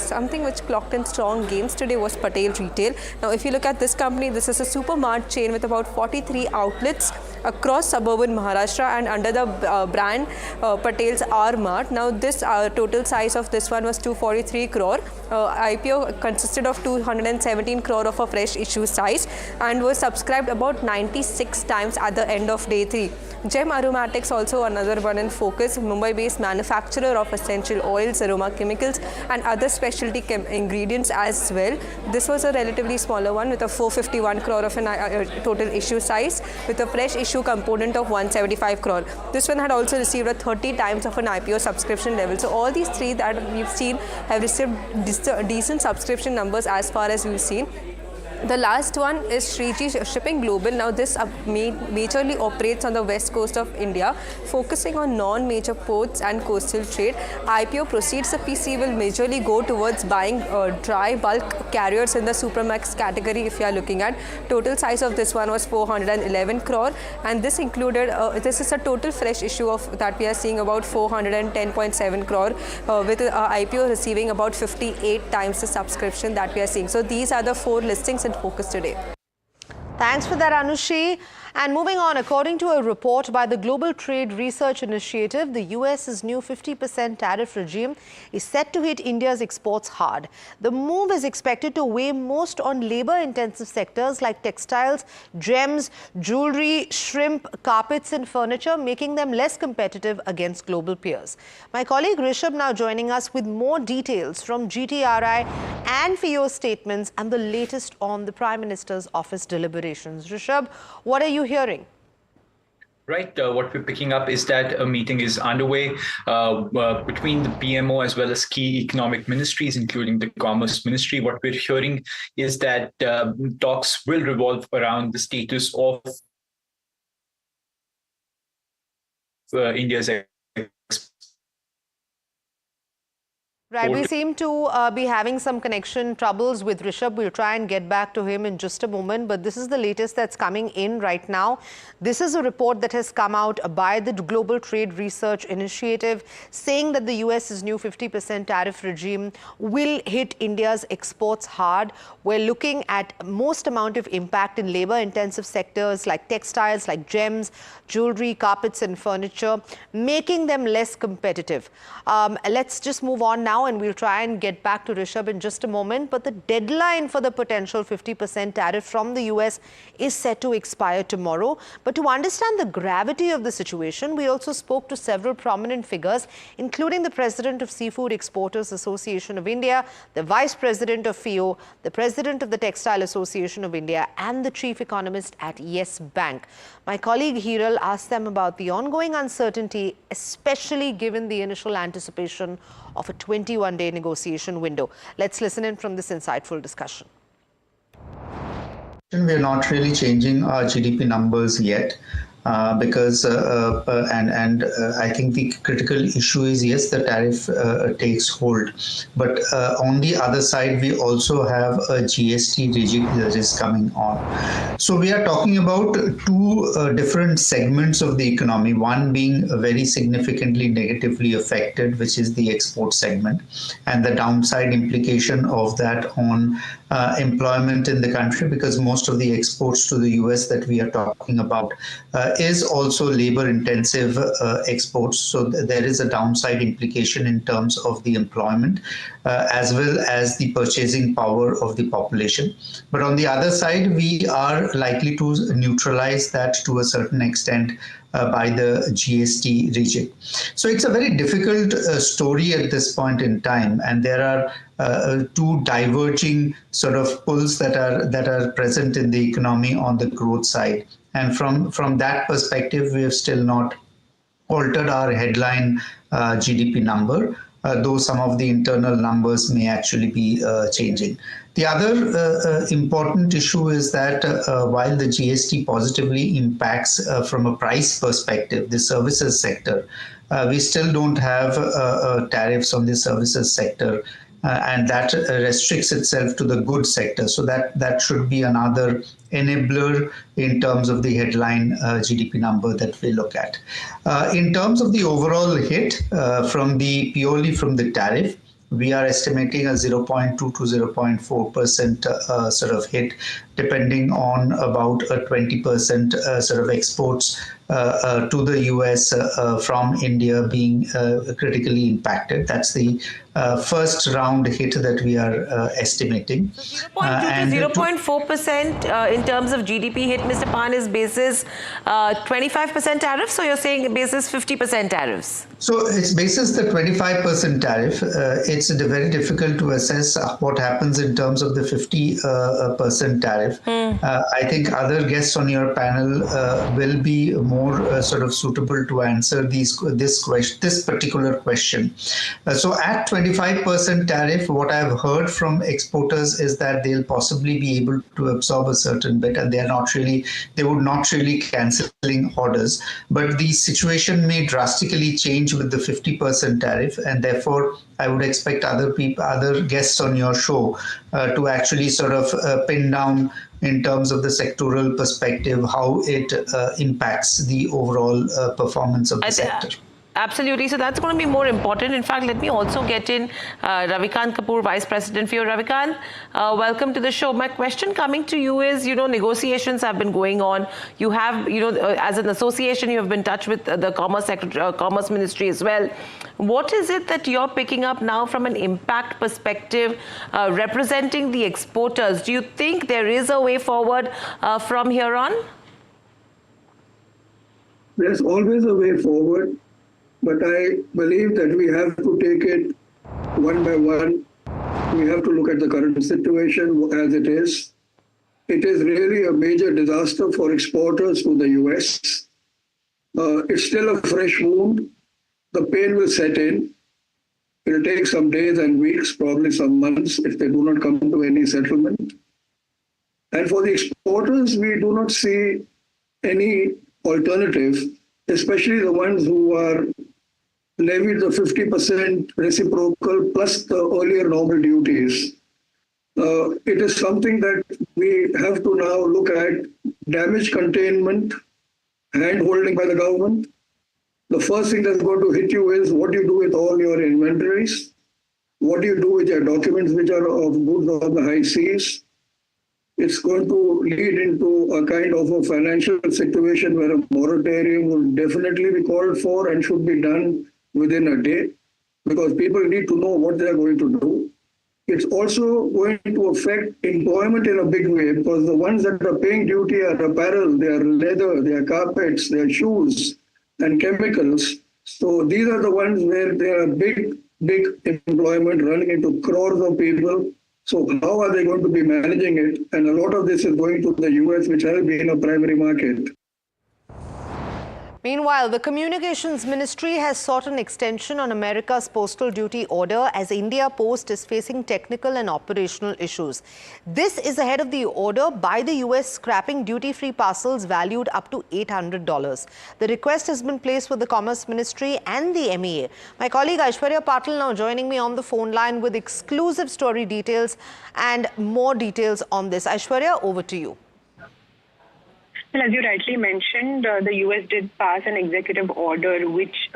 something which clocked in strong gains today was Patel Retail. Now, if you look at this this company, this is a supermart chain with about 43 outlets across suburban Maharashtra and under the brand Patel's R Mart. Now this total size of this one was 243 crore. IPO consisted of 217 crore of a fresh issue size and was subscribed about 96 times at the end of day 3. Gem Aromatics, also another one in focus, Mumbai-based manufacturer of essential oils, aroma chemicals and other specialty ingredients as well. This was a relatively smaller one with a 451 crore of an total issue size with a fresh issue component of 175 crore. This one had also received a 30 times of an IPO subscription level. So all these three that we've seen have received decent subscription numbers as far as we've seen. The last one is Shriji Shipping Global. Now this majorly operates on the west coast of India, focusing on non-major ports and coastal trade. IPO proceeds of PC will majorly go towards buying dry bulk carriers in the Supramax category if you are looking at. Total size of this one was 411 crore and this included, this is a total fresh issue of that we are seeing about 410.7 crore with IPO receiving about 58 times the subscription that we are seeing. So these are the 4 listings in focus today. Thanks for that, Anushi. And moving on, according to a report by the Global Trade Research Initiative, the US's new 50% tariff regime is set to hit India's exports hard. The move is expected to weigh most on labor-intensive sectors like textiles, gems, jewelry, shrimp, carpets and furniture, making them less competitive against global peers. My colleague Rishabh now joining us with more details from GTRI and FIO's statements and the latest on the Prime Minister's office deliberations. Rishabh, what are you hearing? Right. What we're picking up is that a meeting is underway between the PMO as well as key economic ministries, including the Commerce Ministry. What we're hearing is that talks will revolve around the status of India's Right, we seem to be having some connection troubles with Rishabh. We'll try and get back to him in just a moment, but this is the latest that's coming in right now. This is a report that has come out by the Global Trade Research Initiative saying that the US's new 50% tariff regime will hit India's exports hard. We're looking at most amount of impact in labor-intensive sectors like textiles, like gems, jewelry, carpets and furniture, making them less competitive. Let's just move on now and we'll try and get back to Rishabh in just a moment. But the deadline for the potential 50% tariff from the US is set to expire tomorrow. But to understand the gravity of the situation, we also spoke to several prominent figures, including the President of Seafood Exporters Association of India, the Vice President of FIO, the President of the Textile Association of India, and the Chief Economist at Yes Bank. My colleague Hiral asked them about the ongoing uncertainty, especially given the initial anticipation of a 21-day negotiation window. Let's listen in from this insightful discussion. We're not really changing our GDP numbers yet. Because I think the critical issue is, yes, the tariff takes hold, but on the other side we also have a GST regime that is coming on. So we are talking about two different segments of the economy, one being very significantly negatively affected, which is the export segment, and the downside implication of that on employment in the country, because most of the exports to the US that we are talking about is also labor intensive exports. So there is a downside implication in terms of the employment as well as the purchasing power of the population. But on the other side, we are likely to neutralize that to a certain extent by the GST regime. So it's a very difficult story at this point in time, and there are two diverging sort of pulls that are present in the economy on the growth side. And from that perspective, we have still not altered our headline GDP number, though some of the internal numbers may actually be changing. The other important issue is that while the GST positively impacts from a price perspective the services sector, we still don't have tariffs on the services sector, and that restricts itself to the goods sector. So that should be another enabler in terms of the headline GDP number that we look at. In terms of the overall hit purely from the tariff, we are estimating a 0.2 to 0.4% sort of hit, depending on about a 20% sort of exports to the US from India being critically impacted. That's the first round hit that we are estimating. 0.4% in terms of GDP hit, Mr. Pan, is basis 25% tariffs, so you're saying basis 50% tariffs? So it's basis the 25% tariff. It's very difficult to assess what happens in terms of the 50% tariff. I think other guests on your panel will be more sort of suitable to answer this particular question. So at 25% tariff, what I've heard from exporters is that they'll possibly be able to absorb a certain bit, and they would not really cancelling orders. But the situation may drastically change with the 50% tariff, and therefore I would expect other guests on your show to actually sort of pin down in terms of the sectoral perspective how it impacts the overall performance of the sector. Absolutely. So that's going to be more important. In fact, let me also get in Ravikant Kapoor, Vice President for you. Ravikant, welcome to the show. My question coming to you is, negotiations have been going on. You have, as an association, you have been in touch with the Commerce Ministry as well. What is it that you're picking up now from an impact perspective, representing the exporters? Do you think there is a way forward from here on? There's always a way forward. But I believe that we have to take it one by one. We have to look at the current situation as it is. It is really a major disaster for exporters to the US. It's still a fresh wound. The pain will set in. It will take some days and weeks, probably some months, if they do not come to any settlement. And for the exporters, we do not see any alternative, especially the ones who are levied the 50% reciprocal plus the earlier normal duties. It is something that we have to now look at: damage containment, hand-holding by the government. The first thing that's going to hit you is what do you do with all your inventories? What do you do with your documents which are of goods on the high seas? It's going to lead into a kind of a financial situation where a moratorium will definitely be called for and should be done within a day, because people need to know what they are going to do. It's also going to affect employment in a big way, because the ones that are paying duty are apparel, they are leather, they are carpets, they are shoes and chemicals. So these are the ones where there are big employment running into crores of people. So how are they going to be managing it? And a lot of this is going to the US, which has been a primary market. Meanwhile, the Communications Ministry has sought an extension on America's postal duty order as India Post is facing technical and operational issues. This is ahead of the order by the US scrapping duty-free parcels valued up to $800. The request has been placed with the Commerce Ministry and the MEA. My colleague Aishwarya Patil now joining me on the phone line with exclusive story details and more details on this. Aishwarya, over to you. Well, as you rightly mentioned, the U.S. did pass an executive order which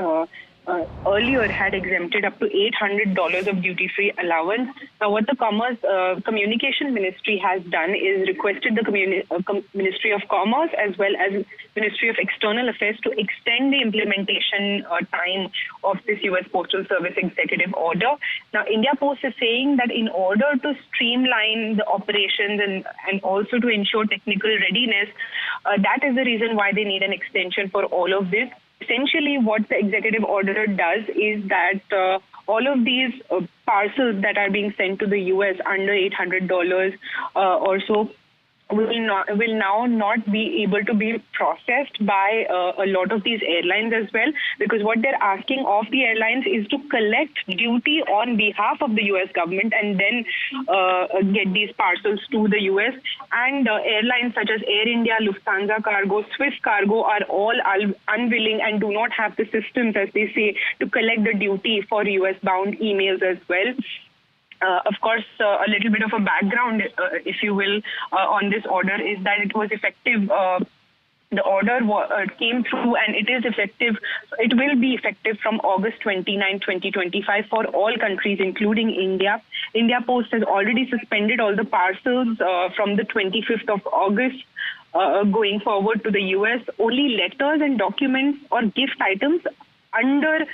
earlier had exempted up to $800 of duty-free allowance. Now, what the Communication Ministry has done is requested the Ministry of Commerce as well as Ministry of External Affairs to extend the implementation time of this U.S. Postal Service executive order. Now, India Post is saying that in order to streamline the operations and also to ensure technical readiness, that is the reason why they need an extension for all of this. Essentially, what the executive order does is that all of these parcels that are being sent to the U.S. under $800 or so will now not be able to be processed by a lot of these airlines as well, because what they're asking of the airlines is to collect duty on behalf of the U.S. government and then get these parcels to the U.S. And airlines such as Air India, Lufthansa Cargo, Swiss Cargo are all unwilling and do not have the systems, as they say, to collect the duty for U.S.-bound emails as well. Of course, a little bit of a background, if you will, on this order is that it was effective The order came through and it is effective. It will be effective from August 29, 2025 for all countries, including India. India Post has already suspended all the parcels from the 25th of August going forward to the US. Only letters and documents or gift items under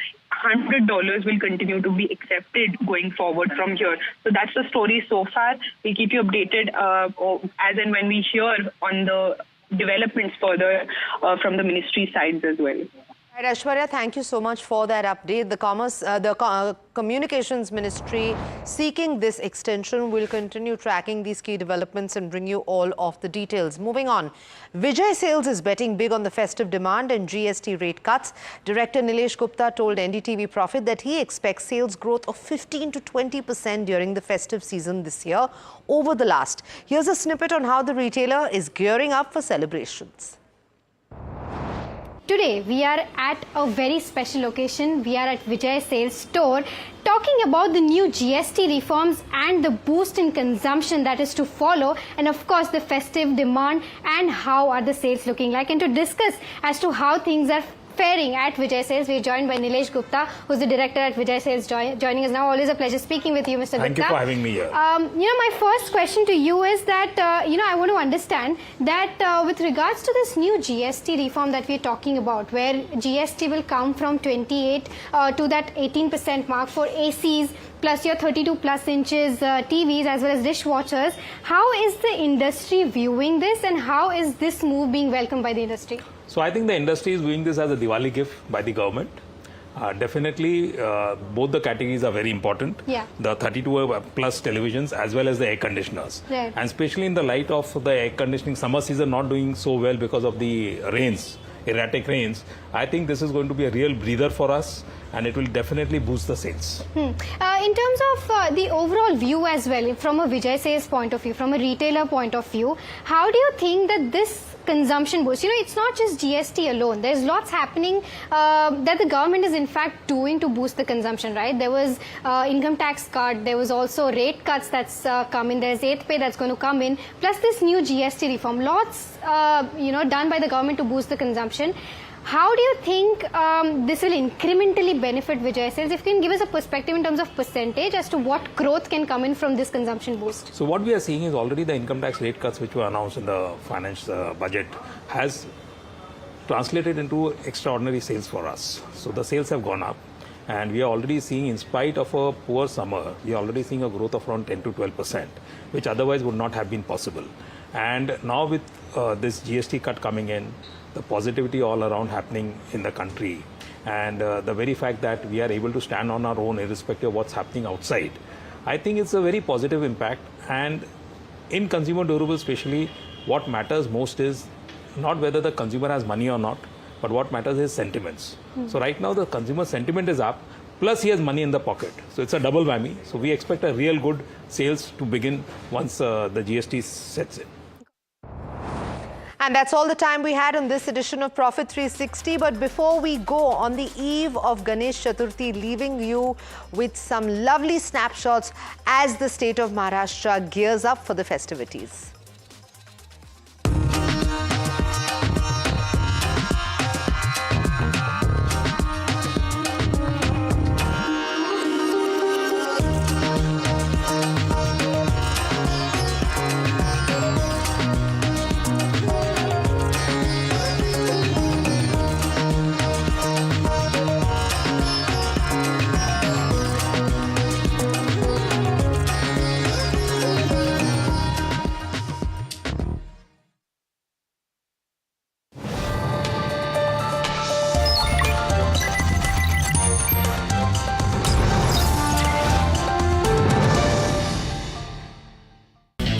$100 will continue to be accepted going forward from here. So that's the story so far. We'll keep you updated as and when we hear on the developments further from the ministry sides as well. Right, Aishwarya, thank you so much for that update. The Communications Ministry seeking this extension will continue tracking these key developments and bring you all of the details. Moving on, Vijay Sales is betting big on the festive demand and GST rate cuts. Director Nilesh Gupta told NDTV Profit that he expects sales growth of 15 to 20% during the festive season this year over the last. Here's a snippet on how the retailer is gearing up for celebrations. Today, we are at a very special location. We are at Vijay Sales store talking about the new GST reforms and the boost in consumption that is to follow, and of course the festive demand and how are the sales looking like. And to discuss as to how things are faring at Vijay Sales, we are joined by Nilesh Gupta, who's the director at Vijay Sales, joining us now. Always a pleasure speaking with you, Mr. Gupta. Thank you for having me here. My first question to you is that, I want to understand that with regards to this new GST reform that we're talking about, where GST will come from 28 to that 18% mark for ACs, plus your 32 plus inches TVs as well as dishwashers. How is the industry viewing this, and how is this move being welcomed by the industry? So I think the industry is viewing this as a Diwali gift by the government. Definitely, both the categories are very important. Yeah. The 32 plus televisions as well as the air conditioners. Right. And especially in the light of the air conditioning summer season not doing so well because of the rains, erratic rains, I think this is going to be a real breather for us, and it will definitely boost the sales. In terms of the overall view as well, from a Vijay Sales point of view, from a retailer point of view, how do you think that this consumption boost, it's not just GST alone. There's lots happening that the government is in fact doing to boost the consumption, right? There was income tax cut, there was also rate cuts that's coming, there's 8th pay that's going to come in, plus this new GST reform. Lots, done by the government to boost the consumption. How do you think this will incrementally benefit Vijay Sales? If you can give us a perspective in terms of percentage as to what growth can come in from this consumption boost. So what we are seeing is already the income tax rate cuts which were announced in the finance budget has translated into extraordinary sales for us. So the sales have gone up, and we are already seeing, in spite of a poor summer, we are already seeing a growth of around 10 to 12%, which otherwise would not have been possible. And now with this GST cut coming in, the positivity all around happening in the country, and the very fact that we are able to stand on our own irrespective of what's happening outside, I think it's a very positive impact. And in consumer durables especially, what matters most is not whether the consumer has money or not, but what matters is sentiments. So right now the consumer sentiment is up, plus he has money in the pocket. So it's a double whammy. So we expect a real good sales to begin once the GST sets in. And that's all the time we had on this edition of Profit 360. But before we go, on the eve of Ganesh Chaturthi, leaving you with some lovely snapshots as the state of Maharashtra gears up for the festivities.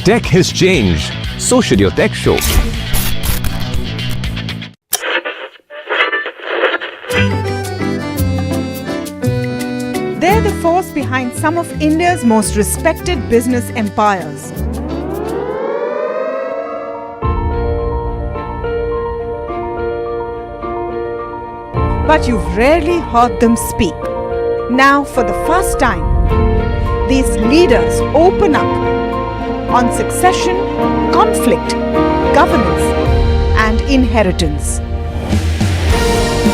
Tech has changed. So should your tech show. They're the force behind some of India's most respected business empires. But you've rarely heard them speak. Now, for the first time, these leaders open up on succession, conflict, governance, and inheritance.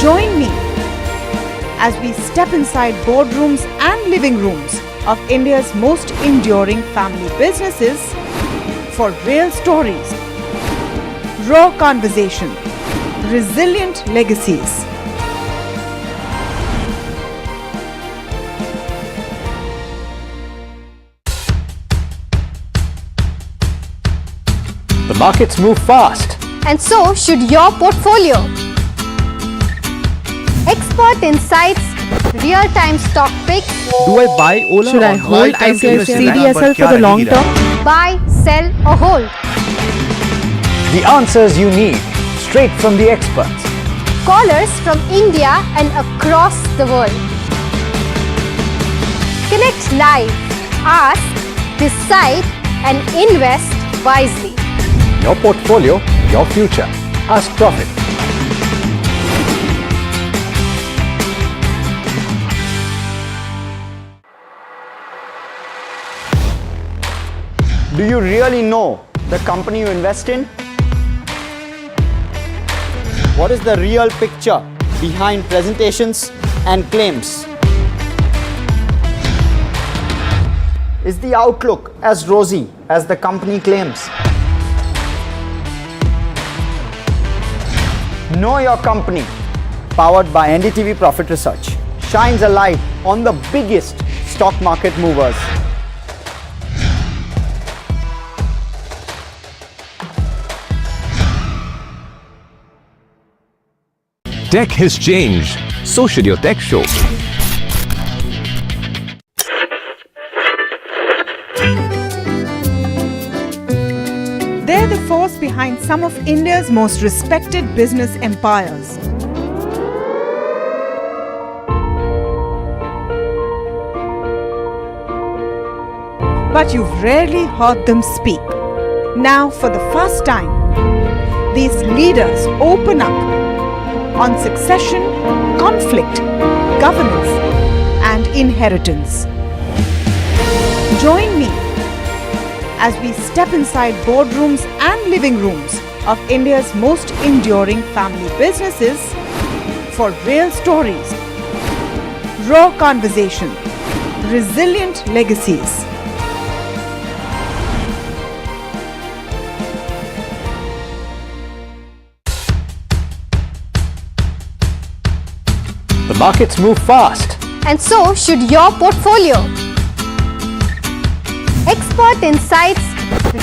Join me as we step inside boardrooms and living rooms of India's most enduring family businesses for real stories, raw conversation, resilient legacies. The markets move fast. And so should your portfolio. Expert insights, real-time stock picks. Do I buy Ola? Should I hold CDSL for the long term? Buy, sell or hold. The answers you need, straight from the experts. Callers from India and across the world. Connect live, ask, decide and invest wisely. Your portfolio, your future. Ask Profit. Do you really know the company you invest in? What is the real picture behind presentations and claims? Is the outlook as rosy as the company claims? Know Your Company, powered by NDTV Profit Research, shines a light on the biggest stock market movers. Tech has changed. So should your tech show. They're the force behind some of India's most respected business empires. But you've rarely heard them speak. Now, for the first time, these leaders open up on succession, conflict, governance, and inheritance. Join me as we step inside boardrooms and living rooms of India's most enduring family businesses for real stories, raw conversation, resilient legacies. The markets move fast. And so should your portfolio. Expert insights,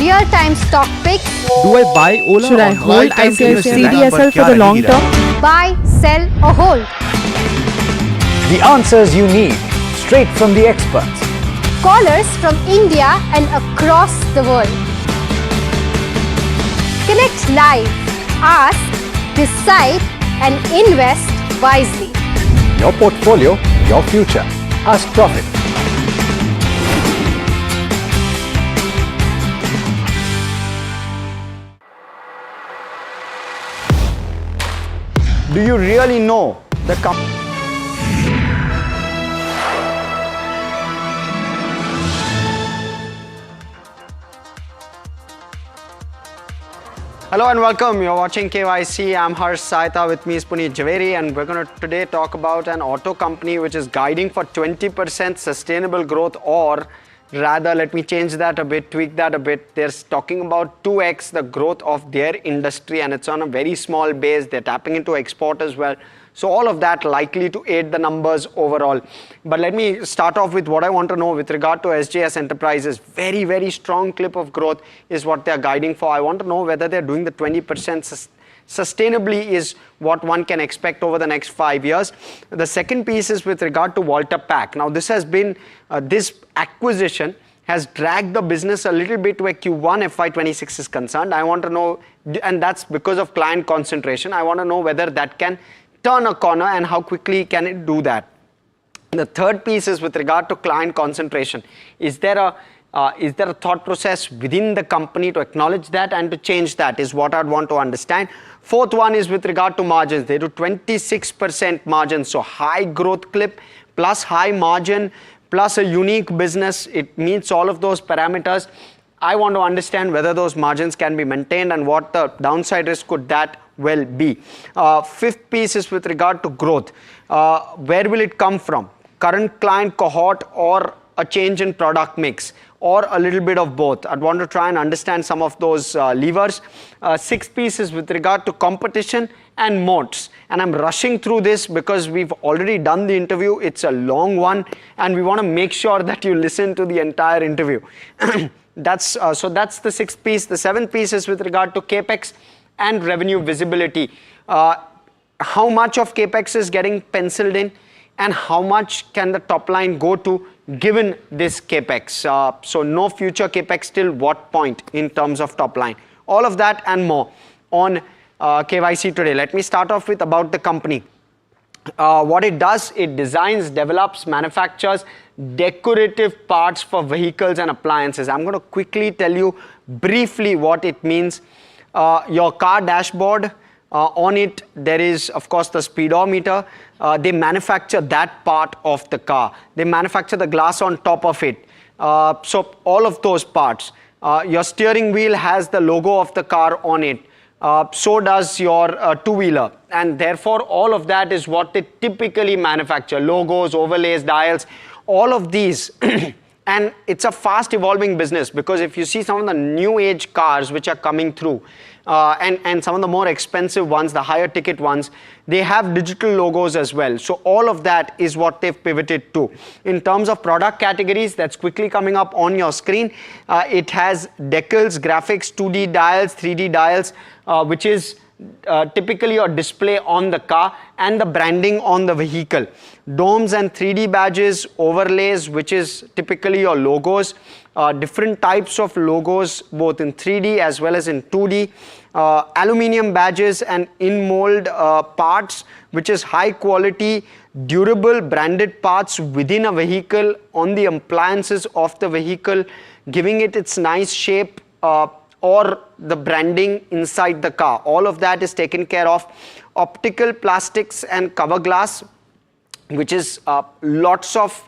real-time stock picks. Do I buy Ola? Should I hold CDSL for the long term? Buy, sell or hold. The answers you need, straight from the experts. Callers from India and across the world. Connect live, ask, decide and invest wisely. Your portfolio, your future. Ask Profit. Do you really know the company? Hello and welcome. You're watching KYC. I'm Harsh Saita. With me is Puneet Javeri, and we're going to today talk about an auto company which is guiding for 20% sustainable growth, or rather, let me change that a bit, tweak that a bit. They're talking about 2x the growth of their industry, and it's on a very small base. They're tapping into export as well. So all of that likely to aid the numbers overall. But let me start off with what I want to know with regard to SJS Enterprises. Very, very strong clip of growth is what they're guiding for. I want to know whether they're doing the 20% sustainably is what one can expect over the next 5 years. The second piece is with regard to Walter Pack. Now this has been, this acquisition has dragged the business a little bit where Q1 FY26 is concerned. I want to know, and that's because of client concentration. I want to know whether that can turn a corner and how quickly can it do that. The third piece is with regard to client concentration. Is there a thought process within the company to acknowledge that and to change that is what I'd want to understand. Fourth one is with regard to margins. They do 26% margins, so high growth clip plus high margin plus a unique business. It meets all of those parameters. I want to understand whether those margins can be maintained and what the downside risk could that well be. Fifth piece is with regard to growth. Where will it come from? Current client cohort or a change in product mix, or a little bit of both? I'd want to try and understand some of those levers. Sixth piece is with regard to competition and moats. And I'm rushing through this because we've already done the interview. It's a long one and we want to make sure that you listen to the entire interview. So that's the sixth piece. The seventh piece is with regard to CAPEX and revenue visibility. How much of CAPEX is getting penciled in and how much can the top line go to given this CAPEX? So no future CAPEX till what point in terms of top line? All of that and more on KYC today. Let me start off with about the company. What it does, it designs, develops, manufactures decorative parts for vehicles and appliances. I'm going to quickly tell you briefly what it means. Your car dashboard, on it there is of course the speedometer. They manufacture that part of the car. They manufacture the glass on top of it. So all of those parts. Your steering wheel has the logo of the car on it. So does your two-wheeler, and therefore all of that is what they typically manufacture. Logos, overlays, dials, all of these. And it's a fast evolving business, because if you see some of the new age cars which are coming through, and some of the more expensive ones, the higher ticket ones, they have digital logos as well. So all of that is what they've pivoted to. In terms of product categories, that's quickly coming up on your screen. It has decals, graphics, 2D dials, 3D dials, which is typically your display on the car, and the branding on the vehicle. Domes and 3D badges, overlays, which is typically your logos. Different types of logos, both in 3D as well as in 2D. Aluminium badges and in-mold parts, which is high quality, durable, branded parts within a vehicle on the appliances of the vehicle, giving it its nice shape, or the branding inside the car. All of that is taken care of. Optical, plastics and cover glass, which is lots of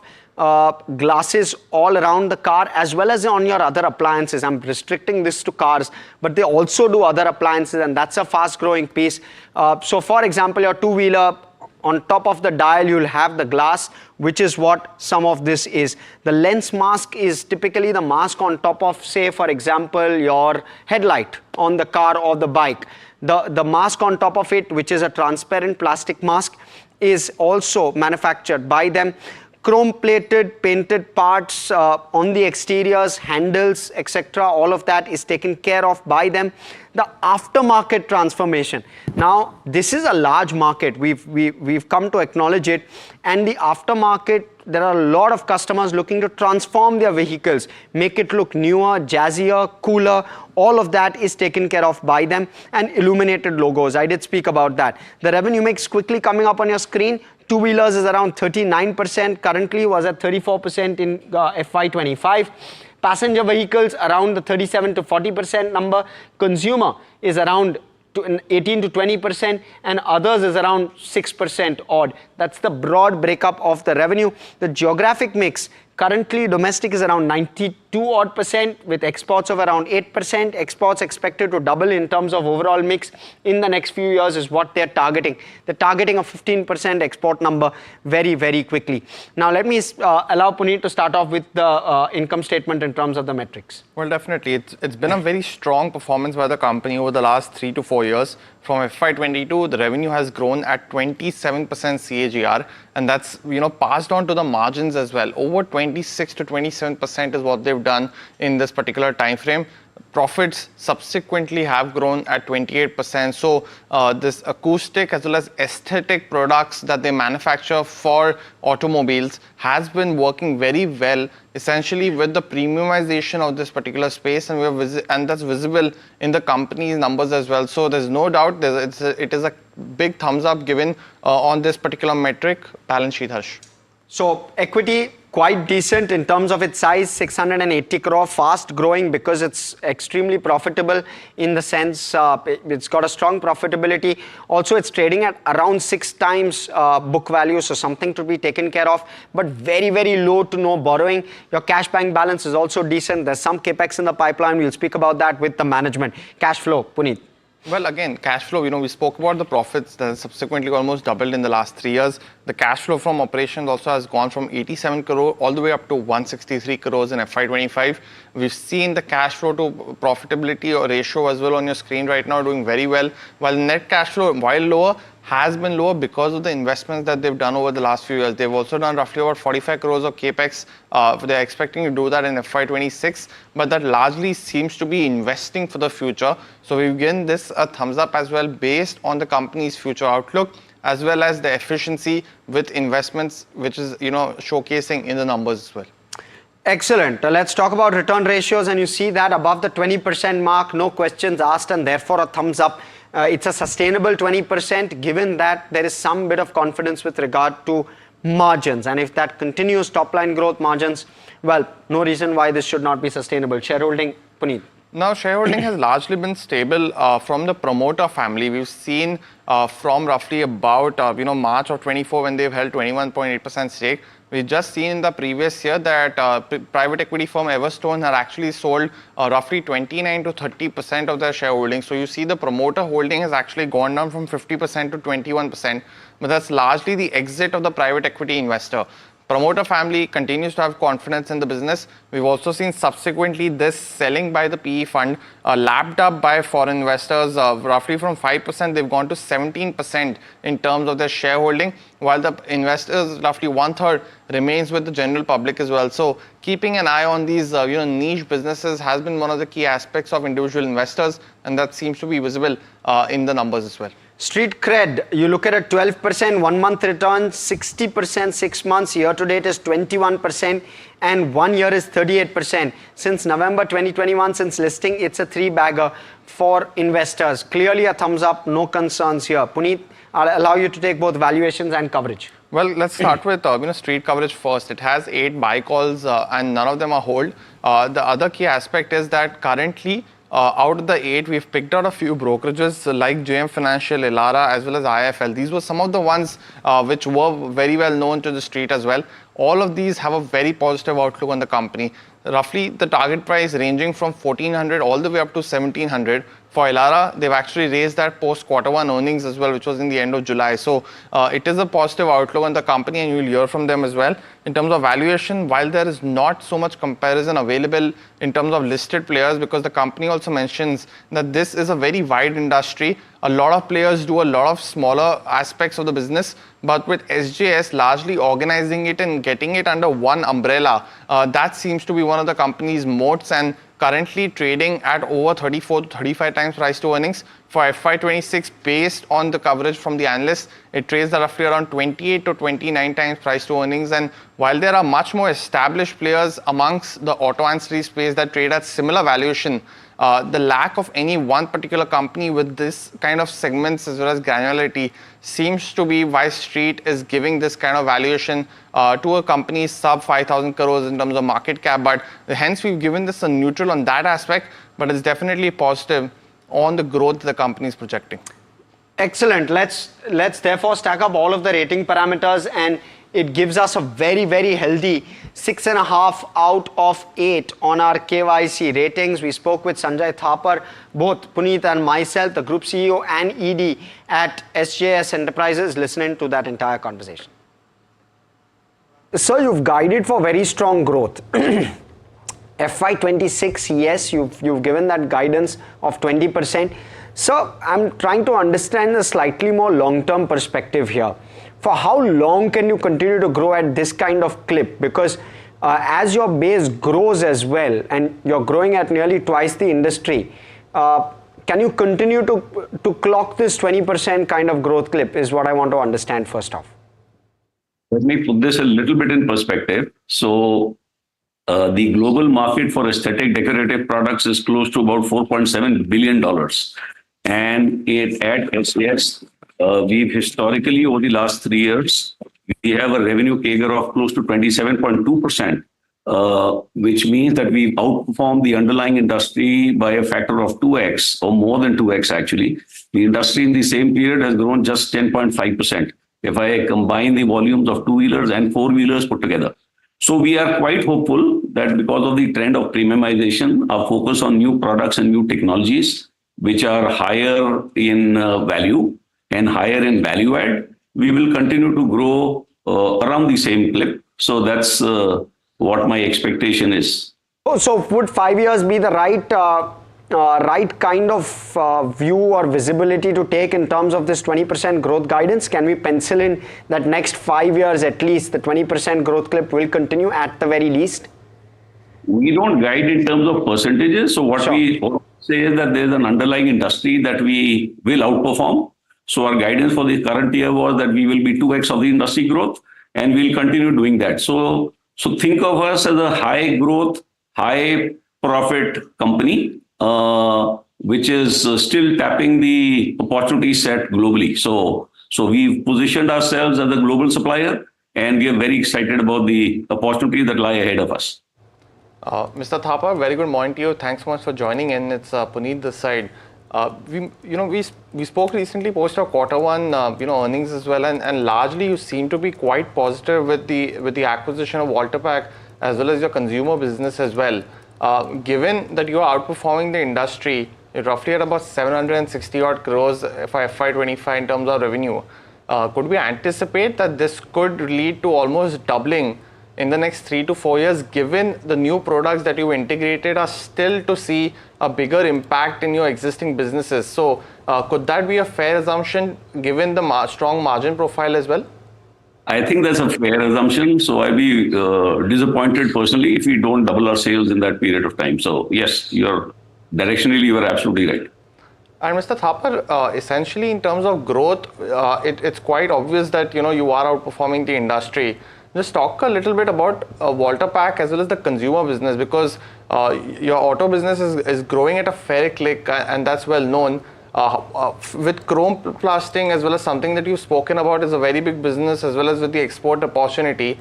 glasses all around the car as well as on your other appliances. I'm restricting this to cars, but they also do other appliances, and that's a fast growing piece. So for example, your two-wheeler, on top of the dial you'll have the glass, which is what some of this is. The lens mask is typically the mask on top of, say for example, your headlight on the car or the bike. The mask on top of it, which is a transparent plastic mask, is also manufactured by them. Chrome plated, painted parts on the exteriors, handles, etc. All of that is taken care of by them. The aftermarket transformation. Now, this is a large market. We've come to acknowledge it. And the aftermarket, there are a lot of customers looking to transform their vehicles, make it look newer, jazzier, cooler. All of that is taken care of by them. And illuminated logos. I did speak about that. The revenue mix quickly coming up on your screen. Two-wheelers is around 39%, currently was at 34% in FY25. Passenger vehicles around the 37 to 40% number. Consumer is around 18 to 20%, and others is around 6% odd. That's the broad breakup of the revenue. The geographic mix, currently domestic is around 92% with exports of around 8%. Exports expected to double in terms of overall mix in the next few years is what they're targeting. They're targeting a 15% export number very, very quickly. Now let me allow Puneet to start off with the income statement in terms of the metrics. Well, definitely. It's been a very strong performance by the company over the last 3 to 4 years. From FY22, the revenue has grown at 27% CAGR, and that's passed on to the margins as well. Over 26 to 27% is what they've done in this particular time frame. Profits subsequently have grown at 28%. So this acoustic as well as aesthetic products that they manufacture for automobiles has been working very well, essentially with the premiumization of this particular space, and that's visible in the company's numbers as well. So there's no doubt it is a big thumbs up given on this particular metric. Balance sheet, Harsh. So equity quite decent in terms of its size, 680 crore, fast growing because it's extremely profitable in the sense it's got a strong profitability. Also, it's trading at around 6 times book value, so something to be taken care of, but very, very low to no borrowing. Your cash bank balance is also decent. There's some capex in the pipeline. We'll speak about that with the management. Cash flow, Puneet. Well, again, cash flow, we spoke about the profits that subsequently almost doubled in the last 3 years. The cash flow from operations also has gone from 87 crore all the way up to 163 crores in FY25. We've seen the cash flow to profitability or ratio as well on your screen right now doing very well. While net cash flow, while lower, has been lower because of the investments that they've done over the last few years. They've also done roughly about 45 crores of capex. They're expecting to do that in FY26, but that largely seems to be investing for the future. So we've given this a thumbs up as well based on the company's future outlook, as well as the efficiency with investments, which is showcasing in the numbers as well. Excellent. Let's talk about return ratios, and you see that above the 20% mark, no questions asked, and therefore a thumbs up. It's a sustainable 20% given that there is some bit of confidence with regard to margins, and if that continues, top line growth, margins, well, no reason why this should not be sustainable. Shareholding, Puneet. Now, shareholding has largely been stable from the promoter family. We've seen from roughly about March of 24 when they've held 21.8% stake. We've just seen in the previous year that private equity firm Everstone had actually sold roughly 29 to 30% of their shareholding. So you see the promoter holding has actually gone down from 50% to 21%, but that's largely the exit of the private equity investor. Promoter family continues to have confidence in the business. We've also seen subsequently this selling by the PE fund lapped up by foreign investors. Roughly from 5%, they've gone to 17% in terms of their shareholding, while the investors, roughly 1/3, remains with the general public as well. So keeping an eye on these niche businesses has been one of the key aspects of individual investors, and that seems to be visible in the numbers as well. Street cred, you look at a 12% 1 month return, 60% 6 months, year to date is 21%, and 1 year is 38%. Since November 2021, since listing, it's a 3-bagger for investors. Clearly a thumbs up, no concerns here. Puneet, I'll allow you to take both valuations and coverage. Well, let's start with street coverage first. It has 8 buy calls and none of them are hold. The other key aspect is that currently, out of the 8, we've picked out a few brokerages like JM Financial, Elara, as well as IIFL. These were some of the ones which were very well known to the street as well. All of these have a very positive outlook on the company. Roughly the target price ranging from 1400 all the way up to 1700. For Elara, they've actually raised that post Q1 earnings as well, which was in the end of July. So it is a positive outlook on the company, and you'll hear from them as well. In terms of valuation, while there is not so much comparison available in terms of listed players, because the company also mentions that this is a very wide industry. A lot of players do a lot of smaller aspects of the business, but with SJS largely organizing it and getting it under one umbrella, that seems to be one of the company's moats, and currently trading at over 34 to 35 times price to earnings. For FY26, based on the coverage from the analysts, it trades at roughly around 28 to 29 times price to earnings. And while there are much more established players amongst the auto ancillary space that trade at similar valuation, the lack of any one particular company with this kind of segments as well as granularity seems to be why Street is giving this kind of valuation to a company sub 5,000 crores in terms of market cap. But hence we've given this a neutral on that aspect, but it's definitely positive on the growth the company is projecting. Excellent. Let's therefore stack up all of the rating parameters, and it gives us a very, very healthy 6.5 out of 8 on our KYC ratings. We spoke with Sanjay Thapar, both Puneet and myself, the Group CEO and ED at SJS Enterprises, listening to that entire conversation. So you've guided for very strong growth. FY26, yes, you've given that guidance of 20%. So I'm trying to understand a slightly more long-term perspective here. For how long can you continue to grow at this kind of clip? Because as your base grows as well, and you're growing at nearly twice the industry, can you continue to clock this 20% kind of growth clip is what I want to understand first off. Let me put this a little bit in perspective. So the global market for aesthetic decorative products is close to about $4.7 billion. And at SJS, we've historically, over the last 3 years, we have a revenue CAGR of close to 27.2%, which means that we've outperformed the underlying industry by a factor of 2x or more than 2x actually. The industry in the same period has grown just 10.5% if I combine the volumes of two-wheelers and four-wheelers put together. So we are quite hopeful that because of the trend of premiumization, our focus on new products and new technologies, which are higher in value and higher in value add, we will continue to grow around the same clip. So that's what my expectation is. So would 5 years be the right kind of view or visibility to take in terms of this 20% growth guidance? Can we pencil in that next 5 years at least the 20% growth clip will continue at the very least? We don't guide in terms of percentages. So what we say is that there's an underlying industry that we will outperform. So our guidance for the current year was that we will be 2x of the industry growth, and we'll continue doing that. So think of us as a high growth, high profit company, which is still tapping the opportunity set globally. So we've positioned ourselves as a global supplier, and we are very excited about the opportunities that lie ahead of us. Mr. Thapa, very good morning to you. Thanks so much for joining in. It's Puneet this side. We spoke recently post our Q1 earnings as well, and largely you seem to be quite positive with the acquisition of Walter Pack as well as your consumer business as well. Given that you are outperforming the industry, you're roughly at about 760 odd crores for FY25 in terms of revenue. Could we anticipate that this could lead to almost doubling in the next 3 to 4 years, given the new products that you integrated are still to see a bigger impact in your existing businesses? So could that be a fair assumption given the strong margin profile as well? I think that's a fair assumption. So I'll be disappointed personally if we don't double our sales in that period of time. So yes, directionally, you are absolutely right. And Mr. Thapar, essentially in terms of growth, it's quite obvious that you are outperforming the industry. Just talk a little bit about Walter Pack as well as the consumer business, because your auto business is growing at a fair clip, and that's well known. With chrome plasting as well as something that you've spoken about is a very big business, as well as with the export opportunity.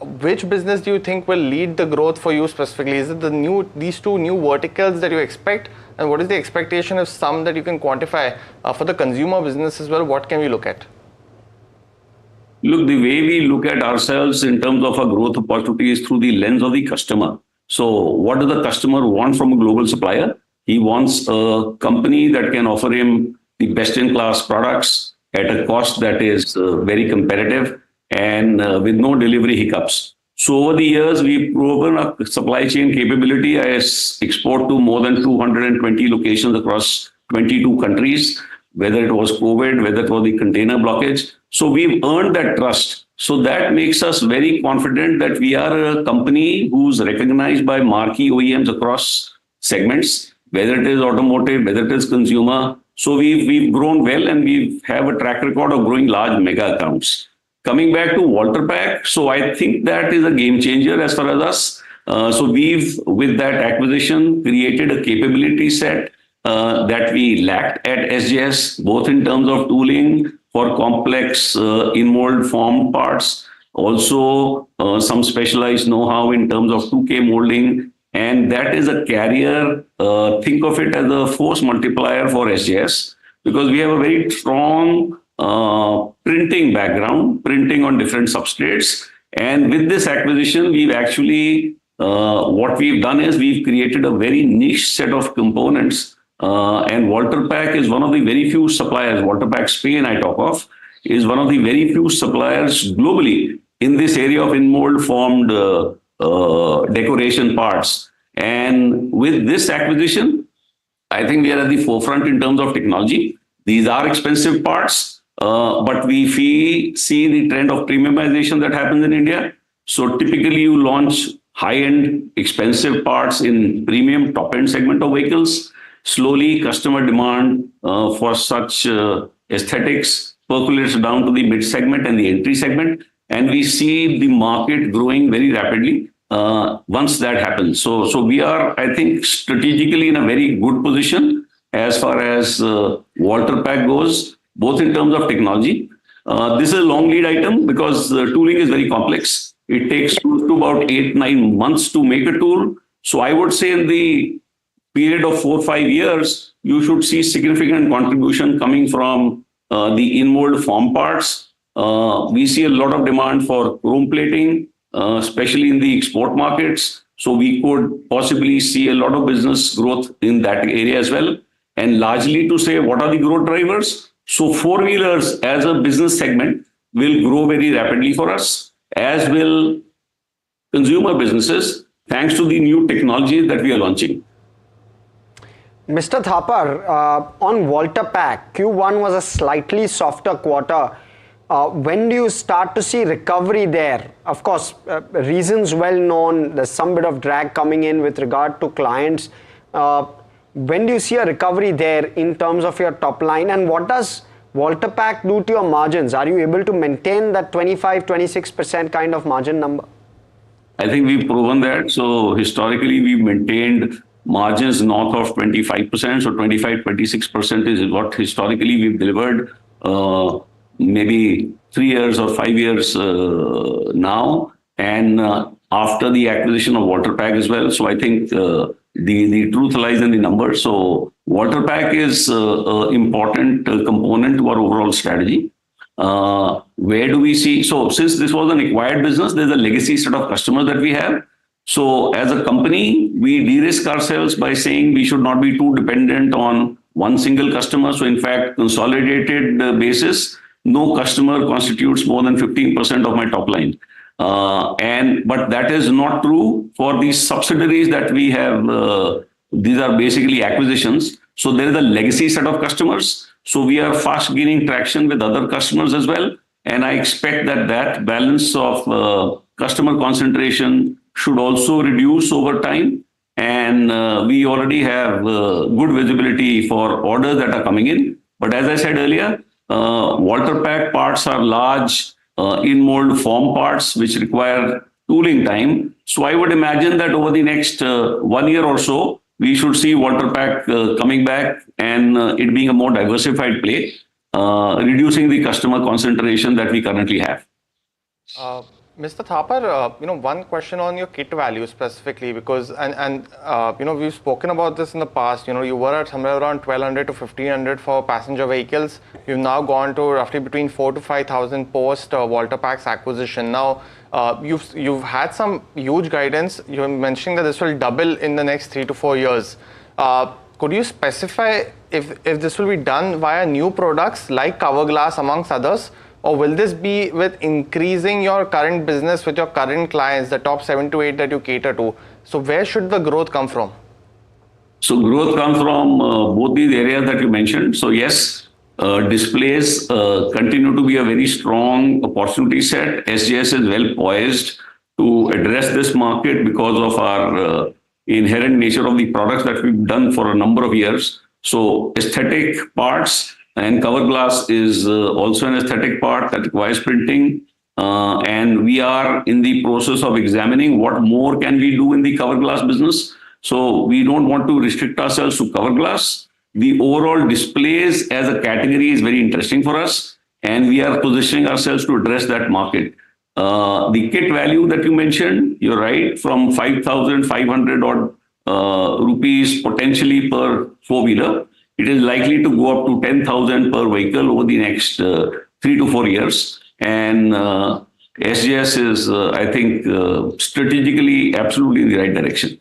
Which business do you think will lead the growth for you specifically? Is it these two new verticals that you expect? And what is the expectation of some that you can quantify for the consumer business as well? What can we look at? Look, the way we look at ourselves in terms of a growth opportunity is through the lens of the customer. So what does the customer want from a global supplier? He wants a company that can offer him the best-in-class products at a cost that is very competitive and with no delivery hiccups. So over the years, we've proven a supply chain capability. I export to more than 220 locations across 22 countries, whether it was COVID, whether it was the container blockage. So we've earned that trust. So that makes us very confident that we are a company who's recognized by marquee OEMs across segments, whether it is automotive, whether it is consumer. So we've grown well, and we have a track record of growing large mega accounts. Coming back to Walter Pack, so I think that is a game changer as far as us. So we've, with that acquisition, created a capability set that we lacked at SJS, both in terms of tooling for complex in-mold formed parts, also some specialized know-how in terms of 2K molding. And that is a carrier, think of it as a force multiplier for SJS, because we have a very strong printing background, printing on different substrates. And with this acquisition, we've actually, what we've done is we've created a very niche set of components. And Walter Pack is one of the very few suppliers, Walter Pack Spain I talk of, is one of the very few suppliers globally in this area of in-mold formed decoration parts. And with this acquisition, I think we are at the forefront in terms of technology. These are expensive parts, but we see the trend of premiumization that happens in India. So typically you launch high-end expensive parts in premium top-end segment of vehicles. Slowly, customer demand for such aesthetics percolates down to the mid segment and the entry segment. And we see the market growing very rapidly once that happens. So we are, I think, strategically in a very good position as far as Walter Pack goes, both in terms of technology, This is a long lead item because tooling is very complex. It takes close to about 8-9 months to make a tool. So I would say in the period of 4-5 years, you should see significant contribution coming from the in-mold form parts. We see a lot of demand for chrome plating, especially in the export markets. So we could possibly see a lot of business growth in that area as well. And largely to say, what are the growth drivers? So four-wheelers as a business segment will grow very rapidly for us, as will consumer businesses, thanks to the new technologies that we are launching. Mr. Thapar, on Volta Pack, Q1 was a slightly softer quarter. When do you start to see recovery there? Of course, reasons well known. There's some bit of drag coming in with regard to clients. When do you see a recovery there in terms of your top line? And what does Volta Pack do to your margins? Are you able to maintain that 25-26% kind of margin number? I think we've proven that. So historically, we've maintained margins north of 25%. So 25-26% is what historically we've delivered. Maybe 3 years or 5 years now, and after the acquisition of Volta Pack as well. So I think the truth lies in the numbers. So Volta Pack is an important component to our overall strategy. Where do we see? So since this was an acquired business, there's a legacy set of customers that we have. So as a company, we de-risk ourselves by saying we should not be too dependent on one single customer. So in fact, consolidated basis, no customer constitutes more than 15% of my top line. But that is not true for these subsidiaries that we have. These are basically acquisitions. So there is a legacy set of customers. So we are fast gaining traction with other customers as well. And I expect that that balance of customer concentration should also reduce over time. And we already have good visibility for orders that are coming in. But as I said earlier, Volta Pack parts are large in-mold form parts which require tooling time. So I would imagine that over the next 1 year or so, we should see Volta Pack coming back and it being a more diversified play, reducing the customer concentration that we currently have. Mr. Thapar, one question on your kit value specifically, because we've spoken about this in the past. You were at somewhere around 1,200 to 1,500 for passenger vehicles. You've now gone to roughly between 4,000 to 5,000 post Volta Pack's acquisition. Now, you've had some huge guidance. You're mentioning that this will double in the next 3 to 4 years. Could you specify if this will be done via new products like cover glass amongst others? Or will this be with increasing your current business with your current clients, the top 7 to 8 that you cater to? So where should the growth come from? So growth comes from both these areas that you mentioned. So yes, displays continue to be a very strong opportunity set. SJS is well poised to address this market because of our inherent nature of the products that we've done for a number of years. So aesthetic parts, and cover glass is also an aesthetic part that requires printing. And we are in the process of examining what more can we do in the cover glass business. So we don't want to restrict ourselves to cover glass. The overall displays as a category is very interesting for us. And we are positioning ourselves to address that market. The kit value that you mentioned, you're right, from 5,500 odd rupees potentially per four-wheeler. It is likely to go up to 10,000 per vehicle over the next 3 to 4 years. And SJS is, I think, strategically absolutely in the right direction.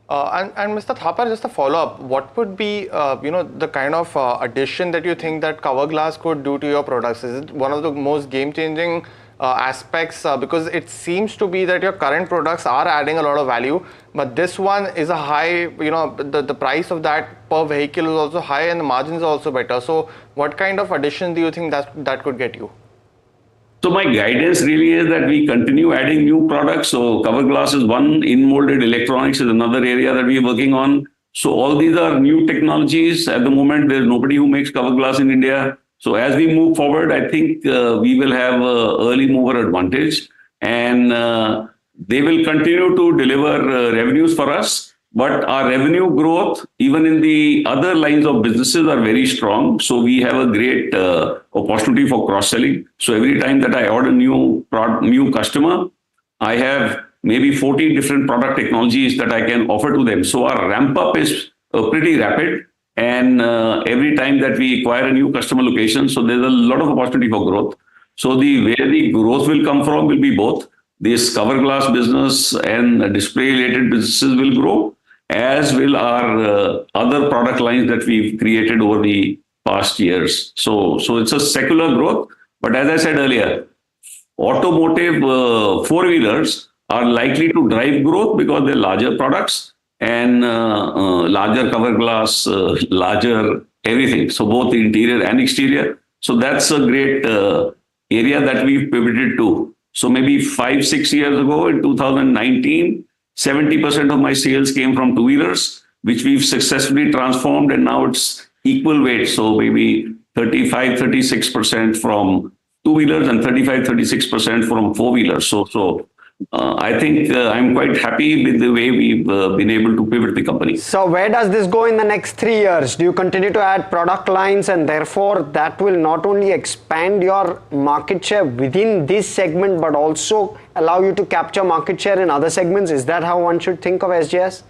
And Mr. Thapar, just a follow-up, what would be, the kind of addition that you think that cover glass could do to your products? Is it one of the most game-changing aspects? Because it seems to be that your current products are adding a lot of value, but this one is a high, the price of that per vehicle is also high and the margins are also better. So what kind of addition do you think that could get you? So my guidance really is that we continue adding new products. So cover glass is one, in-molded electronics is another area that we are working on. So all these are new technologies. At the moment, there's nobody who makes cover glass in India. So as we move forward, I think we will have an early mover advantage and they will continue to deliver revenues for us. But our revenue growth, even in the other lines of businesses, are very strong. So we have a great opportunity for cross-selling. So every time that I order new customer, I have maybe 14 different product technologies that I can offer to them. So our ramp up is pretty rapid. And every time that we acquire a new customer location, so there's a lot of opportunity for growth. So where the growth will come from will be both. This cover glass business and display related businesses will grow, as will our other product lines that we've created over the past years. So it's a secular growth. But as I said earlier, automotive four-wheelers are likely to drive growth because they're larger products and larger cover glass, larger everything. So both the interior and exterior. So that's a great area that we've pivoted to. So maybe 5-6 years ago in 2019, 70% of my sales came from two-wheelers, which we've successfully transformed, and now it's equal weight. So maybe 35-36% from two-wheelers and 35-36% from four-wheelers. So I think I'm quite happy with the way we've been able to pivot the company. So where does this go in the next 3 years? Do you continue to add product lines, and therefore that will not only expand your market share within this segment, but also allow you to capture market share in other segments? Is that how one should think of SJS?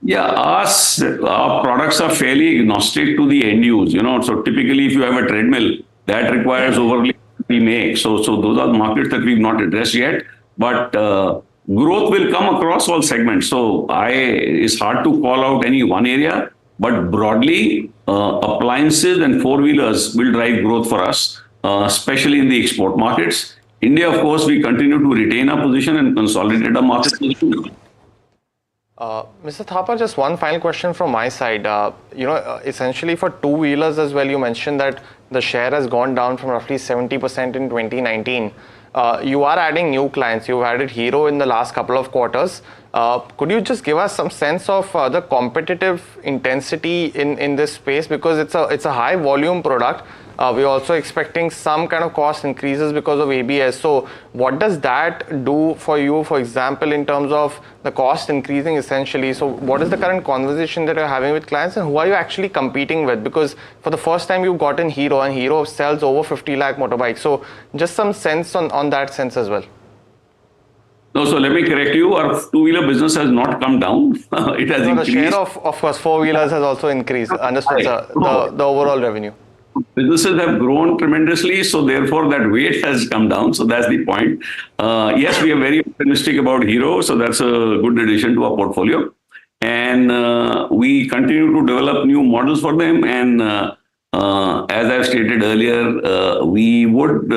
Yeah, our products are fairly agnostic to the end use. So typically if you have a treadmill, that requires overlay we make. So those are the markets that we've not addressed yet. But growth will come across all segments. So it's hard to call out any one area, but broadly, appliances and four-wheelers will drive growth for us, especially in the export markets. India, of course, we continue to retain our position and consolidate our market position. Mr. Thapa, just one final question from my side. Essentially for two-wheelers as well, you mentioned that the share has gone down from roughly 70% in 2019. You are adding new clients. You've added Hero in the last couple of quarters. Could you just give us some sense of the competitive intensity in this space? Because it's a high volume product. We're also expecting some kind of cost increases because of ABS. So what does that do for you, for example, in terms of the cost increasing essentially? So what is the current conversation that you're having with clients, and who are you actually competing with? Because for the first time you've gotten Hero, and Hero sells over 50 lakh motorbikes. So just some sense on that sense as well. No, so let me correct you. Our two-wheeler business has not come down. It has increased. The share of course, four-wheelers has also increased. Understood, sir. The overall revenue. Businesses have grown tremendously, so therefore that weight has come down. So that's the point. Yes, we are very optimistic about Hero, so that's a good addition to our portfolio. And we continue to develop new models for them. And as I've stated earlier, we would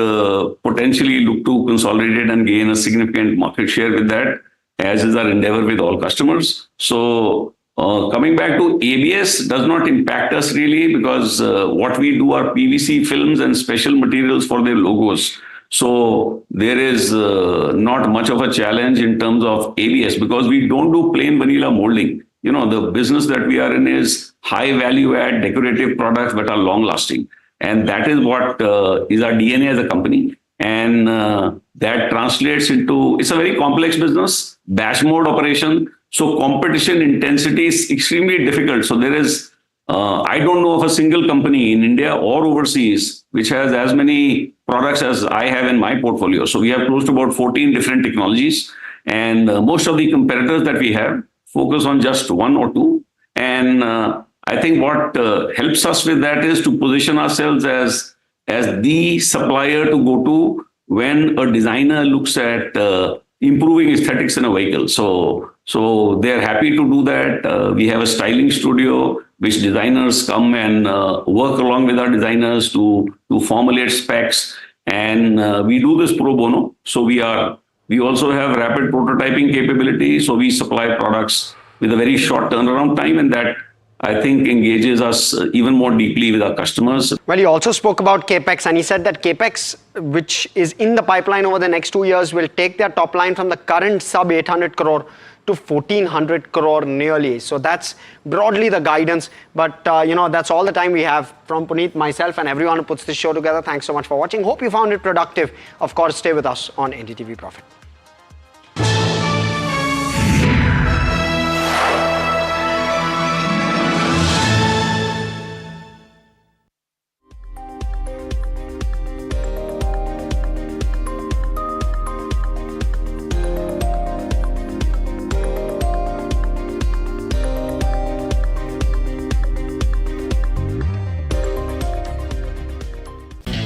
potentially look to consolidate and gain a significant market share with that, as is our endeavor with all customers. So coming back to ABS does not impact us really, because what we do are PVC films and special materials for their logos. So there is not much of a challenge in terms of ABS, because we don't do plain vanilla molding. The business that we are in is high value add decorative products that are long lasting. And that is what is our DNA as a company. And that translates into, it's a very complex business, batch mode operation. So competition intensity is extremely difficult. So there is, I don't know of a single company in India or overseas which has as many products as I have in my portfolio. So we have close to about 14 different technologies, and most of the competitors that we have focus on just one or two. And I think what helps us with that is to position ourselves as the supplier to go to when a designer looks at improving aesthetics in a vehicle. So they're happy to do that. We have a styling studio which designers come and work along with our designers to formulate specs. And we do this pro bono. So we also have rapid prototyping capability. So we supply products with a very short turnaround time, and that I think engages us even more deeply with our customers. Well, you also spoke about CapEx, and he said that CapEx, which is in the pipeline over the next 2 years, will take their top line from the current sub 800 crore to 1400 crore nearly. So that's broadly the guidance. But, that's all the time we have from Puneet, myself, and everyone who puts this show together. Thanks so much for watching. Hope you found it productive. Of course, stay with us on NDTV Profit.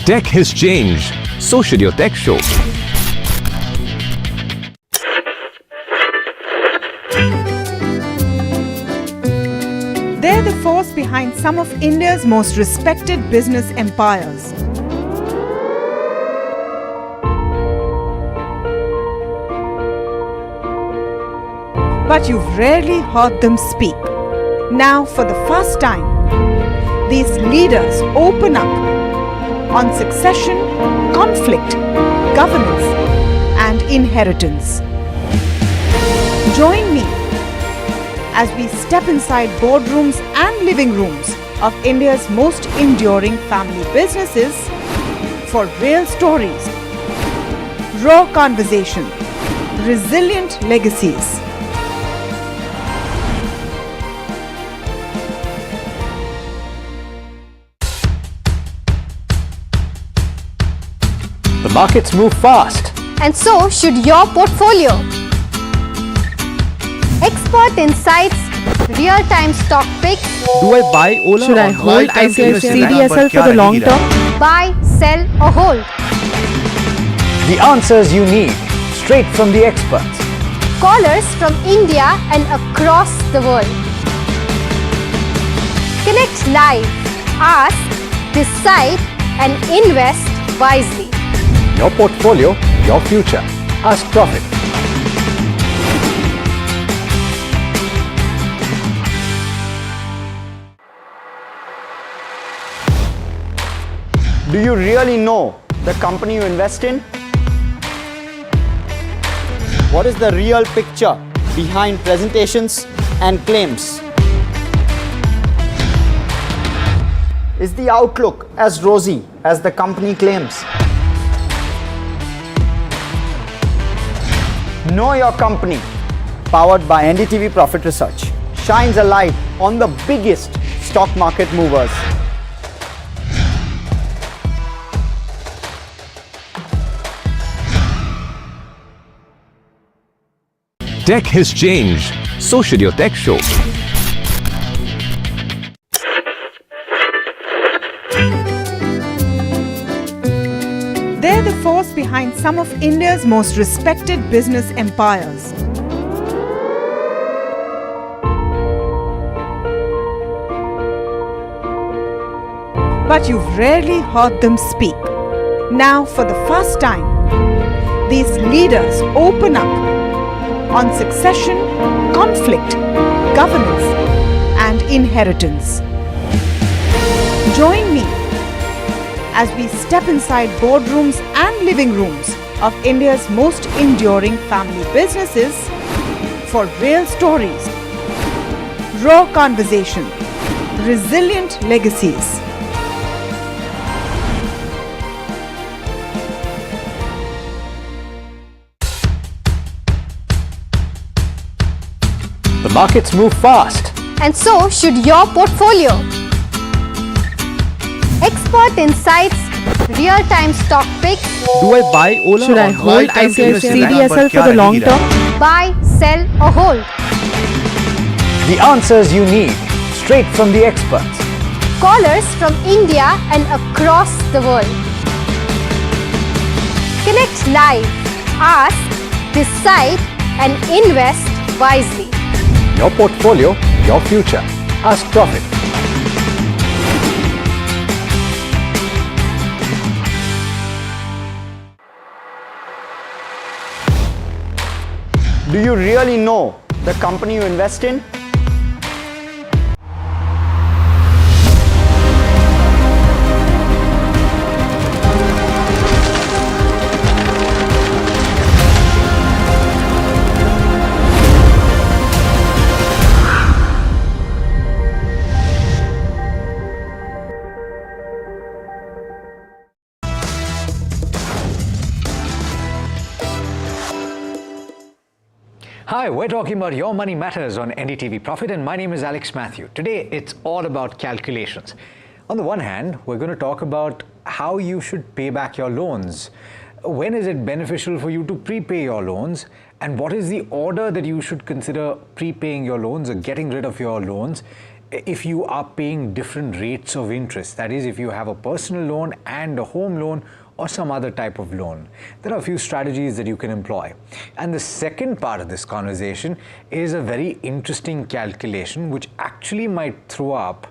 Tech has changed. So should your tech show. They're the force behind some of India's most respected business empires. But you've rarely heard them speak. Now, for the first time, these leaders open up on succession, conflict, governance, and inheritance. Join me as we step inside boardrooms and living rooms of India's most enduring family businesses for real stories, raw conversation, resilient legacies. The markets move fast. And so should your portfolio. Expert insights, real-time stock picks. Do I buy Ola? Should I hold CDSL for the long term? Buy, sell or hold. The answers you need, straight from the experts. Callers from India and across the world. Connect live, ask, decide and invest wisely. Your portfolio, your future. Ask Profit. Do you really know the company you invest in? What is the real picture behind presentations and claims? Is the outlook as rosy as the company claims? Know Your Company, powered by NDTV Profit Research, shines a light on the biggest stock market movers. Tech has changed. So should your tech show. They're the force behind some of India's most respected business empires. But you've rarely heard them speak. Now, for the first time, these leaders open up on succession, conflict, governance, and inheritance. Join me as we step inside boardrooms and living rooms of India's most enduring family businesses for real stories, raw conversation, resilient legacies. The markets move fast. And so should your portfolio. Expert insights, real-time stock picks. Do I buy Ola? Should I hold CDSL for the long term? Buy, sell or hold. The answers you need, straight from the experts. Callers from India and across the world. Connect live, ask, decide and invest wisely. Your portfolio, your future. Ask Profit. Do you really know the company you invest in? Hi, we're talking about Your Money Matters on NDTV Profit, and my name is Alex Matthew. Today, it's all about calculations. On the one hand, we're going to talk about how you should pay back your loans. When is it beneficial for you to prepay your loans? And what is the order that you should consider prepaying your loans or getting rid of your loans if you are paying different rates of interest. That is, if you have a personal loan and a home loan or some other type of loan. There are a few strategies that you can employ. And the second part of this conversation is a very interesting calculation which actually might throw up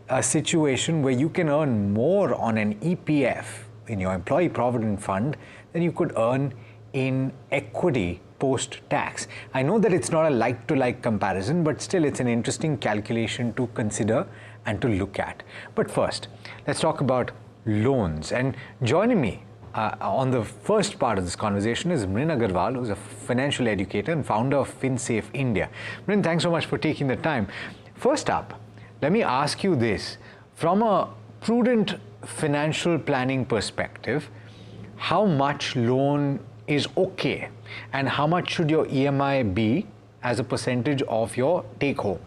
a situation where you can earn more on an EPF in your employee provident fund than you could earn in equity post-tax. I know that it's not a like-to-like comparison, but still it's an interesting calculation to consider and to look at. But first, let's talk about loans. And joining me on the first part of this conversation is Mrin Agarwal, who's a financial educator and founder of FinSafe India. Mrin, thanks so much for taking the time. First up, let me ask you this. From a prudent financial planning perspective, how much loan is okay, and how much should your EMI be as a percentage of your take home?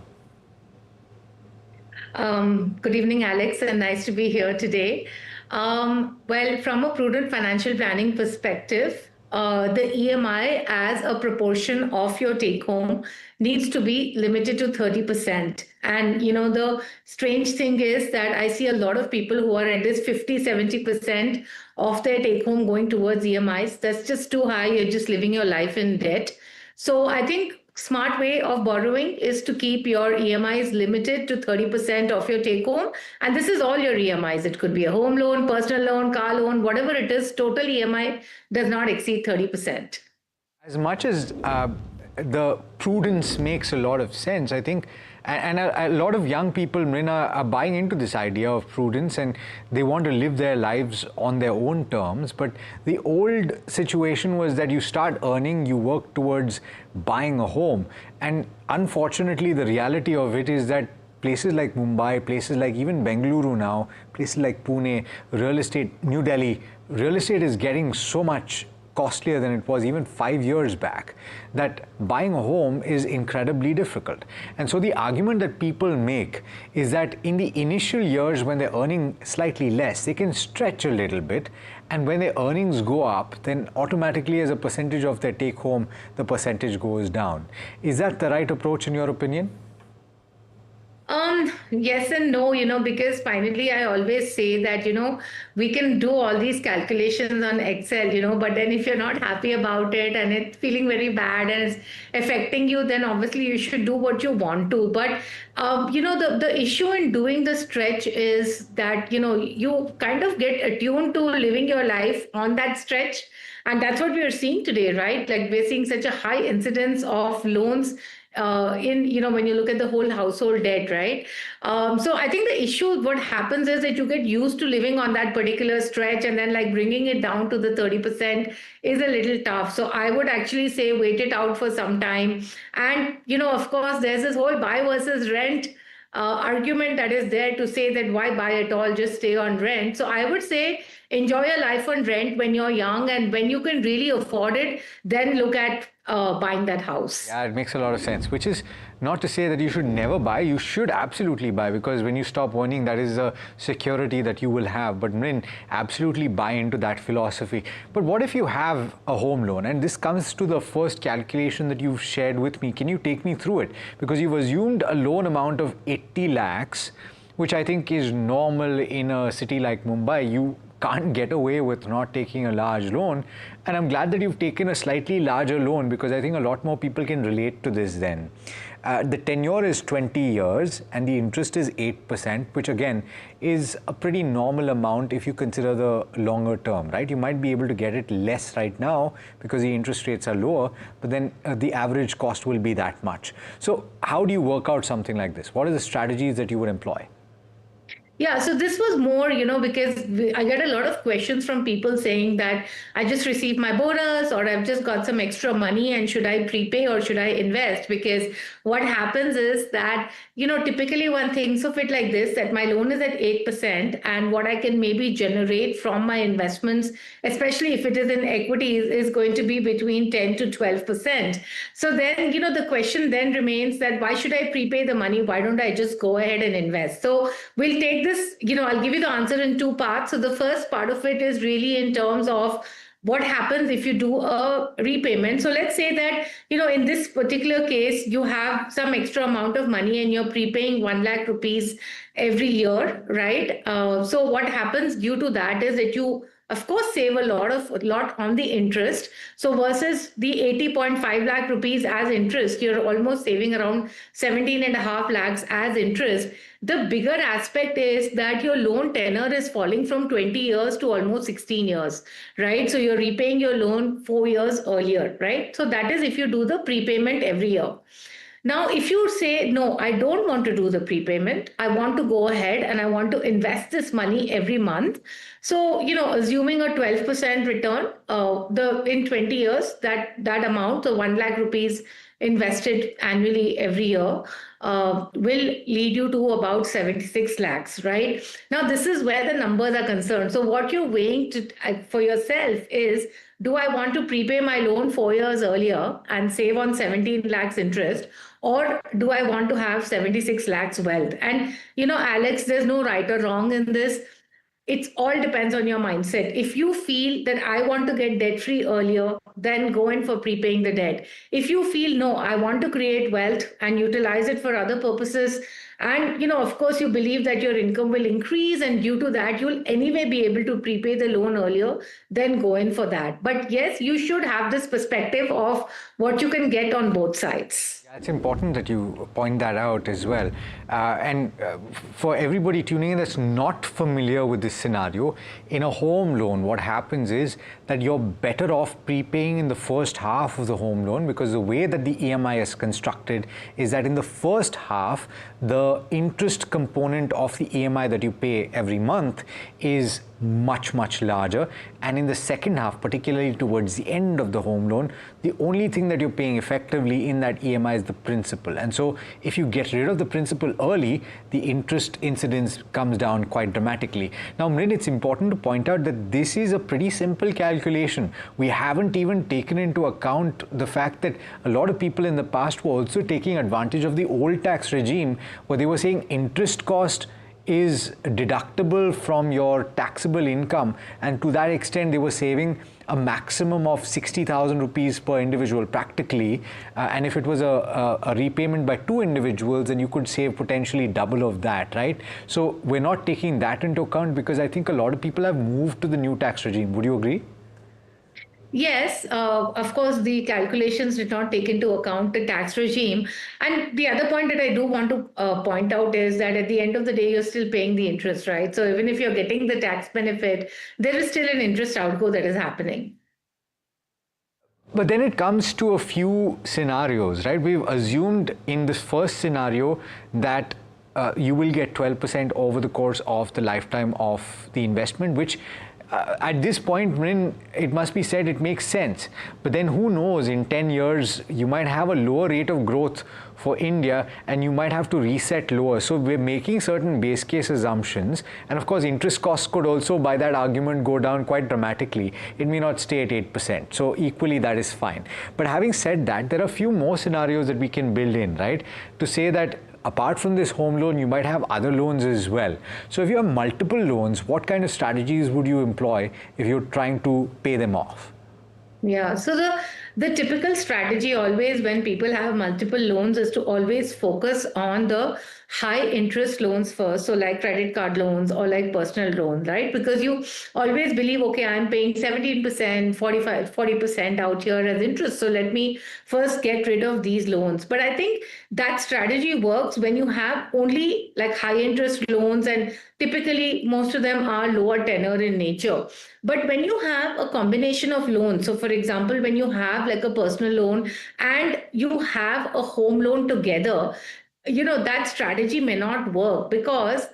Good evening, Alex, and nice to be here today. Well, from a prudent financial planning perspective, the EMI as a proportion of your take home needs to be limited to 30%. And the strange thing is that I see a lot of people who are at this 50-70% of their take home going towards EMIs. That's just too high. You're just living your life in debt. So I think smart way of borrowing is to keep your EMIs limited to 30% of your take home. And this is all your EMIs. It could be a home loan, personal loan, car loan, whatever it is, total EMI does not exceed 30%. As much as the prudence makes a lot of sense, I think, and a lot of young people, Mrin, are buying into this idea of prudence, and they want to live their lives on their own terms. But the old situation was that you start earning, you work towards buying a home. And unfortunately, the reality of it is that places like Mumbai, places like even Bengaluru now, places like Pune, real estate, New Delhi, real estate is getting so much costlier than it was even 5 years back, that buying a home is incredibly difficult. And so the argument that people make is that in the initial years when they're earning slightly less, they can stretch a little bit, and when their earnings go up, then automatically as a percentage of their take home, the percentage goes down. Is that the right approach in your opinion? Yes and no, because finally I always say that, we can do all these calculations on Excel, but then if you're not happy about it and it's feeling very bad and it's affecting you, then obviously you should do what you want to. But, the issue in doing the stretch is that, you kind of get attuned to living your life on that stretch. And that's what we are seeing today, right? Like we're seeing such a high incidence of loans when you look at the whole household debt, right? So I think the issue, what happens is that you get used to living on that particular stretch, and then like bringing it down to the 30% is a little tough. So I would actually say wait it out for some time. And, of course, there's this whole buy versus rent argument that is there to say that why buy at all, just stay on rent. So I would say enjoy your life on rent when you're young, and when you can really afford it, then look at buying that house. Yeah, it makes a lot of sense, which is not to say that you should never buy. You should absolutely buy, because when you stop earning, that is a security that you will have. But Mrin, absolutely buy into that philosophy. But what if you have a home loan? And this comes to the first calculation that you've shared with me. Can you take me through it? Because you've assumed a loan amount of 80 lakhs, which I think is normal in a city like Mumbai. You can't get away with not taking a large loan. And I'm glad that you've taken a slightly larger loan, because I think a lot more people can relate to this then. The tenure is 20 years and the interest is 8%, which again is a pretty normal amount if you consider the longer term, right? You might be able to get it less right now because the interest rates are lower, but then the average cost will be that much. So how do you work out something like this? What are the strategies that you would employ? Yeah, so this was more, because I get a lot of questions from people saying that I just received my bonus, or I've just got some extra money, and should I prepay or should I invest? Because what happens is that, typically one thinks of it like this, that my loan is at 8%, and what I can maybe generate from my investments, especially if it is in equities, is going to be between 10 to 12%. So then, the question then remains that why should I prepay the money? Why don't I just go ahead and invest? So we'll take this, I'll give you the answer in two parts. So the first part of it is really in terms of what happens if you do a repayment. So let's say that, in this particular case, you have some extra amount of money and you're prepaying 1 lakh rupees every year, right? So what happens due to that is that you, of course, save a lot on the interest. So versus the 80.5 lakh rupees as interest, you're almost saving around 17.5 lakhs as interest. The bigger aspect is that your loan tenor is falling from 20 years to almost 16 years, right? So you're repaying your loan 4 years earlier, right? So that is if you do the prepayment every year. Now, if you say, no, I don't want to do the prepayment, I want to go ahead and I want to invest this money every month. So, assuming a 12% return, in 20 years, that amount, the 1 lakh rupees invested annually every year, will lead you to about 76 lakhs, right? Now, this is where the numbers are concerned. So what you're weighing for yourself is, do I want to prepay my loan 4 years earlier and save on 17 lakhs interest? Or do I want to have 76 lakhs wealth? And, Alex, there's no right or wrong in this. It all depends on your mindset. If you feel that I want to get debt free earlier, then go in for prepaying the debt. If you feel, no, I want to create wealth and utilize it for other purposes, and, of course, you believe that your income will increase and due to that, you'll anyway be able to prepay the loan earlier, then go in for that. But yes, you should have this perspective of what you can get on both sides. It's important that you point that out as well. And for everybody tuning in that's not familiar with this scenario, in a home loan, what happens is that you're better off prepaying in the first half of the home loan, because the way that the EMI is constructed is that in the first half, the interest component of the EMI that you pay every month is much larger, and in the second half, particularly towards the end of the home loan, the only thing that you're paying effectively in that EMI is the principal. And so if you get rid of the principal early, the interest incidence comes down quite dramatically. Now, Mrin, it's important to point out that this is a pretty simple calculation. We haven't even taken into account the fact that a lot of people in the past were also taking advantage of the old tax regime, where they were saying interest cost is deductible from your taxable income, and to that extent they were saving a maximum of 60,000 rupees per individual practically, and if it was a repayment by 2 individuals, then you could save potentially double of that, right? So we're not taking that into account, because I think a lot of people have moved to the new tax regime. Would you agree? Yes, of course, the calculations did not take into account the tax regime. And the other point that I do want to point out is that at the end of the day, you're still paying the interest, right? So even if you're getting the tax benefit, there is still an interest outgo that is happening. But then it comes to a few scenarios, right? We've assumed in this first scenario that you will get 12% over the course of the lifetime of the investment, which at this point, Mrin, it must be said, it makes sense. But then who knows, in 10 years, you might have a lower rate of growth for India and you might have to reset lower. So we're making certain base case assumptions. And of course, interest costs could also, by that argument, go down quite dramatically. It may not stay at 8%. So equally, that is fine. But having said that, there are a few more scenarios that we can build in, right? To say that apart from this home loan, you might have other loans as well. So if you have multiple loans, what kind of strategies would you employ if you're trying to pay them off? Yeah, so the typical strategy always when people have multiple loans is to always focus on the high interest loans first. So like credit card loans or like personal loans, right? Because you always believe, okay, I'm paying 17%, 40% out here as interest. So let me first get rid of these loans. But I think that strategy works when you have only like high interest loans, and typically most of them are lower tenor in nature. But when you have a combination of loans, so for example, when you have like a personal loan and you have a home loan together, that strategy may not work because,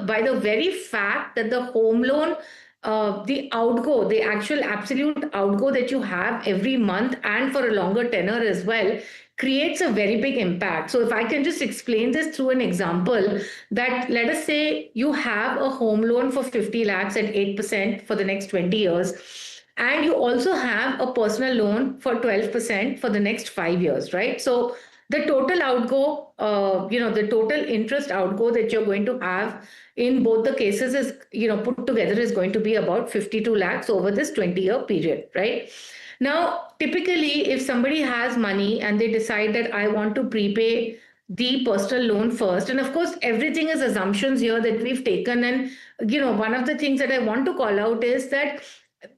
by the very fact that the home loan, the actual absolute outgo that you have every month and for a longer tenor as well, creates a very big impact. So if I can just explain this through an example, that let us say you have a home loan for 50 lakhs at 8% for the next 20 years. And you also have a personal loan for 12% for the next 5 years, right? So the total outgo, the total interest outgo that you're going to have in both the cases is, put together is going to be about 52 lakhs over this 20-year period, right? Now, typically, if somebody has money and they decide that I want to prepay the personal loan first, and of course, everything is assumptions here that we've taken. And, one of the things that I want to call out is that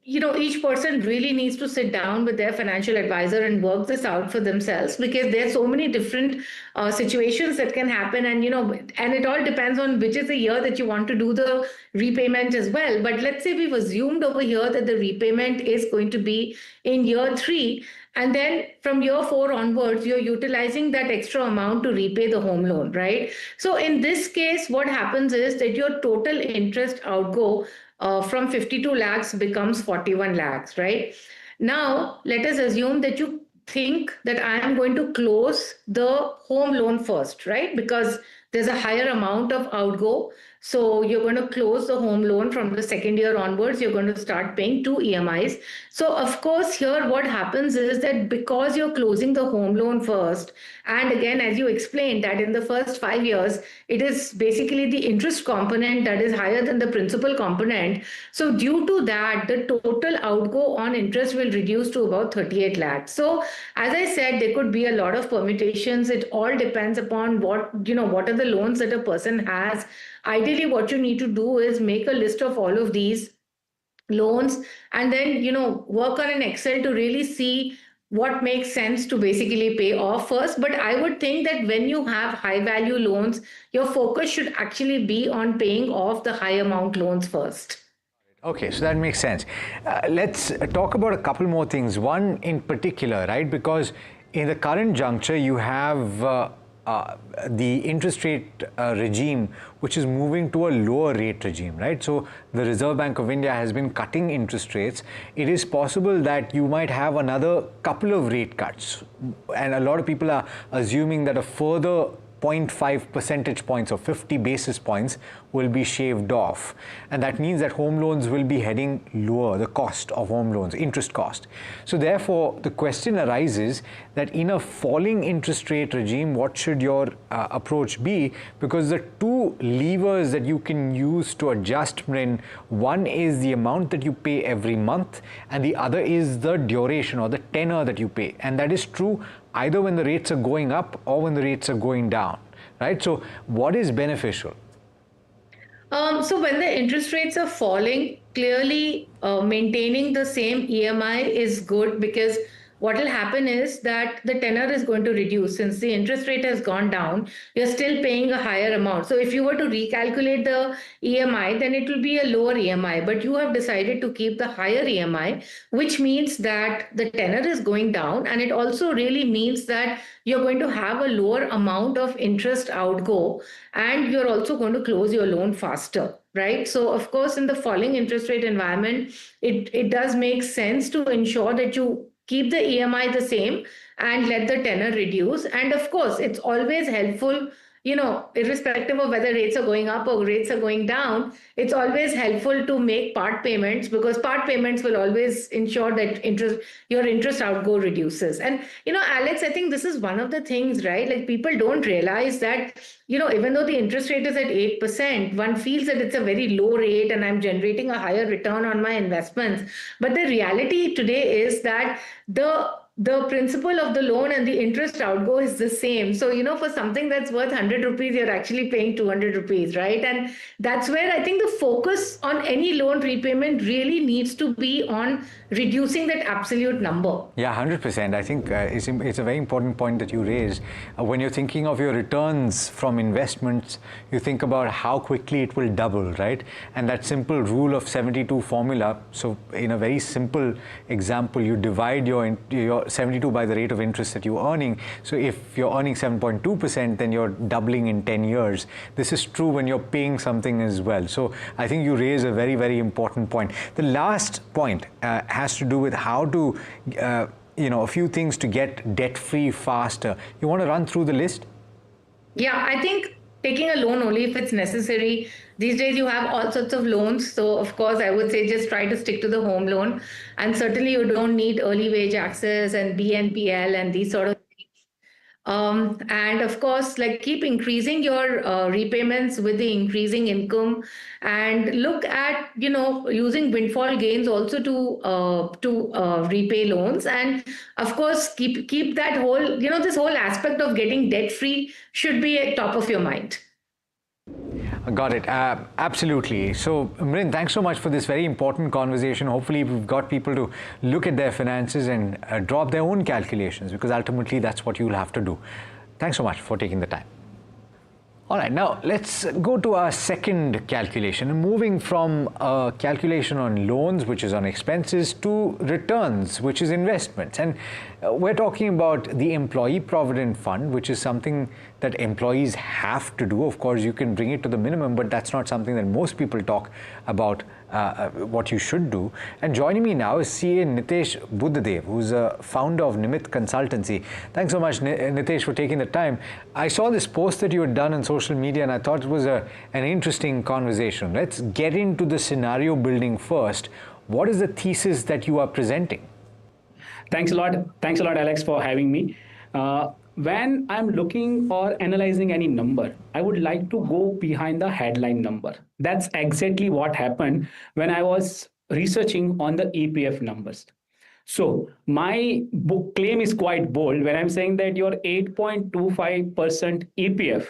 each person really needs to sit down with their financial advisor and work this out for themselves, because there are so many different situations that can happen. And, and it all depends on which is the year that you want to do the repayment as well. But let's say we've assumed over here that the repayment is going to be in year 3. And then from year 4 onwards, you're utilizing that extra amount to repay the home loan, right? So in this case, what happens is that your total interest outgo from 52 lakhs becomes 41 lakhs, right? Now, let us assume that you think that I am going to close the home loan first, right? Because there's a higher amount of outgo. So you're going to close the home loan from the second year onwards. You're going to start paying 2 EMIs. So of course, here what happens is that because you're closing the home loan first, and again, as you explained, that in the first 5 years, it is basically the interest component that is higher than the principal component. So due to that, the total outgo on interest will reduce to about 38 lakhs. So as I said, there could be a lot of permutations. It all depends upon what are the loans that a person has. Ideally, what you need to do is make a list of all of these loans and then, work on an Excel to really see what makes sense to basically pay off first. But I would think that when you have high value loans, your focus should actually be on paying off the high amount loans first. Okay, so that makes sense. Let's talk about a couple more things. One in particular, right? Because in the current juncture, you have the interest rate regime, which is moving to a lower rate regime, right? So the Reserve Bank of India has been cutting interest rates. It is possible that you might have another couple of rate cuts. And a lot of people are assuming that a further 0.5 percentage points or 50 basis points will be shaved off. And that means that home loans will be heading lower, the cost of home loans, interest cost. So therefore, the question arises that in a falling interest rate regime, what should your approach be? Because the two levers that you can use to adjust, one is the amount that you pay every month, and the other is the duration or the tenor that you pay. And that is true either when the rates are going up or when the rates are going down, right? So what is beneficial? So when the interest rates are falling, clearly maintaining the same EMI is good, because what will happen is that the tenor is going to reduce. Since the interest rate has gone down, you're still paying a higher amount. So if you were to recalculate the EMI, then it will be a lower EMI, but you have decided to keep the higher EMI, which means that the tenor is going down. And it also really means that you're going to have a lower amount of interest outgo, and you're also going to close your loan faster, right? So of course, in the falling interest rate environment, it does make sense to ensure that you keep the EMI the same and let the tenor reduce. And of course, it's always helpful, irrespective of whether rates are going up or rates are going down, it's always helpful to make part payments, because part payments will always ensure that your interest outgo reduces. And, Alex, I think this is one of the things, right? Like, people don't realize that, even though the interest rate is at 8%, one feels that it's a very low rate and I'm generating a higher return on my investments. But the reality today is that the principal of the loan and the interest outgo is the same. So, for something that's worth 100 rupees, you're actually paying 200 rupees, right? And that's where I think the focus on any loan repayment really needs to be on reducing that absolute number. Yeah, 100%. I think it's a very important point that you raise. When you're thinking of your returns from investments, you think about how quickly it will double, right? And that simple rule of 72 formula. So in a very simple example, you divide your 72 by the rate of interest that you're earning. So if you're earning 7.2%, then you're doubling in 10 years. This is true when you're paying something as well. So I think you raise a very, very important point. The last point has to do with how to, a few things to get debt-free faster. You want to run through the list? Yeah, I think taking a loan only if it's necessary. These days you have all sorts of loans. So of course, I would say just try to stick to the home loan. And certainly you don't need early wage access and BNPL and these sort of things. And of course, like keep increasing your repayments with the increasing income, and look at using windfall gains also to repay loans, and of course keep that whole this whole aspect of getting debt free should be at top of your mind. Got it. Absolutely. So, Mrin, thanks so much for this very important conversation. Hopefully, we've got people to look at their finances and drop their own calculations, because ultimately that's what you'll have to do. Thanks so much for taking the time. All right, now let's go to our second calculation, moving from a calculation on loans, which is on expenses, to returns, which is investments. And we're talking about the Employee Provident Fund, which is something that employees have to do. Of course, you can bring it to the minimum, but that's not something that most people talk about what you should do. And joining me now is CA Nitesh Buddhadev, who's a founder of Nimit Consultancy. Thanks so much, Nitesh, for taking the time. I saw this post that you had done on social media, and I thought it was an interesting conversation. Let's get into the scenario building first. What is the thesis that you are presenting? Thanks a lot. Thanks a lot, Alex, for having me. When I'm looking or analyzing any number, I would like to go behind the headline number. That's exactly what happened when I was researching on the EPF numbers. So my book claim is quite bold when I'm saying that your 8.25% EPF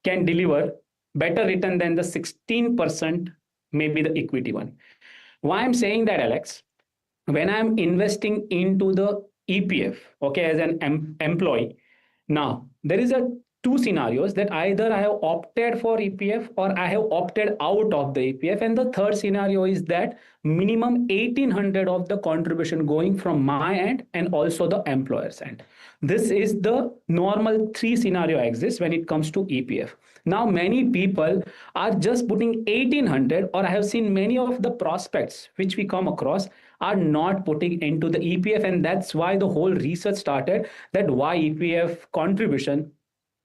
can deliver better return than the 16%, maybe the equity one. Why I'm saying that, Alex? When I'm investing into the EPF, okay, as an employee, now there is two scenarios that either I have opted for EPF or I have opted out of the EPF, and the third scenario is that minimum 1800 of the contribution going from my end and also the employer's end. This is the normal three scenario exists when it comes to EPF. Now many people are just putting 1800, or I have seen many of the prospects which we come across are not putting into the EPF, and that's why the whole research started, that why EPF contribution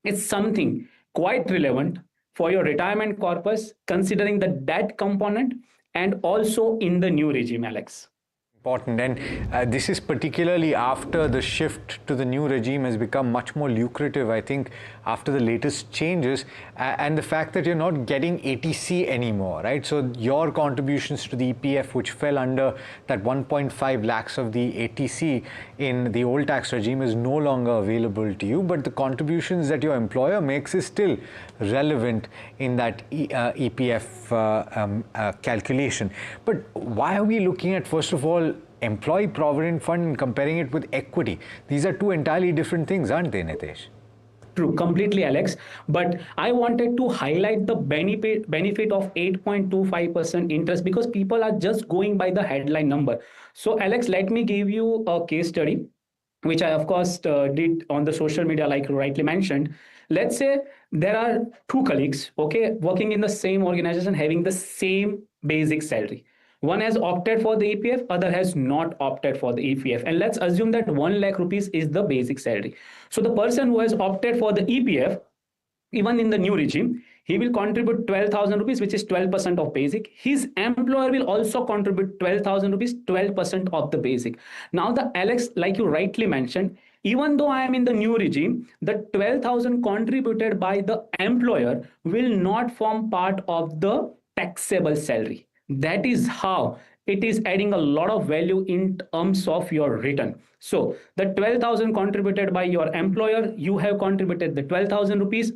is something quite relevant for your retirement corpus, considering the debt component and also in the new regime, Alex. Important, and this is particularly after the shift to the new regime has become much more lucrative, I think, after the latest changes, and the fact that you're not getting ATC anymore, right? So your contributions to the EPF, which fell under that 1.5 lakhs of the ATC in the old tax regime, is no longer available to you, but the contributions that your employer makes is still relevant in that EPF calculation. But why are we looking at, first of all, Employee Provident Fund and comparing it with equity? These are two entirely different things, aren't they, Nitesh? True, completely, Alex. But I wanted to highlight the benefit of 8.25% interest, because people are just going by the headline number. So, Alex, let me give you a case study, which I, of course, did on the social media, like you rightly mentioned. Let's say there are two colleagues, okay, working in the same organization, having the same basic salary. One has opted for the EPF, other has not opted for the EPF. And let's assume that 1 lakh rupees is the basic salary. So the person who has opted for the EPF, even in the new regime, he will contribute 12,000 rupees, which is 12% of basic. His employer will also contribute 12,000 rupees, 12% of the basic. Now, the Alex, like you rightly mentioned, even though I am in the new regime, the 12,000 contributed by the employer will not form part of the taxable salary. That is how it is adding a lot of value in terms of your return. So the 12,000 contributed by your employer, you have contributed the 12,000 rupees,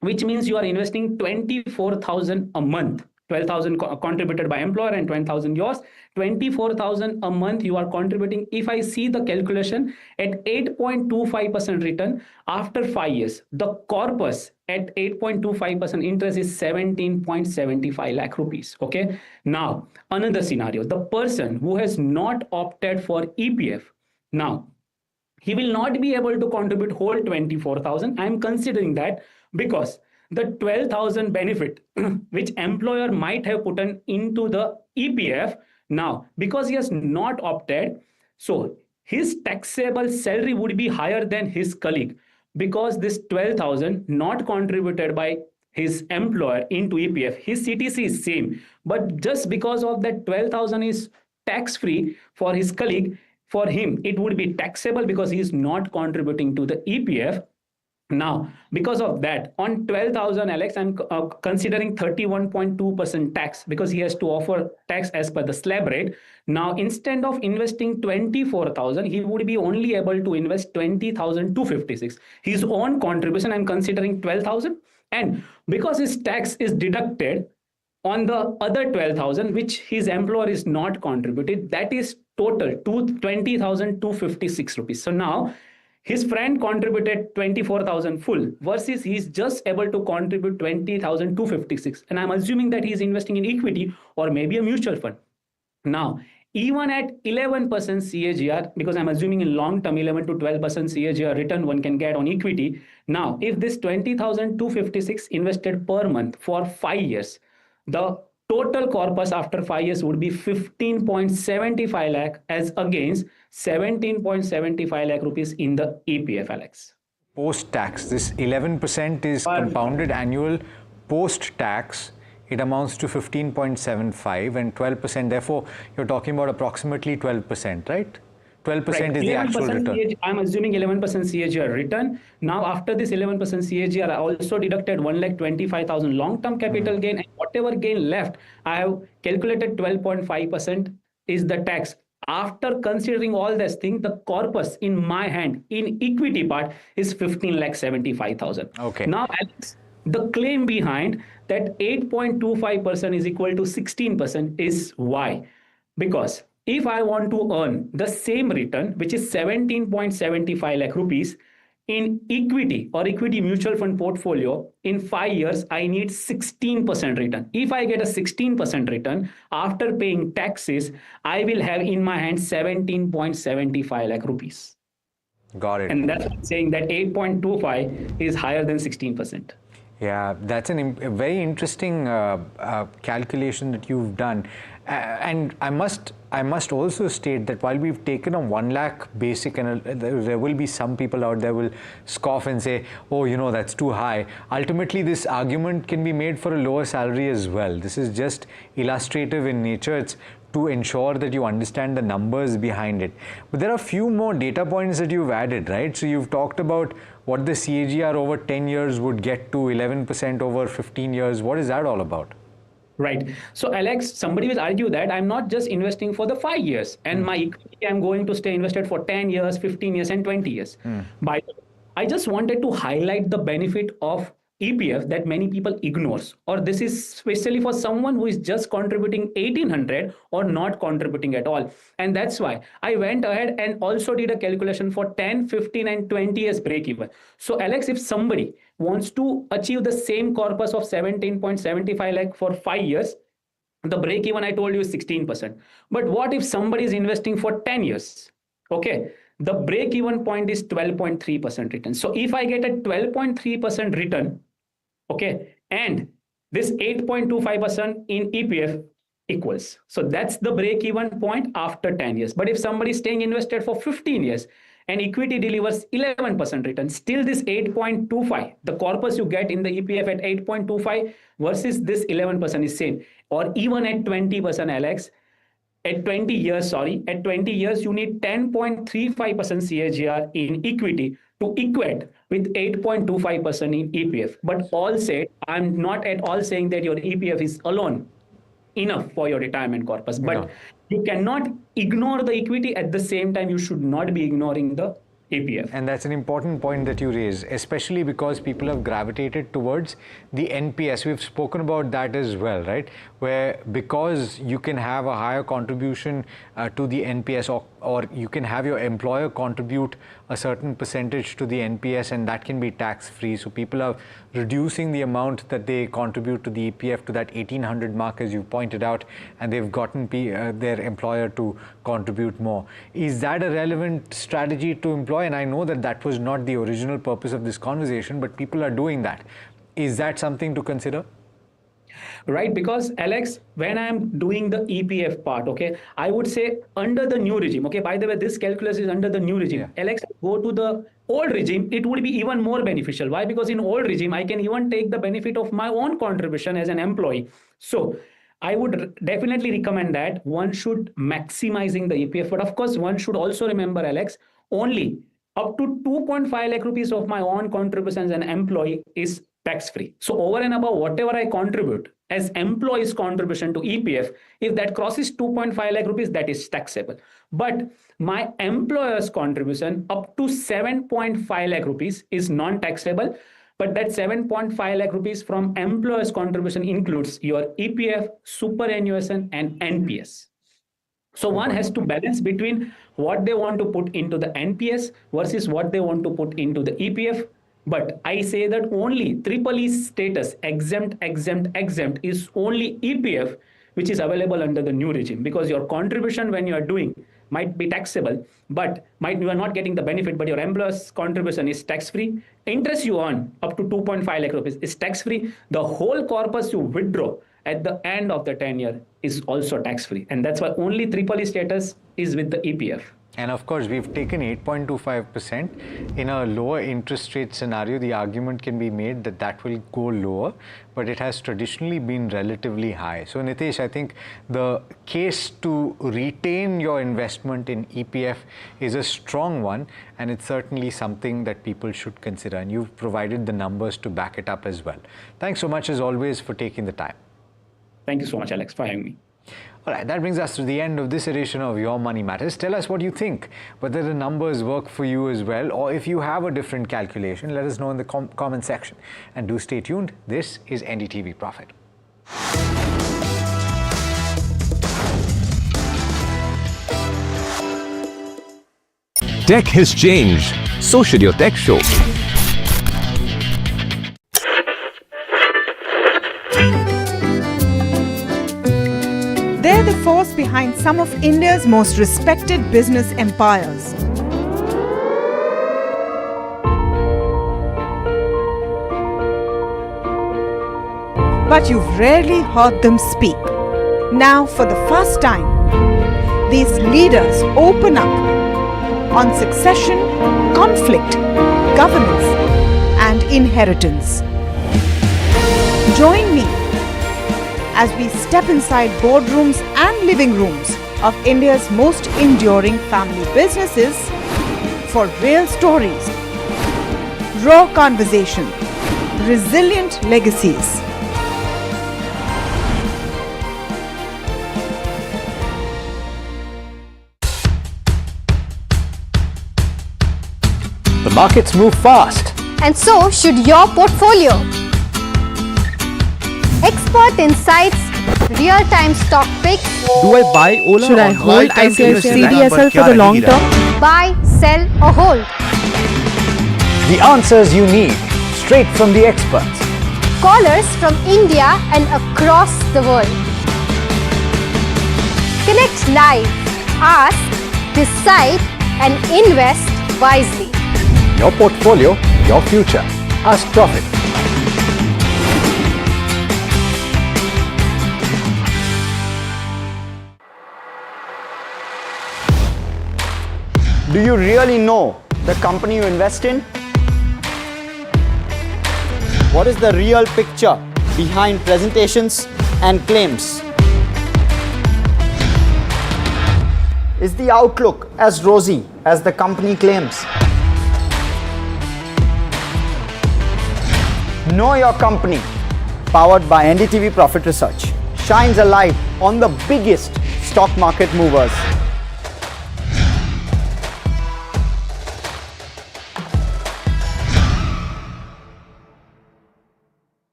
which means you are investing 24,000 a month. 12,000 contributed by employer and 20,000 yours. 24,000 a month you are contributing. If I see the calculation at 8.25% return after 5 years, the corpus at 8.25% interest is 17.75 lakh rupees. Okay. Now, another scenario, the person who has not opted for EPF, now he will not be able to contribute whole 24,000. I am considering that because the 12,000 benefit which employer might have put into the EPF, now because he has not opted, so his taxable salary would be higher than his colleague, because this 12,000 not contributed by his employer into EPF, his CTC is same, but just because of that 12,000 is tax free for his colleague, for him, it would be taxable because he is not contributing to the EPF. Now, because of that, on 12,000, Alex, I'm considering 31.2% tax because he has to offer tax as per the slab rate. Now, instead of investing 24,000, he would be only able to invest 20,256. His own contribution, I'm considering 12,000. And because his tax is deducted on the other 12,000, which his employer is not contributed, that is total to 20,256 rupees. So now, his friend contributed 24,000 full versus he's just able to contribute 20,256. And I'm assuming that he's investing in equity or maybe a mutual fund. Now, even at 11% CAGR, because I'm assuming in long term 11 to 12% CAGR return one can get on equity. Now, if this 20,256 invested per month for 5 years, the total corpus after 5 years would be 15.75 lakh as against 17.75 lakh rupees in the EPF, Alex. Post-tax, this 11% is compounded annual post-tax. It amounts to 15.75 and 12%. Therefore, you're talking about approximately 12%, right? 12% is the actual return. I'm assuming 11% CAGR return. Now, after this 11% CAGR, I also deducted 1,25,000 long-term capital gain, and whatever gain left, I have calculated 12.5% is the tax. After considering all these things, the corpus in my hand in equity part is 15,75,000. Okay. Now, Alex, the claim behind that 8.25% is equal to 16% is why? Because if I want to earn the same return, which is 17.75 lakh rupees in equity or equity mutual fund portfolio, in 5 years, I need 16% return. If I get a 16% return after paying taxes, I will have in my hand 17.75 lakh rupees. Got it. And that's saying that 8.25 is higher than 16%. Yeah, that's a very interesting calculation that you've done. And I must also state that while we've taken a 1 lakh basic, and there will be some people out there will scoff and say, oh, you know, that's too high. Ultimately, this argument can be made for a lower salary as well. This is just illustrative in nature. It's to ensure that you understand the numbers behind it. But there are a few more data points that you've added, right? So you've talked about what the CAGR over 10 years would get to, 11% over 15 years. What is that all about? Right. So, Alex, somebody will argue that I'm not just investing for the 5 years and my equity, I'm going to stay invested for 10 years, 15 years, and 20 years. By the way, I just wanted to highlight the benefit of EPF that many people ignores, or this is especially for someone who is just contributing 1,800 or not contributing at all. And that's why I went ahead and also did a calculation for 10, 15, and 20 years break even. So, Alex, if somebody wants to achieve the same corpus of 17.75 lakh for 5 years, the break even I told you is 16%. But what if somebody is investing for 10 years? Okay, the break even point is 12.3% return. So if I get a 12.3% return, okay, and this 8.25% in EPF equals. So that's the break even point after 10 years. But if somebody is staying invested for 15 years, and equity delivers 11% return, still this 8.25, the corpus you get in the EPF at 8.25 versus this 11% is same. Or even at 20%, Alex, at 20 years, you need 10.35% CAGR in equity to equate with 8.25% in EPF. But all said, I'm not at all saying that your EPF is alone enough for your retirement corpus, but you cannot ignore the equity. At the same time, you should not be ignoring the EPF. And that's an important point that you raise, especially because people have gravitated towards the NPS. We've spoken about that as well, right? Where because you can have a higher contribution to the NPS, or you can have your employer contribute a certain percentage to the NPS, and that can be tax-free. So people are reducing the amount that they contribute to the EPF to that 1,800 mark, as you pointed out, and they've gotten their employer to contribute more. Is that a relevant strategy to employ? And I know that that was not the original purpose of this conversation, but people are doing that. Is that something to consider? Right, because Alex, when I'm doing the EPF part, okay, I would say under the new regime, okay, by the way, this calculus is under the new regime. Yeah. Alex, go to the old regime, it would be even more beneficial. Why? Because in old regime, I can even take the benefit of my own contribution as an employee. So I would definitely recommend that one should maximizing the EPF. But of course, one should also remember, Alex, only up to 2.5 lakh rupees of my own contribution as an employee is tax-free. So over and above whatever I contribute as employee's contribution to EPF, if that crosses 2.5 lakh rupees, that is taxable. But my employer's contribution up to 7.5 lakh rupees is non-taxable. But that 7.5 lakh rupees from employer's contribution includes your EPF, superannuation, and NPS. So one has to balance between what they want to put into the NPS versus what they want to put into the EPF. But I say that only triple E status exempt is only EPF, which is available under the new regime, because your contribution when you are doing might be taxable, but you are not getting the benefit, but your employer's contribution is tax-free. Interest you earn up to 2.5 lakh rupees is tax-free. The whole corpus you withdraw at the end of the tenure is also tax-free. And that's why only triple E status is with the EPF. And of course, we've taken 8.25%. In a lower interest rate scenario, the argument can be made that that will go lower, but it has traditionally been relatively high. So Nitesh, I think the case to retain your investment in EPF is a strong one, and it's certainly something that people should consider. And you've provided the numbers to back it up as well. Thanks so much as always for taking the time. Thank you so much, Alex, for having me. All right, that brings us to the end of this edition of Your Money Matters. Tell us what you think, whether the numbers work for you as well, or if you have a different calculation, let us know in the comment section. And do stay tuned. This is NDTV Profit. Tech has changed. So should your tech show. They're the force behind some of India's most respected business empires. But you've rarely heard them speak. Now, for the first time, these leaders open up on succession, conflict, governance, and inheritance. Join me as we step inside boardrooms and living rooms of India's most enduring family businesses for real stories, raw conversation, resilient legacies. The markets move fast. And so should your portfolio. Expert insights, real-time stock picks. Do I buy Ola? Should I hold CDSL for the long term? Buy, sell or hold. The answers you need, straight from the experts. Callers from India and across the world. Connect live, ask, decide and invest wisely. Your portfolio, your future. Ask Profit. Do you really know the company you invest in? What is the real picture behind presentations and claims? Is the outlook as rosy as the company claims? Know Your Company, powered by NDTV Profit Research, shines a light on the biggest stock market movers.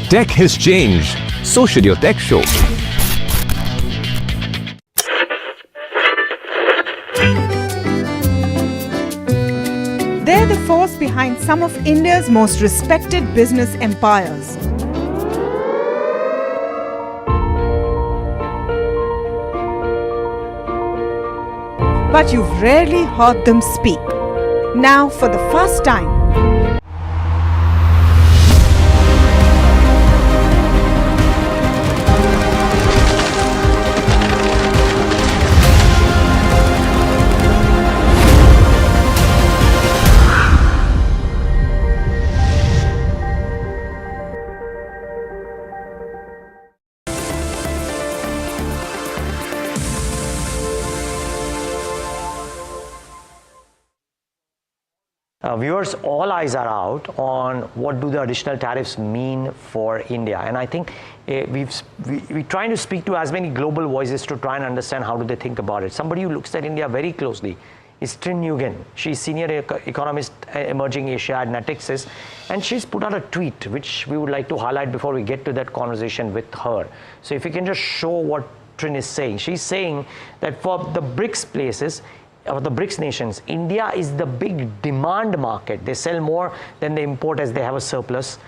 Tech has changed. So should your tech show. They're the force behind some of India's most respected business empires. But you've rarely heard them speak. Now, for the first time, Viewers, all eyes are out on what do the additional tariffs mean for India. And I think we're trying to speak to as many global voices to try and understand how do they think about it. Somebody who looks at India very closely is Trin Nguyen. She's senior economist Emerging Asia at Natixis, and she's put out a tweet which we would like to highlight before we get to that conversation with her. So if you can just show what Trin is saying. She's saying that for the BRICS places, or the BRICS nations, India is the big demand market. They sell more than they import as they have a surplus.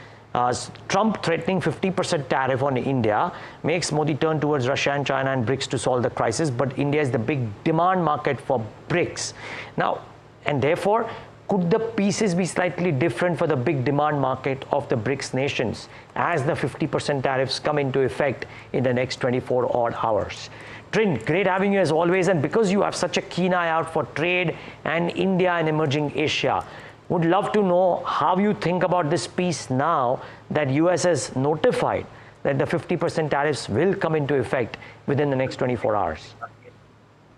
Trump threatening 50% tariff on India makes Modi turn towards Russia and China and BRICS to solve the crisis, but India is the big demand market for BRICS. Now, and therefore, could the pieces be slightly different for the big demand market of the BRICS nations as the 50% tariffs come into effect in the next 24 odd hours? Trin, great having you as always, and because you have such a keen eye out for trade and India and emerging Asia, would love to know how you think about this piece now that US has notified that the 50% tariffs will come into effect within the next 24 hours.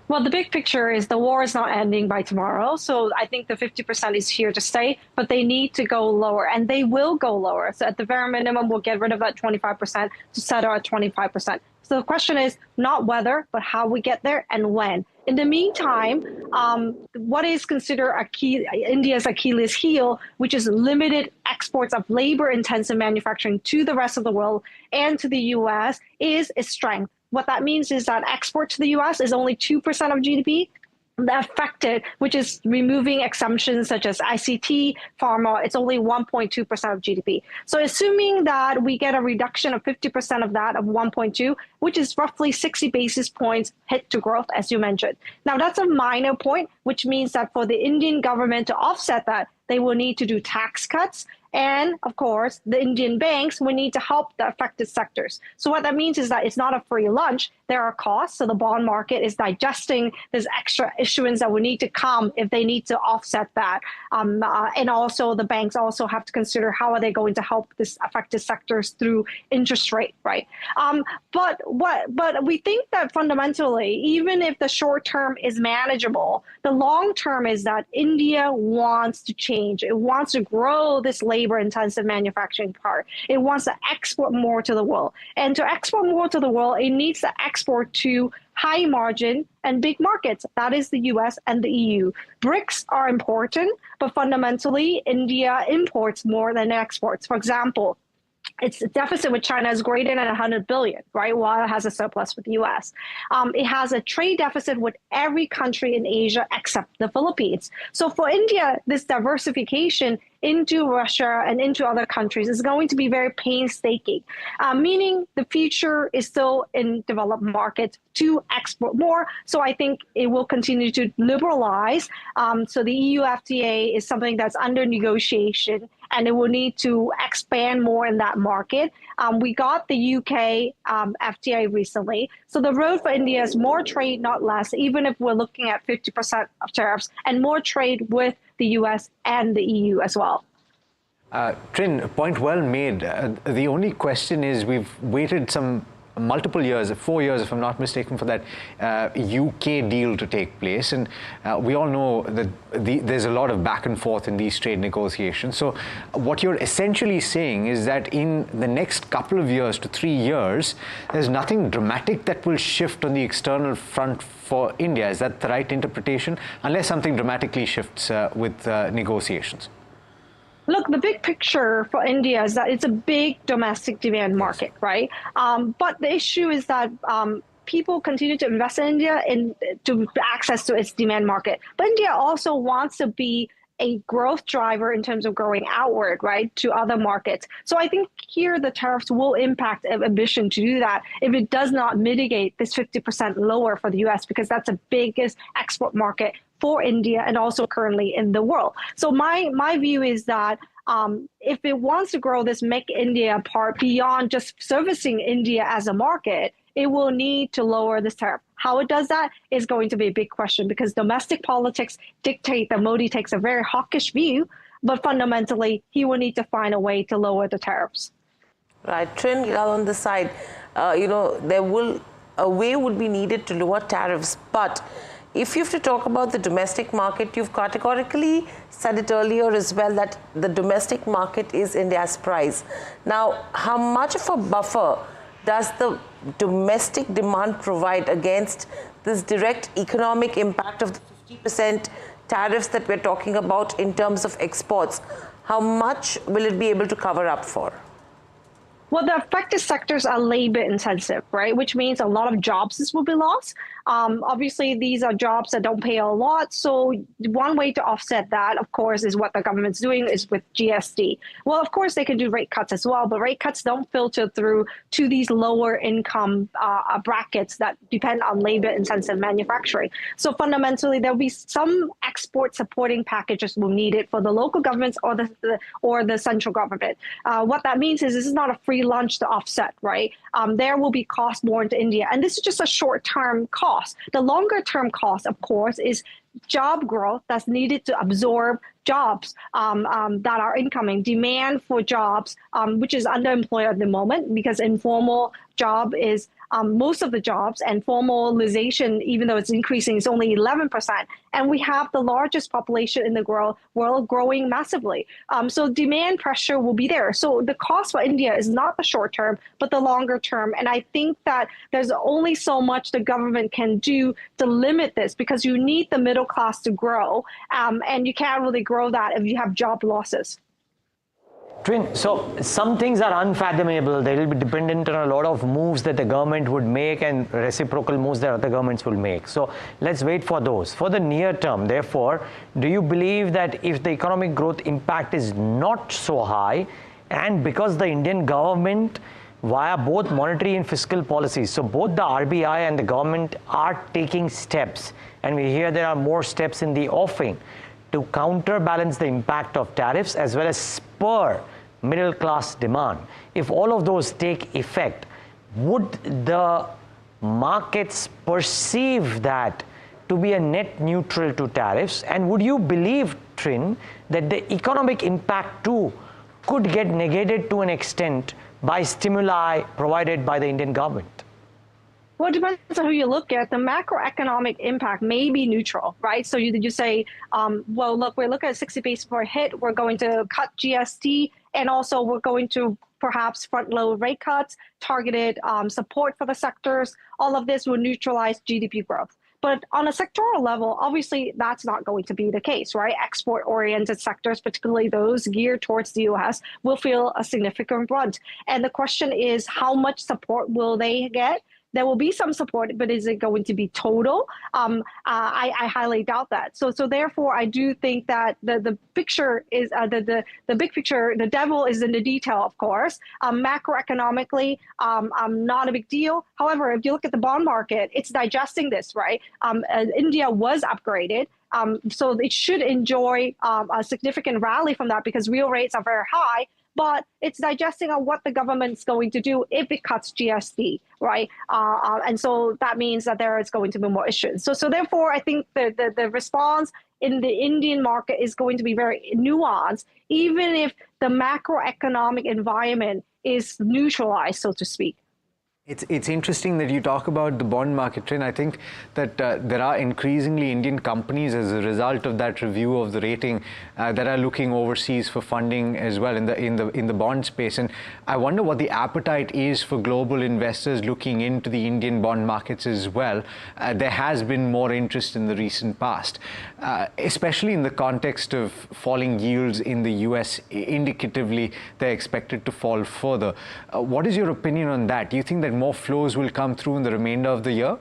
Well, the big picture is the war is not ending by tomorrow. So I think the 50% is here to stay, but they need to go lower, and they will go lower. So at the very minimum, we'll get rid of that 25% to settle at 25%. So the question is not whether, but how we get there and when. In the meantime, what is considered India's Achilles heel, which is limited exports of labor-intensive manufacturing to the rest of the world and to the U.S., is its strength. What that means is that export to the U.S. is only 2% of GDP. The affected, which is removing exemptions such as ICT, pharma, it's only 1.2% of GDP. So assuming that we get a reduction of 50% of that, of 1.2, which is roughly 60 basis points hit to growth, as you mentioned. Now, that's a minor point, which means that for the Indian government to offset that, they will need to do tax cuts. And of course, the Indian banks will need to help the affected sectors. So what that means is that it's not a free lunch. There are costs. So the bond market is digesting this extra issuance that will need to come if they need to offset that. And also the banks also have to consider how are they going to help this affected sectors through interest rate, right? But we think that fundamentally, even if the short term is manageable, the long term is that India wants to change. It wants to grow this labor-intensive manufacturing part. It wants to export more to the world. And to export more to the world, it needs to export to high margin and big markets. That is the US and the EU. BRICS are important, but fundamentally, India imports more than exports. For example, its deficit with China is greater than 100 billion, right? While it has a surplus with the US. It has a trade deficit with every country in Asia except the Philippines. So for India, this diversification into Russia and into other countries is going to be very painstaking, meaning the future is still in developed markets to export more. So I think it will continue to liberalize. So the EU FTA is something that's under negotiation, and it will need to expand more in that market. We got the UK FTA recently. So the road for India is more trade, not less, even if we're looking at 50% of tariffs, and more trade with the US and the EU as well. Trin, point well made. The only question is we've waited multiple years, 4 years if I'm not mistaken, for that UK deal to take place, and we all know that there's a lot of back and forth in these trade negotiations. So what you're essentially saying is that in the next couple of years to 3 years, there's nothing dramatic that will shift on the external front for India. Is that the right interpretation? Unless something dramatically shifts with negotiations. Look, the big picture for India is that it's a big domestic demand market, right? But the issue is that people continue to invest in India to access to its demand market. But India also wants to be a growth driver in terms of growing outward, right, to other markets. So I think here the tariffs will impact ambition to do that if it does not mitigate this 50% lower for the US, because that's the biggest export market for India and also currently in the world. So my view is that if it wants to grow this Make India part beyond just servicing India as a market, it will need to lower this tariff. How it does that is going to be a big question, because domestic politics dictate that Modi takes a very hawkish view, but fundamentally, he will need to find a way to lower the tariffs. Right. Trin, on the side, a way would be needed to lower tariffs, but if you have to talk about the domestic market, you've categorically said it earlier as well that the domestic market is India's prize. Now, how much of a buffer does the domestic demand provide against this direct economic impact of the 50% tariffs that we're talking about in terms of exports? How much will it be able to cover up for? Well, the affected sectors are labor intensive, right? Which means a lot of jobs will be lost. Obviously, these are jobs that don't pay a lot. So one way to offset that, of course, is what the government's doing is with GST. Well, of course, they can do rate cuts as well, but rate cuts don't filter through to these lower income brackets that depend on labor intensive manufacturing. So fundamentally, there'll be some export supporting packages will need it for the local governments or the central government. What that means is this is not a free lunch to offset, right? There will be costs borne to India. And this is just a short-term cost. The longer-term cost, of course, is job growth that's needed to absorb jobs that are incoming, demand for jobs, which is underemployed at the moment because informal job is most of the jobs, and formalization, even though it's increasing, is only 11%. And we have the largest population in the world growing massively. So demand pressure will be there. So the cost for India is not the short term, but the longer term. And I think that there's only so much the government can do to limit this because you need the middle class to grow. And you can't really grow that if you have job losses. Trin, so some things are unfathomable. They will be dependent on a lot of moves that the government would make and reciprocal moves that other governments will make. So let's wait for those. For the near term, therefore, do you believe that if the economic growth impact is not so high, and because the Indian government, via both monetary and fiscal policies, so both the RBI and the government are taking steps, and we hear there are more steps in the offing to counterbalance the impact of tariffs as well as spur middle class demand. If all of those take effect, would the markets perceive that to be a net neutral to tariffs? And would you believe, Trin, that the economic impact too could get negated to an extent by stimuli provided by the Indian government? Well, it depends on who you look at. The macroeconomic impact may be neutral, right? So you say, well, look, we're looking at 60 basis point hit. We're going to cut GST, and also we're going to perhaps front load rate cuts, targeted support for the sectors. All of this will neutralize GDP growth. But on a sectoral level, obviously, that's not going to be the case, right? Export-oriented sectors, particularly those geared towards the U.S., will feel a significant brunt. And the question is, how much support will they get? There will be some support, but is it going to be total? I highly doubt that. So therefore, I do think that the picture is the big picture. The devil is in the detail, of course. Macroeconomically, not a big deal. However, if you look at the bond market, it's digesting this, right? India was upgraded. So it should enjoy a significant rally from that because real rates are very high. But it's digesting on what the government's going to do if it cuts GST, right? And so that means that there is going to be more issues. So therefore, I think the response in the Indian market is going to be very nuanced, even if the macroeconomic environment is neutralized, so to speak. It's interesting that you talk about the bond market, Trin. I think that there are increasingly Indian companies as a result of that review of the rating that are looking overseas for funding as well in the bond space. And I wonder what the appetite is for global investors looking into the Indian bond markets as well. There has been more interest in the recent past, especially in the context of falling yields in the US. Indicatively, they're expected to fall further. What is your opinion on that? Do you think that more flows will come through in the remainder of the year?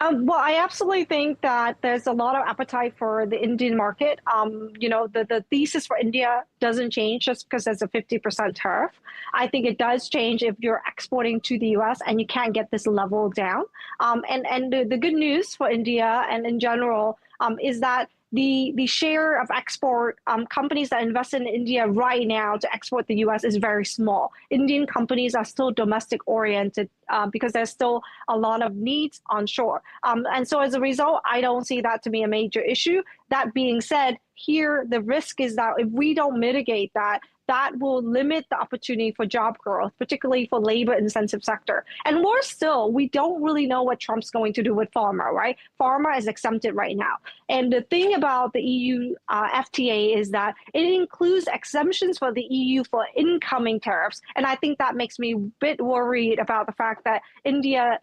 Well, I absolutely think that there's a lot of appetite for the Indian market. The thesis for India doesn't change just because there's a 50% tariff. I think it does change if you're exporting to the US and you can't get this level down. And the good news for India and in general is that the share of export companies that invest in India right now to export the US is very small. Indian companies are still domestic oriented because there's still a lot of needs onshore. And so as a result, I don't see that to be a major issue. That being said, here the risk is that if we don't mitigate that, that will limit the opportunity for job growth, particularly for labor intensive sector. And worse still, we don't really know what Trump's going to do with pharma, right? Pharma is exempted right now. And the thing about the EU FTA is that it includes exemptions for the EU for incoming tariffs. And I think that makes me a bit worried about the fact that India,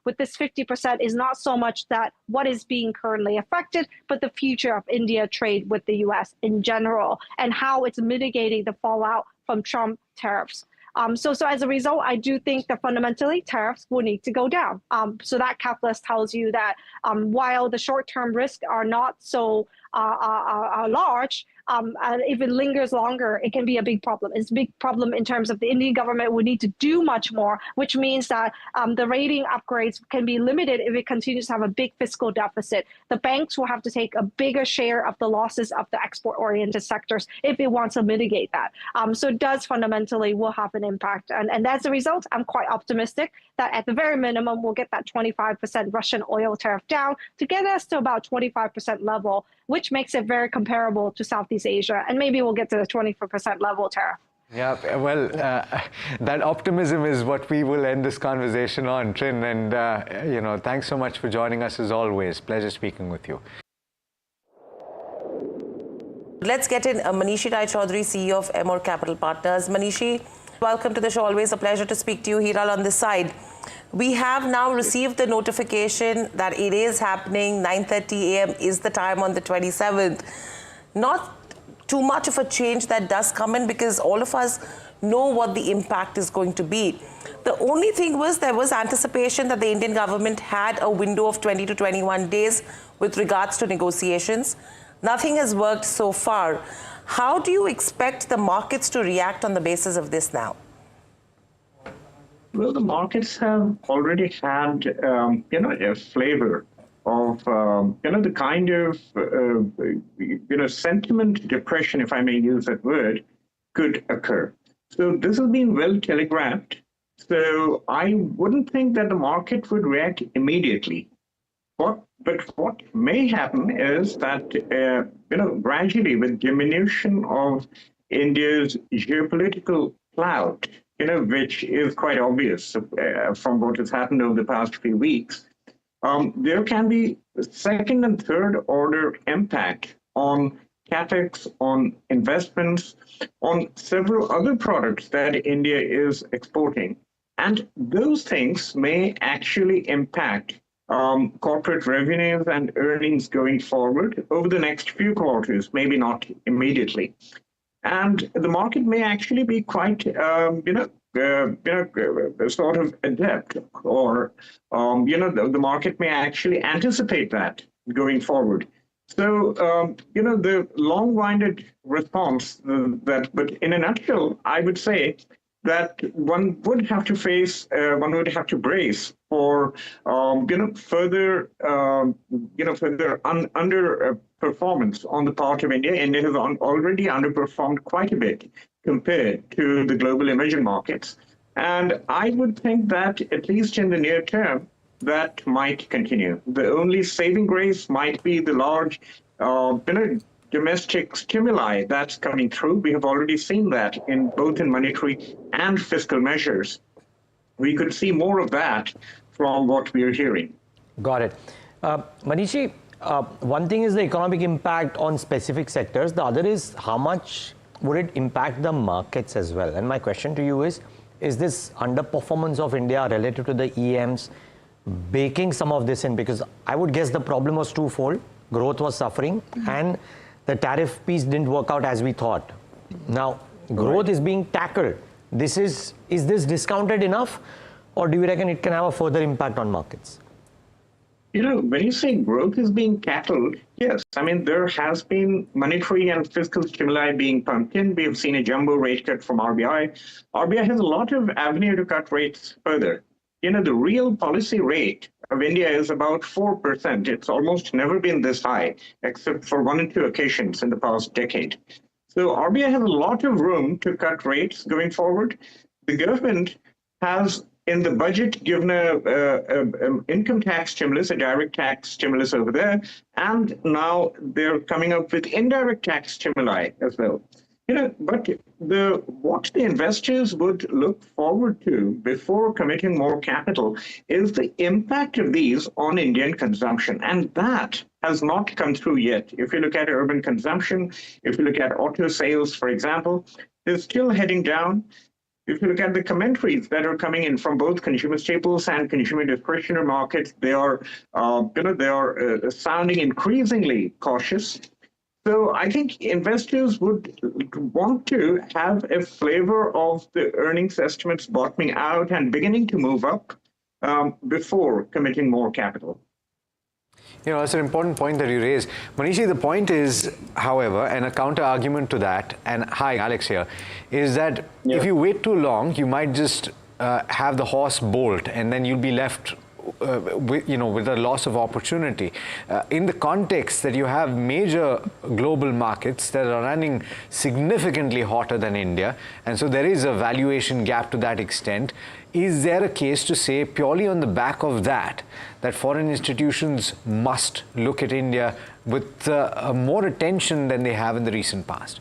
with this 50%, is not so much that what is being currently affected, but the future of India trade with the US in general and how it's mitigating the fallout from Trump tariffs. So as a result, I do think that fundamentally tariffs will need to go down. So that calculus tells you that while the short-term risks are not so large, if it lingers longer, it can be a big problem. It's a big problem in terms of the Indian government will need to do much more, which means that the rating upgrades can be limited if it continues to have a big fiscal deficit. The banks will have to take a bigger share of the losses of the export-oriented sectors if it wants to mitigate that. So it does fundamentally will have an impact. And as a result, I'm quite optimistic that at the very minimum, we'll get that 25% Russian oil tariff down to get us to about 25% level, which makes it very comparable to Southeast Asia. And maybe we'll get to the 24% level tariff. Yeah, well, that optimism is what we will end this conversation on, Trin. And, thanks so much for joining us as always. Pleasure speaking with you. Let's get in Manishi Rai Chaudhary, CEO of Emor Capital Partners. Manishi, welcome to the show. Always a pleasure to speak to you. Hiral on this side. We have now received the notification that it is happening. 9:30 a.m. is the time on the 27th. Not too much of a change that does come in because all of us know what the impact is going to be. The only thing was there was anticipation that the Indian government had a window of 20 to 21 days with regards to negotiations. Nothing has worked so far. How do you expect the markets to react on the basis of this now? Well, the markets have already had, a flavor of, the kind of, sentiment depression, if I may use that word, could occur. So this has been well telegraphed. So I wouldn't think that the market would react immediately. But what may happen is that, gradually with diminution of India's geopolitical clout, which is quite obvious from what has happened over the past few weeks, there can be second and third order impact on capex, on investments, on several other products that India is exporting. And those things may actually impact corporate revenues and earnings going forward over the next few quarters, maybe not immediately. And the market may actually be quite, sort of adept, or, the market may actually anticipate that going forward. So, the long-winded response but in a nutshell, I would say that one would have to brace for, further underperformance on the part of India. India has already underperformed quite a bit compared to the global emerging markets. And I would think that, at least in the near term, that might continue. The only saving grace might be the large, domestic stimuli that's coming through. We have already seen that in both in monetary and fiscal measures. We could see more of that from what we are hearing. Got it. Manishi, one thing is the economic impact on specific sectors. The other is how much would it impact the markets as well? And my question to you is this underperformance of India relative to the EMs baking some of this in? Because I would guess the problem was twofold. Growth was suffering and the tariff piece didn't work out as we thought. Now, growth is being tackled. Is this discounted enough, or do you reckon it can have a further impact on markets? When you say growth is being tackled, yes. I mean, there has been monetary and fiscal stimuli being pumped in. We have seen a jumbo rate cut from RBI. RBI has a lot of avenue to cut rates further. The real policy rate of India is about 4%. It's almost never been this high, except for 1 or 2 occasions in the past decade. So RBI has a lot of room to cut rates going forward. The government has, in the budget, given an income tax stimulus, a direct tax stimulus over there, and now they're coming up with indirect tax stimuli as well. But what the investors would look forward to before committing more capital is the impact of these on Indian consumption. And that has not come through yet. If you look at urban consumption, if you look at auto sales, for example, they're still heading down. If you look at the commentaries that are coming in from both consumer staples and consumer discretionary markets, they are sounding increasingly cautious. So I think investors would want to have a flavor of the earnings estimates bottoming out and beginning to move up before committing more capital. That's an important point that you raise. Manishi, the point is, however, and a counter argument to that, and hi, Alex here, is that if you wait too long, you might just have the horse bolt and then you'll be left with a loss of opportunity. In the context that you have major global markets that are running significantly hotter than India, and so there is a valuation gap to that extent, is there a case to say purely on the back of that foreign institutions must look at India with more attention than they have in the recent past?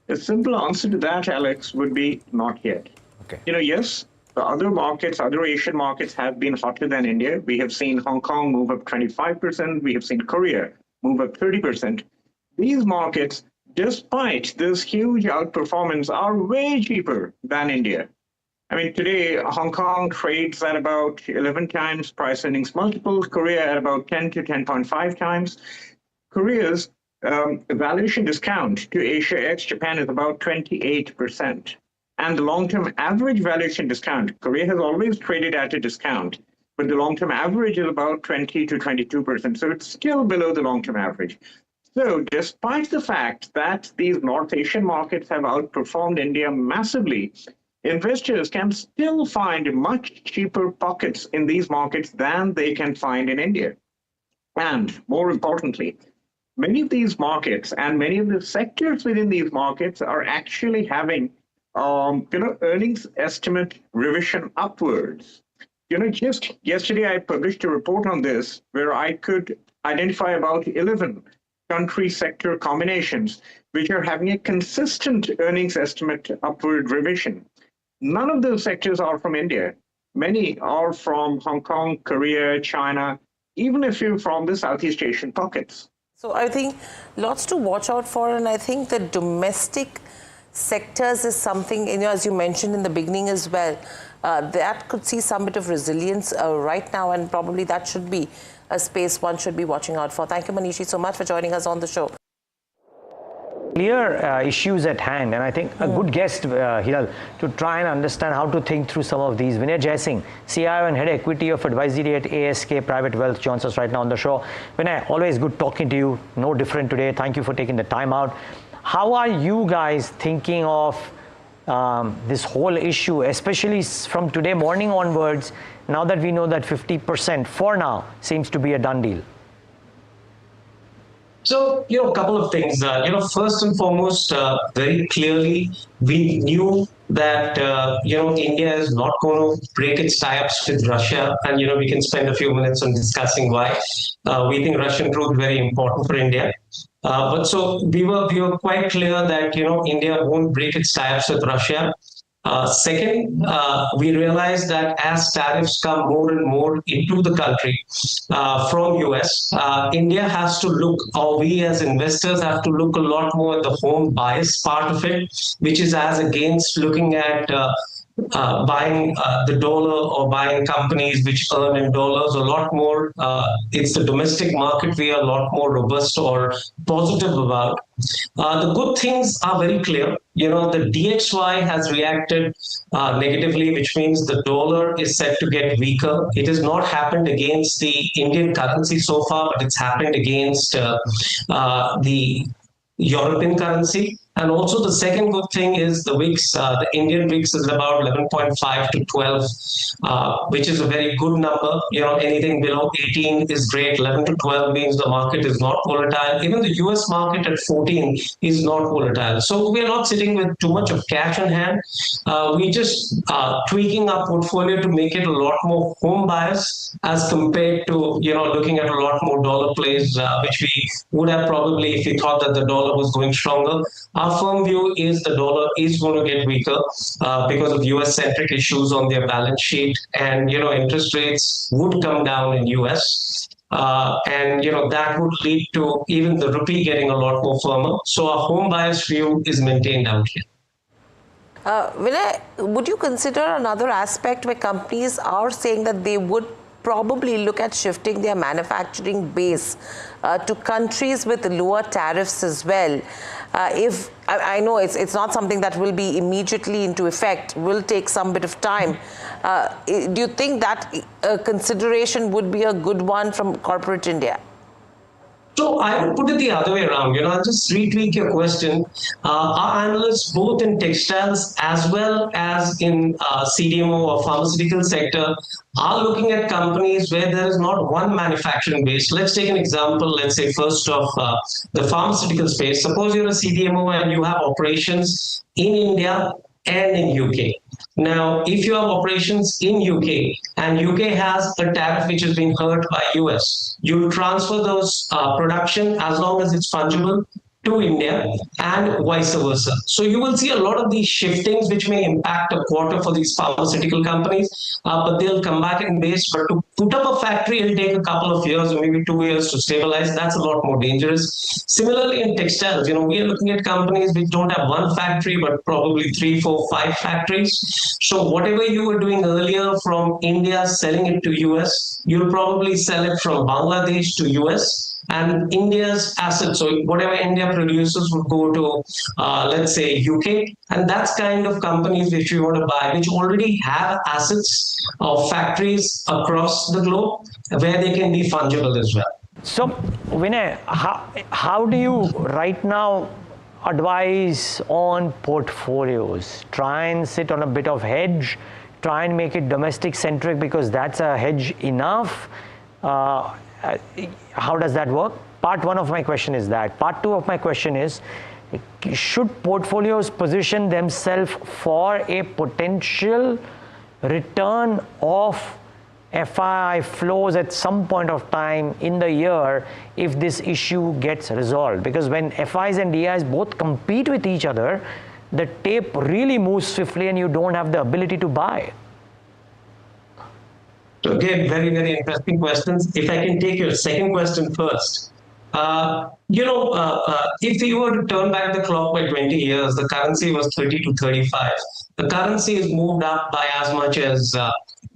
A simple answer to that, Alex, would be not yet. Okay. Yes, the other markets, other Asian markets have been hotter than India. We have seen Hong Kong move up 25%. We have seen Korea move up 30%. These markets, despite this huge outperformance, are way cheaper than India. I mean, today, Hong Kong trades at about 11 times price earnings multiple, Korea at about 10 to 10.5 times. Korea's valuation discount to Asia ex-Japan is about 28%. And the long-term average valuation discount, Korea has always traded at a discount, but the long-term average is about 20 to 22%. So it's still below the long-term average. So despite the fact that these North Asian markets have outperformed India massively, investors can still find much cheaper pockets in these markets than they can find in India. And more importantly, many of these markets and many of the sectors within these markets are actually having earnings estimate revision upwards. Just yesterday I published a report on this where I could identify about 11 country sector combinations which are having a consistent earnings estimate upward revision. None of those sectors are from India. Many are from Hong Kong, Korea, China, even a few from the Southeast Asian pockets. So I think lots to watch out for, and I think the domestic sectors is something, as you mentioned in the beginning as well, that could see some bit of resilience right now, and probably that should be a space one should be watching out for. Thank you, Manishi, so much for joining us on the show. Clear issues at hand, and I think a good guest, Hiral, to try and understand how to think through some of these. Vinay Jaising, CIO and Head Equity of Advisory at ASK Private Wealth, joins us right now on the show. Vinay, always good talking to you. No different today. Thank you for taking the time out. How are you guys thinking of this whole issue, especially from today morning onwards, now that we know that 50% for now seems to be a done deal? So, a couple of things. First and foremost, very clearly, we knew that, India is not going to break its tie-ups with Russia. And, we can spend a few minutes on discussing why. We think Russian crude very important for India. But so we were quite clear that, India won't break its tie-ups with Russia. Second, we realized that as tariffs come more and more into the country from US, India has to look, or we as investors have to look a lot more at the home bias part of it, which is as against looking at buying the dollar or buying companies which earn in dollars a lot more. It's the domestic market we are a lot more robust or positive about. The good things are very clear. The DXY has reacted negatively, which means the dollar is set to get weaker. It has not happened against the Indian currency so far, but it's happened against the European currency. And also the second good thing is the VIX, the Indian VIX is about 11.5 to 12, which is a very good number. Anything below 18 is great. 11 to 12 means the market is not volatile. Even the US market at 14 is not volatile. So we're not sitting with too much of cash on hand. We just tweaking our portfolio to make it a lot more home bias as compared to, looking at a lot more dollar plays, which we would have probably if we thought that the dollar was going stronger. our firm view is the dollar is going to get weaker because of US-centric issues on their balance sheet, and interest rates would come down in US. And that would lead to even the rupee getting a lot more firmer. So our home bias view is maintained out here. Vinay, would you consider another aspect where companies are saying that they would probably look at shifting their manufacturing base to countries with lower tariffs as well? If I know it's not something that will be immediately into effect, will take some bit of time. Do you think that consideration would be a good one from corporate India? So I would put it the other way around. I'll just retweak your question. Our analysts, both in textiles as well as in CDMO or pharmaceutical sector, are looking at companies where there is not one manufacturing base. Let's take an example. Let's say first of the pharmaceutical space. Suppose you're a CDMO and you have operations in India and in UK. Now, if you have operations in UK and UK has a tariff which has been heard by US, you transfer those production as long as it's fungible to India and vice versa. So you will see a lot of these shiftings which may impact a quarter for these pharmaceutical companies, but they'll come back in base. But to put up a factory, it'll take a couple of years or maybe 2 years to stabilize. That's a lot more dangerous. Similarly, in textiles, we are looking at companies which don't have one factory, but probably 3, 4, 5 factories. So whatever you were doing earlier from India, selling it to US, you'll probably sell it from Bangladesh to US. And India's assets, so whatever India produces would go to, let's say, UK. And that's kind of companies which we want to buy, which already have assets of factories across the globe where they can be fungible as well. So, Vinay, how do you right now advise on portfolios? Try and sit on a bit of hedge, try and make it domestic centric because that's a hedge enough. How does that work? Part one of my question is that. Part two of my question is, should portfolios position themselves for a potential return of FII flows at some point of time in the year if this issue gets resolved? Because when FIs and DIs both compete with each other, the tape really moves swiftly and you don't have the ability to buy. Again, very, very interesting questions. If I can take your second question first. If you were to turn back the clock by 20 years, the currency was 30 to 35. The currency has moved up by as much as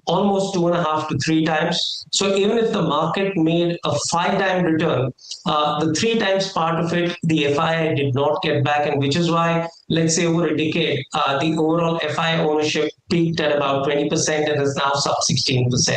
almost 2.5 to 3 times. So even if the market made a 5-time return, the 3 times part of it, the FII did not get back, and which is why, let's say over a decade, the overall FII ownership peaked at about 20% and is now sub 16%.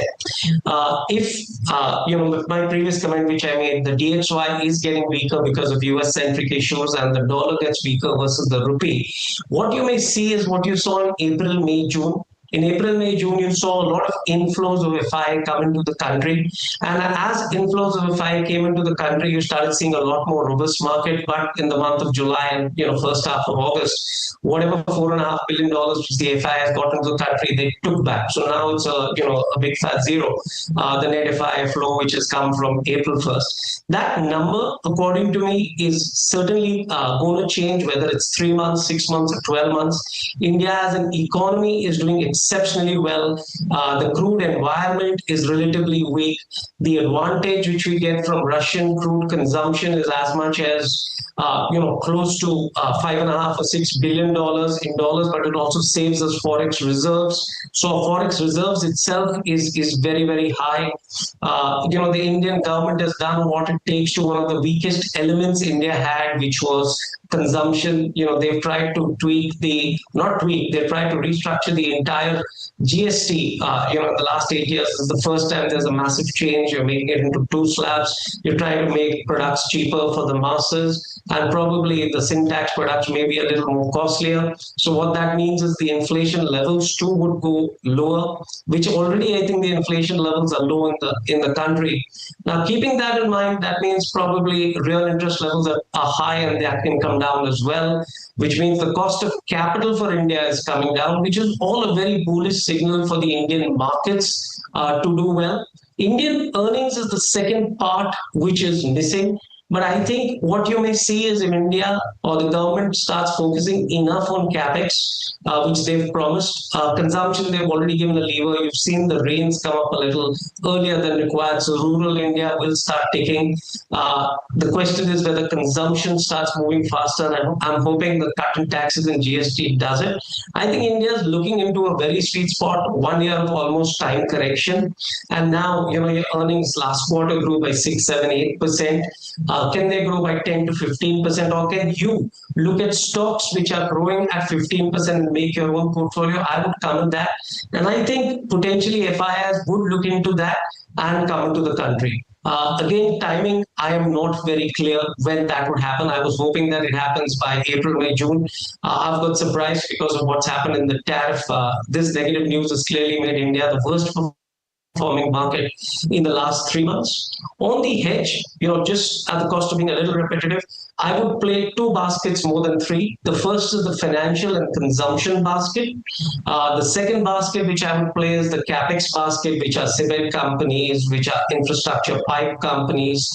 With my previous comment which I made, the DXY is getting weaker because of US-centric issues and the dollar gets weaker versus the rupee. What you may see is what you saw in April, May, June. In April, May, June, you saw a lot of inflows of FI come into the country. And as inflows of FI came into the country, you started seeing a lot more robust market. But in the month of July and first half of August, whatever $4.5 billion which the FI has got into the country, they took back. So now it's a big fat zero. The net FI flow which has come from April 1st. That number, according to me, is certainly going to change, whether it's 3 months, 6 months, or 12 months. India as an economy is doing exceptionally well. The crude environment is relatively weak. The advantage which we get from Russian crude consumption is as much as close to $5.5 or $6 billion in dollars, but it also saves us forex reserves. So forex reserves itself is very, very high. The Indian government has done what it takes to one of the weakest elements India had, which was consumption. They've tried to they've tried to restructure the entire GST. In the last 8 years, this is the first time there's a massive change. You're making it into 2 slabs. You're trying to make products cheaper for the masses, and probably the syntax products may be a little more costlier. So what that means is the inflation levels too would go lower, which already I think the inflation levels are low in the country. Now, keeping that in mind, that means probably real interest levels are high and that can come down as well, which means the cost of capital for India is coming down, which is all a very bullish signal for the Indian markets to do well. Indian earnings is the second part which is missing. But I think what you may see is in India, or the government starts focusing enough on capex, which they've promised. Consumption, they've already given a lever. You've seen the rains come up a little earlier than required, so rural India will start ticking. The question is whether consumption starts moving faster, and I'm hoping the cut in taxes and GST does it. I think India is looking into a very sweet spot, 1 year of almost time correction, and now your earnings last quarter grew by 6, 7, 8%. Can they grow by 10 to 15%, or can you look at stocks which are growing at 15% and make your own portfolio? I would come in that, and I think potentially FIIs would look into that and come into the country. Again, timing, I am not very clear when that would happen. I was hoping that it happens by April, May, June. I've got surprised because of what's happened in the tariff. This negative news has clearly made India the worst performing market in the last 3 months. On the hedge, just at the cost of being a little repetitive, I would play 2 baskets more than 3. The first is the financial and consumption basket. The second basket which I would play is the capex basket, which are cement companies, which are infrastructure pipe companies,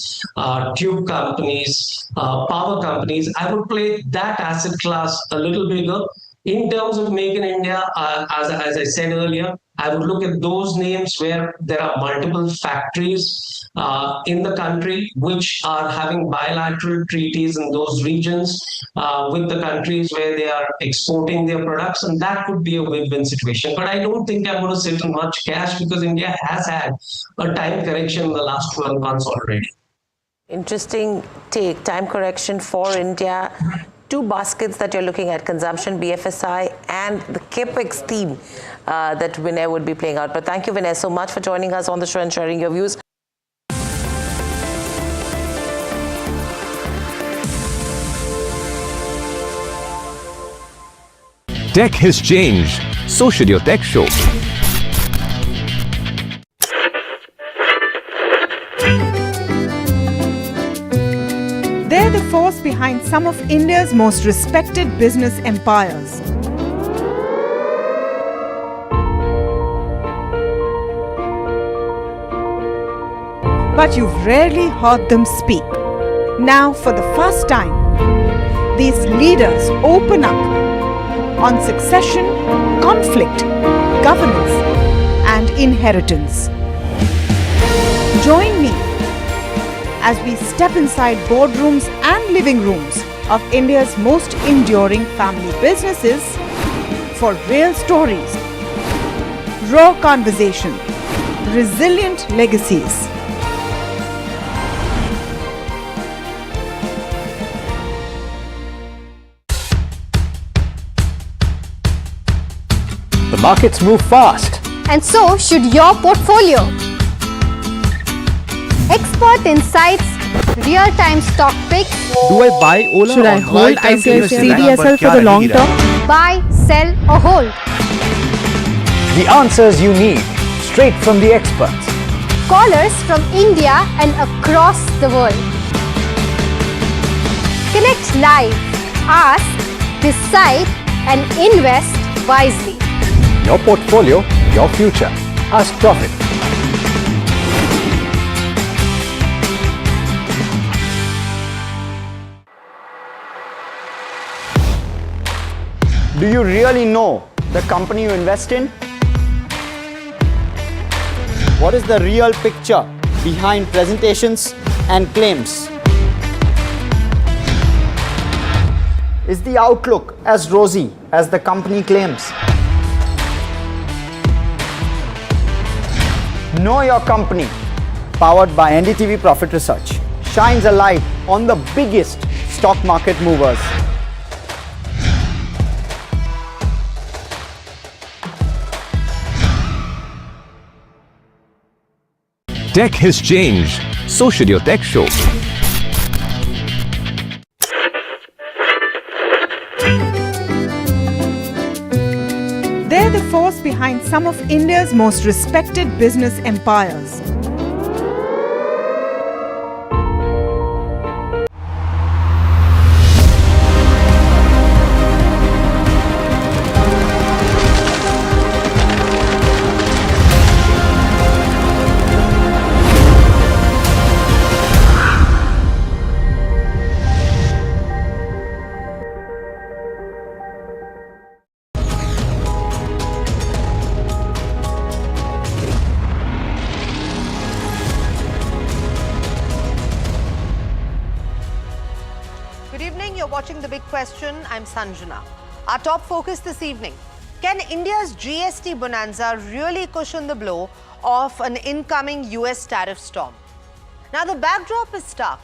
tube companies, power companies. I would play that asset class a little bigger. In terms of Make in India, as I said earlier, I would look at those names where there are multiple factories in the country which are having bilateral treaties in those regions with the countries where they are exporting their products, and that could be a win-win situation. But I don't think I'm going to sit on much cash because India has had a time correction in the last 12 months already. Interesting take. Time correction for India. 2 baskets that you're looking at, consumption, BFSI, and the capex theme that Vinay would be playing out. But thank you, Vinay, so much for joining us on the show and sharing your views. Tech has changed. So should your tech show. They're the force behind some of India's most respected business empires. But you've rarely heard them speak. Now, for the first time, these leaders open up on succession, conflict, governance, and inheritance. Join me as we step inside boardrooms and living rooms of India's most enduring family businesses for real stories, raw conversation, resilient legacies. The markets move fast. And so should your portfolio. Expert insights, real-time stock picks. Do I buy Ola? Should I hold CDSL for the long term? Buy, sell or hold. The answers you need, straight from the experts. Callers from India and across the world. Connect live, ask, decide and invest wisely. Your portfolio, your future. Ask Profit. Do you really know the company you invest in? What is the real picture behind presentations and claims? Is the outlook as rosy as the company claims? Know Your Company, powered by NDTV Profit Research, shines a light on the biggest stock market movers. Tech has changed. So should your tech show. They're the force behind some of India's most respected business empires. watching The Big Question. I'm Sanjana. Our top focus this evening. Can India's GST bonanza really cushion the blow of an incoming US tariff storm? Now, the backdrop is stark.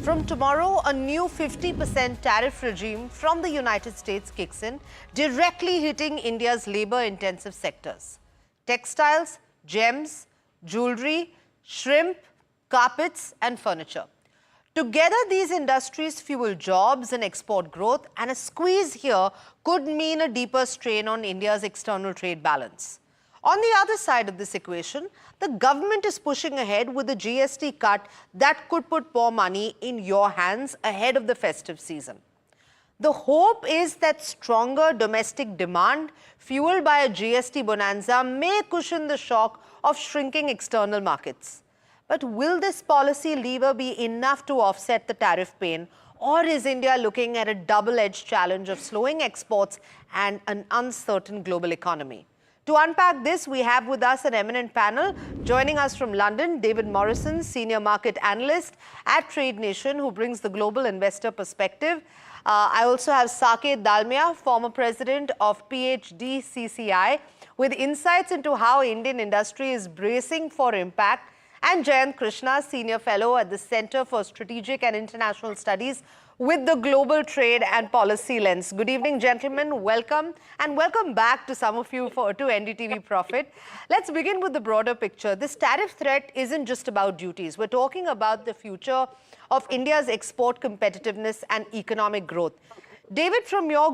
From tomorrow, a new 50% tariff regime from the United States kicks in, directly hitting India's labor-intensive sectors. Textiles, gems, jewelry, shrimp, carpets and furniture. Together, these industries fuel jobs and export growth, and a squeeze here could mean a deeper strain on India's external trade balance. On the other side of this equation, the government is pushing ahead with a GST cut that could put more money in your hands ahead of the festive season. The hope is that stronger domestic demand, fueled by a GST bonanza, may cushion the shock of shrinking external markets. But will this policy lever be enough to offset the tariff pain, or is India looking at a double-edged challenge of slowing exports and an uncertain global economy? To unpack this, we have with us an eminent panel. Joining us from London, David Morrison, Senior Market Analyst at Trade Nation, who brings the global investor perspective. I also have Saket Dalmia, former president of PhD CCI, with insights into how Indian industry is bracing for impact, and Jayant Krishna, Senior Fellow at the Center for Strategic and International Studies with the Global Trade and Policy Lens. Good evening, gentlemen. Welcome, and welcome back to some of you to NDTV Profit. Let's begin with the broader picture. This tariff threat isn't just about duties. We're talking about the future of India's export competitiveness and economic growth. David, from your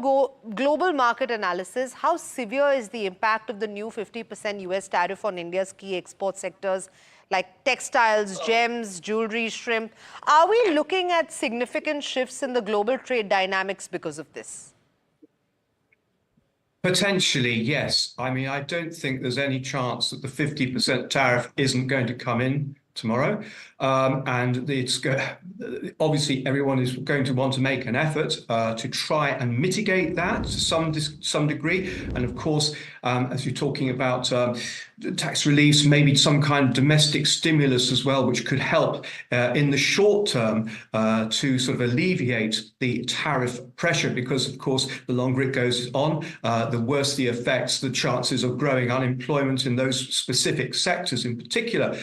global market analysis, how severe is the impact of the new 50% US tariff on India's key export sectors like textiles, gems, jewelry, shrimp? Are we looking at significant shifts in the global trade dynamics because of this? Potentially, yes. I mean, I don't think there's any chance that the 50% tariff isn't going to come in tomorrow. And it's obviously everyone is going to want to make an effort to try and mitigate that to some degree. And of course, as you're talking about tax reliefs, maybe some kind of domestic stimulus as well, which could help in the short term to sort of alleviate the tariff pressure, because of course, the longer it goes on, the worse the effects, the chances of growing unemployment in those specific sectors in particular,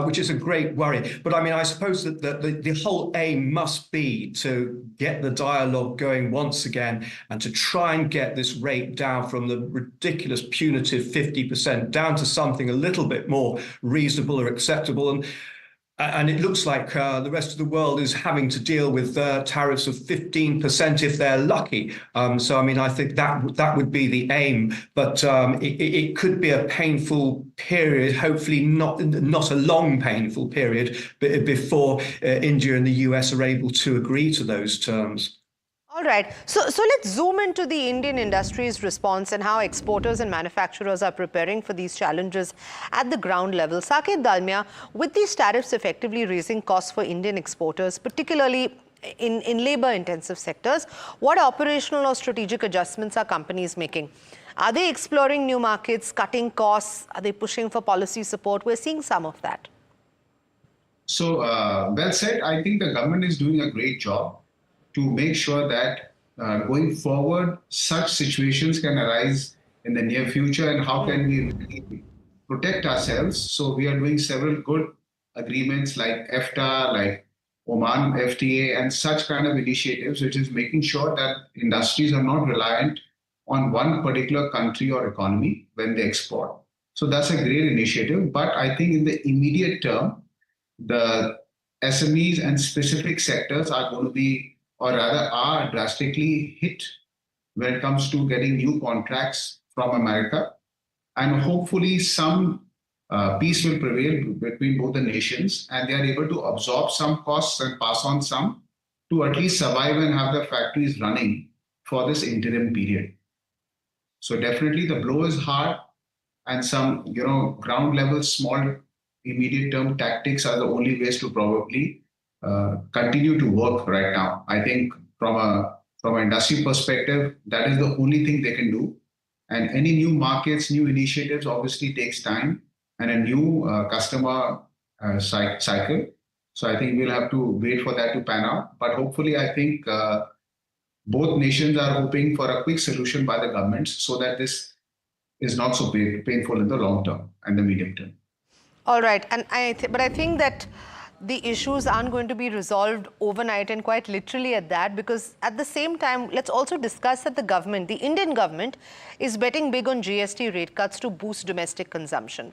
which is a great worry. But I mean, I suppose that the whole aim must be to get the dialogue going once again and to try and get this rate down from the ridiculous punitive 50% down to something a little bit more reasonable or acceptable. And it looks like the rest of the world is having to deal with tariffs of 15% if they're lucky. So, I mean, I think that would be the aim. But it could be a painful period, hopefully not a long, painful period, before India and the US are able to agree to those terms. All right. So let's zoom into the Indian industry's response and how exporters and manufacturers are preparing for these challenges at the ground level. Saket Dalmia, with these tariffs effectively raising costs for Indian exporters, particularly in labor-intensive sectors, what operational or strategic adjustments are companies making? Are they exploring new markets, cutting costs? Are they pushing for policy support? We're seeing some of that. So, well said. I think the government is doing a great job to make sure that going forward, such situations can arise in the near future, and how can we protect ourselves. So we are doing several good agreements like EFTA, like Oman FTA, and such kind of initiatives, which is making sure that industries are not reliant on one particular country or economy when they export. So that's a great initiative. But I think in the immediate term, the SMEs and specific sectors are going to be, or rather are drastically hit when it comes to getting new contracts from America. And hopefully some peace will prevail between both the nations, and they are able to absorb some costs and pass on some to at least survive and have their factories running for this interim period. So definitely the blow is hard, and some ground level, small, immediate term tactics are the only ways to probably continue to work right now. I think from an industry perspective, that is the only thing they can do. And any new markets, new initiatives obviously takes time and a new customer cycle. So I think we'll have to wait for that to pan out. But hopefully, I think both nations are hoping for a quick solution by the governments so that this is not so painful in the long term and the medium term. All right, and but I think that the issues aren't going to be resolved overnight, and quite literally at that, because at the same time, let's also discuss that the Indian government is betting big on GST rate cuts to boost domestic consumption.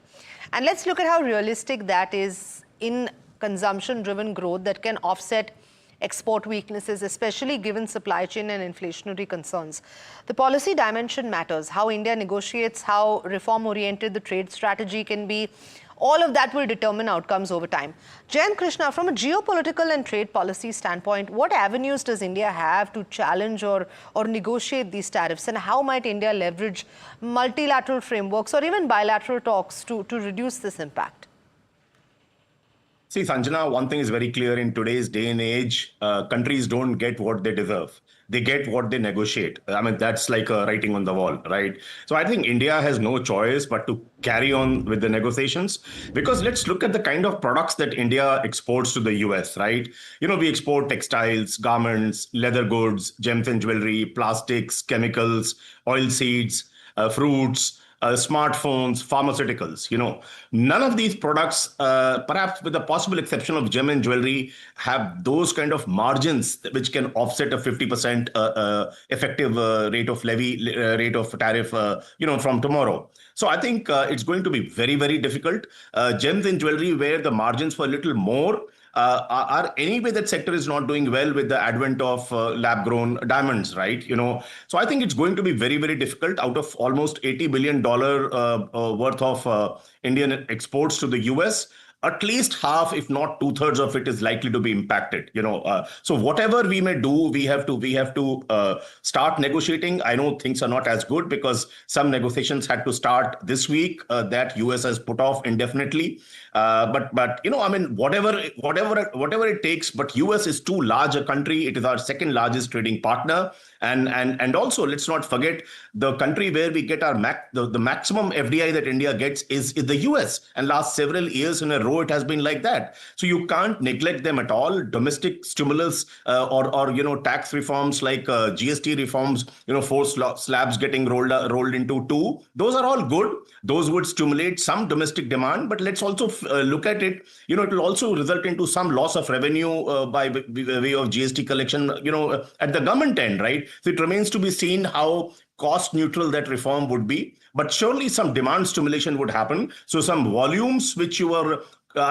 And let's look at how realistic that is in consumption-driven growth that can offset export weaknesses, especially given supply chain and inflationary concerns. The policy dimension matters. How India negotiates, how reform-oriented the trade strategy can be. All of that will determine outcomes over time. Jayant Krishna, from a geopolitical and trade policy standpoint, what avenues does India have to challenge or negotiate these tariffs, and how might India leverage multilateral frameworks or even bilateral talks to reduce this impact? See, Sanjana, one thing is very clear in today's day and age, countries don't get what they deserve. They get what they negotiate. I mean, that's like a writing on the wall, right? So I think India has no choice but to carry on with the negotiations, because let's look at the kind of products that India exports to the US, right? You know, we export textiles, garments, leather goods, gems and jewelry, plastics, chemicals, oil seeds, fruits, smartphones, pharmaceuticals. You know, none of these products, perhaps with the possible exception of gem and jewelry, have those kind of margins which can offset a 50% effective rate of levy, rate of tariff, from tomorrow. So I think it's going to be very, very difficult. Gems and jewelry, where the margins were a little more, are anyway that sector is not doing well with the advent of lab-grown diamonds, right? So I think it's going to be very, very difficult. Out of almost $80 billion worth of Indian exports to the US, at least half, if not 2/3 of it, is likely to be impacted. So whatever we may do, we have to start negotiating. I know things are not as good because some negotiations had to start this week that US has put off indefinitely. But I mean, whatever it takes. But US is too large a country. It is our second largest trading partner. And also, let's not forget, the country where we get our the maximum FDI that India gets is the US. And last several years in a row, it has been like that. So you can't neglect them at all. Domestic stimulus or tax reforms like GST reforms, 4 slabs getting rolled into 2. Those are all good. Those would stimulate some domestic demand. But let's also look at it. It will also result into some loss of revenue by way of GST collection, at the government end, right? So it remains to be seen how cost neutral that reform would be. But surely some demand stimulation would happen. So some volumes which are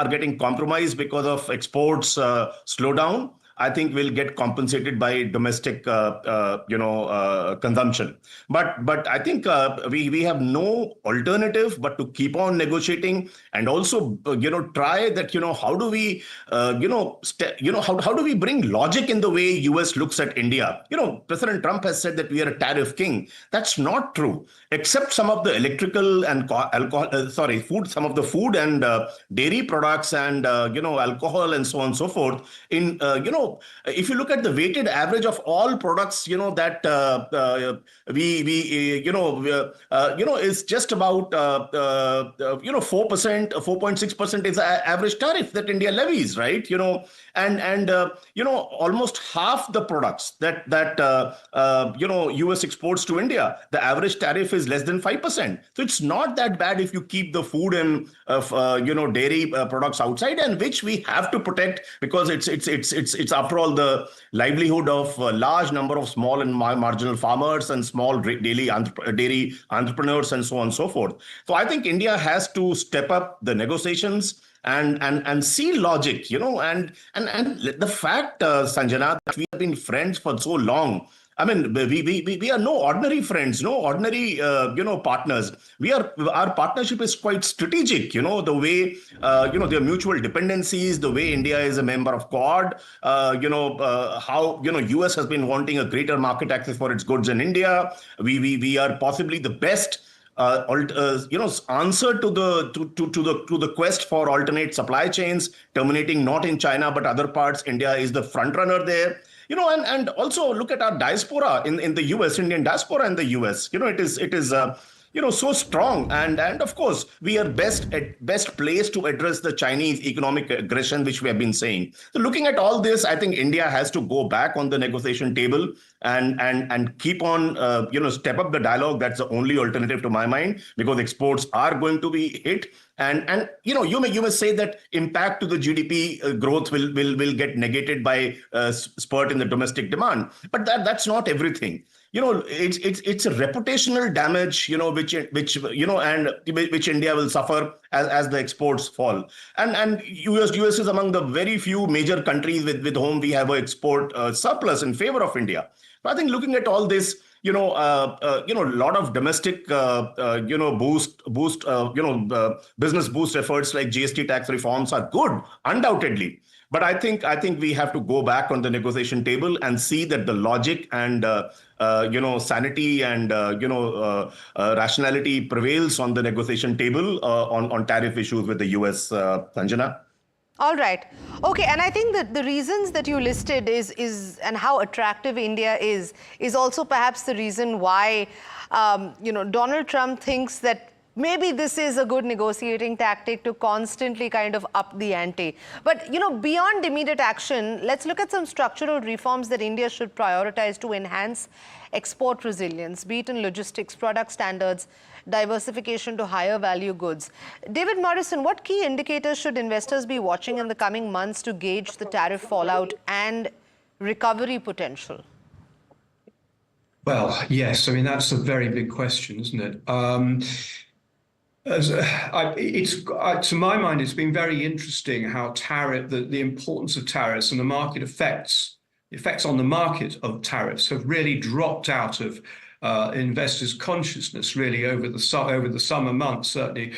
getting compromised because of exports slowdown, I think will get compensated by domestic, consumption. But I think we have no alternative but to keep on negotiating and also, try that, how do we, how do we bring logic in the way US looks at India? President Trump has said that we are a tariff king. That's not true, except some of the electrical and some of the food and dairy products and, alcohol and so on and so forth. If you look at the weighted average of all products, that is just about 4%, 4.6% is the average tariff that India levies, right? And almost half the products that US exports to India, the average tariff is less than 5%. So it's not that bad if you keep the food and dairy products outside, and which we have to protect because it's after all the livelihood of a large number of small and marginal farmers and small dairy entrepreneurs and so on and so forth. So I think India has to step up the negotiations and see logic, and the fact, Sanjana, that we have been friends for so long. I mean, we are no ordinary friends, no ordinary, partners. Our partnership is quite strategic, the way, there are mutual dependencies, the way India is a member of Quad, how, US has been wanting a greater market access for its goods in India. We are possibly the best answer to the quest for alternate supply chains, terminating not in China but other parts. India is the front runner there. And also look at our diaspora in the US, Indian diaspora in the US. It is so strong. And of course, we are best placed to address the Chinese economic aggression, which we have been saying. So looking at all this, I think India has to go back on the negotiation table and keep on, step up the dialogue. That's the only alternative to my mind, because exports are going to be hit. And you may say that impact to the GDP growth will get negated by spurt in the domestic demand, but that's not everything. It's a reputational damage, which India will suffer as the exports fall. And US is among the very few major countries with whom we have an export surplus in favor of India. But I think looking at all this, a lot of domestic, business boost efforts like GST tax reforms are good, undoubtedly. But I think we have to go back on the negotiation table and see that the logic and sanity and rationality prevails on the negotiation table on tariff issues with the US, Sanjana. All right. Okay, and I think that the reasons that you listed is and how attractive India is also perhaps the reason why Donald Trump thinks that maybe this is a good negotiating tactic to constantly kind of up the ante. But, beyond immediate action, let's look at some structural reforms that India should prioritize to enhance export resilience, be it in logistics, product standards, diversification to higher value goods. David Morrison, what key indicators should investors be watching in the coming months to gauge the tariff fallout and recovery potential? Well, yes, I mean, that's a very big question, isn't it? To my mind, it's been very interesting how the importance of tariffs and the market effects on the market of tariffs have really dropped out of investors' consciousness really over the summer months. Certainly,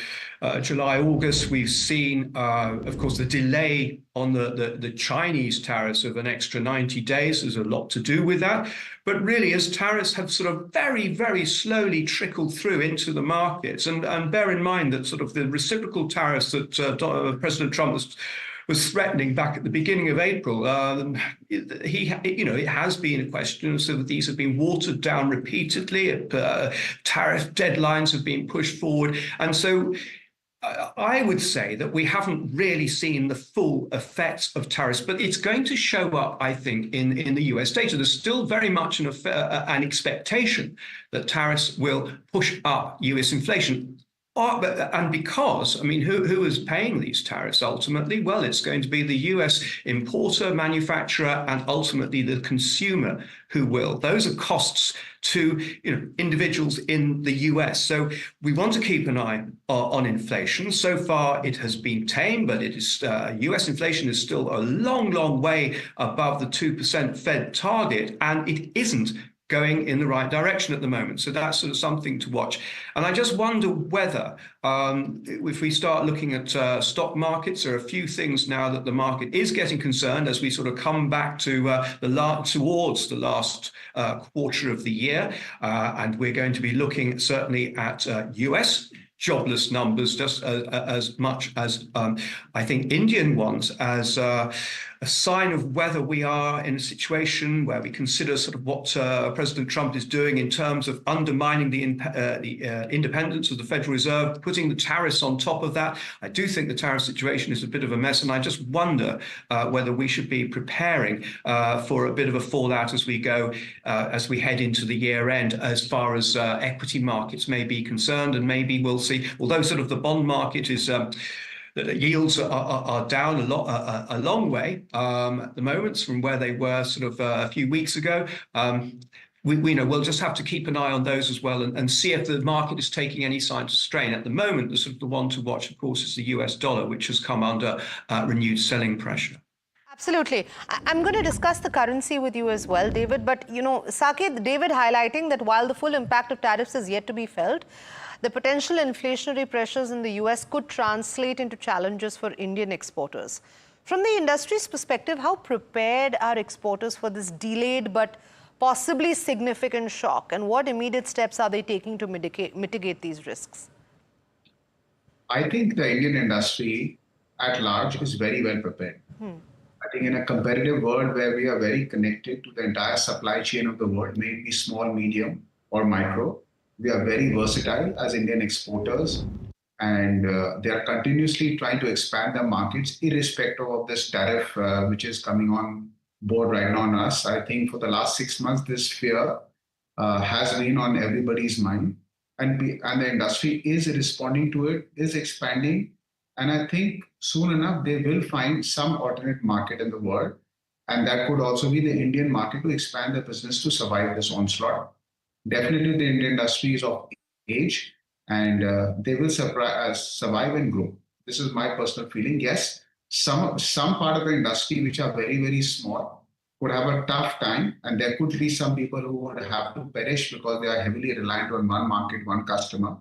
July, August, we've seen, of course, the delay on the Chinese tariffs of an extra 90 days. There's a lot to do with that. But really, as tariffs have sort of very, very slowly trickled through into the markets, and bear in mind that sort of the reciprocal tariffs that President Trump was threatening back at the beginning of April, it has been a question. So that these have been watered down repeatedly. Tariff deadlines have been pushed forward, and so I would say that we haven't really seen the full effects of tariffs, but it's going to show up, I think, in the US data. There's still very much an expectation that tariffs will push up US inflation. And because, I mean, who is paying these tariffs ultimately? Well, it's going to be the US importer, manufacturer, and ultimately the consumer who will. Those are costs to individuals in the US. So we want to keep an eye on inflation. So far, it has been tame, but it is US inflation is still a long, long way above the 2% Fed target, and it isn't going in the right direction at the moment. So that's sort of something to watch. And I just wonder whether, if we start looking at stock markets, there are a few things now that the market is getting concerned as we sort of come back to towards the last quarter of the year. And we're going to be looking certainly at US jobless numbers just as much as I think Indian ones, as a sign of whether we are in a situation where we consider sort of what President Trump is doing in terms of undermining the independence of the Federal Reserve, putting the tariffs on top of that. I do think the tariff situation is a bit of a mess, and I just wonder whether we should be preparing for a bit of a fallout as we go, as we head into the year end, as far as equity markets may be concerned. And maybe we'll see, although sort of the bond market is the yields are down a long way at the moment from where they were sort of a few weeks ago. We'll just have to keep an eye on those as well and see if the market is taking any signs of strain. At the moment, the one to watch, of course, is the US dollar, which has come under renewed selling pressure. Absolutely. I'm going to discuss the currency with you as well, David. But, Saket, David highlighting that while the full impact of tariffs is yet to be felt, the potential inflationary pressures in the US could translate into challenges for Indian exporters. From the industry's perspective, how prepared are exporters for this delayed but possibly significant shock? And what immediate steps are they taking to mitigate these risks? I think the Indian industry at large is very well prepared. I think in a competitive world where we are very connected to the entire supply chain of the world, may it be small, medium, or micro, We are very versatile as Indian exporters, and they are continuously trying to expand their markets irrespective of this tariff which is coming on board right now on us. I think for the last 6 months, this fear has been on everybody's mind, and the industry is responding to it, is expanding, and I think soon enough they will find some alternate market in the world, and that could also be the Indian market to expand their business to survive this onslaught. Definitely, the Indian industry is of age, and they will survive and grow. This is my personal feeling. Yes, some part of the industry which are very small would have a tough time, and there could be some people who would have to perish because they are heavily reliant on one market, one customer.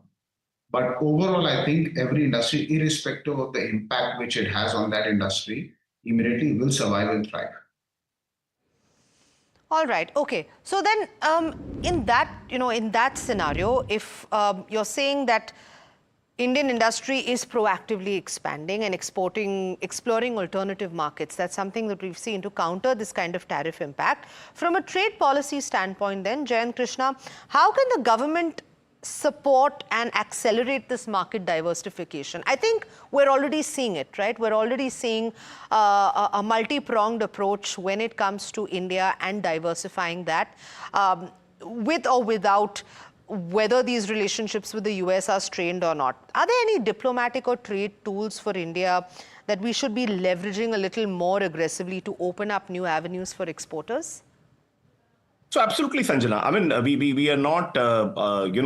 But overall, I think every industry, irrespective of the impact which it has on that industry, immediately will survive and thrive. All right. Okay. So then, in that scenario, if you're saying that Indian industry is proactively expanding and exploring alternative markets, that's something that we've seen to counter this kind of tariff impact. From a trade policy standpoint, then, Jayant Krishna, how can the government support and accelerate this market diversification? I think we're already seeing it, right? We're already seeing a multi-pronged approach when it comes to India and diversifying that, with or without whether these relationships with the US are strained or not. Are there any diplomatic or trade tools for India that we should be leveraging a little more aggressively to open up new avenues for exporters? So absolutely, Sanjana. I mean, we are not,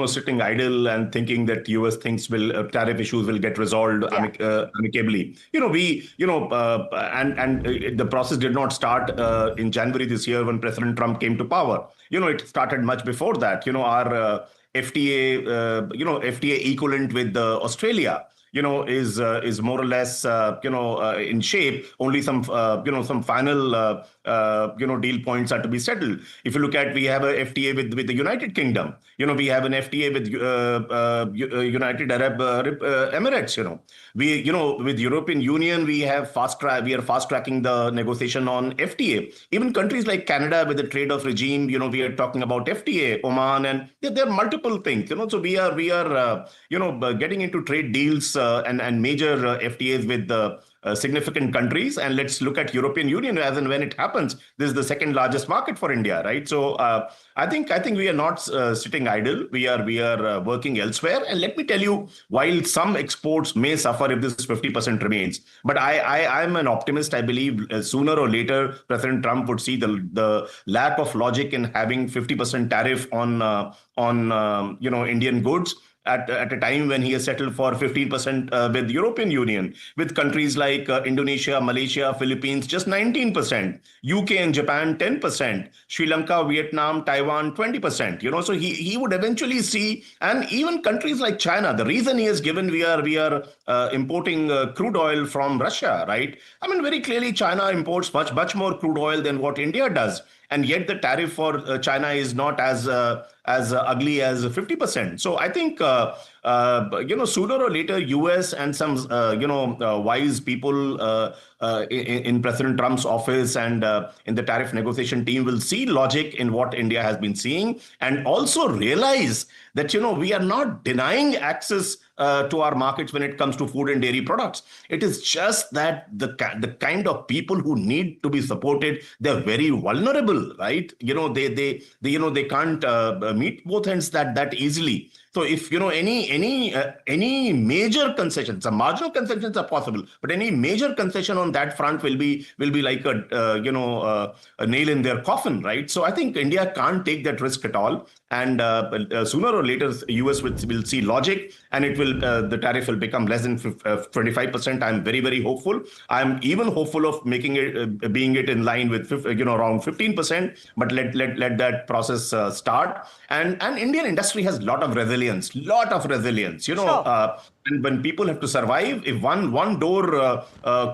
sitting idle and thinking that US things tariff issues will get resolved amicably. And the process did not start in January this year when President Trump came to power. It started much before that. Our FTA, FTA equivalent with Australia, is more or less, in shape. Only some final, deal points are to be settled. If you look at, we have a FTA with the United Kingdom. We have an FTA with United Arab Emirates. With European Union, we are fast tracking the negotiation on FTA. Even countries like Canada with the trade-off regime, we are talking about FTA, Oman, and there are multiple things. So we are getting into trade deals and major FTAs with significant countries. And let's look at European Union as and when it happens. This is the second largest market for India, right? So I think we are not sitting idle. We are working elsewhere. And let me tell you, while some exports may suffer if this 50% remains, but I'm an optimist. I believe sooner or later President Trump would see the lack of logic in having 50% tariff on Indian goods at a time when he has settled for 15% with European Union, with countries like Indonesia, Malaysia, Philippines, just 19%, UK and Japan, 10%, Sri Lanka, Vietnam, Taiwan, 20%, so he would eventually see, and even countries like China, the reason he has given, we are importing crude oil from Russia, right? I mean, very clearly China imports much more crude oil than what India does. And yet the tariff for China is not as ugly as 50%. So I think, sooner or later, US and some, wise people in President Trump's office and in the tariff negotiation team will see logic in what India has been seeing, and also realize that, we are not denying access to our markets when it comes to food and dairy products. It is just that the kind of people who need to be supported, they're very vulnerable, right? They can't meet both ends that easily. So if any major concessions, some marginal concessions are possible, but any major concession on that front will be like a nail in their coffin, right? So I think India can't take that risk at all, and sooner or later, US will see logic, and the tariff will become less than 25%. I'm very hopeful. I'm even hopeful of making it being in line with around 15%. But let that process start. And Indian industry has a lot of resilience. Sure. And when people have to survive, if one door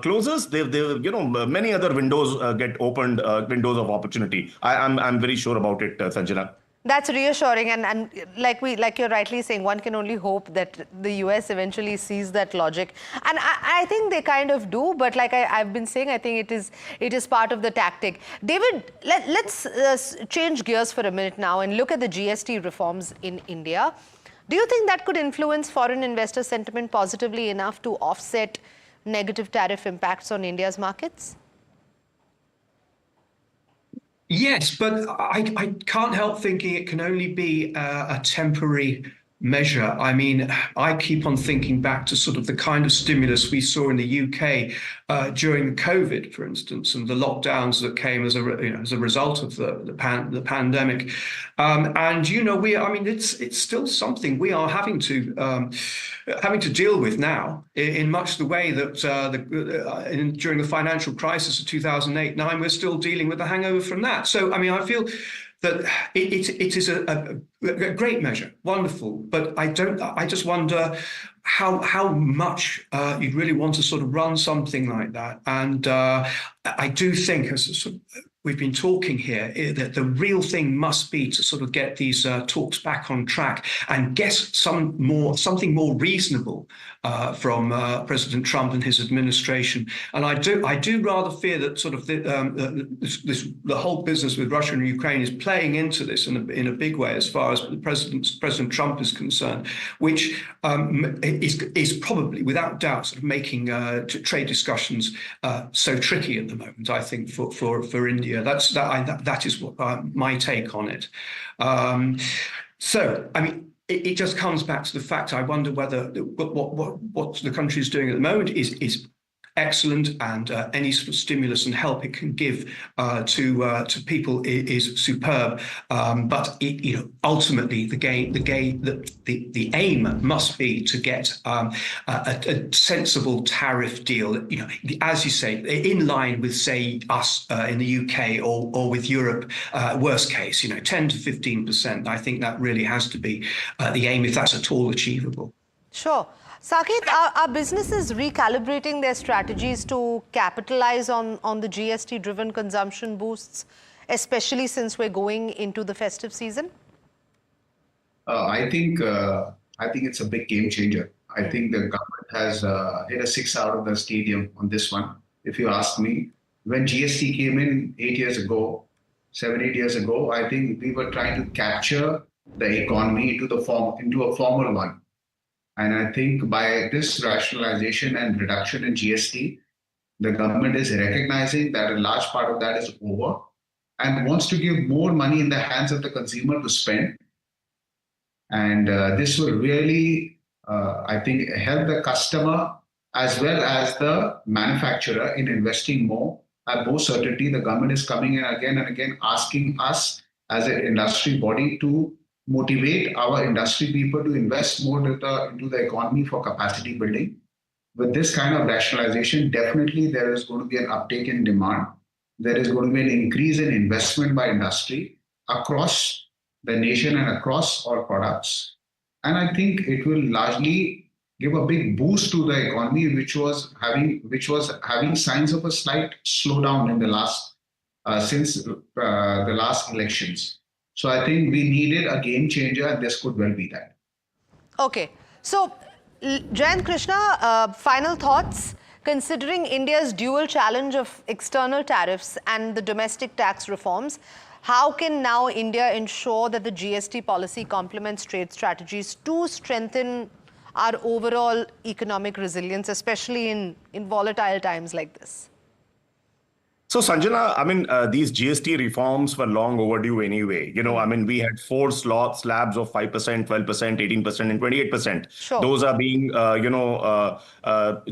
closes, many other windows get opened, windows of opportunity. I'm very sure about it, Sanjana. That's reassuring, and like you're rightly saying, one can only hope that the US eventually sees that logic, and I think they kind of do. But like I've been saying, I think it is part of the tactic. David, let's change gears for a minute now and look at the GST reforms in India. Do you think that could influence foreign investor sentiment positively enough to offset negative tariff impacts on India's markets? Yes, but I can't help thinking it can only be a temporary measure. I mean, I keep on thinking back to sort of the kind of stimulus we saw in the UK during COVID, for instance, and the lockdowns that came as a result of the pandemic. And it's still something we are having to deal with now in much the way that during the financial crisis of 2008-9, we're still dealing with the hangover from that. So, I mean, I feel that it is a great measure, wonderful, but I just wonder how much you'd really want to sort of run something like that. And I do think, as we've been talking here, that the real thing must be to sort of get these talks back on track and get something more reasonable from President Trump and his administration. And I do rather fear that sort of the whole business with Russia and Ukraine is playing into this in a big way as far as President Trump is concerned, which is probably, without doubt, sort of making trade discussions so tricky at the moment, I think, for India. That is what my take on it. So, I mean, it just comes back to the fact I wonder whether what the country is doing at the moment is excellent, and any sort of stimulus and help it can give to people is superb. But ultimately, the aim must be to get a sensible tariff deal. As you say, in line with, say, us in the UK or with Europe. Worst case, 10 to 15%. I think that really has to be the aim, if that's at all achievable. Sure. Saket, are businesses recalibrating their strategies to capitalize on the GST-driven consumption boosts, especially since we're going into the festive season? I think it's a big game changer. I think the government has hit a 6 out of the stadium on this one. If you ask me, when GST came in 8 years ago, 7, 8 years ago, I think we were trying to capture the economy into a formal one. And I think by this rationalization and reduction in GST, the government is recognizing that a large part of that is over and wants to give more money in the hands of the consumer to spend. And this will really, I think, help the customer as well as the manufacturer in investing more. At more certainty, the government is coming in again and again asking us as an industry body to motivate our industry people to invest more into the economy for capacity building. With this kind of rationalization, definitely there is going to be an uptake in demand. There is going to be an increase in investment by industry across the nation and across all products. And I think it will largely give a big boost to the economy, which was having signs of a slight slowdown in the last since the last elections. So I think we needed a game changer, and this could well be that. Okay. So, Jayant Krishna, final thoughts? Considering India's dual challenge of external tariffs and the domestic tax reforms, how can now India ensure that the GST policy complements trade strategies to strengthen our overall economic resilience, especially in volatile times like this? So, Sanjana, I mean, these GST reforms were long overdue anyway. I mean, we had 4 slabs of 5%, 12%, 18%, and 28%. Sure. Those are being,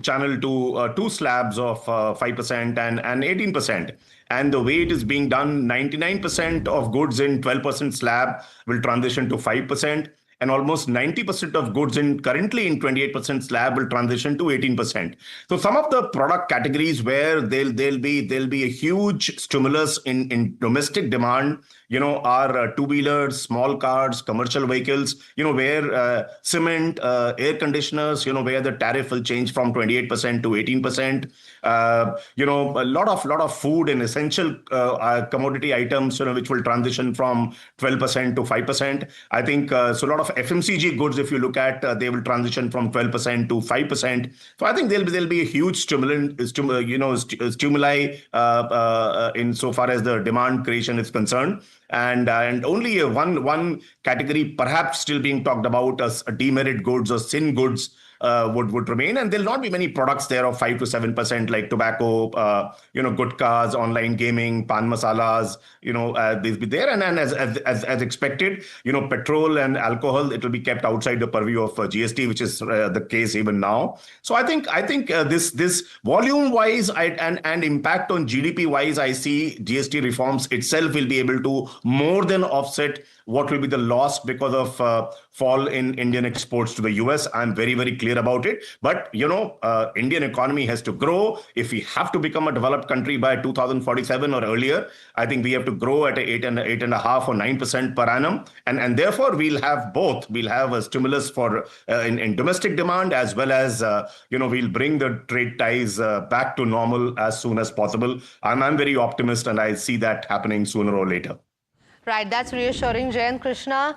channeled to 2 slabs of 5% and 18%. And the way it is being done, 99% of goods in 12% slab will transition to 5%. And almost 90% of goods currently in 28% slab will transition to 18%. So some of the product categories where there'll be a huge stimulus in domestic demand, are two-wheelers, small cars, commercial vehicles, where cement, air conditioners, where the tariff will change from 28% to 18%. A lot of food and essential commodity items, which will transition from 12% to 5%. I think so. A lot of FMCG goods, if you look at, they will transition from 12% to 5%. So I think there'll be a huge stimuli in so far as the demand creation is concerned. And only one category perhaps still being talked about as demerit goods or sin goods would remain, and there'll not be many products there of 5 to 7% like tobacco, gutkhas, online gaming, pan masalas. They'll be there, and as expected, petrol and alcohol, it will be kept outside the purview of GST, which is the case even now. So I think this volume wise and impact on GDP wise, I see GST reforms itself will be able to more than offset what will be the loss because of fall in Indian exports to the US. I'm very, very clear about it. But, Indian economy has to grow. If we have to become a developed country by 2047 or earlier, I think we have to grow at 8.5 or 9% per annum. And therefore, we'll have both. We'll have a stimulus for in domestic demand, as well as, we'll bring the trade ties back to normal as soon as possible. I'm very optimistic, and I see that happening sooner or later. Right, that's reassuring. Jayant, Krishna,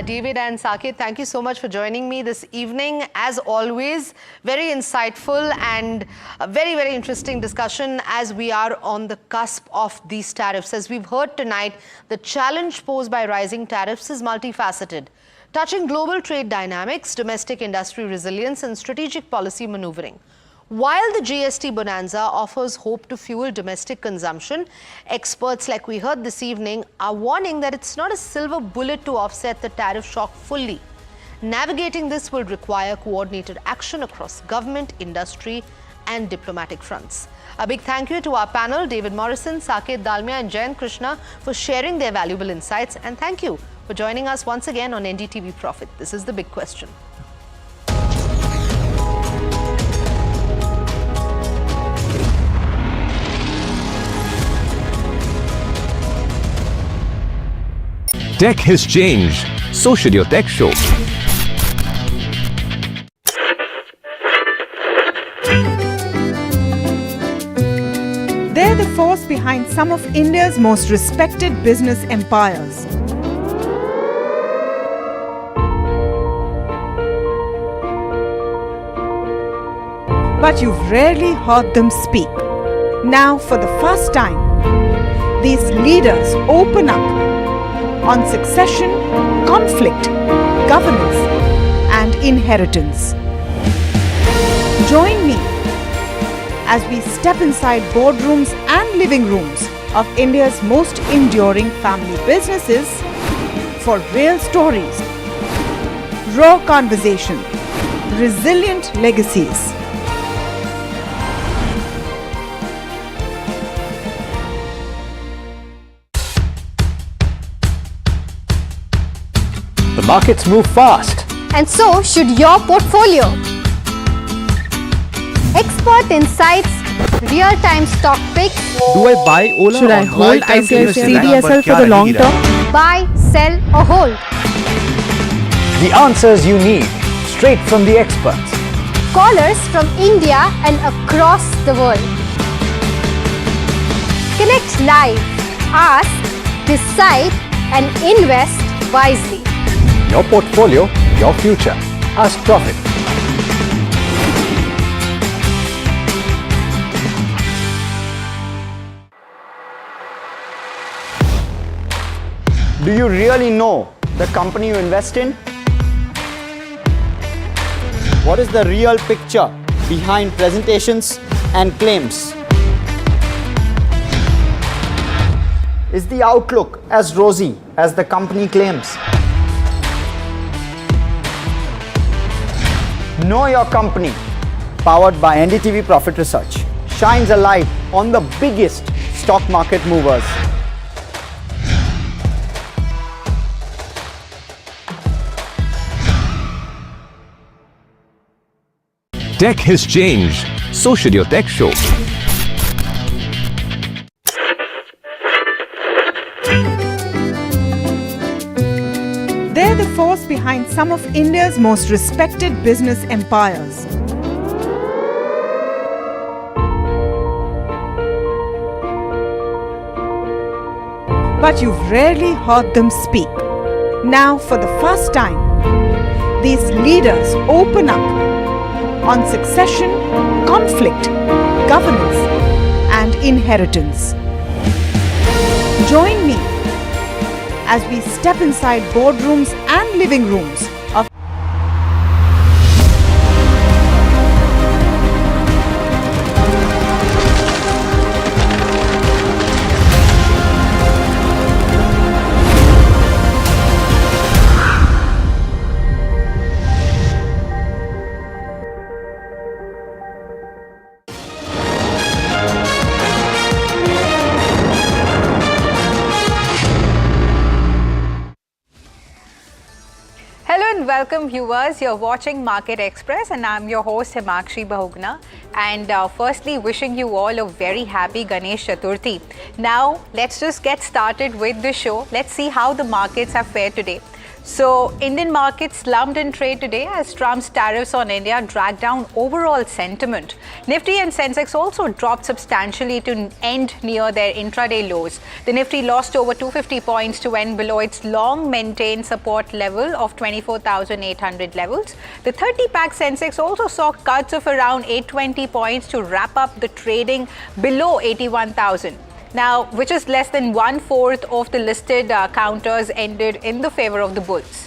David and Saket, thank you so much for joining me this evening. As always, very insightful and a very, very interesting discussion as we are on the cusp of these tariffs. As we've heard tonight, the challenge posed by rising tariffs is multifaceted, touching global trade dynamics, domestic industry resilience and strategic policy maneuvering. While the GST bonanza offers hope to fuel domestic consumption, experts, like we heard this evening, are warning that it's not a silver bullet to offset the tariff shock fully. Navigating this will require coordinated action across government, industry, and diplomatic fronts. A big thank you to our panel, David Morrison, Saket Dalmia, and Jayant Krishna, for sharing their valuable insights. And thank you for joining us once again on NDTV Profit. This is The Big Question. Tech has changed. So should your tech show. They're the force behind some of India's most respected business empires. But you've rarely heard them speak. Now, for the first time, these leaders open up on succession, conflict, governance, and inheritance. Join me as we step inside boardrooms and living rooms of India's most enduring family businesses for real stories, raw conversation, resilient legacies. The markets move fast. And so should your portfolio. Expert insights, real-time stock picks. Do I buy Ola? Should I hold CDSL for the long term? Buy, sell or hold. The answers you need, straight from the experts. Callers from India and across the world. Connect live, ask, decide and invest wisely. Your portfolio, your future. Ask Profit. Do you really know the company you invest in? What is the real picture behind presentations and claims? Is the outlook as rosy as the company claims? Know Your Company, powered by NDTV Profit Research, shines a light on the biggest stock market movers. Tech has changed. So should your tech show. They're the force behind some of India's most respected business empires. but you've rarely heard them speak. Now, for the first time, these leaders open up on succession, conflict, governance, and inheritance. Join me as we step inside boardrooms and living rooms of welcome viewers. You're watching Market Express and I'm your host Himakshi Bahugna, and firstly wishing you all a very happy Ganesh Chaturthi. Now let's just get started with the show. Let's see how the markets have fared today. So Indian markets slumped in trade today as Trump's tariffs on India dragged down overall sentiment. Nifty and Sensex also dropped substantially to end near their intraday lows. The Nifty lost over 250 points to end below its long maintained support level of 24,800 levels. The 30-pack Sensex also saw cuts of around 820 points to wrap up the trading below 81,000. Now, which is less than 1/4 of the listed counters ended in the favor of the bulls.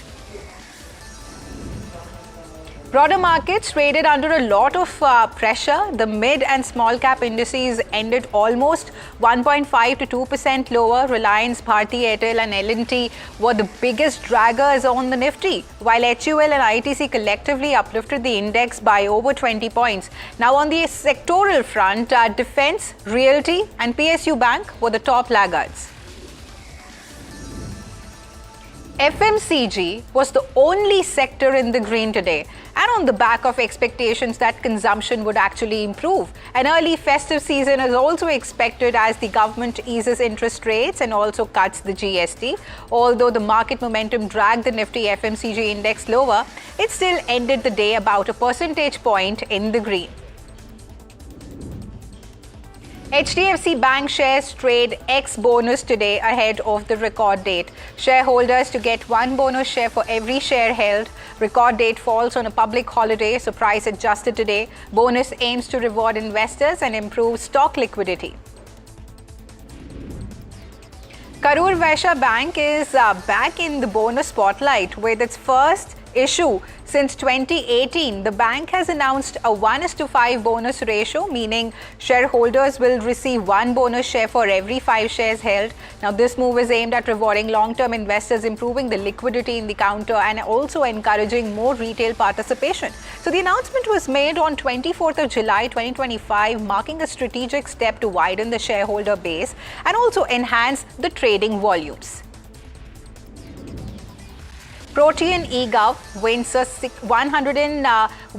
Broader markets traded under a lot of pressure. The mid and small cap indices ended almost 1.5 to 2% lower. Reliance, Bharti Airtel and L&T were the biggest draggers on the Nifty, while HUL and ITC collectively uplifted the index by over 20 points. Now on the sectoral front, Defence, Realty and PSU Bank were the top laggards. FMCG was the only sector in the green today, and on the back of expectations that consumption would actually improve. An early festive season is also expected as the government eases interest rates and also cuts the GST. Although the market momentum dragged the Nifty FMCG index lower, it still ended the day about a percentage point in the green. HDFC Bank shares trade ex-bonus today ahead of the record date. Shareholders to get one bonus share for every share held. Record date falls on a public holiday, so price adjusted today. Bonus aims to reward investors and improve stock liquidity. Karur Vaishya Bank is back in the bonus spotlight with its first issue since 2018. The bank has announced a 1:5 bonus ratio, meaning shareholders will receive one bonus share for every 5 shares held. Now, this move is aimed at rewarding long-term investors, improving the liquidity in the counter and also encouraging more retail participation. So the announcement was made on 24th of July 2025, marking a strategic step to widen the shareholder base and also enhance the trading volumes. Protean eGov wins a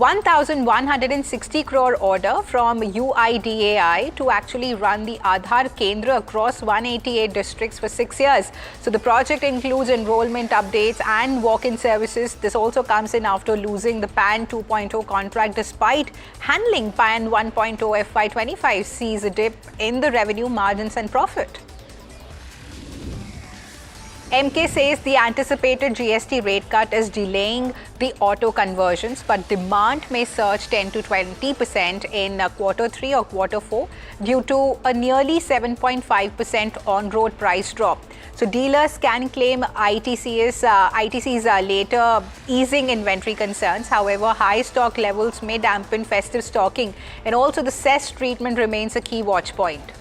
1,160 crore order from UIDAI to actually run the Aadhaar Kendra across 188 districts for 6 years. So the project includes enrollment updates and walk-in services. This also comes in after losing the PAN 2.0 contract. Despite handling PAN 1.0, FY25 sees a dip in the revenue, margins and profit. MK says the anticipated GST rate cut is delaying the auto conversions, but demand may surge 10 to 20% in Q3 or Q4 due to a nearly 7.5% on-road price drop. So dealers can claim ITC's later easing inventory concerns. However, high stock levels may dampen festive stocking, and also the cess treatment remains a key watch point.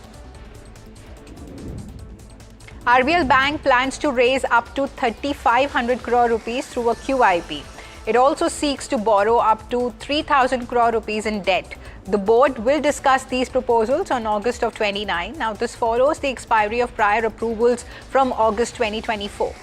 RBL Bank plans to raise up to 3,500 crore rupees through a QIP. It also seeks to borrow up to 3,000 crore rupees in debt. The board will discuss these proposals on August of 29. Now, this follows the expiry of prior approvals from August 2024.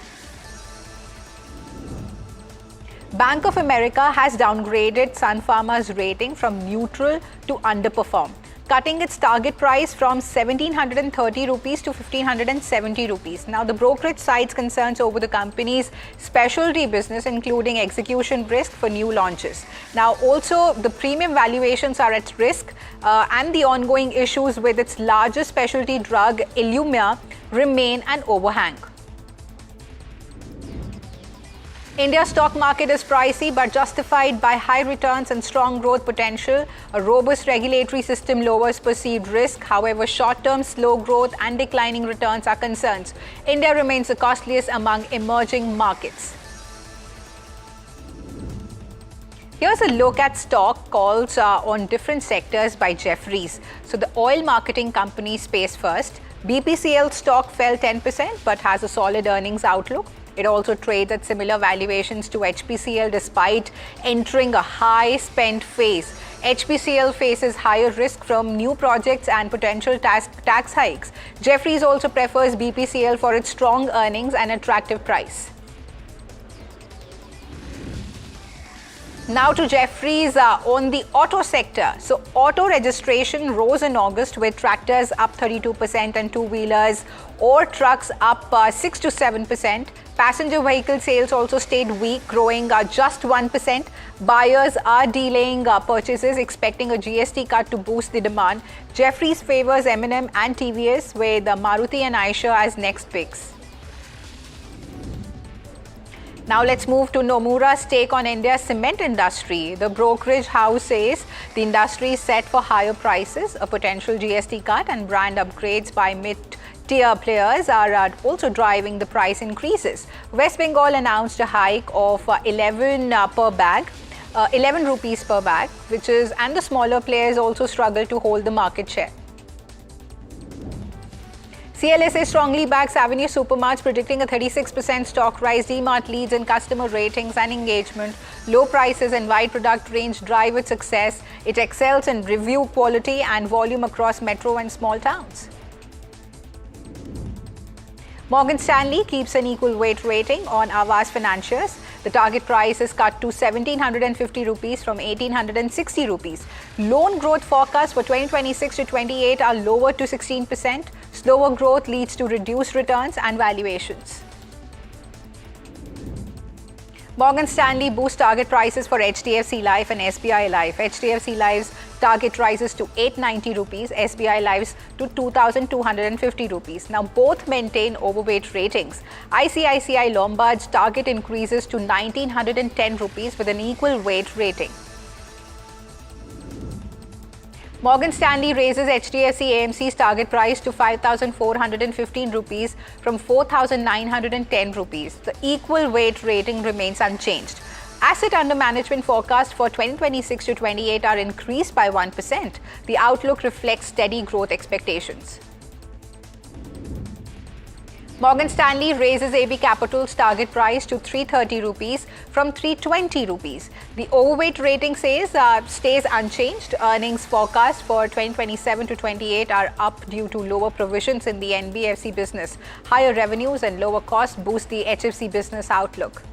Bank of America has downgraded Sun Pharma's rating from neutral to underperform. cutting its target price from 1,730 rupees to 1,570 rupees. Now, the brokerage cites concerns over the company's specialty business, including execution risk for new launches. Now, also, the premium valuations are at risk, and the ongoing issues with its largest specialty drug, Illumya, remain an overhang. India's stock market is pricey but justified by high returns and strong growth potential. A robust regulatory system lowers perceived risk. However, short-term slow growth and declining returns are concerns. India remains the costliest among emerging markets. Here's a look at stock calls on different sectors by Jefferies. So the oil marketing company space first. BPCL stock fell 10% but has a solid earnings outlook. It also trades at similar valuations to HPCL despite entering a high spend phase. HPCL faces higher risk from new projects and potential tax hikes. Jefferies also prefers BPCL for its strong earnings and attractive price. Now to Jefferies on the auto sector. So auto registration rose in August with tractors up 32% and two-wheelers or trucks up 6 to 7%. Passenger vehicle sales also stayed weak, growing just 1%. Buyers are delaying purchases, expecting a GST cut to boost the demand. Jefferies favors M&M and TVS with Maruti and Eicher as next picks. Now let's move to Nomura's take on India's cement industry. The brokerage house says the industry is set for higher prices, a potential GST cut and brand upgrades by mid-tier players are also driving the price increases. West Bengal announced a hike of 11 rupees per bag, and the smaller players also struggle to hold the market share. CLSA strongly backs Avenue Supermarts, predicting a 36% stock rise. DMart leads in customer ratings and engagement. Low prices and wide product range drive its success. It excels in review quality and volume across metro and small towns. Morgan Stanley keeps an equal weight rating on Aavas Financials. The target price is cut to 1,750 rupees from 1,860 rupees. Loan growth forecasts for 2026 to 28 are lower to 16%. Slower growth leads to reduced returns and valuations. Morgan Stanley boosts target prices for HDFC Life and SBI Life. HDFC Life's target rises to 890 rupees, SBI Life's to 2,250 rupees. Now both maintain overweight ratings. ICICI Lombard's target increases to 1,910 rupees with an equal weight rating. Morgan Stanley raises HDFC AMC's target price to 5,415 rupees from 4,910 rupees. The equal weight rating remains unchanged. Asset under management forecast for 2026 to 28 are increased by 1%. The outlook reflects steady growth expectations. Morgan Stanley raises AB Capital's target price to 330 rupees from 320 rupees. The overweight rating stays unchanged. Earnings forecast for 2027 to 28 are up due to lower provisions in the NBFC business. Higher revenues and lower costs boost the HFC business outlook.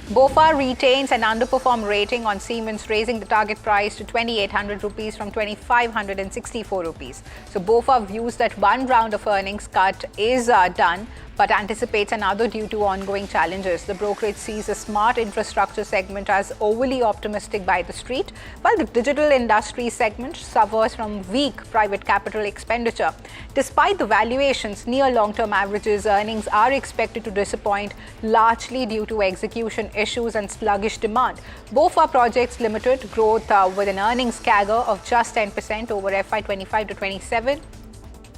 BofA retains an underperform rating on Siemens, raising the target price to 2,800 rupees from 2,564 rupees. So BofA views that one round of earnings cut is done, but anticipates another due to ongoing challenges. The brokerage sees the smart infrastructure segment as overly optimistic by the street, while the digital industry segment suffers from weak private capital expenditure. Despite the valuations near long-term averages, earnings are expected to disappoint, largely due to execution issues and sluggish demand. BofA projects limited growth with an earnings CAGR of just 10% over FY25 to 27.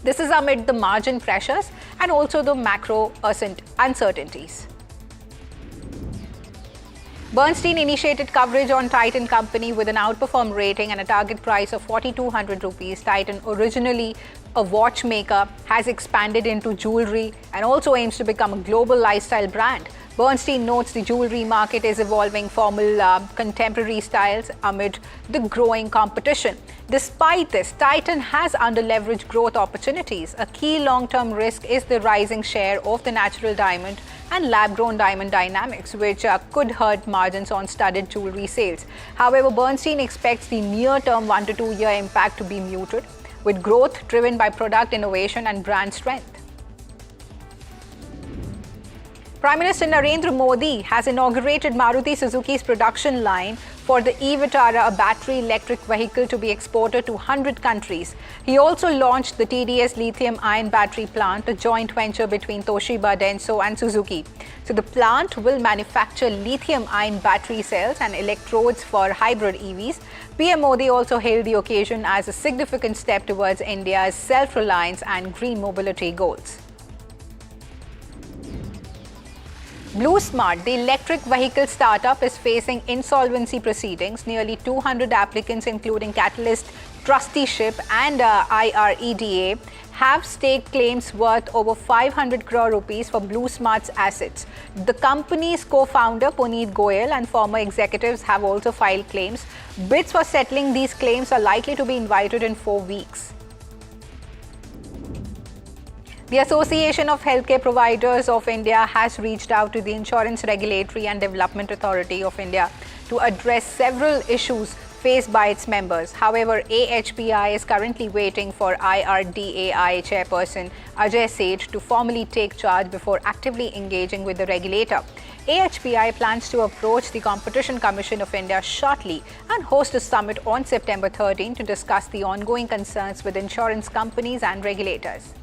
This is amid the margin pressures and also the macro uncertainties. Bernstein initiated coverage on Titan Company with an outperform rating and a target price of 4,200 rupees. Titan, originally a watchmaker, has expanded into jewelry and also aims to become a global lifestyle brand. Bernstein notes the jewelry market is evolving formal contemporary styles amid the growing competition. Despite this, Titan has underleveraged growth opportunities. A key long-term risk is the rising share of the natural diamond and lab-grown diamond dynamics, which could hurt margins on studded jewelry sales. However, Bernstein expects the near-term 1 to 2 year impact to be muted, with growth driven by product innovation and brand strength. Prime Minister Narendra Modi has inaugurated Maruti Suzuki's production line for the e-Vitara, a battery electric vehicle to be exported to 100 countries. He also launched the TDS lithium-ion battery plant, a joint venture between Toshiba, Denso and Suzuki. So the plant will manufacture lithium-ion battery cells and electrodes for hybrid EVs. PM Modi also hailed the occasion as a significant step towards India's self-reliance and green mobility goals. Blue Smart, the electric vehicle startup, is facing insolvency proceedings. Nearly 200 applicants, including Catalyst Trusteeship and IREDA, have staked claims worth over 500 crore rupees for Blue Smart's assets. The company's co-founder, Puneet Goyal, and former executives have also filed claims. Bids for settling these claims are likely to be invited in 4 weeks. The Association of Healthcare Providers of India has reached out to the Insurance Regulatory and Development Authority of India to address several issues faced by its members. However, AHPI is currently waiting for IRDAI chairperson Ajay Seth to formally take charge before actively engaging with the regulator. AHPI plans to approach the Competition Commission of India shortly and host a summit on September 13 to discuss the ongoing concerns with insurance companies and regulators.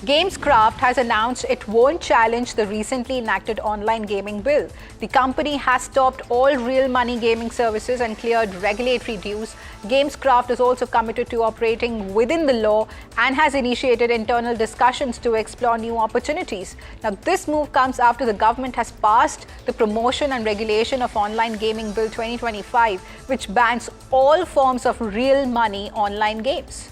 Gamescraft has announced it won't challenge the recently enacted online gaming bill. The company has stopped all real money gaming services and cleared regulatory dues. Gamescraft is also committed to operating within the law and has initiated internal discussions to explore new opportunities. Now, this move comes after the government has passed the Promotion and Regulation of Online Gaming Bill 2025, which bans all forms of real money online games.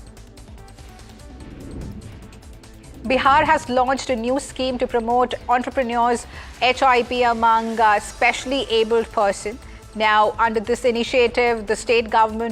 Bihar has launched a new scheme to promote entrepreneurs' HIP among specially abled persons. Now, under this initiative, the state government